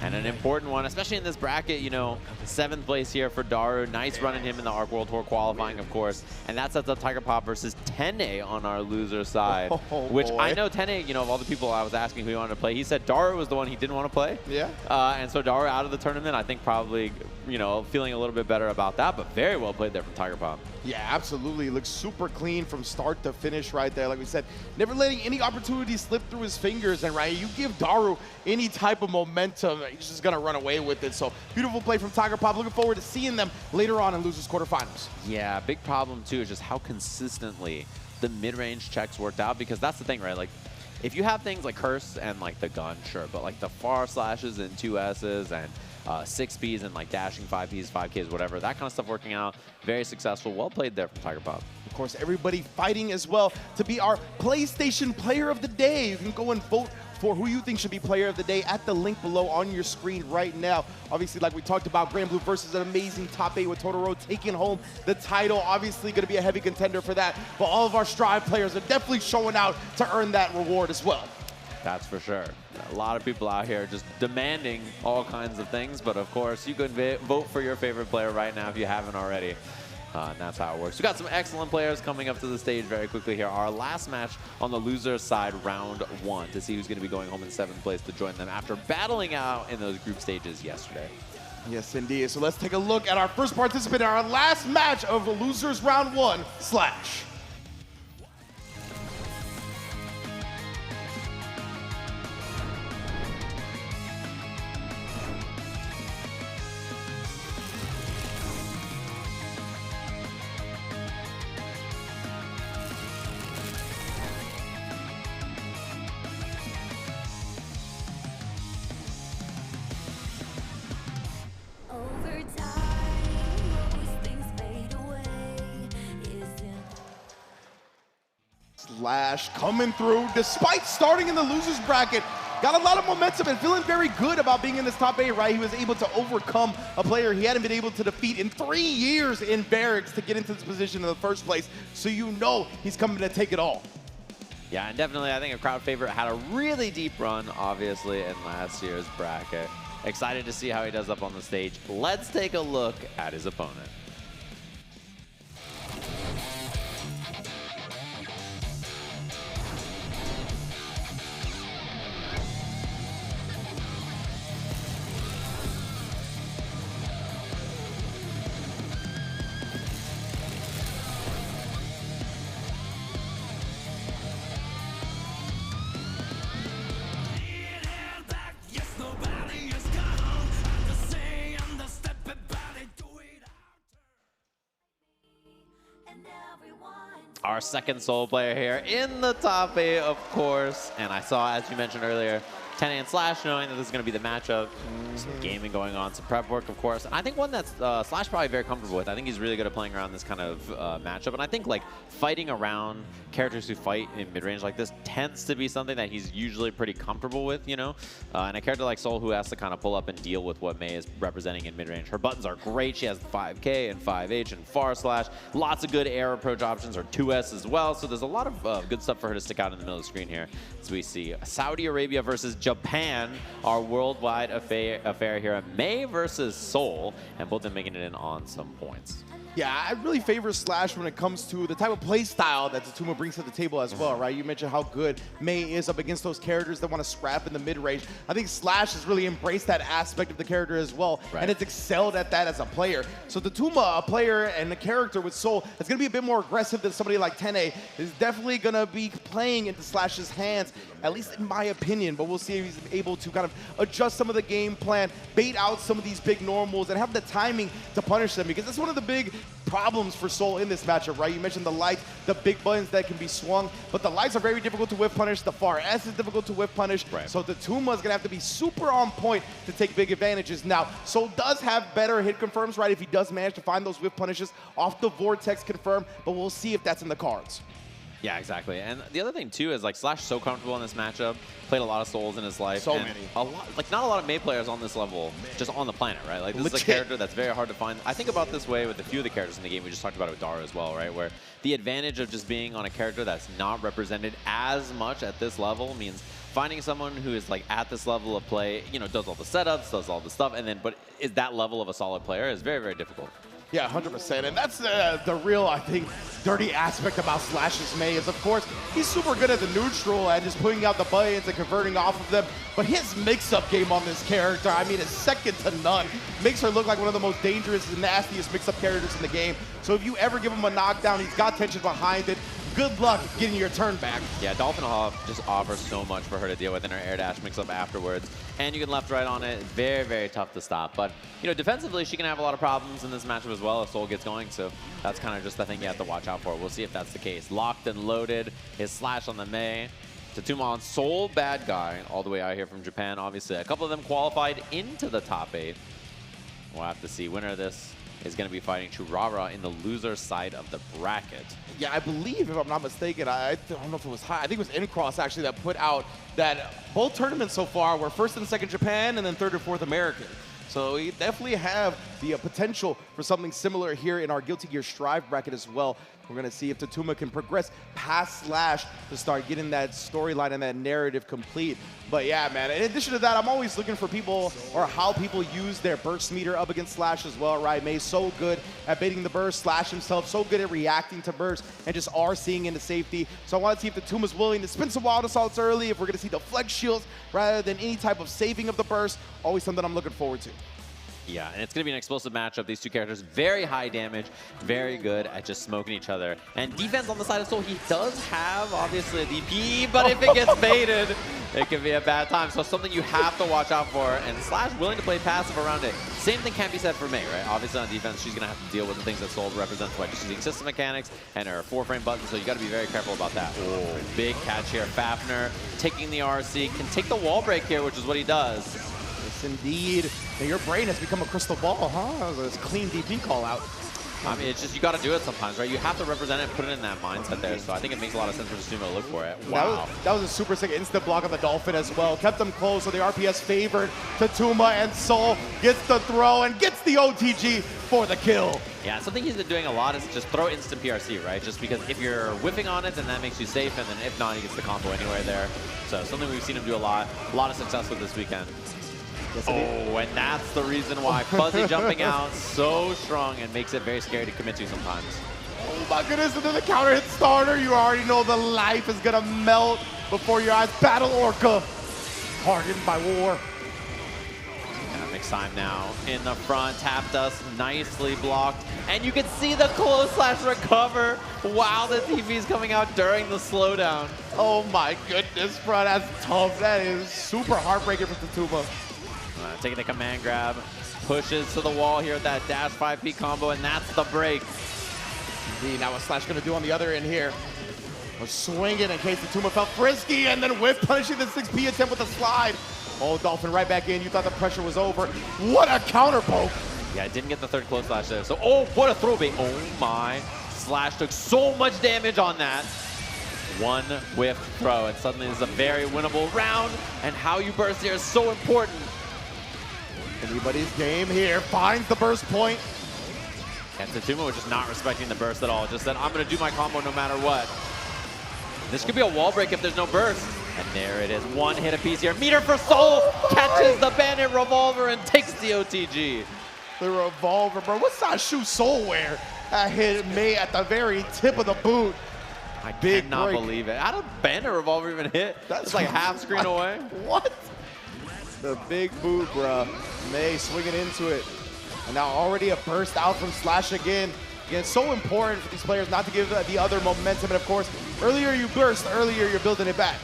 And an important one, especially in this bracket, you know, 7th place here for Daru. Nice running him in the ARC World Tour qualifying, of course. And that sets up Tiger Pop versus Tene on our loser side. Which boy. I know Tene, you know, of all the people I was asking who he wanted to play, he said Daru was the one he didn't want to play. Yeah. And so Daru out of the tournament, I think probably, you know, feeling a little bit better about that, but very well played there from Tiger Pop. Yeah, absolutely. Looks super clean from start to finish right there. Like we said, never letting any opportunity slip through his fingers. And right, you give Daru any type of momentum, he's just gonna run away with it. So beautiful play from Tiger Pop. Looking forward to seeing them later on in losers quarterfinals. Yeah, big problem too is just how consistently the mid-range checks worked out, because that's the thing, right? Like, if you have things like Curse and like the gun, sure, but like the far slashes and 2Ss and 6Ps and like dashing 5Ps, 5Ks, whatever, that kind of stuff working out, very successful. Well played there from Tiger Pop. Of course, everybody fighting as well to be our PlayStation Player of the Day. You can go and vote for who you think should be Player of the Day at the link below on your screen right now. Obviously, like we talked about, Granblue versus an amazing top 8 with Totoro taking home the title. Obviously going to be a heavy contender for that, but all of our Strive players are definitely showing out to earn that reward as well. That's for sure. A lot of people out here just demanding all kinds of things, but of course, you can vote for your favorite player right now if you haven't already. And that's how it works. We've got some excellent players coming up to the stage very quickly here. Our last match on the loser side, round 1, to see who's going to be going home in 7th place to join them after battling out in those group stages yesterday. Yes, indeed. So let's take a look at our first participant in our last match of the losers round 1 Slash. Over time, most things fade away. Isn't Slash coming through despite starting in the losers bracket. Got a lot of momentum and feeling very good about being in this top 8, right? He was able to overcome a player he hadn't been able to defeat in 3 years in Barracks to get into this position in the first place. So you know he's coming to take it all. Yeah, and definitely I think a crowd favorite had a really deep run, obviously, in last year's bracket. Excited to see how he does up on the stage. Let's take a look at his opponent. Our second Soul player here in the top 8, of course. And I saw, as you mentioned earlier, Tene and Slash, knowing that this is going to be the matchup. Some gaming going on, some prep work, of course. And I think one that's Slash probably very comfortable with. I think he's really good at playing around this kind of matchup. And I think like fighting around characters who fight in mid-range like this tends to be something that he's usually pretty comfortable with, you know? And a character like Soul who has to kind of pull up and deal with what Mei is representing in mid-range. Her buttons are great. She has 5K and 5H and far slash. Lots of good air approach options, or 2S as well. So there's a lot of good stuff for her to stick out in the middle of the screen here. As we see Saudi Arabia versus Japan, our worldwide affair here. Mei versus Soul, and both of them making it in on some points. Yeah, I really favor Slash when it comes to the type of play style that Tatuma brings to the table as well, right? You mentioned how good Mei is up against those characters that want to scrap in the mid-range. I think Slash has really embraced that aspect of the character as well, and it's excelled at that as a player. So Tatuma, a player and a character with Soul, that's going to be a bit more aggressive than somebody like Tene, is definitely going to be playing into Slash's hands, at least in my opinion, but we'll see if he's able to kind of adjust some of the game plan, bait out some of these big normals, and have the timing to punish them, because that's one of the big problems for Soul in this matchup, right? You mentioned the lights, the big buttons that can be swung, but the lights are very difficult to whiff punish. The far S is difficult to whiff punish. So Tatuma is going to have to be super on point to take big advantages. Now, Soul does have better hit confirms, right? If he does manage to find those whiff punishes off the Vortex confirm, but we'll see if that's in the cards. Yeah, exactly. And the other thing, too, is like Slash is so comfortable in this matchup, played a lot of Souls in his life. So and many. Not a lot of Mei players on this level just on the planet, right? Like, this is a character that's very hard to find. I think about this way with a few of the characters in the game. We just talked about it with Dara as well, right? Where the advantage of just being on a character that's not represented as much at this level means finding someone who is like at this level of play, you know, does all the setups, does all the stuff, and then, but is that level of a solid player is very, very difficult. Yeah, 100%. And that's the real, I think, dirty aspect about Slash's Mei is, of course, he's super good at the neutral and just putting out the buttons and converting off of them. But his mix-up game on this character, I mean, is second to none. Makes her look like one of the most dangerous and nastiest mix-up characters in the game. So if you ever give him a knockdown, he's got tension behind it. Good luck getting your turn back. Yeah, Dolphin Hawk just offers so much for her to deal with in her air dash mix-up afterwards. And you can left-right on it. Very, very tough to stop. But, you know, defensively, she can have a lot of problems in this matchup as well if Soul gets going. So that's kind of just the thing you have to watch out for. We'll see if that's the case. Locked and loaded. His slash on the Mei. Tatuma on Soul, bad guy, all the way out here from Japan. Obviously, a couple of them qualified into the top 8. We'll have to see. Winner of this is going to be fighting Churara in the loser side of the bracket. Yeah, I believe, if I'm not mistaken, I don't know if it was high. I think it was Incross, actually, that put out that both tournaments so far were first and second Japan and then third and fourth American. So we definitely have the potential for something similar here in our Guilty Gear Strive bracket as well. We're going to see if Tatuma can progress past Slash to start getting that storyline and that narrative complete. But yeah, man, in addition to that, I'm always looking for people or how people use their burst meter up against Slash as well, right? Mei's so good at baiting the burst. Slash himself so good at reacting to burst and just RCing into safety. So I want to see if Tatuma's willing to spin some wild assaults early, if we're going to see the flex shields rather than any type of saving of the burst. Always something I'm looking forward to. Yeah, and it's going to be an explosive matchup. These two characters, very high damage, very good at just smoking each other. And defense on the side of Soul, he does have, obviously, a DP, but if it gets baited, it can be a bad time. So something you have to watch out for. And Slash willing to play passive around it. Same thing can't be said for Mei, right? Obviously on defense, she's going to have to deal with the things that Soul represents by just using system mechanics and her 4-frame buttons, so you got to be very careful about that. Oh, big catch here. Fafnir taking the RC, can take the wall break here, which is what he does. Yes, indeed. Now, your brain has become a crystal ball, huh? That was a clean DP call out. I mean, it's just, you got to do it sometimes, right? You have to represent it and put it in that mindset there. So I think it makes a lot of sense for Tatuma to look for it. Wow. That was a super sick instant block on the Dolphin as well. Kept them close, so the RPS favored Tatuma, and Soul gets the throw and gets the OTG for the kill. Yeah, something he's been doing a lot is just throw instant PRC, right? Just because if you're whiffing on it, then that makes you safe, and then if not, he gets the combo anywhere there. So something we've seen him do a lot of success with this weekend. Yes, and that's the reason why Fuzzy jumping out so strong and makes it very scary to commit to sometimes. Oh my goodness, and then the counter hit starter. You already know the life is gonna melt before your eyes. Battle Orca, hardened by war. And mix time now in the front, tapped us, nicely blocked. And you can see the close slash recover while the TP is coming out during the slowdown. Oh my goodness, bro, that's tough. That is super heartbreaking for Tatuma. Taking the command grab, pushes to the wall here with that dash 5P combo, and that's the break. Now what's Slash gonna do on the other end here? A swinging in case the Tuma felt frisky, and then Whiff punishing the 6P attempt with a slide. Oh, Dolphin right back in. You thought the pressure was over. What a counter poke. Yeah, I didn't get the third close slash there. So, oh, what a throw bait. Oh my. Slash took so much damage on that. One whiff throw, and suddenly this is a very winnable round, and how you burst here is so important. Anybody's game here. Finds the burst point. And Tatuma was just not respecting the burst at all. Just said, I'm going to do my combo no matter what. This could be a wall break if there's no burst. And there it is. One hit apiece here. Meter for Soul catches the Bandit Revolver and takes the OTG. The Revolver, bro. What's that shoe Soul wear? That hit May at the very tip of the boot. I cannot believe it. How did Bandit Revolver even hit? That's like half screen away. What? The big boot, bro. May swinging into it. And now already a burst out from Slash again. Again, it's so important for these players not to give the other momentum. And of course, earlier you burst, earlier you're building it back.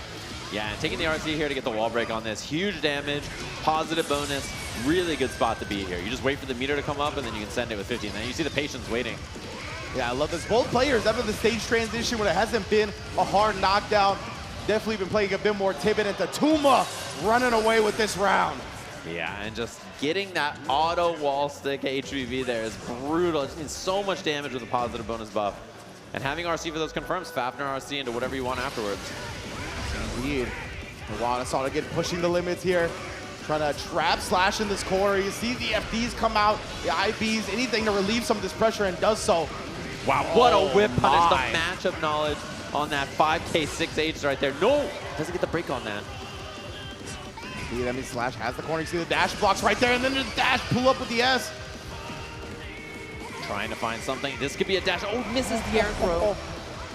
Yeah, and taking the RC here to get the wall break on this. Huge damage, positive bonus, really good spot to be here. You just wait for the meter to come up and then you can send it with 50. And then you see the patience waiting. Yeah, I love this. Both players after the stage transition when it hasn't been a hard knockdown, definitely been playing a bit more timid, and Tatuma running away with this round. Yeah, and just getting that auto wall stick HVV there is brutal. It just means so much damage with a positive bonus buff. And having RC for those confirms, Fafnir RC into whatever you want afterwards. Indeed. Iwata again pushing the limits here. Trying to trap Slash in this corner. You see the FDs come out, the IBs, anything to relieve some of this pressure, and does so. Wow, what a whip punish. The matchup knowledge on that 5K 6H right there. No, doesn't get the break on that. See, that means Slash has the corner. You see the dash blocks right there, and then the dash pull up with the S. Trying to find something. This could be a dash. Oh, misses the air throw.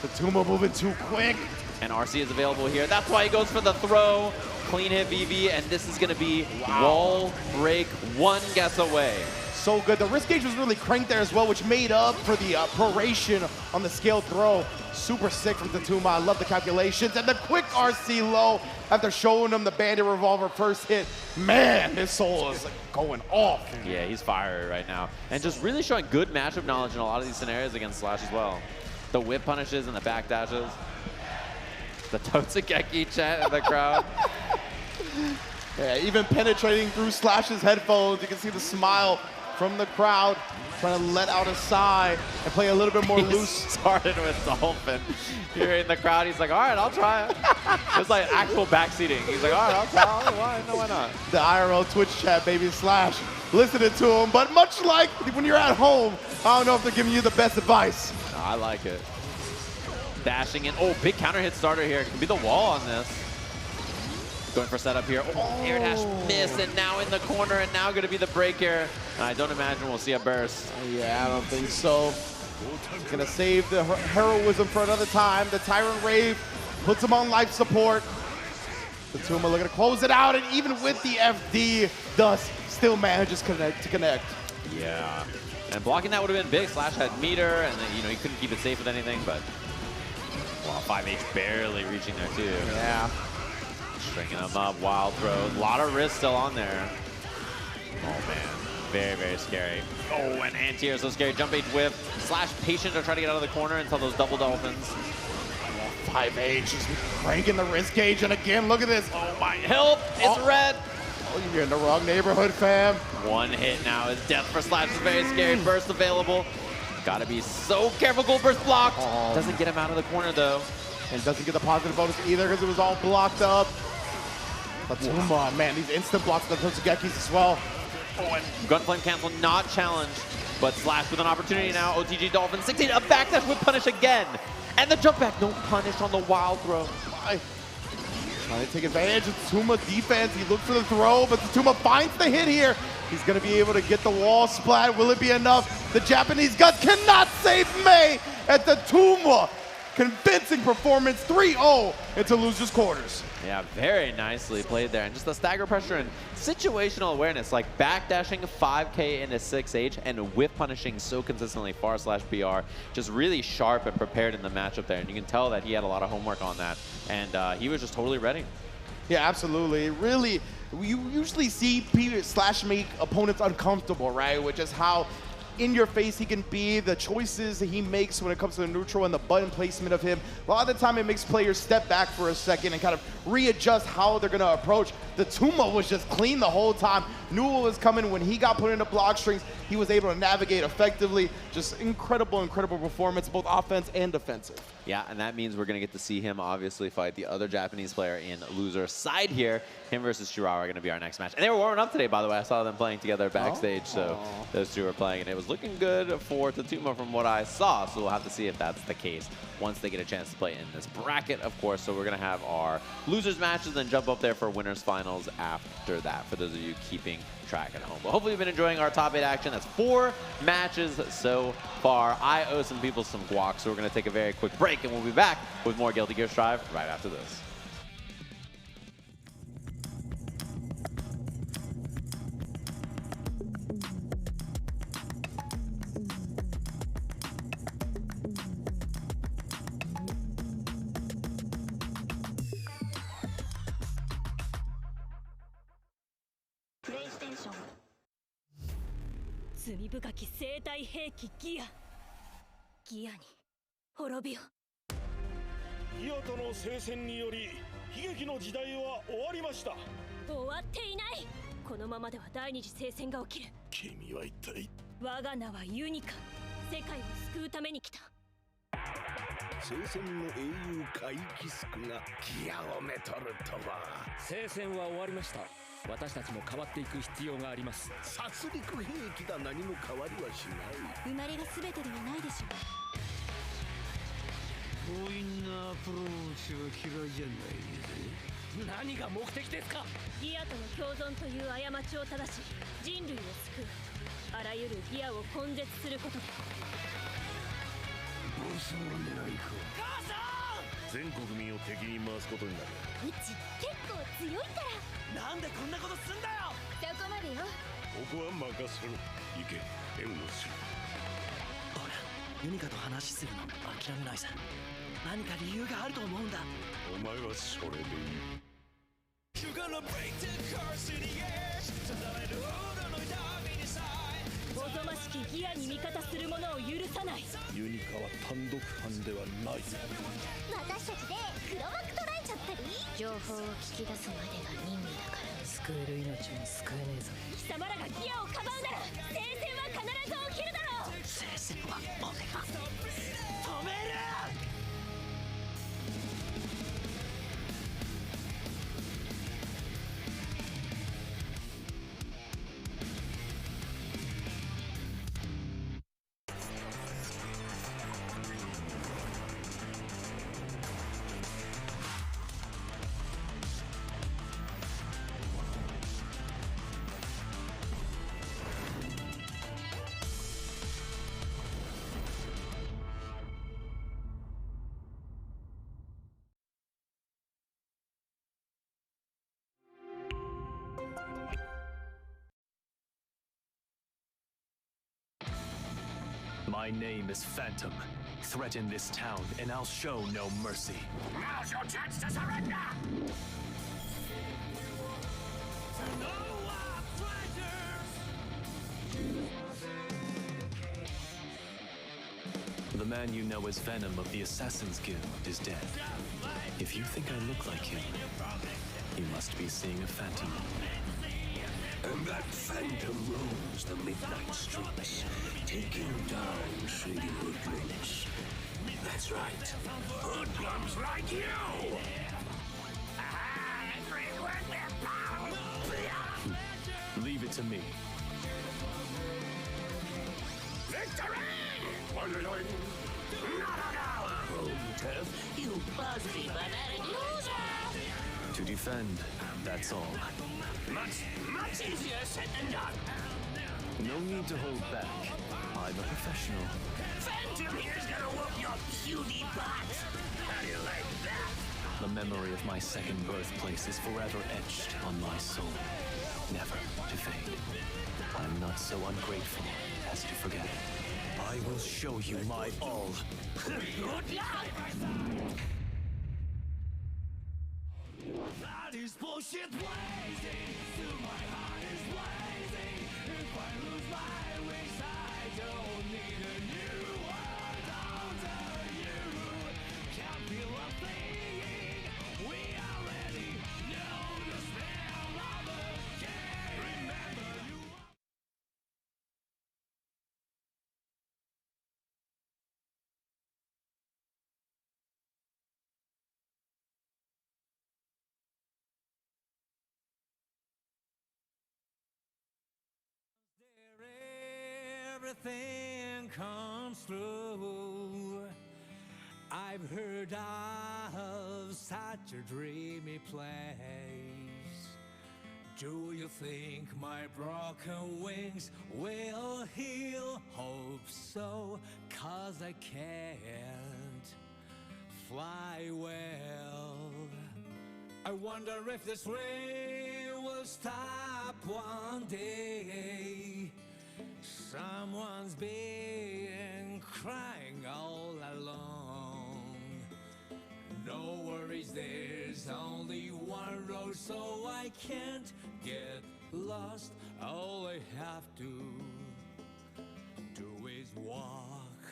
Tatuma moving too quick. And RC is available here. That's why he goes for the throw. Clean hit VV, and this is going to be wall break, one guess away. So good. The wrist gauge was really cranked there as well, which made up for the proration on the scaled throw. Super sick from Tatuma. I love the calculations. And the quick RC low after showing him the Bandit Revolver first hit. Man, this Soul is like going off. Yeah, he's fiery right now. And just really showing good matchup knowledge in a lot of these scenarios against Slash as well. The whip punishes and the back dashes. The Totsugeki chat in the crowd. Yeah, even penetrating through Slash's headphones, you can see the smile from the crowd, trying to let out a sigh and play a little bit more loose. Started with Dolphin. Here in the crowd, he's like, all right, I'll try it. It's like actual backseating. He's like, all right, I'll try it. Why not? The IRL Twitch chat, baby, Slash, listening to him. But much like when you're at home, I don't know if they're giving you the best advice. No, I like it. Dashing in. Oh, big counter hit starter here. Could be the wall on this. Going for setup here. Oh, air dash miss, and now in the corner, and now going to be the break here. And I don't imagine we'll see a burst. Yeah, I don't think so. Gonna save the heroism for another time. The Tyrant Rave puts him on life support. Tatuma looking to close it out, and even with the FD, Dust still manages to connect. Yeah, and blocking that would have been big. Slash had meter, and then, you know, he couldn't keep it safe with anything, but wow, 5H barely reaching there too. Yeah. Stringing them up, wild throws. A lot of risk still on there. Oh man, very, very scary. Oh, and anti-air so scary. Jump H whiff. Slash patient to try to get out of the corner until those double dolphins. 5H just cranking the wrist gauge, and again, look at this. Oh my, help, it's red. Oh, you're in the wrong neighborhood, fam. One hit now is death for Slash. It's very scary. Burst available. Gotta be so careful. Gold burst blocked. Doesn't get him out of the corner though. And doesn't get the positive bonus either because it was all blocked up. Tatuma, man, these instant blocks of the Totsugekis as well. Oh, and Gunflame cancel not challenged, but Slash with an opportunity now. OTG Dolphin 16, a backdash with punish again. And the jump back, no punish on the wild throw. Trying to take advantage of Tatuma's defense. He looked for the throw, but Tatuma finds the hit here. He's going to be able to get the wall splat. Will it be enough? The Japanese Guts cannot save May at Tatuma. Convincing performance, 3-0 into losers quarters. Yeah, very nicely played there. And just the stagger pressure and situational awareness, like backdashing 5K into 6H and whiff punishing so consistently far/BR. Just really sharp and prepared in the matchup there. And you can tell that he had a lot of homework on that. And he was just totally ready. Yeah, absolutely. Really, you usually see Slash make opponents uncomfortable, right? Which is how in your face he can be, the choices that he makes when it comes to the neutral and the button placement of him, a lot of the time it makes players step back for a second and kind of readjust how they're going to approach. The Tuma was just clean the whole time. Knew what was coming. When he got put into block strings, he was able to navigate effectively. Just incredible, incredible performance, both offense and defensive. Yeah, and that means we're going to get to see him obviously fight the other Japanese player in loser side here. Him versus Chirawa are going to be our next match. And they were warming up today, by the way. I saw them playing together backstage, so those two were playing, and it was looking good for Tatuma from what I saw. So we'll have to see if that's the case once they get a chance to play in this bracket, of course. So we're going to have our losers matches and jump up there for winners finals after that, for those of you keeping track at home. But hopefully you've been enjoying our top 8 action. That's 4 matches so far. I owe some people some guac, so we're going to take a very quick break, and we'll be back with more Guilty Gear Strive right after this. PlayStation 罪深き生体兵器ギアに滅びをギアとの聖戦により悲劇の時代は終わりました。終わっていない。このままでは第二次聖戦が起きる。君は一体我が名はユニカ。世界を救うために来た。聖戦の英雄カイキスクがギアをめとるとは。聖戦は終わりました。私たちも変わっていく必要があります。殺戮兵器だ。何も変わりはしない。生まれが全てではないでしょう。強引なアプローチは嫌いじゃないぜ。何が目的ですか。ギアとの共存という過ちを正し人類を救う。あらゆるギアを根絶することで。ボスの狙いか。母さん。全国民を敵に回すことになる。うち結構強いから。なんでこんなことすんだよ。そこまでよ。ここは任せろ。行け、援護する。ほら、ユニカと話するの諦めないさ。何か理由があると思うんだ。お前はそれでいい。おぞましきギアに味方する者を許さない。ユニカは単独犯ではない。私たちで黒幕捉えちゃったり。情報を聞き出すまでが任務だから。救える命も救えねえぞ。貴様らがギアをかばうなら聖戦は必ず起きるだろう。聖戦は俺が止める。My name is Phantom. Threaten this town, and I'll show no mercy. Now's your chance to surrender! The man you know as Venom of the Assassin's Guild is dead. If you think I look like him, you must be seeing a phantom. And that phantom roams the midnight streets, taking down shady hoodlums. That's right, hoodlums like you! Leave it to me. Victory! Home turf, you buzzy banana loser! To defend, that's all. Much easier said than done. No need to hold back. I'm a professional. Phantom here's gonna whoop your cutie butt. How do you like that? The memory of my second birthplace is forever etched on my soul, never to fade. I'm not so ungrateful as to forget it. I will show you my all. Good luck! That is bullshit blazing. To my heart is blazing. If I lose my wings, I don't everything comes through. I've heard of such a dreamy place. Do you think my broken wings will heal? Hope so, 'cause I can't fly well. I wonder if this rain will stop one day. Someone's been crying all along. No worries, there's only one road, so I can't get lost. All I have to do is walk.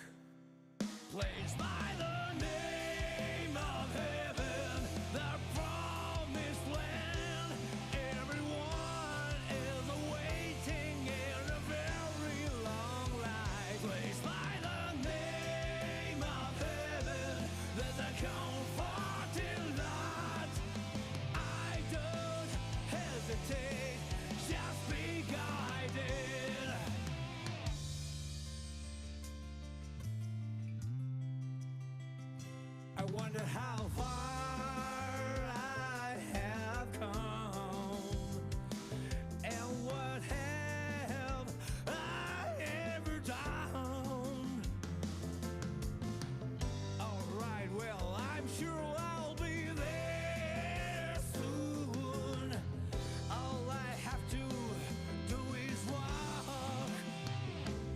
Placed by the name of heaven, the promised land. Everyone is waiting in a very long line. Placed by the name of heaven, there's a comfort in that. I don't hesitate, just be guided. I wonder how far I have come, and what have I ever done? Alright, well, I'm sure I'll be there soon. All I have to do is walk.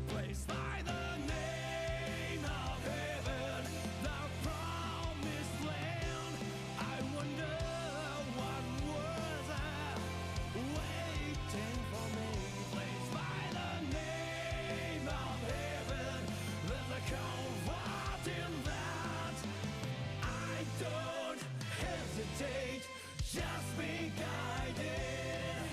Placed by the name of heaven, the promised land. I wonder what was waiting for me. Placed by the name of heaven, there's a comfort in that. I don't hesitate, just be guided.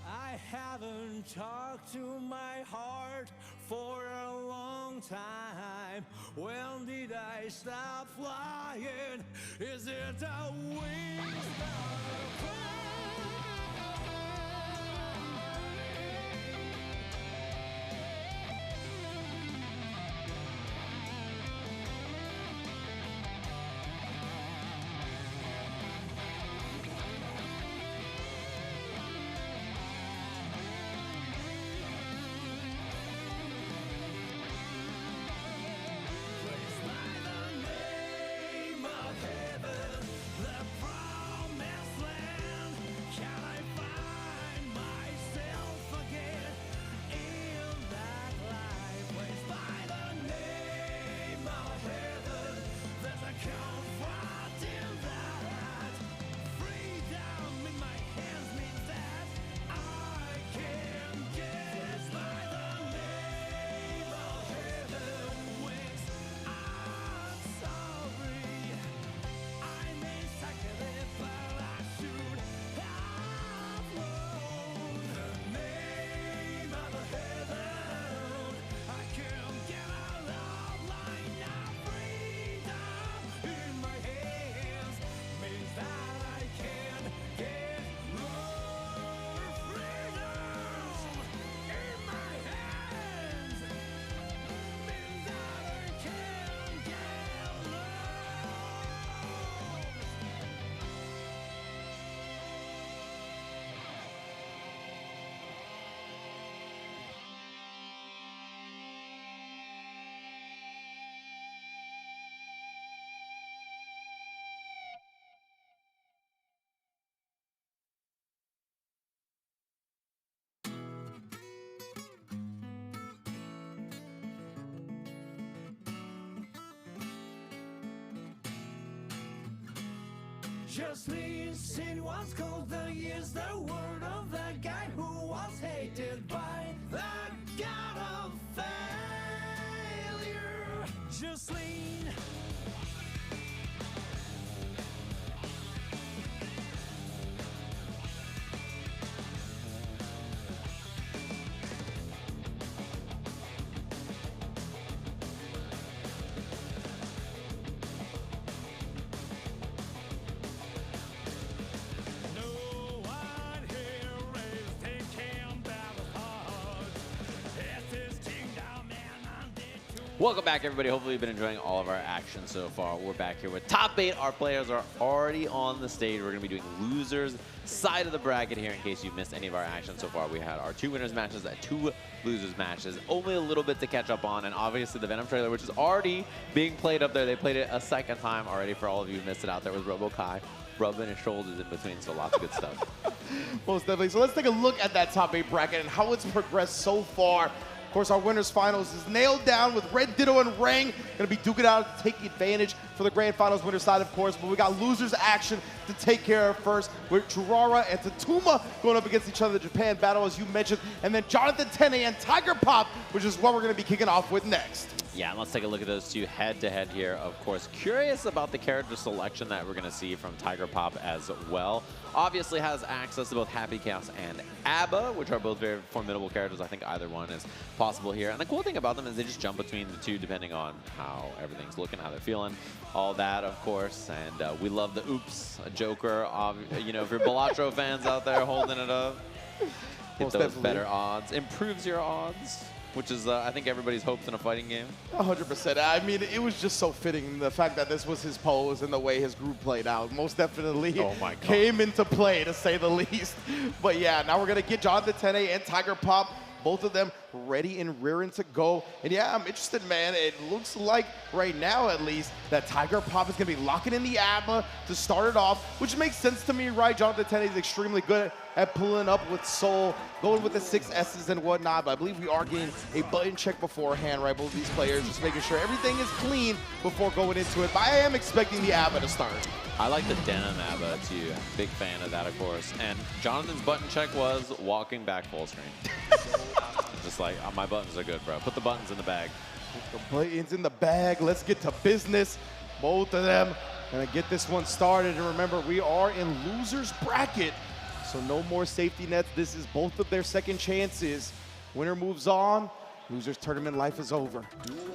I haven't talked to my heart for a long time. When did I stop flying? Is it a wings that Placed by the name of heaven, the promised land. Can I find myself again in that life? Placed by the name of heaven, there's a comfort in that. Freedom in my hands means that I can get. Placed by the name of heaven, wings. I'm sorry, I may sacrifice, but I should have known the name of heaven. I can't get out of line now. Freedom in my hands means that I can get more. Freedom in my hands means that I can get Just listen what's called the years, the word of the guy who was hated by the god of failure. Just lean. No one here is thinking about the heart. It's this thing Welcome back, everybody. Hopefully you've been enjoying all of our action so far. We're back here with Top 8. Our players are already on the stage. We're going to be doing losers side of the bracket here in case you missed any of our action so far. We had our 2 winners matches and 2 losers matches. Only a little bit to catch up on. And obviously the Venom trailer, which is already being played up there. They played it a second time already for all of you who missed it out there with Robo-Kai rubbing his shoulders in between. So lots of good stuff. Most definitely. So let's take a look at that top 8 bracket and how it's progressed so far. Of course, our winners finals is nailed down with Red Ditto and Rang going to be duking it out to take advantage for the grand finals winner side, of course. But we got losers action to take care of first with Churara and Tatuma going up against each other. The Japan battle, as you mentioned, and then Jonathan Tene and Tiger Pop, which is what we're going to be kicking off with next. Yeah, and let's take a look at those two head-to-head here. Of course, curious about the character selection that we're going to see from Tiger Pop as well. Obviously has access to both Happy Chaos and ABBA, which are both very formidable characters. I think either one is possible here. And the cool thing about them is they just jump between the two depending on how everything's looking, how they're feeling, all that, of course. And we love the oops, a Joker. You know, if you're Balatro fans out there holding it up, get Most those definitely. better odds. Improves your odds, which is, I think, everybody's hopes in a fighting game. 100%. I mean, it was just so fitting, the fact that this was his pose and the way his group played out. Most definitely came into play, to say the least. But yeah, now we're going to get Jonathan Tene and Tiger Pop, both of them ready and rearing to go. And yeah, I'm interested, man. It looks like right now, at least, that Tiger Pop is going to be locking in the ABBA to start it off, which makes sense to me, right? Jonathan Tene is extremely good at pulling up with Soul, going with the 6 S's and whatnot. But I believe we are getting a button check beforehand, right? Both of these players just making sure everything is clean before going into it. But I am expecting the ABBA to start. I like the denim ABBA too. Big fan of that, of course. And Jonathan's button check was walking back full screen. Just like, oh, my buttons are good, bro. Put the buttons in the bag. Put the buttons in the bag. Let's get to business. Both of them gonna get this one started. And remember, we are in losers bracket, so no more safety nets. This is both of their second chances. Winner moves on. Losers tournament life is over.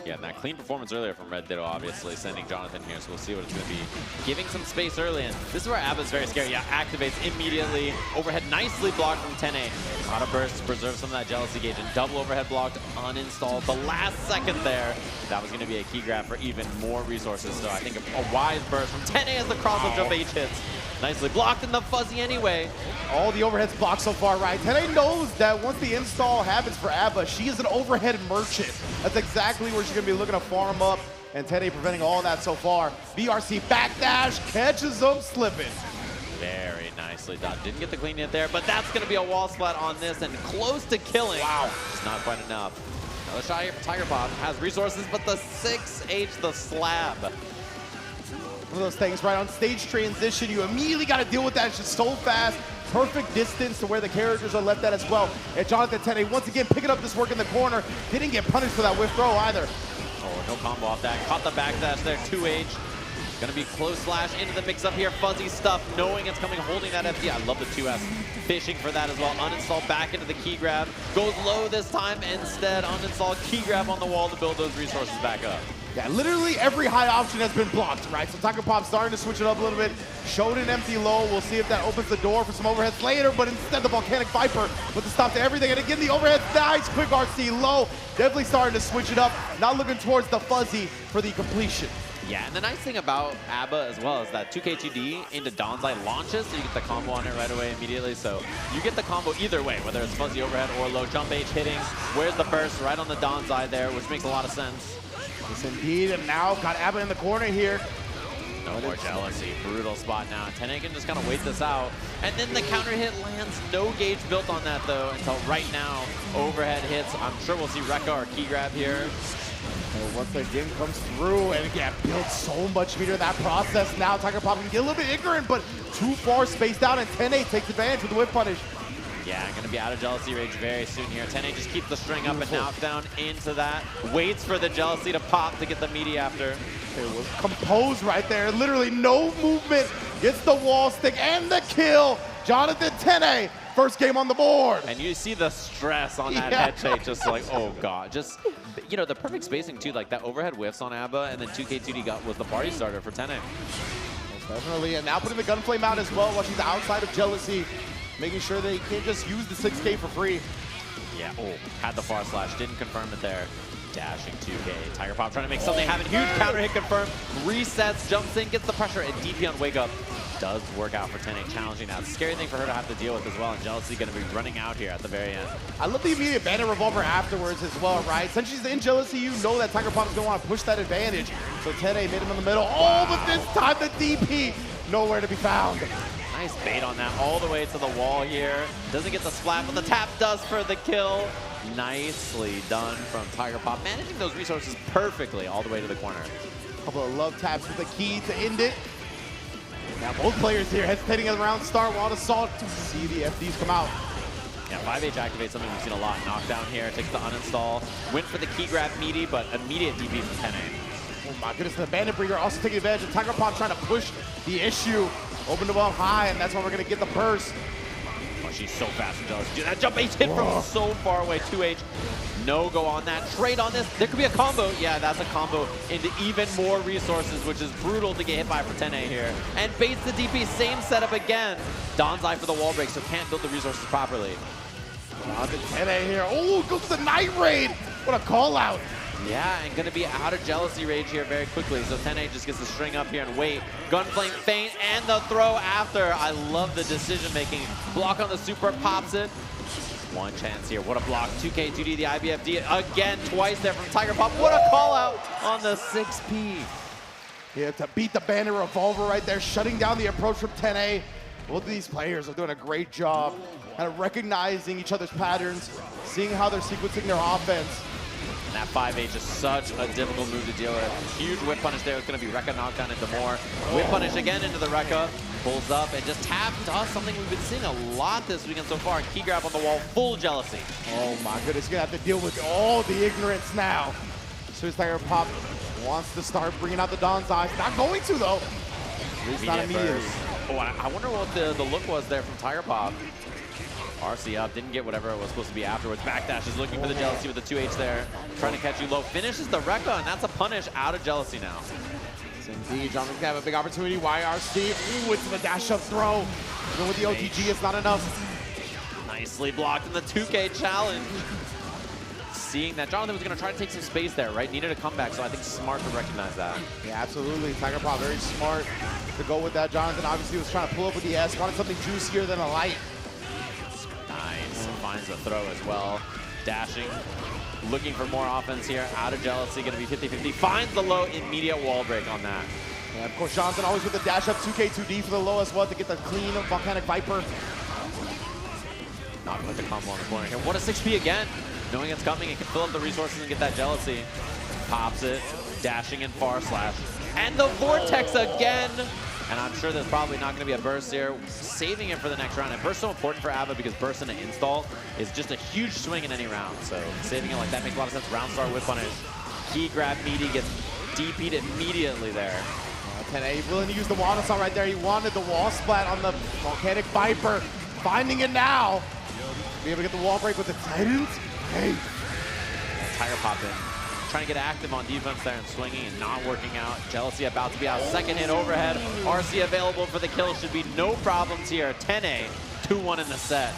Yeah, and that clean performance earlier from Red Ditto, obviously, sending Jonathan here, so we'll see what it's going to be. Giving some space early, and this is where ABBA's very scary. Yeah, activates immediately. Overhead nicely blocked from Tene. Not a burst to preserve some of that jealousy gauge, and double overhead blocked, uninstalled. The last second there, that was going to be a key grab for even more resources, so I think a wise burst from Tene as the cross-up jump H hits. Nicely blocked in the fuzzy anyway. All the overheads blocked so far, right? Tene knows that once the install happens for ABBA, she is an overhead merchant. That's exactly where she's going to be looking to farm up, and Tene preventing all that so far. BRC backdash catches them slipping. Very nicely done. Didn't get the clean hit there, but that's going to be a wall splat on this and close to killing. Wow. Just not quite enough. Another shot here for Tiger Pop. Has resources, but the 6H, the slab. One of those things, right? On stage transition, you immediately got to deal with that. It's just so fast. Perfect distance to where the characters are left at as well. And Jonathan Tene, once again, picking up this work in the corner. Didn't get punished for that whiff throw either. Oh, no combo off that. Caught the backdash there, 2H. Gonna be close slash into the mix-up here. Fuzzy stuff, knowing it's coming, holding that FD. I love the 2S. Fishing for that as well. Uninstall back into the key grab. Goes low this time. Instead, uninstall key grab on the wall to build those resources back up. Yeah, literally every high option has been blocked, right? So Tiger Pop starting to switch it up a little bit. Showed an empty low. We'll see if that opens the door for some overheads later, but instead the Volcanic Viper with the stop to everything. And again, the overhead, nice, quick RC low. Definitely starting to switch it up. Not looking towards the fuzzy for the completion. Yeah, and the nice thing about ABBA as well is that 2K2D into Donzai launches, so you get the combo on it right away immediately. So you get the combo either way, whether it's fuzzy overhead or low jump H hitting. Where's the burst? Right on the Donzai there, which makes a lot of sense. Yes, indeed, and now got ABBA in the corner here. No more jealousy. Brutal spot now. Tene can just kind of wait this out. And then the counter hit lands. No gauge built on that, though, until right now. Overhead hits. I'm sure we'll see Rekka or key grab here. And once that game comes through, and again, builds so much meter in that process. Now Tiger Pop can get a little bit ignorant, but too far spaced out, and Tene takes advantage with the whip punish. Yeah, going to be out of jealousy rage very soon here. Tene just keeps the string up and knock down into that. Waits for the jealousy to pop to get the meaty after. It was composed right there. Literally no movement. Gets the wall stick and the kill. Jonathan Tene, first game on the board. And you see the stress on that head shake, just like, oh God. Just, you know, the perfect spacing too, like that overhead whiffs on ABBA, and then 2K2D was the party starter for Tene. Most definitely, and now putting the gunflame out as well while she's outside of jealousy. Making sure they can't just use the 6K for free. Yeah, oh, had the far slash, didn't confirm it there. Dashing 2K. Tiger Pop trying to make something happen. Huge counter hit confirmed. Resets, jumps in, gets the pressure, and DP on Wake Up does work out for 10A, challenging that. Scary thing for her to have to deal with as well, and Jealousy going to be running out here at the very end. I love the immediate Bandit Revolver afterwards as well, right? Since she's in Jealousy, you know that Tiger Pop is going to want to push that advantage. So 10A made him in the middle. Oh, but this time the DP, nowhere to be found. Nice bait on that all the way to the wall here. Doesn't get the splat, but the tap does for the kill. Nicely done from Tiger Pop, managing those resources perfectly all the way to the corner. Couple of love taps with the key to end it. Now both players here hesitating around start. Wild Assault to see the FDs come out. Yeah, 5H activates something we've seen a lot. Knockdown here, takes the uninstall. Went for the key grab meaty, but immediate DP from 10A. Oh my goodness, the Bandit Breeder also taking advantage of Tiger Pop trying to push the issue. Open them up high, and that's when we're gonna get the burst. Oh, she's so fast and jealous. Dude, that jump H hit from so far away. 2H, no go on that. Trade on this. There could be a combo. Yeah, that's a combo into even more resources, which is brutal to get hit by for 10A here. And baits the DP, same setup again. Don's eye for the wall break, so can't build the resources properly. On to 10A here. Oh, goes to the Night Raid. What a call out. Yeah, and gonna be out of Jealousy rage here very quickly. So 10A just gets the string up here and wait. Gunflame feint and the throw after. I love the decision making. Block on the super, pops it. One chance here. What a block. 2K, 2D, the IBFD again, twice there from Tiger Pop. What a call out on the 6P. Yeah, to beat the Bandit Revolver right there, shutting down the approach from 10A. Both of these players are doing a great job kind of recognizing each other's patterns, seeing how they're sequencing their offense. And that 5H is such a difficult move to deal with. Huge whip punish there. It's going to be Rekka knocked down into more. Whip punish again into the Rekka. Pulls up and just taps does something we've been seeing a lot this weekend so far. Key grab on the wall, full Jealousy. Oh my goodness, you're going to have to deal with all the ignorance now. So Tiger Pop wants to start bringing out the Don's eyes. Not going to though. At least not immediately. Oh, I wonder what the look was there from Tiger Pop. RC up, didn't get whatever it was supposed to be afterwards. Backdash is looking for the Jealousy with the 2H there. Trying to catch you low. Finishes the Rekka, and that's a punish out of Jealousy now. Indeed, John McNabb have a big opportunity. YRC, ooh, it's the dash up throw. Even with the OTG, it's not enough. Nicely blocked in the 2K challenge. Seeing that Jonathan was going to try to take some space there, right? Needed a comeback, so I think smart to recognize that. Yeah, absolutely. Tiger Pop very smart to go with that. Jonathan obviously was trying to pull up with the S, wanted something juicier than a light. Nice, finds the throw as well. Dashing, looking for more offense here. Out of Jealousy, going to be 50-50. Finds the low, immediate wall break on that. Yeah, of course, Jonathan always with the dash up 2K, 2D for the low as well to get the clean Volcanic Viper. Not with the combo on the corner here. What a 6P again. Knowing it's coming, it can fill up the resources and get that Jealousy. Pops it, dashing in far slash. And the Vortex again. And I'm sure there's probably not going to be a burst here. Saving it for the next round. And burst so important for Ava because burst in an install is just a huge swing in any round. So saving it like that makes a lot of sense. Round start with punish. Key grab meaty, gets DP'd immediately there. 10A willing to use the wall assault right there. He wanted the wall splat on the Volcanic Viper. Finding it now. Be able to get the wall break with the Titans. Hey. Tiger Pop in. Trying to get active on defense there and swinging and not working out. Jealousy about to be out. Second hit overhead. RC available for the kill. Should be no problems here. 10A, 2-1 in the set.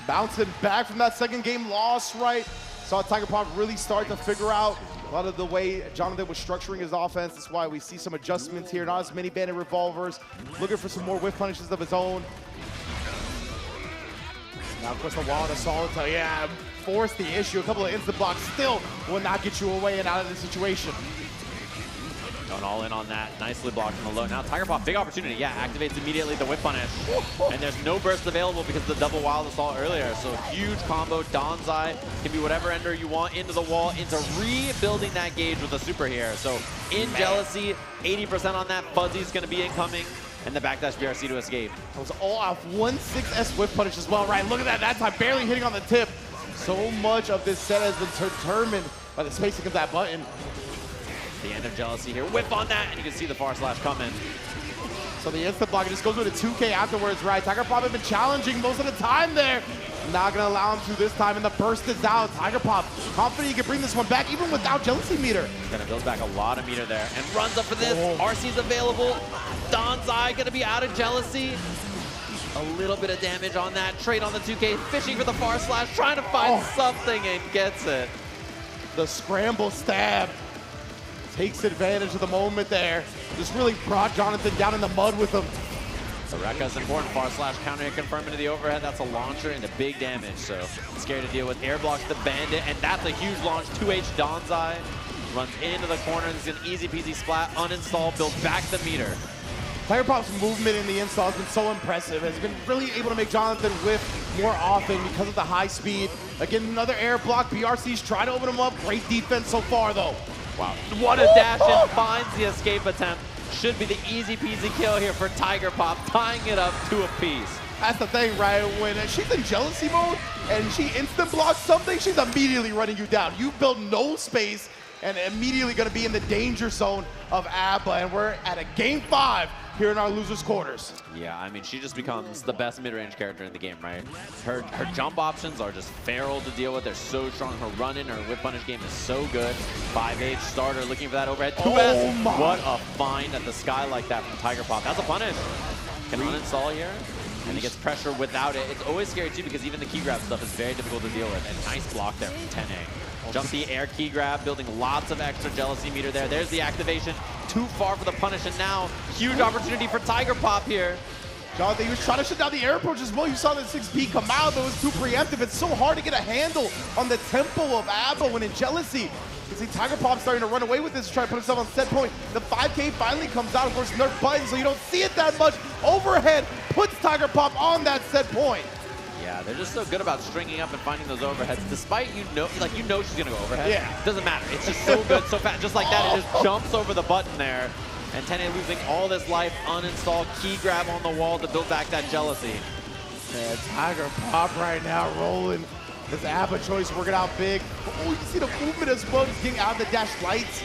Bouncing back from that second game loss, right? Saw Tiger Pop really start to figure out a lot of the way Jonathan was structuring his offense. That's why we see some adjustments here. Not as many Bandit Revolvers. Looking for some more whiff punishes of his own. Now, of course, the wall and assault, yeah, force the issue. A couple of instant blocks still will not get you away and out of the situation. Going all in on that. Nicely blocked from the low. Now, Tiger Pop, big opportunity. Yeah, activates immediately the whip punish. And there's no burst available because of the double wild assault earlier. So huge combo. Don's Eye can be whatever ender you want into the wall, into rebuilding that gauge with a super here. So in Jealousy, 80% on that. Fuzzy's going to be incoming. And the backdash BRC to escape. That was all off 1-6S whip punish as well, right? Look at that time, barely hitting on the tip. So much of this set has been determined by the spacing of that button. The end of Jealousy here. Whip on that, and you can see the far slash coming. So the instant block just goes with a 2K afterwards, right? Tiger Pop has been challenging most of the time there. Not gonna allow him to this time, and the burst is out. Tiger Pop confident he can bring this one back even without Jealousy meter. Gonna build back a lot of meter there, and runs up for this. RC's available. Don's Eye gonna be out of Jealousy. A little bit of damage on that. Trade on the 2K, fishing for the far slash, trying to find something and gets it. The scramble stab. Takes advantage of the moment there. Just really brought Jonathan down in the mud with him. The Rekka's important. Far slash counter confirm into the overhead. That's a launcher into big damage, so scary to deal with. Air blocks the Bandit, and that's a huge launch. 2H Donzai runs into the corner. This is an easy peasy splat. Uninstall, build back the meter. Tiger Pop's movement in the install has been so impressive. Has been really able to make Jonathan whiff more often because of the high speed. Again, another air block. BRC's trying to open him up. Great defense so far, though. Wow. What a dash in. Finds the escape attempt. Should be the easy peasy kill here for Tiger Pop, tying it up to a piece. That's the thing, right? When she's in jealousy mode and she instant blocks something, she's immediately running you down. You build no space and immediately going to be in the danger zone of ABBA. And we're at a game 5 here in our losers quarters. Yeah, I mean, she just becomes the best mid-range character in the game, right? Her jump options are just feral to deal with. They're so strong. Her run-in, her whip punish game is so good. 5H starter looking for that overhead. 2S. Oh my. What a find at the sky like that from Tiger Pop. That's a punish. Can uninstall here. And he gets pressure without it. It's always scary too because even the key grab stuff is very difficult to deal with. And nice block there from 10A. Jump the air key grab, building lots of extra jealousy meter there. There's the activation. Too far for the punish, and now huge opportunity for Tiger Pop here. Jonathan, he was trying to shut down the air approach as well. You saw the 6P come out, but it was too preemptive. It's so hard to get a handle on the tempo of ABBA when in jealousy. You see Tiger Pop starting to run away with this, trying to put himself on set point. The 5K finally comes out, of course, nerf button, so you don't see it that much. Overhead puts Tiger Pop on that set point. Yeah, they're just so good about stringing up and finding those overheads, despite you know she's gonna go overhead. Yeah. Doesn't matter. It's just so good, so fast. Just like that, it just jumps over the button there. And Tene losing all this life, uninstall, key grab on the wall to build back that jealousy. Yeah, Tiger Pop right now rolling. This ABBA choice working out big. Oh, you can see the movement as well. He's getting out of the dash lights.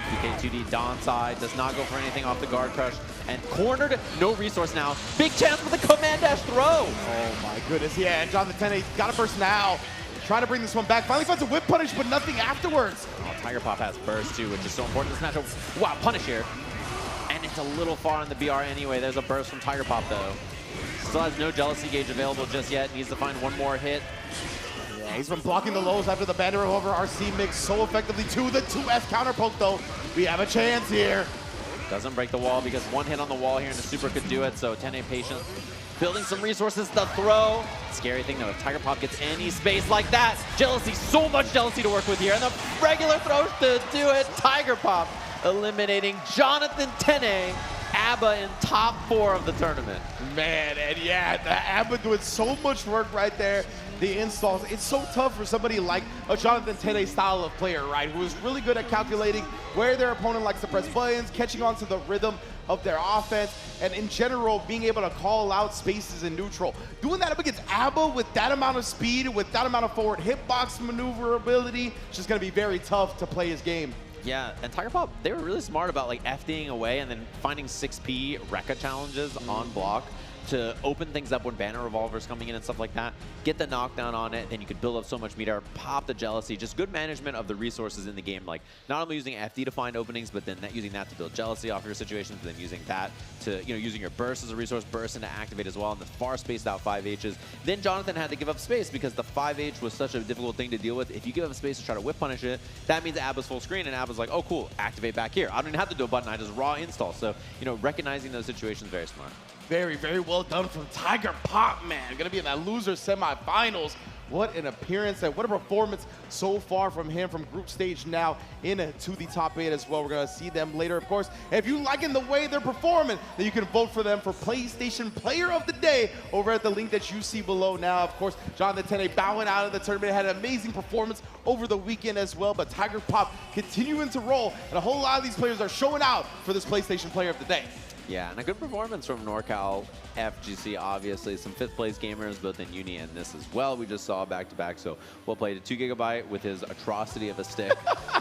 PK2D Donsai does not go for anything off the guard crush. And cornered, no resource now. Big chance with the command dash throw. Oh my goodness, yeah, and Jonathan Tene got a burst now. Trying to bring this one back. Finally finds a whip punish, but nothing afterwards. Oh, Tiger Pop has burst too, which is so important in this matchup. Wow, punish here. And it's a little far on the BR anyway. There's a burst from Tiger Pop though. Still has no jealousy gauge available just yet. Needs to find one more hit. Yeah, he's been blocking the lows after the Bandit Revolver RC mix so effectively too. The 2S counter poke though. We have a chance here. Doesn't break the wall because one hit on the wall here and the super could do it. So Tene patient. Building some resources, the throw. Scary thing though, if Tiger Pop gets any space like that, jealousy, so much jealousy to work with here. And the regular throw to do it. Tiger Pop eliminating Jonathan Tene, ABBA in top 4 of the tournament. Man, and yeah, the ABBA doing so much work right there. The installs, it's so tough for somebody like a Jonathan Tene style of player, right? Who is really good at calculating where their opponent likes to press buttons, catching on to the rhythm of their offense, and in general, being able to call out spaces in neutral. Doing that up against ABBA with that amount of speed, with that amount of forward hitbox maneuverability, it's just gonna be very tough to play his game. Yeah, and Tiger Pop, they were really smart about like FDing away and then finding 6P Rekka challenges on block to open things up when banner revolvers coming in and stuff like that. Get the knockdown on it, then you could build up so much meter, pop the jealousy, just good management of the resources in the game. Like not only using FD to find openings, but then using that to build jealousy off your situations, but then using that to, using your burst as a resource, burst into activate as well, and the far spaced out 5Hs. Then Jonathan had to give up space because the 5H was such a difficult thing to deal with. If you give up space to try to whip punish it, that means ABBA's full screen, and ABBA's like, oh cool, activate back here. I don't even have to do a button, I just raw install. So, recognizing those situations, very smart. Very, very well done from Tiger Pop, man. Gonna be in that loser semifinals. What an appearance and what a performance so far from him from group stage now into the top 8 as well. We're gonna see them later, of course. And if you liking the way they're performing, then you can vote for them for PlayStation Player of the Day over at the link that you see below now. Of course, Jonathan Tene bowing out of the tournament, had an amazing performance over the weekend as well, but Tiger Pop continuing to roll, and a whole lot of these players are showing out for this PlayStation Player of the Day. Yeah, and a good performance from NorCal FGC, obviously. Some 5th place gamers, both in Uni and this as well. We just saw back-to-back, so we'll play to 2 GB with his atrocity of a stick.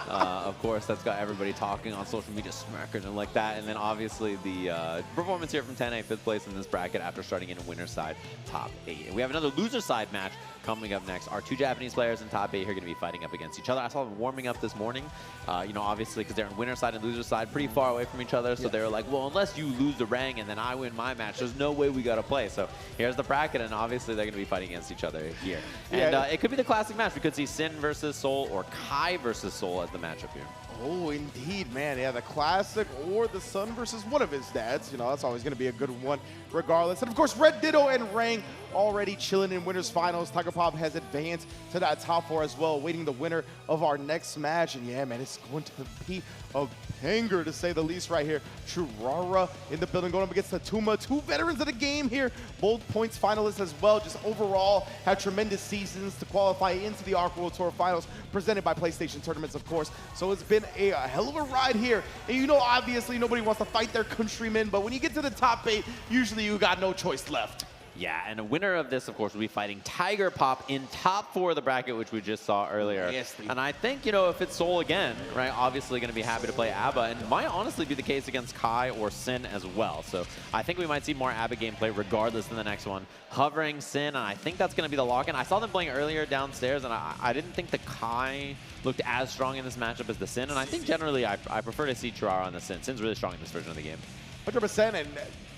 Of course, that's got everybody talking on social media, smacking and like that. And then obviously the performance here from Tene, 5th place in this bracket after starting in a winner's side, top 8. And we have another loser side match coming up next. Our 2 Japanese players in top 8 here are going to be fighting up against each other. I saw them warming up this morning, obviously because they're in winner's side and loser's side pretty far away from each other. So they were like, well, unless you lose the Rang and then I win my match. There's no way we got to play. So here's the bracket, and obviously they're going to be fighting against each other here. And it could be the classic match. We could see Sin versus Soul or Kai versus Soul as the matchup here. Oh, indeed, man. Yeah, the classic or the Sun versus one of his dads. You know, that's always going to be a good one regardless. And, of course, Red Ditto and Rang already chilling in winners finals. Tiger Pop has advanced to that top 4 as well, waiting the winner of our next match. And, yeah, man, it's going to be a banger, to say the least, right here. Churara in the building, going up against Tatuma. 2 veterans of the game here. Both points finalists as well. Just overall had tremendous seasons to qualify into the Arc World Tour Finals, presented by PlayStation Tournaments, of course. So it's been a hell of a ride here. And you know, obviously, nobody wants to fight their countrymen, but when you get to the top 8, usually you got no choice left. Yeah, and a winner of this, of course, will be fighting Tiger Pop in top 4 of the bracket, which we just saw earlier. Yes, and I think, you know, if it's Soul again, right, obviously going to be happy to play ABBA, and might honestly be the case against Kai or Sin as well. So I think we might see more ABBA gameplay regardless in the next one. Hovering Sin, and I think that's going to be the lock-in. I saw them playing earlier downstairs, and I didn't think the Kai looked as strong in this matchup as the Sin, and I think generally I prefer to see Churara on the Sin. Sin's really strong in this version of the game. 100%, and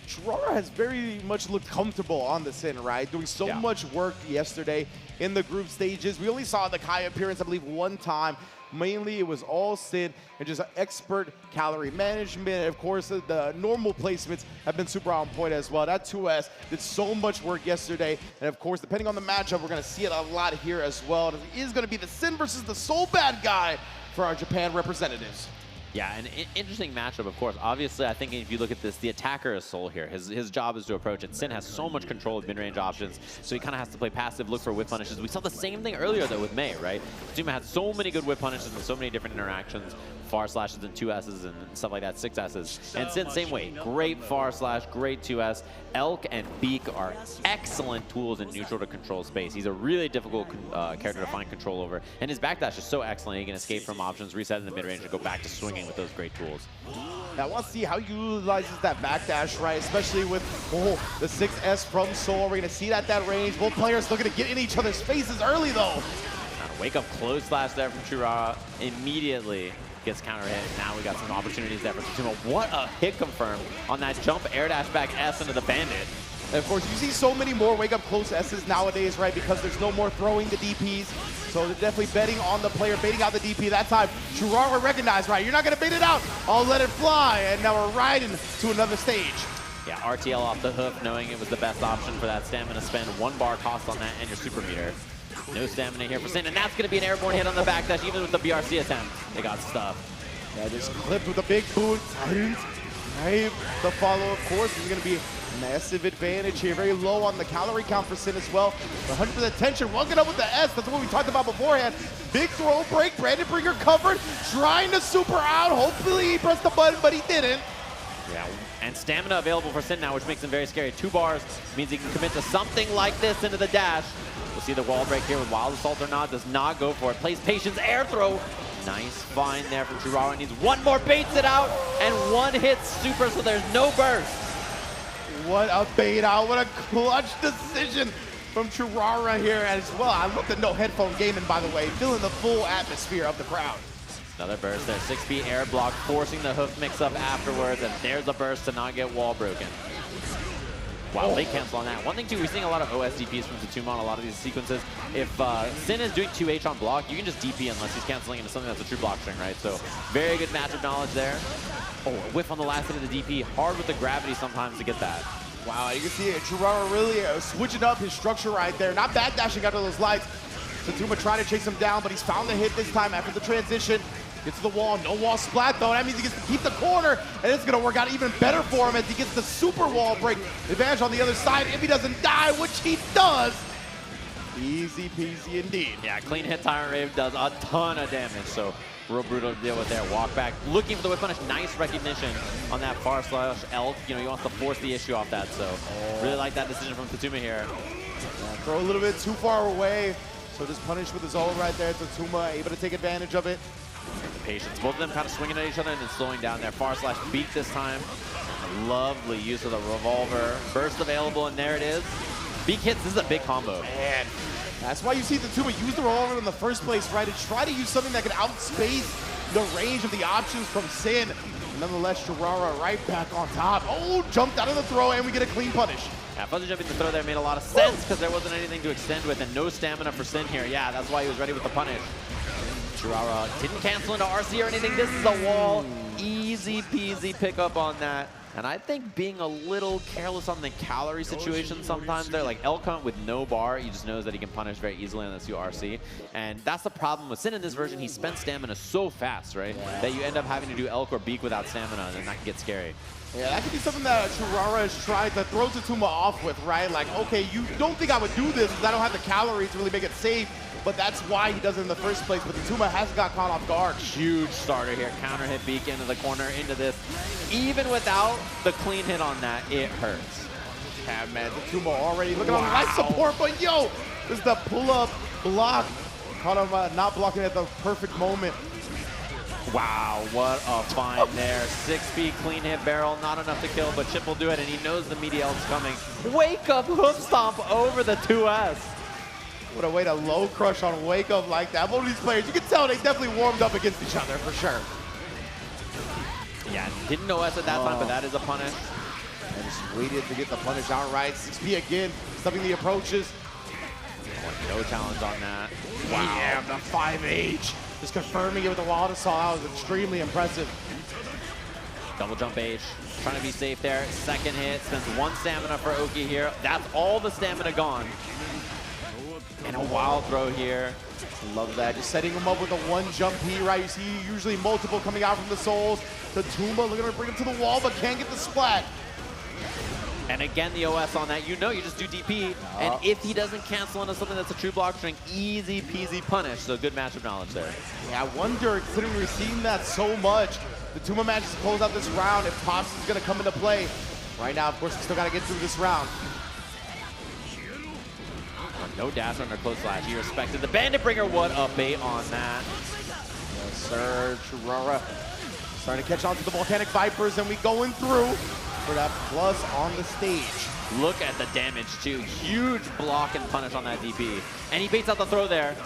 Churara has very much looked comfortable on the Sin, right? Doing so much work yesterday in the group stages. We only saw the Kai appearance, I believe, 1 time. Mainly, it was all Sin and just expert calorie management. And of course, the normal placements have been super on point as well. That 2S did so much work yesterday. And of course, depending on the matchup, we're going to see it a lot here as well. And it is going to be the Sin versus the Soul bad guy for our Japan representatives. Yeah, an interesting matchup, of course. Obviously, I think if you look at this, the attacker is Soul here. His job is to approach it. Sin has so much control of mid-range options, so he kind of has to play passive, look for whip punishes. We saw the same thing earlier, though, with Mei, right? Tatuma had so many good whip punishes and so many different interactions, far slashes and 2S's and stuff like that, 6S's. And Sin, same way. Great far slash, great 2S. Elk and Beak are excellent tools in neutral to control space. He's a really difficult character to find control over. And his backdash is so excellent. He can escape from options, reset in the mid-range, and go back to swinging with those great tools. Now, I want to see how he utilizes that backdash, right? Especially with the 6S from Soul. We're going to see that range. Both players looking to get in each other's faces early, though. Wake up close slash there from Churara. Immediately gets counter hit. Now we got some opportunities there for Tatuma. What a hit confirm on that jump air dash back S into the Bandit. And of course, you see so many more wake up close S's nowadays, right? Because there's no more throwing the DPs. So they're definitely betting on the player, baiting out the DP. That time, Churara recognized, right? You're not going to bait it out. I'll let it fly. And now we're riding to another stage. Yeah, RTL off the hoof, knowing it was the best option for that stamina spend. 1 bar cost on that and your super meter. No stamina here for Sin, and that's going to be an airborne hit on the backdash, even with the BRC attempt. They got stuffed. Yeah, just clipped with a big boot. Right, the follow, of course, is going to be a massive advantage here. Very low on the calorie count for Sin as well. 100% tension, walking up with the S. That's what we talked about beforehand. Big throw break. Brandon Bringer covered, trying to super out. Hopefully he pressed the button, but he didn't. Yeah, and stamina available for Sin now, which makes him very scary. 2 bars means he can commit to something like this into the dash. We'll see the wall break here with Wild Assault or not. Does not go for it. Plays patience, air throw. Nice find there from Churara. Needs 1 more, baits it out, and 1 hit super, so there's no burst. What a bait out. What a clutch decision from Churara here as well. I love the no headphone gaming, by the way, feeling the full atmosphere of the crowd. Another burst there. 6B air block, forcing the hoof mix up afterwards, and there's a burst to not get wall broken. Wow, late cancel on that. One thing too, we're seeing a lot of OSDPs from Tatuma on a lot of these sequences. If Sin is doing 2H on block, you can just DP unless he's canceling into something that's a true block string, right? So very good matchup knowledge there. Oh, a whiff on the last hit of the DP. Hard with the gravity sometimes to get that. Wow, you can see Churara really switching up his structure right there. Not backdashing out of those lights. Tatuma trying to chase him down, but he's found the hit this time after the transition. Gets to the wall, no wall splat though. That means he gets to keep the corner, and it's gonna work out even better for him as he gets the super wall break advantage on the other side. If he doesn't die, which he does, easy peasy indeed. Yeah, clean hit Tyrant Rave does a ton of damage, so real brutal to deal with there. Walk back, looking for the whip punish. Nice recognition on that far slash Elk. You know, he wants to force the issue off that, so really like that decision from Tatuma here. Yeah, throw a little bit too far away, so just punish with his ult right there. Tatuma able to take advantage of it. Patience. Both of them kind of swinging at each other and then slowing down there. Far slash beat this time. Lovely use of the revolver. Burst available, and there it is. Beak hits. This is a big combo. Man, that's why you see Tatuma use the revolver in the first place, right? To try to use something that can outspace the range of the options from Sin. Nonetheless, Churara right back on top. Oh, jumped out of the throw, and we get a clean punish. Yeah, fuzzy jumping the throw there made a lot of sense because there wasn't anything to extend with and no stamina for Sin here. Yeah, that's why he was ready with the punish. Churara didn't cancel into RC or anything. This is a wall. Easy peasy pickup on that. And I think being a little careless on the calorie situation sometimes there, like Elk Hunt with no bar, he just knows that he can punish very easily on this URC. And that's the problem with Sin in this version. He spent stamina so fast, right? Yeah. That you end up having to do Elk or Beak without stamina, and that can get scary. Yeah, that could be something that Churara has tried to throw Tatuma off with, right? Like, okay, you don't think I would do this because I don't have the calories to really make it safe, but that's why he does it in the first place. But Tatuma hasn't got caught off guard. Huge starter here. Counter hit Beak into the corner, into this. Even without the clean hit on that, it hurts. Yeah, man, Tatuma already looking on life support, but yo, this is the pull-up block. Caught him not blocking at the perfect moment. Wow, what a find there. 6 feet, clean hit barrel, not enough to kill, but Chip will do it, and he knows the meaty elf's coming. Wake Up hoof stomp over the 2S. What a way to low crush on Wake Up like that. Both of these players, you can tell they definitely warmed up against each other for sure. Yeah, didn't know us at that time, but that is a punish. And just waited to get the punish outright. 6P again, stopping the approaches. No challenge on that. Wow. Yeah, the 5H. Just confirming it with the wall to saw. That was extremely impressive. Double jump H, trying to be safe there. Second hit, spends 1 stamina for Oki here. That's all the stamina gone. And a wild throw here. Love that, just setting him up with a 1 jump P, right? You see usually multiple coming out from the souls. Tatuma looking to bring him to the wall, but can't get the splat. And again, the OS on that, you know you just do DP. And if he doesn't cancel into something that's a true block string, easy peasy punish. So good matchup knowledge there. Yeah, I wonder, considering we've seen that so much, the Tatuma manages to close out this round if Pops is going to come into play. Right now, of course, we still got to get through this round. No dash under close slash. He respected the Bandit Bringer. What a bait on that. Yes, sir. Churara starting to catch on to the Volcanic Vipers, and we going through for that plus on the stage. Look at the damage, too. Huge block and punish on that DP. And he baits out the throw there.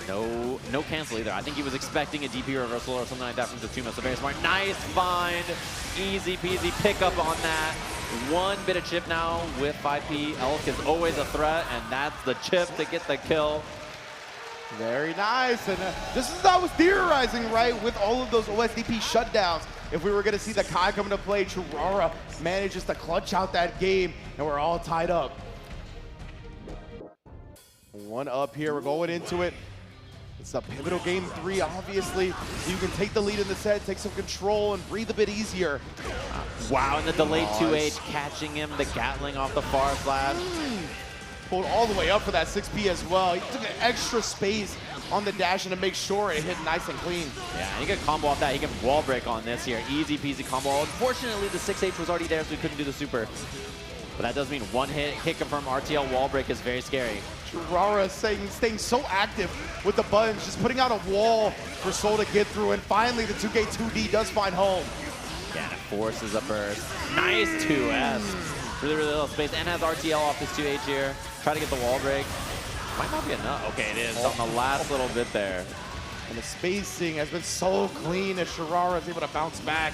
No cancel either. I think he was expecting a DP reversal or something like that from Tatuma, so very smart. Nice find. Easy peasy pickup on that. 1 bit of chip now with 5P. Elk is always a threat, and that's the chip to get the kill. Very nice, and this is what I was theorizing, right, with all of those OSDP shutdowns. If we were going to see the Kai come into play, Churara manages to clutch out that game, and we're all tied up. 1 up here, we're going into it. It's a pivotal game 3, obviously. So you can take the lead in the set, take some control, and breathe a bit easier. Wow, and the delayed 2H catching him, the Gatling off the far slash. Pulled all the way up for that 6P as well. He took an extra space on the dash and to make sure it hit nice and clean. Yeah, he can combo off that. He can wall break on this here. Easy peasy combo. Unfortunately, the 6H was already there, so he couldn't do the super. But that does mean 1 hit confirm RTL wall break is very scary. Churara staying so active with the buttons, just putting out a wall for Soul to get through, and finally the 2K2D does find home. Yeah, and it forces a burst. Nice 2S. Really little space, and has RTL off this 2H here. Try to get the wall break. Might not be enough. Okay, it is on the last little bit there. And the spacing has been so clean as Churara is able to bounce back.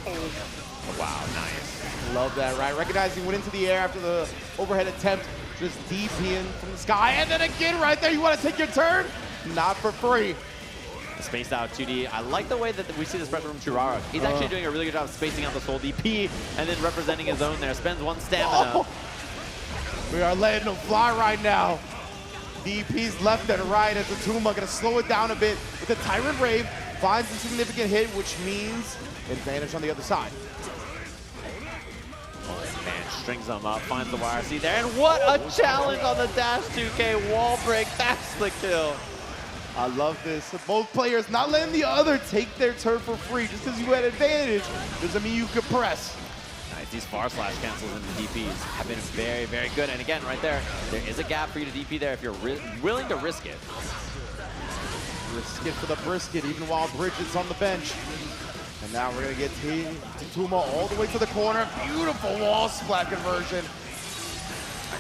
Oh, wow, nice. Love that, right? Recognizing went into the air after the overhead attempt, just DPing from the sky, and then again right there, you want to take your turn? Not for free. Spaced out 2D. I like the way that we see this pressure from Churara. He's actually doing a really good job of spacing out the Soul DP and then representing his own there. Spends 1 stamina. Oh. We are letting him fly right now. DP's left and right as Tatuma going to slow it down a bit with the Tyrant Rave. Finds a significant hit, which means advantage on the other side. Oh man, strings them up, finds the YRC there, and what a challenge on the Dash 2K wall break. That's the kill. I love this. Both players not letting the other take their turn for free. Just because you had advantage doesn't mean you could press. Nice, these far slash cancels in the DPs have been very, very good. And again, right there is a gap for you to DP there if you're willing to risk it. Risk it for the brisket, even while Bridget's on the bench. And now we're going to get Tatuma all the way to the corner. Beautiful wall splat conversion.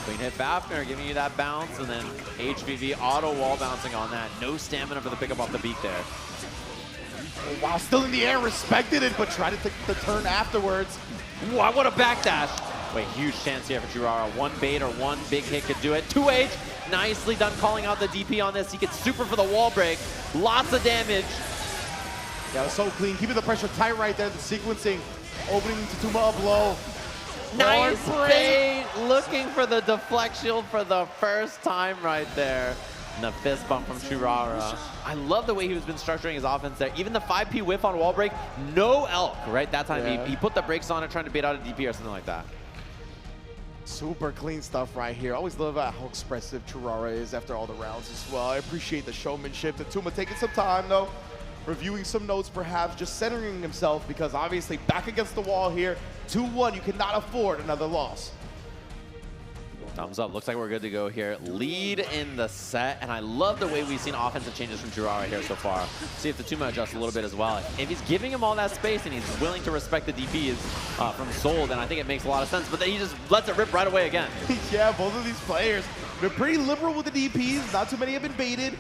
Clean hit Fafner, giving you that bounce, and then HVV auto wall bouncing on that. No stamina for the pickup off the beak there. Oh, wow, still in the air, respected it, but tried to take the turn afterwards. Wow, what a backdash. Wait, huge chance here for Churara. One bait or one big hit could do it. 2H, nicely done calling out the DP on this. He gets super for the wall break. Lots of damage. Yeah, it was so clean. Keeping the pressure tight right there. The sequencing, opening Tatuma up low. Nice bait, looking for the deflect shield for the first time right there. And the fist bump from Churara. I love the way he's been structuring his offense there. Even the 5P whiff on wall break, no elk, right? That time he put the brakes on it, trying to bait out a DP or something like that. Super clean stuff right here. Always love how expressive Churara is after all the rounds as well. I appreciate the showmanship. Tatuma taking some time though, reviewing some notes perhaps, just centering himself because obviously back against the wall here, 2-1, you cannot afford another loss. Thumbs up, looks like we're good to go here. Lead in the set, and I love the way we've seen offensive changes from Churara here so far. See if Tatuma adjusts a little bit as well. If he's giving him all that space and he's willing to respect the DPs from Soul, then I think it makes a lot of sense, but then he just lets it rip right away again. Yeah, both of these players, they're pretty liberal with the DPs. Not too many have been baited.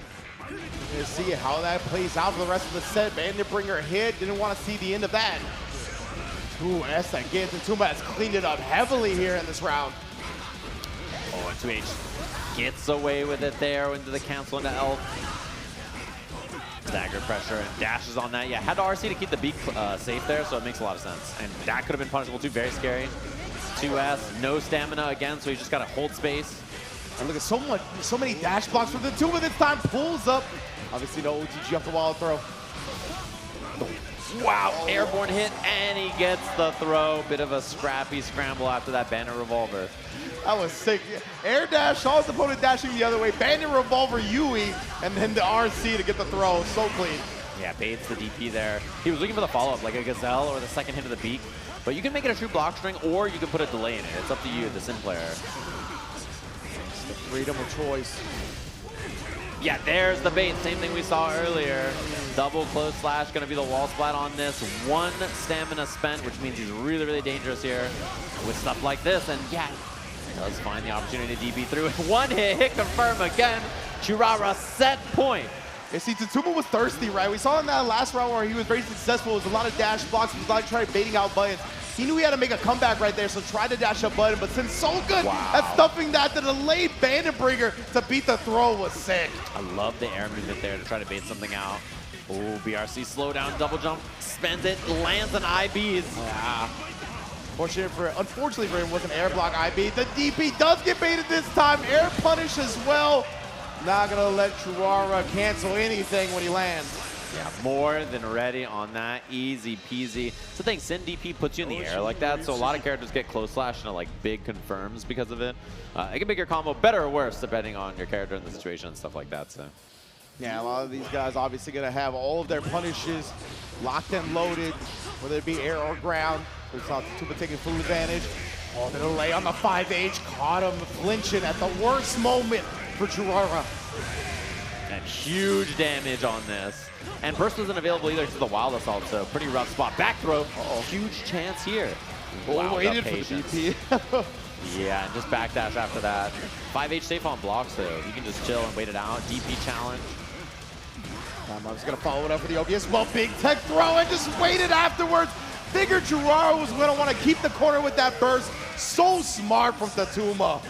We're gonna see how that plays out for the rest of the set. Bandit Bringer hit, didn't want to see the end of that. 2S again, Tatuma has cleaned it up heavily here in this round. Oh, and 2H gets away with it there into the cancel into Elf. Dagger pressure and dashes on that. Yeah, had to RC to keep the beak safe there, so it makes a lot of sense. And that could have been punishable too, very scary. 2S, no stamina again, so he's just got to hold space. And look at so many dash blocks from Tatuma this time, pulls up. Obviously no OTG off the wall throw. Wow, airborne hit, and he gets the throw. Bit of a scrappy scramble after that Bandit Revolver. That was sick. Air dash, saw his opponent dashing the other way. Bandit Revolver Yui, and then the RC to get the throw. So clean. Yeah, baits the DP there. He was looking for the follow-up, like a Gazelle or the second hit of the beak. But you can make it a true block string, or you can put a delay in it. It's up to you, the sim player. It's the freedom of choice. Yeah, there's the bait. Same thing we saw earlier. Double close slash, gonna be the wall splat on this. One stamina spent, which means he's really, really dangerous here with stuff like this. And yeah, does find the opportunity to DP through. One hit confirm again. Churara set point. Yeah, see, Tatuma was thirsty, right? We saw in that last round where he was very successful. It was a lot of dash blocks. He was like trying baiting out buttons. He knew he had to make a comeback right there, so tried to dash a button, but since so good at stuffing that, the delayed Bandit Bringer to beat the throw was sick. I love the air movement there to try to bait something out. Oh, BRC slow down, double jump, spends it, lands an IBs. Yeah. Unfortunately for him, was an air block IB. The DP does get baited this time. Air punish as well. Not gonna let Churara cancel anything when he lands. Yeah, more than ready on that. Easy peasy. So the thing, Sin DP puts you in the air like that, so a lot of characters get close slash into like big confirms because of it. It can make your combo better or worse depending on your character and the situation and stuff like that. So. Yeah, a lot of these guys obviously gonna have all of their punishes locked and loaded, whether it be air or ground. We saw Tatuma taking full advantage. Oh, the delay on the 5H caught him flinching at the worst moment for Churara. And huge damage on this. And burst wasn't available either to the Wild Assault, so pretty rough spot. Back throw, huge chance here. Wow, waited for the DP. Yeah, and just backdash after that. 5H safe on blocks, so you can just chill and wait it out. DP challenge. I'm just gonna follow it up with the OBS. Well, big tech throw and just waited afterwards. Figured Churara was gonna want to keep the corner with that burst. So smart from Tatuma.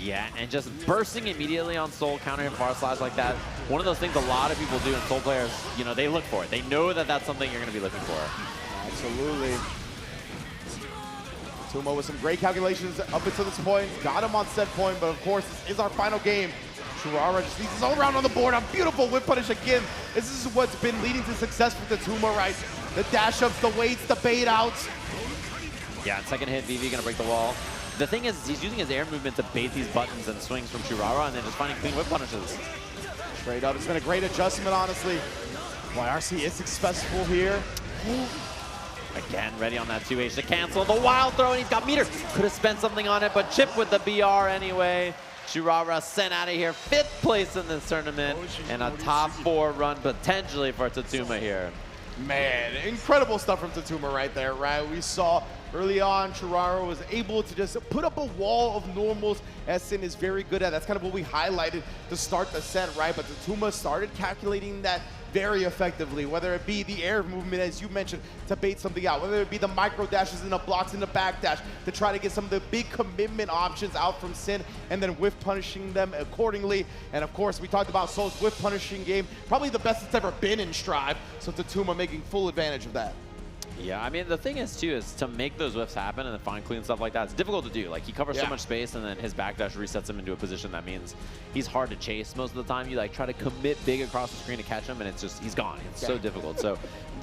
Yeah, and just bursting immediately on Soul, counter him far slash like that. One of those things a lot of people do, and Soul players, you know, they look for it. They know that that's something you're going to be looking for. Absolutely. Tatuma with some great calculations up until this point. Got him on set point, but of course, this is our final game. Churara just leads his own round on the board. A beautiful whip punish again. This is what's been leading to success for Tatuma, right? The dash ups, the waits, the bait outs. Yeah, second hit, VV going to break the wall. The thing is, he's using his air movement to bait these buttons and swings from Churara and then just finding clean whip punishes. Straight up, it's been a great adjustment, honestly. YRC is successful here. Again, ready on that 2H to cancel the wild throw, and he's got meter. Could have spent something on it, but chip with the BR anyway. Churara sent out of here, 5th place in this tournament, and a top 4 run potentially for Tatuma here. Man, incredible stuff from Tatuma right there, right? We saw early on, Churara was able to just put up a wall of normals, as Sin is very good at. That's kind of what we highlighted to start the set, right? But Tatuma started calculating that very effectively, whether it be the air movement, as you mentioned, to bait something out, whether it be the micro dashes and the blocks and the back dash to try to get some of the big commitment options out from Sin, and then whiff punishing them accordingly. And of course, we talked about Soul's whiff punishing game, probably the best it's ever been in Strive, so Tatuma making full advantage of that. Yeah, I mean, the thing is, too, is to make those whiffs happen and then find clean stuff like that, it's difficult to do. Like, he covers so much space, and then his backdash resets him into a position that means he's hard to chase most of the time. You, like, try to commit big across the screen to catch him, and it's just, he's gone. It's so difficult. So,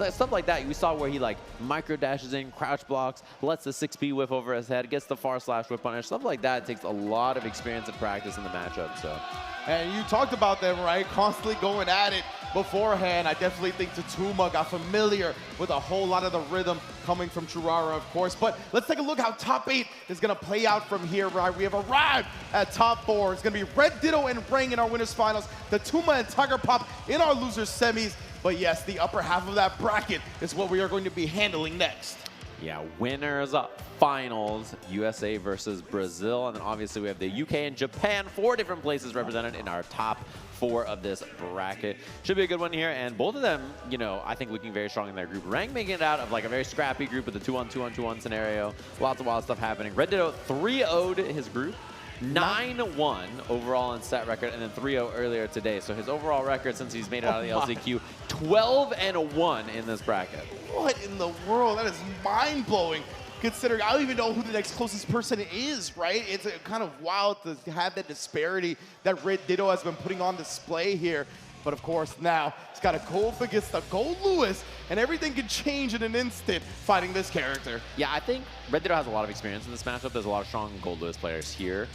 stuff like that, we saw where he, like, micro dashes in, crouch blocks, lets the 6P whiff over his head, gets the far slash whiff punish. Stuff like that takes a lot of experience and practice in the matchup, so. And you talked about them, right? Constantly going at it beforehand. I definitely think Tatuma got familiar with a whole lot of the rhythm coming from Churara, of course. But let's take a look how top 8 is going to play out from here, right? We have arrived at top 4. It's going to be Red Ditto and Rang in our winners finals, Tatuma and Tiger Pop in our losers semis. But yes, the upper half of that bracket is what we are going to be handling next. Yeah, winners finals, USA versus Brazil. And then obviously we have the UK and Japan, 4 different places represented in our top 4 of this bracket. Should be a good one here. And both of them, you know, I think looking very strong in their group. Rang making it out of like a very scrappy group with a 2-on, 2-on, 2-on scenario. Lots of wild stuff happening. Red Ditto 3-0'd his group. 9-1 overall in set record, and then 3-0 earlier today. So his overall record since he's made it out of the LCQ, 12-1 in this bracket. What in the world? That is mind-blowing, considering I don't even know who the next closest person is, right? It's kind of wild to have that disparity that Red Ditto has been putting on display here. But of course, now he's got to go up against the Gold Lewis, and everything can change in an instant fighting this character. Yeah, I think Red Ditto has a lot of experience in this matchup. There's a lot of strong Gold Lewis players here.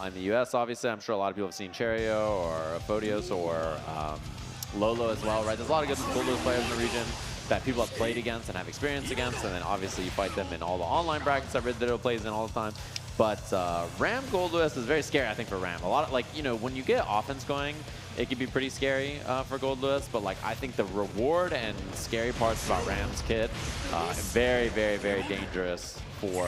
In the US, obviously, I'm sure a lot of people have seen Cherio or Aphodios or Lolo as well, right? There's a lot of good Gold Lewis players in the region that people have played against and have experience against, and then obviously you fight them in all the online brackets that Red Ditto plays in all the time. But Ram Gold Lewis is very scary, I think, for Ram. A lot of, like, you know, when you get offense going, it can be pretty scary for Gold Lewis, but like I think the reward and scary parts about Ram's kit, very, very, very dangerous for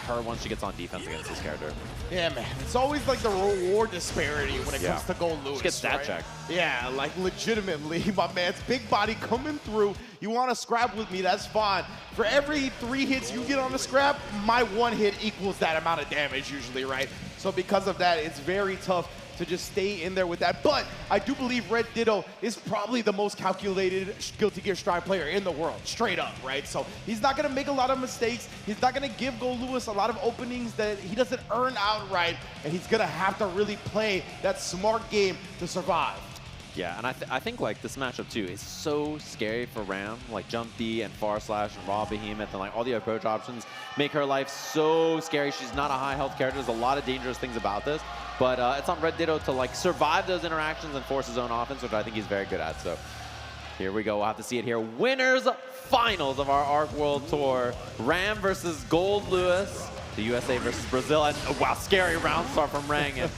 her once she gets on defense against this character. Yeah, man. It's always like the reward disparity when it comes to Gold Lewis. She gets stat check. Yeah, like legitimately, my man's big body coming through. You want to scrap with me, that's fine. For every 3 hits you get on the scrap, my 1 hit equals that amount of damage usually, right? So because of that, it's very tough to just stay in there with that. But I do believe Red Ditto is probably the most calculated Guilty Gear Strive player in the world, straight up, right? So he's not going to make a lot of mistakes. He's not going to give Gold Lewis a lot of openings that he doesn't earn outright, and he's going to have to really play that smart game to survive. Yeah, and I think like this matchup too is so scary for Ram. Like jump D and far slash and raw behemoth and like all the approach options make her life so scary. She's not a high health character. There's a lot of dangerous things about this, but it's on Red Ditto to like survive those interactions and force his own offense, which I think he's very good at. So here we go. We'll have to see it here. Winners finals of our ARC World Tour. Ram versus Gold Lewis. The USA versus Brazil, and wow, scary round start from Rang, and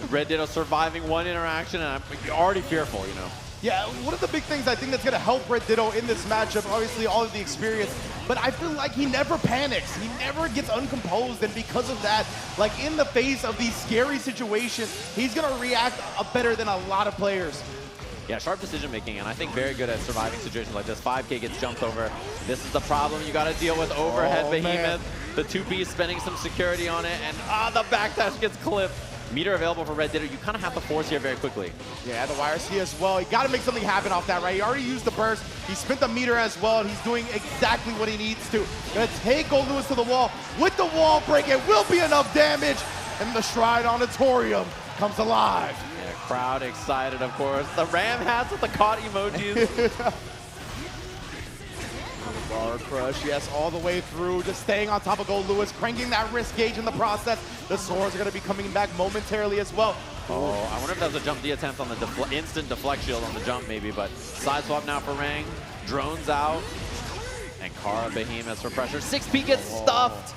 Red Ditto surviving 1 interaction, and I'm already fearful, you know. Yeah, one of the big things I think that's going to help Red Ditto in this matchup, obviously all of the experience, but I feel like he never panics. He never gets uncomposed, and because of that, like in the face of these scary situations, he's going to react better than a lot of players. Yeah, sharp decision making, and I think very good at surviving situations like this. 5K gets jumped over. This is the problem you got to deal with. Overhead behemoth. The 2P spending some security on it, and the backdash gets clipped. Meter available for Red Ditto. You kind of have to force here very quickly. Yeah, the YRC as well. You got to make something happen off that, right? He already used the burst. He spent the meter as well, and he's doing exactly what he needs to. Gonna take Gold Lewis to the wall. With the wall break, it will be enough damage, and the Shrine Auditorium comes alive. Yeah, crowd excited, of course. The Ram hats with the caught emojis. Bar crush, yes, all the way through, just staying on top of Gold Lewis, cranking that risk gauge in the process. The swords are going to be coming back momentarily as well. Oh, I wonder if that was a jump D attempt on the instant deflect shield on the jump maybe, but side swap now for Rang. Drones out, and Kara Behemoth for pressure. 6P gets stuffed.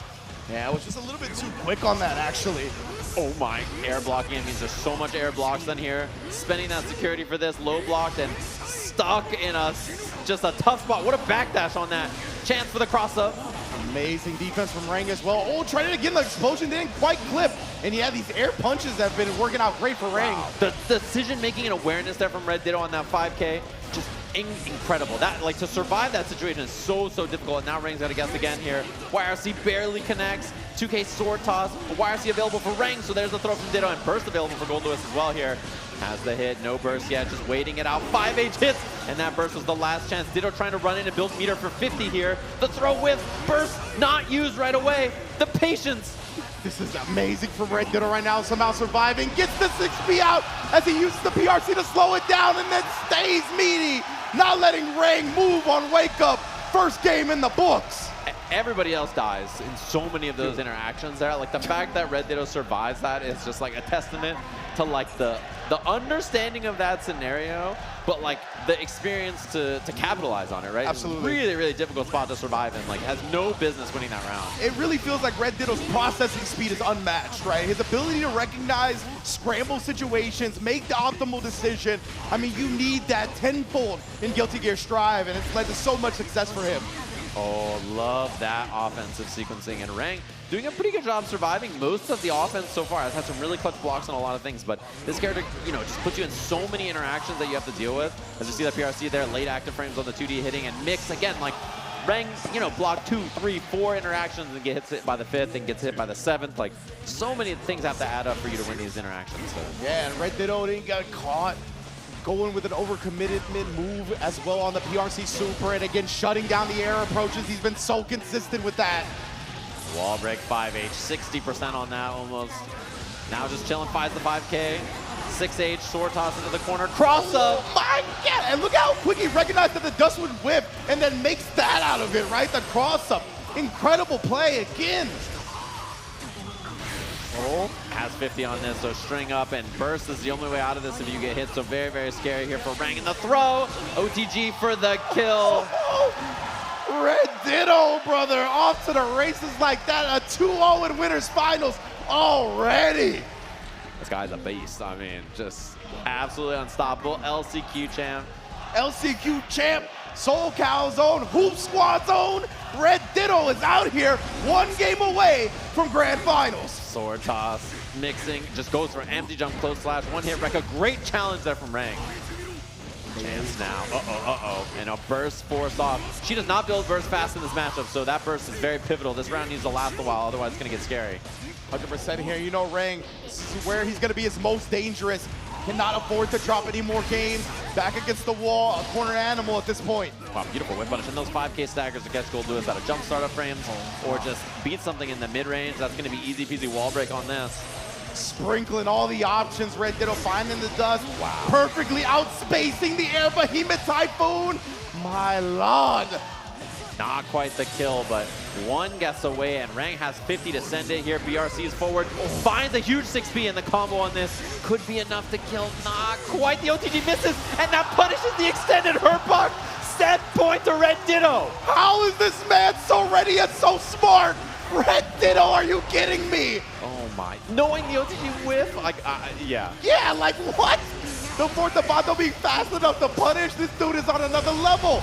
Yeah, it was just a little bit too quick on that, actually. Oh my, air blocking, it means there's so much air blocks in here. Spending that security for this, low blocked and stuck in just a tough spot. What a backdash on that. Chance for the cross up. Amazing defense from Rang as well. Oh, tried it again, the explosion didn't quite clip. And yeah, these air punches have been working out great for Rang. Wow. The decision making and awareness there from Red Ditto on that 5K. Just incredible. That, like, to survive that situation is so difficult. And now Rang's got to guess again here. YRC barely connects. 2K sword toss. YRC available for Rang, so there's the throw from Ditto, and burst available for Gold Lewis as well here. Has the hit, no burst yet, just waiting it out. 5H hits, and that burst was the last chance. Ditto trying to run in and build meter for 50 here. The throw with burst not used right away. The patience. This is amazing from Red Ditto right now, somehow surviving. Gets the 6B out as he uses the PRC to slow it down and then stays meaty. Not letting Rang move on Wake Up. First game in the books. Everybody else dies in so many of those interactions there. Like, the fact that Red Ditto survives that is just like a testament to like the understanding of that scenario, but like the experience to capitalize on it, right? Absolutely. It's really difficult spot to survive in. Like, has no business winning that round. It really feels like Red Ditto's processing speed is unmatched, right? His ability to recognize scramble situations, make the optimal decision. I mean, you need that tenfold in Guilty Gear Strive, and it's led to so much success for him. Oh, love that offensive sequencing. And Rang doing a pretty good job surviving most of the offense so far. Has had some really clutch blocks on a lot of things, but this character, you know, just puts you in so many interactions that you have to deal with. As you see that PRC there, late active frames on the 2D hitting, and Mix, again, like, Rang, you know, block 2, 3, 4 interactions and gets hit by the 5th and gets hit by the 7th. Like, so many things have to add up for you to win these interactions. So. Yeah, and Red Ditto didn't get caught. Going with an overcommitted mid move as well on the PRC Super, and again, shutting down the air approaches. He's been so consistent with that. Wall break 5H, 60% on that almost. Now just chilling, finds the 5K. 6H, sword toss into the corner, cross up. Oh my God, and look how quick he recognized that the dust would whip and then makes that out of it, right? The cross up, incredible play again. Oh, has 50 on this, so string up and burst is the only way out of this if you get hit. So very scary here for Rang in the throw. OTG for the kill. Red Ditto, brother, off to the races like that. A 2-0 in Winners Finals already. This guy's a beast. I mean, just absolutely unstoppable. LCQ champ. LCQ champ, Soul Cal's own, Hoop Squad's own. Red Ditto is out here, one game away from Grand Finals. Sword toss, mixing, just goes for empty jump, close slash, one hit wreck. A great challenge there from Rang. Chance now, and a burst forced off. She does not build burst fast in this matchup, so that burst is very pivotal. This round needs to last a while, otherwise it's gonna get scary. 100% here, you know Rang, this is where he's gonna be his most dangerous. Cannot afford to drop any more games. Back against the wall, a corner animal at this point. Wow, beautiful whip punish. And those 5K staggers to catch Gold Lewis out of jump startup frames or just beat something in the mid-range. That's gonna be easy peasy wall break on this. Sprinkling all the options, Red Ditto finding the dust. Wow. Perfectly outspacing the air behemoth Typhoon. My lord. Not quite the kill, but one gets away, and Rang has 50 to send it here. BRC is forward, finds a huge 6P, and the combo on this could be enough to kill. Not quite. The OTG misses, and that punishes the extended hurt box. Set point to Red Ditto. How is this man so ready and so smart? Red Ditto, are you kidding me? Oh my. Knowing the OTG whiff, like, yeah. Yeah, like what? The Fortunato being fast enough to punish, this dude is on another level.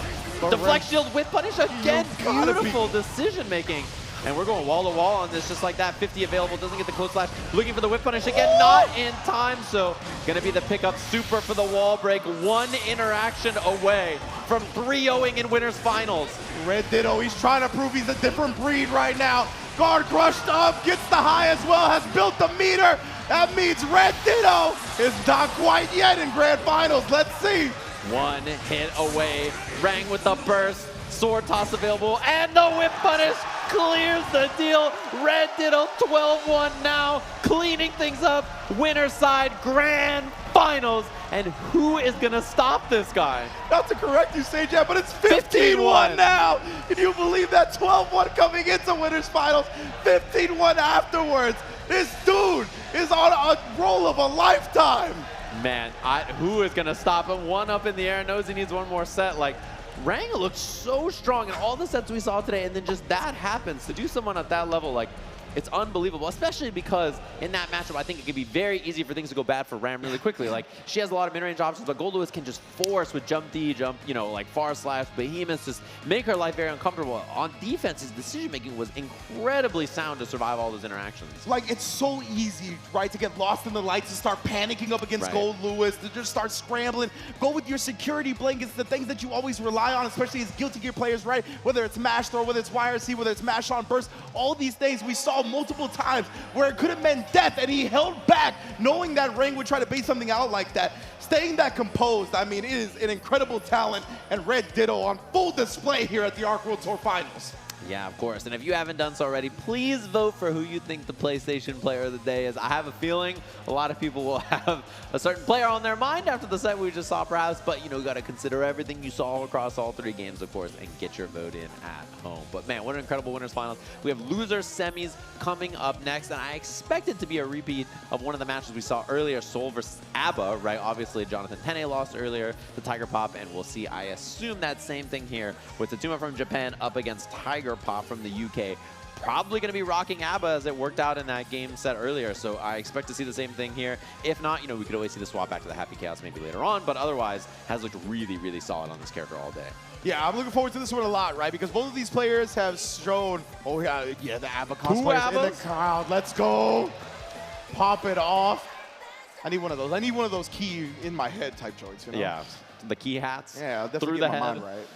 Deflect shield whip punish again. Beautiful decision making. And we're going wall to wall on this just like that. 50 available, doesn't get the close slash. Looking for the whip punish again, not in time. So gonna be the pickup super for the wall break. One interaction away from 3-0ing in Winners Finals. Red Ditto, he's trying to prove he's a different breed right now. Guard crushed up, gets the high as well, has built the meter. That means Red Ditto is not quite yet in Grand Finals. Let's see. One hit away. Rang with the burst. Sword toss available. And the whip punish clears the deal. Red Ditto 12-1 now. Cleaning things up. Winner side Grand Finals. And who is going to stop this guy? Not to correct you, Sajab, but it's 15-1 now. Can you believe that? 12-1 coming into Winners Finals. 15-1 afterwards. This dude is on a roll of a lifetime. Man, who is going to stop him? One up in the air, knows he needs one more set. Like, Rang looks so strong in all the sets we saw today, and then just that happens. To do someone at that level, like, It's unbelievable, especially because in that matchup, I think it could be very easy for things to go bad for Ram really quickly. Like, she has a lot of mid-range options, but Gold Lewis can just force with jump D, like far slash, behemoths, just make her life very uncomfortable. On defense, his decision-making was incredibly sound to survive all those interactions. Like, it's so easy, right, to get lost in the lights, to start panicking up against Gold Lewis, to just start scrambling. Go with your security blankets, the things that you always rely on, especially as Guilty Gear players, right? Whether it's mash throw, whether it's YRC, whether it's mash on burst, all these things we saw multiple times where it could have meant death, and he held back, knowing that Ring would try to bait something out like that. Staying that composed, I mean, it is an incredible talent, and Red Ditto on full display here at the Arc World Tour Finals. Yeah, of course. And if you haven't done so already, please vote for who you think the PlayStation Player of the Day is. I have a feeling a lot of people will have a certain player on their mind after the set we just saw, perhaps. But, you got to consider everything you saw across all 3 games, of course, and get your vote in at home. But, man, what an incredible winners finals. We have losers semis coming up next, and I expect it to be a repeat of one of the matches we saw earlier, Seoul versus ABBA, right? Obviously, Jonathan Tene lost earlier to Tiger Pop, and we'll see, I assume, that same thing here with Tatuma from Japan up against Tiger Pop from the UK. Probably going to be rocking ABBA as it worked out in that game set earlier, so I expect to see the same thing here. If not, we could always see the swap back to the Happy Chaos maybe later on, but otherwise has looked really, really solid on this character all day. Yeah, I'm looking forward to this one a lot, right? Because both of these players have shown, the ABBA cosplayers in the crowd. Let's go. Pop it off. I need one of those. I need one of those key in my head type joints, Yeah, the key hats. Yeah, definitely through get the my head. mind right.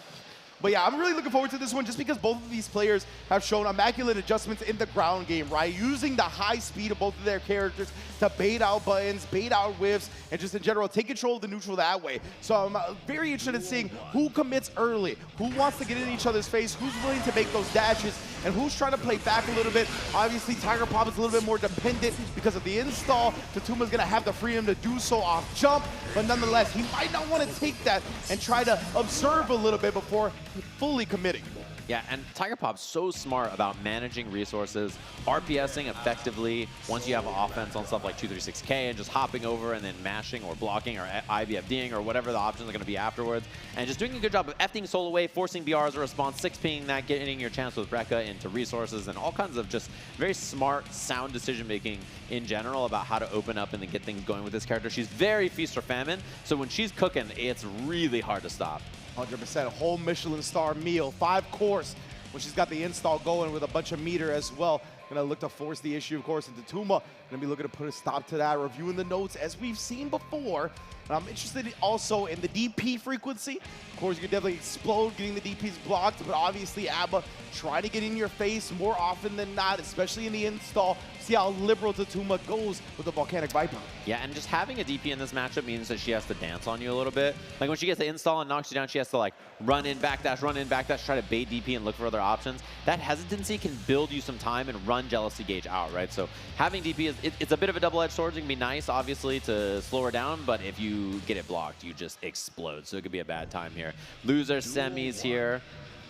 But yeah, I'm really looking forward to this one just because both of these players have shown immaculate adjustments in the ground game, right? Using the high speed of both of their characters to bait out buttons, bait out whiffs, and just in general take control of the neutral that way. So I'm very interested in seeing who commits early, who wants to get in each other's face, who's willing to make those dashes, and who's trying to play back a little bit. Obviously, Tiger Pop is a little bit more dependent because of the install. Tatuma's going to have the freedom to do so off jump, but nonetheless, he might not want to take that and try to observe a little bit before fully committing. Yeah, and Tiger Pop's so smart about managing resources, RPSing effectively once you have offense on stuff like 236K and just hopping over and then mashing or blocking or IVFDing or whatever the options are going to be afterwards. And just doing a good job of F-ing Soul away, forcing BR as a response, 6-pinging that, getting your chance with Rekka into resources, and all kinds of just very smart, sound decision-making in general about how to open up and then get things going with this character. She's very feast or famine, so when she's cooking, it's really hard to stop. 100%, whole Michelin star meal, 5-course, when she's got the install going with a bunch of meter as well. Gonna look to force the issue, of course, into Tatuma. Gonna be looking to put a stop to that, reviewing the notes as we've seen before. And I'm interested also in the DP frequency. Of course, you can definitely explode getting the DPs blocked, but obviously ABBA trying to get in your face more often than not, especially in the install. See how liberal Tatuma goes with the Volcanic Viper. Yeah, and just having a DP in this matchup means that she has to dance on you a little bit. Like when she gets the install and knocks you down, she has to like run in, backdash, try to bait DP and look for other options. That hesitancy can build you some time and run Jealousy Gauge out, right? So having DP, it's a bit of a double-edged sword. It can be nice, obviously, to slow her down, but if you get it blocked, you just explode. So it could be a bad time here. Loser semis here.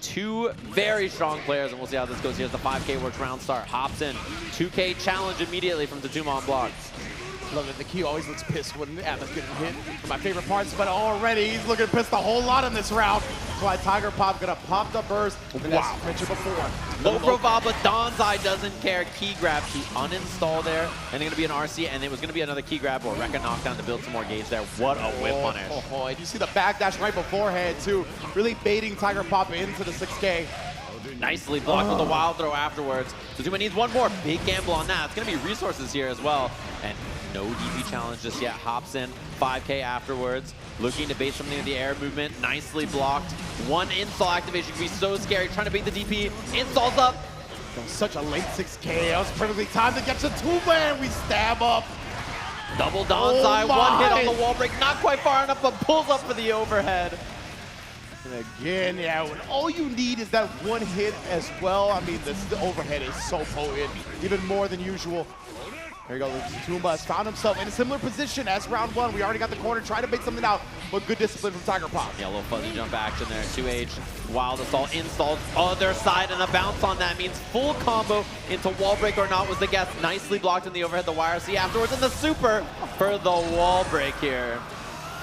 2 very strong players, and we'll see how this goes. Here's the 5K works round start. Hops in. 2K challenge immediately from Tatuma on block. Love it. The key always looks pissed when Abba's getting hit. My favorite parts, but already he's looking pissed a whole lot in this round. That's why Tiger Pop gonna pop the burst. Wow. As mentioned before. Low profile, but Donzai doesn't care. Key grab, she uninstalled there, and they're gonna be an RC, and it was gonna be another key grab or Rekka knockdown to build some more gauge there. What a whip punish. And you see the backdash right beforehand too, really baiting Tiger Pop into the 6K. Nicely blocked with the wild throw afterwards. Tatuma needs one more. Big gamble on that. It's gonna be resources here as well. And no DP challenge just yet. Hops in, 5K afterwards. Looking to bait something in the air movement. Nicely blocked. One install activation could be so scary. Trying to bait the DP. Installs up. That was such a late 6K. That was perfectly timed to get to Tatuma, and we stab up. Double Donzai, one hit on the wall break. Not quite far enough, but pulls up for the overhead. And again, yeah, when all you need is that one hit as well. I mean, the overhead is so potent, even more than usual. There you go, Tatuma has found himself in a similar position as round 1. We already got the corner, trying to bait something out, but good discipline from Tiger Pop. Yeah, a little fuzzy jump action there. 2H, wild assault, installs, other side, and a bounce on that means full combo into wall break or not was the guess. Nicely blocked in the overhead, the YRC afterwards, and the super for the wall break here.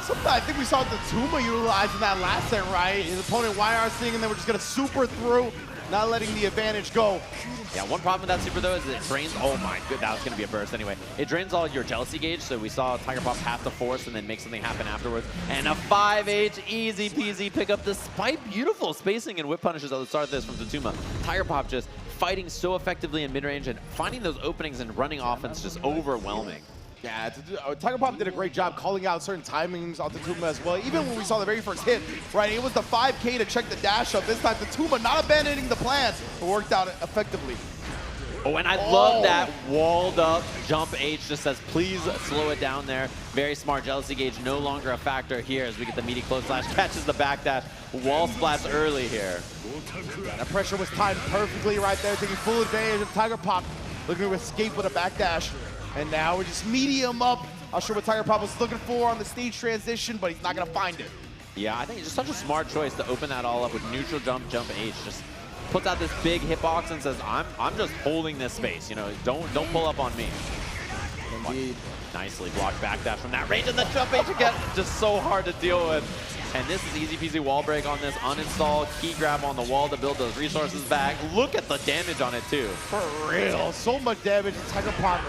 Something I think we saw Tatuma utilizing that last set, right? His opponent YRCing, and then we're just gonna super through. not letting the advantage go. Yeah, one problem with that super though is it drains, oh my god, that was gonna be a burst anyway. It drains all your jealousy gauge, so we saw Tiger Pop have to force and then make something happen afterwards. And a 5H, easy peasy pick up despite beautiful spacing and whip punishes at the start of this from Tatuma. Tiger Pop just fighting so effectively in mid-range and finding those openings and running offense just overwhelming. Yeah, Tiger Pop did a great job calling out certain timings on Tatuma as well. Even when we saw the very first hit, right? It was the 5K to check the dash up. This time Tatuma not abandoning the plan, but worked out effectively. Oh, and I love that walled up jump H just says, please slow it down there. Very smart. Jealousy gauge no longer a factor here as we get the meaty close slash, catches the backdash, wall splats early here. Yeah, the pressure was timed perfectly right there, taking full advantage of Tiger Pop, looking to escape with a backdash. And now we're just medium up. Not sure what Tiger Pop was looking for on the stage transition, but he's not gonna find it. Yeah, I think it's just such a smart choice to open that all up with neutral jump, jump H. Just puts out this big hitbox and says, I'm just holding this space. You know, don't pull up on me. Indeed. Nicely blocked backdash from that range, and the jump H again, just so hard to deal with. And this is easy peasy wall break on this uninstall, key grab on the wall to build those resources back. Look at the damage on it too. For real, so much damage to Tiger Pop.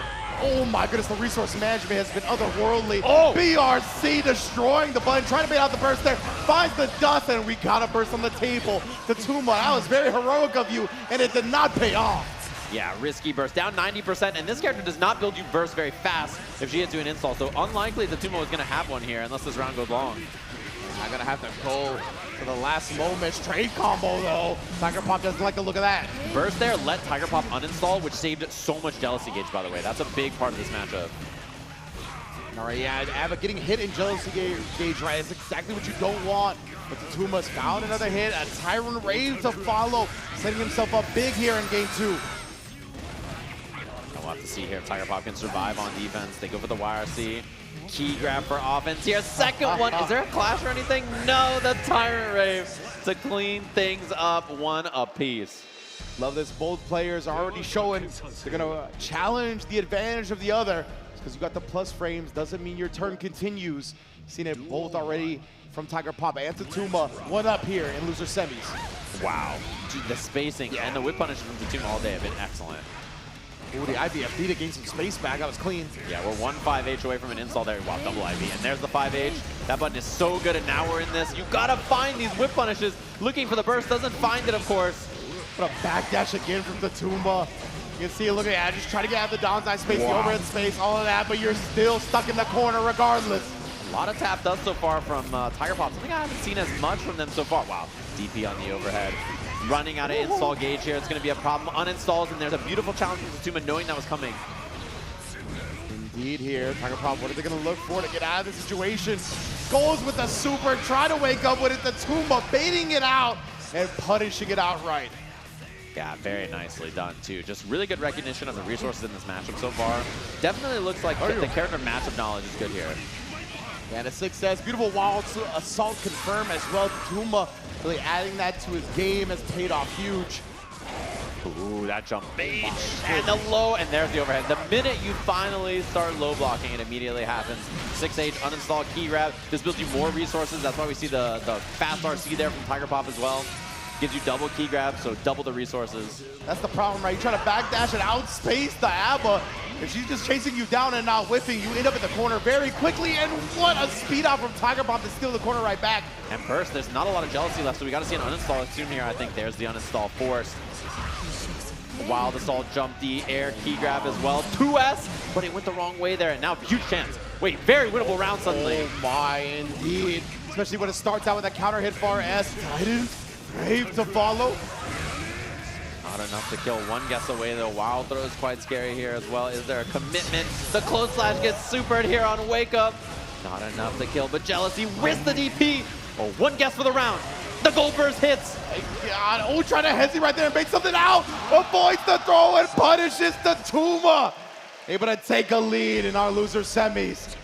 Oh my goodness, the resource management has been otherworldly. Oh! BRC destroying the button, trying to bait out the burst there, finds the dust, and we got a burst on the table. Tatuma, that was very heroic of you, and it did not pay off. Yeah, risky burst, down 90%, and this character does not build you burst very fast if she hits you an install, so unlikely Tatuma was gonna have one here unless this round goes long. I'm gonna have to go to the last moment. Trade combo though. Tiger Pop doesn't like the look of that. Burst there let Tiger Pop uninstall, which saved so much jealousy gauge, by the way. That's a big part of this matchup. All right, yeah, Ava getting hit in jealousy gauge, right? It's exactly what you don't want. But Tatuma's found another hit. A Tyrant Rave to follow, setting himself up big here in game 2. We'll have to see here if Tiger Pop can survive on defense. They go for the YRC. Key grab for offense here. Second one. Is there a clash or anything? No, the Tyrant Rave to clean things up, one apiece. Love this. Both players are already showing they're going to challenge the advantage of the other. Because you got the plus frames doesn't mean your turn continues. Seen it both already from Tiger Pop and Tatuma. One up here in loser semis. Wow. The spacing and the whip punish from Tatuma all day have been excellent. Ooh, the IBFD to gain some space back. That was clean. Yeah, we're one 5H away from an install there. Wow, double IV. And there's the 5H. That button is so good, and now we're in this. You gotta find these whip punishes. Looking for the burst, doesn't find it, of course. But a backdash again from Tatuma. You can see it looking at it, just trying to get out of the downside space, the overhead space, all of that, but you're still stuck in the corner regardless. A lot of tap dust so far from Tiger Pop. Something I haven't seen as much from them so far. Wow, DP on the overhead. Running out of install gauge here. It's going to be a problem. Uninstalls, and there's a beautiful challenge from Tatuma knowing that was coming. Indeed here. Tiger Pop, what are they going to look for to get out of the situation? Goes with the super, try to wake up with it. Tatuma baiting it out and punishing it outright. Yeah, very nicely done, too. Just really good recognition of the resources in this matchup so far. Definitely looks like the character matchup knowledge is good here. Yeah, and a success. Beautiful wild assault confirm as well. Tatuma really adding that to his game has paid off huge. Ooh, that jump bait. And the low, and there's the overhead. The minute you finally start low blocking, it immediately happens. 6H, uninstall, key grab. This builds you more resources. That's why we see the fast RC there from Tiger Pop as well. Gives you double key grab, so double the resources. That's the problem, right? You try to backdash and outspace the ABBA. If she's just chasing you down and not whiffing, you end up in the corner very quickly. And what a speed out from Tiger Pop to steal the corner right back. And first, there's not a lot of jealousy left, so we got to see an uninstall soon here. I think there's the uninstall forced. Wild assault jump D, air key grab as well. 2S, but it went the wrong way there, and now huge chance. Wait, very winnable round suddenly. Oh my, indeed. Especially when it starts out with a counter hit for S. Titans, brave to follow. Not enough to kill. One guess away though. Wild throw is quite scary here as well. Is there a commitment? The close slash gets supered here on Wake Up. Not enough to kill, but Jealousy risks the DP. Oh, one guess for the round. The gold burst hits. God, oh, trying to hesitate right there and make something out. Avoids the throw and punishes Tatuma. Able to take a lead in our loser semis.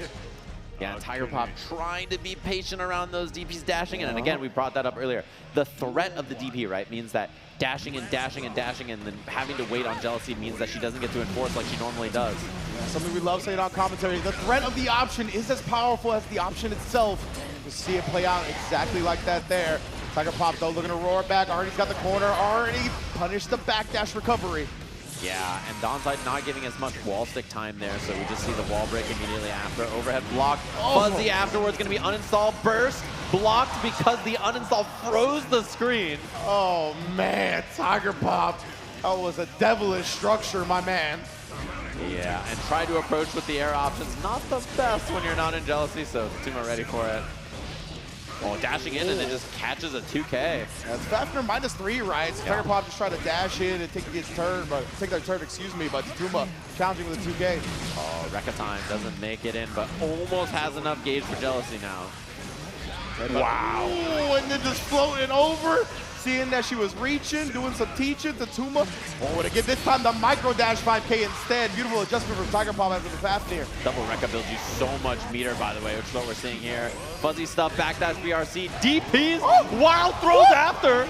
Yeah, Tiger Pop trying to be patient around those DPs dashing in. And again, we brought that up earlier. The threat of the DP, right, means that dashing and dashing and dashing and then having to wait on Jealousy means that she doesn't get to enforce like she normally does. Yeah, something we love saying on commentary. The threat of the option is as powerful as the option itself. You see it play out exactly like that there. Tiger Pop, though, looking to roar back. Already's got the corner. Already punished the backdash recovery. Yeah, and Donside not giving as much wall stick time there, so we just see the wall break immediately after. Overhead block. Fuzzy afterwards going to be uninstall. Burst blocked because the uninstall froze the screen. Oh, man. Tiger Pop. That was a devilish structure, my man. Yeah, and try to approach with the air options. Not the best when you're not in Jealousy, so Tuma ready for it. Oh, dashing in and it just catches a 2K. That's Fafnir -3, right? So Tiger Pop just tried to dash in and take their turn, but Tuma challenging with a 2K. Oh, Rekka time doesn't make it in, but almost has enough gauge for Jealousy now. Wow. Ooh, and then just floating over, seeing that she was reaching, doing some teaching to Tuma. Oh, and again, this time the micro dash 5K instead. Beautiful adjustment from Tiger Pop after the Fafnir. Double Rekka builds you so much meter, by the way, which is what we're seeing here. Fuzzy stuff, backdash BRC, DPs, wild throws after,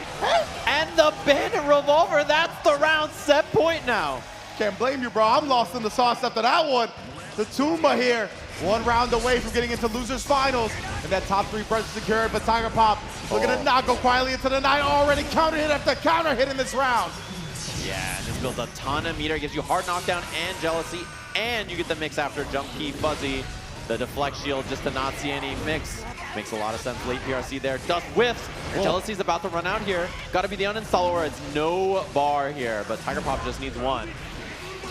and the Bandit Revolver. That's the round set point now. Can't blame you, bro. I'm lost in the sauce after that one. The Tuma here, 1 round away from getting into losers finals, and that top 3 pressure secured. But Tiger Pop looking to not go quietly into the night. Already counter hit after counter hit in this round. Yeah, and this builds a ton of meter, gives you hard knockdown and Jealousy, and you get the mix after jump key Fuzzy. The deflect shield just to not see any mix. Makes a lot of sense. Late PRC there. Dust whiffs. Jealousy's about to run out here. Got to be the uninstall or it's no bar here, but Tiger Pop just needs 1.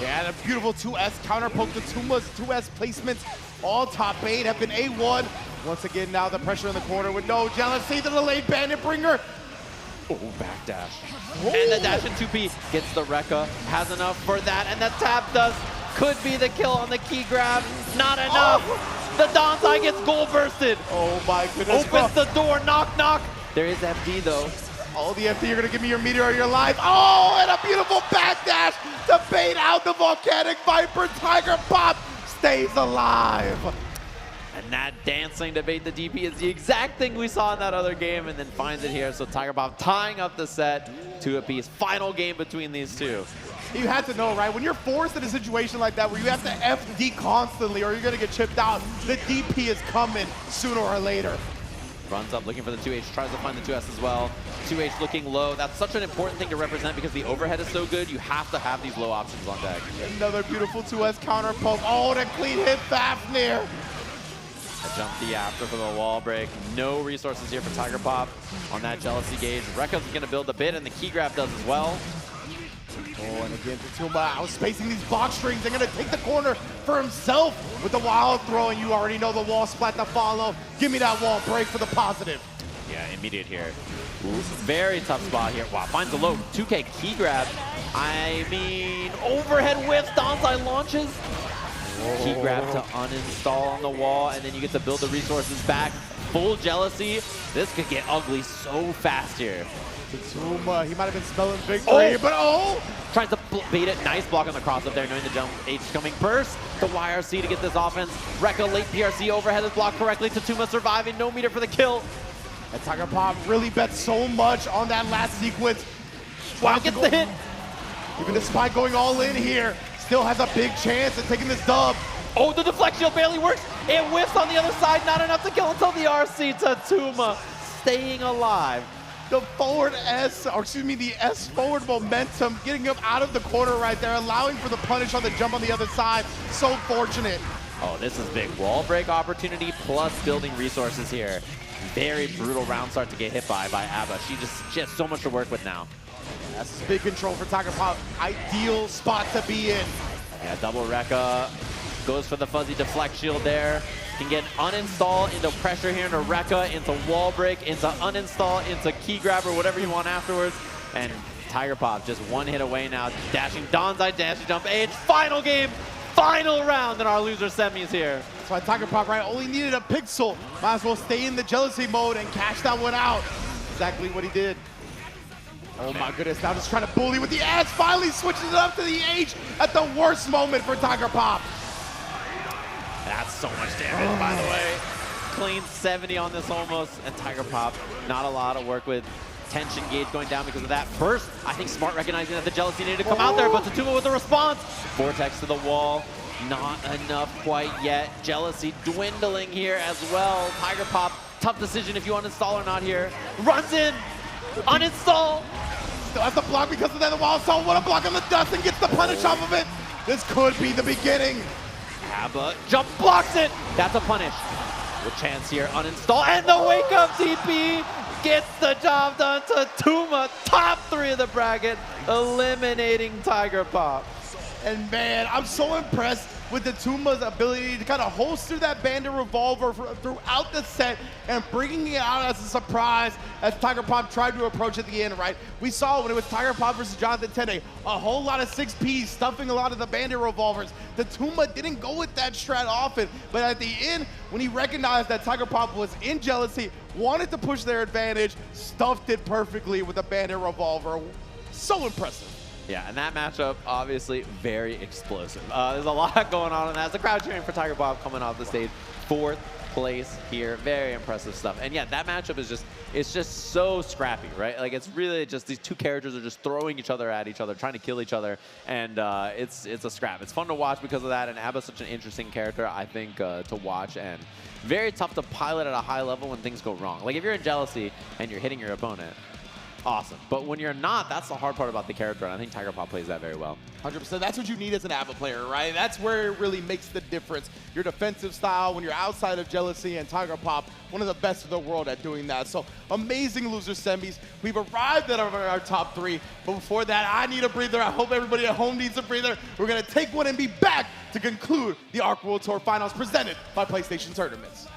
Yeah, and a beautiful 2S counter poke to Tuma's 2S placements. All top 8 have been A1. Once again, now the pressure in the corner with no Jealousy. The delayed Bandit Bringer. Oh, backdash. And the dash in 2P gets the Rekka. Has enough for that, and the tap does. Could be the kill on the key grab. Not enough. The Donsai gets goal bursted. Oh my goodness. Opens the door. Knock, knock. There is FD though. Oh, the FD, you're going to give me your meteor or your life. Oh, and a beautiful backdash to bait out the Volcanic Viper. Tiger Pop stays alive. And that dancing to bait the DP is the exact thing we saw in that other game, and then finds it here. So Tiger Pop tying up the set, 2 apiece. Final game between these two. You had to know, right? When you're forced in a situation like that where you have to FD constantly or you're going to get chipped out, the DP is coming sooner or later. Runs up looking for the 2H, tries to find the 2S as well. 2H looking low. That's such an important thing to represent because the overhead is so good. You have to have these low options on deck. Another beautiful 2S counter poke. Oh, and a clean hit Fafnir. A jump D after for the wall break. No resources here for Tiger Pop on that Jealousy gauge. Rekka's going to build a bit, and the key grab does as well. Oh, and again, Tuma outspacing these box strings. They're going to take the corner for himself with the wild throw, and you already know the wall splat to follow. Give me that wall break for the positive. Yeah, immediate here. Ooh, very tough spot here. Wow, finds a low 2K key grab. I mean, overhead whiffs, Donsai launches. Key grab to uninstall on the wall, and then you get to build the resources back. Full Jealousy. This could get ugly so fast here. Tuma, he might have been spelling victory, but tries to bait it. Nice block on the cross up there, knowing the jump H coming. Burst the YRC to get this offense. Rekka late PRC overhead is blocked correctly. Tuma surviving, no meter for the kill. And Tiger Pop really bet so much on that last sequence. Wow, gets the hit. Even despite going all in here, still has a big chance at taking this dub. Oh, the deflect shield barely works. It whiffs on the other side, not enough to kill until the RC to Tuma, staying alive. The forward S, or excuse me, the S forward momentum, getting him out of the corner right there, allowing for the punish on the jump on the other side. So fortunate. Oh, this is big. Wall break opportunity plus building resources here. Very brutal round start to get hit by Abba. She has so much to work with now. That's big control for Tiger Pop. Ideal spot to be in. Yeah, double Rekka. Goes for the fuzzy deflect shield there. Can get uninstall into pressure here into Rekka, into wall break, into uninstall, into key grab or whatever you want afterwards. And Tiger Pop just one hit away now. Dashing Donsai, dash jump H. Final game, final round in our loser semis here. That's why Tiger Pop, right, only needed a pixel. Might as well stay in the Jealousy mode and cash that one out. Exactly what he did. Oh my goodness, now just trying to bully with the S. Finally switches it up to the H at the worst moment for Tiger Pop. That's so much damage, by the way. Clean 70 on this almost, and Tiger Pop, not a lot of work with. Tension gauge going down because of that. First, I think Smart recognizing that the Jealousy needed to come out there, but Tuma with the response. Vortex to the wall, not enough quite yet. Jealousy dwindling here as well. Tiger Pop tough decision if you uninstall or not here. Runs in, uninstall. Still has to block because of that wall. So what a block on the dust and gets the punish off of it. This could be the beginning. Abba jump blocks it. That's a punish. With chance here, uninstall, and the wake up TP gets the job done to Tuma. Top 3 of the bracket, eliminating Tiger Pop. And man, I'm so impressed with the Tuma's ability to kind of holster that Bandit Revolver throughout the set and bringing it out as a surprise as Tiger Pop tried to approach at the end, right? We saw when it was Tiger Pop versus Jonathan Tene, a whole lot of 6Ps stuffing a lot of the Bandit Revolvers. The Tuma didn't go with that strat often, but at the end, when he recognized that Tiger Pop was in jealousy, wanted to push their advantage, stuffed it perfectly with a Bandit Revolver. So impressive. Yeah, and that matchup, obviously, very explosive. There's a lot going on in that. The crowd cheering for Tiger Pop coming off the stage. 4th place here. Very impressive stuff. And yeah, that matchup is just, it's just so scrappy, right? Like, it's really just these two characters are just throwing each other at each other, trying to kill each other. And it's a scrap. It's fun to watch because of that. And Abba's such an interesting character, I think, to watch. And very tough to pilot at a high level when things go wrong. Like, if you're in jealousy and you're hitting your opponent, awesome. But when you're not, that's the hard part about the character, and I think Tiger Pop plays that very well. 100%. That's what you need as an Abba player, right? That's where it really makes the difference. Your defensive style, when you're outside of jealousy, and Tiger Pop, one of the best in the world at doing that. So amazing loser semis. We've arrived at our top 3, but before that, I need a breather. I hope everybody at home needs a breather. We're gonna take one and be back to conclude the ARC World Tour Finals presented by PlayStation Tournaments.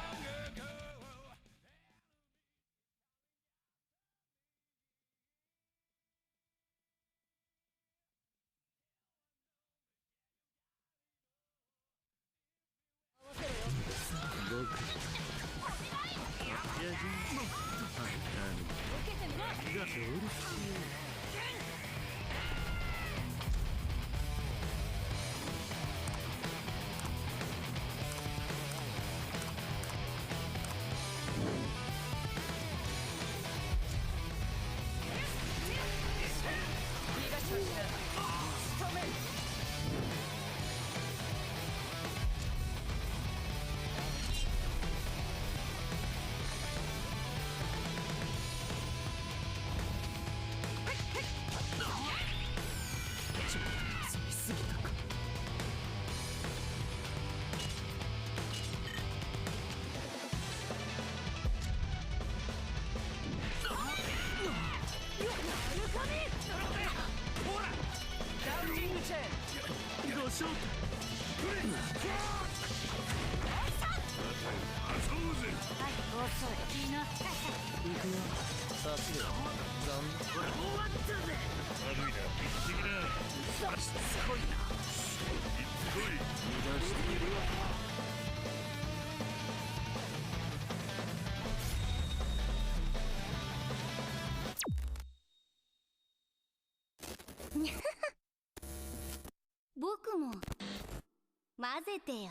僕も混ぜてよ。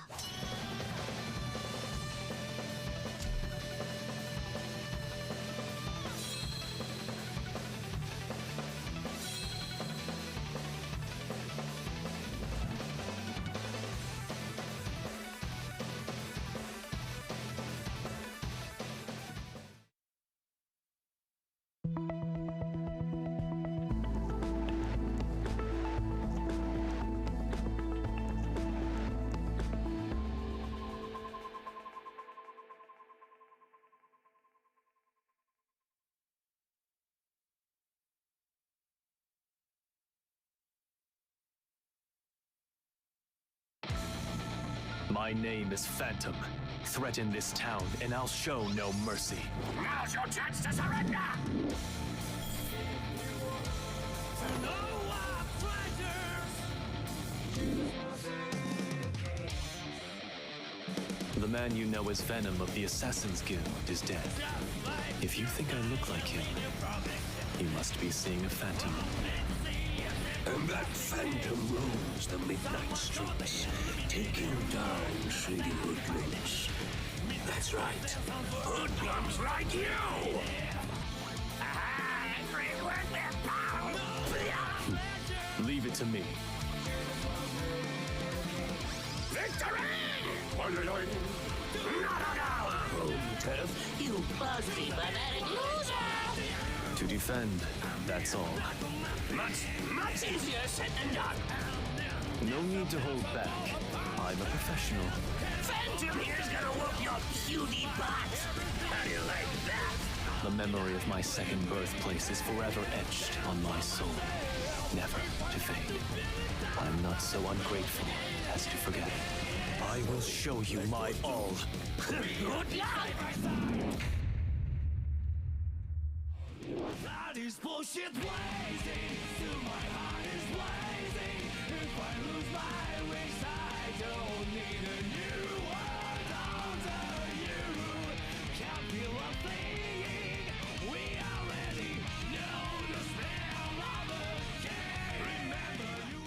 My name is Phantom. Threaten this town, and I'll show no mercy. Now's your chance to surrender! The man you know as Venom of the Assassin's Guild is dead. If you think I look like him, you must be seeing a phantom. And that phantom roams the midnight streets, taking down shady hoodlums. That's right, hoodlums like you! Leave it to me. Victory! home turf, you busty pathetic loser! To defend, that's all. Much easier said than done. No need to hold back. I'm a professional. Phantom here's gonna whoop your cutie butt. How do you like that? The memory of my second birthplace is forever etched on my soul, never to fade. I'm not so ungrateful as to forget it. I will show you my all. Good luck! That is bullshit blazing, still my heart is blazing. If I lose my wings, I don't need a new world under you. Can't feel a thing, we already know the smell of the game. Remember you.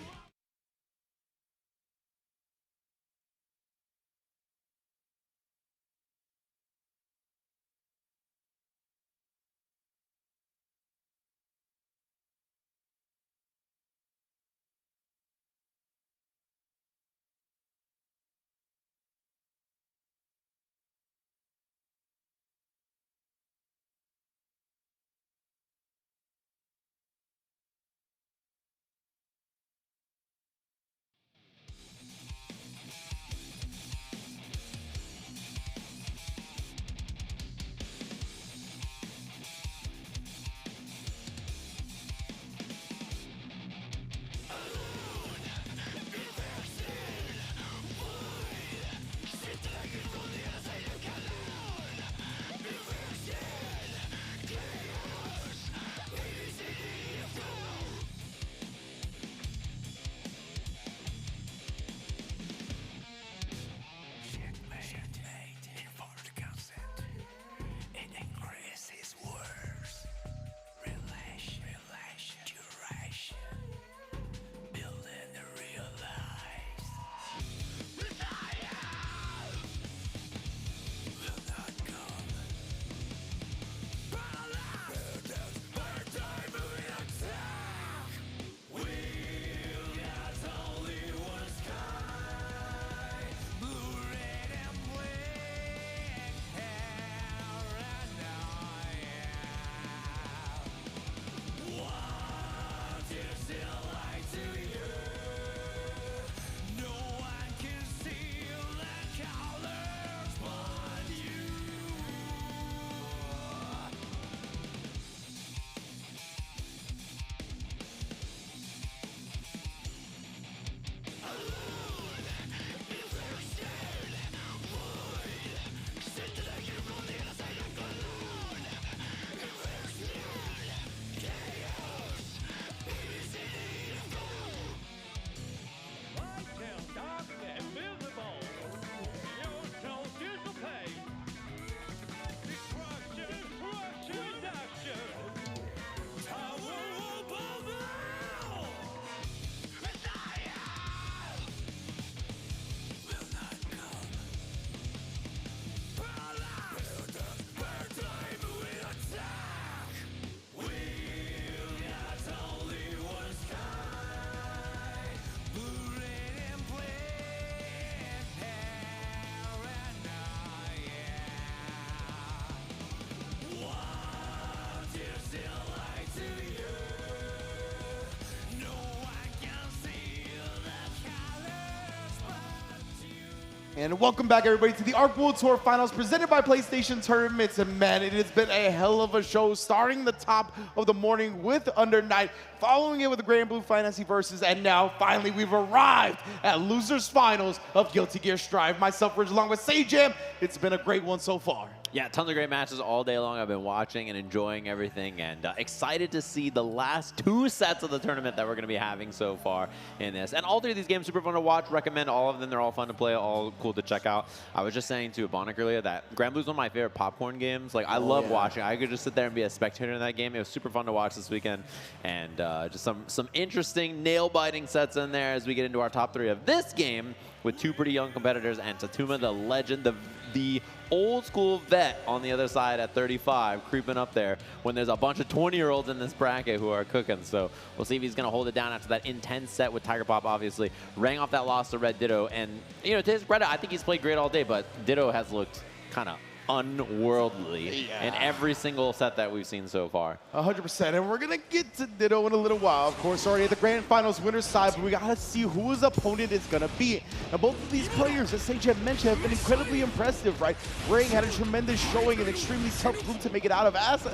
And welcome back, everybody, to the ARC World Tour Finals presented by PlayStation Tournaments. And man, it has been a hell of a show, starting the top of the morning with Under Night, following it with the Grand Blue Fantasy Versus, and now finally we've arrived at Losers Finals of Guilty Gear Strive. Myself, Ridge, along with Sajam. It's been a great one so far. Yeah, tons of great matches all day long. I've been watching and enjoying everything, and excited to see the last two sets of the tournament that we're going to be having so far in this. And all three of these games super fun to watch. Recommend all of them. They're all fun to play, all cool to check out. I was just saying to Ebonic earlier that Grand Blue's one of my favorite popcorn games. Like, I love watching. I could just sit there and be a spectator in that game. It was super fun to watch this weekend, and just some interesting nail-biting sets in there as we get into our top three of this game with two pretty young competitors, and Tatuma, the legend, the old school vet on the other side at 35, creeping up there when there's a bunch of 20-year-olds in this bracket who are cooking. So we'll see if he's going to hold it down after that intense set with Tiger Pop, obviously rang off that loss to Red Ditto. And, you know, to his credit, I think he's played great all day, but Ditto has looked kind of unworldly in every single set that we've seen so far. 100%, and we're gonna get to Ditto in a little while. Of course, already at the Grand Finals winner's side, but we gotta see who his opponent is gonna be. Now, both of these players, as Sage had mentioned, have been incredibly impressive, right? Ring had a tremendous showing, an extremely tough group to make it out of, as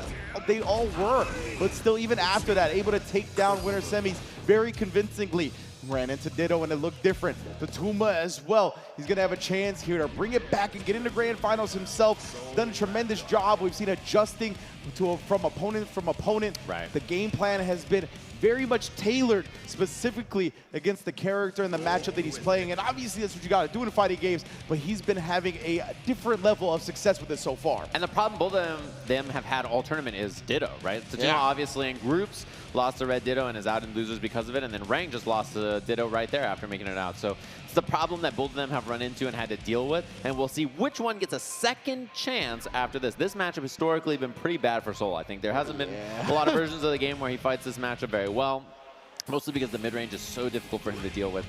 they all were. But still, even after that, able to take down winner semis very convincingly. Ran into Ditto and it looked different. Tatuma as well. He's gonna have a chance here to bring it back and get into Grand Finals himself. Done a tremendous job. We've seen adjusting from opponent. Right. The game plan has been very much tailored specifically against the character and the matchup that he's playing. And obviously that's what you gotta do in fighting games, but he's been having a different level of success with it so far. And the problem both of them have had all tournament is Ditto, right? Tatuma obviously in groups lost to Red Ditto and is out in losers because of it, and then Rang just lost to Ditto right there after making it out. So it's the problem that both of them have run into and had to deal with, and we'll see which one gets a second chance after this. This matchup historically been pretty bad for Soul, I think. There hasn't been a lot of versions of the game where he fights this matchup very well. Mostly because the mid-range is so difficult for him to deal with.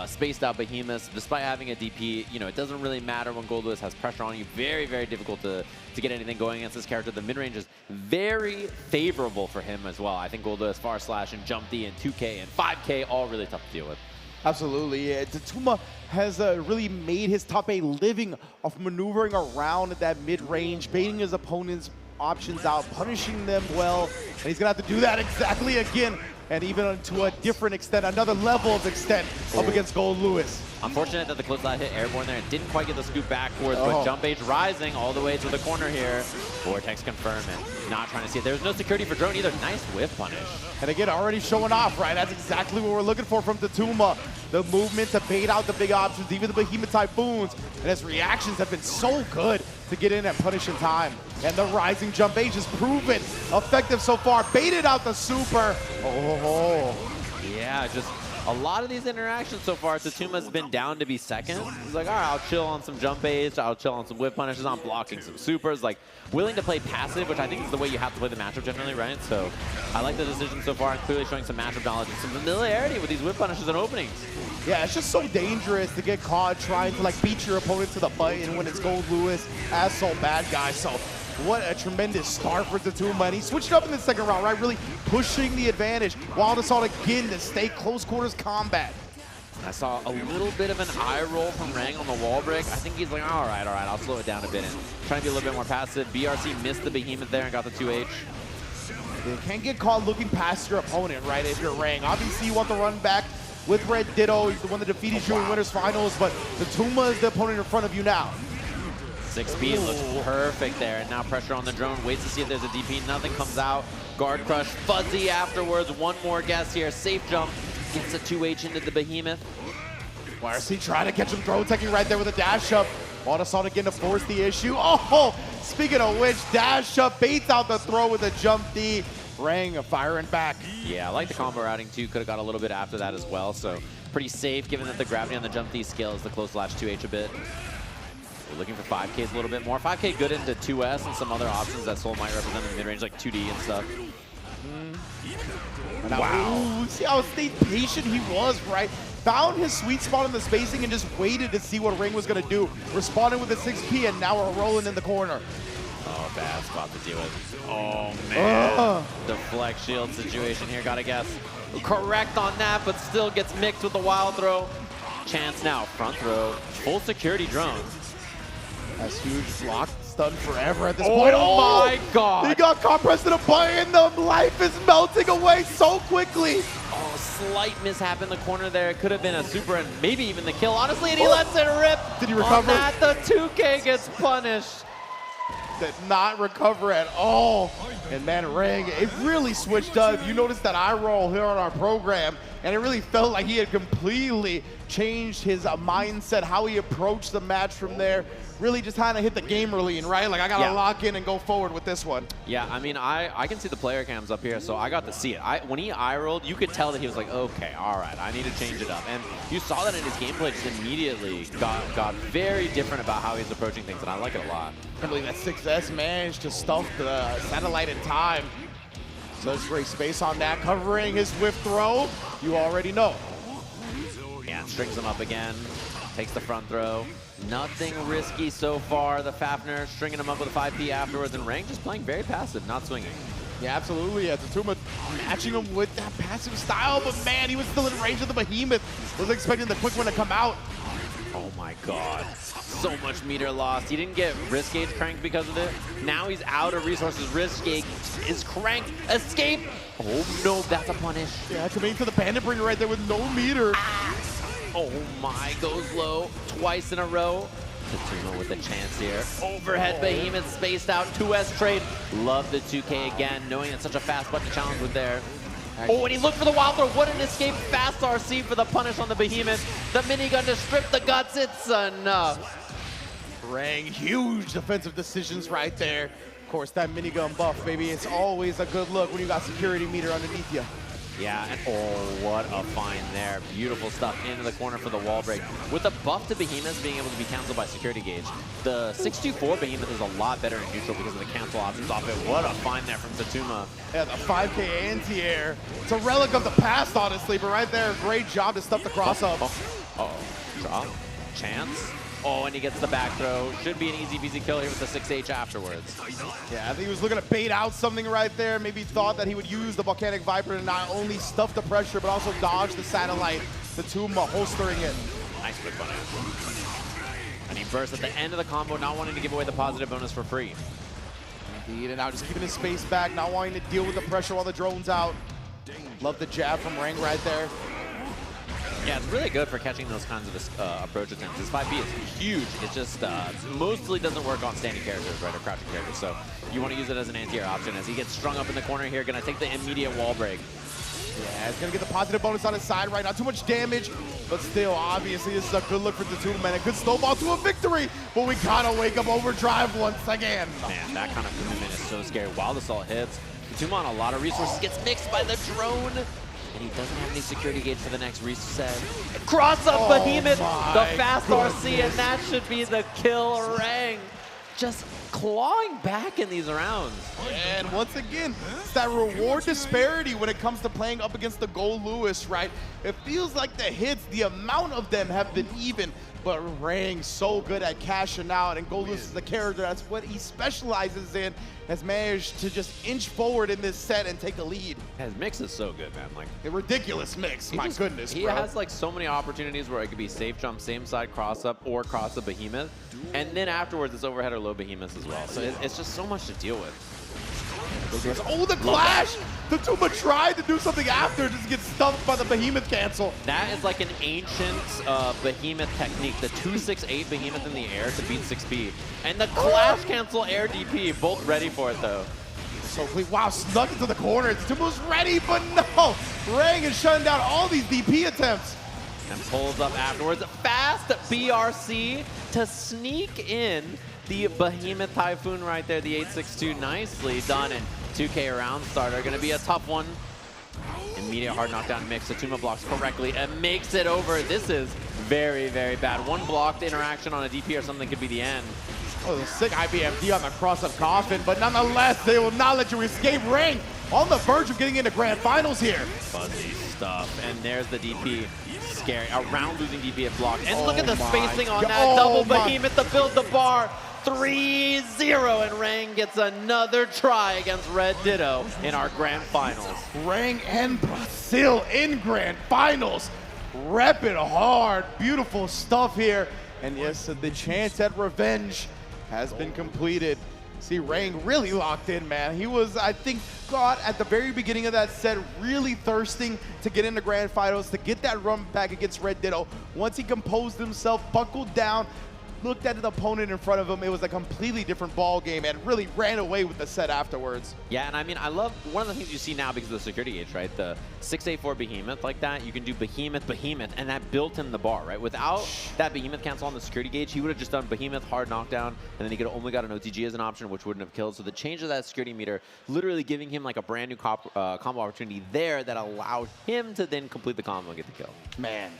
Spaced out behemoths, despite having a DP, you know, it doesn't really matter when Gold Lewis has pressure on you. Very, very difficult to get anything going against this character. The mid-range is very favorable for him as well. I think Gold Lewis, Far Slash, and Jump D, and 2K, and 5K, all really tough to deal with. Absolutely, yeah. Tatuma has really made his top 8 living off maneuvering around that mid-range, baiting his opponent's options out, punishing them well, and he's gonna have to do that exactly again, and even to a different extent, another level of extent up against Gold Lewis. Unfortunate that the close lat hit airborne there and didn't quite get the scoop backwards, but Jump Age rising all the way to the corner here. Vortex confirm and not trying to see it. There's no security for drone either. Nice whiff punish. And again, already showing off, right? That's exactly what we're looking for from Tatuma. The movement to bait out the big options, even the Behemoth Typhoons. And his reactions have been so good to get in and punish in time. And the rising Jump Age has proven effective so far. Baited out the super. Yeah, just a lot of these interactions so far, Tatuma's been down to be second. He's like, all right, I'll chill on some Jump Age, I'll chill on some whip punishes, I'm blocking some supers, like willing to play passive, which I think is the way you have to play the matchup generally, right? So I like the decision so far and clearly showing some matchup knowledge and some familiarity with these whip punishes and openings. Yeah, it's just so dangerous to get caught trying to like beat your opponent to the button when it's Gold Lewis as Soul Bad Guy. So what a tremendous start for Tatuma. And he switched up in the second round, right? Really pushing the advantage. Wild Assault again to stay close quarters combat. I saw a little bit of an eye roll from Rang on the wall break. I think he's like, all right, I'll slow it down a bit and trying to be a little bit more passive. BRC missed the Behemoth there and got the 2H. You can't get caught looking past your opponent, right, if you're Rang. Obviously, you want the run back with Red Ditto. He's the one that defeated you in Winners Finals, but Tatuma is the opponent in front of you now. 6 speed looks perfect there, and now pressure on the drone. Waits to see if there's a DP. Nothing comes out. Guard crush, fuzzy afterwards. One more guess here. Safe jump. Gets a 2H into the Behemoth. YRC trying to catch him throw teching right there with a dash up. Wild Assault again to force the issue. Oh, speaking of which, dash up, baits out the throw with a Jump D. Rang firing back. Yeah, I like the combo routing too. Could have got a little bit after that as well. So pretty safe given that the gravity on the Jump D scales the close latch 2H a bit. We're looking for 5Ks a little bit more. 5K good into 2S and some other options that Soul might represent in the mid-range, like 2D and stuff. Wow. Ooh, see how stayed patient he was, right? Found his sweet spot in the spacing and just waited to see what Ring was going to do. Responded with a 6P, and now we're rolling in the corner. Oh, bad spot to deal with. Oh, man. Deflect shield situation here, gotta guess. Correct on that, but still gets mixed with the wild throw. Chance now, front throw, full security drone. That's huge block, stunned forever at this point. Oh my God. He got caught pressing a button. The life is melting away so quickly. Oh, slight mishap in the corner there. It could have been a super and maybe even the kill, honestly, and he lets it rip. Did he recover? On that, the 2K gets punished. Did not recover at all. And man, Rang, it really switched up. You noticed that eye roll here on our program, and it really felt like he had completely changed his mindset, how he approached the match from there. Really just kind of hit the gamer lean, right? Like, I got to lock in and go forward with this one. Yeah, I mean, I can see the player cams up here, so I got to see it. When he eye rolled, you could tell that he was like, okay, all right, I need to change it up. And you saw that in his gameplay just immediately got very different about how he's approaching things, and I like it a lot. I can't believe that 6S managed to stuff the satellite in time. So there's great space on that, covering his whiff throw. You already know. Yeah, strings him up again, takes the front throw. Nothing risky so far. The Fafnir stringing him up with a 5P afterwards, and Rang just playing very passive, not swinging. Yeah, absolutely. Yeah, Tatuma matching him with that passive style, but man, he was still in range of the Behemoth. Was expecting the quick one to come out. Oh my god. So much meter lost. He didn't get wrist gauge cranked because of it. Now he's out of resources. Wrist gauge is cranked. Escape. Oh no, that's a punish. Yeah, coming to the Bandit Bringer right there with no meter. Oh my, goes low twice in a row. Tatuma with a chance here. Overhead Behemoth spaced out. 2S trade. Love the 2K again, knowing it's such a fast button to challenge with there. Oh, and he looked for the wild throw. What an escape. Fast RC for the punish on the Behemoth. The minigun to strip the guts. It's enough. Rang, huge defensive decisions right there. Of course, that minigun buff, baby, it's always a good look when you got security meter underneath you. Yeah, and oh, what a find there. Beautiful stuff into the corner for the wall break. With the buff to Behemoth being able to be canceled by security gauge, the 624 Behemoth is a lot better in neutral because of the cancel options off it. What a find there from Tatuma. Yeah, the 5K anti-air. It's a relic of the past, honestly, but right there, great job to stuff the cross-up. Drop. Chance. Oh, and he gets the back throw. Should be an easy peasy kill here with the 6H afterwards. Yeah, I think he was looking to bait out something right there. Maybe thought that he would use the Volcanic Viper to not only stuff the pressure, but also dodge the satellite. Tatuma holstering it. Nice quick punish. And he bursts at the end of the combo, not wanting to give away the positive bonus for free. Indeed, and now just keeping his space back, not wanting to deal with the pressure while the drone's out. Love the jab from Rang right there. Yeah, it's really good for catching those kinds of approach attempts. His 5B is huge. It just mostly doesn't work on standing characters, right, or crouching characters. So you want to use it as an anti-air option. As he gets strung up in the corner here, going to take the immediate wall break. Yeah, it's going to get the positive bonus on his side right now. Too much damage, but still, obviously, this is a good look for Tatuma, man. A good snowball to a victory, but we got to wake up overdrive once again. Man, that kind of commitment is so scary. Wild Assault hits. Tatuma on a lot of resources, gets mixed by the drone. And he doesn't have any security gauge for the next reset. Cross up Behemoth, the fast RC, and that should be the kill. Rang just clawing back in these rounds. And once again, it's that reward disparity when it comes to playing up against the Gold Lewis, right? It feels like the hits, the amount of them have been even, but Rang so good at cashing out, and Gold Lewis is the character, that's what he specializes in, has managed to just inch forward in this set and take a lead. His mix is so good, man. Like a ridiculous mix, my goodness, He bro. has like so many opportunities where it could be safe jump, same side cross up, or cross up Behemoth. And then afterwards, it's overhead or low Behemoth as well. So it's just so much to deal with. Oh, the clash! Tatuma tried to do something after, just get stumped by the Behemoth cancel. That is like an ancient Behemoth technique. The 268 Behemoth in the air to beat 6B. And the clash cancel air DP, both ready for it though. So quick, wow, snuck into the corner. Tatuma's ready, but no! Rang is shutting down all these DP attempts. And pulls up afterwards. Fast BRC to sneak in the Behemoth Typhoon right there, the 862. Nicely done. And 2K round starter, going to be a tough one. Immediate hard knockdown mix. Tatuma blocks correctly and makes it over. This is very, very bad. One blocked interaction on a DP or something could be the end. Oh, the sick IBMD on the cross-up coffin, but nonetheless, they will not let you escape. Rang on the verge of getting into grand finals here. Fuzzy stuff. And there's the DP. Scary. Around losing DP at block. And look at the spacing on that double Behemoth to build the bar. 3-0, and Rang gets another try against Red Ditto in our grand finals. Rang and Brazil in grand finals. Rep it hard. Beautiful stuff here. And yes, the chance at revenge has been completed. See, Rang really locked in, man. He was, I think, caught at the very beginning of that set, really thirsting to get into grand finals, to get that run back against Red Ditto. Once he composed himself, buckled down, looked at the opponent in front of him, it was a completely different ball game and really ran away with the set afterwards. Yeah, and I mean, I love one of the things you see now because of the security gauge, right? The 684 Behemoth like that, you can do Behemoth, and that built in the bar, right? Without that Behemoth cancel on the security gauge, he would have just done Behemoth, hard knockdown, and then he could have only got an OTG as an option, which wouldn't have killed. So the change of that security meter, literally giving him like a brand new combo opportunity there that allowed him to then complete the combo and get the kill. Man,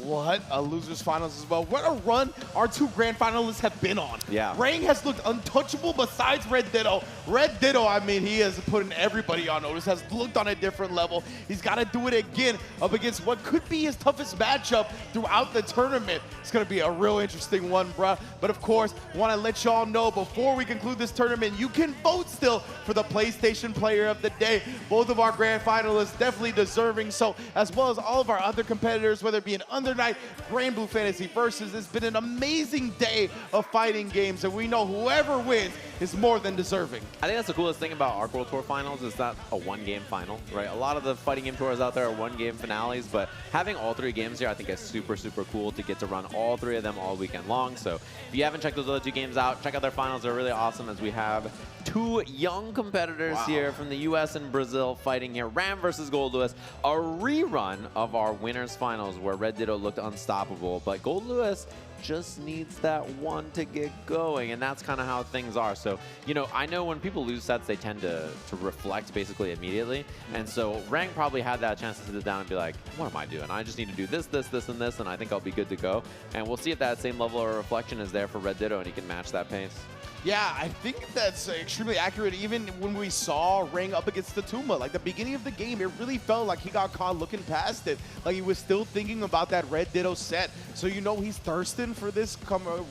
what a loser's finals as well. What a run our two grand grand finalists have been on. Yeah. Rang has looked untouchable besides Red Ditto. Red Ditto, I mean, he has put everybody on notice, has looked on a different level. He's got to do it again up against what could be his toughest matchup throughout the tournament. It's going to be a real interesting one, bruh. But of course, want to let y'all know before we conclude this tournament, you can vote still for the PlayStation Player of the Day. Both of our grand finalists definitely deserving so, as well as all of our other competitors, whether it be an Under Night, Grand Blue Fantasy Versus. It's been an amazing day of fighting games, and we know whoever wins is more than deserving. I think that's the coolest thing about Arc World Tour Finals is not a one-game final, right? A lot of the fighting game tours out there are one-game finales, but having all 3 games here I think is super, super cool to get to run all 3 of them all weekend long. So if you haven't checked those other 2 games out, check out their finals. They're really awesome as we have 2 young competitors here from the US and Brazil fighting here. Ram versus Gold Lewis, a rerun of our winners finals where Red Ditto looked unstoppable, but Gold Lewis just needs that one to get going, and that's kind of how things are. So, you know, I know when people lose sets, they tend to reflect basically immediately, and so Rang probably had that chance to sit down and be like, what am I doing? I just need to do this, this, this, and this, and I think I'll be good to go. And we'll see if that same level of reflection is there for Red Ditto and he can match that pace. Yeah, I think that's extremely accurate. Even when we saw Rang up against the Tuma, like the beginning of the game, it really felt like he got caught looking past it. Like he was still thinking about that Red Ditto set. So you know he's thirsting for this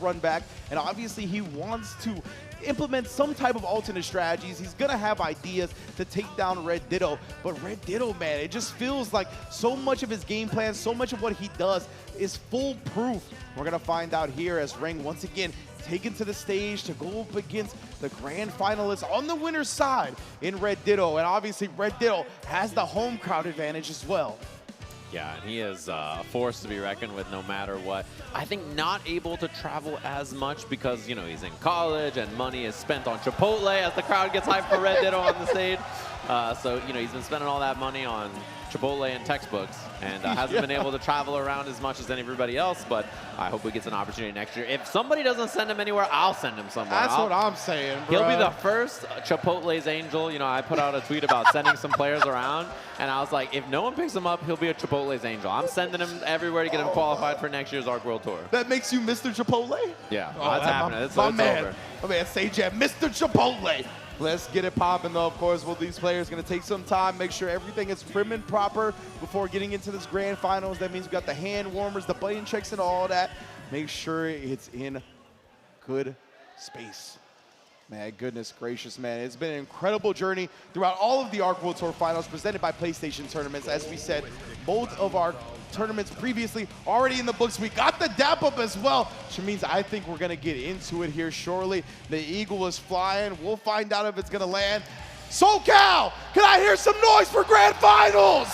run back, and obviously he wants to implement some type of alternate strategies. He's gonna have ideas to take down Red Ditto, but Red Ditto, man, it just feels like so much of his game plan, so much of what he does is foolproof. We're gonna find out here as Rang once again taken to the stage to go up against the grand finalists on the winner's side in Red Ditto. And obviously Red Ditto has the home crowd advantage as well. Yeah, and he is a force to be reckoned with no matter what. I think not able to travel as much because, you know, he's in college and money is spent on Chipotle as the crowd gets hyped for Red Ditto on the stage. So, you know, he's been spending all that money on Chipotle and textbooks and hasn't been able to travel around as much as everybody else, but I hope he gets an opportunity next year. If somebody doesn't send him anywhere, I'll send him somewhere. That's what I'm saying, bro. He'll be the first Chipotle's angel. You know, I put out a tweet about sending some players around, and I was like, if no one picks him up, he'll be a Chipotle's angel. I'm sending him everywhere to get him qualified for next year's Arc World Tour. That makes you Mr. Chipotle? Yeah, that's happening. It's my over. man, Sage, Mr. Chipotle. Let's get it popping, though. Of course, well, these players going to take some time, make sure everything is prim and proper before getting into this grand finals. That means we got the hand warmers, the button checks, and all that. Make sure it's in good space. Man, goodness gracious, man. It's been an incredible journey throughout all of the Arc World Tour Finals presented by PlayStation Tournaments. As we said, both of our tournaments previously already in the books. We got the dap up as well, which means I think we're gonna get into it here shortly. The Eagle is flying. We'll find out if it's gonna land. SoCal, can I hear some noise for Grand Finals?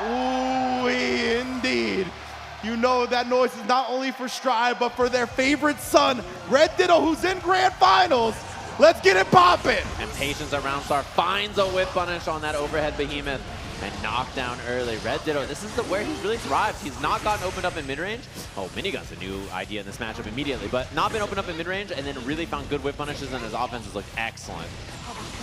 Ooh, indeed. You know that noise is not only for Strive, but for their favorite son, Red Ditto, who's in Grand Finals. Let's get it poppin'. And Patience at Roundstar finds a whip punish on that overhead behemoth and knocked down early. Red Ditto, this is where he's really thrived. He's not gotten opened up in mid-range. Oh, Minigun's a new idea in this matchup immediately, but not been opened up in mid-range and then really found good whip punishes, and his offense has looked excellent.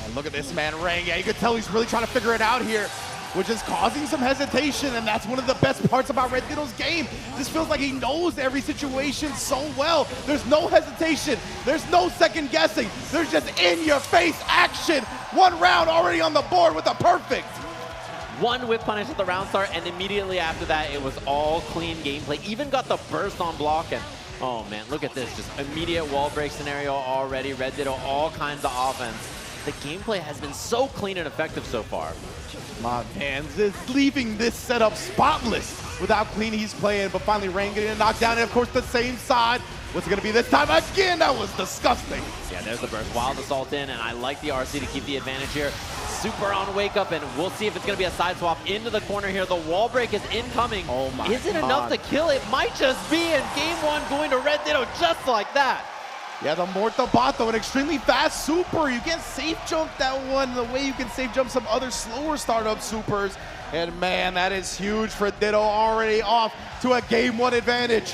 And look at this man, Rang. Yeah, you can tell he's really trying to figure it out here, which is causing some hesitation, and that's one of the best parts about Red Ditto's game. This feels like he knows every situation so well. There's no hesitation. There's no second guessing. There's just in-your-face action. One round already on the board with a perfect. One whip punish at the round start, and immediately after that, it was all clean gameplay. Even got the burst on block, and oh man, look at this. Just immediate wall break scenario already. Red Ditto, all kinds of offense. The gameplay has been so clean and effective so far. My man is leaving this setup spotless with how clean he's playing, but finally Rang getting a knockdown, and of course the same side. What's it gonna be this time? Again, that was disgusting. Yeah, there's the burst. Wild Assault in, and I like the RC to keep the advantage here. Super on wake up, and we'll see if it's gonna be a side swap into the corner here. The wall break is incoming. Oh my Is it enough to kill? It might just be in game one going to Red Ditto just like that. Yeah, the Morta Bato, an extremely fast super. You can't safe jump that one the way you can safe jump some other slower startup supers. And man, that is huge for Ditto, already off to a game one advantage.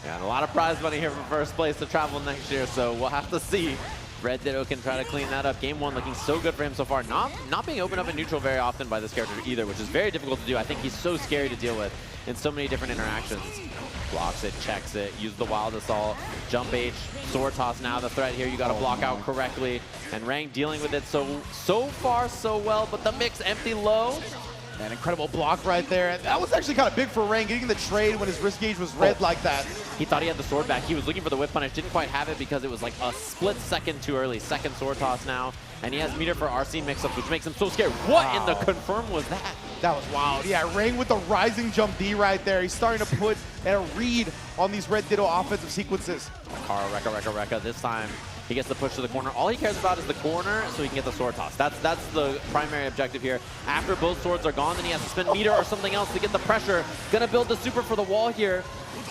Yeah, and a lot of prize money here for first place to travel next year, so we'll have to see Red Ditto can try to clean that up. Game 1 looking so good for him so far. Not being opened up in neutral very often by this character either, which is very difficult to do. I think he's so scary to deal with in so many different interactions. Blocks it, checks it, use the Wild Assault, Jump H, Sword Toss now the threat here. You got to block out correctly. And Rang dealing with it so far so well, but the mix empty low. An incredible block right there. That was actually kind of big for Rang, getting the trade when his wrist gauge was red like that. He thought he had the sword back. He was looking for the whip punish, didn't quite have it because it was like a split second too early. Second sword toss now, and he has meter for RC mix-ups, which makes him so scared. What in the confirm was that? That was wild. Yeah, Rang with the rising jump D right there. He's starting to put a read on these Red Ditto offensive sequences. Kara, Rekka. This time he gets the push to the corner. All he cares about is the corner so he can get the sword toss. That's the primary objective here. After both swords are gone, then he has to spend meter or something else to get the pressure. Gonna build the super for the wall here.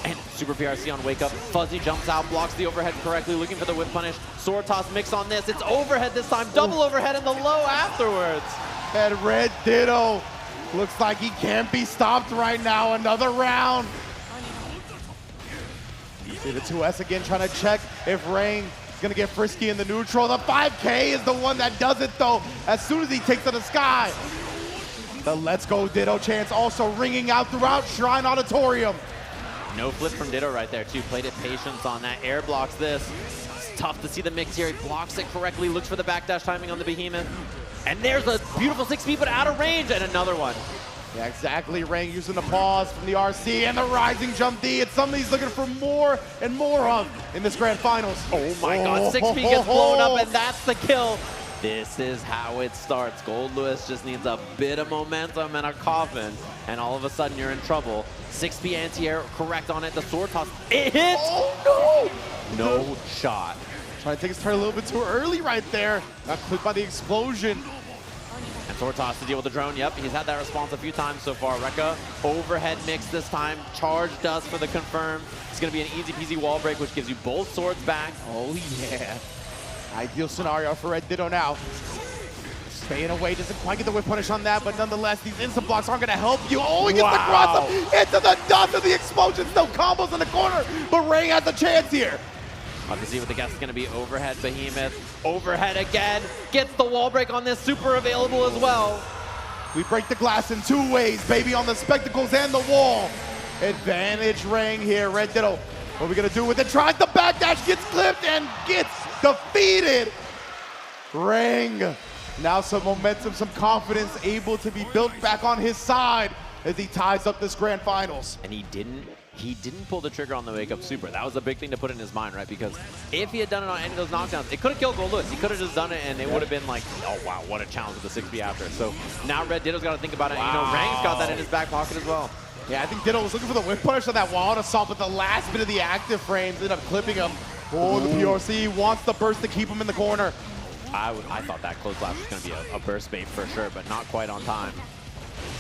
And Super PRC on Wake Up. Fuzzy jumps out, blocks the overhead correctly, looking for the whip punish. Sword toss mix on this. It's overhead this time. Double overhead in the low afterwards. And Red Ditto looks like he can't be stopped right now. Another round. See the 2S again trying to check if Rang is going to get frisky in the neutral. The 5K is the one that does it though, as soon as he takes to the sky. The Let's Go Ditto chants also ringing out throughout Shrine Auditorium. No flip from Ditto right there too. Played it patience on that. Air blocks this. It's tough to see the mix here. He blocks it correctly, looks for the backdash timing on the Behemoth. And there's a beautiful 6P, but out of range, and another one. Yeah, exactly. Rang using the pause from the RC and the rising jump D. It's something he's looking for more and more of in this grand finals. Oh my God, 6P gets blown up, and that's the kill. This is how it starts. Gold Lewis just needs a bit of momentum and a coffin, and all of a sudden you're in trouble. 6P anti-air, correct on it. The sword toss, it hits! Oh no! No shot. Trying to take his turn a little bit too early right there. Got clipped by the explosion. And sword toss to deal with the drone. Yep, he's had that response a few times so far. Rekka, overhead mix this time. Charge does for the confirm. It's going to be an easy peasy wall break, which gives you both swords back. Oh yeah. Ideal scenario for Red Ditto now. Staying away, doesn't quite get the whip punish on that, but nonetheless, these instant blocks aren't going to help you. Oh, he gets the cross up into the dust of the explosion. Still combos in the corner, but Rang has a chance here. Love to see what the guess is going to be. Overhead Behemoth. Overhead again. Gets the wall break on this. Super available as well. We break the glass in two ways, baby, on the spectacles and the wall. Advantage Rang here. Red Ditto, what are we going to do with it? Tries the backdash, gets clipped, and gets defeated. Rang, now some momentum, some confidence, able to be built back on his side as he ties up this grand finals. And he didn't pull the trigger on the Wake Up Super. That was a big thing to put in his mind, right? Because if he had done it on any of those knockdowns, it could have killed Gold Lewis. He could have just done it, and it would have been like, oh wow, what a challenge with the 6B after. So now Red Ditto's got to think about it. Wow. You know, Rang's got that in his back pocket as well. Yeah, I think Ditto was looking for the whip punish on that Wild Assault, but the last bit of the active frames ended up clipping him. Oh, the PRC wants the burst to keep him in the corner. I thought that close blast was going to be a burst bait for sure, but not quite on time.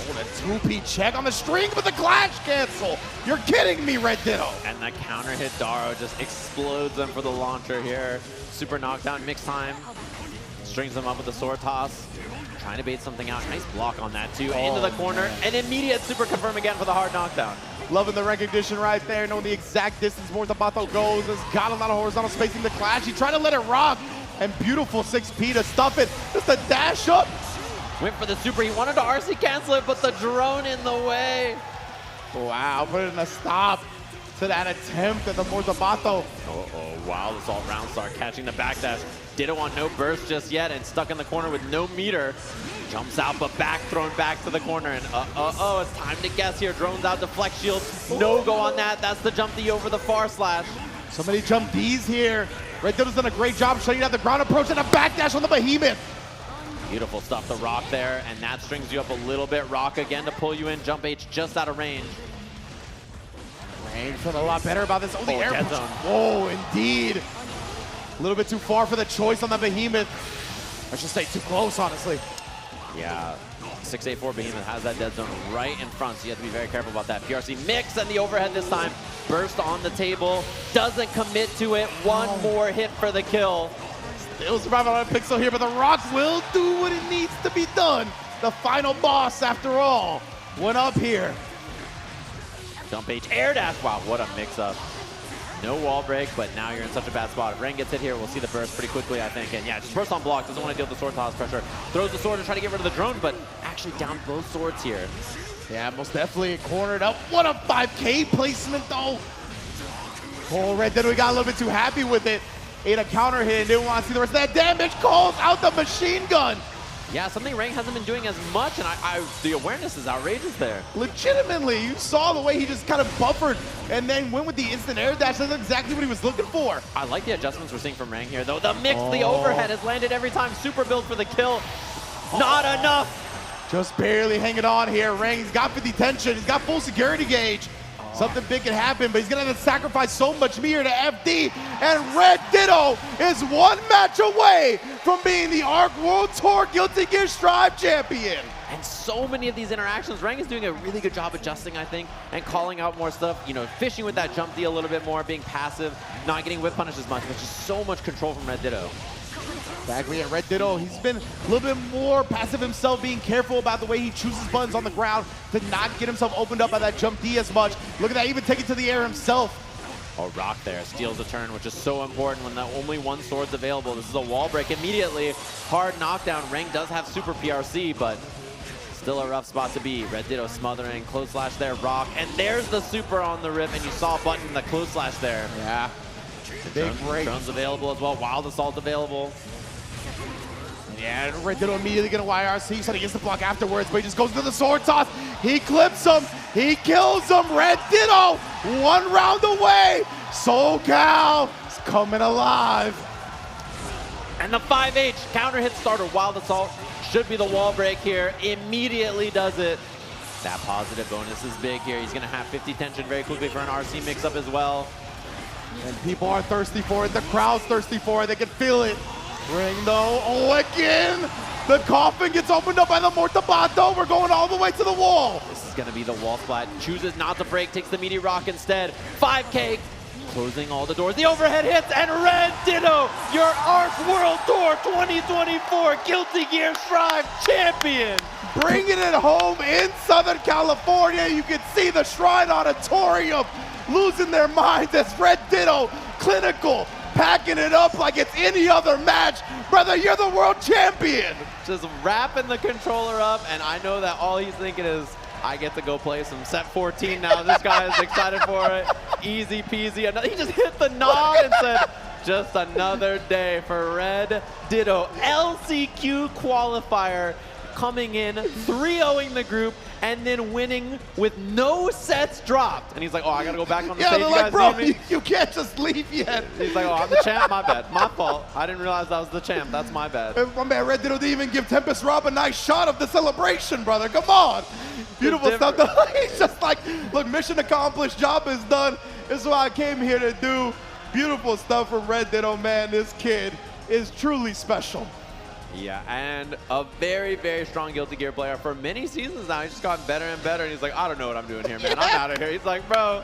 Oh, the 2P check on the string, but the clash cancel. You're kidding me, Red Ditto. And the counter hit Daro just explodes them for the launcher here. Super knockdown, mix time. Strings them up with the sword toss. Trying to bait something out. Nice block on that too. Into the corner. An immediate super confirm again for the hard knockdown. Loving the recognition right there, knowing the exact distance Morzabato goes. Has got a lot of horizontal spacing to clash. He tried to let it rock. And beautiful 6P to stuff it. Just a dash up. Went for the super. He wanted to RC cancel it, but the drone in the way. Wow, put it in a stop to that attempt at the Morzabato. Wow, this all round star catching the backdash. Ditto on no burst just yet and stuck in the corner with no meter. Jumps out, but back thrown back to the corner. And it's time to guess here. Drones out, deflect shield. No go on that. That's the jump D over the far slash. So many jump Ds here. Red Ditto's done a great job shutting down the ground approach and a backdash on the Behemoth. Beautiful stuff, the rock there, and that strings you up a little bit. Rock again to pull you in. Jump H just out of range. Rang feeling a lot better about this. Oh, the air dead push. zone. Oh, indeed. A little bit too far for the choice on the Behemoth. I should say too close, honestly. Yeah, 684 Behemoth has that dead zone right in front, so you have to be very careful about that. PRC mix and the overhead this time. Burst on the table. Doesn't commit to it. One more hit for the kill. Still surviving on a pixel here, but the Rock will do what it needs to be done. The final boss, after all, went up here. Jump H, air dash. Wow, what a mix-up. No wall break, but now you're in such a bad spot. If Ren gets hit here, we'll see the burst pretty quickly, I think. And yeah, just burst on block, doesn't want to deal with the sword toss pressure. Throws the sword to try to get rid of the drone, but actually down both swords here. Yeah, most definitely cornered up. What a 5K placement, though. Oh, Red Ditto, we got a little bit too happy with it. Ate a counter hit and didn't want to see the rest of that damage. Calls out the machine gun. Yeah, something Rang hasn't been doing as much, and the awareness is outrageous there. Legitimately, you saw the way he just kind of buffered and then went with the instant air dash. That's exactly what he was looking for. I like the adjustments we're seeing from Rang here, though. The mix, the overhead has landed every time. Super build for the kill. Not enough. Just barely hanging on here. Rang's got 50 tension. He's got full security gauge. Something big can happen, but he's going to have to sacrifice so much meter to FD. And Red Ditto is one match away from being the ARC World Tour Guilty Gear Strive champion. And so many of these interactions, Rang is doing a really good job adjusting, I think, and calling out more stuff, you know, fishing with that jump D a little bit more, being passive, not getting whip punish as much, but just so much control from Red Ditto. Bagley and Red Ditto, he's been a little bit more passive himself, being careful about the way he chooses buttons on the ground to not get himself opened up by that jump D as much. Look at that, even take it to the air himself. Oh, Rock there steals a turn, which is so important when only one sword's available. This is a wall break immediately. Hard knockdown. Rang does have super PRC, but still a rough spot to be. Red Ditto smothering, close slash there, Rock, and there's the super on the rip, and you saw Button the close slash there. Yeah. Big break. Drone's available as well. Wild Assault available. Yeah, Red Ditto immediately gonna YRC, so he gets the block afterwards, but he just goes into the sword toss. He clips him, he kills him. Red Ditto, one round away. SoCal is coming alive. And the 5H counter hit starter, Wild Assault, should be the wall break here. Immediately does it. That positive bonus is big here. He's gonna have 50 tension very quickly for an RC mix-up as well. And people are thirsty for it. The crowd's thirsty for it. They can feel it. Ring though, oh again! The coffin gets opened up by the Mortabato. We're going all the way to the wall. This is gonna be the wall splat. Chooses not to break, takes the meaty rock instead. 5K, closing all the doors. The overhead hits, and Red Ditto, your ARC World Tour 2024 Guilty Gear Strive champion. Bringing it home in Southern California. You can see the Shrine Auditorium losing their minds as Red Ditto, clinical, packing it up like it's any other match. Brother, you're the world champion. Just wrapping the controller up, and I know that all he's thinking is, I get to go play some set 14 now. This guy is excited for it. Easy peasy. He just hit the nod and said, just another day for Red Ditto. LCQ qualifier coming in, 3-0ing the group, and then winning with no sets dropped. And he's like, oh, I gotta go back on the stage. They're like, bro, you can't just leave yet. He's like, oh, I'm the champ, my bad, my fault. I didn't realize I was the champ, that's my bad. And my man Red Ditto didn't even give Tempest Rob a nice shot of the celebration, brother, come on. Beautiful stuff. He's just like, look, mission accomplished, job is done. This is what I came here to do. Beautiful stuff from Red Ditto, man. This kid is truly special. Yeah, and a very, very strong Guilty Gear player for many seasons now. He's just gotten better and better, and he's like, I don't know what I'm doing here, man. I'm out of here. He's like, bro,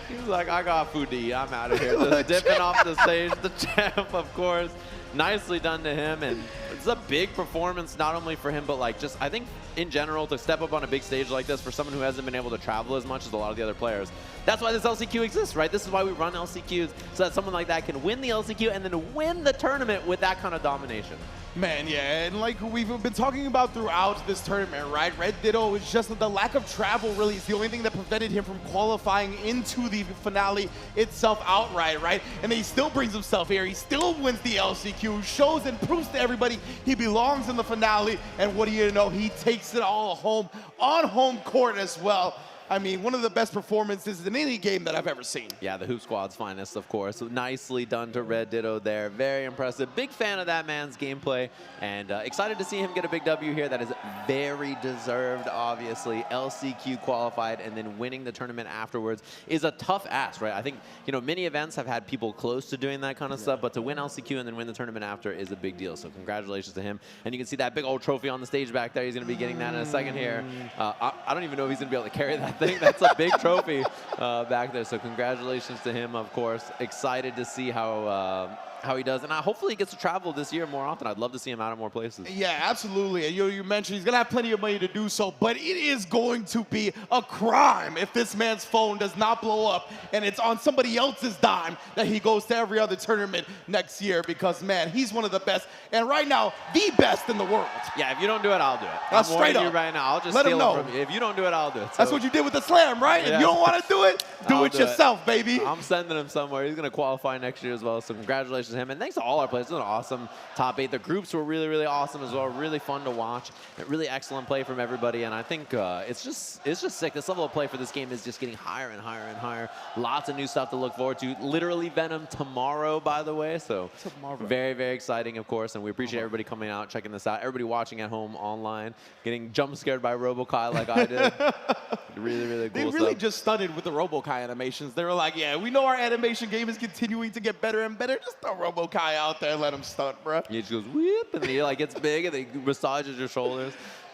he's like, I got food to eat. I'm out of here. Just dipping off the stage. The champ, of course. Nicely done to him, and it's a big performance, not only for him, but like just, I think, in general, to step up on a big stage like this for someone who hasn't been able to travel as much as a lot of the other players. That's why this LCQ exists, right? This is why we run LCQs, so that someone like that can win the LCQ and then win the tournament with that kind of domination. Man, yeah, and like we've been talking about throughout this tournament, right? Red Ditto is just the lack of travel really is the only thing that prevented him from qualifying into the finale itself outright, right? And then he still brings himself here. He still wins the LCQ, shows and proves to everybody he belongs in the finale. And what do you know? He takes it all home on home court as well. I mean, one of the best performances in any game that I've ever seen. Yeah, the Hoop Squad's finest, of course. Nicely done to Red Ditto there. Very impressive. Big fan of that man's gameplay, and excited to see him get a big W here. That is very deserved, obviously. LCQ qualified and then winning the tournament afterwards is a tough ask, right? I think, you know, many events have had people close to doing that kind of stuff, but to win LCQ and then win the tournament after is a big deal. So congratulations to him. And you can see that big old trophy on the stage back there. He's going to be getting that in a second here. I don't even know if he's going to be able to carry that thing. That's a big trophy back there. So congratulations to him, of course. Excited to see how how he does. And hopefully he gets to travel this year more often. I'd love to see him out at more places. Yeah, absolutely. And you mentioned he's going to have plenty of money to do so, but it is going to be a crime if this man's phone does not blow up and it's on somebody else's dime that he goes to every other tournament next year because, man, he's one of the best. And right now, the best in the world. Yeah, if you don't do it, I'll do it. That's I'm straight warning up. you right now. I'll just Let him steal know. it from you. If you don't do it, I'll do it. That's So- what you did with the slam, right? Yeah. If you don't want to do it, do I'll it yourself, baby. I'm sending him somewhere. He's going to qualify next year as well. So congratulations to him. And thanks to all our players. It was an awesome top 8. The groups were really, really awesome as well. Really fun to watch. Really excellent play from everybody. And I think it's just sick. This level of play for this game is just getting higher and higher and higher. Lots of new stuff to look forward to. Literally Venom tomorrow, by the way. So very, very exciting, of course. And we appreciate everybody coming out, checking this out. Everybody watching at home online, getting jump scared by RoboKai like I did. Really, really They cool really stuff. just studied with the RoboKai animations. They were like, yeah, we know our animation game is continuing to get better and better. Just throw RoboKai out there and let him stunt, bro. He just goes whoop, and then he like gets big, and then he massages your shoulders.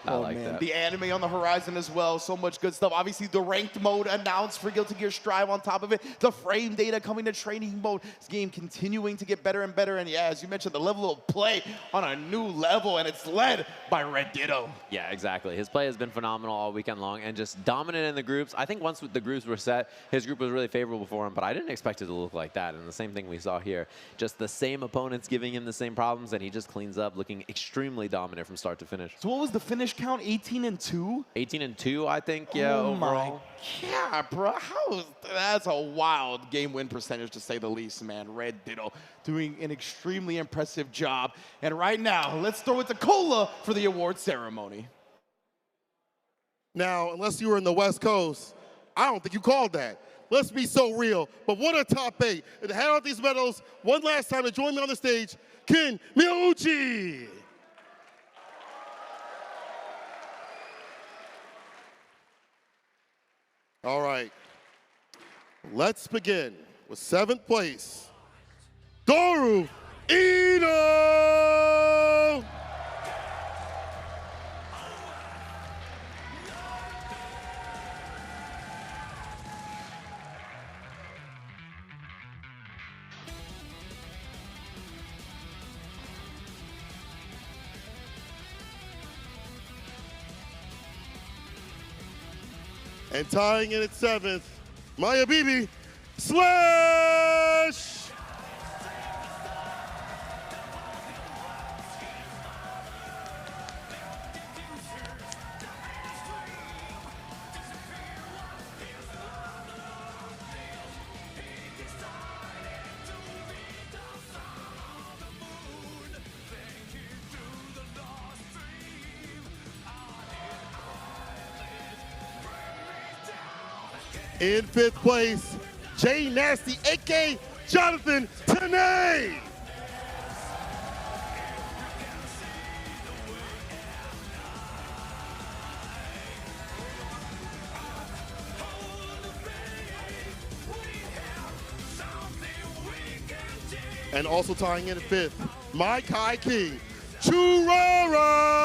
I like that. The anime on the horizon as well. So much good stuff. Obviously, the ranked mode announced for Guilty Gear Strive on top of it. The frame data coming to training mode. This game continuing to get better and better. And yeah, as you mentioned, the level of play on a new level, and it's led by Red Ditto. Yeah, exactly. His play has been phenomenal all weekend long and just dominant in the groups. I think once the groups were set, his group was really favorable for him, but I didn't expect it to look like that. And the same thing we saw here. Just the same opponents giving him the same problems, and he just cleans up, looking extremely dominant from start to finish. So what was the finish count? 18-2? 18-2, I think, yeah, overall. Yeah, bro. That's a wild game win percentage to say the least, man. Red Ditto doing an extremely impressive job. And right now, let's throw it to Cola for the award ceremony. Now, unless you were in the West Coast, I don't think you called that. Let's be so real. But what a top 8. And to hand out these medals one last time to join me on the stage, Ken Miyauchi. All right, let's begin with 7th place, Doru Ino! And tying in at 7th, Maya Bibi, Slash! In 5th place, Jay Nasty, a.k.a. Jonathan Tanay. And also tying in at 5th, My Kai King, Churara.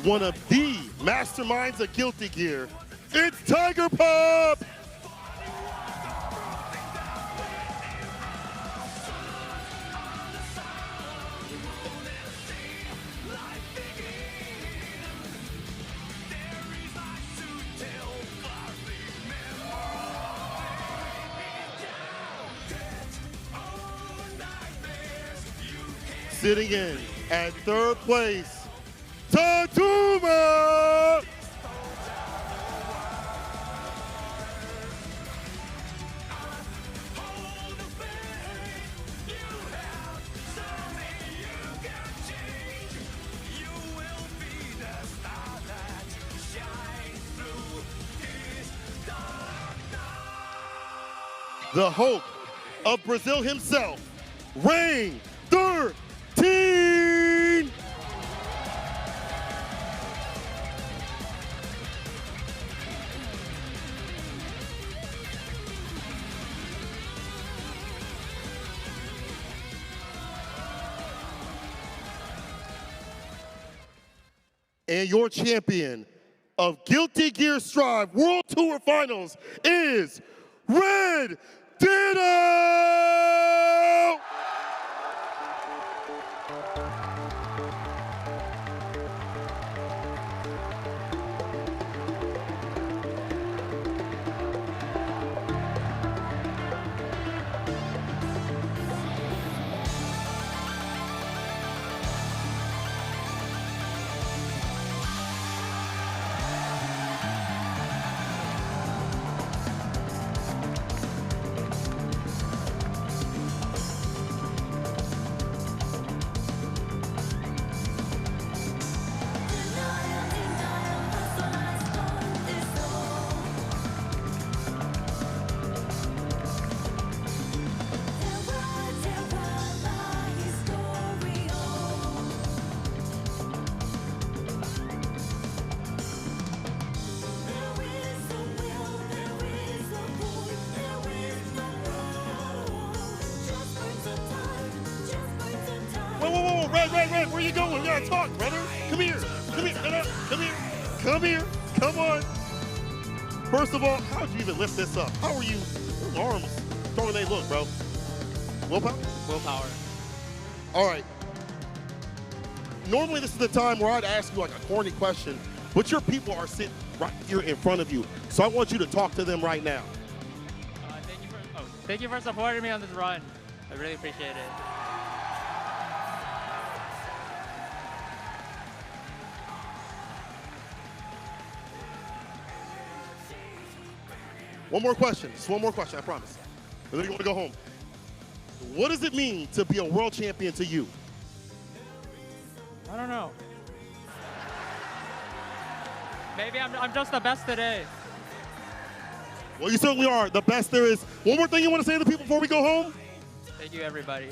One of the masterminds of Guilty Gear, it's Tiger Pop! Sitting in at 3rd place, Tatuma! The hope of Brazil himself, Reign 13! And your champion of Guilty Gear Strive World Tour Finals is Red Ditto! Whoa, Red, where you going? We gotta talk, brother. Come here, come here. Come on. First of all, how'd you even lift this up? How are you? Those arms, strong they look, bro. Willpower? Willpower. All right. Normally this is the time where I'd ask you like a corny question, but your people are sitting right here in front of you. So I want you to talk to them right now. Thank you for supporting me on this run. I really appreciate it. One more question, just one more question, I promise. And then you want to go home. What does it mean to be a world champion to you? I don't know. Maybe I'm just the best today. Well, you certainly are the best there is. One more thing you want to say to the people before we go home? Thank you, everybody.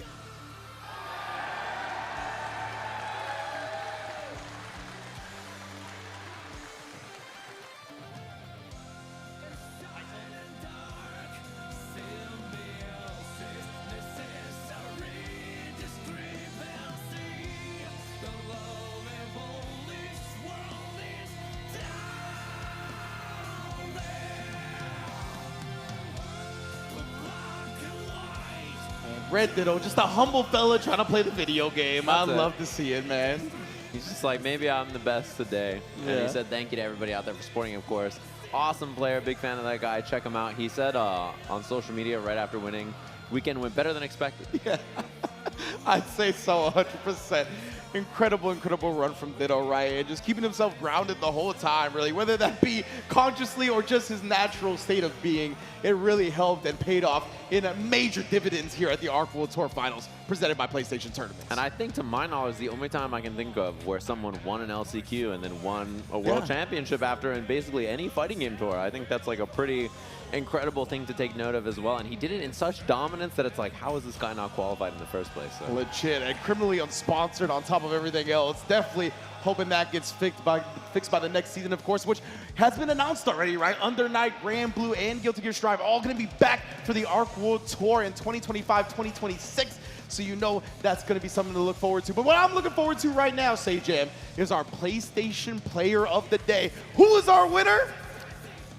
Red Ditto, just a humble fella trying to play the video game. I That's it. love to see it, man. He's just like, maybe I'm the best today. And Yeah. he said thank you to everybody out there for supporting, of course. Awesome player, big fan of that guy. Check him out. He said on social media right after winning, weekend went better than expected. Yeah. I'd say so, 100%. Incredible run from Ditto, right? And just keeping himself grounded the whole time, really. Whether that be consciously or just his natural state of being, it really helped and paid off in major dividends here at the ARC World Tour Finals, presented by PlayStation Tournaments. And I think, to my knowledge, the only time I can think of where someone won an LCQ and then won a world championship after in basically any fighting game tour. I think that's like a pretty incredible thing to take note of as well. And he did it in such dominance that it's like, how is this guy not qualified in the first place? So. Legit and criminally unsponsored on top of everything else. Definitely hoping that gets fixed by the next season, of course, which has been announced already, right? Under Night, Grand Blue, and Guilty Gear Strive all going to be back for the ARC World Tour in 2025-2026. So you know that's going to be something to look forward to. But what I'm looking forward to right now, Sajam, is our PlayStation Player of the Day. Who is our winner?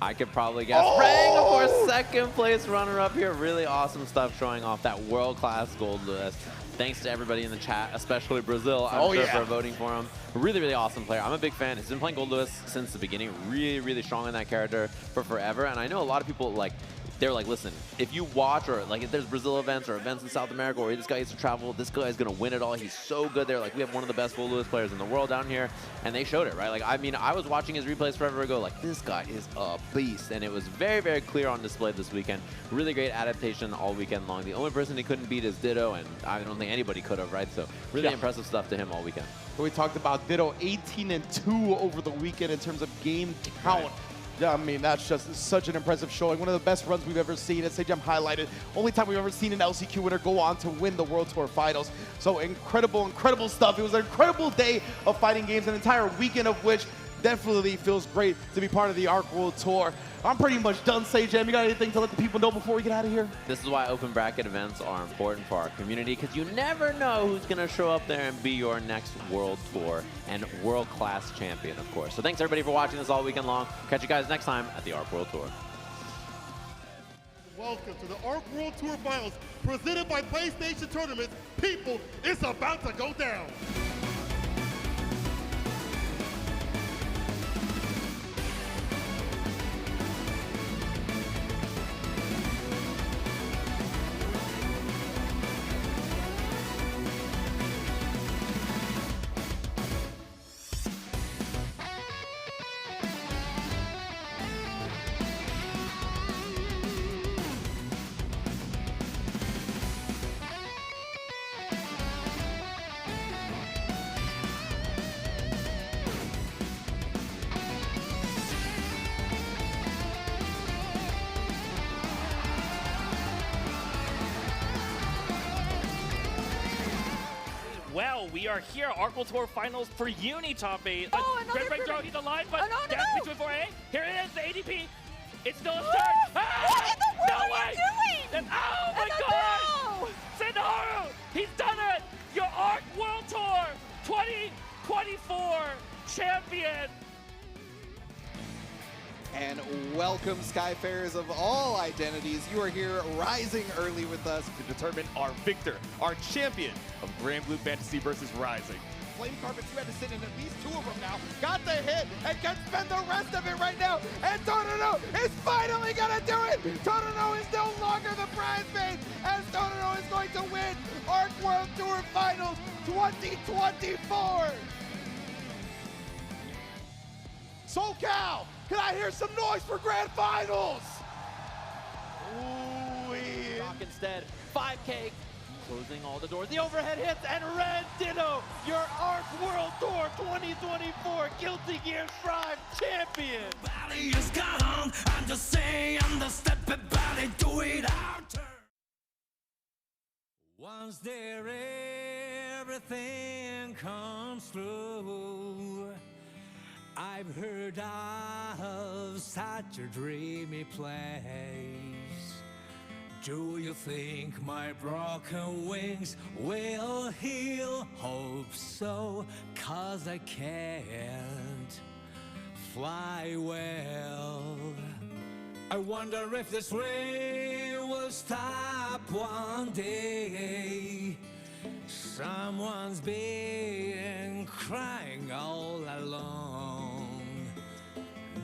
I could probably guess. Prang, of course, second place runner-up here. Really awesome stuff showing off that world-class gold list. Thanks to everybody in the chat, especially Brazil, I'm sure, for voting for him. Really awesome player. I'm a big fan. He's been playing Gold Lewis since the beginning. Really strong in that character for forever. And I know a lot of people, like, they're like, listen, if you watch or like if there's Brazil events or events in South America or this guy used to travel, this guy is going to win it all. He's so good there. Like, we have one of the best Gold Lewis players in the world down here. And they showed it, right? Like, I mean, I was watching his replays forever ago. Like, this guy is a beast. And it was very clear on display this weekend. Really great adaptation all weekend long. The only person he couldn't beat is Ditto, and I don't think anybody could have, right? So really impressive stuff to him all weekend. We talked about Ditto 18-2 over the weekend in terms of game count. Yeah, I mean, that's just such an impressive showing. One of the best runs we've ever seen. As Sajam highlighted, only time we've ever seen an LCQ winner go on to win the World Tour Finals. So incredible stuff. It was an incredible day of fighting games, an entire weekend of which definitely feels great to be part of the Arc World Tour. I'm pretty much done, Sajam. You got anything to let the people know before we get out of here? This is why open bracket events are important for our community, because you never know who's going to show up there and be your next World Tour and world-class champion, of course. So thanks, everybody, for watching this all weekend long. Catch you guys next time at the Arc World Tour. Welcome to the Arc World Tour Finals, presented by PlayStation Tournaments. People, it's about to go down. Well, we are here, Arc World Tour Finals for Uni Top 8. another Great Draw, he's alive, but no, Gas no. between 4A. Here it is, the ADP. It's still his turn. What in the world No are you way! doing? And, oh my And god! Senharu, he's done it! Your Arc World Tour 2024 champion! And welcome, Skyfarers of all identities. You are here rising early with us To determine our victor, our champion of Grand Blue Fantasy versus Rising. Flame Carpets, you had to sit in at least 2 of them now. Got the hit and can spend the rest of it right now. And Totono is finally gonna do it. Totono is no longer the bridesmaid, as Totono is going to win Arc World Tour Finals 2024. SoCal, can I hear some noise for Grand Finals? Ooh, Rock instead, 5K, closing all the doors. The overhead hits, and Red Ditto, your Arc World Tour 2024 Guilty Gear Strive champion. Body is gone. I'm just saying, the step body, do it our turn. Once there, everything comes through. I've heard of such a dreamy place. Do you think my broken wings will heal? Hope so, 'cause I can't fly well. I wonder if this rain will stop one day. Someone's been crying all along.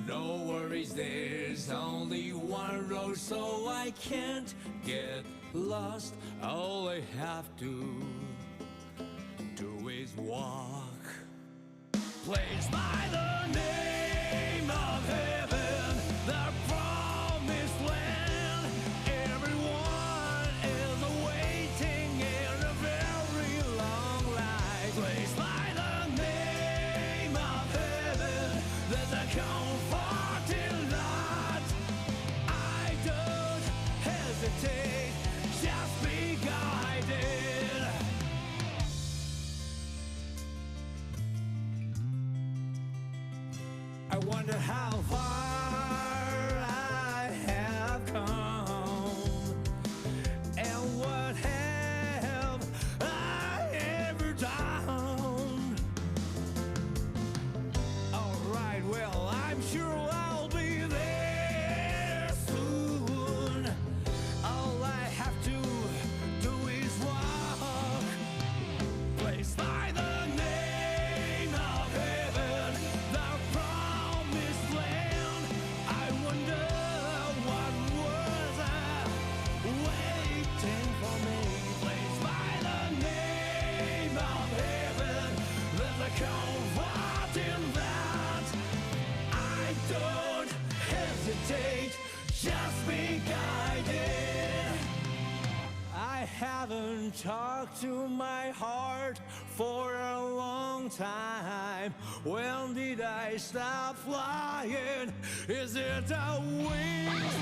No worries, there's only one road, so I can't get lost. All I have to do is walk. Placed by the name of heaven, the promised land. Everyone is waiting in a very long line. Placed by the name of heaven, there's a comforting lot. I don't hesitate, just be guided. I wonder how far I have come, and what have I ever done? Alright, well, I'm sure I'll be there soon. All I have to do is walk. Placed by the name of heaven, the promised land. I wonder what was waiting for me. Placed by the name of heaven, there's a comfort in that. I don't hesitate, just be guided. I haven't talked to my heart for a long time. When did I stop flying? Is it a wings?